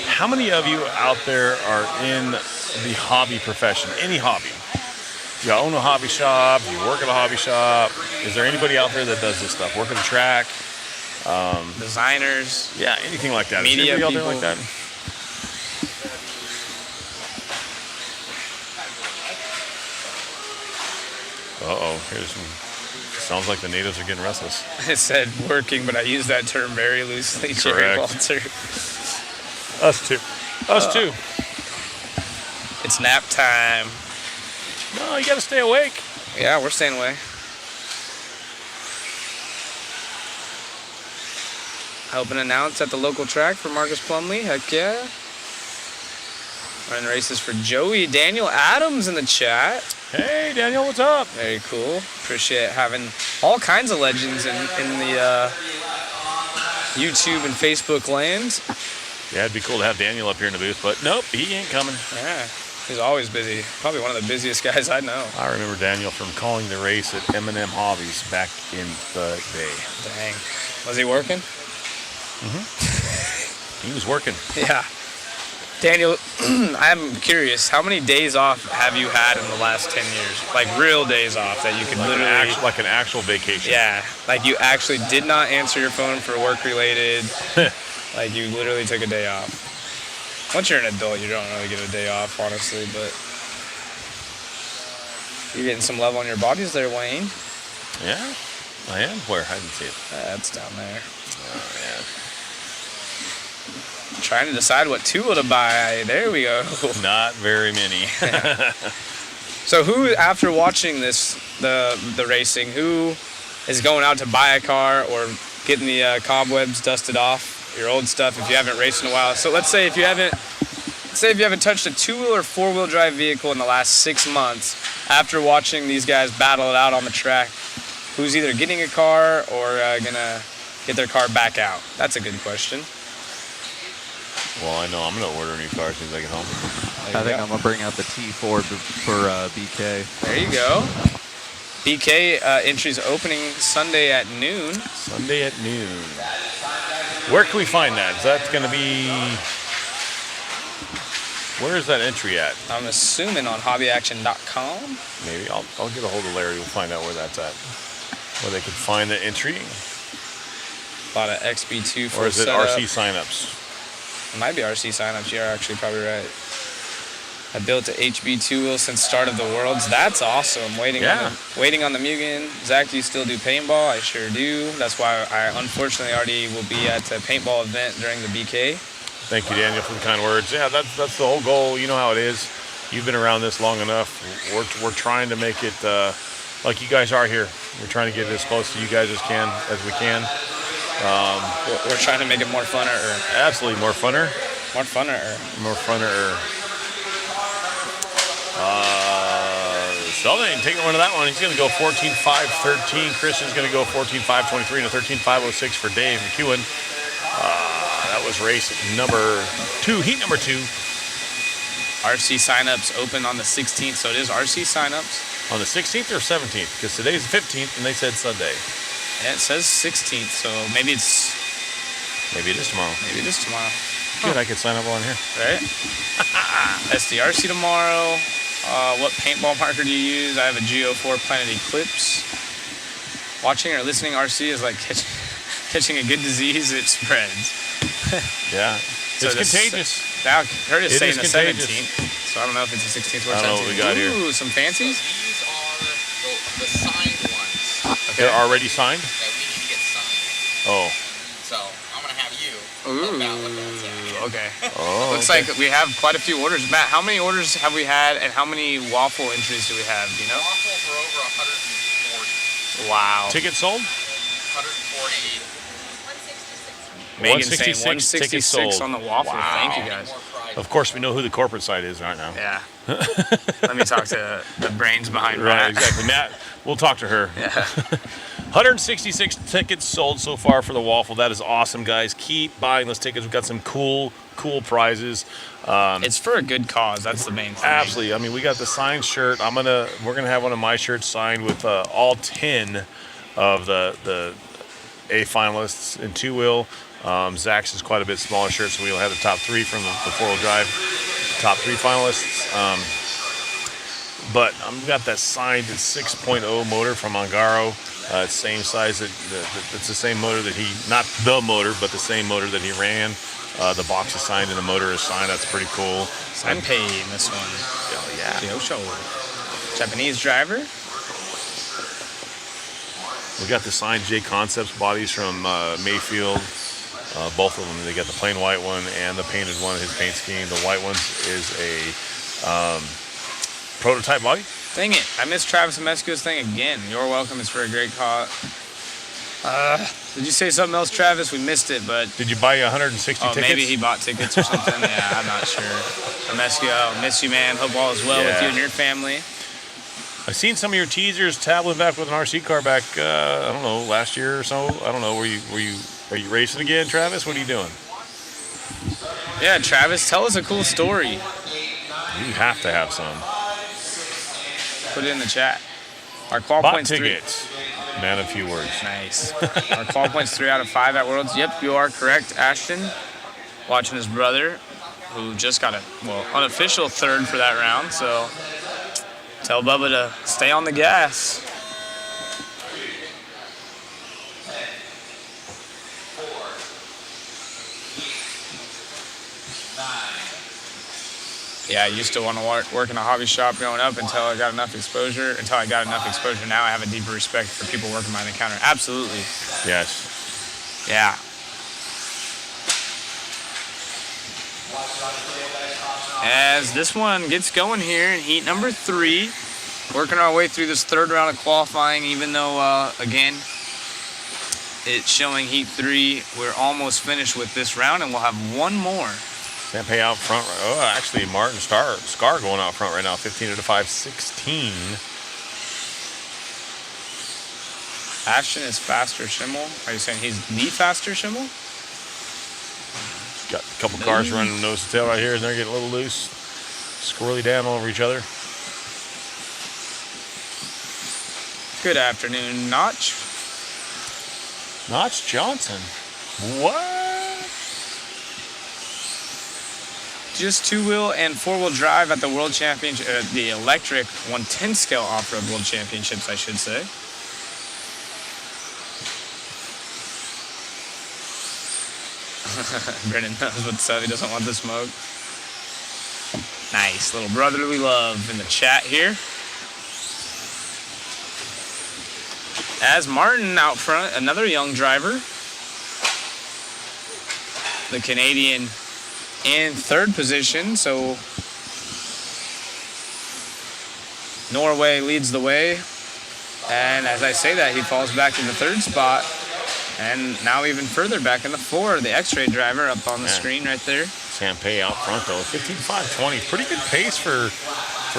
How many of you out there are in the hobby profession? Any hobby? You own a hobby shop? You work at a hobby shop? Is there anybody out there that does this stuff? Work at a track? Designers? Yeah, anything like that. Media Is anybody people? out there like that? Uh-oh, sounds like the natives are getting restless. I said working, but I use that term very loosely. Jerry Walter. Us too. Us too. It's nap time. No, you got to stay awake. Yeah, we're staying awake. Helping announce at the local track for Marcus Plumley. Heck yeah. Running races for Joey. Daniel Adams in the chat. Hey, Daniel, what's up? Very cool. Appreciate having all kinds of legends in the YouTube and Facebook lands. Yeah, it'd be cool to have Daniel up here in the booth, but nope, he ain't coming. Yeah, he's always busy. Probably one of the busiest guys I know. I remember Daniel from calling the race at M&M Hobbies back in the day. Dang. Was he working? Mm-hmm. He was working. Yeah. Daniel, I'm curious, how many days off have you had in the last 10 years? Like real days off that you could literally... Like an actual vacation. Yeah, like you actually did not answer your phone for work related. Like you literally took a day off. Once you're an adult, you don't really get a day off, honestly, but... You're getting some love on your bodies there, Wayne. Yeah, I am. Where? I didn't see it. That's down there. Oh, yeah. Trying to decide what tool to buy. There we go. Not very many. So who, after watching this, the racing, who is going out to buy a car or getting the cobwebs dusted off, your old stuff if you haven't raced in a while? So let's say if you haven't touched a 2-wheel or 4-wheel drive vehicle in the last 6 months, after watching these guys battle it out on the track, who's either getting a car or gonna get their car back out? That's a good question. Well, I know I'm going to order a new car as soon as I get home. I think I'm going to bring out the T4 for BK. There you go. BK entries opening Sunday at noon. Sunday at noon. Where can we find that? Is that going to be... Where is that entry at? I'm assuming on hobbyaction.com. Maybe. I'll get a hold of Larry. We'll find out where that's at. Where they can find the entry. A lot of XB2 for Or is it setup. RC signups? It might be RC signups. You're actually probably right. I built a HB2 wheel since start of the Worlds. That's awesome. Waiting on the Mugen. Zach, do you still do paintball? I sure do. That's why I unfortunately already will be at a paintball event during the BK. Thank you, Daniel, for the kind words. Yeah, that's the whole goal. You know how it is. You've been around this long enough. We're trying to make it like you guys are here. We're trying to get it as close to you guys as we can. We're trying to make it more funner. Absolutely, more funner. More funner. More funner. Selvin taking one of that one. He's going to go 14.5.13. Christian's going to go 14.5.23 and a 13.5.06 for Dave McEwen. That was race number 2, heat number 2. RC signups open on the 16th, so it is RC signups. On the 16th or 17th? Because today's the 15th and they said Sunday. Yeah, it says 16th, so maybe it is tomorrow. Maybe it is tomorrow. Good, I could sign up on here. Right? SDRC tomorrow. What paintball marker do you use? I have a GO4 Planet Eclipse. Watching or listening RC is like catching a good disease. It spreads. Yeah. It's contagious. I heard it saying the contagious. 17th, so I don't know if it's the 16th or 17th. I don't know what we got here. Ooh, some fancies? These are the signed ones They're already signed? that we need to get signed. Oh. So I'm going to have you about what that's at. Okay. Oh, Looks like we have quite a few orders. Matt, how many orders have we had and how many waffle entries do we have? Do you know? Waffle for over 140. Wow. Tickets sold? 140. Megan saying 166 tickets sold. 166 on the waffle. Wow. Thank you guys. Of course, we know who the corporate side is right now. Yeah. Let me talk to the brains behind Right, Matt. exactly. Matt, we'll talk to her. Yeah. 166 tickets sold so far for the waffle. That is awesome, guys. Keep buying those tickets. We've got some cool prizes. It's for a good cause. That's the main thing. Absolutely. I mean, we got the signed shirt. We're gonna have one of my shirts signed with all 10 of the A finalists in 2-wheel. Zach's is quite a bit smaller shirt, so we'll have the top 3 from the 4-wheel drive, top 3 finalists. But I've got that signed 6.0 motor from Angaro. It's same size. It's the same motor that not the motor, but the same motor that he ran. The box is signed and the motor is signed. That's pretty cool. Senpei in this one. Oh, yeah. Kyosho. Japanese driver. We got the signed J Concepts bodies from Mayfield. Both of them. They got the plain white one and the painted one. His paint scheme. The white one is a prototype body. Dang it. I missed Travis Amescu's thing again. You're welcome. It's for a great cause. Did you say something else, Travis? We missed it, but... Did you buy 160 tickets? Maybe he bought tickets or something. Yeah, I'm not sure. Amescu, I'll miss you, man. Hope all is well with you and your family. I've seen some of your teasers traveling back with an RC car back, I don't know, last year or so. I don't know. Are you racing again, Travis? What are you doing? Yeah, Travis, tell us a cool story. You have to have some. Put it in the chat. Our qual Bought points tickets. Man of few words. Nice. Our qual points 3 out of 5 at Worlds. Yep, you are correct, Ashton. Watching his brother, who just got unofficial 3rd for that round. So tell Bubba to stay on the gas. Yeah, I used to want to work in a hobby shop growing up until I got enough exposure. Now I have a deeper respect for people working behind the counter. Absolutely. Yes. Yeah. As this one gets going here in heat number 3, working our way through this third round of qualifying, even though, again, it's showing heat 3, we're almost finished with this round, and we'll have one more. Sampe out front. Oh, actually, Martin Scar going out front right now, 15 to 5-16. Ashton is faster Schimmel. Are you saying he's the faster Schimmel? Got a couple cars running nose to tail right here, and they're getting a little loose. Squirrely down over each other. Good afternoon, Notch. Notch Johnson. What? Just 2-wheel and 4-wheel drive at the World Championship, the electric 110 scale off-road World Championships, I should say. Brennan knows what's up. He doesn't want the smoke. Nice little brotherly love in the chat here. As Martin out front, another young driver. The Canadian in third position, so Norway leads the way. And as I say that, he falls back in the third spot. And now even further back in the 4, the X-Ray driver up on the screen right there. Sampe out front though, 15.520. Pretty good pace for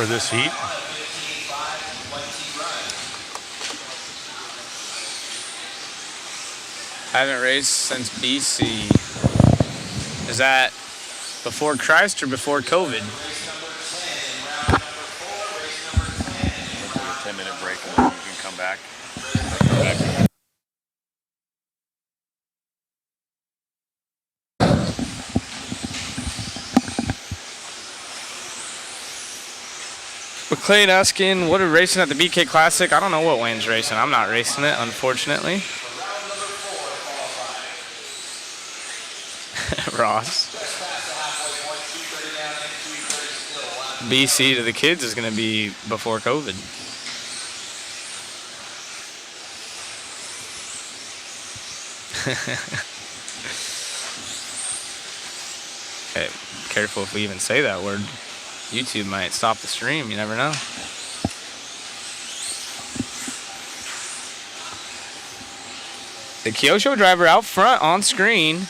this heat. Haven't raced since BC. Is that before Christ or before COVID? 10-minute break and then you can come back. McLean asking, what are racing at the BK Classic? I don't know what Wayne's racing. I'm not racing it, unfortunately. Ross. BC to the kids is going to be before COVID. Okay, careful if we even say that word. YouTube might stop the stream, you never know. The Kyosho driver out front on screen.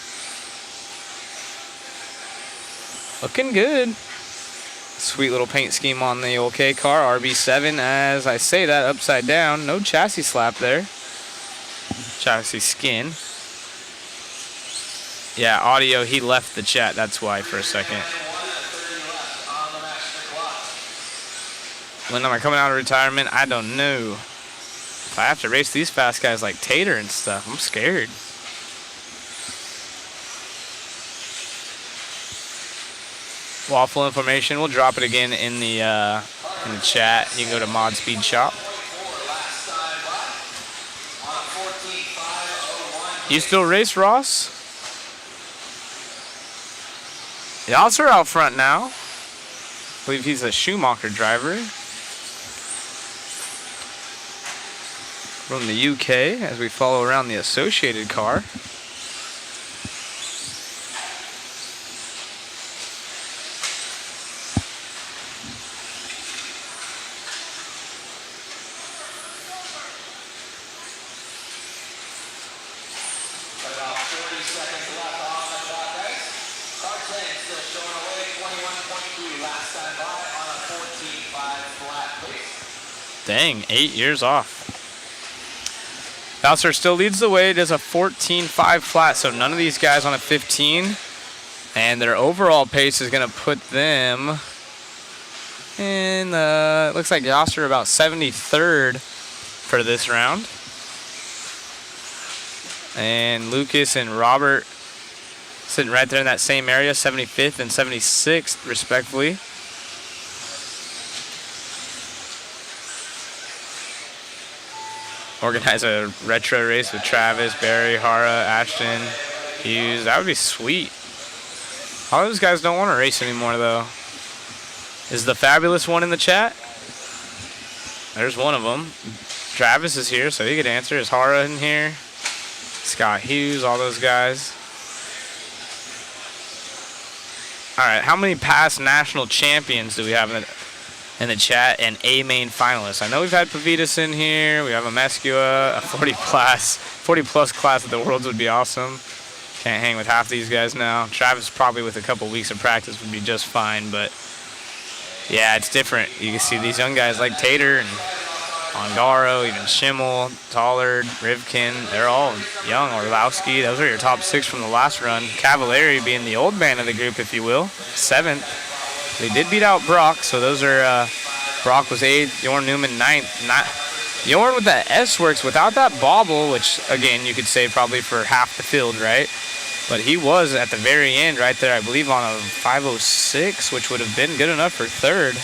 Looking good. Sweet little paint scheme on the old K car, RB7. As I say that, upside down. No chassis slap there. Chassis skin. Yeah, audio, he left the chat. That's why for a second. When am I coming out of retirement? I don't know. If I have to race these fast guys like Tater and stuff, I'm scared. Waffle information, we'll drop it again in the chat. You can go to Mod Speed Shop. You still race, Ross? Y'all are out front now. I believe he's a Schumacher driver from the UK as we follow around the associated car. Dang, 8 years off. Bowser still leads the way. It is a 14.5 flat, so none of these guys on a 15. And their overall pace is going to put them in, it looks like Yasser about 73rd for this round. And Lucas and Robert sitting right there in that same area, 75th and 76th, respectively. Organize a retro race with Travis, Barry, Hara, Ashton, Hughes. That would be sweet. All those guys don't want to race anymore, though. Is the fabulous one in the chat? There's one of them. Travis is here, so he could answer. Is Hara in here? Scott Hughes, all those guys. All right, how many past national champions do we have in the chat and A main finalists? I know we've had Pavitas in here. We have a Mescua, a 40-plus class at the Worlds would be awesome. Can't hang with half these guys now. Travis probably with a couple weeks of practice would be just fine, but yeah, it's different. You can see these young guys like Tater and Ongaro, even Schimmel, Tollard, Rivkin, they're all young. Orlowski, those are your top 6 from the last run. Cavalieri being the old man of the group, if you will, 7th. They did beat out Brock, so those are, Brock was 8th, Jorn Newman 9th. Jorn with that S-Works without that bobble, which, again, you could say probably for half the field, right? But he was at the very end right there, I believe, on a 5:06, which would have been good enough for 3rd.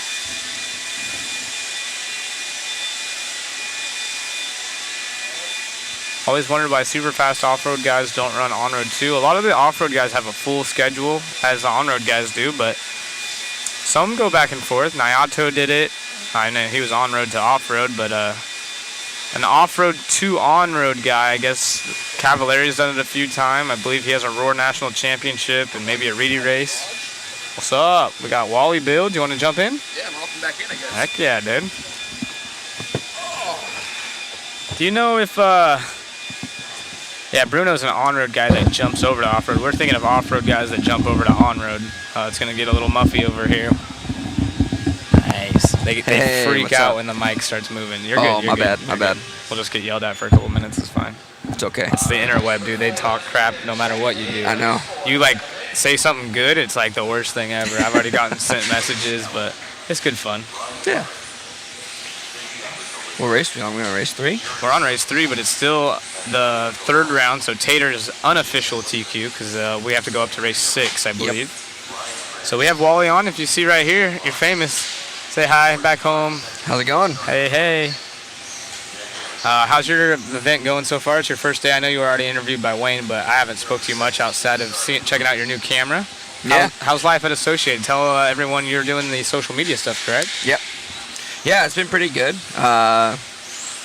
Always wondered why super fast off-road guys don't run on-road too. A lot of the off-road guys have a full schedule, as the on-road guys do, but some go back and forth. Nayato did it. I know he was on-road to off-road, but an off-road to on-road guy, I guess Cavalieri's done it a few times. I believe he has a Roar National Championship and maybe a Reedy race. What's up? We got Wally Bill. Do you want to jump in? Yeah, I'm hopping back in, I guess. Heck yeah, dude. Do you know if, yeah, Bruno's an on-road guy that jumps over to off-road. We're thinking of off-road guys that jump over to on-road. It's going to get a little muffy over here. Nice. They freak out when the mic starts moving. You're good. Oh, You're good. my bad. We'll just get yelled at for a couple minutes. It's fine. It's okay. It's the interweb, dude. They talk crap no matter what you do. I know. You, like, say something good, it's like the worst thing ever. I've already gotten sent messages, but it's good fun. Yeah. What race are we on? We're on race 3? We're on race 3, but it's still the 3rd round, so Tater's unofficial TQ, because we have to go up to race 6, I believe. Yep. So we have Wally on. If you see right here, you're famous. Say hi back home. How's it going? Hey. How's your event going so far? It's your first day. I know you were already interviewed by Wayne, but I haven't spoke to you much outside of checking out your new camera. Yeah. How's life at Associated? Tell everyone you're doing the social media stuff, correct? Yep. Yeah, it's been pretty good.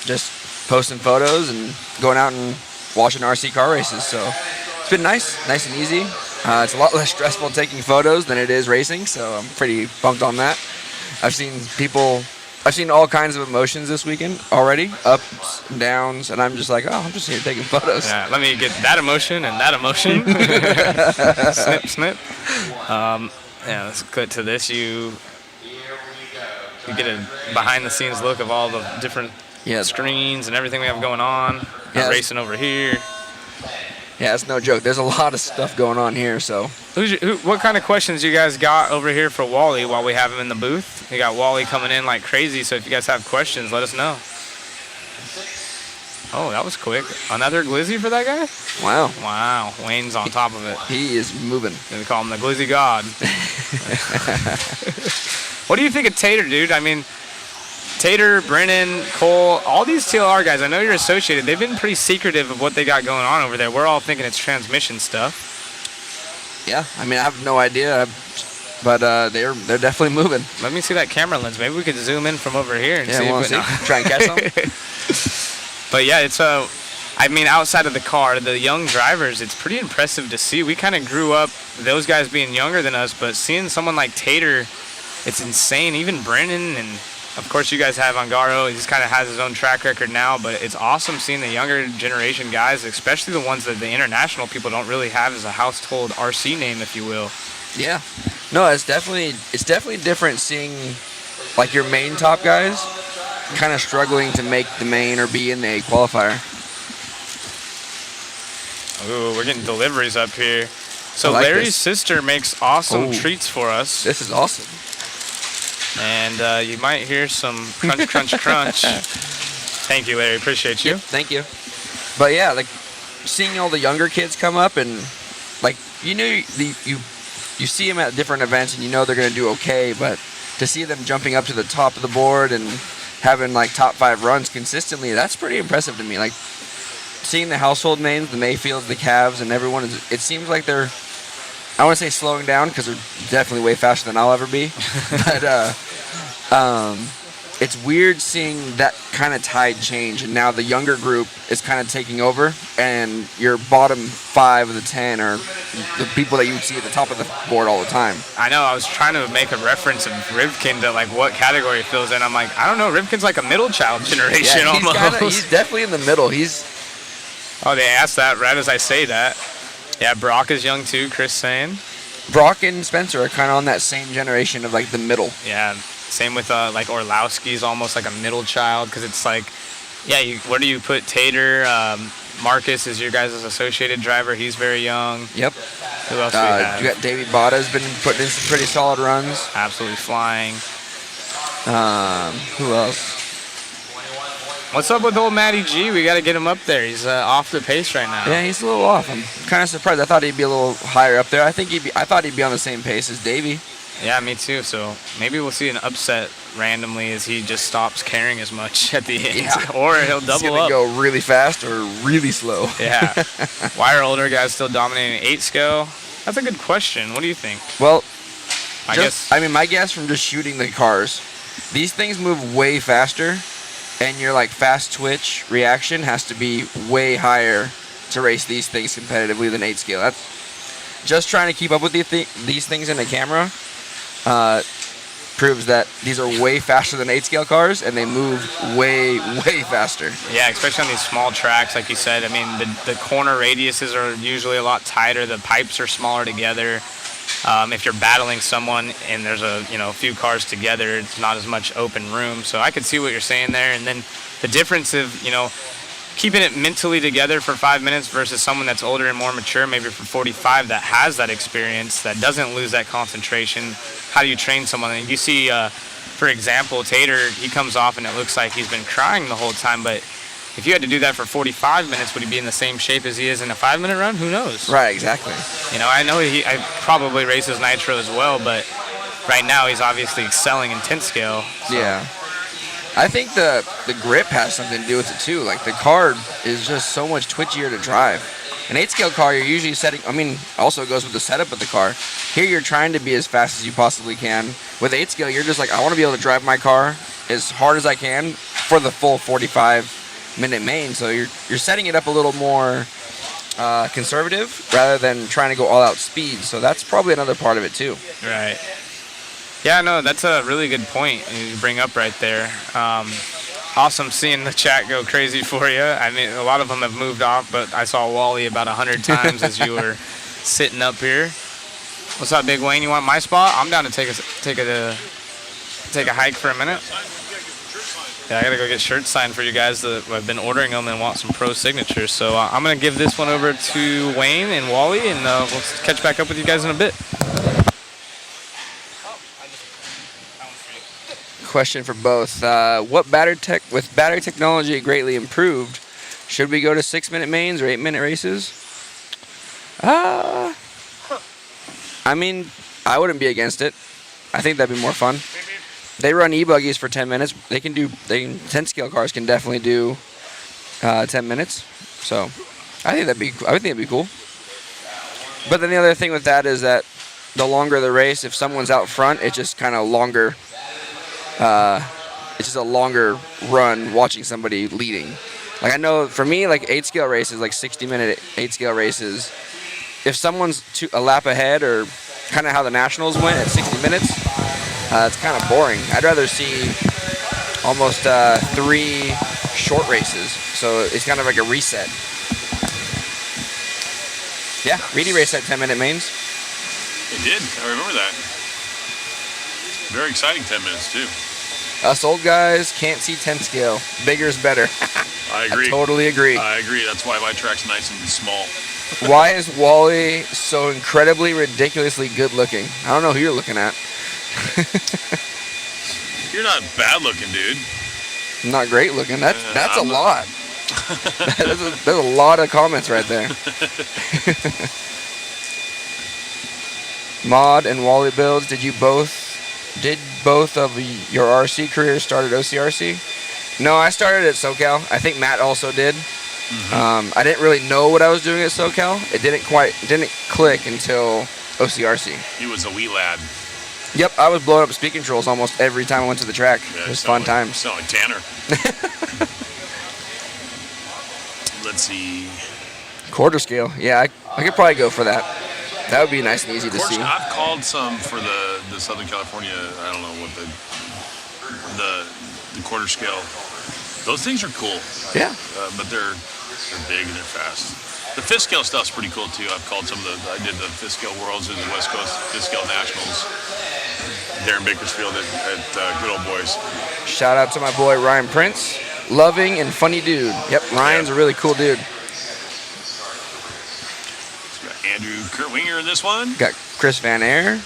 Just posting photos and going out and watching RC car races. So it's been nice and easy. It's a lot less stressful taking photos than it is racing, so I'm pretty pumped on that. I've seen all kinds of emotions this weekend already, ups and downs, and I'm just like, I'm just here taking photos. Yeah, let me get that emotion and that emotion. Snip. Yeah, let's get to this. You get a behind-the-scenes look of all the different screens and everything we have going on. Yeah, racing over here. Yeah, it's no joke. There's a lot of stuff going on here. So, what kind of questions you guys got over here for Wally while we have him in the booth? We got Wally coming in like crazy, so if you guys have questions, let us know. Oh, that was quick. Another glizzy for that guy? Wow. Wayne's on top of it. He is moving. They call him the glizzy god. What do you think of Tater, dude? I mean, Tater, Brennan, Cole, all these TLR guys, I know you're associated. They've been pretty secretive of what they got going on over there. We're all thinking it's transmission stuff. Yeah, I mean, I have no idea, but they're definitely moving. Let me see that camera lens. Maybe we could zoom in from over here and see if we try and catch them. But yeah, it's I mean, outside of the car, the young drivers, it's pretty impressive to see. We kind of grew up, those guys being younger than us, but seeing someone like Tater, it's insane. Even Brennan, and of course you guys have Ongaro. He just kind of has his own track record now, but it's awesome seeing the younger generation guys, especially the ones that the international people don't really have as a household RC name, if you will. Yeah. No, it's definitely different seeing like your main top guys kind of struggling to make the main or be in a qualifier. Ooh, we're getting deliveries up here. So like Larry's this. sister makes awesome treats for us. This is awesome. And you might hear some crunch, crunch, crunch. Thank you, Larry. Appreciate you. Yep, thank you. But yeah, like seeing all the younger kids come up and like you see them at different events and you know they're gonna do okay, but to see them jumping up to the top of the board and having like top 5 runs consistently, that's pretty impressive to me. Like seeing the household names, the Mayfields, the Cavs, and everyone, it seems like they're I want to say slowing down because they're definitely way faster than I'll ever be. But it's weird seeing that kind of tide change, and now the younger group is kind of taking over, and your bottom 5 of the 10 are the people that you would see at the top of the board all the time. I know. I was trying to make a reference of Rivkin to like what category it fills in. I'm like, I don't know. Rivkin's like a middle child generation Yeah, almost. He's definitely in the middle. Oh, they asked that right as I say that. Yeah, Brock is young too. Chris saying. Brock and Spencer are kind of on that same generation of like the middle. Yeah. Same with like Orlowski's almost like a middle child because it's like, yeah, where do you put Tater? Marcus is your guys' associated driver. He's very young. Yep. Who else do we have? You got Davey Botta's been putting in some pretty solid runs. Absolutely flying. Who else? What's up with old Matty G? We got to get him up there. He's off the pace right now. Yeah, he's a little off. I'm kind of surprised. I thought he'd be a little higher up there. I thought he'd be on the same pace as Davey. Yeah, me too. So maybe we'll see an upset randomly as he just stops caring as much at the end. Yeah. Or he'll double up. Go really fast or really slow. Yeah. Why are older guys still dominating 8 scale? That's a good question. What do you think? Well, my guess from just shooting the cars, these things move way faster, and your like fast twitch reaction has to be way higher to race these things competitively than 8 scale. That's just trying to keep up with these things in the camera. Proves that these are way faster than 8 scale cars, and they move way faster. Yeah, especially on these small tracks, like you said. I mean, the corner radiuses are usually a lot tighter. The pipes are smaller together. If you're battling someone and there's a few cars together, it's not as much open room. So I could see what you're saying there. And then the difference of keeping it mentally together for 5 minutes versus someone that's older and more mature, maybe for 45, that has that experience, that doesn't lose that concentration. How do you train someone? And you see, for example, Tater, he comes off and it looks like he's been crying the whole time, but if you had to do that for 45 minutes, would he be in the same shape as he is in a 5-minute run? Who knows? Right, exactly. I know I probably races Nitro as well, but right now he's obviously excelling in 10 scale. So. Yeah. I think the grip has something to do with it too. Like the car is just so much twitchier to drive. An 8 scale car, you're usually setting, also it goes with the setup of the car. Here you're trying to be as fast as you possibly can. With 8 scale, you're just like, I want to be able to drive my car as hard as I can for the full 45-minute main. So you're setting it up a little more conservative rather than trying to go all out speed. So that's probably another part of it too. Right. Yeah, no, that's a really good point you bring up right there. Awesome seeing the chat go crazy for you. I mean, a lot of them have moved off, but I saw Wally about 100 times as you were sitting up here. What's up, Big Wayne? You want my spot? I'm down to take a hike for a minute. Yeah, I gotta go get shirts signed for you guys that have been ordering them and want some pro signatures. So I'm gonna give this one over to Wayne and Wally, and we'll catch back up with you guys in a bit. Question for both. What battery technology greatly improved? Should we go to 6-minute mains or 8-minute races? I wouldn't be against it. I think that'd be more fun. They run e-buggies for 10 minutes. 10 scale cars can definitely do 10 minutes. So I think that'd be cool. But then the other thing with that is that the longer the race, if someone's out front, it's just kind of longer. It's just a longer run watching somebody leading. Like I know for me, like 8 scale races, like 60-minute 8 scale races, if someone's a lap ahead or kind of how the Nationals went at 60 minutes, it's kind of boring. I'd rather see almost 3 short races. So it's kind of like a reset. Yeah, Reedy raced at 10-minute mains. It did. I remember that. Very exciting 10 minutes, too. Us old guys can't see 10 scale. Bigger's better. I agree. I totally agree. I agree. That's why my track's nice and small. Why is Wally so incredibly, ridiculously good looking? I don't know who you're looking at. You're not bad looking, dude. I'm not great looking. That's a lot. There's a lot of comments right there. Mod and Wally builds. Did both of your RC careers start at OCRC? No, I started at SoCal. I think Matt also did. I didn't really know what I was doing at SoCal. It didn't click until OCRC. He was a wee lad. Yep, I was blowing up speed controls almost every time I went to the track. It was fun times. Sound like Tanner. Let's see. Quarter scale. Yeah, I could probably go for that. That would be nice and easy to see. I've called some for the Southern California. I don't know what the quarter scale. Those things are cool. Yeah. But they're big and they're fast. The fifth scale stuff's pretty cool too. I've called some of I did the fifth scale worlds in the West Coast fifth scale nationals there in Bakersfield at Good Old Boys. Shout out to my boy Ryan Prince. Loving and funny dude. Yep, Ryan's a really cool dude. Andrew Kurtwinger in this one. Got Chris Van Air.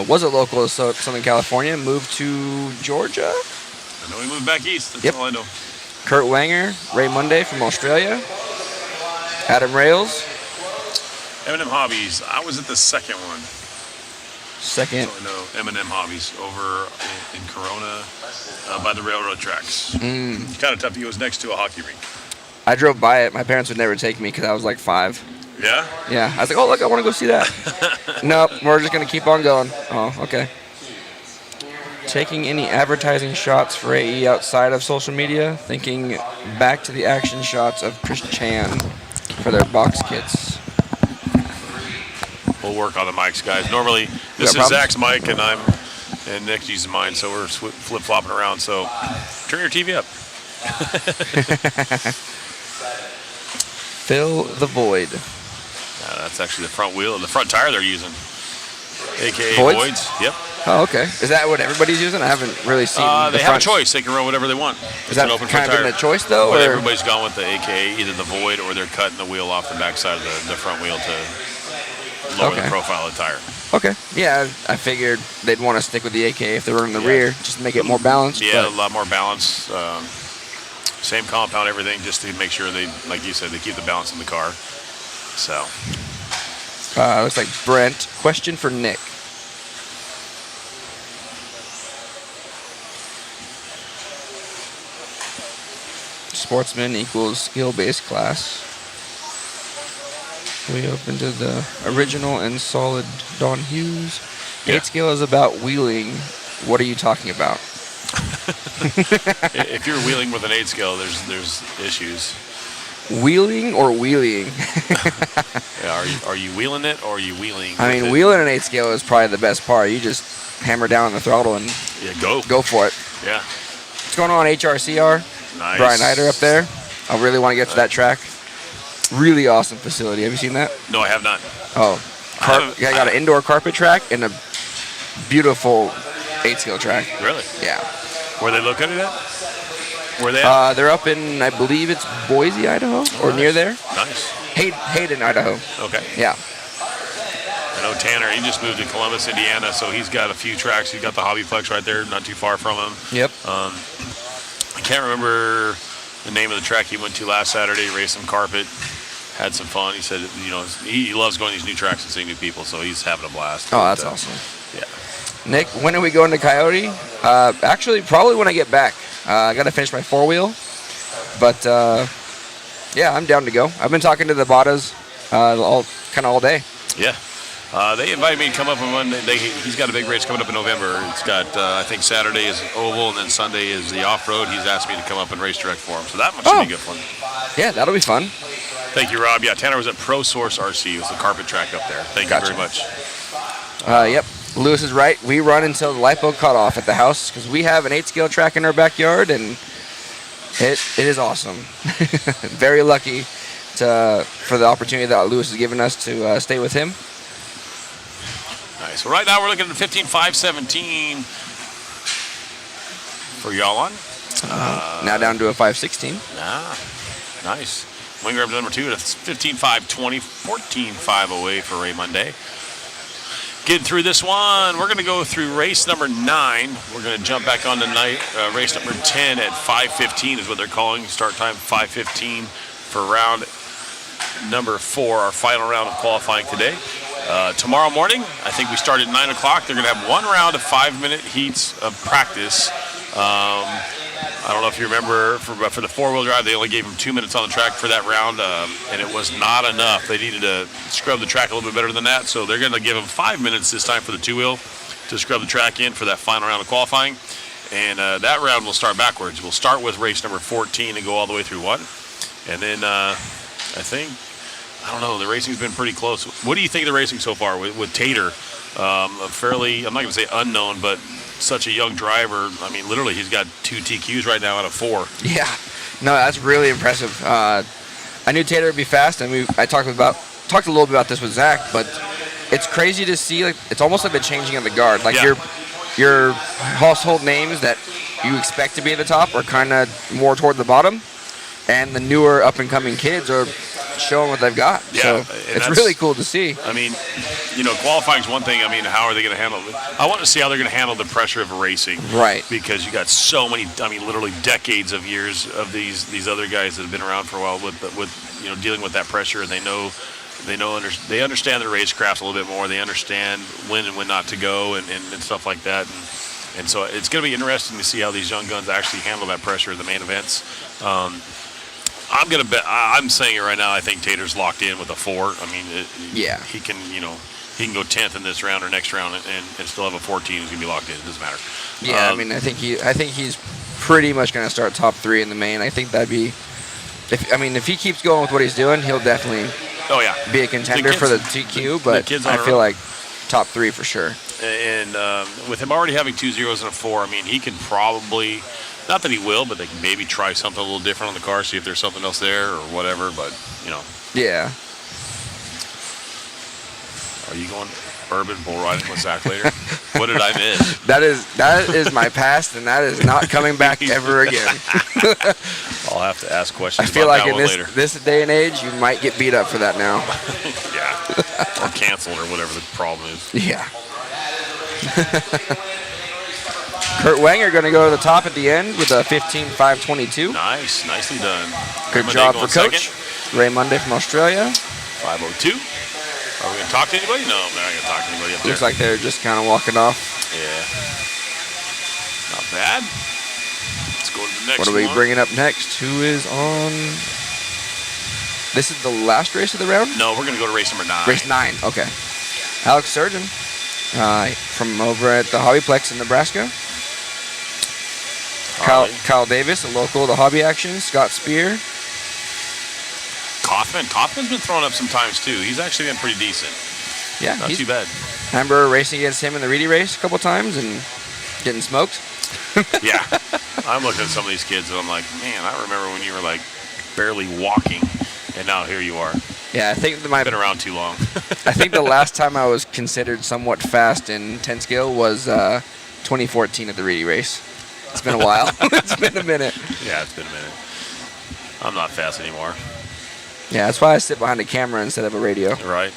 Was a local of Southern California. Moved to Georgia. I know he moved back east. That's all I know. Kurt Wanger. Ray Monday from Australia. Adam Rails. M&M Hobbies. I was at the second one. Second. So I know M&M Hobbies over in Corona by the railroad tracks. Kind of tough. He was next to a hockey rink. I drove by it. My parents would never take me because I was like 5. Yeah? Yeah. I was like, oh, look, I want to go see that. Nope, we're just going to keep on going. Oh, okay. Taking any advertising shots for AE outside of social media? Thinking back to the action shots of Chris Chan for their box kits. We'll work on the mics, guys. Normally, this is Zach's mic, and Nick uses mine, so we're flip-flopping around. So turn your TV up. Fill the void. That's actually the front wheel, the front tire they're using, a.k.a. Voids? Voids. Yep. Oh, okay. Is that what everybody's using? I haven't really seen They have a choice. They can run whatever they want. Is that kind of been a choice, though? But or? everybody's gone with the a.k.a. either the Void or they're cutting the wheel off the backside of the front wheel to lower the profile of the tire. Okay. Yeah, I figured they'd want to stick with the AKA if they were in the rear, just to make it more balanced. Yeah, a lot more balance. Same compound, everything, just to make sure they, like you said, they keep the balance in the car. So. Looks like Brent. Question for Nick. Sportsman equals skill-based class. We open to the original and solid Don Hughes. 8 scale is about wheeling. What are you talking about? If you're wheeling with an 8 scale, there's issues. Wheeling or wheeling? Yeah, are you wheeling it or are you wheeling? I mean, wheeling an 8 scale is probably the best part. You just hammer down on the throttle and go for it. Yeah. What's going on, HRCR? Nice. Brian Hyder up there. I really want to get to that track. Really awesome facility. Have you seen that? No, I have not. Oh, I got an indoor carpet track and a beautiful 8 scale track. Really? Yeah. Where they located at? Where they at? They're up in, I believe it's Boise, Idaho, or near there. Nice. Hayden, Idaho. Okay. Yeah. I know Tanner, he just moved to Columbus, Indiana, so he's got a few tracks. He's got the Hobbyplex right there, not too far from him. Yep. I can't remember the name of the track he went to last Saturday, raced some carpet, had some fun. He said, he loves going to these new tracks and seeing new people, so he's having a blast. Oh, that's awesome. Yeah. Nick, when are we going to Coyote? Actually, probably when I get back. I got to finish my 4-wheel. But, yeah, I'm down to go. I've been talking to the Badas all day. Yeah. They invited me to come up on Monday. He's got a big race coming up in November. It's got, I think Saturday is oval, and then Sunday is the off-road. He's asked me to come up and race direct for him, so that should be good fun. Yeah, that'll be fun. Thank you, Rob. Yeah, Tanner was at Pro Source RC. It was the carpet track up there. Thank you very much. Yep. Lewis is right. We run until the lipo cutoff at the house because we have an 8 scale track in our backyard, and it is awesome. Very lucky for the opportunity that Lewis has given us to stay with him. Nice. So right now we're looking at 15.517 for y'all on. Now down to a 516. Nice. Wing grab number 2 at 15.520, 14.5 away for Ray Monday. Getting through this one, we're going to go through race number 9. We're going to jump back on tonight. Race number 10 at 5:15 is what they're calling. Start time 5:15 for round number 4, our final round of qualifying today. Tomorrow morning, I think we start at 9 o'clock. They're going to have one round of 5-minute heats of practice. I don't know if you remember, for the four-wheel drive, they only gave him 2 minutes on the track for that round, and it was not enough. They needed to scrub the track a little bit better than that, so they're going to give him 5 minutes this time for the two-wheel to scrub the track in for that final round of qualifying. And that round will start backwards. We'll start with race number 14 and go all the way through 1. And then I don't know, the racing's been pretty close. What do you think of the racing so far with Tater? A fairly, I'm not going to say unknown, but such a young driver. I mean, literally, he's got 2 TQs right now out of 4. Yeah, no, that's really impressive. I knew Tater would be fast, and I talked a little bit about this with Zach, but it's crazy to see. Like, it's almost like the changing of the guard. Like your household names that you expect to be at the top are kind of more toward the bottom, and the newer up and coming kids are showing what they've got. Yeah, so it's really cool to see. I mean, qualifying is one thing. I mean, how are they going to handle it? I want to see how they're going to handle the pressure of racing. Right. Because you got so many, literally decades of years of these other guys that have been around for a while with dealing with that pressure, and they understand the racecraft a little bit more. They understand when and when not to go and stuff like that. And so it's going to be interesting to see how these young guns actually handle that pressure in the main events. I'm gonna bet. I'm saying it right now. I think Tater's locked in with a 4. I mean, he can go 10th in this round or next round and still have a 14 who's gonna be locked in. It doesn't matter. Yeah, I mean, I think he's pretty much gonna start top 3 in the main. I think that'd be, if he keeps going with what he's doing, he'll definitely be a contender for the TQ. But I feel like top 3 for sure. And with him already having 2 zeros and a 4, I mean, he can probably. Not that he will, but they can maybe try something a little different on the car, see if there's something else there or whatever. But Yeah. Are you going urban bull riding with Zach later? What did I miss? That is my past, and that is not coming back ever again. I'll have to ask questions. I feel about like that in later. this day and age, you might get beat up for that now. Yeah, or canceled or whatever the problem is. Yeah. Kurt Wenger going to go to the top at the end with a 15.522. Nice, nicely done. Good job for Coach. Ray Monday from Australia. 5:02. Are we going to talk to anybody? No, we're not going to talk to anybody up there. Looks like they're just kind of walking off. Yeah. Not bad. Let's go to the next one. What are we bringing up next? Who is on? This is the last race of the round? No, we're going to go to race number 9. Race 9, okay. Alex Surgeon from over at the Hobbyplex in Nebraska. Kyle Davis, a local of the Hobby Action. Scott Spear. Kaufman's been throwing up some times too. He's actually been pretty decent. Yeah, not too bad. I remember racing against him in the Reedy race a couple times and getting smoked. Yeah, I'm looking at some of these kids and I'm like, man, I remember when you were like barely walking, and now here you are. Yeah, I think been around too long. I think the last time I was considered somewhat fast in 10 scale was 2014 at the Reedy race. It's been a while. It's been a minute. Yeah, it's been a minute. I'm not fast anymore. Yeah, that's why I sit behind a camera instead of a radio. Right.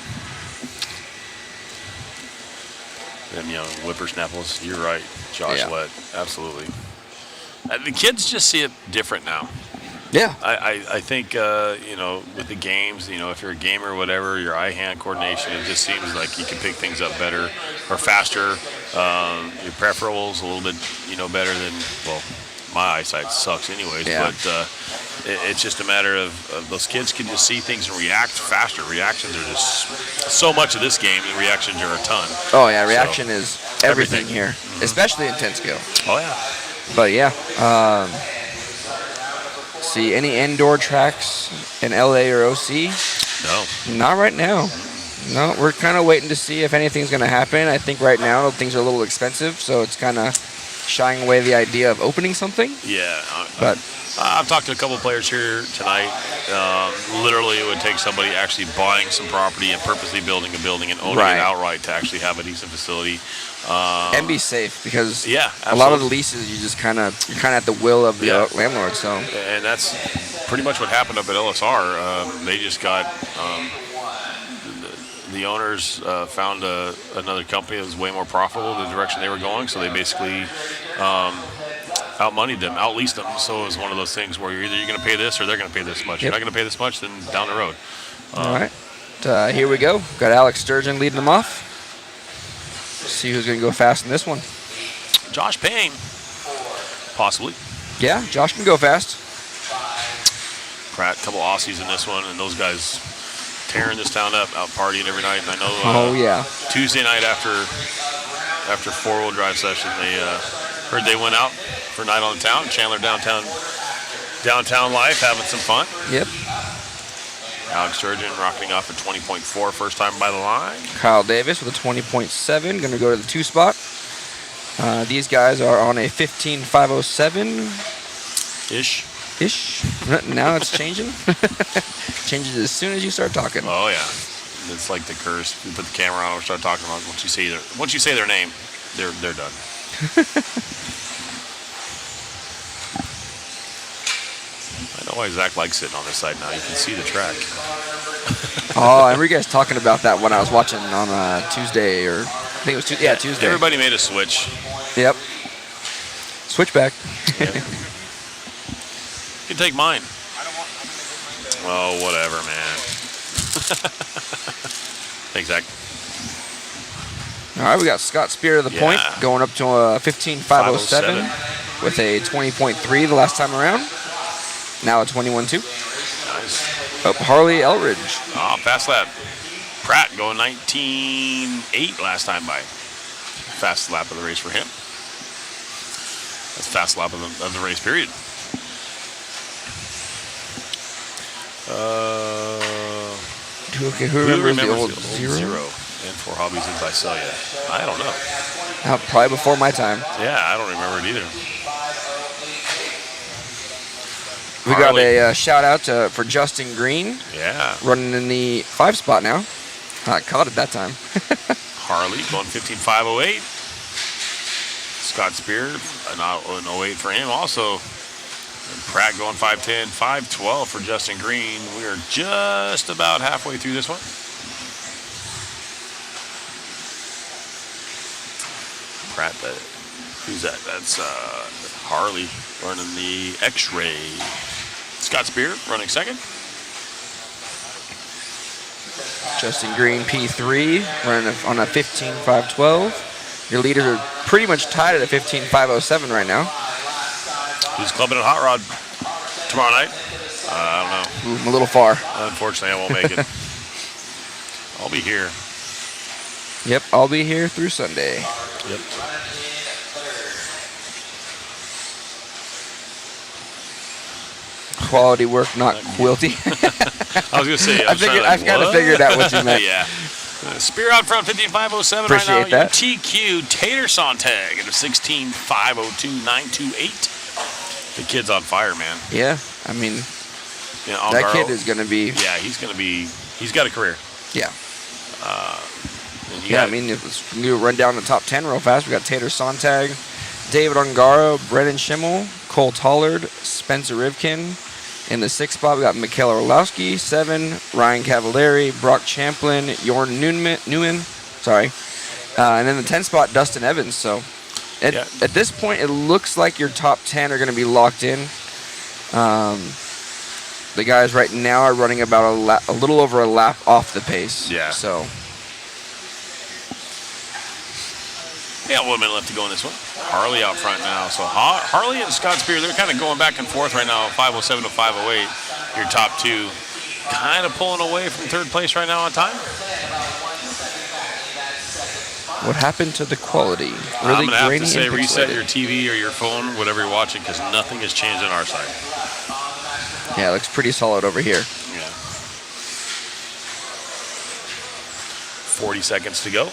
Them young whippersnappers. You're right, Josh Lett. Absolutely. The kids just see it different now. Yeah. I think, with the games, if you're a gamer or whatever, your eye-hand coordination, it just seems like you can pick things up better or faster. Your peripherals a little bit, better than, well, my eyesight sucks anyways, but it's just a matter of those kids can just see things and react faster. Reactions are just so much of this game, and reactions are a ton. Oh, yeah, reaction is everything here, especially in 10 scale. Oh, yeah. But, yeah. See any indoor tracks in LA or OC? No. Not right now. No, we're kind of waiting to see if anything's going to happen. I think right now things are a little expensive, so it's kind of shying away the idea of opening something. Yeah. But I've talked to a couple of players here tonight. Literally, it would take somebody actually buying some property and purposely building a building and owning it outright to actually have a decent facility. And be safe, because a lot of the leases you're kind of at the will of the landlord. So, and that's pretty much what happened up at LSR. They just got the owners found another company that was way more profitable in the direction they were going, so they basically outmoneyed them, outleased them. So it was one of those things where you're going to pay this or they're going to pay this much. You're not going to pay this much, then down the road. All right, here we go. Got Alex Sturgeon leading them off. See who's going to go fast in this one. Josh Payne, possibly. Yeah, Josh can go fast. Pratt, a couple Aussies in this one, and those guys tearing this town up, out partying every night. And I know yeah. Tuesday night after four-wheel drive session, they heard they went out for a night on the town. Chandler downtown life, having some fun. Yep. Alex Sturgeon rocketing off at 20.4, first time by the line. Kyle Davis with a 20.7, going to go to the 2 spot. These guys are on a 15.507. Ish. Now it's changing. Changes as soon as you start talking. Oh yeah, it's like the curse. We put the camera on and start talking about it. Once you say their name, they're done. I know why Zach likes sitting on this side now. You can see the track. Oh, I remember you guys talking about that when I was watching on Tuesday, or I think it was Tuesday. Everybody made a switch. Yep. Switchback. Yep. You can take mine. Oh, whatever, man. Thanks, Zach. All right, we got Scott Spear to the point, going up to a 15.507 with a 20.3 the last time around. Now a 21.2. Nice. Oh, Harley Elridge. Oh, fast lap. Pratt going 19.8 last time by. Fast lap of the race for him. That's fast lap of the race, period. Who remembers the old zero? And for hobbies in Visalia. I don't know. Probably before my time. Yeah, I don't remember it either. We got a shout out for Justin Green. Yeah. Running in the 5 spot now. I caught it that time. Harley going 15.508. Scott Spear, an 08 for him also. And Pratt going 5.10, 5.12 for Justin Green. We are just about halfway through this one. Pratt, who's that? That's Harley running the X-Ray. Scott Spear running second. Justin Green, P3, running on a 15.512. Your leaders are pretty much tied at a 15.507 right now. Who's clubbing at Hot Rod tomorrow night? I don't know. Ooh, I'm a little far. Unfortunately, I won't make it. I'll be here. Yep, I'll be here through Sunday. Yep. Quality work, not quilty. I was going to say, I've kind of figured out what you meant. Yeah. Spear out front, 15.507 Appreciate right now. that. TQ Tater Phend at a 16.502.928. The kid's on fire, man. Yeah, I mean, that kid is going to be. Yeah, he's got a career. Yeah. I mean, let's run down the top 10 real fast. We got Tater Phend, David Ungaro, Brennan Schimmel, Cole Tollard, Spencer Rivkin. In the 6th spot, we got Mikhail Orlowski, 7, Ryan Cavalieri, Brock Champlin, Jorn Newen, and then the 10th spot, Dustin Evans. So at this point, it looks like your top 10 are going to be locked in. The guys right now are running about a little over a lap off the pace. Yeah. So. Yeah, a little bit left to go in this one. Harley out front now. So Harley and Scott Spear, they're kind of going back and forth right now, 507 to 508. Your top two kind of pulling away from third place right now on time. What happened to the quality? I'm going to have to say reset your TV or your phone, whatever you're watching, because nothing has changed on our side. Yeah, it looks pretty solid over here. Yeah. 40 seconds to go.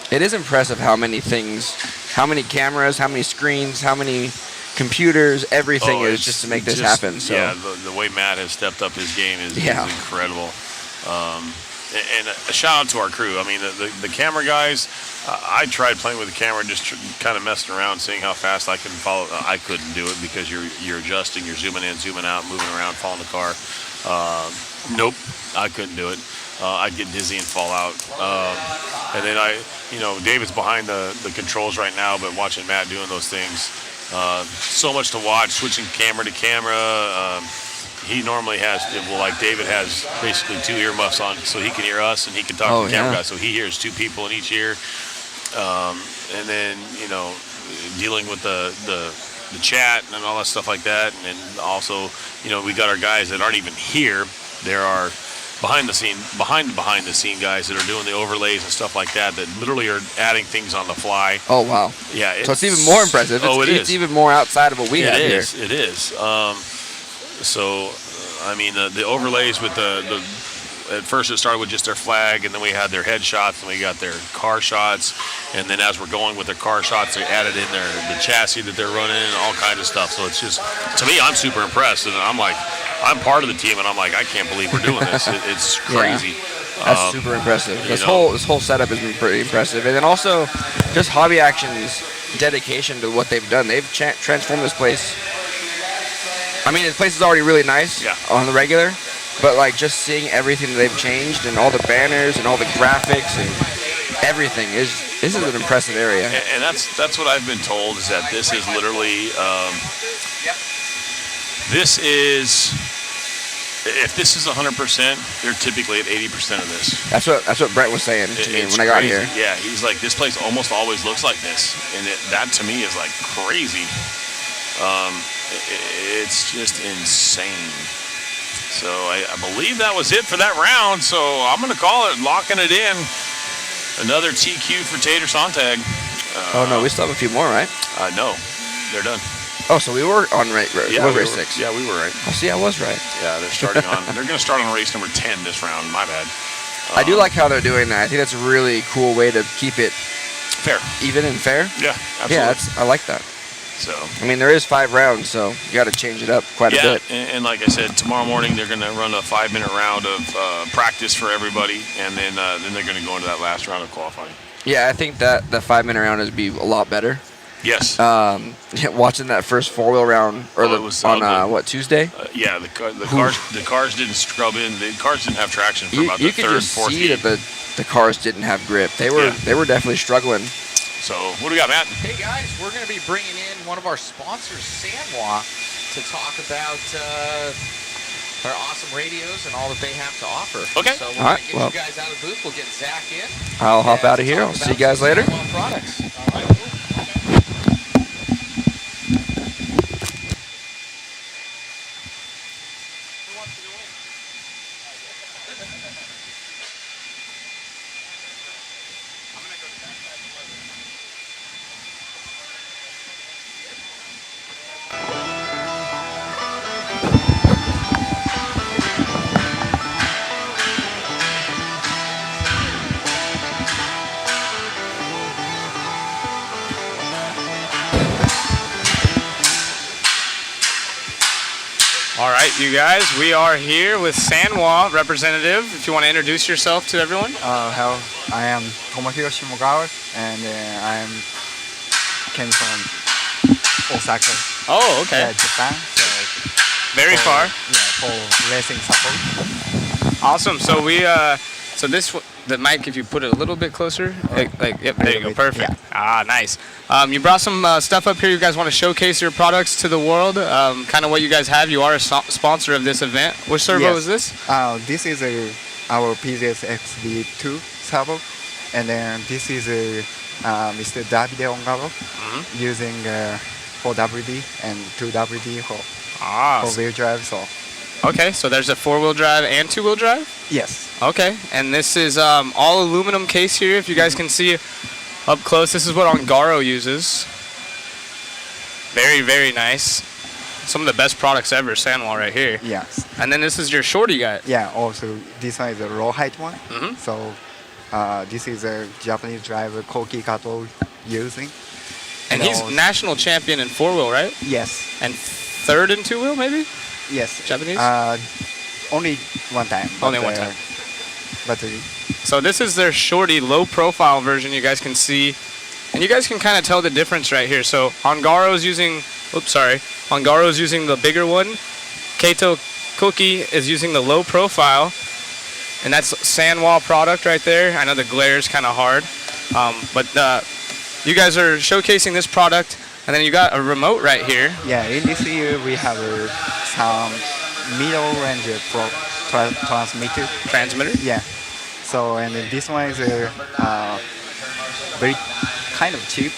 It is impressive how many things, how many cameras, how many screens, how many computers, everything is just to make this happen. So. Yeah, the way Matt has stepped up his game is incredible. And a shout out to our crew. I mean, the camera guys, I tried playing with the camera, just kind of messing around, seeing how fast I can follow. I couldn't do it because you're adjusting, you're zooming in, zooming out, moving around, following the car. Nope, I couldn't do it. I'd get dizzy and fall out. And then David's behind the controls right now, but watching Matt doing those things, so much to watch, switching camera to camera. He normally has, like David has basically 2 earmuffs on so he can hear us and he can talk to the camera guy. So he hears 2 people in each ear. And then, dealing with the the chat and all that stuff like that. And then also, we got our guys that aren't even here. There are behind the scene guys that are doing the overlays and stuff like that literally are adding things on the fly. Oh, wow. Yeah. So it's even more impressive. It's even more outside of what we have here. It is. So, I mean, the overlays with the at first it started with just their flag, and then we had their headshots, and we got their car shots, and then as we're going with their car shots, they added in the chassis that they're running and all kinds of stuff. So it's just, to me, I'm super impressed, and I'm like, I'm part of the team, and I'm like, I can't believe we're doing this. It's crazy. Yeah. That's super impressive. This whole setup has been pretty impressive, and then also just Hobby Action's dedication to what they've done. They've transformed this place. I mean, this place is already really nice on the regular. But like just seeing everything that they've changed and all the banners and all the graphics and everything this is an impressive area. And that's what I've been told is that this is literally if this is 100%, they're typically at 80% of this. That's what Brett was saying to me when I got here. Yeah, he's like, this place almost always looks like this, and that to me is like crazy. It's just insane. So I believe that was it for that round. So I'm going to call it, locking it in. Another TQ for Tater Sontag. Oh, no, we still have a few more, right? No, they're done. Oh, so we were on race 6. Yeah, we were right. Oh, see, I was right. Yeah, they're starting on. They're going to start on race number 10 this round. My bad. I do like how they're doing that. I think that's a really cool way to keep it fair, even and fair. Yeah, absolutely. Yeah, I like that. So I mean, there is 5 rounds, so you got to change it up quite a bit. And like I said, tomorrow morning they're going to run a 5-minute round of practice for everybody, and then they're going to go into that last round of qualifying. Yeah, I think that the 5-minute round would be a lot better. Yes. Watching that first 4-wheel round on Tuesday? Yeah, the cars didn't scrub in. The cars didn't have traction for about the third and fourth heat. You could just see that the cars didn't have grip. They were definitely struggling. So what do we got, Matt? Hey guys, we're going to be bringing in one of our sponsors, Sanwa, to talk about their awesome radios and all that they have to offer. Okay. So we're going to get you guys out of the booth. We'll get Zach in. I'll hop out of here. I'll see you guys later. Products. All right. All right, you guys, we are here with Sanwa representative. If you want to introduce yourself to everyone. Hello, I am Tomohiro Shimogawa, and I came from Osaka. Oh, okay. Japan. So very far. Yeah, for racing support. Awesome. So the mic, if you put it a little bit closer, yep, there you go, perfect. Yeah. Ah, nice. You brought some stuff up here. You guys want to showcase your products to the world, kind of what you guys have. You are a sponsor of this event. Which servo is this? This is our PZS XD2 servo, and then this is Mr. Davide Ongaro using 4WD and 2WD for 4-wheel drive. So. Okay, so there's a 4-wheel drive and 2-wheel drive? Yes. Okay, and this is all aluminum case here. If you guys can see up close, this is what Ongaro uses. Very, very nice. Some of the best products ever, Sanwa right here. Yes. And then this is your shorty guy. Yeah, also this one is a raw height one. So this is a Japanese driver, Koki Kato, using. And he's national champion in 4-wheel, right? Yes. And 3rd in 2-wheel, maybe? Yes. Japanese? Only one time. Only one time. But so this is their shorty low-profile version. You guys can see, and you guys can kind of tell the difference right here. So Ongaro's using, Ongaro's using the bigger one. Kato Cookie is using the low-profile, and that's Sanwa product right there. I know the glare is kind of hard, but you guys are showcasing this product. And then you got a remote right here. Yeah, in this year we have some middle range transmitter. Transmitter? Yeah. So, and this one is very kind of cheap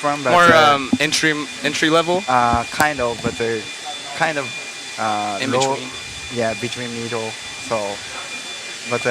one, but More entry level. Kind of, but kind of In low, between. Yeah, between middle. So, but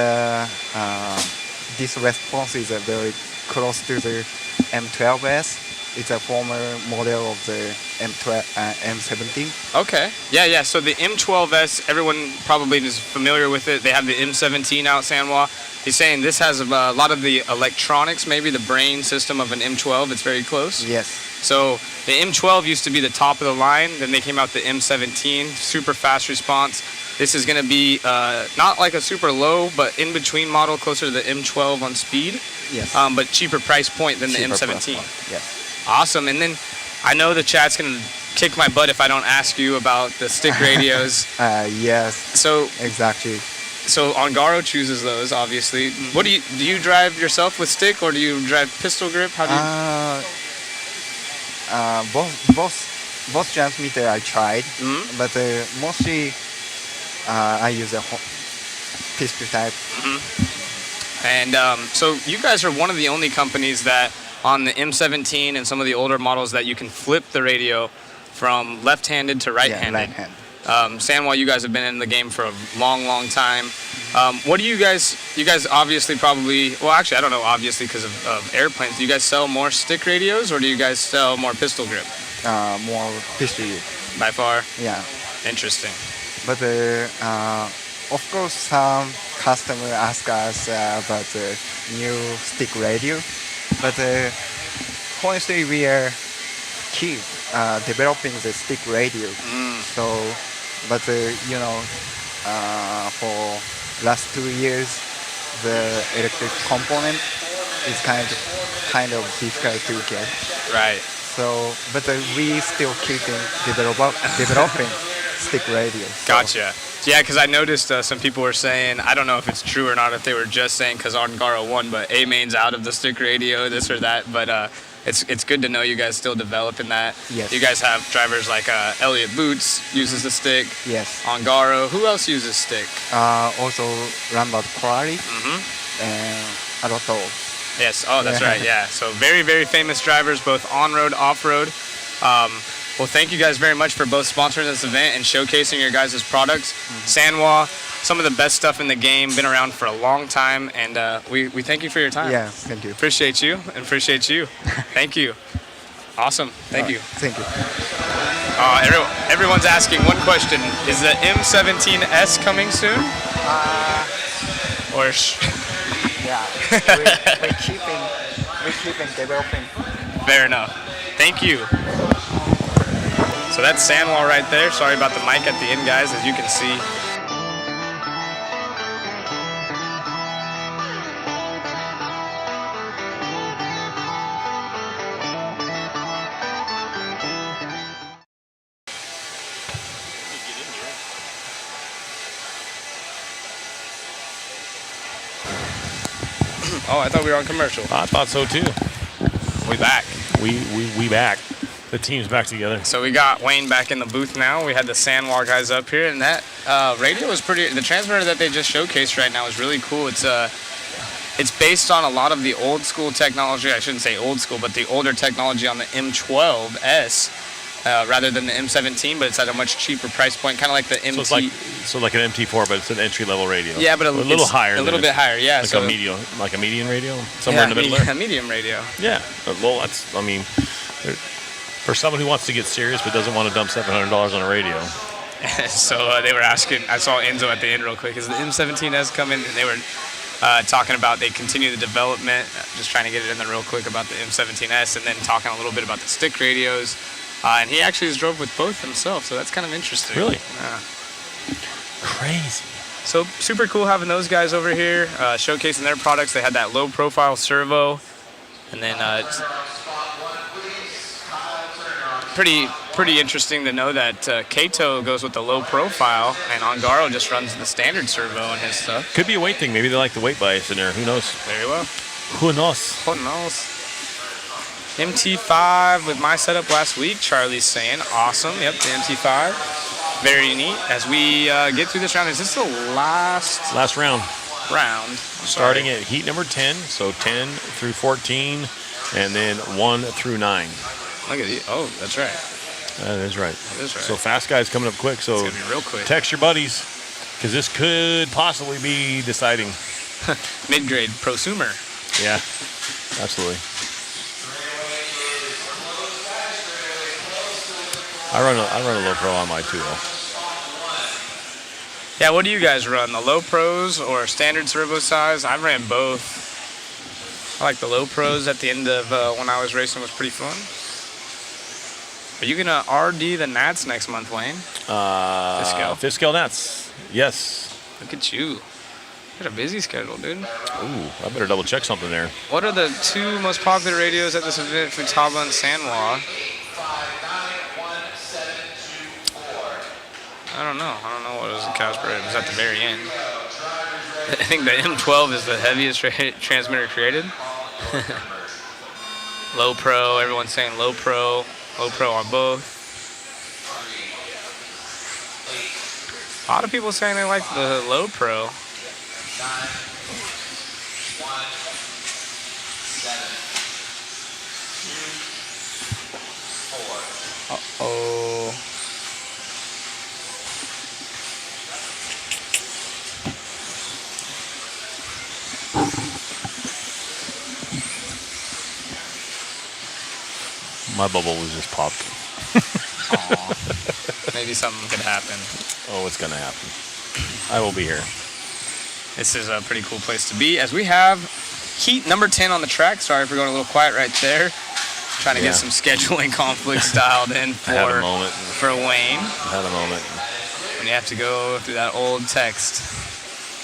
this response is very close to the M12S. It's a former model of the M17. Okay. Yeah. So the M12S, everyone probably is familiar with it. They have the M17 out, Sanwa. He's saying this has a lot of the electronics, maybe the brain system of an M12. It's very close. Yes. So the M12 used to be the top of the line. Then they came out the M17, super fast response. This is going to be not like a super low, but in between model, closer to the M12 on speed. Yes. But cheaper price point than Cheaper the M17. price point, yes. Awesome. And then I know the chat's going to kick my butt if I don't ask you about the stick radios. Yes. So exactly. So Ongaro chooses those, obviously. What do you drive yourself with stick, or do you drive pistol grip? How do you? Both transmitter I tried, but mostly I use a pistol type. And so you guys are one of the only companies that on the M17 and some of the older models that you can flip the radio from left-handed to right-handed. Yeah, right-handed. Sanwa, you guys have been in the game for a long time. What do you guys obviously probably, well actually I don't know obviously because of airplanes, do you guys sell more stick radios or do you guys sell more pistol grip? More pistol grip. By far? Yeah. Interesting. But of course some customer ask us about the new stick radio, but honestly we are keep developing the stick radio. So, but you know, for last 2 years, the electric component is kind of difficult to get. Right. So, but we still keeping developing stick radios. So. Gotcha. Yeah, because I noticed some people were saying, I don't know if it's true or not, if they were just saying because Ongaro won, but A-main's out of the stick radio, this or that, but it's good to know you guys still developing that. Yes. You guys have drivers like Elliot Boots uses the stick. Yes. Ongaro. Who else uses stick? Also Lambert Quarry and Aroto. Yes. Oh, that's right. Yeah. So very, very famous drivers, both on-road, off-road. Well, thank you guys very much for both sponsoring this event and showcasing your guys' products. Sanwa, some of the best stuff in the game, been around for a long time, and we thank you for your time. Yeah, thank you. Appreciate you, and appreciate you. Thank you. Awesome. Thank you. Thank you. Everyone's asking one question. Is the M17S coming soon? Yeah, we're keeping developing. Fair enough. Thank you. So that's Sanwa right there. Sorry about the mic at the end, guys, as you can see. Oh, I thought we were on commercial. I thought so too. We back. We back. The team's back together. So we got Wayne back in the booth now. We had the Sanwa guys up here, and that radio is pretty. The transmitter that they just showcased right now is really cool. It's based on a lot of the old school technology. I shouldn't say old school, but the older technology on the M12S rather than the M17. But it's at a much cheaper price point, kind of like the MT. So like an MT4, but it's an entry level radio. Yeah, but a little higher. A little bit higher, yeah. Like so a median radio, somewhere in the middle there. A medium radio. Yeah. Well, that's. I mean. For someone who wants to get serious but doesn't want to dump $700 on a radio. So they were asking, I saw Enzo at the end real quick, is the M17S coming? And they were talking about they continue the development, just trying to get it in there real quick about the M17S, and then talking a little bit about the stick radios. And he actually has drove with both himself, so that's kind of interesting. Really? Yeah. Crazy. So super cool having those guys over here, showcasing their products. They had that low profile servo, and then pretty interesting to know that Kato goes with the low profile and Ongaro just runs the standard servo and his stuff. Could be a weight thing. Maybe they like the weight bias in there. Who knows? Very well. Who knows? Who knows? MT5 with my setup last week, Charlie's saying. Awesome. Yep, the MT5. Very neat. As we get through this round, is this the last round? Starting at heat number 10, so 10 through 14. and then 1 through 9. Look at you. Oh, that's right. That is right. That is right. So fast guys coming up quick. So It's gonna be real quick. Text your buddies, because this could possibly be deciding. Mid-grade prosumer. Yeah, absolutely. I run a low pro on my 2-0. Yeah, what do you guys run? The low pros or standard servo size? I ran both. I like the low pros at the end of when I was racing was pretty fun. Are you gonna RD the Nats next month, Wayne? Fifth scale Nats. Yes. Look at you. You got a busy schedule, dude. Ooh, I better double check something there. What are the 2 most popular radios at this event, Futaba and Sanwa? I don't know. What was the Casper? It was at the very end. I think the M12 is the heaviest transmitter created. Low pro. Everyone's saying low pro. Low pro on both. A lot of people saying they like the low pro. Uh-oh. My bubble was just popped. Maybe something could happen. Oh, it's gonna happen. I will be here. This is a pretty cool place to be, as we have heat number 10 on the track. Sorry for going a little quiet right there. Trying to get some scheduling conflicts dialed in for I had a moment. for Wayne. I had a moment. When you have to go through that old text.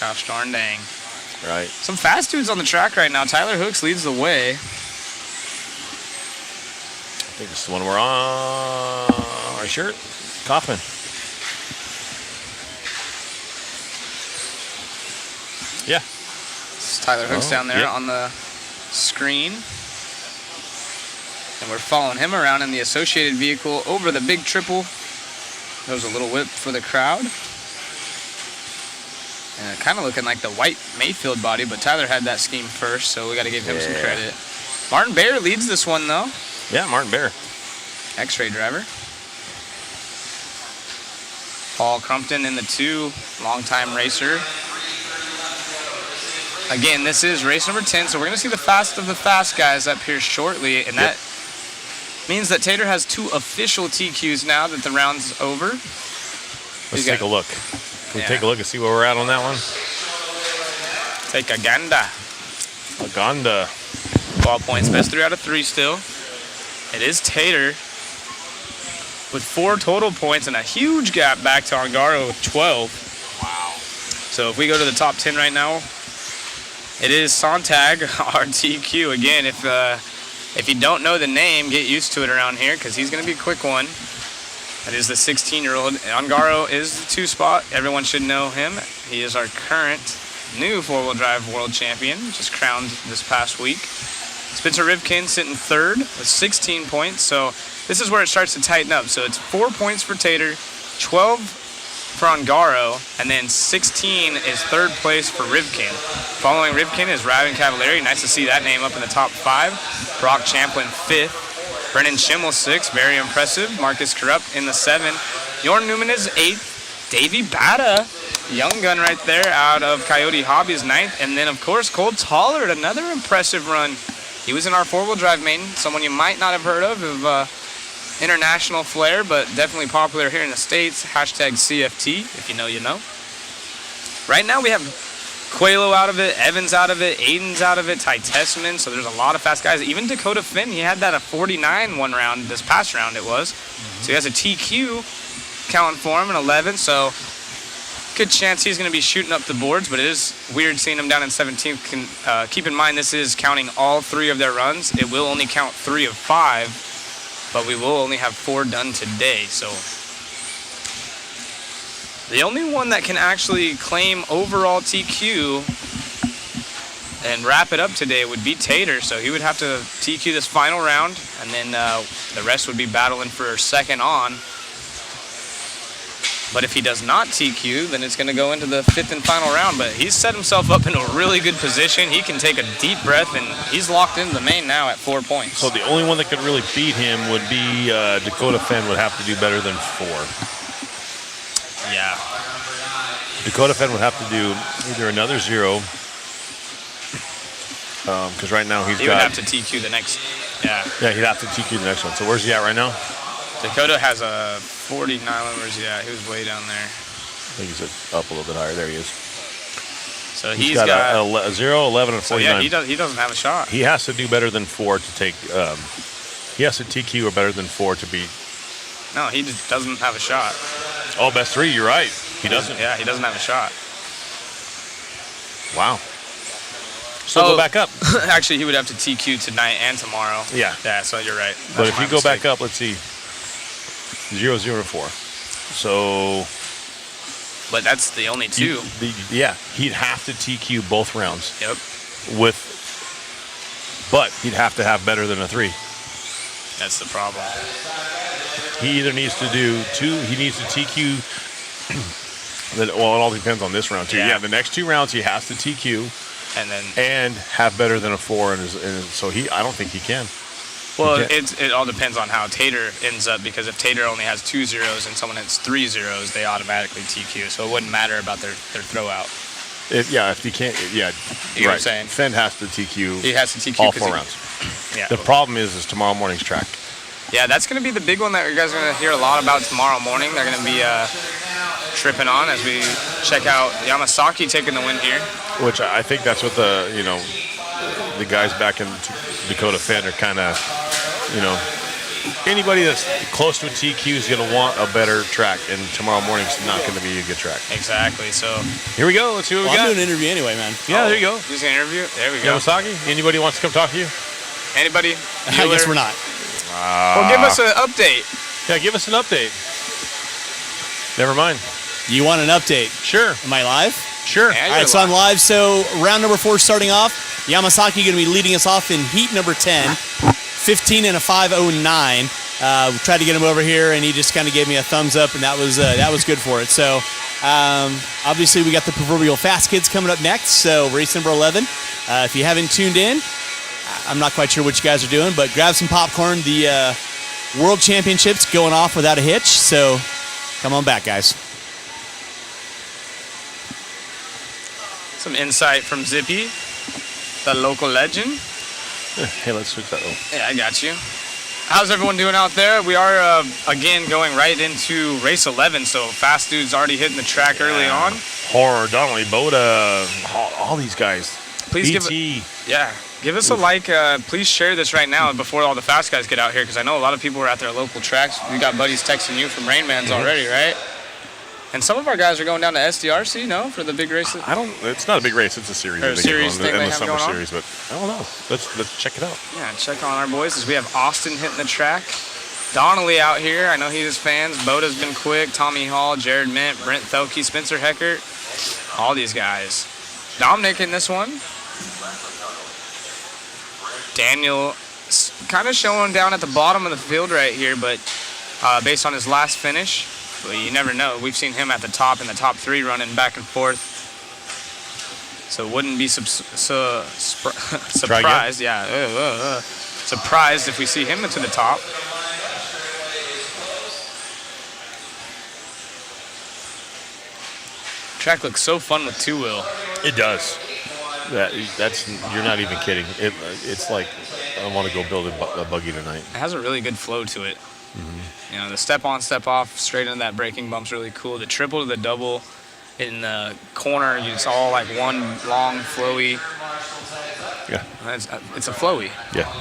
Gosh darn dang. Right. Some fast dudes on the track right now. Tyler Hooks leads the way. I think this is the one we're on our shirt. Kaufman. Yeah. It's Tyler Hooks down there on the screen. And we're following him around in the associated vehicle over the big triple. There's a little whip for the crowd. And kind of looking like the white Mayfield body, but Tyler had that scheme first, so we got to give him some credit. Martin Baer leads this one, though. Yeah, Martin Baer. X-ray driver. Paul Crumpton in the 2, longtime racer. Again, this is race number 10, so we're going to see the fast of the fast guys up here shortly, and that means that Tater has 2 official TQs now that the round's over. Let's take a look. Can we take a look and see where we're at on that one? Take a ganda. A ganda. Ball points, best 3 out of 3 still. It is Tater with 4 total points and a huge gap back to Ongaro with 12. Wow. So if we go to the top 10 right now, it is Sontag, our TQ. Again, if you don't know the name, get used to it around here because he's going to be a quick one. That is the 16-year-old. Ongaro is the 2 spot. Everyone should know him. He is our current new 4-wheel drive world champion, just crowned this past week. Spencer Rivkin sitting 3rd with 16 points. So this is where it starts to tighten up. So it's 4 points for Tater, 12 for Ongaro, and then 16 is 3rd place for Rivkin. Following Rivkin is Ryan Cavalieri. Nice to see that name up in the top 5. Brock Champlin 5th. Brennan Schimmel 6th. Very impressive. Marcus Corrupt in the 7. Jorn Newman is 8th. Davey Bata, young gun right there out of Coyote Hobby, is 9th. And then, of course, Cole Tollard, another impressive run. He was in our 4-wheel drive main, someone you might not have heard of international flair, but definitely popular here in the States. Hashtag CFT, if you know, you know. Right now we have Coelho out of it, Evans out of it, Aiden's out of it, Ty Tessman, so there's a lot of fast guys. Even Dakota Phend, he had that at 49 one round, this past round it was. So he has a TQ counting for him in 11, so good chance he's going to be shooting up the boards, but it is weird seeing him down in 17th. Keep in mind this is counting all 3 of their runs. It will only count 3 of 5. But we will only have 4 done today, so the only one that can actually claim overall TQ and wrap it up today would be Tater, so he would have to TQ this final round, and then the rest would be battling for second on. But if he does not TQ, then it's going to go into the 5th and final round. But he's set himself up in a really good position. He can take a deep breath, and he's locked into the main now at 4 points. So the only one that could really beat him would be Dakota Phend would have to do better than 4. Yeah. Dakota Phend would have to do either another 0, because right now he would have to TQ the next. Yeah. Yeah, he'd have to TQ the next one. So where's he at right now? Dakota has a 49. Where's he at? He was way down there. I think he's up a little bit higher. There he is. So he's got a 0, 11, and 49. So yeah, he doesn't have a shot. He has to do better than 4 to take. He has to TQ or better than 4 to beat. No, he just doesn't have a shot. Oh, best 3. You're right. He doesn't. Yeah, he doesn't have a shot. Wow. So go back up. Actually, he would have to TQ tonight and tomorrow. Yeah. Yeah, so you're right. But if you go back up, let's see. 0, 0, 4. So. But that's the only 2. Yeah, he'd have to TQ both rounds. Yep. But he'd have to have better than a 3. That's the problem. He either needs to do 2. He needs to TQ. Well, it all depends on this round too. Yeah, the next 2 rounds he has to TQ. And have better than a 4, so I don't think he can. Well, it all depends on how Tater ends up, because if Tater only has 2 zeros and someone has 3 zeros, they automatically TQ. So it wouldn't matter about their throw out. If he can't, you know what I'm saying. Phend has to TQ. He has to TQ all 4 rounds. Yeah. The problem is tomorrow morning's track. Yeah, that's going to be the big one that you guys are going to hear a lot about tomorrow morning. They're going to be tripping on as we check out Yamasaki taking the win here. Which I think that's what the guys back in Dakota Phend are kind of, anybody that's close to a TQ is going to want a better track, and tomorrow morning's not going to be a good track. Exactly. So here we go. Let's see what we got. I'm doing an interview anyway, man. Yeah, there you go. Just an interview. There we go. Yamasaki, anybody wants to come talk to you? Anybody? I guess we're not. Well, give us an update. Yeah, give us an update. Never mind. You want an update? Sure. Am I live? Sure. All right, so I'm live. So round number 4 starting off. Yamasaki going to be leading us off in heat number 10, 15 and a 5:09. We tried to get him over here, and he just kind of gave me a thumbs up, and that was good for it. So obviously we got the proverbial fast kids coming up next. So race number 11. If you haven't tuned in, I'm not quite sure what you guys are doing, but grab some popcorn. The World Championships going off without a hitch. So come on back, guys. Some insight from Zippy, the local legend. Hey, let's switch that over. Yeah, I got you. How's everyone doing out there? We are, again, going right into race 11, so Fast Dude's already hitting the track early on. Horror, Donnelly, Boda, all these guys. Please BT. give us a like. Please share this right now before all the fast guys get out here, because I know a lot of people are at their local tracks. We got buddies texting you from Rainman's already, right? And some of our guys are going down to SDRC, no, for the big races. It's not a big race. It's a series. Or a series thing in they the have summer going on? series, but I don't know. Let's check it out. Yeah, check on our boys as we have Austin hitting the track. Donnelly out here. I know he has fans. Boda's been quick. Tommy Hall, Jared Mint, Brent Thelke, Spencer Heckert. All these guys. Dominic in this one. Daniel kind of showing down at the bottom of the field right here, but based on his last finish. But you never know. We've seen him at the top in the top 3 running back and forth. So wouldn't be surprised. Yeah. Surprised if we see him into the top. Track looks so fun with 2-wheel. It does. That's you're not even kidding. It's like I want to go build a buggy tonight. It has a really good flow to it. Mm-hmm. You know, the step on, step off, straight into that braking bump's really cool. The triple to the double in the corner, it's all like one long flowy. Yeah. It's a flowy. Yeah.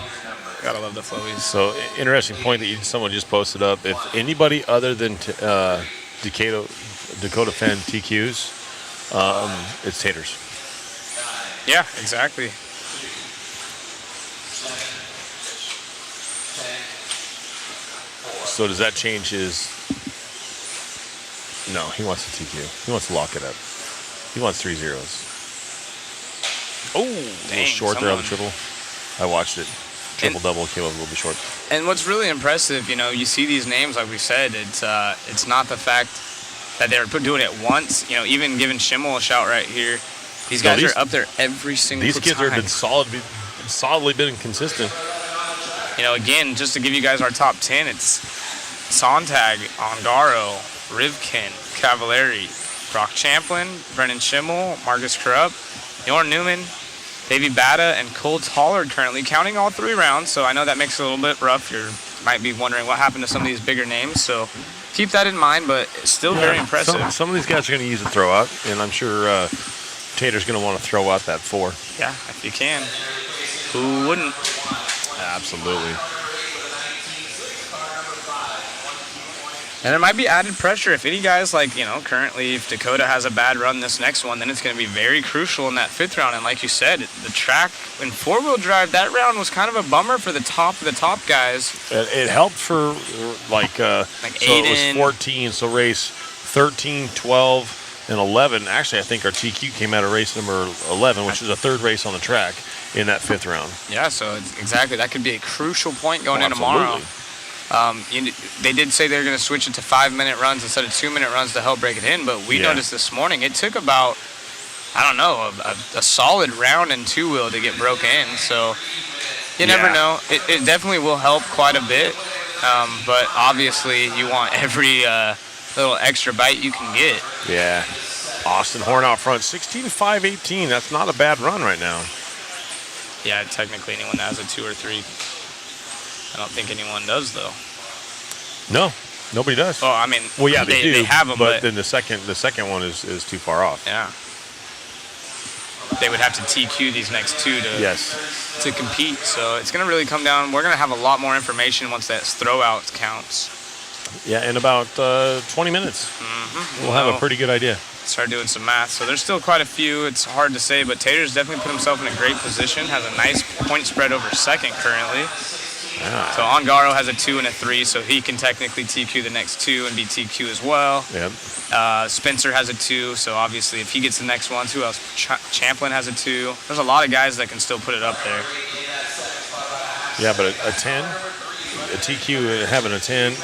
Gotta love the flowies. So interesting point that someone just posted up. If anybody other than Dakota Phend TQs, it's Taters. Yeah, exactly. So does that change his? No, he wants to TQ. He wants to lock it up. He wants 3 zeros. Oh, a little short there on the triple. I watched it. Triple double came up a little bit short. And what's really impressive, you know, you see these names like we said. It's not the fact that they were doing it once. You know, even giving Schimmel a shout right here. These guys are up there every single time. These kids have been solidly been consistent. You know, again, just to give you guys our top 10, it's Sontag, Ongaro, Rivkin, Cavalieri, Brock Champlin, Brennan Schimmel, Marcus Krupp, Jorn Newman, Davey Bata, and Cole Tollard currently counting all 3 rounds. So I know that makes it a little bit rough. You might be wondering what happened to some of these bigger names. So keep that in mind, but it's still very impressive. Some of these guys are going to use a throw out, and I'm sure Tater's going to want to throw out that 4. Yeah, if you can. Who wouldn't? Absolutely. And there might be added pressure if any guys, like, you know, currently if Dakota has a bad run this next one, then it's going to be very crucial in that 5th round. And like you said, the track in 4-wheel drive, that round was kind of a bummer for the top guys. It helped for like so Aiden. It was 14, so race 13, 12, and 11. Actually, I think our TQ came out of race number 11, which is the 3rd race on the track in that 5th round. Yeah, so exactly. That could be a crucial point going in tomorrow. They did say they were going to switch it to 5-minute runs instead of 2-minute runs to help break it in, but we noticed this morning it took about, I don't know, a solid round in 2-wheel to get broke in. So you never know. It definitely will help quite a bit, but obviously you want every little extra bite you can get. Yeah. Austin Horn out front, 16.518. That's not a bad run right now. Yeah, technically anyone that has a 2 or 3. I don't think anyone does, though. No, nobody does. Oh, I mean, well, yeah, they do. They have them, but then the second one is too far off. Yeah. They would have to TQ these next 2 to compete. So it's going to really come down. We're going to have a lot more information once that throw-out counts. Yeah, in about 20 minutes. We'll have a pretty good idea. Start doing some math. So there's still quite a few. It's hard to say, but Tater's definitely put himself in a great position. Has a nice point spread over 2nd currently. Yeah. So Ongaro has a 2 and a 3, so he can technically TQ the next 2 and be TQ as well. Yep. Spencer has a 2, so obviously if he gets the next ones, who else? Champlin has a 2. There's a lot of guys that can still put it up there. Yeah, but a 10, a TQ having a 10,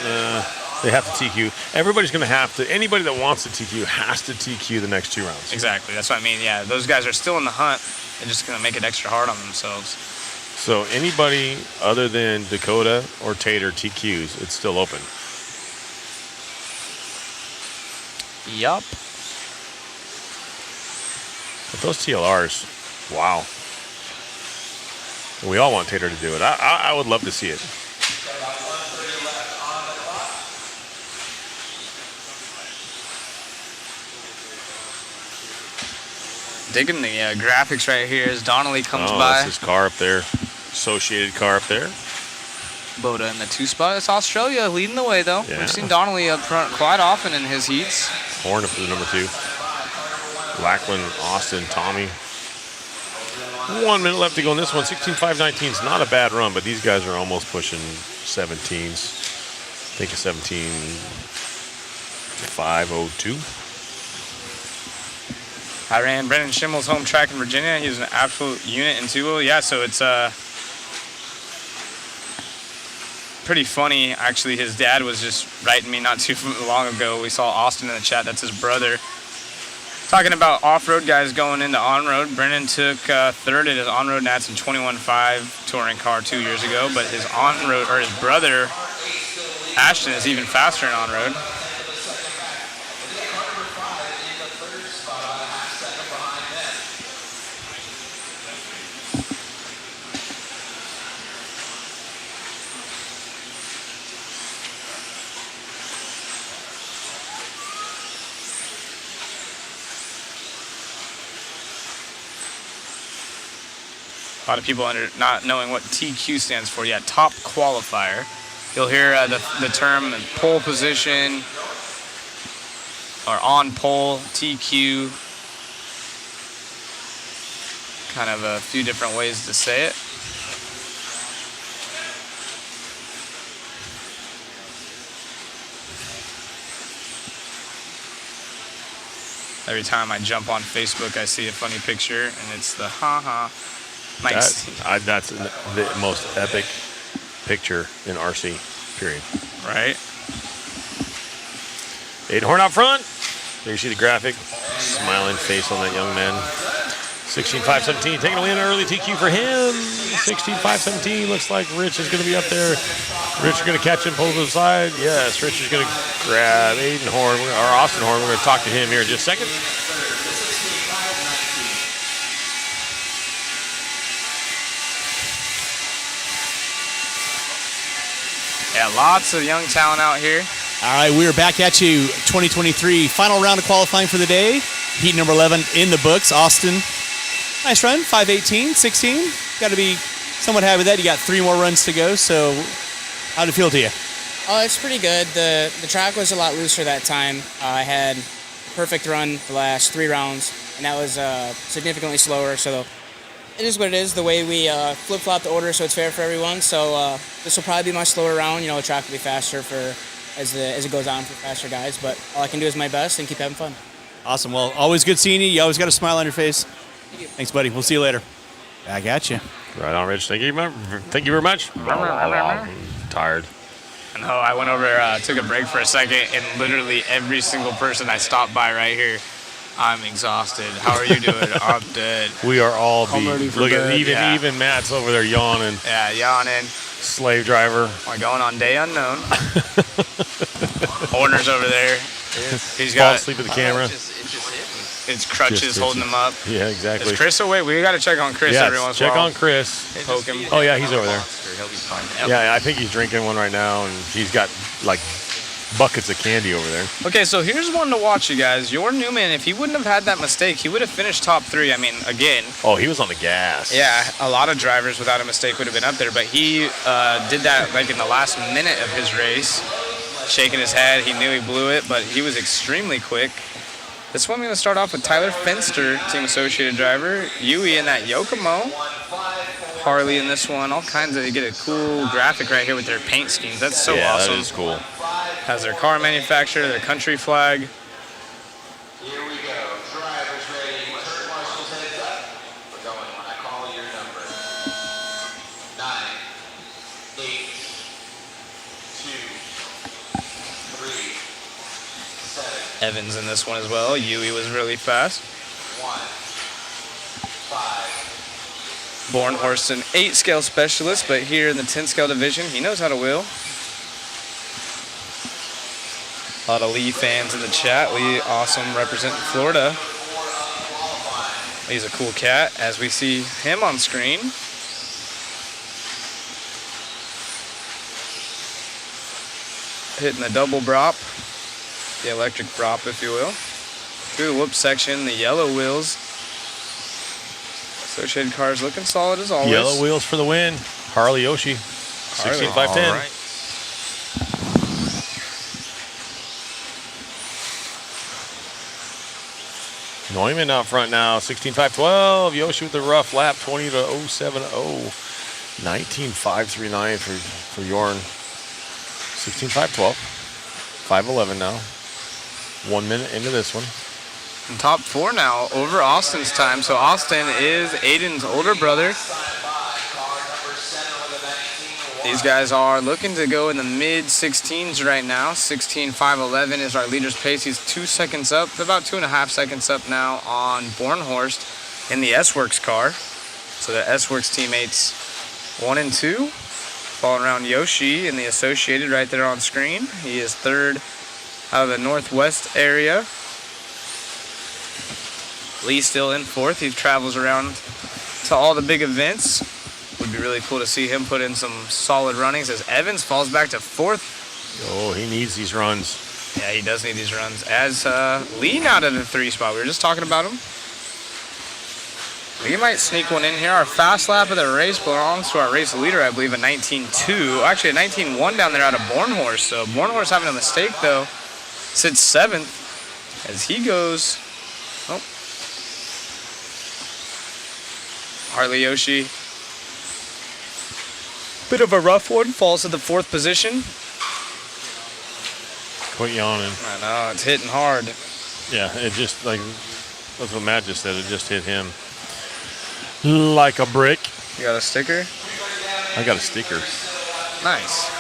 they have to TQ. Everybody's going to have to, anybody that wants to TQ has to TQ the next 2 rounds. Exactly. That's what I mean. Yeah, those guys are still in the hunt. They're just going to make it extra hard on themselves. So anybody other than Dakota or Tater TQs, it's still open. Yup. But those TLRs, wow. We all want Tater to do it. I would love to see it. Digging the graphics right here as Donnelly comes by. That's his car up there. Associated car up there. Boda in the 2 spot. It's Australia leading the way, though. Yeah. We've seen Donnelly up front quite often in his heats. Horn up to the number 2. Lackland, Austin, Tommy. 1 minute left to go in this one. 16.519 is not a bad run, but these guys are almost pushing 17s. I think it's 17.502. I ran Brennan Schimmel's home track in Virginia. He was an absolute unit in 2-wheel. Yeah, so it's pretty funny. Actually, his dad was just writing me not too long ago. We saw Austin in the chat. That's his brother. Talking about off-road guys going into on-road. Brennan took 3rd at his on-road Nats in 21.5 touring car 2 years ago, but his on-road, or his brother, Ashton, is even faster in on-road. A lot of people not knowing what TQ stands for. Yeah, top qualifier. You'll hear the term pole position or on pole, TQ. Kind of a few different ways to say it. Every time I jump on Facebook, I see a funny picture, and it's the ha-ha. Nice. That's the most epic picture in RC, period. Right. Aiden Horn out front. There you see the graphic. Smiling face on that young man. 16.517, taking away an early TQ for him. 16.517, looks like Rich is going to be up there. Rich is going to catch him, pull to the side. Yes, Rich is going to grab Aiden Horn, or Austin Horn. We're going to talk to him here in just a second. Yeah, lots of young talent out here. All right, we are back at you. 2023 final round of qualifying for the day. Heat number 11 in the books. Austin, nice run, 5:18, 16. Got to be somewhat happy with that. You got 3 more runs to go. So, how'd it feel to you? Oh, it's pretty good. The track was a lot looser that time. I had perfect run the last 3 rounds, and that was significantly slower. So it is what it is. The way we flip-flop the order, so it's fair for everyone. So this will probably be my slower round. You know, the track will be faster for as it goes on for faster guys. But all I can do is my best and keep having fun. Awesome. Well, always good seeing you. You always got a smile on your face. Thanks, buddy. We'll see you later. Back at you. Right on, Rich. Thank you very much. I'm tired. No, I went over, took a break for a second, and literally every single person I stopped by right here, I'm exhausted. How are you doing? I'm dead. We are all beat. ready for Look at bed. even Matt's over there yawning. Yeah, yawning. Slave driver. We're going on day unknown. Horner's over there. He's Fall got asleep at the camera. His crutches Just holding him up. Yeah, exactly. Is Chris away? We got to check on Chris Yes, every once in a check while. on Chris. Poke him. Oh, yeah, he's over there. He'll be fine. Yeah, I think he's drinking one right now, and he's got like buckets of candy over there. Okay, so here's one to watch, you guys. Your Newman, if he wouldn't have had that mistake, he would have finished top 3. I mean, again. Oh, he was on the gas. Yeah, a lot of drivers without a mistake would have been up there, but he did that like in the last minute of his race, shaking his head. He knew he blew it, but he was extremely quick. This one, we're going to start off with Tyler Fenster, Team Associated driver. Yui in that Yokomo. Harley in this one. All kinds of, you get a cool graphic right here with their paint schemes. That's so awesome. That is cool. Has their car manufacturer, their country flag. Here we go. Drivers ready. Turn marshals heads up. We're going when I call your number. 9, 8, 2, 3, 7. Evans in this one as well. Yui was really fast. 1, 5. Bornhorst, an 8-scale specialist, but here in the 10-scale division, he knows how to wheel. A lot of Lee fans in the chat. Lee, awesome, representing Florida. He's a cool cat, as we see him on screen. Hitting the double prop, the electric prop, if you will. Through the whoop section, the yellow wheels. Associated cars looking solid as always. Yellow wheels for the win. Harley Yoshi. 16.510. All right. Neumann out front now. 16.512. Yoshi with the rough lap. 20 to 070. 19.539 for Jorn. 16.512. 5:11 now. 1 minute into this one. In top 4 now over Austin's time. So Austin is Aiden's older brother. These guys are looking to go in the mid-16s right now. 16.511 is our leader's pace. He's 2 seconds up, about 2.5 seconds up now on Bornhorst in the S-Works car. So the S-Works teammates 1 and 2. Following around Yoshi in the Associated right there on screen. He is 3rd out of the Northwest area. Lee still in 4th. He travels around to all the big events. Would be really cool to see him put in some solid runnings as Evans falls back to 4th. Oh, he needs these runs. Yeah, he does need these runs. As Lee now to the 3 spot. We were just talking about him. We might sneak one in here. Our fast lap of the race belongs to our race leader, I believe, a 19.2. Actually, a 19.1 down there out of Bornhorst. So Bornhorst having a mistake, though. Sits 7th as he goes. Oh. Harley Yoshi. Bit of a rough one. Falls to the 4th position. Quit yawning. I know, it's hitting hard. Yeah, it just, like, that's what Matt just said. It just hit him like a brick. You got a sticker? I got a sticker. Nice.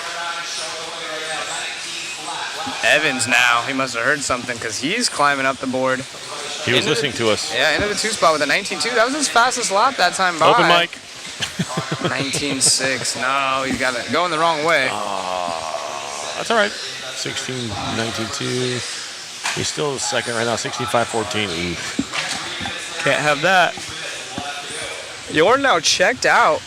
Evans now, he must have heard something because he's climbing up the board. He was listening to us. Yeah, into the 2 spot with a 19.2. That was his fastest lap that time by. Open mic. 19.6. No, he's got it going the wrong way. That's all right. 16, 19.2. He's still second right now, 65.14. Can't have that. Jorn now checked out.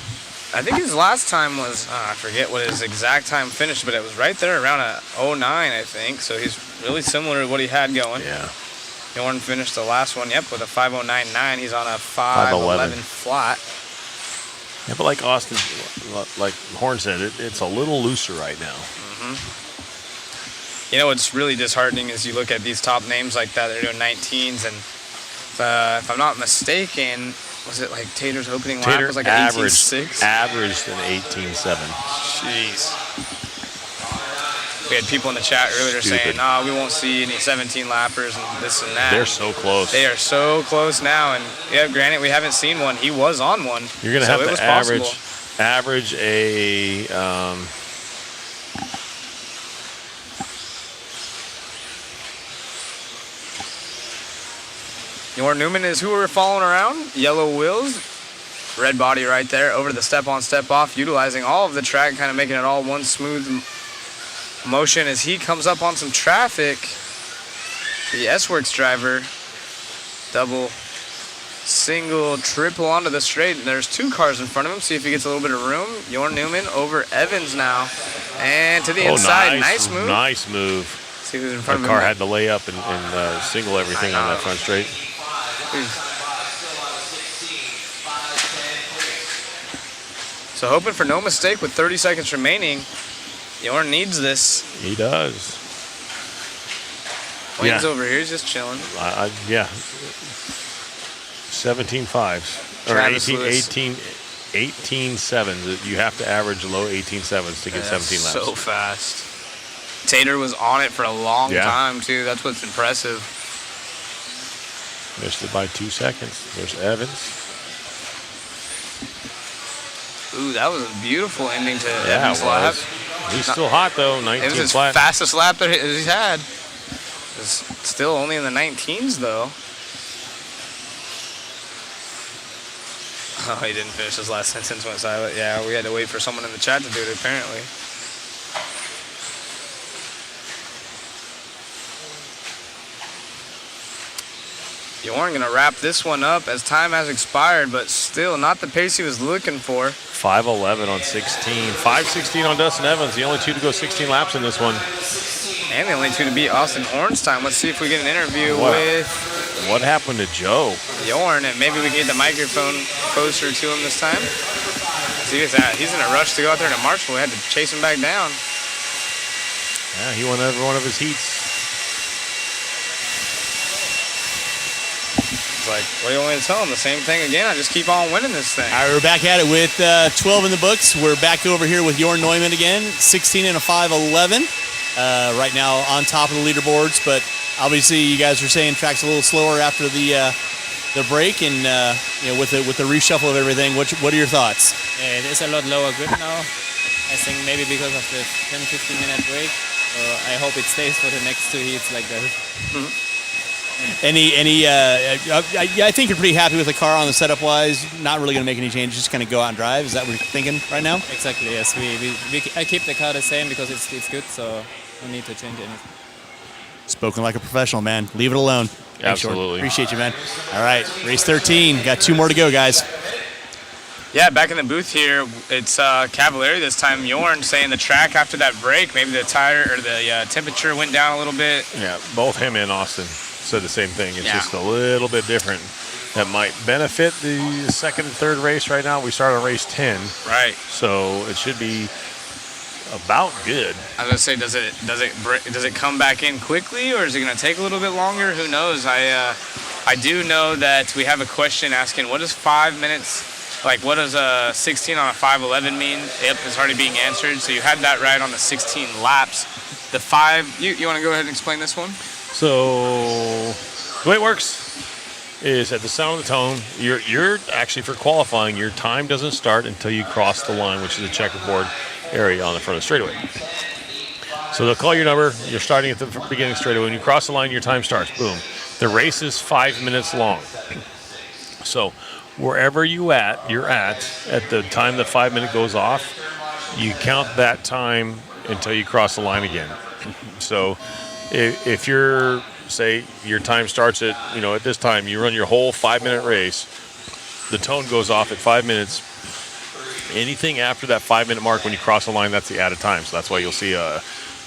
I think his last time was, I forget what his exact time finished, but it was right there around a 09, I think. So he's really similar to what he had going. Yeah. Jorn finished the last one, with a 5:09.9. He's on a 5:11 flat. Yeah, but like Austin, like Horn said, it's a little looser right now. You know what's really disheartening is you look at these top names like that, they're doing 19s, and if I'm not mistaken, was it like Tater's opening lap was like an 18.6? Averaged an 18.7. Jeez. We had people in the chat earlier saying, "No, we won't see any 17 lappers and this and that." They're so close. They are so close now, and yeah, granted we haven't seen one. He was on one. You're gonna have to average a. Jorn Newman is who we're following around. Yellow wheels, red body right there. Over to the step on, step off, utilizing all of the track, kind of making it all one smooth motion as he comes up on some traffic. The S-Works driver, double, single, triple onto the straight. And there's 2 cars in front of him. See if he gets a little bit of room. Jorn Newman over Evans now. And to the inside. Nice move. Nice move. See who's in front of him. The car had to lay up and single everything on that front straight. So hoping for no mistake with 30 seconds remaining. Jorn needs this. He does. Wayne's over here. He's just chilling. Yeah. 17 fives. Or 18 sevens. You have to average low 18 sevens to get 17 laps. So fast. Tater was on it for a long time, too. That's what's impressive. Missed it by 2 seconds. There's Evans. Ooh, that was a beautiful ending to Yeah, Evans' it lap. was. He's still hot, though. 19 It was his flat. fastest lap that he's had. It's still only in the 19s, though. Oh, he didn't finish his last sentence, went silent. Yeah, we had to wait for someone in the chat to do it, apparently. Jorn gonna wrap this one up as time has expired, but still not the pace he was looking for. 5:11 on 16. 5:16 on Dustin Evans. The only 2 to go 16 laps in this one. And the only 2 to beat Austin Horn's time. Let's see if we get an interview with What happened to Joe? Jorn, and maybe we can get the microphone closer to him this time. See what's that. He's in a rush to go out there to Marshall. We had to chase him back down. Yeah, he won every one of his heats. Like, what do you want me to tell him? The same thing again. I just keep on winning this thing. All right, we're back at it with 12 in the books. We're back over here with Jorn Neumann again, 16 and a 5:11. Right now on top of the leaderboards, but obviously you guys are saying track's a little slower after the break, and with the reshuffle of everything. What are your thoughts? Yeah, it is a lot lower grip now. I think maybe because of the 10-15 minute break. I hope it stays for the next 2 heats like that. I think you're pretty happy with the car on the setup wise. Not really going to make any changes. Just kind of go out and drive. Is that what you're thinking right now? Exactly. Yes. I keep the car the same because it's good. So no need to change anything. Spoken like a professional, man. Leave it alone. Absolutely. Appreciate you, man. All right, race 13. Got 2 more to go, guys. Yeah, back in the booth here, it's Cavalieri this time. Jorn saying the track after that break, maybe the tire or the temperature went down a little bit. Yeah, both him and Austin said the same thing. It's just a little bit different. That might benefit the second and third race right now. We start on race 10. Right. So it should be about good. I was gonna say, does it come back in quickly, or is it gonna take a little bit longer? Who knows? I do know that we have a question asking, what does 5 minutes, like what does 16 on a 5:11 mean? Yep, it's already being answered. So you had that right on the 16 laps. The 5. You want to go ahead and explain this one? So the way it works is at the sound of the tone, you're actually, for qualifying, your time doesn't start until you cross the line, which is a checkerboard area on the front of the straightaway. So they'll call your number. You're starting at the beginning straightaway. When you cross the line, your time starts. Boom. The race is 5 minutes long. So wherever you're at the time the 5 minute goes off, you count that time until you cross the line again. So if you're, say, your time starts at, at this time, you run your whole 5 minute race, the tone goes off at 5 minutes. Anything after that 5 minute mark when you cross the line, that's the added time. So that's why you'll see the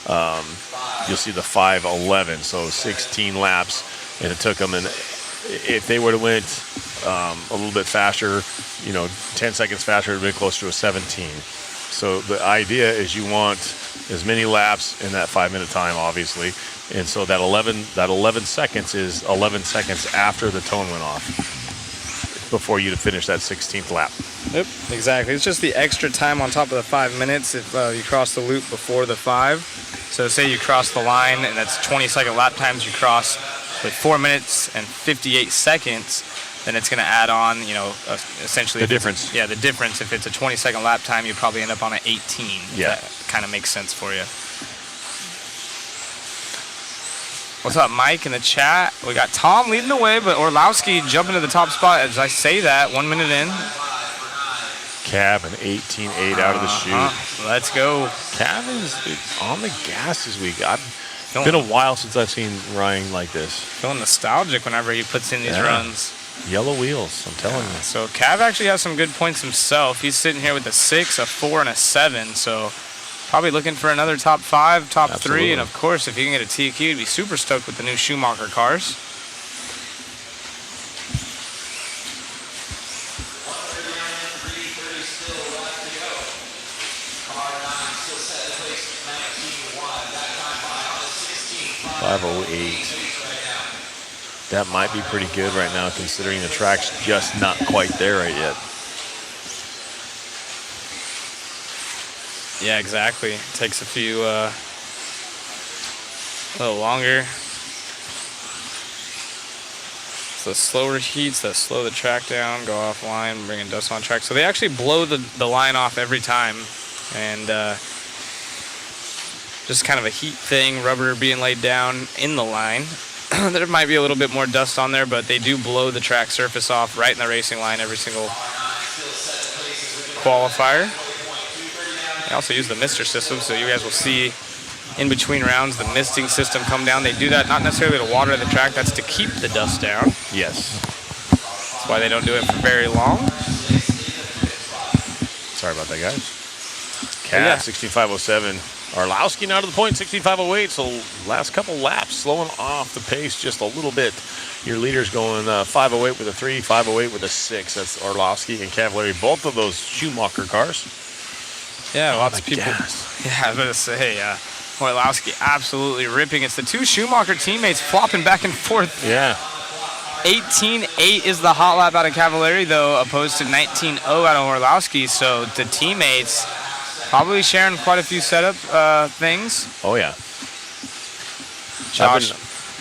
5:11, so 16 laps, and it took them. And if they would have went a little bit faster, 10 seconds faster, it would have been close to a 17. So the idea is you want as many laps in that 5 minute time, obviously, and so that 11 seconds is 11 seconds after the tone went off, before you to finish that 16th lap. Yep, exactly. It's just the extra time on top of the 5 minutes if you cross the loop before the 5. So say you cross the line and that's 20-second lap times, you cross with 4 minutes and 58 seconds, then it's going to add on, essentially. The difference. Yeah, the difference. If it's a 20-second lap time, you probably end up on an 18. Yeah. That kind of makes sense for you. What's up, Mike, in the chat? We got Tom leading the way, but Orlowski jumping to the top spot as I say that, 1 minute in. Cav, an 18.8 out of the chute. Let's go. Cav is on the gas this week. It's been a while since I've seen Ryan like this. Feeling nostalgic whenever he puts in these runs. Yellow wheels, I'm telling you. So Cav actually has some good points himself. He's sitting here with a 6, a 4, and a 7. So probably looking for another top 5, top 3. And of course, if you can get a TQ, he'd be super stoked with the new Schumacher cars. .508. That might be pretty good right now, considering the track's just not quite there right yet. Yeah, exactly. It takes a few, a little longer. So slower heats that slow the track down, go offline, bringing dust on track. So they actually blow the line off every time, and just kind of a heat thing, rubber being laid down in the line. There might be a little bit more dust on there, but they do blow the track surface off right in the racing line every single qualifier. They also use the mister system, so you guys will see in between rounds the misting system come down. They do that not necessarily to water the track, that's to keep the dust down. Yes. That's why they don't do it for very long. Sorry about that, guys. Cat, 6507. Orlowski now to the point, 6508. So last couple laps, slowing off the pace just a little bit. Your leader's going 508 with a 3, 508 with a 6. That's Orlowski and Cavalieri, both of those Schumacher cars. Yeah, lots of people. Yeah, I was going to say, Orlowski absolutely ripping. It's the two Schumacher teammates flopping back and forth. Yeah. 18.8 is the hot lap out of Cavalieri, though, opposed to 19.0 out of Orlowski. So the teammates probably sharing quite a few setup things. Oh, yeah. Josh,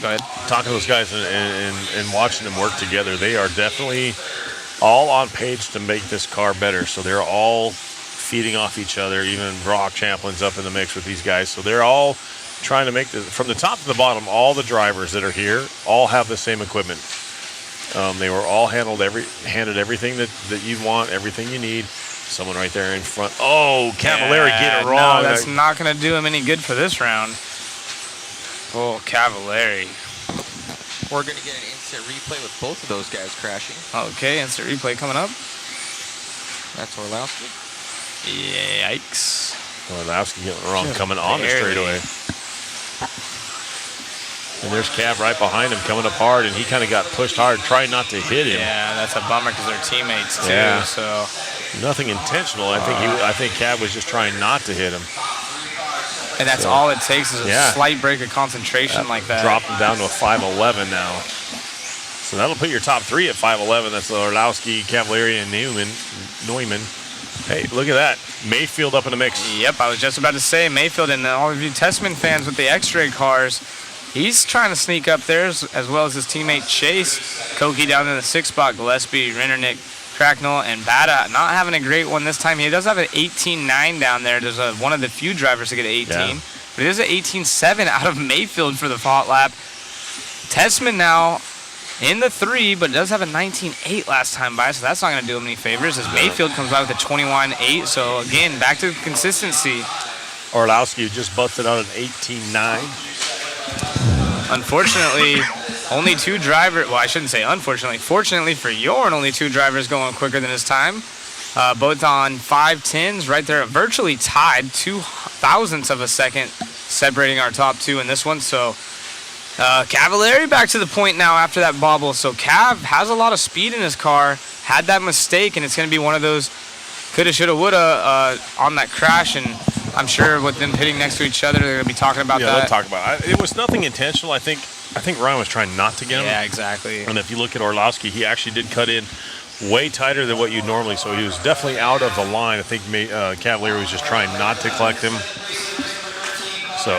go ahead. Talking to those guys and watching them work together, they are definitely all on page to make this car better. So they're all feeding off each other. Even Brock Champlin's up in the mix with these guys. So they're all trying to make this, from the top to the bottom, all the drivers that are here all have the same equipment. They were all handed everything that you'd want, everything you need. Someone right there in front. Oh, Cavalieri get it wrong. No, that's not going to do him any good for this round. Oh, Cavalieri. We're going to get an instant replay with both of those guys crashing. Okay, instant replay coming up. That's Orlowski. Yikes. Orlowski getting it wrong, coming on the straightaway. And there's Cav right behind him, coming up hard, and he kind of got pushed hard, trying not to hit him. Yeah, that's a bummer because they're teammates too. Yeah. So nothing intentional. I think Cav was just trying not to hit him. And that's all it takes is a slight break of concentration like that. Drop him down to a 5.11 now. So that'll put your top 3 at 5.11. That's Orlowski, Cavalieri, and Neumann. Hey, look at that. Mayfield up in the mix. Yep, I was just about to say Mayfield, and all of you Testament fans with the X-Ray cars, he's trying to sneak up there as well as his teammate Chase. Koki down in the 6th spot, Gillespie, Rennernick, Cracknell, and Bada not having a great one this time. He does have an 18.9 down there. There's one of the few drivers to get an 18. But it is an 18.7 out of Mayfield for the hot lap. Tessman now in the 3, but does have a 19.8 last time by, so that's not going to do him any favors as Mayfield comes out with a 21.8. So again, back to consistency. Orlowski just busted out an 18.9. Unfortunately, only 2 drivers, well, I shouldn't say unfortunately. Fortunately for Jorn, only 2 drivers going quicker than his time. Both on 5.10s, right there, virtually tied, 2 thousandths of a second separating our top 2 in this one. So Cavalieri back to the point now after that bobble. So Cav has a lot of speed in his car, had that mistake, and it's going to be one of those coulda, shoulda, woulda on that crash. And I'm sure with them pitting next to each other, they're going to be talking about that. Yeah, they'll talk about it. It was nothing intentional. I think Ryan was trying not to get him. Yeah, exactly. And if you look at Orlowski, he actually did cut in way tighter than what you normally. So he was definitely out of the line. I think Cavalieri was just trying not to collect him. So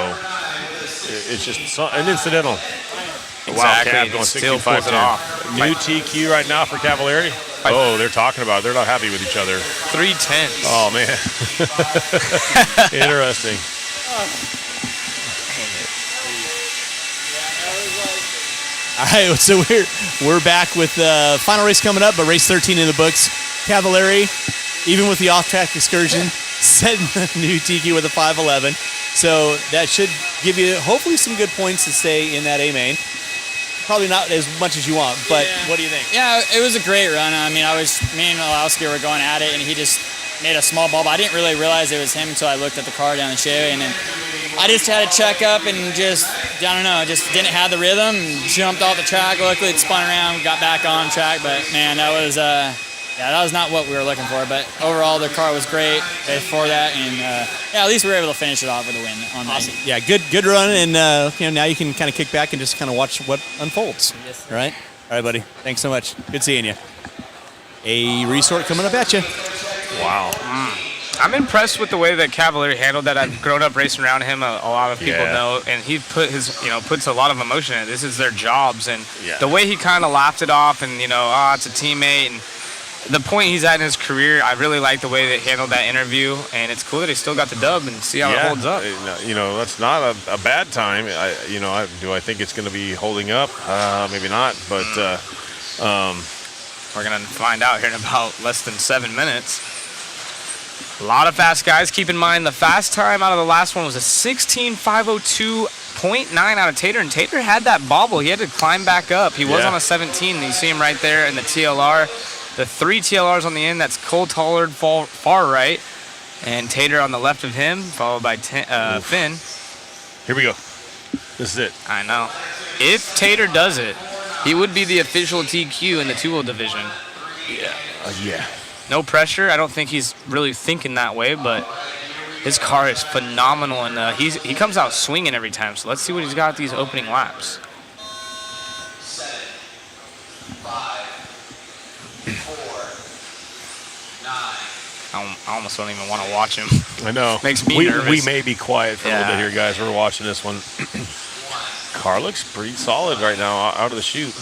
it's just an incidental. Exactly. Wow, Cav going still pulls it 65-10. off. New TQ right now for Cavalieri. Oh, they're talking about it. They're not happy with each other. 3.10. Oh, man. Interesting. All right, so we're back with the final race coming up, but race 13 in the books. Cavalieri, even with the off-track excursion, setting the new TQ with a 5.11. So that should give you hopefully some good points to stay in that A main. Probably not as much as you want, but what do you think? Yeah, it was a great run. I mean, me and Olowski were going at it, and he just made a small ball. But I didn't really realize it was him until I looked at the car down the straightaway, and then I just had to check up and just didn't have the rhythm and jumped off the track. Luckily, it spun around, got back on track. But man, that was not what we were looking for. But overall, the car was great for that, and at least we were able to finish it off with a win on that. Awesome. Yeah, good run, and now you can kind of kick back and just kind of watch what unfolds. Yes, sir. All right, buddy. Thanks so much. Good seeing you. A resort coming up at you. Wow. I'm impressed with the way that Cavalieri handled that. I've grown up racing around him. A lot of people know, and he puts a lot of emotion in it. This is their jobs, and the way he kind of laughed it off, and it's a teammate, and the point he's at in his career, I really like the way they handled that interview, and it's cool that he still got the dub and see how it holds up. That's not a bad time. Do I think it's going to be holding up? Maybe not, but we're going to find out here in about less than 7 minutes. A lot of fast guys. Keep in mind the fast time out of the last one was a 16.502.9 out of Tater, and Tater had that bobble. He had to climb back up. He was on a 17, and you see him right there in the TLR. The 3 TLRs on the end, that's Cole Tollard far right, and Tater on the left of him, followed by Finn. Here we go. This is it. I know. If Tater does it, he would be the official TQ in the 2-wheel division. Yeah. No pressure. I don't think he's really thinking that way, but his car is phenomenal, and he comes out swinging every time. So let's see what he's got these opening laps. 7, 5, 4, 9. I almost don't even want to watch him. I know. Makes me nervous. We may be quiet for a little bit here, guys. We're watching this one. Car looks pretty solid right now out of the chute.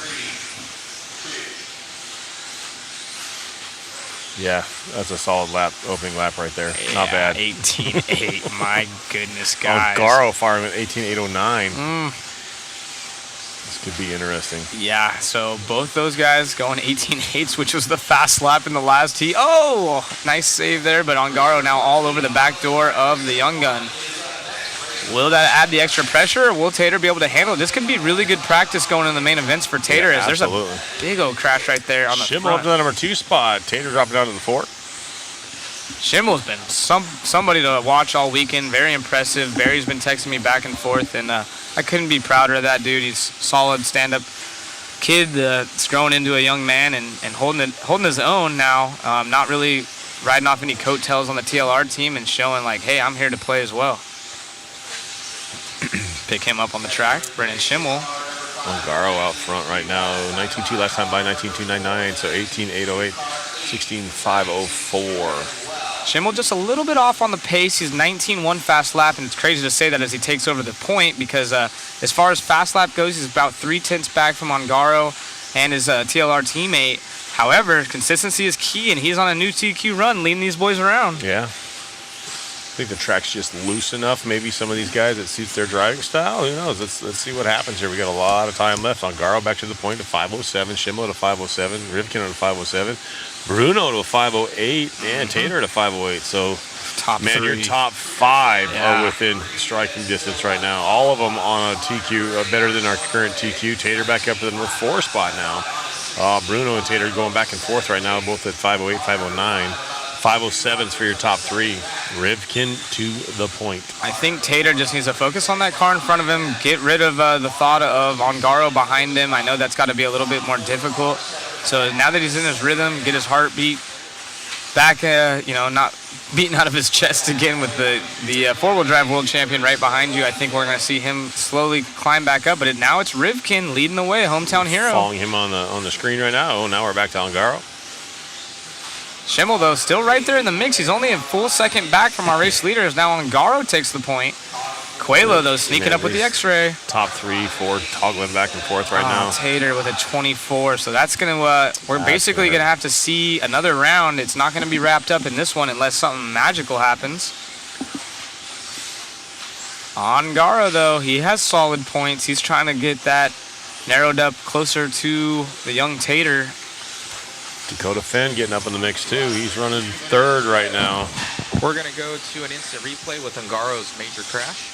Yeah, that's a solid opening lap right there. Not bad. 18.8. My goodness, guys. Garo firing at 18.809. This could be interesting. Yeah, so both those guys going 18.8s, which was the fast lap in the last heat. Oh, nice save there, but Ongaro now all over the back door of the Young Gun. Will that add the extra pressure, or will Tater be able to handle it? This could be really good practice going in the main events for Tater. Yeah, there's a big old crash right there on the Schimmel front. up to the number 2 spot. Tater dropping down to the 4. Schimmel's been somebody to watch all weekend. Very impressive. Barry's been texting me back and forth, and I couldn't be prouder of that dude. He's solid stand-up kid that's grown into a young man and holding his own now. Not really riding off any coattails on the TLR team and showing like, hey, I'm here to play as well. Pick him up on the track. Brennan Schimmel. Ongaro out front right now. 19.2 last time by 19.299, so 18.808, 16.504. Schimmel just a little bit off on the pace. He's 19.1 fast lap, and it's crazy to say that as he takes over the point because as far as fast lap goes, he's about 3/10 back from Ongaro and his TLR teammate. However, consistency is key, and he's on a new TQ run leading these boys around. Yeah. think the track's just loose enough. Maybe some of these guys, it suits their driving style. Who knows? Let's see what happens here. We got a lot of time left. Ongaro back to the point to 5:07. Schimmel to 5:07. Rivkin to 5:07. Bruno to 5:08. And Tater to 5:08. So, top man, three. your top 5 Yeah. are within striking distance right now. All of them on a TQ, better than our current TQ. Tater back up to the number 4 spot now. Bruno and Tater going back and forth right now, both at 5:08, 5:09. 5:07s for your top 3. Rivkin to the point. I think Tater just needs to focus on that car in front of him, get rid of the thought of Ongaro behind him. I know that's got to be a little bit more difficult. So now that he's in his rhythm, get his heartbeat back, not beaten out of his chest again with the four-wheel drive world champion right behind you. I think we're going to see him slowly climb back up. But now it's Rivkin leading the way, hometown hero. Following him on the screen right now. Oh, now we're back to Ongaro. Schimmel, though, still right there in the mix. He's only a full second back from our race leaders. Now Ongaro takes the point. Coelho, though, sneaking up with the X-ray. Top 3, 4, toggling back and forth right now. Tater with a 24. So that's going to, we're basically going to have to see another round. It's not going to be wrapped up in this one unless something magical happens. Ongaro, though, he has solid points. He's trying to get that narrowed up closer to the young Tater. Dakota Phend getting up in the mix too. He's running 3rd right now. We're going to go to an instant replay with Ongaro's major crash.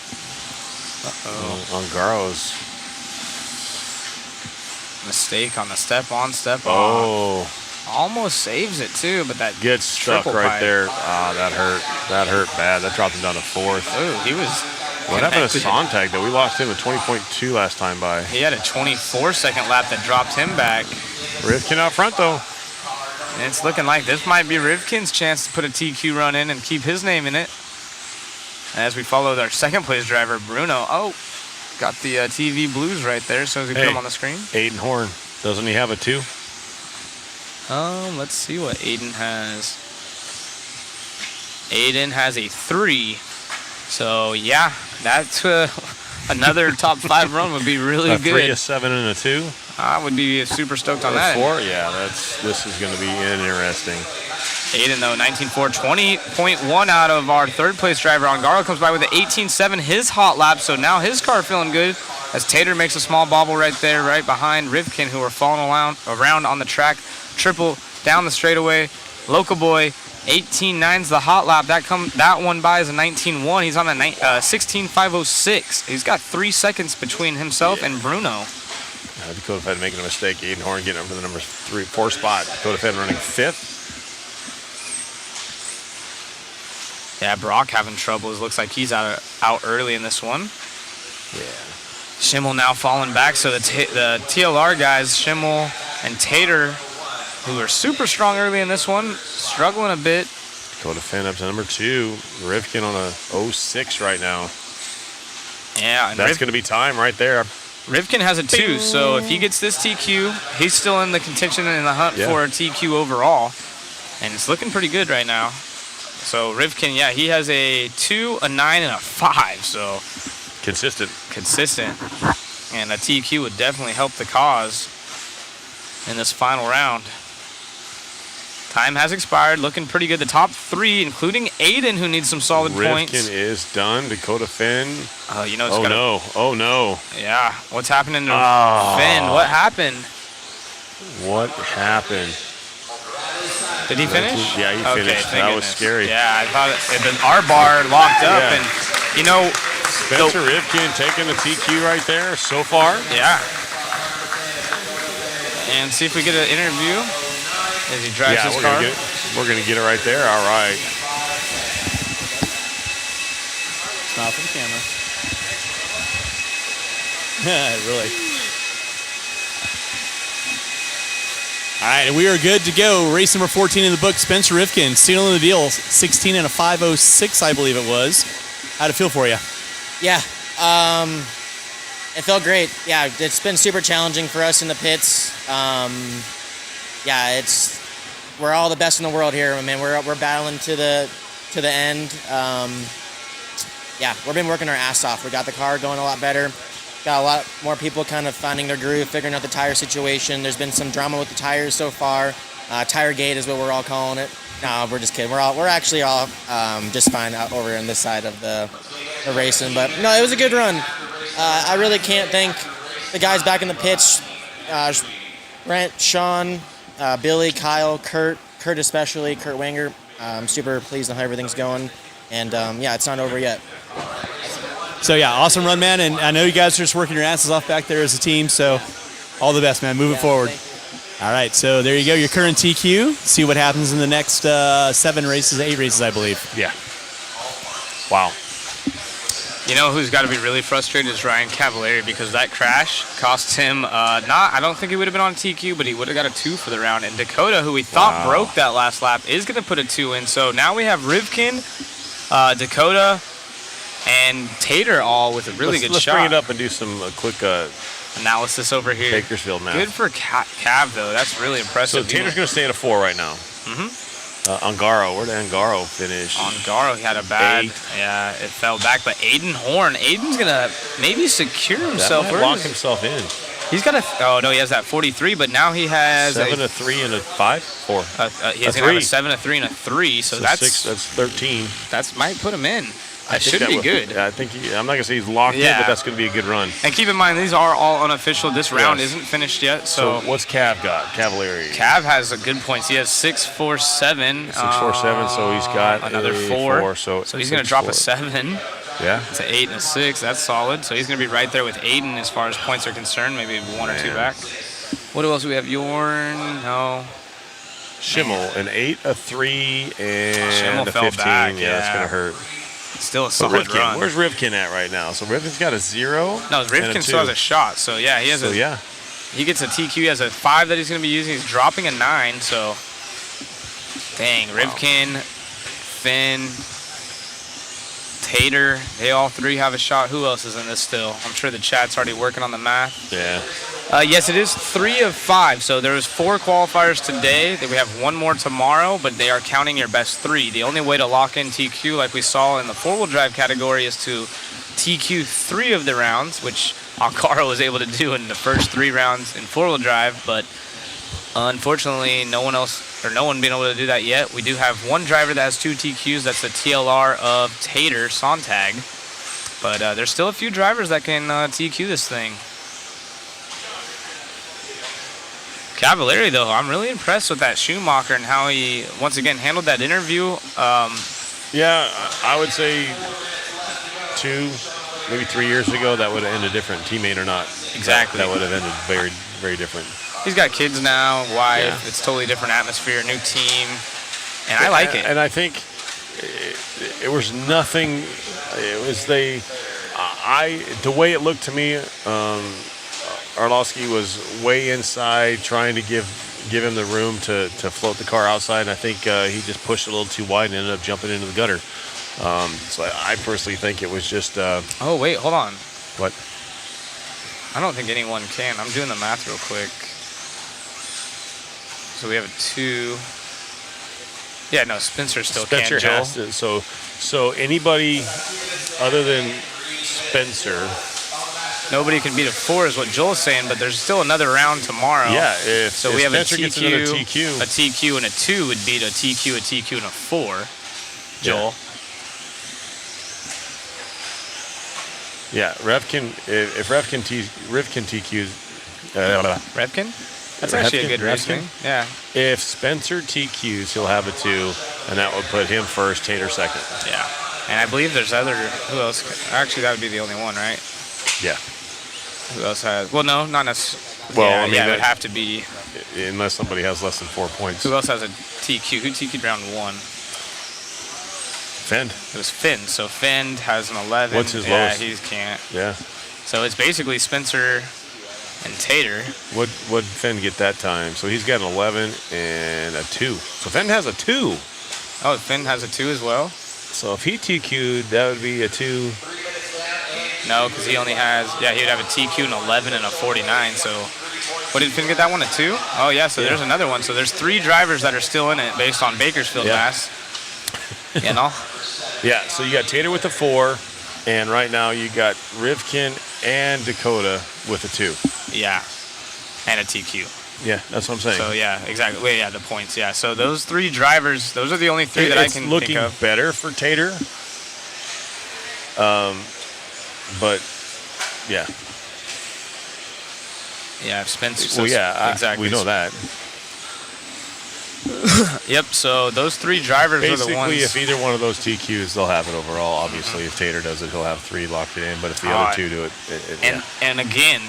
Ongaro's mistake on the step on, step off. Almost saves it too, but that gets stuck right there. That hurt. That hurt bad. That dropped him down to 4th. Oh, he was. What happened to Sontag though? We lost him at 20.2 last time by. He had a 24-second lap that dropped him back. Rivkin out front though. And it's looking like this might be Rivkin's chance to put a TQ run in and keep his name in it. As we follow our second place driver, Bruno. Oh, got the TV blues right there, so as we put him on the screen. Aiden Horn. Doesn't he have a 2? Let's see what Aiden has. Aiden has a 3. So, yeah, that's another top 5 run would be really good. 3, a 7, and a 2. I would be super stoked on that. 4? Yeah, this is going to be interesting. Aiden, though, 19.4, 20.1 out of our 3rd place driver. Ongaro comes by with an 18.7, his hot lap, so now his car feeling good as Tater makes a small bobble right there, right behind Rivkin, who are falling around on the track. Triple down the straightaway. Local Boy, 18.9's the hot lap. That one by is a 19.1. He's on a 16.506. He's got 3 seconds between himself and Bruno. Dakota Phend making a mistake. Aiden Horn getting up to the number 4 spot. Dakota Phend running 5th. Yeah, Brock having troubles. Looks like he's out early in this one. Yeah. Schimmel now falling back. So the TLR guys, Schimmel and Tater, who are super strong early in this one, struggling a bit. Dakota Phend up to number 2. Rivkin on a 06 right now. Yeah, and that's going to be time right there. Rivkin has a 2, so if he gets this TQ, he's still in the contention and in the hunt for a TQ overall. And it's looking pretty good right now. So Rivkin, yeah, he has a 2, a 9, and a 5. So consistent. And a TQ would definitely help the cause in this final round. Time has expired, looking pretty good. The top 3, including Aiden, who needs some solid points. Rivkin is done. Dakota Phend. Oh no. Yeah, what's happening to Phend? What happened? What happened? Did he finish? Yeah, he finished. That was scary. Yeah, I thought our bar locked up, and Spencer Rivkin taking the TQ right there so far. Yeah. And see if we get an interview as he drives his car. We're gonna get it right there. All right. Smile for the camera. Really. All right, we are good to go. Race number 14 in the book, Spencer Rivkin, sealing the deal, 16 and a 5.06, I believe it was. How'd it feel for you? Yeah, it felt great. Yeah, it's been super challenging for us in the pits. We're all the best in the world here. I mean, we're battling to the end. We've been working our ass off. We got the car going a lot better. Got a lot more people kind of finding their groove, figuring out the tire situation. There's been some drama with the tires so far. Tire gate is what we're all calling it. No, we're just kidding. We're actually all just fine out over on this side of the racing. But no, it was a good run. I really can't thank the guys back in the pits, Brent, Sean, Billy, Kyle, Kurt especially, Kurt Wanger. I'm super pleased on how everything's going. And yeah, it's not over yet. So yeah, awesome run, man. And I know you guys are just working your asses off back there as a team. So all the best, man. Moving forward. All right, so there you go, your current TQ. See what happens in the next 8 races, I believe. Yeah. Wow. You know who's got to be really frustrated is Ryan Cavalieri, because that crash cost him I don't think he would have been on TQ, but he would have got a 2 for the round. And Dakota, who we thought broke that last lap, is going to put a 2 in. So now we have Rivkin, Dakota, and Tater all with a really good shot. Let's bring it up and do some quick analysis over here. Bakersfield math. Good for Cav, though. That's really impressive. So Tater's going to stay at a 4 right now. Angaro, where did Angaro finish? Angaro, he had a bad, yeah, it fell back. But Aiden Horn, Aiden's going to maybe secure himself. That might lock himself in. He's got he has that 43, but now he has 7, a 3, and a 5? 4. He's going to have a 7, a 3, and a 3. So that's 6, that's 13. That might put him in. That should that be would, good. Yeah, I think I'm not going to say he's locked in, but that's going to be a good run. And keep in mind, these are all unofficial. This round isn't finished yet. So what's Cav got? Cavalieri. Cav has a good points. He has 6, 4, 7. 6, 4, 7. So he's got another 4. So he's going to drop a 7. Yeah. It's an 8 and a 6. That's solid. So he's going to be right there with Aiden as far as points are concerned. Maybe 1 or 2 back. What else do we have? Yorn? No. Schimmel, an 8, a 3, and Schimmel a 15. Fell back, yeah, that's going to hurt. Still a solid run. Where's Rivkin at right now? So Rivkin's got a 0. No, Rivkin still has a shot. So yeah, he has he gets a TQ. He has a 5 that he's going to be using. He's dropping a 9. So dang, Rivkin, Finn, Tater, they all 3 have a shot. Who else is in this still? I'm sure the chat's already working on the math. Yeah. Yes, it is 3 of 5. So there was 4 qualifiers today. We have 1 more tomorrow, but they are counting your best 3. The only way to lock in TQ, like we saw in the 4-wheel drive category, is to TQ 3 of the rounds, which Alcaro was able to do in the first 3 rounds in 4-wheel drive. But unfortunately, no one being able to do that yet. We do have 1 driver that has 2 TQs. That's the TLR of Tater Sontag. But there's still a few drivers that can TQ this thing. Cavalieri, though, I'm really impressed with that Schumacher and how he, once again, handled that interview. Yeah, I would say 2, maybe 3 years ago, that would have ended different, teammate or not. Exactly. That would have ended very, very different. He's got kids now, wife. Yeah. It's totally different atmosphere, new team, and I like it. And I think it was nothing. It was the way it looked to me. Arlovsky was way inside, trying to give him the room to float the car outside, and I think he just pushed it a little too wide and ended up jumping into the gutter. So I personally think it was just. Oh wait, hold on. What? I don't think anyone can. I'm doing the math real quick. So we have a 2. Yeah, no, Spencer still Spencer can. has to, so anybody other than Spencer. Nobody can beat a 4 is what Joel's saying, but there's still another round tomorrow. Yeah, so if we have Spencer a TQ, gets another TQ. A TQ and a 2 would beat a TQ, a TQ, and a 4. Joel. Yeah, Rivkin. If Rivkin TQs. Rivkin? That's actually a good racing. Yeah. If Spencer TQs, he'll have a 2, and that would put him first, Tater second. Yeah. And I believe there's who else? Actually, that would be the only one, right? Yeah. Who else has? Well, no, not necessarily. Well, yeah, I mean, it would have to be. Unless somebody has less than 4 points. Who else has a TQ? Who TQ'd round 1? Phend. It was Phend. So Phend has an 11. What's his lowest? Yeah, he can't. Yeah. So it's basically Spencer and Tater. What Phend get that time? So he's got an 11 and a 2. So Phend has a 2. Oh, Phend has a 2 as well? So if he TQ'd, that would be a 2. No, because he only has, he would have a TQ, an 11, and a 49. So what did Finn get that one, a 2? Oh, yeah, so there's another one. So there's 3 drivers that are still in it based on Bakersfield mass. You know? Yeah, so you got Tater with a 4, and right now you got Rivkin and Dakota with a 2. Yeah, and a TQ. Yeah, that's what I'm saying. So yeah, exactly. Wait, yeah, the points. Yeah. So those 3 drivers, those are the only 3 that I can think looking of. better for Tater. But yeah. Yeah, Spencer. Well, yeah, exactly. we know that. Yep. So those 3 drivers Basically, are the ones. if either one of those TQs, they'll have it overall. Obviously, if Tater does it, he'll have 3 locked in. But if the other 2 do it, And again,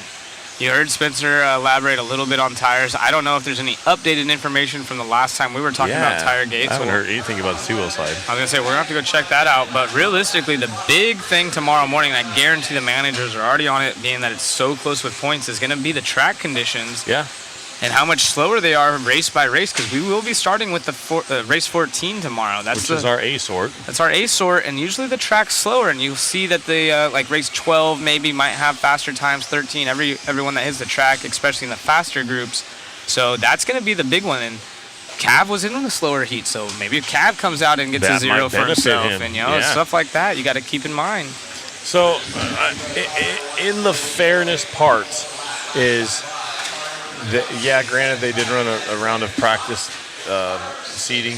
you heard Spencer elaborate a little bit on tires. I don't know if there's any updated information from the last time we were talking about tire gates. I haven't heard anything about the 2-wheel side. I was going to say, we're going to have to go check that out. But realistically, the big thing tomorrow morning, and I guarantee the managers are already on it, being that it's so close with points, is going to be the track conditions. Yeah. And how much slower they are race by race, because we will be starting with the race 14 tomorrow. Which is our A sort. That's our A sort, and usually the track's slower, and you'll see that the like race 12 maybe might have faster times, 13, everyone that hits the track, especially in the faster groups. So that's going to be the big one. And Cav was in the slower heat, so maybe if Cav comes out and gets That a 0 might for benefit himself, him. and stuff like that, you got to keep in mind. So, in the fairness part, is that, granted they did run a round of practice seeding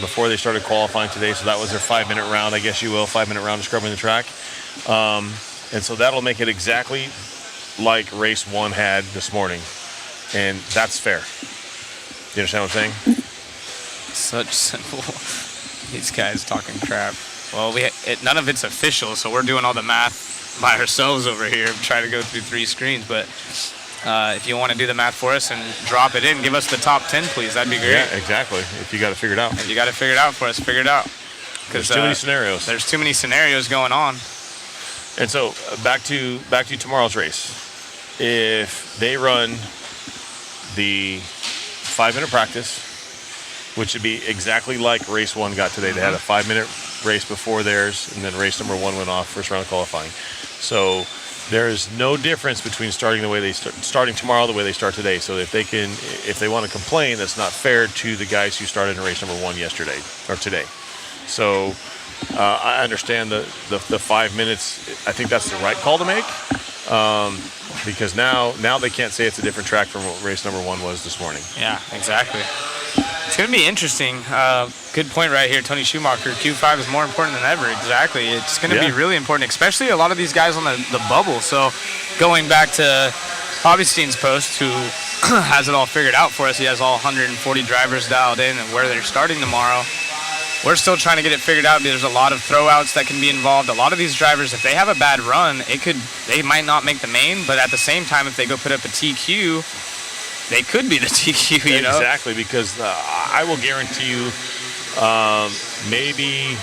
before they started qualifying today, so that was their 5-minute round, I guess you will, 5-minute round of scrubbing the track, and so that'll make it exactly like race 1 had this morning, and that's fair. You understand what I'm saying? Such simple. These guys talking crap. Well, none of it's official, so we're doing all the math by ourselves over here, trying to go through 3 screens. But if you want to do the math for us and drop it in, give us the top 10, please. That'd be great. Yeah, exactly. If you got it figured out. If you got it figured out for us, figure it out. There's too many scenarios. There's too many scenarios going on. And so back to tomorrow's race. If they run the 5-minute practice, which would be exactly like race 1 got today. They had a 5-minute race before theirs, and then race number 1 went off, first round of qualifying. So there's no difference between starting tomorrow the way they start today. So if they want to complain, that's not fair to the guys who started in race number 1 yesterday or today. So I understand the 5 minutes. I think that's the right call to make, because now they can't say it's a different track from what race number 1 was this morning. Yeah, exactly. It's going to be interesting. Good point right here, Tony Schumacher. Q5 is more important than ever. Exactly. It's going to be really important, especially a lot of these guys on the bubble. So going back to Augustein's post, who has it all figured out for us. He has all 140 drivers dialed in and where they're starting tomorrow. We're still trying to get it figured out. There's a lot of throwouts that can be involved. A lot of these drivers, if they have a bad run, they might not make the main, but at the same time, if they go put up a TQ, they could be the TQ, you know? Exactly, because I will guarantee you maybe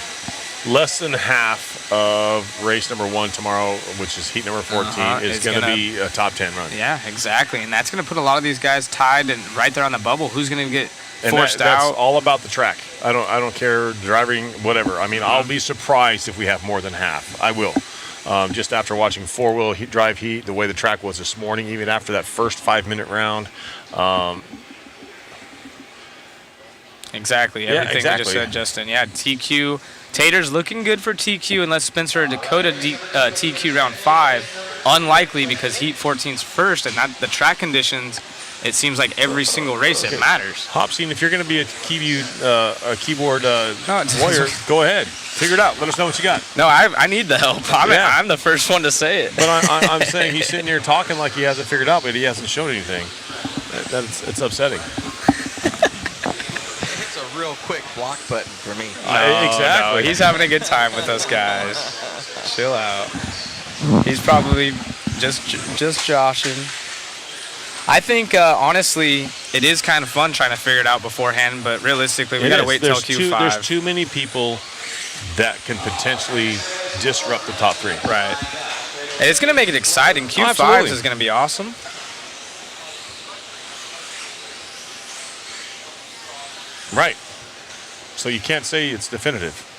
less than half of race number 1 tomorrow, which is heat number 14, is going to be a top 10 run. Yeah, exactly. And that's going to put a lot of these guys tied and right there on the bubble. Who's going to get forced that's out? all about the track. I don't care, driving, whatever. I mean, I'll be surprised if we have more than half. I will. Just after watching 4-wheel drive heat, the way the track was this morning, even after that first 5-minute round. Exactly. Everything you just said, Justin. Yeah, TQ. Tater's looking good for TQ unless Spencer or Dakota TQ round 5. Unlikely because heat 14's first, and the track conditions, it seems like every single race it matters. Hopsine, if you're going to be a keyboard warrior, go ahead. Figure it out. Let us know what you got. No, I need the help. I'm the first one to say it. But I'm saying he's sitting here talking like he has it figured out, but he hasn't shown anything. It's upsetting. It's a real quick block button for me. Exactly. No, he's having a good time with us guys. Chill out. He's probably just joshing. I think, honestly, it is kind of fun trying to figure it out beforehand, but realistically, we got to wait till Q5. There's too many people that can potentially disrupt the top 3. Right. And it's going to make it exciting. Q5 is going to be awesome. Right. So you can't say it's definitive.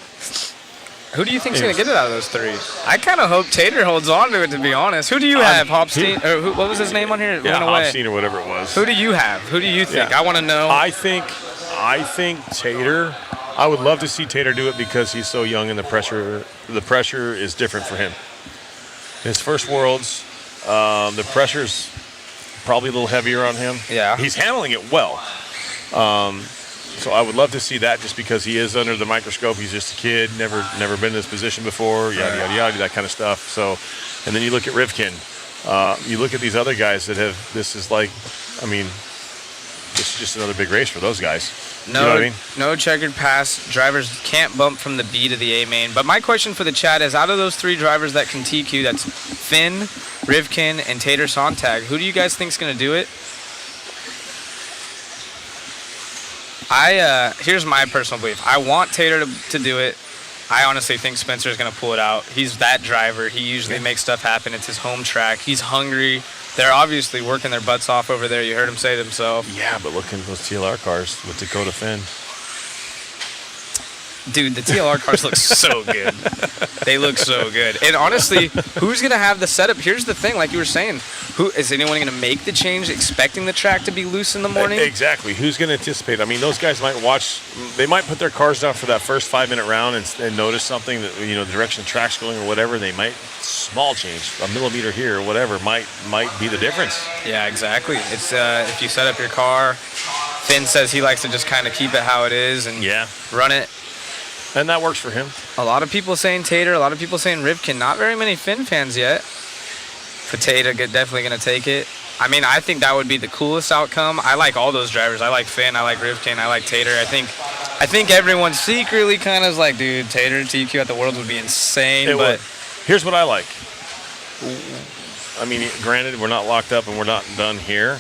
Who do you think's going to get it out of those 3? I kind of hope Tater holds on to it, to be honest. Who do you have, Hopstein? Or what was his name on here? Yeah, Hopstein or whatever it was. Who do you have? Who do you think? I want to know. I think Tater. I would love to see Tater do it because he's so young and the pressure is different for him. His first Worlds, the pressure's probably a little heavier on him. Yeah. He's handling it well. So I would love to see that, just because he is under the microscope. He's just a kid, never been in this position before, yada, yada, yada, that kind of stuff. So, and then you look at Rivkin. You look at these other guys that have, this is like, I mean, this is just another big race for those guys. No, you know what I mean? No checkered pass. Drivers can't bump from the B to the A main. But my question for the chat is, out of those 3 drivers that can TQ, that's Finn, Rivkin, and Tater Sontag, who do you guys think is going to do it? Here's my personal belief. I want Tater to do it. I honestly think Spencer is going to pull it out. He's that driver. He usually makes stuff happen. It's his home track. He's hungry. They're obviously working their butts off over there. You heard him say it himself. Yeah, but look at those TLR cars with Dakota Phend. Dude, the TLR cars look so good. They look so good. And honestly, who's going to have the setup? Here's the thing, like you were saying. Who is anyone going to make the change expecting the track to be loose in the morning? Exactly. Who's going to anticipate? I mean, those guys might watch. They might put their cars down for that first 5-minute round and notice something that, you know, the direction the track's going or whatever. They might, small change, a millimeter here or whatever, might be the difference. Yeah, exactly. It's if you set up your car, Finn says he likes to just kind of keep it how it is and run it. And that works for him. A lot of people saying Tater, a lot of people saying Rivkin. Not very many Finn fans yet. For Tater, definitely going to take it. I mean, I think that would be the coolest outcome. I like all those drivers. I like Finn, I like Rivkin, I like Tater. I think everyone secretly kind of is like, dude, Tater TQ at the Worlds would be insane. But here's what I like. I mean, granted, we're not locked up and we're not done here,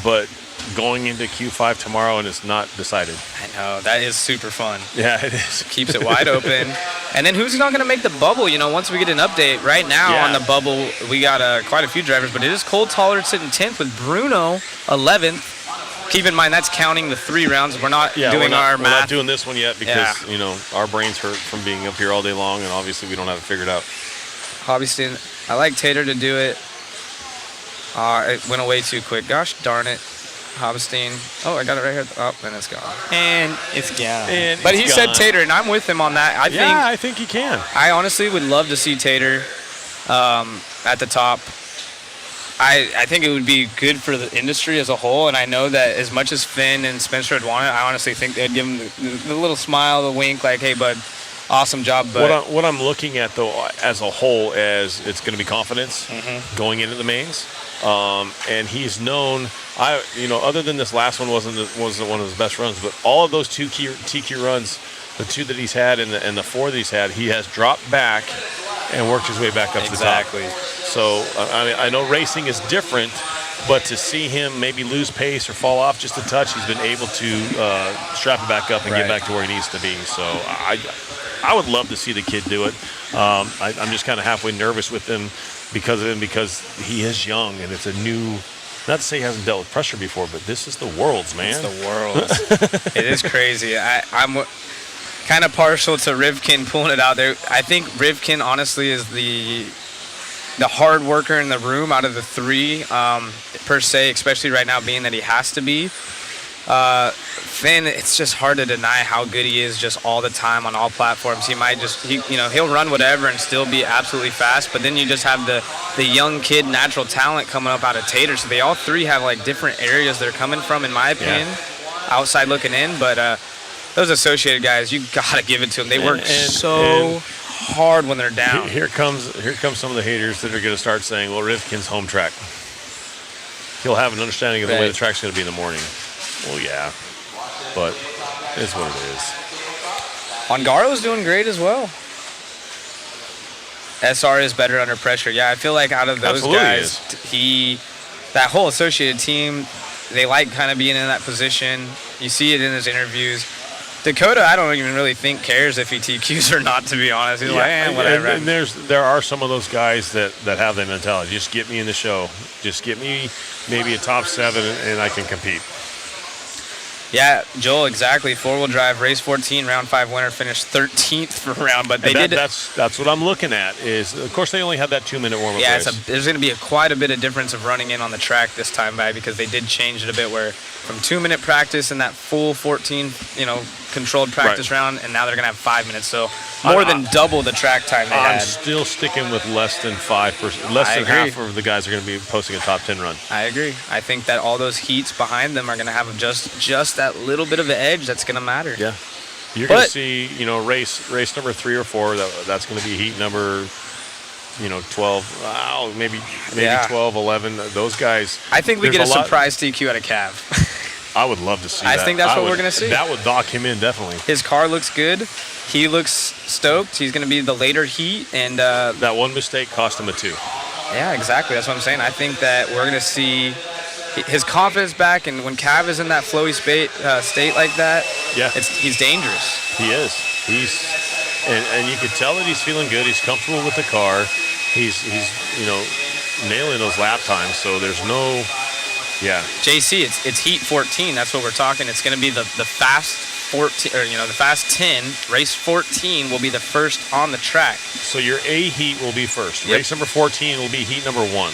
but going into Q5 tomorrow and it's not decided. I know, that is super fun. Yeah, it is. Keeps it wide open. And then who's not going to make the bubble? You know, once we get an update, right now on the bubble, we got quite a few drivers, but it is Cole Tollard sitting 10th with Bruno 11th. Keep in mind, that's counting the 3 rounds. We're not doing our math. We're not doing this one yet because, you know, our brains hurt from being up here all day long, and obviously we don't have it figured out. Hobbystein, I like Tater to do it. It went away too quick. Gosh darn it. Hobstein. Oh, I got it right here. Oh, and it's gone. And it's gone. But he said Tater, and I'm with him on that. I think he can. I honestly would love to see Tater at the top. I think it would be good for the industry as a whole, and I know that as much as Finn and Spencer would want it, I honestly think they'd give him the little smile, the wink, like, hey, bud, awesome job. But what I'm looking at, though, as a whole, as it's going to be confidence going into the mains. And he's known, other than this last one wasn't one of his best runs, but all of those TQ runs, the 2 that he's had and the 4 that he's had, he has dropped back and worked his way back up to the top. So, I mean, I know racing is different, but to see him maybe lose pace or fall off just a touch, he's been able to strap it back up and get back to where he needs to be. So I would love to see the kid do it. I'm just kind of halfway nervous with him because he is young and it's a new, not to say he hasn't dealt with pressure before, but this is the Worlds, man. It's the Worlds. It is crazy. I'm kind of partial to Rivkin pulling it out there. I think Rivkin honestly is the hard worker in the room out of the 3 per se, especially right now being that he has to be. Finn, it's just hard to deny how good he is just all the time on all platforms. He might he'll run whatever and still be absolutely fast, but then you just have the young kid natural talent coming up out of Tater. So they all 3 have like different areas they're coming from, in my opinion, outside looking in. But those associated guys, you gotta give it to them. They work so hard when they're down. Here comes some of the haters that are going to start saying, well, Rivkin's home track. He'll have an understanding of the way the track's going to be in the morning. Well, yeah, but it's what it is. Ongaro's doing great as well. SR is better under pressure. Yeah, I feel like out of those guys, that whole associated team, they like kind of being in that position. You see it in his interviews. Dakota, I don't even really think cares if he TQs or not, to be honest. He's like, whatever. And there are some of those guys that have that mentality. Just get me in the show. Just get me maybe a top 7 and I can compete. Yeah, Joel, exactly. 4-wheel drive, race 14, round 5 winner, finished 13th for round, but they did. That's what I'm looking at. Is of course they only had that 2-minute warm-up race. There's going to be quite a bit of difference of running in on the track this time by because they did change it a bit. Where from 2-minute practice and that full 14, controlled practice round, and now they're going to have 5 minutes. So more than double the track time they I'm had. still sticking with less than 5%. Less than half of the guys are going to be posting a top 10 run. I agree. I think that all those heats behind them are going to have just that little bit of an edge that's going to matter. Yeah. You're going to see, race number 3 or 4. That's going to be heat number, 12. Maybe 12, 11. Those guys. I think we get a surprise TQ out of Cav. I would love to see that. I think that's what we're going to see. That would dock him in, definitely. His car looks good. He looks stoked. He's going to be the later heat. And that one mistake cost him a 2. Yeah, exactly. That's what I'm saying. I think that we're going to see his confidence back. And when Cav is in that flowy state like that, he's dangerous. He is. And you can tell that he's feeling good. He's comfortable with the car. He's nailing those lap times. So there's no... Yeah. JC, it's heat 14. That's what we're talking. It's going to be the fast 14, or the fast 10. Race 14 will be the first on the track. So your A heat will be first. Yep. Race number 14 will be heat number 1.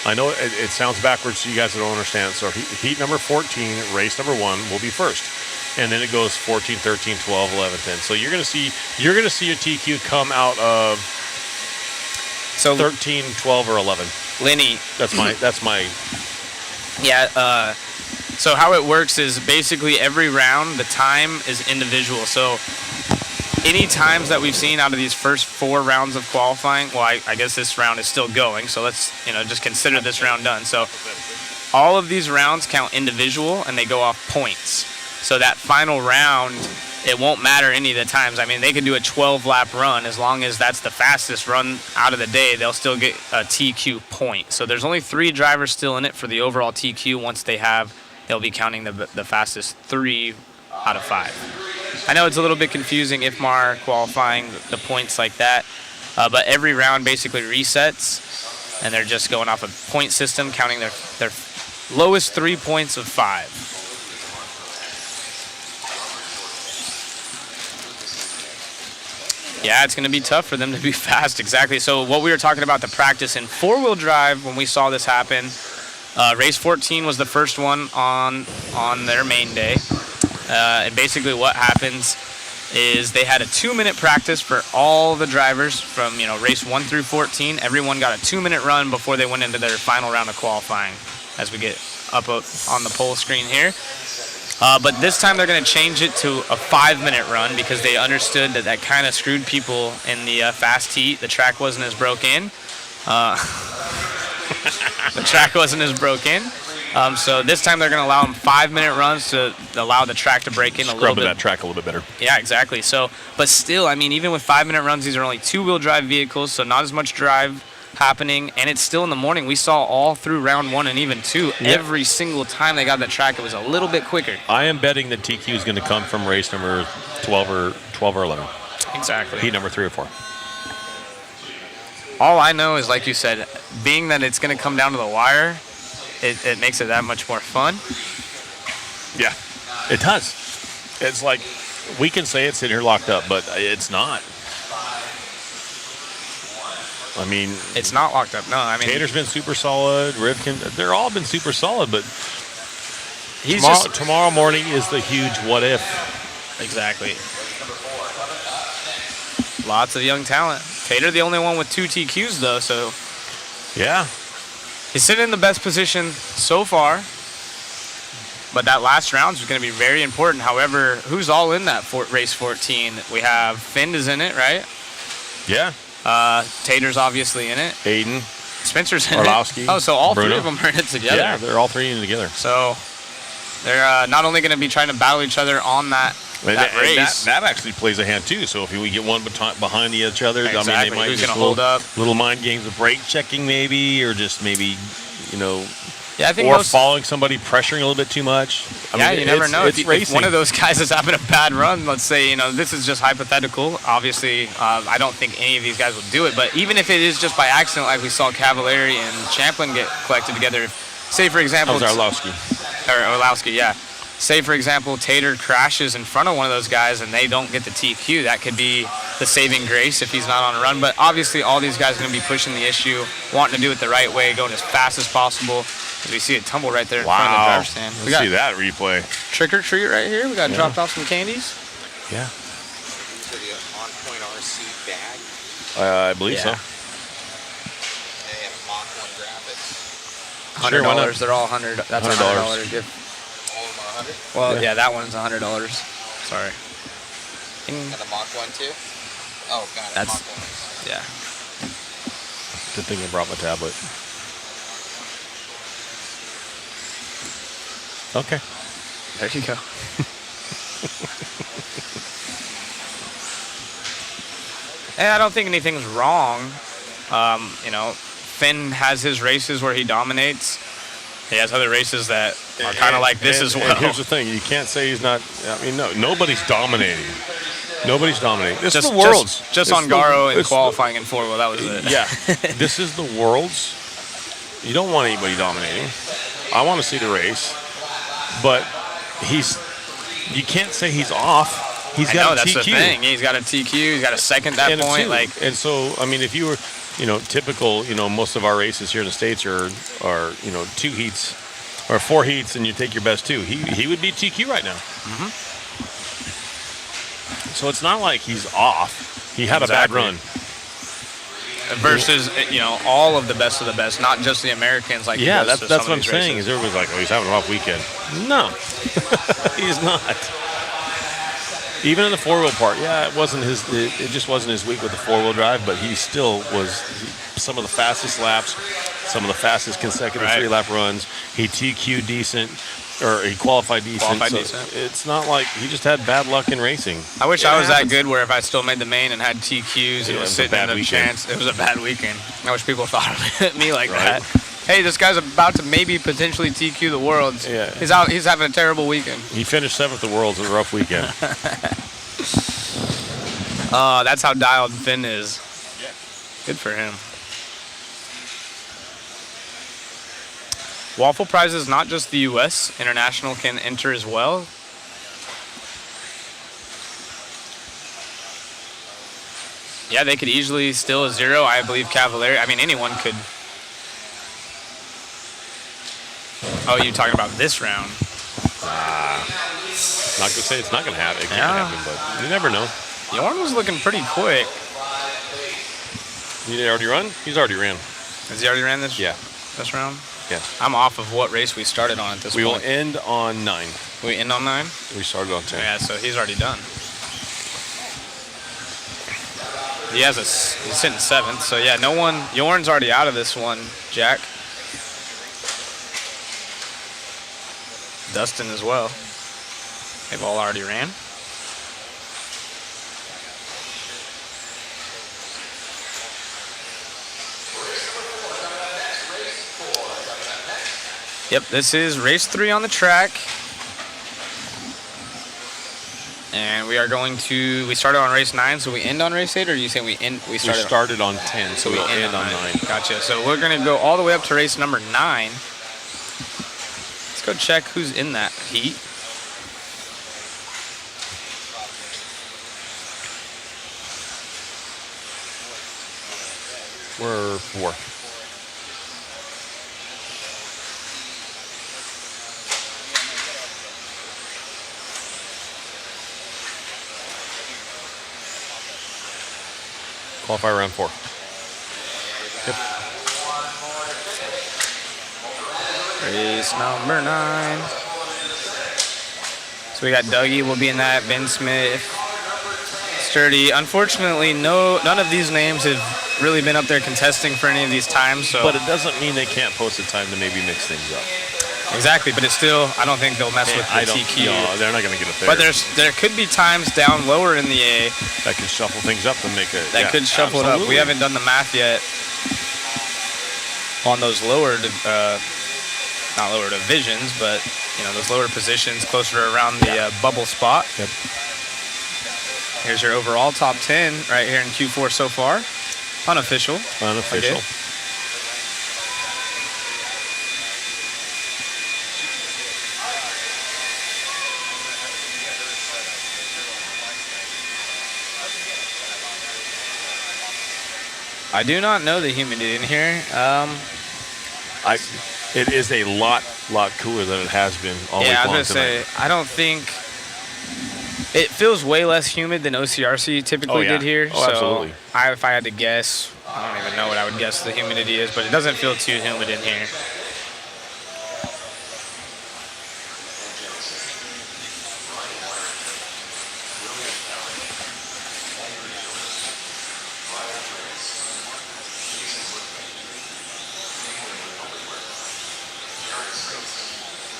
I know it sounds backwards to you guys that don't understand. So heat number 14, race number 1 will be first. And then it goes 14, 13, 12, 11, 10. So you're going to see a TQ come out of 13, 12, or 11. Lenny. That's my Yeah, so how it works is basically every round, the time is individual. So any times that we've seen out of these first 4 rounds of qualifying, well, I guess this round is still going, so let's just consider this round done. So all of these rounds count individual, and they go off points. So that final round, it won't matter any of the times. I mean, they could do a 12-lap run. As long as that's the fastest run out of the day, they'll still get a TQ point. So there's only 3 drivers still in it for the overall TQ. Once they'll be counting the fastest 3 out of 5. I know it's a little bit confusing, IFMAR qualifying the points like that, but every round basically resets, and they're just going off a point system, counting their lowest 3 points of 5. Yeah, it's going to be tough for them to be fast, exactly. So what we were talking about, the practice in 4-wheel drive, when we saw this happen, race 14 was the first one on their main day. And basically what happens is they had a 2-minute practice for all the drivers from race 1 through 14. Everyone got a 2-minute run before they went into their final round of qualifying, as we get up on the poll screen here. But this time they're going to change it to a 5-minute run because they understood that kind of screwed people in the fast heat. The track wasn't as broken. So this time they're going to allow them 5-minute runs to allow the track to break in a little bit. Scrubbing that track a little bit better. Yeah, exactly. So, but still, I mean, even with 5-minute runs, these are only 2-wheel drive vehicles, so not as much drive happening, and it's still in the morning. We saw all through round 1 and even 2, every single time they got the track, it was a little bit quicker. I am betting that TQ is going to come from race number 12 or 11. Exactly. Heat number 3 or 4. All I know is, like you said, being that it's going to come down to the wire, it makes it that much more fun. Yeah, it does. It's like, we can say it's in here locked up, but it's not. I mean, it's not locked up. No, I mean, Tater's been super solid. Rivkin, they're all been super solid, but tomorrow morning is the huge what if. Exactly. Lots of young talent. Tater the only one with 2 TQs though, so yeah, he's sitting in the best position so far. But that last round is going to be very important. However, who's all in that race 14? We have Phend is in it, right? Yeah. Tater's obviously in it. Aiden. Spencer's in Orlowski, it. Oh, so all Bruno. 3 of them are in it together. Yeah, they're all 3 in it together. So they're not only going to be trying to battle each other on that race. That actually plays a hand too. So if we get one behind each other, exactly. I mean, they might Who's just going to hold up? Little mind games of brake checking maybe, or just maybe, Yeah, I think or following somebody, pressuring a little bit too much. I mean, you never know. It's if one of those guys is having a bad run, let's say, this is just hypothetical. Obviously, I don't think any of these guys will do it. But even if it is just by accident, like we saw Cavalieri and Champlin get collected together, say, for example... That was Orlowski. Orlowski, yeah. Say, for example, Tater crashes in front of one of those guys and they don't get the TQ. That could be the saving grace if he's not on a run. But obviously, all these guys are going to be pushing the issue, wanting to do it the right way, going as fast as possible. We see it tumble right there in front of the driver's stand. Let's see that replay. Trick or treat right here. We got dropped off some candies. Yeah. To the On Point RC bag. I believe so. They have Mach 1 graphics. Sure, why not? $100. They're all $100. That's a $100 gift. All of them are 100. Well, yeah, that one's $100. Sorry. And the Mach 1 too? Oh, got it. That's, Mach 1. yeah. Good thing I brought my tablet. Okay. There you go. And I don't think anything's wrong. You know, Finn has his races where he dominates. He has other races that are kind of like this as well. And here's the thing: you can't say he's not. I mean, no, nobody's dominating. Nobody's dominating. This is the world's. Just on Garo and qualifying in 4-wheel. That was it. Yeah, this is the world's. You don't want anybody dominating. I want to see the race, but you can't say he's off. He's got a that's TQ. the thing. He's got a TQ. He's got a second at that point. And so, I mean, if you were, typical, most of our races here in the States are 2 heats or 4 heats, and you take your best 2. He would be TQ right now. Mm-hmm. So it's not like he's off. He had a bad run. Versus, all of the best, not just the Americans. Like yeah, that's what I'm saying. Is everybody's like, oh, he's having an off weekend. No, he's not. Even in the 4-wheel part, yeah, it just wasn't his week with the 4-wheel drive, but he still was some of the fastest laps, some of the fastest consecutive 3-lap runs. He TQ'd decent, or he qualified decent. It's not like he just had bad luck in racing. I wish I was that good where if I still made the main and had TQs, it was sitting in the chance. It was a bad weekend. I wish people thought of me like that. Hey, this guy's about to maybe potentially TQ the Worlds. Yeah. He's having a terrible weekend. He finished 7th at the Worlds. It was a rough weekend. That's how dialed Finn is. Yeah. Good for him. Waffle prizes, not just the U.S. International can enter as well. Yeah, they could easily steal a 0. I believe Cavalieri. I mean, anyone could. Oh, you're talking about this round? Not gonna say it's not gonna happen. It can't happen, but you never know. Jorn was looking pretty quick. Did he already run? He's already ran. Has he already ran this? Yeah. This round? Yeah. I'm off of what race we started on at this We point. will end on 9. We end on 9? We started on 10. Yeah, so he's already done. He's sitting 7th, so yeah, no one. Jorn's already out of this one, Jack. Dustin as well. They've all already ran. Yep, this is race 3 on the track. And we are going to, we started on race 9, so we end on race 8, or do you say we started on 10, so we'll end on 9. Gotcha. So we're going to go all the way up to race number 9. Let's go check who's in that heat. We're 4. Qualify round 4. Yep. Race number 9. So we got Dougie will be in that, Ben Smith, Sturdy. Unfortunately, none of these names have really been up there contesting for any of these times. So, but it doesn't mean they can't post a time to maybe mix things up. Exactly, but it's still, I don't think they'll mess with the TQ. No, they're not going to get a third. But there could be times down lower in the A that could shuffle things up and make it. That could shuffle it up. We haven't done the math yet on those lower, not lower divisions, but those lower positions closer around the bubble spot. Yep. Here's your overall top 10 right here in Q4 so far. Unofficial. Unofficial. Okay. I do not know the humidity in here. It is a lot cooler than it has been all week long. Yeah, I was gonna say, I don't think It feels way less humid than OCRC typically did here. Oh, so absolutely. if I had to guess, I don't even know what I would guess the humidity is, but it doesn't feel too humid in here.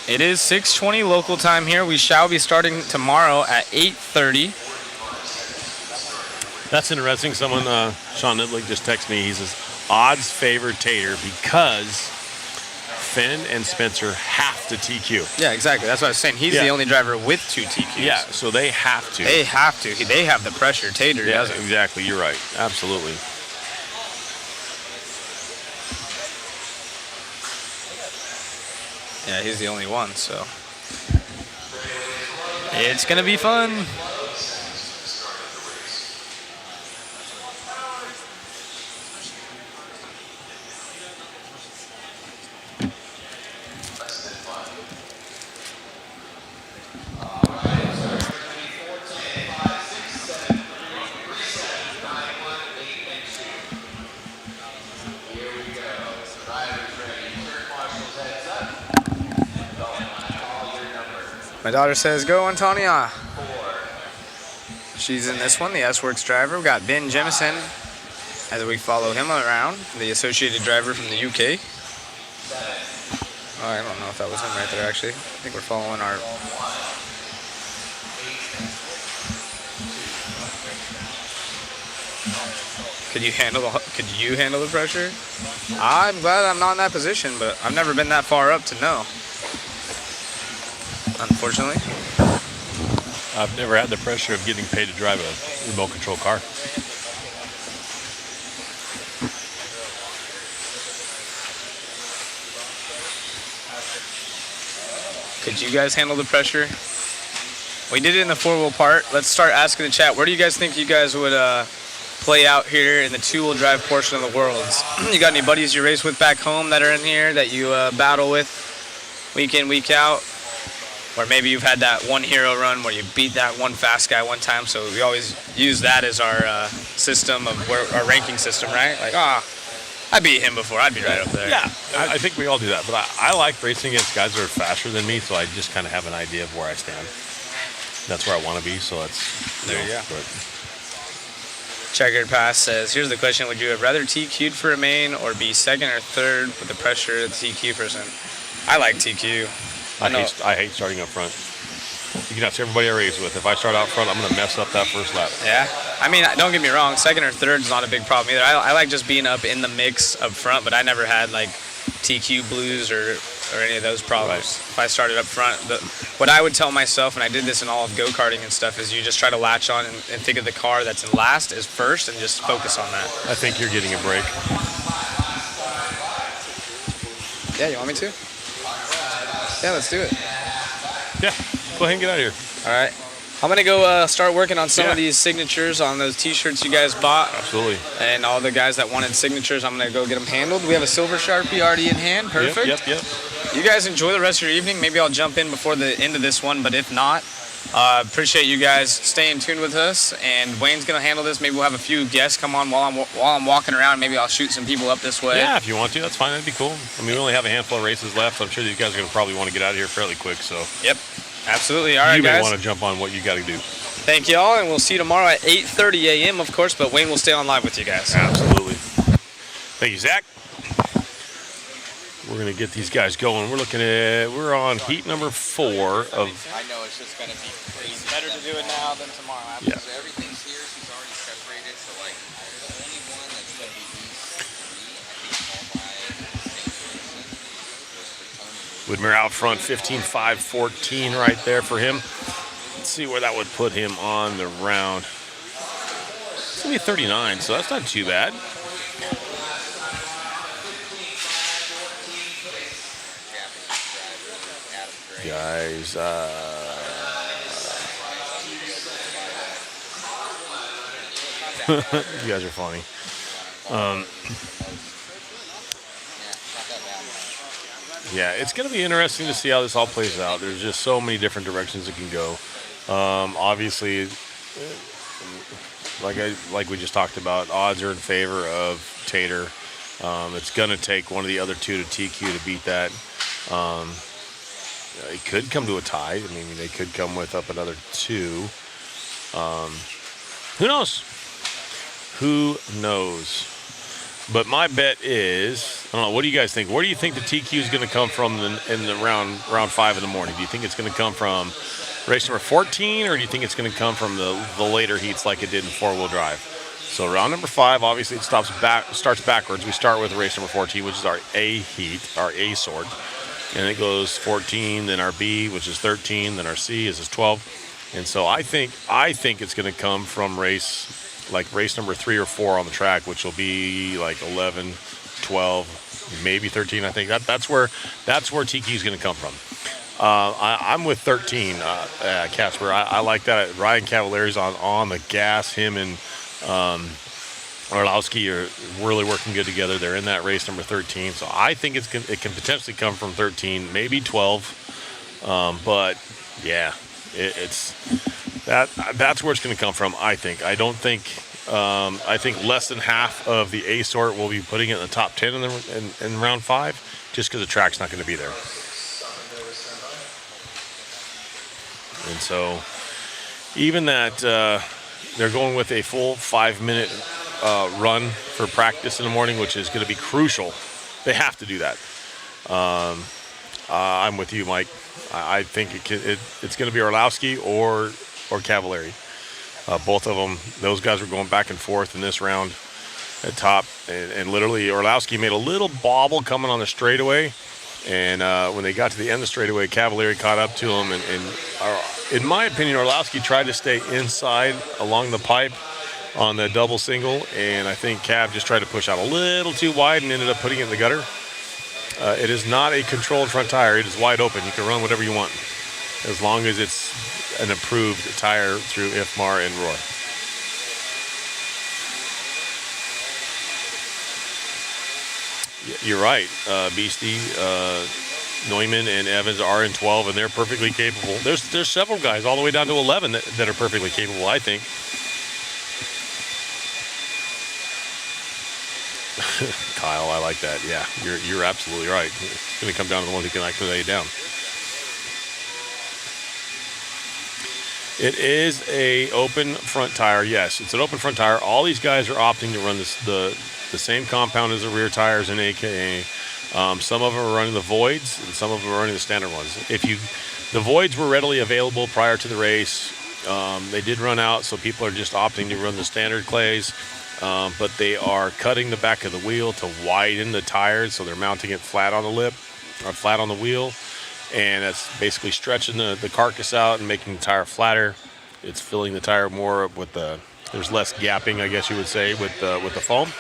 It is 6:20 local time here. We shall be starting tomorrow at 8:30. That's interesting. Someone, Sean Niblick, just texted me. He says, odds favor Tater because Phend and Spencer have to TQ. Yeah, exactly. That's what I was saying. He's the only driver with 2 TQs. Yeah, so they have to. They have to. They have the pressure. Tater doesn't. Exactly. You're right. Absolutely. Yeah, he's the only one, so it's gonna be fun. My daughter says, go, Antonia. She's in this one, the S-Works driver. We've got Ben Jemison as we follow him around, the associated driver from the UK. Oh, I don't know if that was him right there, actually. I think we're following our... Could you handle the pressure? I'm glad I'm not in that position, but I've never been that far up to know. Unfortunately. I've never had the pressure of getting paid to drive a remote control car. Could you guys handle the pressure? We did it in the 4-wheel part. Let's start asking the chat. Where do you guys think you guys would play out here in the 2-wheel drive portion of the Worlds? You got any buddies you race with back home that are in here that you battle with week in, week out? Or maybe you've had that one hero run where you beat that one fast guy one time, so we always use that as our system of our ranking system, right? Like, I beat him before, I'd be right up there. Yeah, I think we all do that, but I like racing against guys that are faster than me, so I just kind of have an idea of where I stand. That's where I want to be, so that's... There you go. Checkered Pass says, here's the question, would you have rather TQ'd for a main or be second or third with the pressure of the TQ person? I like TQ. I hate starting up front. You can ask everybody I race with. If I start out front, I'm going to mess up that first lap. Yeah. I mean, don't get me wrong. Second or third is not a big problem either. I like just being up in the mix up front, but I never had like TQ blues or any of those problems. Right. If I started up front, what I would tell myself, and I did this in all of go-karting and stuff, is you just try to latch on and think of the car that's in last as first and just focus on that. I think you're getting a break. Yeah, you want me to? Yeah, let's do it. Yeah, go ahead and get out of here. All right. I'm going to go start working on some of these signatures on those T-shirts you guys bought. Absolutely. And all the guys that wanted signatures, I'm going to go get them handled. We have a silver Sharpie already in hand. Perfect. Yep. You guys enjoy the rest of your evening. Maybe I'll jump in before the end of this one, but if not, appreciate you guys staying tuned with us. And Wayne's going to handle this. Maybe we'll have a few guests come on while I'm walking around. Maybe I'll shoot some people up this way. Yeah, if you want to, that's fine. That'd be cool. I mean, we only have a handful of races left. I'm sure these guys are going to probably want to get out of here fairly quick. So. Yep. Absolutely. All right, you may guys. want to jump on what you got to do. Thank you all, and we'll see you tomorrow at 8:30 a.m., of course, but Wayne will stay on live with you guys. Absolutely. Thank you, Zach. We're going to get these guys going. We're on heat number 4 of... I know, it's just going to be crazy. It's better to do it now than tomorrow. Yeah. So everything's here, she's already separated, so like the only one that's going to be these 3, I think Woodmere out front, 15.5.14 right there for him. Let's see where that would put him on the round. It's going to be 39, so that's not too bad. Guys, you guys are funny. Yeah, it's going to be interesting to see how this all plays out. There's just so many different directions it can go. Obviously, like we just talked about, odds are in favor of Tater. It's going to take one of the other two to TQ to beat that. It could come to a tie. I mean, they could come with up another 2. Who knows? Who knows? But my bet is, I don't know, what do you guys think? Where do you think the TQ is going to come from in the round 5 in the morning? Do you think it's going to come from race number 14, or do you think it's going to come from the later heats like it did in 4-wheel drive? So round number 5, obviously it starts backwards. We start with race number 14, which is our A heat, our A sort. And it goes 14, then our B, which is 13, then our C is 12. And so I think it's going to come from race number 3 or 4 on the track, which will be like 11, 12, maybe 13. I think that's where TQ is going to come from. I'm with 13, Casper. I like that. Ryan Cavalieri's on the gas. Him and Orlowski are really working good together. They're in that race number 13. So I think it can potentially come from 13, maybe 12. But yeah, that's where it's going to come from. I think. I think less than half of the A sort will be putting it in the top 10 in round 5, just because the track's not going to be there. And so, even that they're going with a full 5-minute run for practice in the morning, which is going to be crucial. They have to do that. I'm with you, Mike. I think it's going to be Orlowski or Cavalieri. Both of them, those guys were going back and forth in this round at top. And literally, Orlowski made a little bobble coming on the straightaway. And when they got to the end of the straightaway, Cavalieri caught up to him. And in my opinion, Orlowski tried to stay inside along the pipe on the double single. And I think Cav just tried to push out a little too wide and ended up putting it in the gutter. It is not a controlled front tire. It is wide open. You can run whatever you want, as long as it's an approved tire through IFMAR and Roy. You're right, Beastie. Neumann and Evans are in 12, and they're perfectly capable. There's several guys all the way down to 11 that are perfectly capable, I think. Kyle, I like that. Yeah, you're absolutely right. It's going to come down to the ones who can actually lay it down. It is a open front tire. Yes, it's an open front tire. All these guys are opting to run the same compound as the rear tires in AKA. Some of them are running the voids, and some of them are running the standard ones. The voids were readily available prior to the race. They did run out, so people are just opting to run the standard clays. But they are cutting the back of the wheel to widen the tires, so they're mounting it flat on the lip or flat on the wheel. And that's basically stretching the carcass out and making the tire flatter. It's filling the tire more with there's less gapping, I guess you would say, with the foam.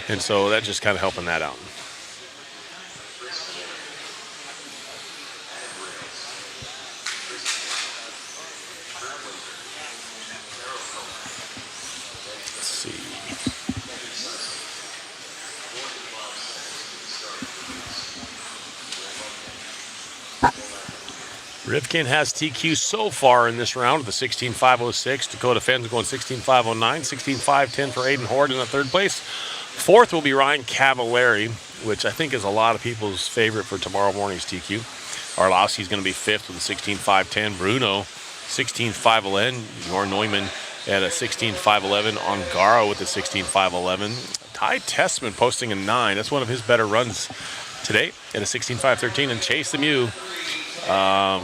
And so that's just kind of helping that out. Let's see. Rivkin has TQ so far in this round with a 16.506. Dakota Phend going 16.509. 16.510 for Aiden Horde in the third place. Fourth will be Ryan Cavalieri, which I think is a lot of people's favorite for tomorrow morning's TQ. Orlowski's going to be fifth with a 16.510. Bruno, 16.511. Your Neumann at a 16.511. Ongaro with a 16.511. Ty Tessman posting a 9. That's one of his better runs today at a 16.513. And Chase the Mew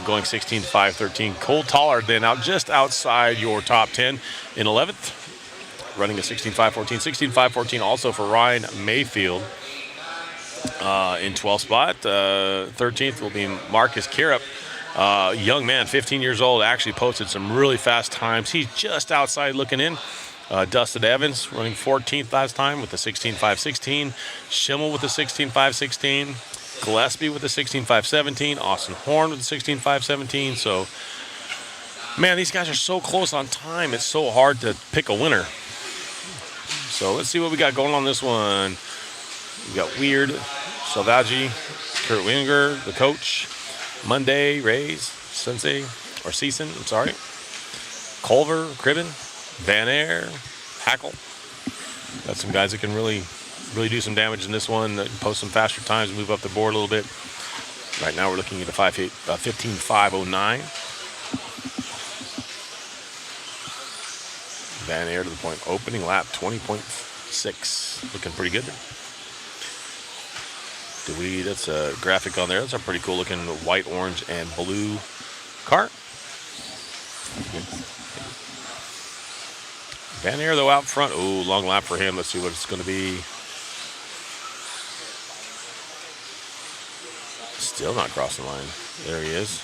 going 16.513. Cole Tollard then just outside your top 10 in 11th, running a 16.514. 16.514 also for Ryan Mayfield in 12th spot. 13th will be Marcus Carup. Young man, 15 years old, actually posted some really fast times. He's just outside looking in. Dustin Evans running 14th last time with the 16.516. Schimmel with the 16.516. Gillespie with the 16.517. Austin Horn with the 16.517. So, man, these guys are so close on time. It's so hard to pick a winner. So let's see what we got going on this one. We got Weird, Salvaggi, Kurt Winger, the coach, Monday, Rays, Sensei, or Season, I'm sorry. Culver, Cribben, Van Air, Hackle. Got some guys that can really do some damage in this one, post some faster times, move up the board a little bit. Right now we're looking at a 15.509. Van Air to the point. Opening lap, 20.6. Looking pretty good. That's a graphic on there. That's a pretty cool looking white, orange, and blue car. Van Air, though, out front. Oh, long lap for him. Let's see what it's going to be. Still not crossing the line. There he is.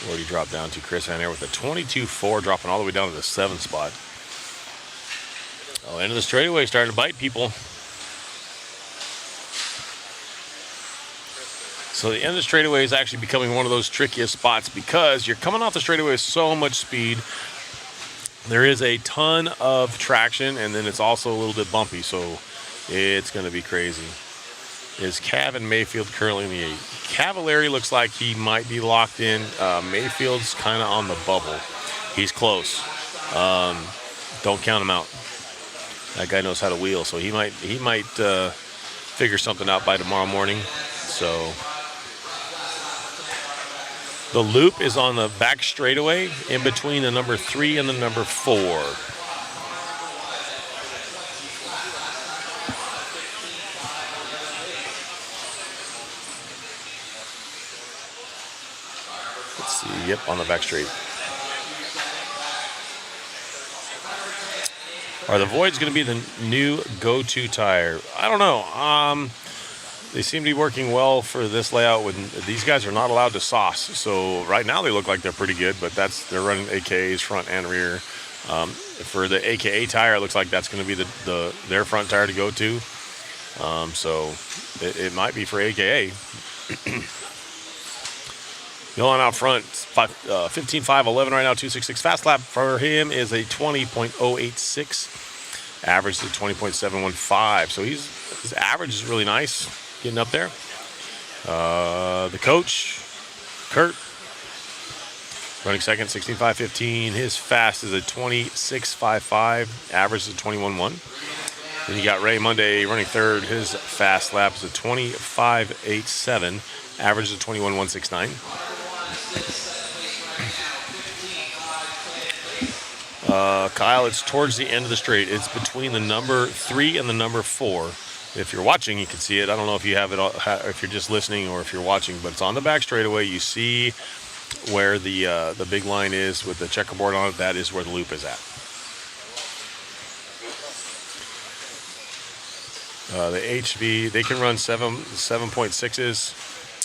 Where did he drop down to? Chris Van Air with a 22.4, dropping all the way down to the 7th spot. Oh, end of the straightaway, starting to bite people. So the end of the straightaway is actually becoming one of those trickiest spots because you're coming off the straightaway with so much speed. There is a ton of traction, and then it's also a little bit bumpy, so it's going to be crazy. Is Cav and Mayfield currently in the 8? Cavalieri looks like he might be locked in. Mayfield's kind of on the bubble. He's close. Don't count him out. That guy knows how to wheel, so he might figure something out by tomorrow morning. So the loop is on the back straightaway in between the number 3 and the number 4. Yep, on the back straight. Are the voids going to be the new go-to tire? I don't know. They seem to be working well for this layout. These guys are not allowed to sauce, so right now they look like they're pretty good. But they're running AKAs front and rear. For the AKA tire, it looks like that's going to be their front tire to go to. So it might be for AKA. Going out front, 15.511 right now, 266. Fast lap for him is a 20.086. Average is 20.715. So his average is really nice, getting up there. The coach, Kurt, running second, 16.515. His fast is a 26.55. Average is a 21.1. Then you got Ray Monday running third. His fast lap is a 25.87. Average is a 21.169. Kyle, it's towards the end of the straight. It's between the number 3 and the number 4. If you're watching, you can see it. I don't know if you have it, if you're just listening or if you're watching, but it's on the back straightaway. You see where the big line is with the checkerboard on it. That is where the loop is at. The HV, they can run 7.6s.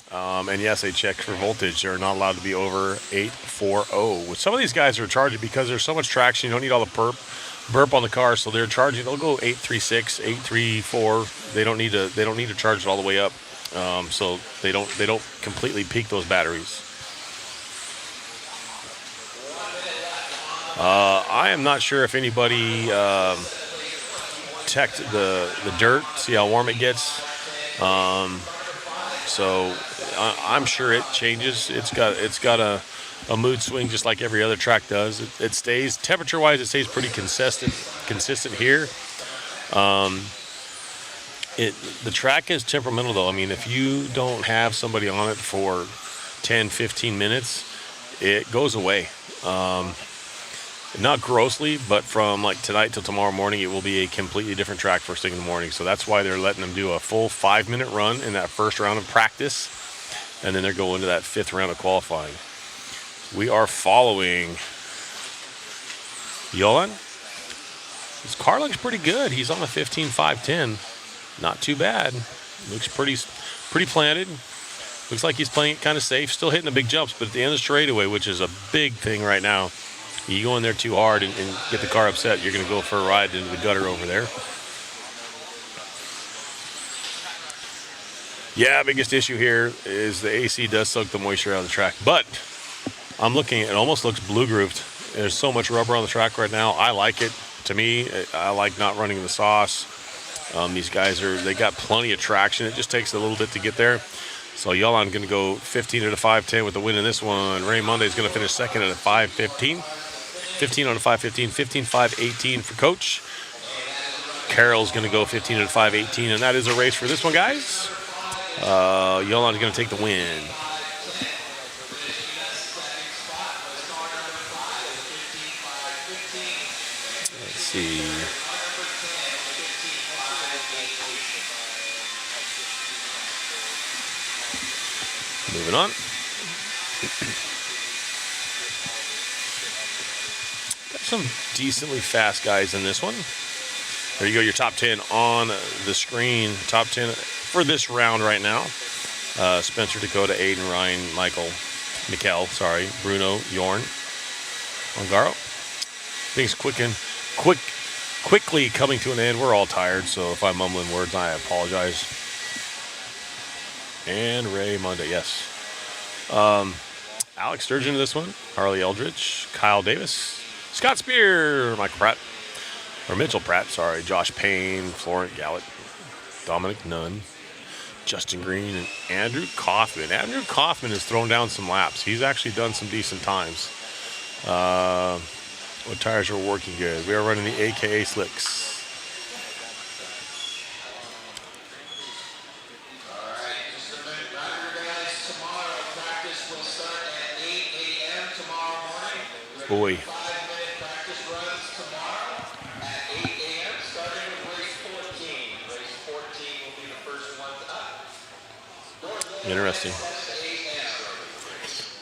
And yes, they check for voltage. They're not allowed to be over 840. With some of these guys are charging because there's so much traction. You don't need all the burp on the car, so they're charging. They'll go 836, 834. They don't need to charge it all the way up. So they don't completely peak those batteries. I am not sure if anybody checked the dirt, see how warm it gets. So I'm sure it changes. It's got a mood swing just like every other track does. It stays temperature-wise. It stays pretty consistent here. The track is temperamental though. I mean, if you don't have somebody on it for 10, 15 minutes, it goes away. Not grossly, but from like tonight till tomorrow morning, it will be a completely different track first thing in the morning. So that's why they're letting them do a full 5-minute run in that first round of practice. And then they're going to that 5th round of qualifying. We are following Johan. His car looks pretty good. He's on a 15.510. Not too bad. Looks pretty planted. Looks like he's playing it kind of safe. Still hitting the big jumps, but at the end of the straightaway, which is a big thing right now, you go in there too hard and get the car upset, you're going to go for a ride into the gutter over there. Yeah, biggest issue here is the AC does suck the moisture out of the track. But I'm looking, it almost looks blue-grooved. There's so much rubber on the track right now. I like it. To me, I like not running the sauce. These guys they got plenty of traction. It just takes a little bit to get there. So Yolan going to go 15 at a 5:10 with the win in this one. Ray Monday is going to finish second at a 5:15. 15 on a 5:15, 15.518 for Coach. Carroll's going to go 15 at a 5:18, and that is a race for this one, guys. Yolan's going to take the win. Let's see. Moving on. Got some decently fast guys in this one. There you go, your top 10 on the screen. Top 10 for this round right now. Spencer, Dakota, Aiden, Ryan, Mikkel, Bruno, Yorn, Ongaro. Things quickly coming to an end. We're all tired, so if I'm mumbling words, I apologize. And Ray Monday, yes. Alex Sturgeon in this one. Harley Eldridge, Kyle Davis, Scott Spear, Mitchell Pratt, Josh Payne, Florent Gallet, Dominic Nunn, Justin Green, and Andrew Kaufman. Andrew Kaufman has thrown down some laps. He's actually done some decent times. What tires are working good? We are running the AKA Slicks. Boy. Interesting.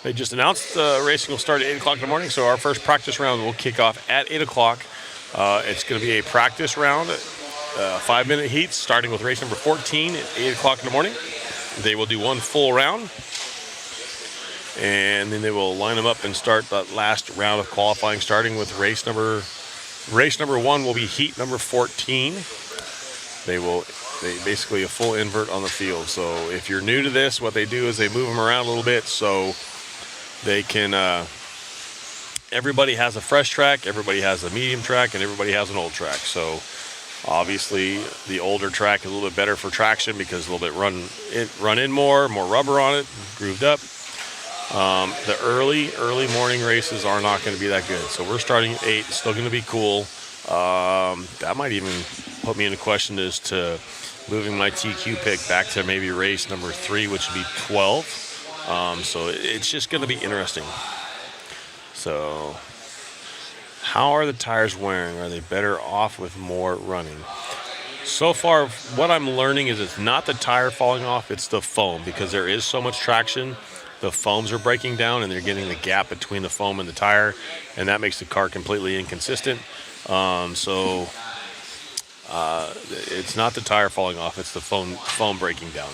They just announced racing will start at 8 o'clock in the morning, so our first practice round will kick off at 8 o'clock. It's going to be a practice round, 5-minute heats, starting with race number 14 at 8 o'clock in the morning. They will do one full round, and then they will line them up and start that last round of qualifying, starting with race number 1 will be heat number 14. They basically a full invert on the field. So if you're new to this, what they do is they move them around a little bit so they can, everybody has a fresh track, everybody has a medium track, and everybody has an old track. So obviously the older track is a little bit better for traction because a little bit run in more rubber on it, grooved up. The early morning races are not going to be that good. So we're starting at 8, it's still going to be cool. That might even put me into question as to moving my TQ pick back to maybe race number 3, which would be 12. So it's just going to be interesting. So how are the tires wearing? Are they better off with more running? So far, what I'm learning is it's not the tire falling off, it's the foam, because there is so much traction. The foams are breaking down and they're getting the gap between the foam and the tire, and that makes the car completely inconsistent. It's not the tire falling off, it's the foam breaking down.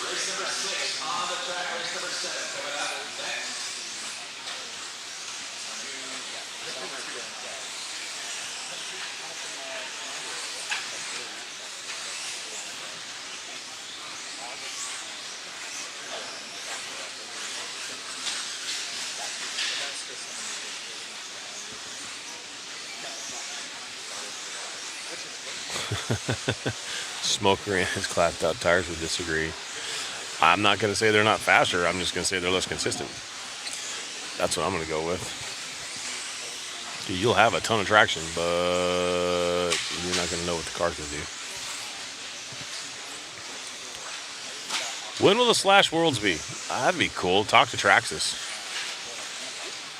Race number 6 on the track, race number 7 coming up next. Smoker and his clapped out tires would disagree. I'm not going to say they're not faster. I'm just going to say they're less consistent. That's what I'm going to go with. Dude, you'll have a ton of traction, but you're not going to know what the car's going to do. When will the Slash Worlds be? That'd be cool. Talk to Traxxas.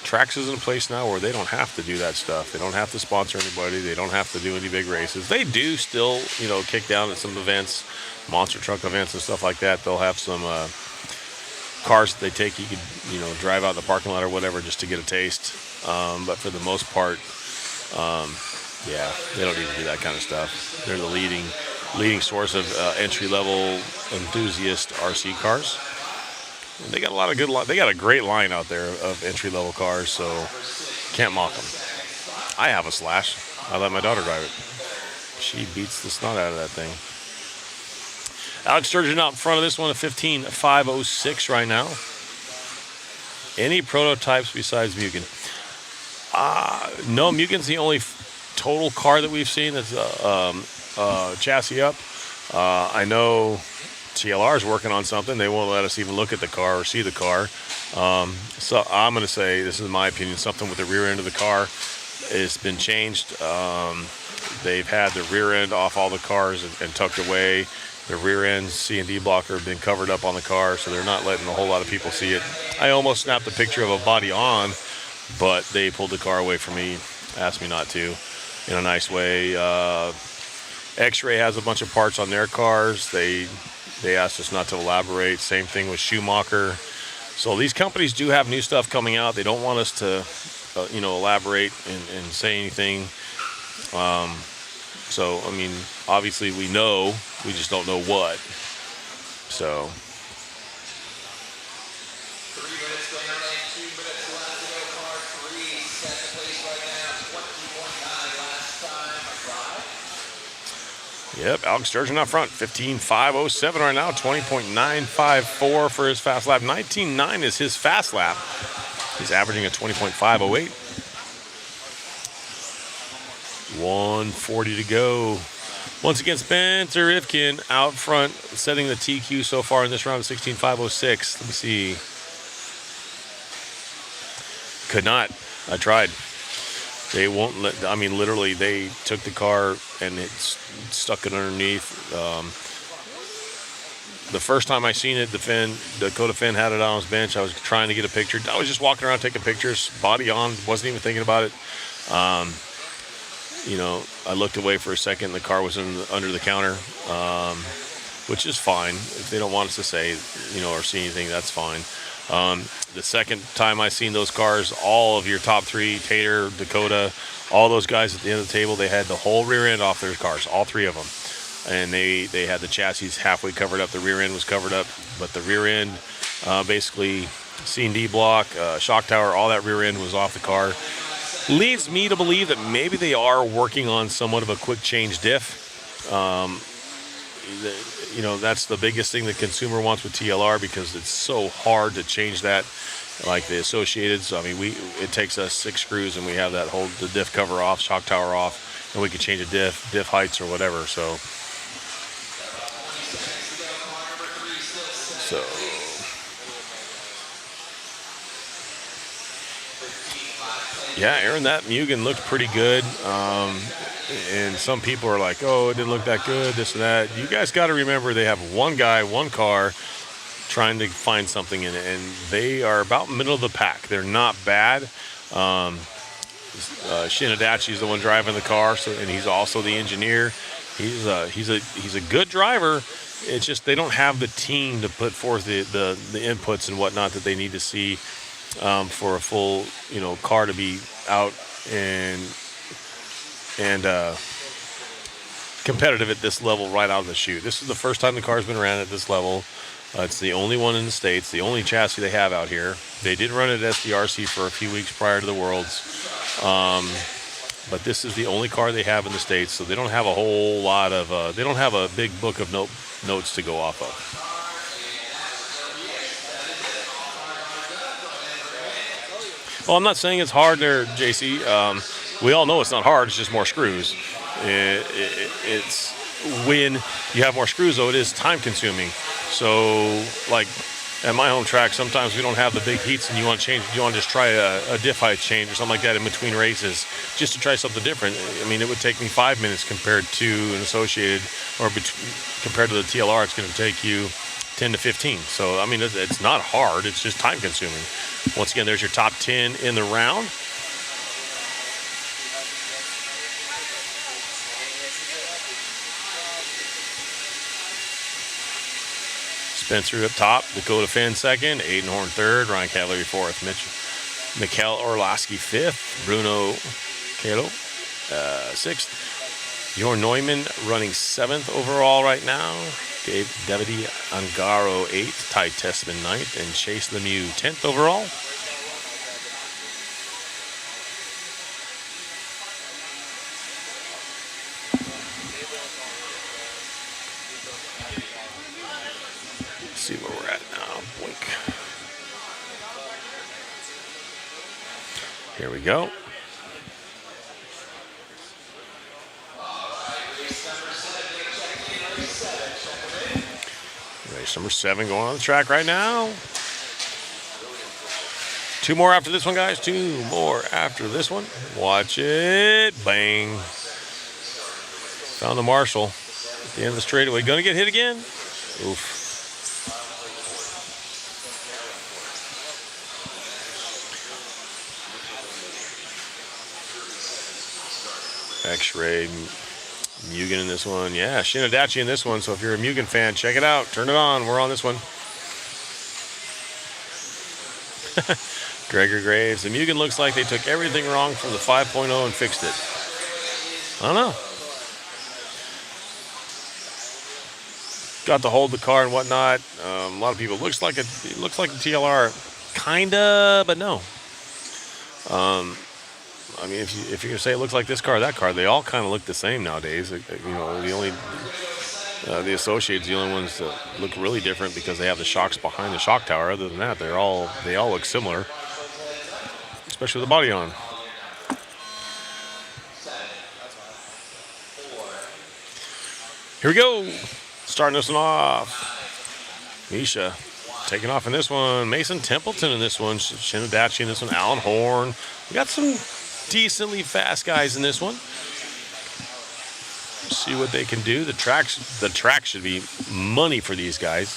Traxxas is in a place now where they don't have to do that stuff. They don't have to sponsor anybody. They don't have to do any big races. They do still, kick down at some events, monster truck events and stuff like that. They'll have some cars that they take. You could, drive out in the parking lot or whatever just to get a taste. But for the most part, they don't even do that kind of stuff. They're the leading source of entry-level enthusiast RC cars. And they got a lot of good. They got a great line out there of entry-level cars, so can't mock them. I have a Slash. I let my daughter drive it. She beats the snot out of that thing. Alex Sturgeon out in front of this one at 15.506 right now. Any prototypes besides Mugen? No, Mugen's the only total car that we've seen that's chassis up. I know TLR is working on something. They won't let us even look at the car or see the car. So I'm going to say, this is my opinion, something with the rear end of the car has been changed. They've had the rear end off all the cars and tucked away. The rear end C&D blocker have been covered up on the car, so they're not letting a whole lot of people see it. I almost snapped a picture of a body on, but they pulled the car away from me, asked me not to, in a nice way. X-Ray has a bunch of parts on their cars. They asked us not to elaborate. Same thing with Schumacher. So these companies do have new stuff coming out. They don't want us to, elaborate and say anything. So, I mean, obviously we know, we just don't know what. So. 3 minutes down and 2 minutes left to go. Car 3 second place right now, 20.9 last time. Yep, Alex Sturgeon up front, 15.507 right now, 20.954 for his fast lap. 19.9 is his fast lap. He's averaging a 20.508. 140 to go. Once again, Spencer Rivkin out front, setting the TQ so far in this round of 16.506. Let me see. Could not. I tried. They won't let, I mean, literally, they took the car and stuck it underneath. The first time I seen it, Dakota Phend had it on his bench. I was trying to get a picture. I was just walking around taking pictures, body on, wasn't even thinking about it. I looked away for a second. The car was under the counter, which is fine. If they don't want us to say, or see anything, that's fine. The second time I seen those cars, all of your top three, Tater, Dakota, all those guys at the end of the table, they had the whole rear end off their cars, all three of them. And they had the chassis halfway covered up. The rear end was covered up, but the rear end, basically C&D block, shock tower, all that rear end was off the car. Leads me to believe that maybe they are working on somewhat of a quick change diff. That's the biggest thing the consumer wants with TLR, because it's so hard to change that, like the Associated. So, I mean, it takes us 6 screws and we have that whole the diff cover off, shock tower off, and we can change a diff heights or whatever. So yeah, Aaron, that Mugen looked pretty good. And some people are like, oh, it didn't look that good, this and that. You guys got to remember, they have one guy, one car, trying to find something in it, and they are about middle of the pack. They're not bad. Shinadachi is the one driving the car, and he's also the engineer. He's a good driver. It's just they don't have the team to put forth the inputs and whatnot that they need to see for a full car to be out and competitive at this level right out of the chute. This is the first time the car's been ran at this level. It's the only one in the States, the only chassis they have out here. They did run it at SDRC for a few weeks prior to the Worlds. But this is the only car they have in the States, so they don't have a whole lot of, they don't have a big book of notes to go off of. Well, I'm not saying it's hard there, JC. We all know it's not hard, it's just more screws. It's when you have more screws, though, it is time consuming. So, like at my home track, sometimes we don't have the big heats and you want to change, you want to just try a diff height change or something like that in between races, just to try something different. I mean, it would take me 5 minutes compared to an Associated, or compared to the TLR, it's going to take you 10 to 15. So, I mean, it's not hard, it's just time consuming. Once again, there's your top 10 in the round. Spencer up top, Dakota Phend second, Aiden Horn third, Ryan Cavalieri fourth, Mikhail Orlowski fifth, Bruno Coelho sixth, Jorn Neumann running seventh overall right now, Davide Angaro eighth, Ty Tessman ninth, and Chase Lemieux 10th overall. See where we're at now. Blink. Here we go. Race number 7 going on the track right now. 2 more after this one, guys. 2 more after this one. Watch it. Bang. Found the marshal at the end of the straightaway. Gonna get hit again. Oof. X-Ray, Mugen in this one. Yeah, Shinadachi in this one. So if you're a Mugen fan, check it out. Turn it on. We're on this one. Gregor Graves. The Mugen looks like they took everything wrong from the 5.0 and fixed it. I don't know. Got to hold the car and whatnot. A lot of people. It looks like the TLR. Kinda, but no. I mean, if you're gonna say it looks like this car or that car, they all kind of look the same nowadays. You know, the Associates, the only ones that look really different because they have the shocks behind the shock tower. Other than that, they all look similar, especially with the body on. Here we go. Starting this one off. Misha taking off in this one. Mason Templeton in this one. Shinadachi in this one. Alan Horn. We got some decently fast guys in this one. See what they can do. The track should be money for these guys.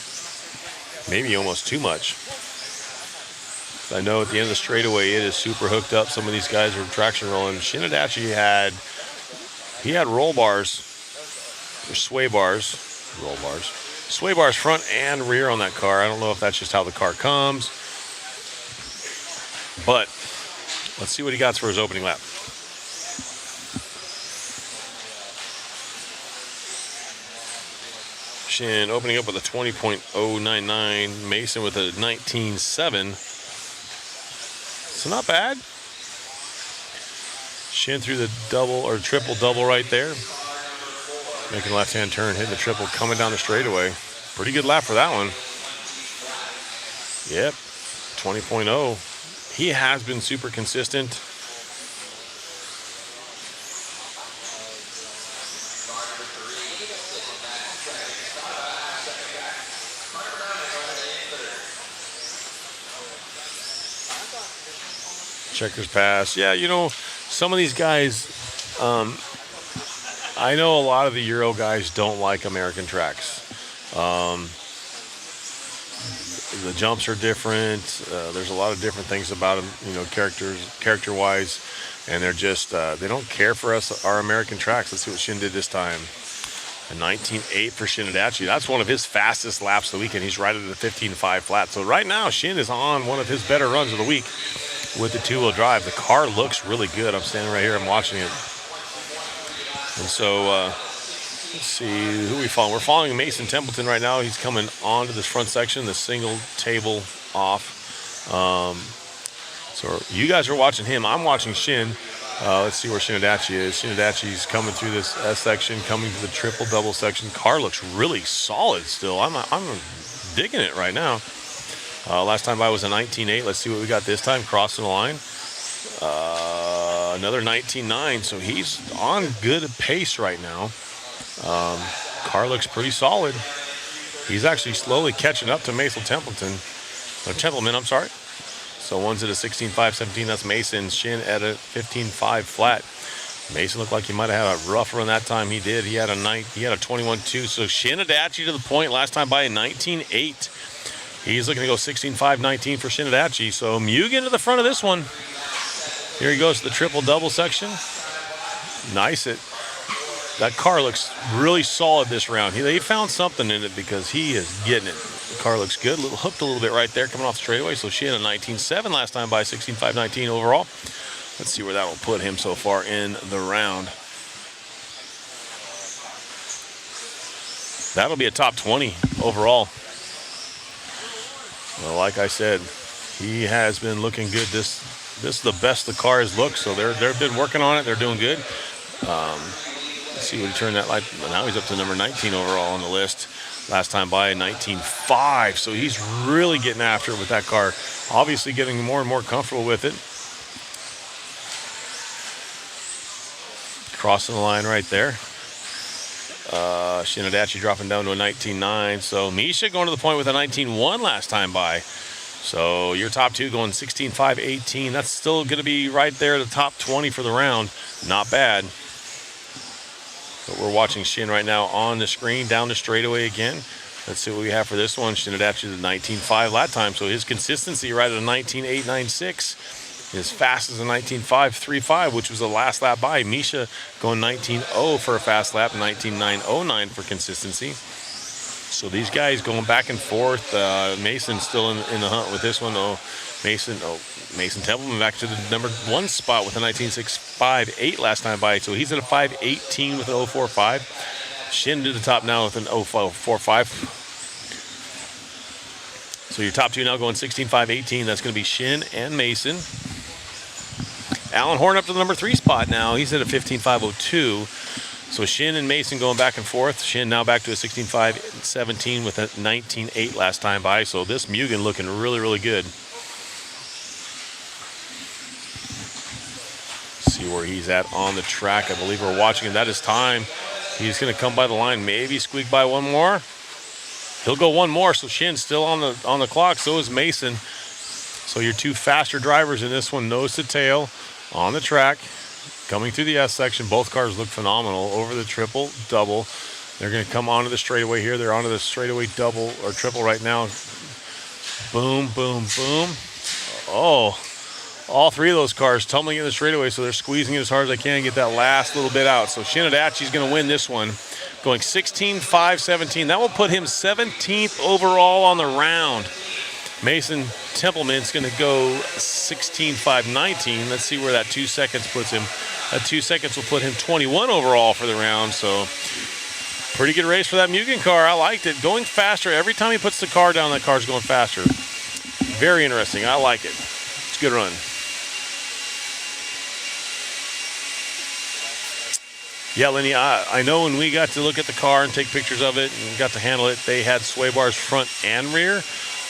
Maybe almost too much. I know at the end of the straightaway it is super hooked up. Some of these guys are traction rolling. Shinadachi had roll bars or sway bars. Roll bars. Sway bars front and rear on that car. I don't know if that's just how the car comes. But let's see what he got for his opening lap. Shin opening up with a 20.099. Mason with a 19.7. So not bad. Shin through the double or triple double right there. Making a left-hand turn, hitting the triple, coming down the straightaway. Pretty good lap for that one. Yep, 20.0. He has been super consistent. Checkers pass. Yeah, you know, some of these guys, I know a lot of the Euro guys don't like American tracks. The jumps are different. There's a lot of different things about them, you know, character-wise, and they're just they don't care for our American tracks. Let's see what Shin did this time. A 19.8 for Shinadachi. That's one of his fastest laps of the weekend. He's right at the 15.5 flat. So right now, Shin is on one of his better runs of the week with the 2-wheel drive. The car looks really good. I'm standing right here. I'm watching it. And so let's see who we follow. We're following Mason Templeton right now. He's coming onto this front section, the single table off. So you guys are watching him. I'm watching Shin. Let's see where Shinadachi is. Shinadachi's coming through this S section, coming to the triple double section. Car looks really solid still. I'm digging it right now. Last time by was a 19.8. Let's see what we got this time. Crossing the line. Another 19.9. So he's on good pace right now. Car looks pretty solid. He's actually slowly catching up to Mason Templeton. Templeman, I'm sorry. So one's at a 16.517. That's Mason. Shin at a 15.5 flat. Mason looked like he might have had a rough run that time. He did. He had a 21.2. So Shinadachi to the point. Last time by a 19.8. He's looking to go 16.519 for Shinadachi. So Mugen to the front of this one. Here he goes to the triple double section. Nice. That car looks really solid this round. They found something in it because he is getting it. The car looks good. Hooked a little bit right there coming off the straightaway. So she had a 19.7 last time by 16.519 overall. Let's see where that will put him so far in the round. That'll be a top 20 overall. Well, like I said, he has been looking good. This is the best the car has looked. So they've been working on it. They're doing good. Let's see what he turned that light. Now he's up to number 19 overall on the list. Last time by 19.5. So he's really getting after it with that car. Obviously getting more and more comfortable with it. crossing the line right there. Shinadachi dropping down to a 19.9. So Misha going to the point with a 19.1 last time by. So your top two going 16.5, 18. That's still going to be right there, the top 20 for the round. Not bad. But we're watching Shin right now on the screen, down the straightaway again. Let's see what we have for this one. Shinadachi is a 19.5 lap time, so his consistency right at a 19.896 is fast as a 19.535, which was the last lap by. Misha going 19.0 for a fast lap, 19.909 for consistency. So these guys going back and forth. Mason still in the hunt with this one. Mason Templeman back to the number 1 spot with a 19.658 last time by. So he's at a 5.18 with an 0.45. Shin to the top now with an 0.45. So your top two now going 16.5, 18. That's going to be Shin and Mason. Alan Horn up to the number 3 spot now. He's at a 15.502. So Shin and Mason going back and forth. Shin now back to a 16.517 with a 19.8 last time by. So this Mugen looking really, really good. See where he's at on the track. I believe we're watching him. That is time. He's going to come by the line, maybe squeak by one more. He'll go one more, so Shin's still on the clock. So is Mason. So your two faster drivers in this one, nose to tail, on the track, coming through the S section. Both cars look phenomenal over the triple, double. They're going to come onto the straightaway here. They're onto the straightaway double or triple right now. Boom, boom, boom. Oh, all three of those cars tumbling in the straightaway, so they're squeezing it as hard as they can to get that last little bit out. So Shinadachi's going to win this one, going 16.517. That will put him 17th overall on the round. Mason Templeman's going to go 16.519. Let's see where that 2 seconds puts him. That 2 seconds will put him 21 overall for the round. So pretty good race for that Mugen car. I liked it. Going faster. Every time he puts the car down, that car's going faster. Very interesting. I like it. It's a good run. Yeah, Lenny, I know when we got to look at the car and take pictures of it and got to handle it, they had sway bars front and rear.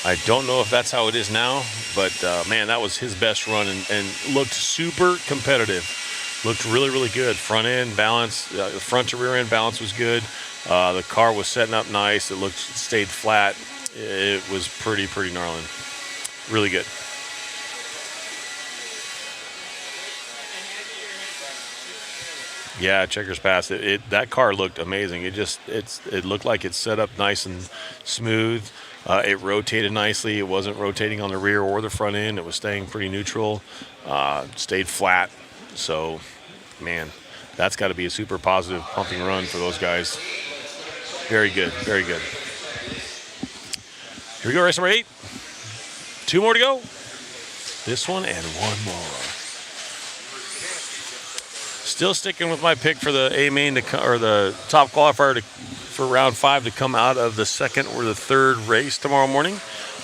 I don't know if that's how it is now, but man, that was his best run and looked super competitive. Looked really, really good. Front end balance, front to rear end balance was good. The car was setting up nice. It stayed flat. It was pretty gnarly. Really good. Yeah, checkers pass. That car looked amazing. It looked like it set up nice and smooth. It rotated nicely. It wasn't rotating on the rear or the front end. It was staying pretty neutral. Stayed flat. So, man, that's got to be a super positive pumping run for those guys. Very good. Very good. Here we go, race number 8. 2 more to go. This one and one more. Still sticking with my pick for the A main or the top qualifier for round 5 to come out of the second or the third race tomorrow morning.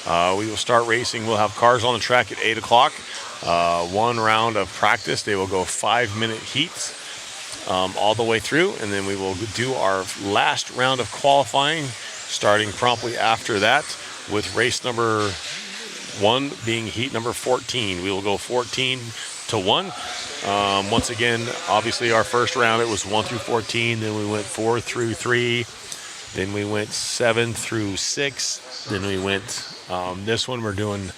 We will start racing. We'll have cars on the track at 8 o'clock. 1 round of practice. They will go 5-minute heats all the way through, and then we will do our last round of qualifying starting promptly after that, with race number 1 being heat number 14. We will go 14 to 1. Once again, obviously our first round, it was 1 through 14. Then we went 4 through 3. Then we went 7 through 6. Then we went, this one we're doing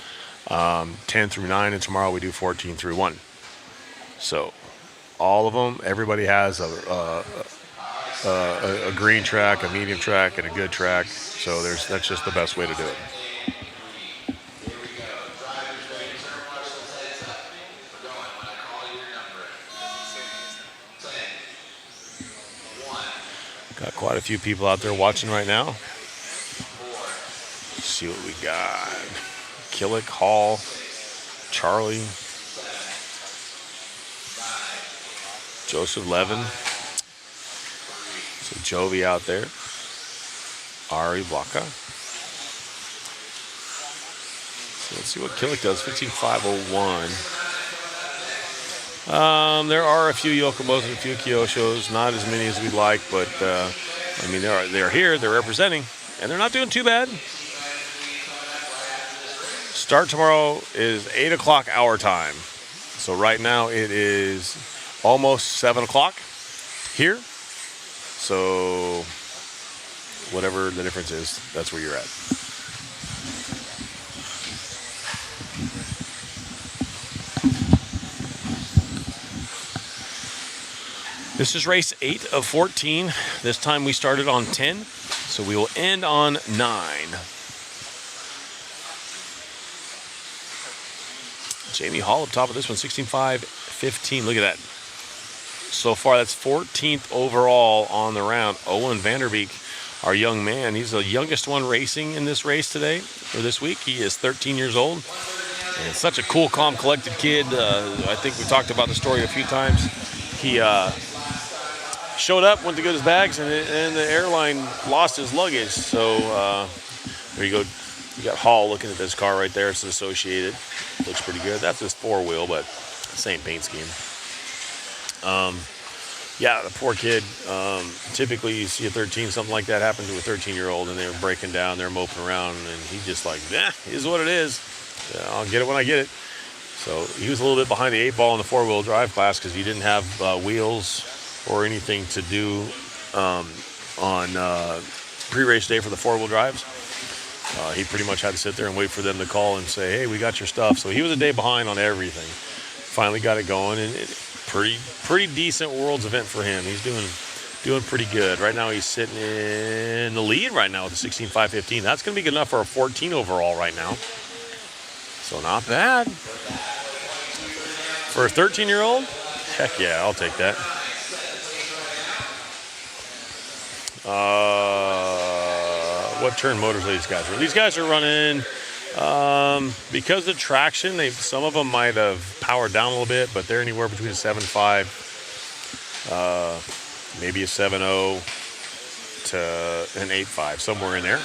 10 through 9. And tomorrow we do 14 through 1. So all of them, everybody has a green track, a medium track, and a good track. So that's just the best way to do it. Got quite a few people out there watching right now. Let's see what we got. Killick, Hall, Charlie, Joseph Levin. So Jovi out there. Ari Blaka. So let's see what Killick does. 15.501. There are a few Yokomos and a few Kyoshos, not as many as we'd like, but I mean they're here, they're representing, and they're not doing too bad. Start tomorrow is 8 o'clock our time. So right now it is almost 7 o'clock. here. So whatever the difference is, that's where you're at. This is race 8 of 14. This time we started on 10, so we will end on 9. Jamie Hall up top of this one, 16.5.15. Look at that. So far, that's 14th overall on the round. Owen Vanderbeek, our young man, he's the youngest one racing in this race today, or this week. He is 13 years old. And such a cool, calm, collected kid. I think we talked about the story a few times. He showed up, went to get his bags, and the airline lost his luggage. So there you go. You got Hall looking at this car right there. It's Associated. Looks pretty good. That's his 4-wheel, but same paint scheme. Yeah, the poor kid. Typically, you see a 13, something like that happen to a 13-year-old, and they're breaking down, they're moping around, and he just like, is what it is. I'll get it when I get it. So he was a little bit behind the 8-ball in the 4-wheel drive class because he didn't have wheels or anything to do on pre-race day for the 4-wheel drives. He pretty much had to sit there and wait for them to call and say, hey, we got your stuff. So he was a day behind on everything. Finally got it going, and pretty decent Worlds event for him. He's doing pretty good. Right now he's sitting in the lead right now with a 16.5.15. That's going to be good enough for a 14 overall right now. So not bad. For a 13-year-old, heck yeah, I'll take that. What turn motors are these guys? These guys are running, because of the traction, some of them might have powered down a little bit, but they're anywhere between a 7.5, maybe a 7.0 to an 8.5, somewhere in there,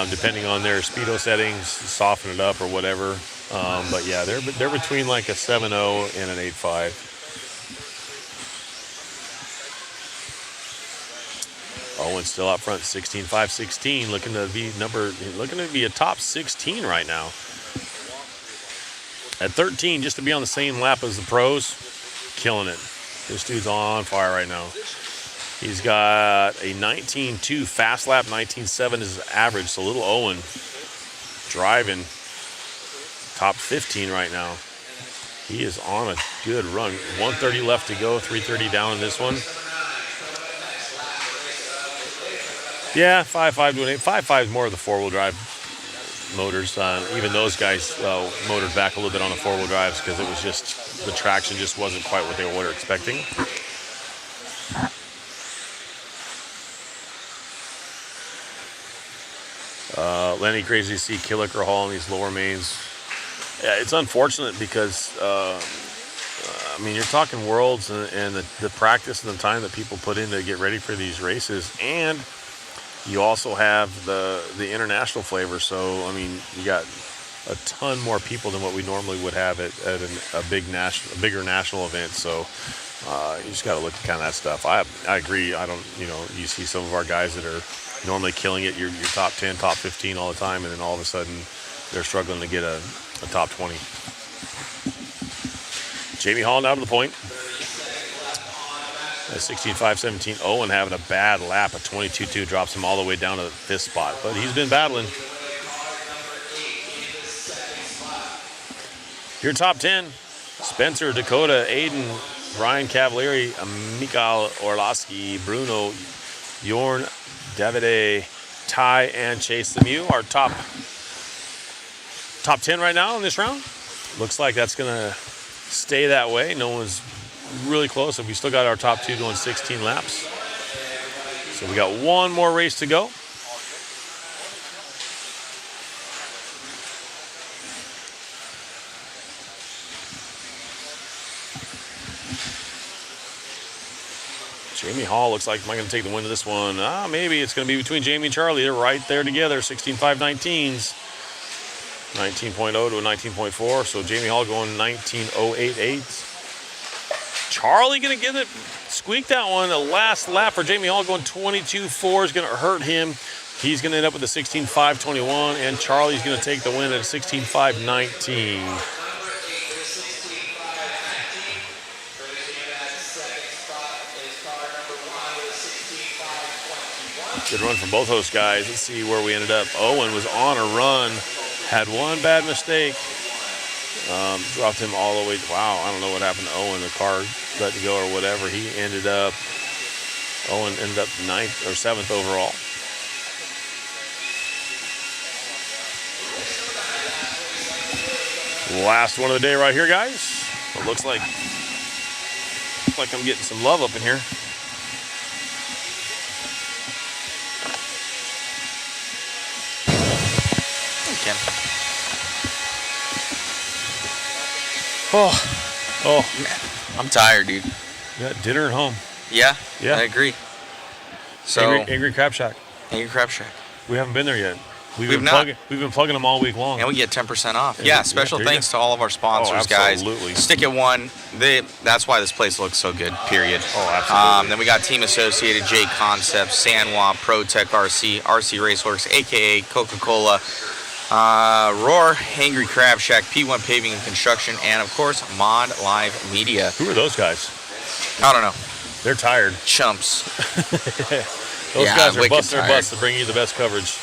depending on their speedo settings, soften it up or whatever. But yeah, they're between like a 7.0 and an 8.5. Owen's still up front, 16.5.16, looking to be a top 16 right now. At 13, just to be on the same lap as the pros, killing it. This dude's on fire right now. He's got a 19.2 fast lap, 19.7 is his average. So little Owen driving top 15 right now. He is on a good run. 130 left to go, 330 down in this one. Yeah, 5.5 to an 8. 5.5 is more of the 4-wheel drive motors. Even those guys motored back a little bit on the 4-wheel drives because it was just, the traction just wasn't quite what they were expecting. Lenny, crazy to see Killicker Hall in these lower mains. Yeah, it's unfortunate because, I mean, you're talking Worlds and the practice and the time that people put in to get ready for these races, and you also have the international flavor. So, I mean, you got a ton more people than what we normally would have at a bigger national event. So, you just got to look at kind of that stuff. I agree. You see some of our guys that are normally killing it. You're top 10, top 15 all the time, and then all of a sudden they're struggling to get a top 20. Jamie Hall now to the point. 16.5.17. Owen having a bad lap. A 22.2 drops him all the way down to the 5th spot. But he's been battling. Your top 10. Spencer, Dakota, Aiden, Ryan Cavalieri, Mikael Orlowski, Bruno, Jorn, Davide, Ty, and Chase Lemieux. Our top 10 right now in this round. Looks like that's going to stay that way. No one's really close, and we still got our top 2 going 16 laps. So we got one more race to go. Jamie Hall looks like, am I going to take the win of this one? Maybe it's going to be between Jamie and Charlie. They're right there together, 16.5.19s. 19.0 to a 19.4. So Jamie Hall going 19.088. Charlie going to get it, squeak that one. The last lap for Jamie Hall going 22.4 is going to hurt him. He's going to end up with a 16.521, and Charlie's going to take the win at a 16.519. Good run from both those guys. Let's see where we ended up. Owen was on a run, had one bad mistake, dropped him all the way. Wow, I don't know what happened to Owen. The car let go or whatever. Owen ended up 9th or 7th overall. Last one of the day right here, guys. It looks like I'm getting some love up in here. Ken. Oh, man. I'm tired, dude. You got dinner at home. Yeah, Yeah. I agree. So Angry Crab Shack. Angry Crab Shack. We haven't been there yet. We've We've been not. plugging them all week long. And we get 10% off. And Yeah, special there you thanks go. to all of our sponsors, guys. Absolutely. Stick at One. That's why this place looks so good, period. Oh, absolutely. Then we got Team Associated, J Concepts, Sanwa, ProTech RC, RC Raceworks, a.k.a. Coca-Cola, Roar, Angry Crab Shack, P1 Paving and Construction, and, of course, Mod Live Media. Who are those guys? I don't know. They're tired. Chumps. Those guys are wicked busting their tired. butts to bring you the best coverage.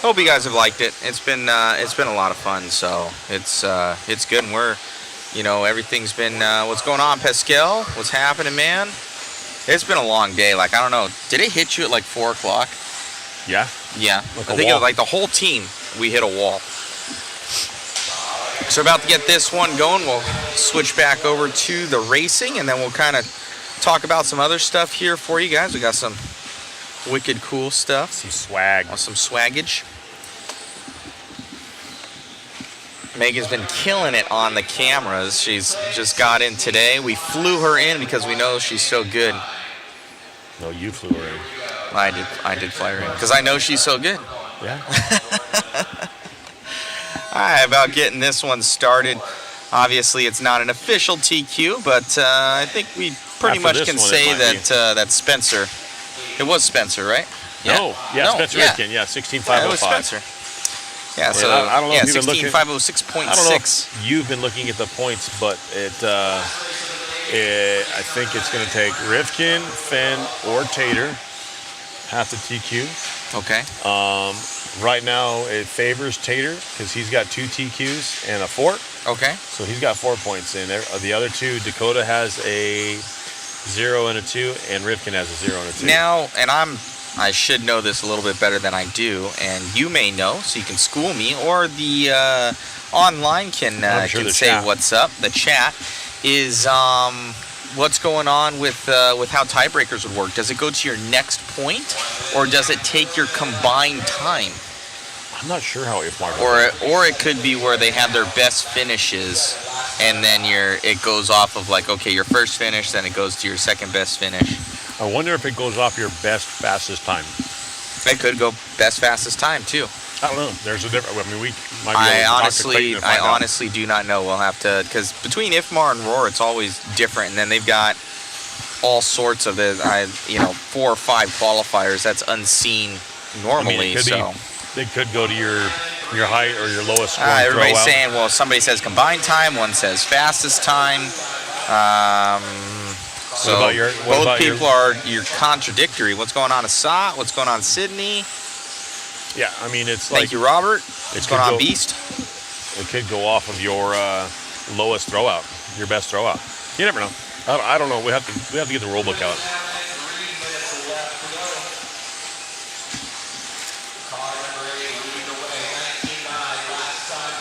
Hope you guys have liked it. It's been a lot of fun. So it's good. And we're, everything's been. What's going on, Pascal? What's happening, man? It's been a long day. Like, I don't know. Did it hit you at like 4 o'clock? Yeah. Yeah. Like I a think wall. like the whole team, we hit a wall. So we're about to get this one going. We'll switch back over to the racing, and then we'll kind of talk about some other stuff here for you guys. We got some wicked cool stuff. Some swag. Some swaggage. Megan's been killing it on the cameras. She's just got in today. We flew her in because we know she's so good. No, you flew her in. I did fly her in because I know she's so good. Yeah. All right, about getting this one started. Obviously, it's not an official TQ, but I think we pretty After much this can one, it say might that that Spencer. It was Spencer, right? No. Yeah, No, Spencer yeah. Rifkin. Yeah, 16.505. Yeah, it was Spencer. Yeah, so I don't know if you've been looking. 16.506.6. I don't know if you've been looking at the points, but I think it's going to take Rifkin, Phend, or Tater half the TQ. Okay. Right now, it favors Tater because he's got 2 TQs and a fort. Okay. So he's got 4 points in there. The other 2, Dakota has a 0 and a 2, and Rifkin has a 0 and a 2. Now, and I should know this a little bit better than I do, and you may know, so you can school me, or the online can say chat. what's up. The chat is what's going on with how tiebreakers would work. Does it go to your next point, or does it take your combined time? I'm not sure how IFMAR Or it could be where they have their best finishes, and then it goes off of like, okay, your first finish, then it goes to your second best finish. I wonder if it goes off your best, fastest time. It could go best, fastest time too. I don't know. There's a difference. I mean, we might be I able to talk to Clayton and find out. honestly do not know. We'll have to, because between IFMAR and Roar, it's always different, and then they've got all sorts of 4 or 5 qualifiers. That's unseen normally. I mean, it could go to your height or your lowest score. Everybody's saying, well, somebody says combined time, one says fastest time. So both people are contradictory. What's going on, Assat? What's going on, Sydney? Yeah, I mean, it's Thank you, Robert. What's going on, Beast? It could go off of your lowest throwout, your best throwout. You never know. I don't know. We have to get the rule book out.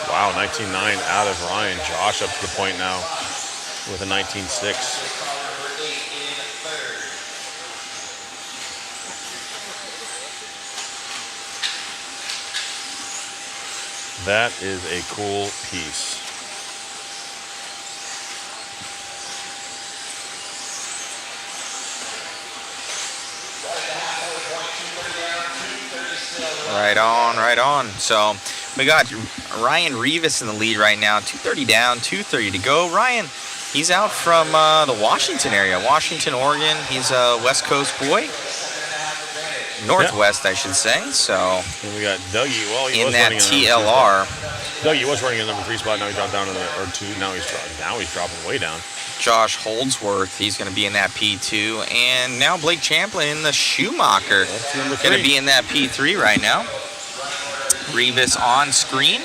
Wow, 19.9 out of Ryan. Josh up to the point now with a 19.6. That is a cool piece. Right on, right on. So we got Ryan Rivas in the lead right now. 2:30 down, 2:30 to go. Ryan, he's out from the Washington area, Washington, Oregon. He's a West Coast boy. Northwest, I should say. So and we got Dougie. Well, he in was that running TLR. Dougie was running in number 3 spot. Now he's dropped down to or 2. Now he's dropping way down. Josh Holdsworth, he's going to be in that P2. And now Blake Champlin, the Schumacher, going to be in that P3 right now. Rivas on screen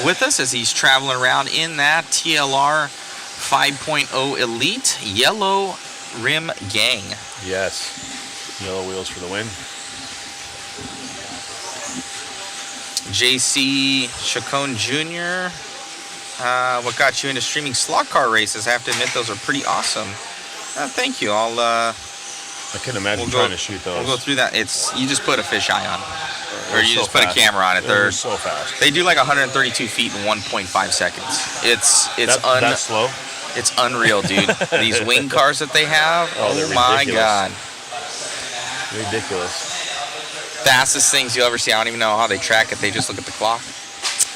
with us as he's traveling around in that TLR 5.0 Elite Yellow Rim Gang. Yes. Yellow wheels for the win. JC Chacon Jr., what got you into streaming slot car races? I have to admit, those are pretty awesome. Thank you. I couldn't imagine trying to shoot those. We'll go through that. You just put a fisheye on, or you so just put fast. a camera on it. They're so fast. They do like 132 feet in 1.5 seconds. That's slow. It's unreal, dude. These wing cars that they have. Oh my ridiculous. God. Ridiculous. Fastest things you'll ever see. I don't even know how they track it. They just look at the clock.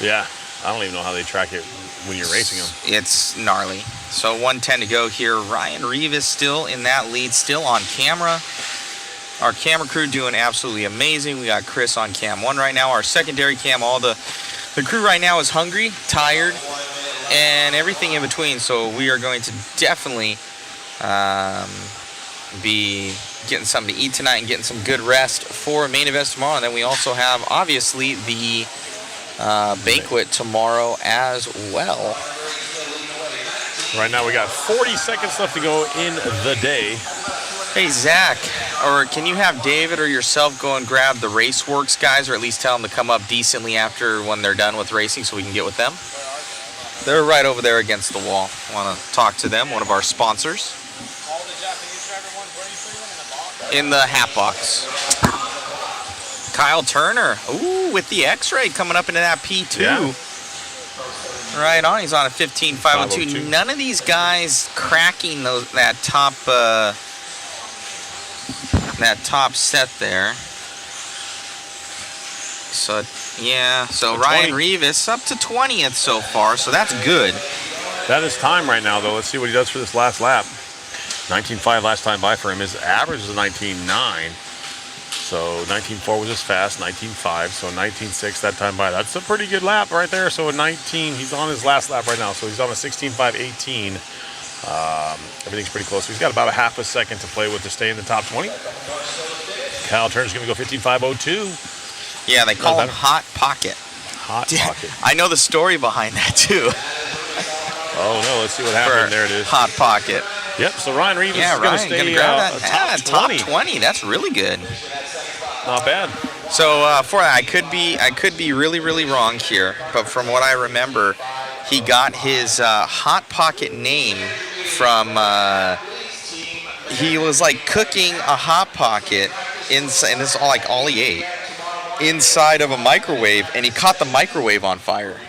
Yeah, I don't even know how they track it when you're racing them. It's gnarly. So 110 to go here. Ryan Rivas still in that lead, still on camera. Our camera crew doing absolutely amazing. We got Chris on cam 1 right now. Our secondary cam, all the crew right now is hungry, tired, and everything in between. So we are going to definitely be getting something to eat tonight and getting some good rest for main events tomorrow. And then we also have, obviously, the banquet tomorrow as well. Right now we got 40 seconds left to go in the day. Hey, Zach, or can you have David or yourself go and grab the Raceworks guys, or at least tell them to come up decently after when they're done with racing so we can get with them? They're right over there against the wall. Want to talk to them, one of our sponsors. In the hat box. Kyle Turner, ooh, with the X-Ray coming up into that P2. Yeah. Right on, he's on a 15.502. None of these guys cracking that top set there. So yeah, so Ryan Rivas up to 20th so far, so that's good. That is time right now, though. Let's see what he does for this last lap. 19.5 last time by for him. His average is 19.9. So 19.4 was his fast, 19.5. So 19.6 that time by. That's a pretty good lap right there. So 19, he's on his last lap right now. So he's on a 16.5.18. Everything's pretty close. He's got about a half a second to play with to stay in the top 20. Kyle Turner's going to go 15.5.02. Yeah, they call him Hot Pocket. Hot Pocket. I know the story behind that, too. Oh, no. Let's see what happened. There it is. Hot Pocket. Yep, so Ryan Rivas is going to stay top 20. Top 20, that's really good. Not bad. So for that, I could be really, really wrong here, but from what I remember, he got his Hot Pocket name from, he was like cooking a Hot Pocket inside, and this is all he ate, inside of a microwave, and he caught the microwave on fire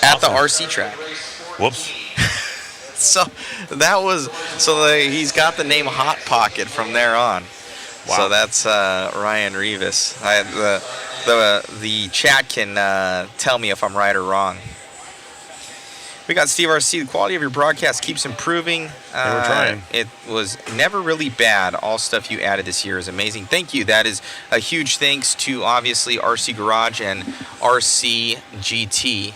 at the RC track. Whoops. So he's got the name Hot Pocket from there on. Wow. So that's Ryan Rivas. The chat can tell me if I'm right or wrong. We got Steve RC. The quality of your broadcast keeps improving. We're trying. It was never really bad. All stuff you added this year is amazing. Thank you. That is a huge thanks to obviously RC Garage and RC GT.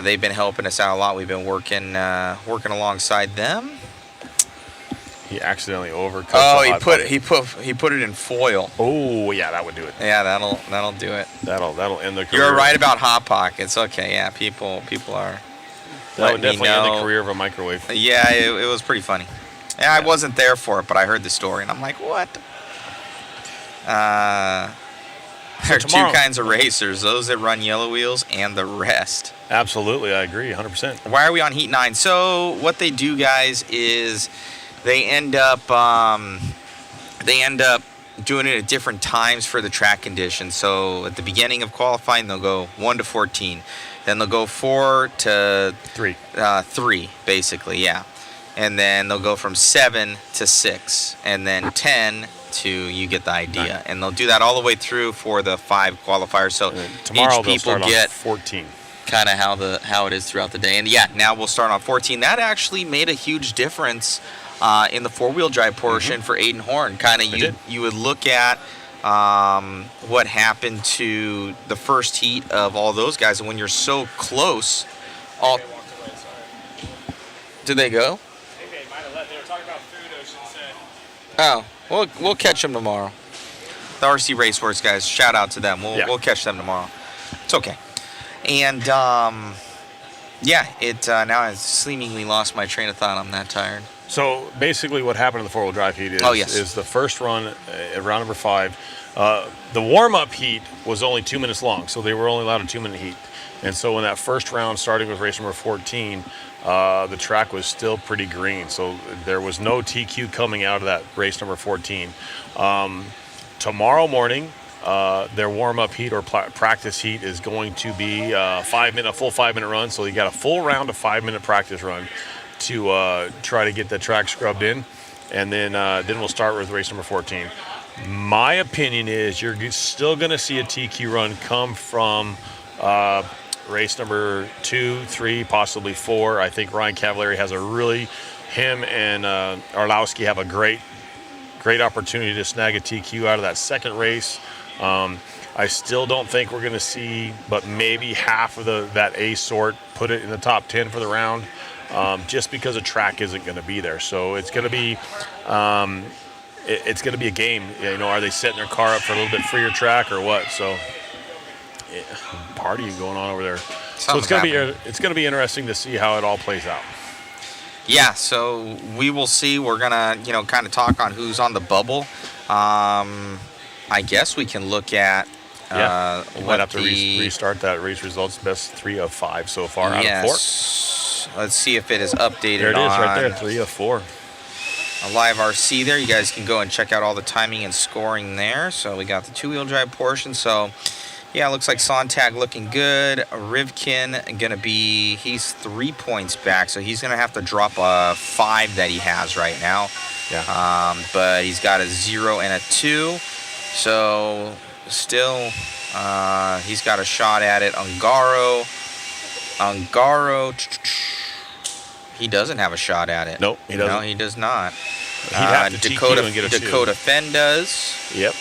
They've been helping us out a lot. We've been working alongside them. He accidentally overcut. Oh, he put it in foil. Oh, yeah, that would do it. Yeah, that'll do it. That'll end the career. You're right about Hot Pockets. Okay, yeah, people are. That would definitely end the career of a microwave. Yeah, it was pretty funny. Yeah, I wasn't there for it, but I heard the story, and I'm like, what? There are two kinds of racers, those that run yellow wheels and the rest. Absolutely, I agree, 100%. Why are we on Heat 9? So what they do, guys, is they end up doing it at different times for the track conditions. So at the beginning of qualifying, they'll go 1 to 14. Then they'll go 4 to 3. 3, basically, yeah. And then they'll go from 7 to 6. And then 10 to, you get the idea. 9. And they'll do that all the way through for the 5 qualifiers. So tomorrow each people they'll start get on 14. Kind of how it is throughout the day. And yeah, now we'll start on 14. That actually made a huge difference in the 4-wheel drive portion for Aiden Horn. Kind of you would look at what happened to the first heat of all those guys, and when you're so close, Did they go? I think they might have left. They were talking about food, Ocean said. Oh, we'll catch them tomorrow. The RC Raceworks guys, shout out to them. We'll catch them tomorrow. It's okay. And now I've seemingly lost my train of thought. I'm that tired. So basically, what happened in the four-wheel drive heat is the first run at round number 5. The warm-up heat was only 2 minutes long, so they were only allowed a 2-minute heat. And so in that first round, starting with race number 14, the track was still pretty green. So there was no TQ coming out of that race number 14. Tomorrow morning, their warm-up heat or practice heat is going to be a full 5-minute run. So you got a full round of 5-minute practice run to try to get the track scrubbed in, and then we'll start with race number 14. My opinion is you're still going to see a TQ run come from race number 2, 3, possibly 4. I think Ryan Cavalieri has him and Arlowski have a great opportunity to snag a TQ out of that second race. I still don't think we're going to see, but maybe half of that A sort put it in the top 10 for the round, just because the track isn't going to be there. So it's going to be a game. Are they setting their car up for a little bit freer track or what? So partying going on over there. So it's going to be interesting to see how it all plays out. Yeah, so we will see. We're gonna, kind of talk on who's on the bubble. I guess we can look at we'll have to restart that race results. Best 3 of 5 so far out of 4. Let's see if it is updated. There it is, right there, 3 of 4. A live RC there. You guys can go and check out all the timing and scoring there. So we got the 2-wheel drive portion. So yeah, it looks like Sontag looking good. Rivkin gonna be, he's 3 points back, so he's gonna have to drop a 5 that he has right now. Yeah. But he's got a 0 and a 2, so still he's got a shot at it. Ungaro, he doesn't have a shot at it. Nope, he doesn't. No, he does not. He'd have to TQ and get a 2. Dakota Phend does. Yep.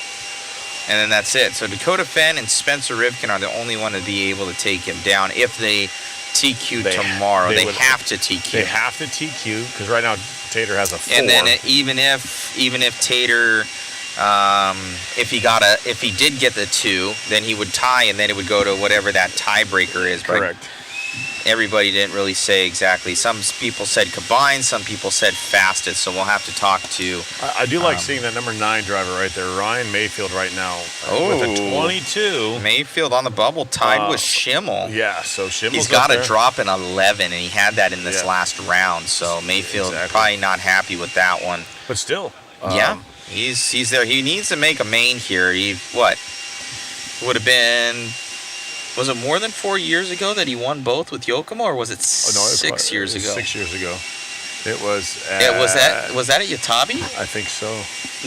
And then that's it. So Dakota Phend and Spencer Rivkin are the only one to be able to take him down if they TQ tomorrow. They have to TQ. They have to TQ because right now Tater has a 4. And then even if Tater, if he did get the 2, then he would tie, and then it would go to whatever that tiebreaker is. Correct. But everybody didn't really say exactly. Some people said combined, some people said fastest, so we'll have to talk to... I do like seeing that number 9 driver right there, Ryan Mayfield right now with a 22. Mayfield on the bubble, tied with Schimmel. Yeah, so Schimmel's He's got to drop an 11, and he had that in this last round, so Mayfield probably not happy with that one. But still. He's there. He needs to make a main here. Would have been... Was it more than 4 years ago that he won both with Yokomo, or was it 6 years ago? 6 years ago. It was was that at Yatabe? I think so.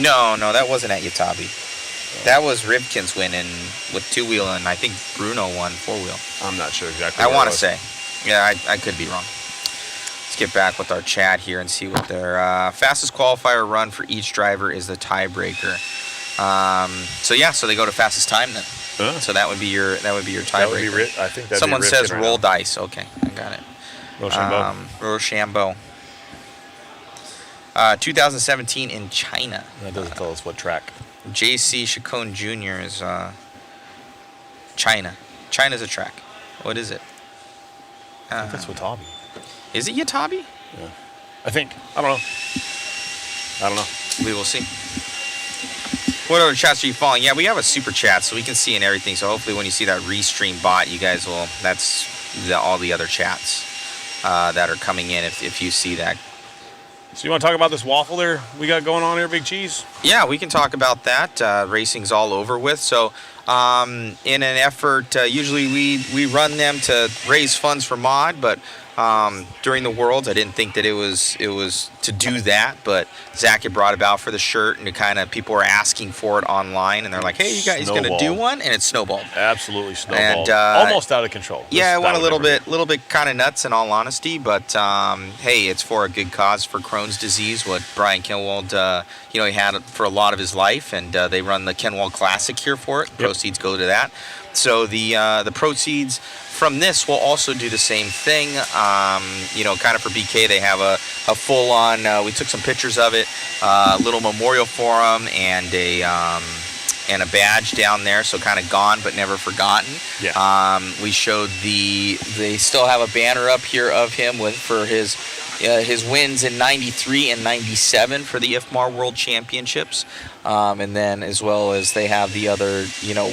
No, that wasn't at Yatabe. That was Rivkin's win with 2-wheel, and I think Bruno won 4-wheel. I'm not sure exactly. I want to say. Yeah, I could be wrong. Let's get back with our chat here and see what their fastest qualifier run for each driver is the tiebreaker. So they go to fastest time then. So that would be your tiebreaker. That would be I think that. Someone says roll dice. Okay, I got it. Rochambeau. 2017 in China. That doesn't tell us what track. JC Chacon Jr. is China. China's a track. What is it? I think that's Watabe. Is it Yatabe? Yeah. I think. I don't know. We will see. What other chats are you following? Yeah, we have a super chat, so we can see and everything. So hopefully when you see that restream bot, you guys will, that's all the other chats that are coming in if you see that. So you want to talk about this waffle there we got going on here, Big Cheese? Yeah, we can talk about that. Racing's all over with. So in an effort, usually we run them to raise funds for Mod, but during the Worlds, I didn't think that it was to do that, but Zach had brought about for the shirt, and people were asking for it online, and they're like, "Hey, you guys gonna do one?" And it snowballed. Absolutely snowballed. And, almost out of control. Yeah, it went a little bit kind of nuts in all honesty, but hey, it's for a good cause for Crohn's disease. What Brian Kenwald, he had it for a lot of his life, and they run the Kenwald Classic here for it. Yep. Proceeds go to that. So the proceeds from this will also do the same thing. Kind of for BK, they have a full-on. We took some pictures of it, little memorial for him, and a badge down there. So kind of gone but never forgotten. Yeah. We showed they still have a banner up here of him for his wins in '93 and '97 for the IFMAR World Championships, and then as well as they have the other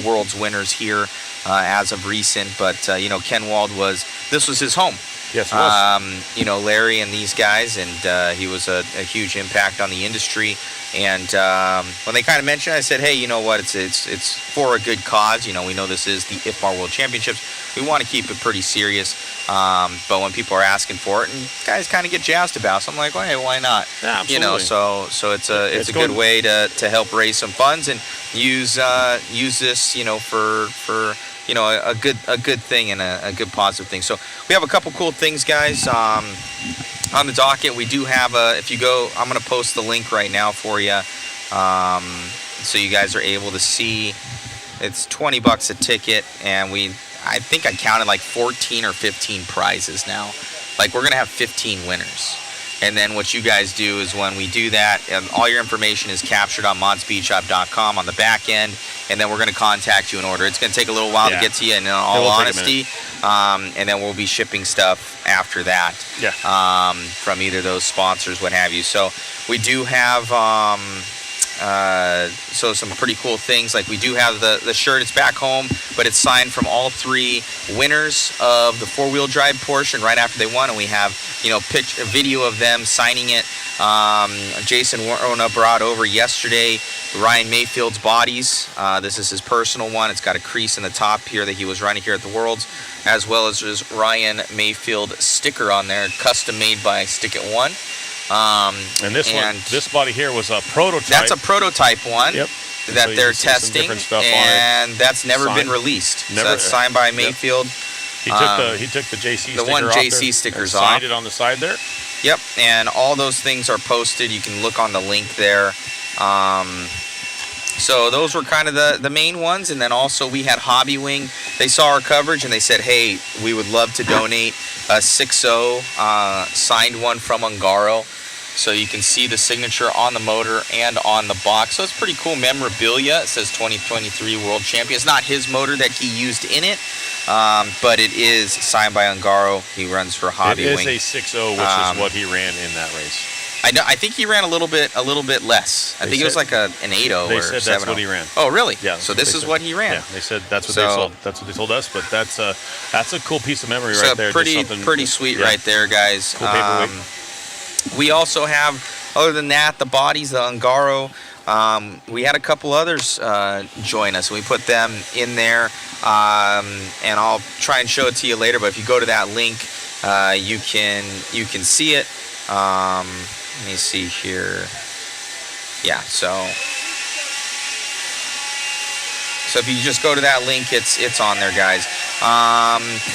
world's winners here as of recent. But Ken Wald this was his home. Yes, it was. Larry and these guys, and he was a huge impact on the industry. And when they kind of mentioned it, I said, hey, you know what? It's for a good cause. We know this is the IFMAR World Championships. We want to keep it pretty serious. But when people are asking for it, and guys kind of get jazzed about it, so I'm like, well, hey, why not? Yeah, absolutely. So it's a good way to help raise some funds and use this, for a good thing and a good positive thing. So we have a couple cool things, guys. On the docket, we do have if you go, I'm going to post the link right now for you, so you guys are able to see. It's $20 a ticket, and I think I counted like 14 or 15 prizes now. Like, we're going to have 15 winners. And then what you guys do is when we do that, all your information is captured on modspeedshop.com on the back end, and then we're going to contact you in order. It's going to take a little while to get to you, in all honesty, and then we'll be shipping stuff after that from either of those sponsors, what have you. So we do have some pretty cool things. Like, we do have the shirt. It's back home, but it's signed from all three winners of the four-wheel drive portion right after they won, and we have a video of them signing it. Jason Warona brought over yesterday Ryan Mayfield's bodies. This is his personal one. It's got a crease in the top here that he was running here at the Worlds, as well as his Ryan Mayfield sticker on there, custom made by Stick It One. And this body here was a prototype. That's a prototype one. Yep. That So they're testing, and that's never been released. So that's signed by Mayfield. He took the JC sticker the one off JC there stickers and off. signed it on the side there. Yep, and all those things are posted. You can look on the link there. So those were kind of the main ones, and then also we had Hobby Wing. They saw our coverage and they said, hey, we would love to donate a 6.0 signed one from Ungaro. So you can see the signature on the motor and on the box. So it's pretty cool memorabilia. It says 2023 World Champion. It's not his motor that he used in it, but it is signed by Ungaro. He runs for Hobby Wing. It is a 6.0, which is what he ran in that race. I think he ran a little bit less. I think it was like an 8.0 They or said 7.0. that's what he ran. Oh, really? Yeah. So this is what he ran. Yeah, they said that's what they sold. That's what they told us. But that's a cool piece of memory right there. Pretty sweet right there, guys. Cool paperweight. We also have, other than that, the bodies, the Ungaro. We had a couple others join us. We put them in there, and I'll try and show it to you later. But if you go to that link, you can see it. Let me see here. Yeah, so if you just go to that link, it's on there, guys.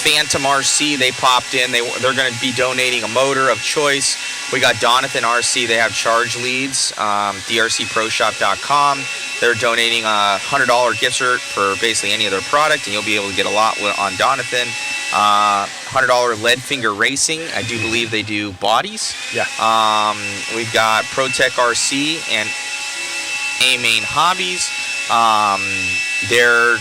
Phantom RC, they popped in. They're going to be donating a motor of choice. We got Donathan RC. They have charge leads. drcproshop.com. They're donating a $100 gift cert for basically any of their product, and you'll be able to get a lot on Donathan. $100 Lead Finger Racing. I do believe they do bodies. Yeah. We've got ProTech RC and A-Main Hobbies. They're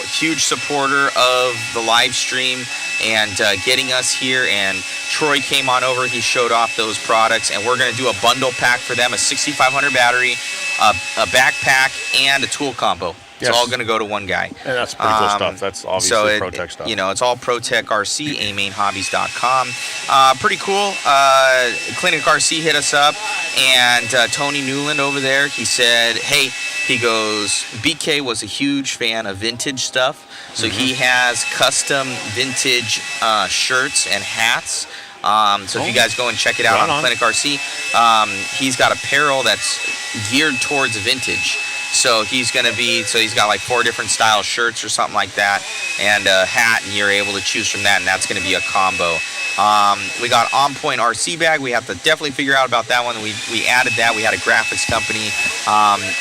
huge supporter of the live stream and getting us here. And Troy came on over. He showed off those products, and we're going to do a bundle pack for them: a 6500 battery, a backpack, and a tool combo. It's all going to go to one guy. And that's pretty cool stuff. That's obviously ProTech stuff. It's all ProTech RC, amainhobbies.com. Pretty cool. Clinic RC hit us up, and Tony Newland over there, he said, hey, he goes, BK was a huge fan of vintage stuff, so he has custom vintage shirts and hats. So if you guys go and check it out on Clinic RC, he's got apparel that's geared towards vintage. So he's got like 4 different style shirts or something like that, and a hat, and you're able to choose from that, and that's going to be a combo. We got On Point RC bag. We have to definitely figure out about that one. We added that. We had a graphics company.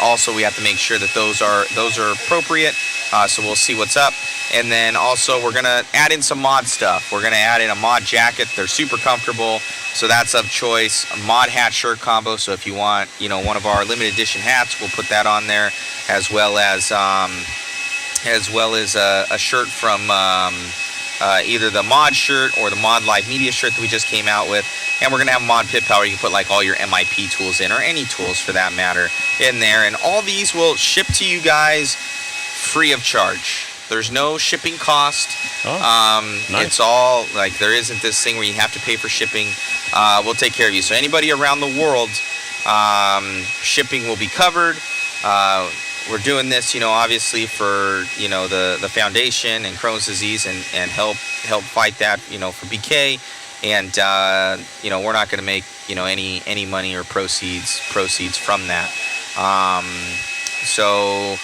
Also, we have to make sure that those are appropriate. So we'll see what's up. And then also we're gonna add in some mod stuff. We're gonna add in a mod jacket. They're super comfortable, so that's of choice. A mod hat shirt combo. So if you want, one of our limited edition hats, we'll put that on there, as well as a shirt from either the mod shirt or the mod live media shirt that we just came out with. And we're gonna have mod pit power. You can put like all your MIP tools in, or any tools for that matter, in there. And all these will ship to you guys free of charge. There's no shipping cost. Nice. It's all like, there isn't this thing where you have to pay for shipping. We'll take care of you. So anybody around the world, shipping will be covered. We're doing this, obviously for, the foundation and Crohn's disease and help fight that, for BK. And, we're not going to make, any money or proceeds from that. So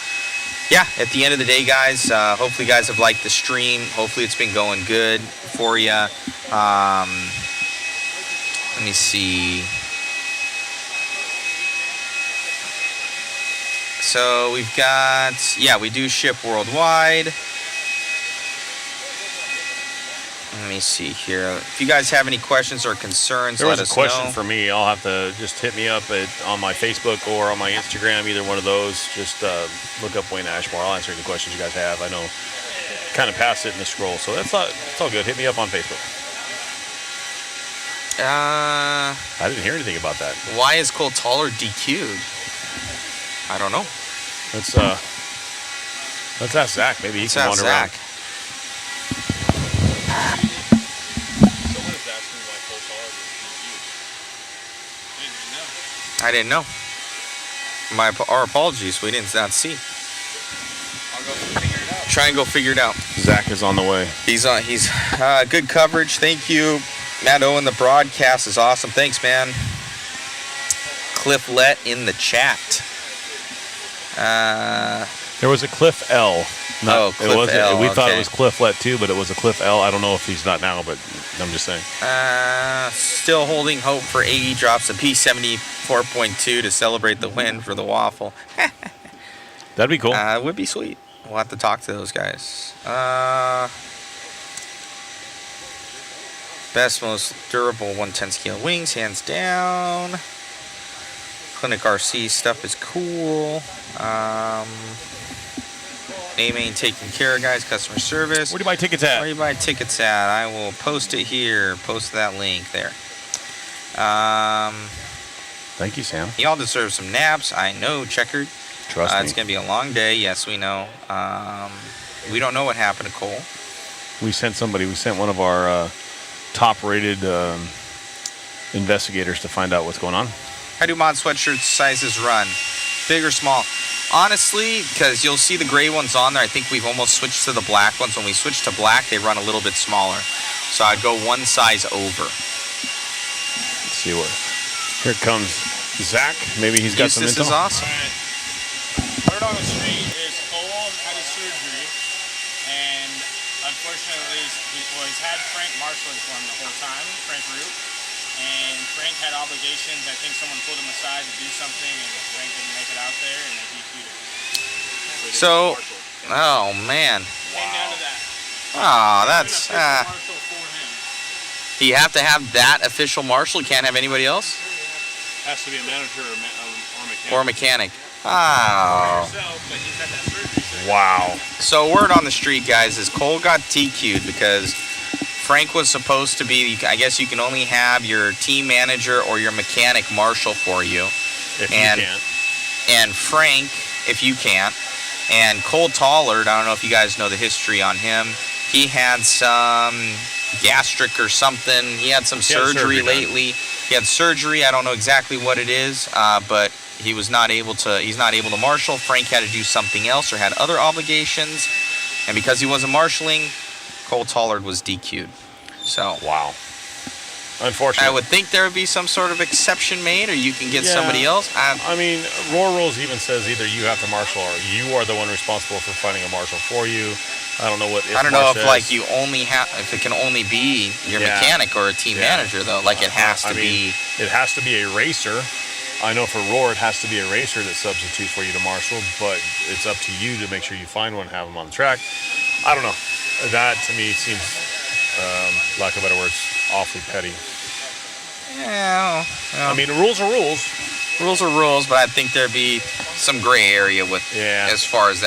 yeah, at the end of the day, guys, hopefully you guys have liked the stream. Hopefully it's been going good for you. Let me see. So we've got, we do ship worldwide. Let me see here. If you guys have any questions or concerns, let us know. There was a question for me. I'll have to just hit me up on my Facebook or on my Instagram, either one of those. Just look up Wayne Ashmore. I'll answer any questions you guys have. I know kind of past it in the scroll, so it's all good. Hit me up on Facebook. I didn't hear anything about that. Why is Cole Taller DQ'd? I don't know. Let's ask Zach. Maybe he can wander around. I didn't know. Our apologies. We did not see. I'll go figure it out. Try and go figure it out. Zach is on the way. He's good coverage. Thank you, Matt Owen. The broadcast is awesome. Thanks, man. Cliff Let in the chat. There was a Cliff L. Cliff L. We thought it was Cliff Let too, but it was a Cliff L. I don't know if he's not now, but I'm just saying. Still holding hope for AE drops a P74.2 to celebrate the win for the waffle. That'd be cool. It would be sweet. We'll have to talk to those guys. Best, most durable 110 scale wings, hands down. Clinic RC stuff is cool. A-Main taking care of, guys. Customer service. Where do you buy tickets at? Where do you buy tickets at? I will post it here. Post that link there. Thank you, Sam. Y'all deserve some naps. I know, Checkered. Trust me. It's going to be a long day. Yes, we know. We don't know what happened to Cole. We sent one of our top-rated investigators to find out what's going on. How do mod sweatshirt sizes run? Big or small? Honestly, because you'll see the gray ones on there, I think we've almost switched to the black ones. When we switch to black, they run a little bit smaller. So I'd go one size over. Let's see what. Here comes Zach. Maybe he's got some info. This is awesome. Word on the street is Cole had his surgery, and unfortunately, he's had Frank marshalling for him the whole time, Frank Root. And Frank had obligations. I think someone pulled him aside to do something, and Frank didn't make it out there, and they DQ'd him. So, oh man. Came down to that. Oh, that's. Do you have to have that official marshal? You can't have anybody else? Has to be a manager or mechanic. Or a mechanic. Oh. Wow. So, word on the street, guys, is Cole got DQ'd because Frank was supposed to be, I guess you can only have your team manager or your mechanic marshal for you. If you can't. And Frank, if you can't. And Cole Tallard, I don't know if you guys know the history on him. He had some gastric or something. He had some surgery lately. He had surgery. I don't know exactly what it is, but he's not able to marshal. Frank had to do something else or had other obligations. And because he wasn't marshaling, Cole Tallard was DQ'd. So wow. Unfortunately. I would think there would be some sort of exception made, or you can get somebody else. I mean, Roar Rules even says either you have to marshal or you are the one responsible for finding a marshal for you. I don't know what. I don't know if like you only have, if it can only be your mechanic or a team manager though. Like it has to be. It has to be a racer. I know for Roar it has to be a racer that substitutes for you to marshal, but it's up to you to make sure you find one and have them on the track. I don't know. That to me seems, lack of better words, awfully petty. Yeah. I mean, the rules are rules. Rules are rules, but I think there'd be some gray area with as far as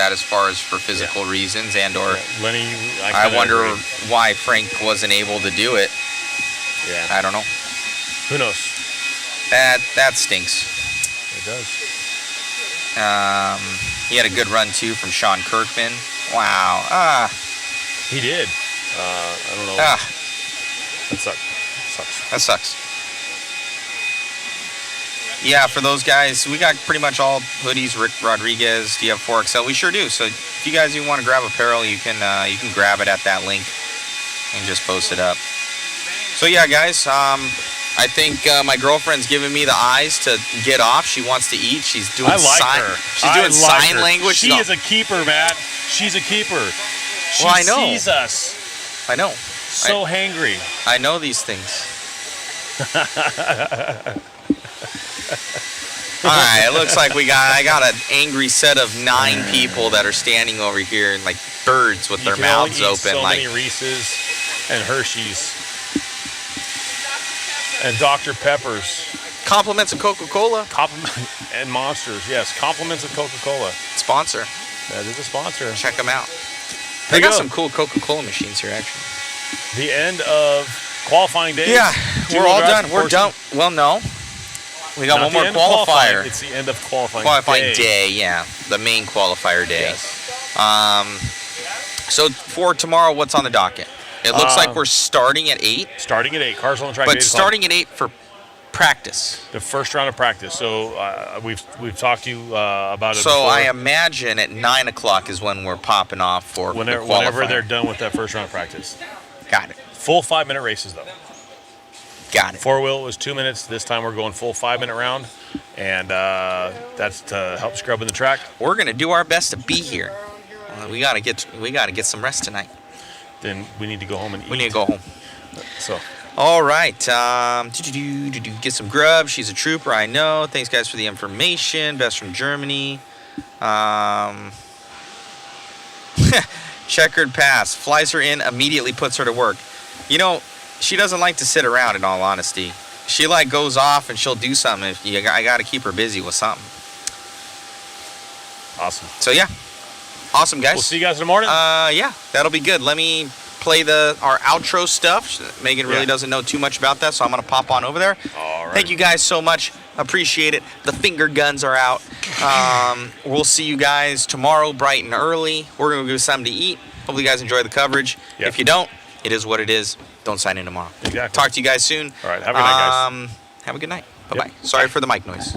for physical reasons and or. Lenny, I wonder why Frank wasn't able to do it. Yeah. I don't know. Who knows? That stinks. It does. He had a good run too from Sean Kirkman. Wow. He did. I don't know. That sucks. That sucks. Yeah, for those guys, we got pretty much all hoodies. Rick Rodriguez, do you have 4XL? We sure do. So if you guys even want to grab apparel, you can grab it at that link and just post it up. So yeah, guys, I think my girlfriend's giving me the eyes to get off. She wants to eat. She's doing her. She's doing sign language. She is a keeper, Matt. She's a keeper. She I know. sees us. I know. So hangry. I know these things. All right, it looks like I got an angry set of 9 people that are standing over here and like birds with their mouths open. So like many Reese's and Hershey's and Dr. Peppers. Compliments of Coca-Cola. And Monsters, yes. Compliments of Coca-Cola. Sponsor. That is a sponsor. Check them out. They got some cool Coca-Cola machines here, actually. The end of qualifying days. Yeah, we're all done. We're done. Well, no. We got one more qualifier. It's the end of qualifying day, yeah. The main qualifier day. Yes. So for tomorrow, what's on the docket? It looks like we're starting at 8. Starting at 8. Cars on the track. But starting at 8 for practice. The first round of practice. So we've talked to you about it so before. I imagine at 9 o'clock is when we're popping off for whenever they're done with that first round of practice. Got it. Full 5-minute races, though. Got it. 4-wheel was 2 minutes. This time we're going full 5-minute round, and that's to help scrub in the track. We're gonna do our best to be here. We gotta get some rest tonight. Then we need to go home and eat. We need to go home. So. All right. Get some grub. She's a trooper, I know. Thanks, guys, for the information. Best from Germany. Checkered pass. Flies her in, immediately puts her to work. You know, she doesn't like to sit around, in all honesty. She, like, goes off and she'll do something. I got to keep her busy with something. Awesome. So, yeah. Awesome, guys. We'll see you guys in the morning. Yeah, that'll be good. Let me play our outro stuff. Megan really doesn't know too much about that, so I'm going to pop on over there. All right. Thank you guys so much. Appreciate it. The finger guns are out. We'll see you guys tomorrow bright and early. We're going to give something to eat. Hopefully you guys enjoy the coverage. Yep. If you don't, it is what it is. Don't sign in tomorrow. Exactly. Talk to you guys soon. All right. Have a good night, guys. Have a good night. Bye-bye. Sorry for the mic noise.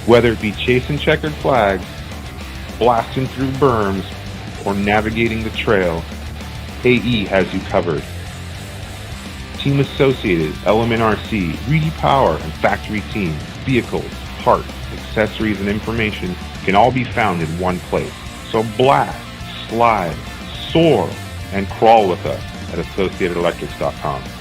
Whether it be chasing checkered flags, blasting through berms, or navigating the trail, AE has you covered. Team Associated, Element RC, Reedy Power, and Factory Team, vehicles, parts, accessories, and information can all be found in one place. So blast, slide, soar, and crawl with us at AssociatedElectrics.com.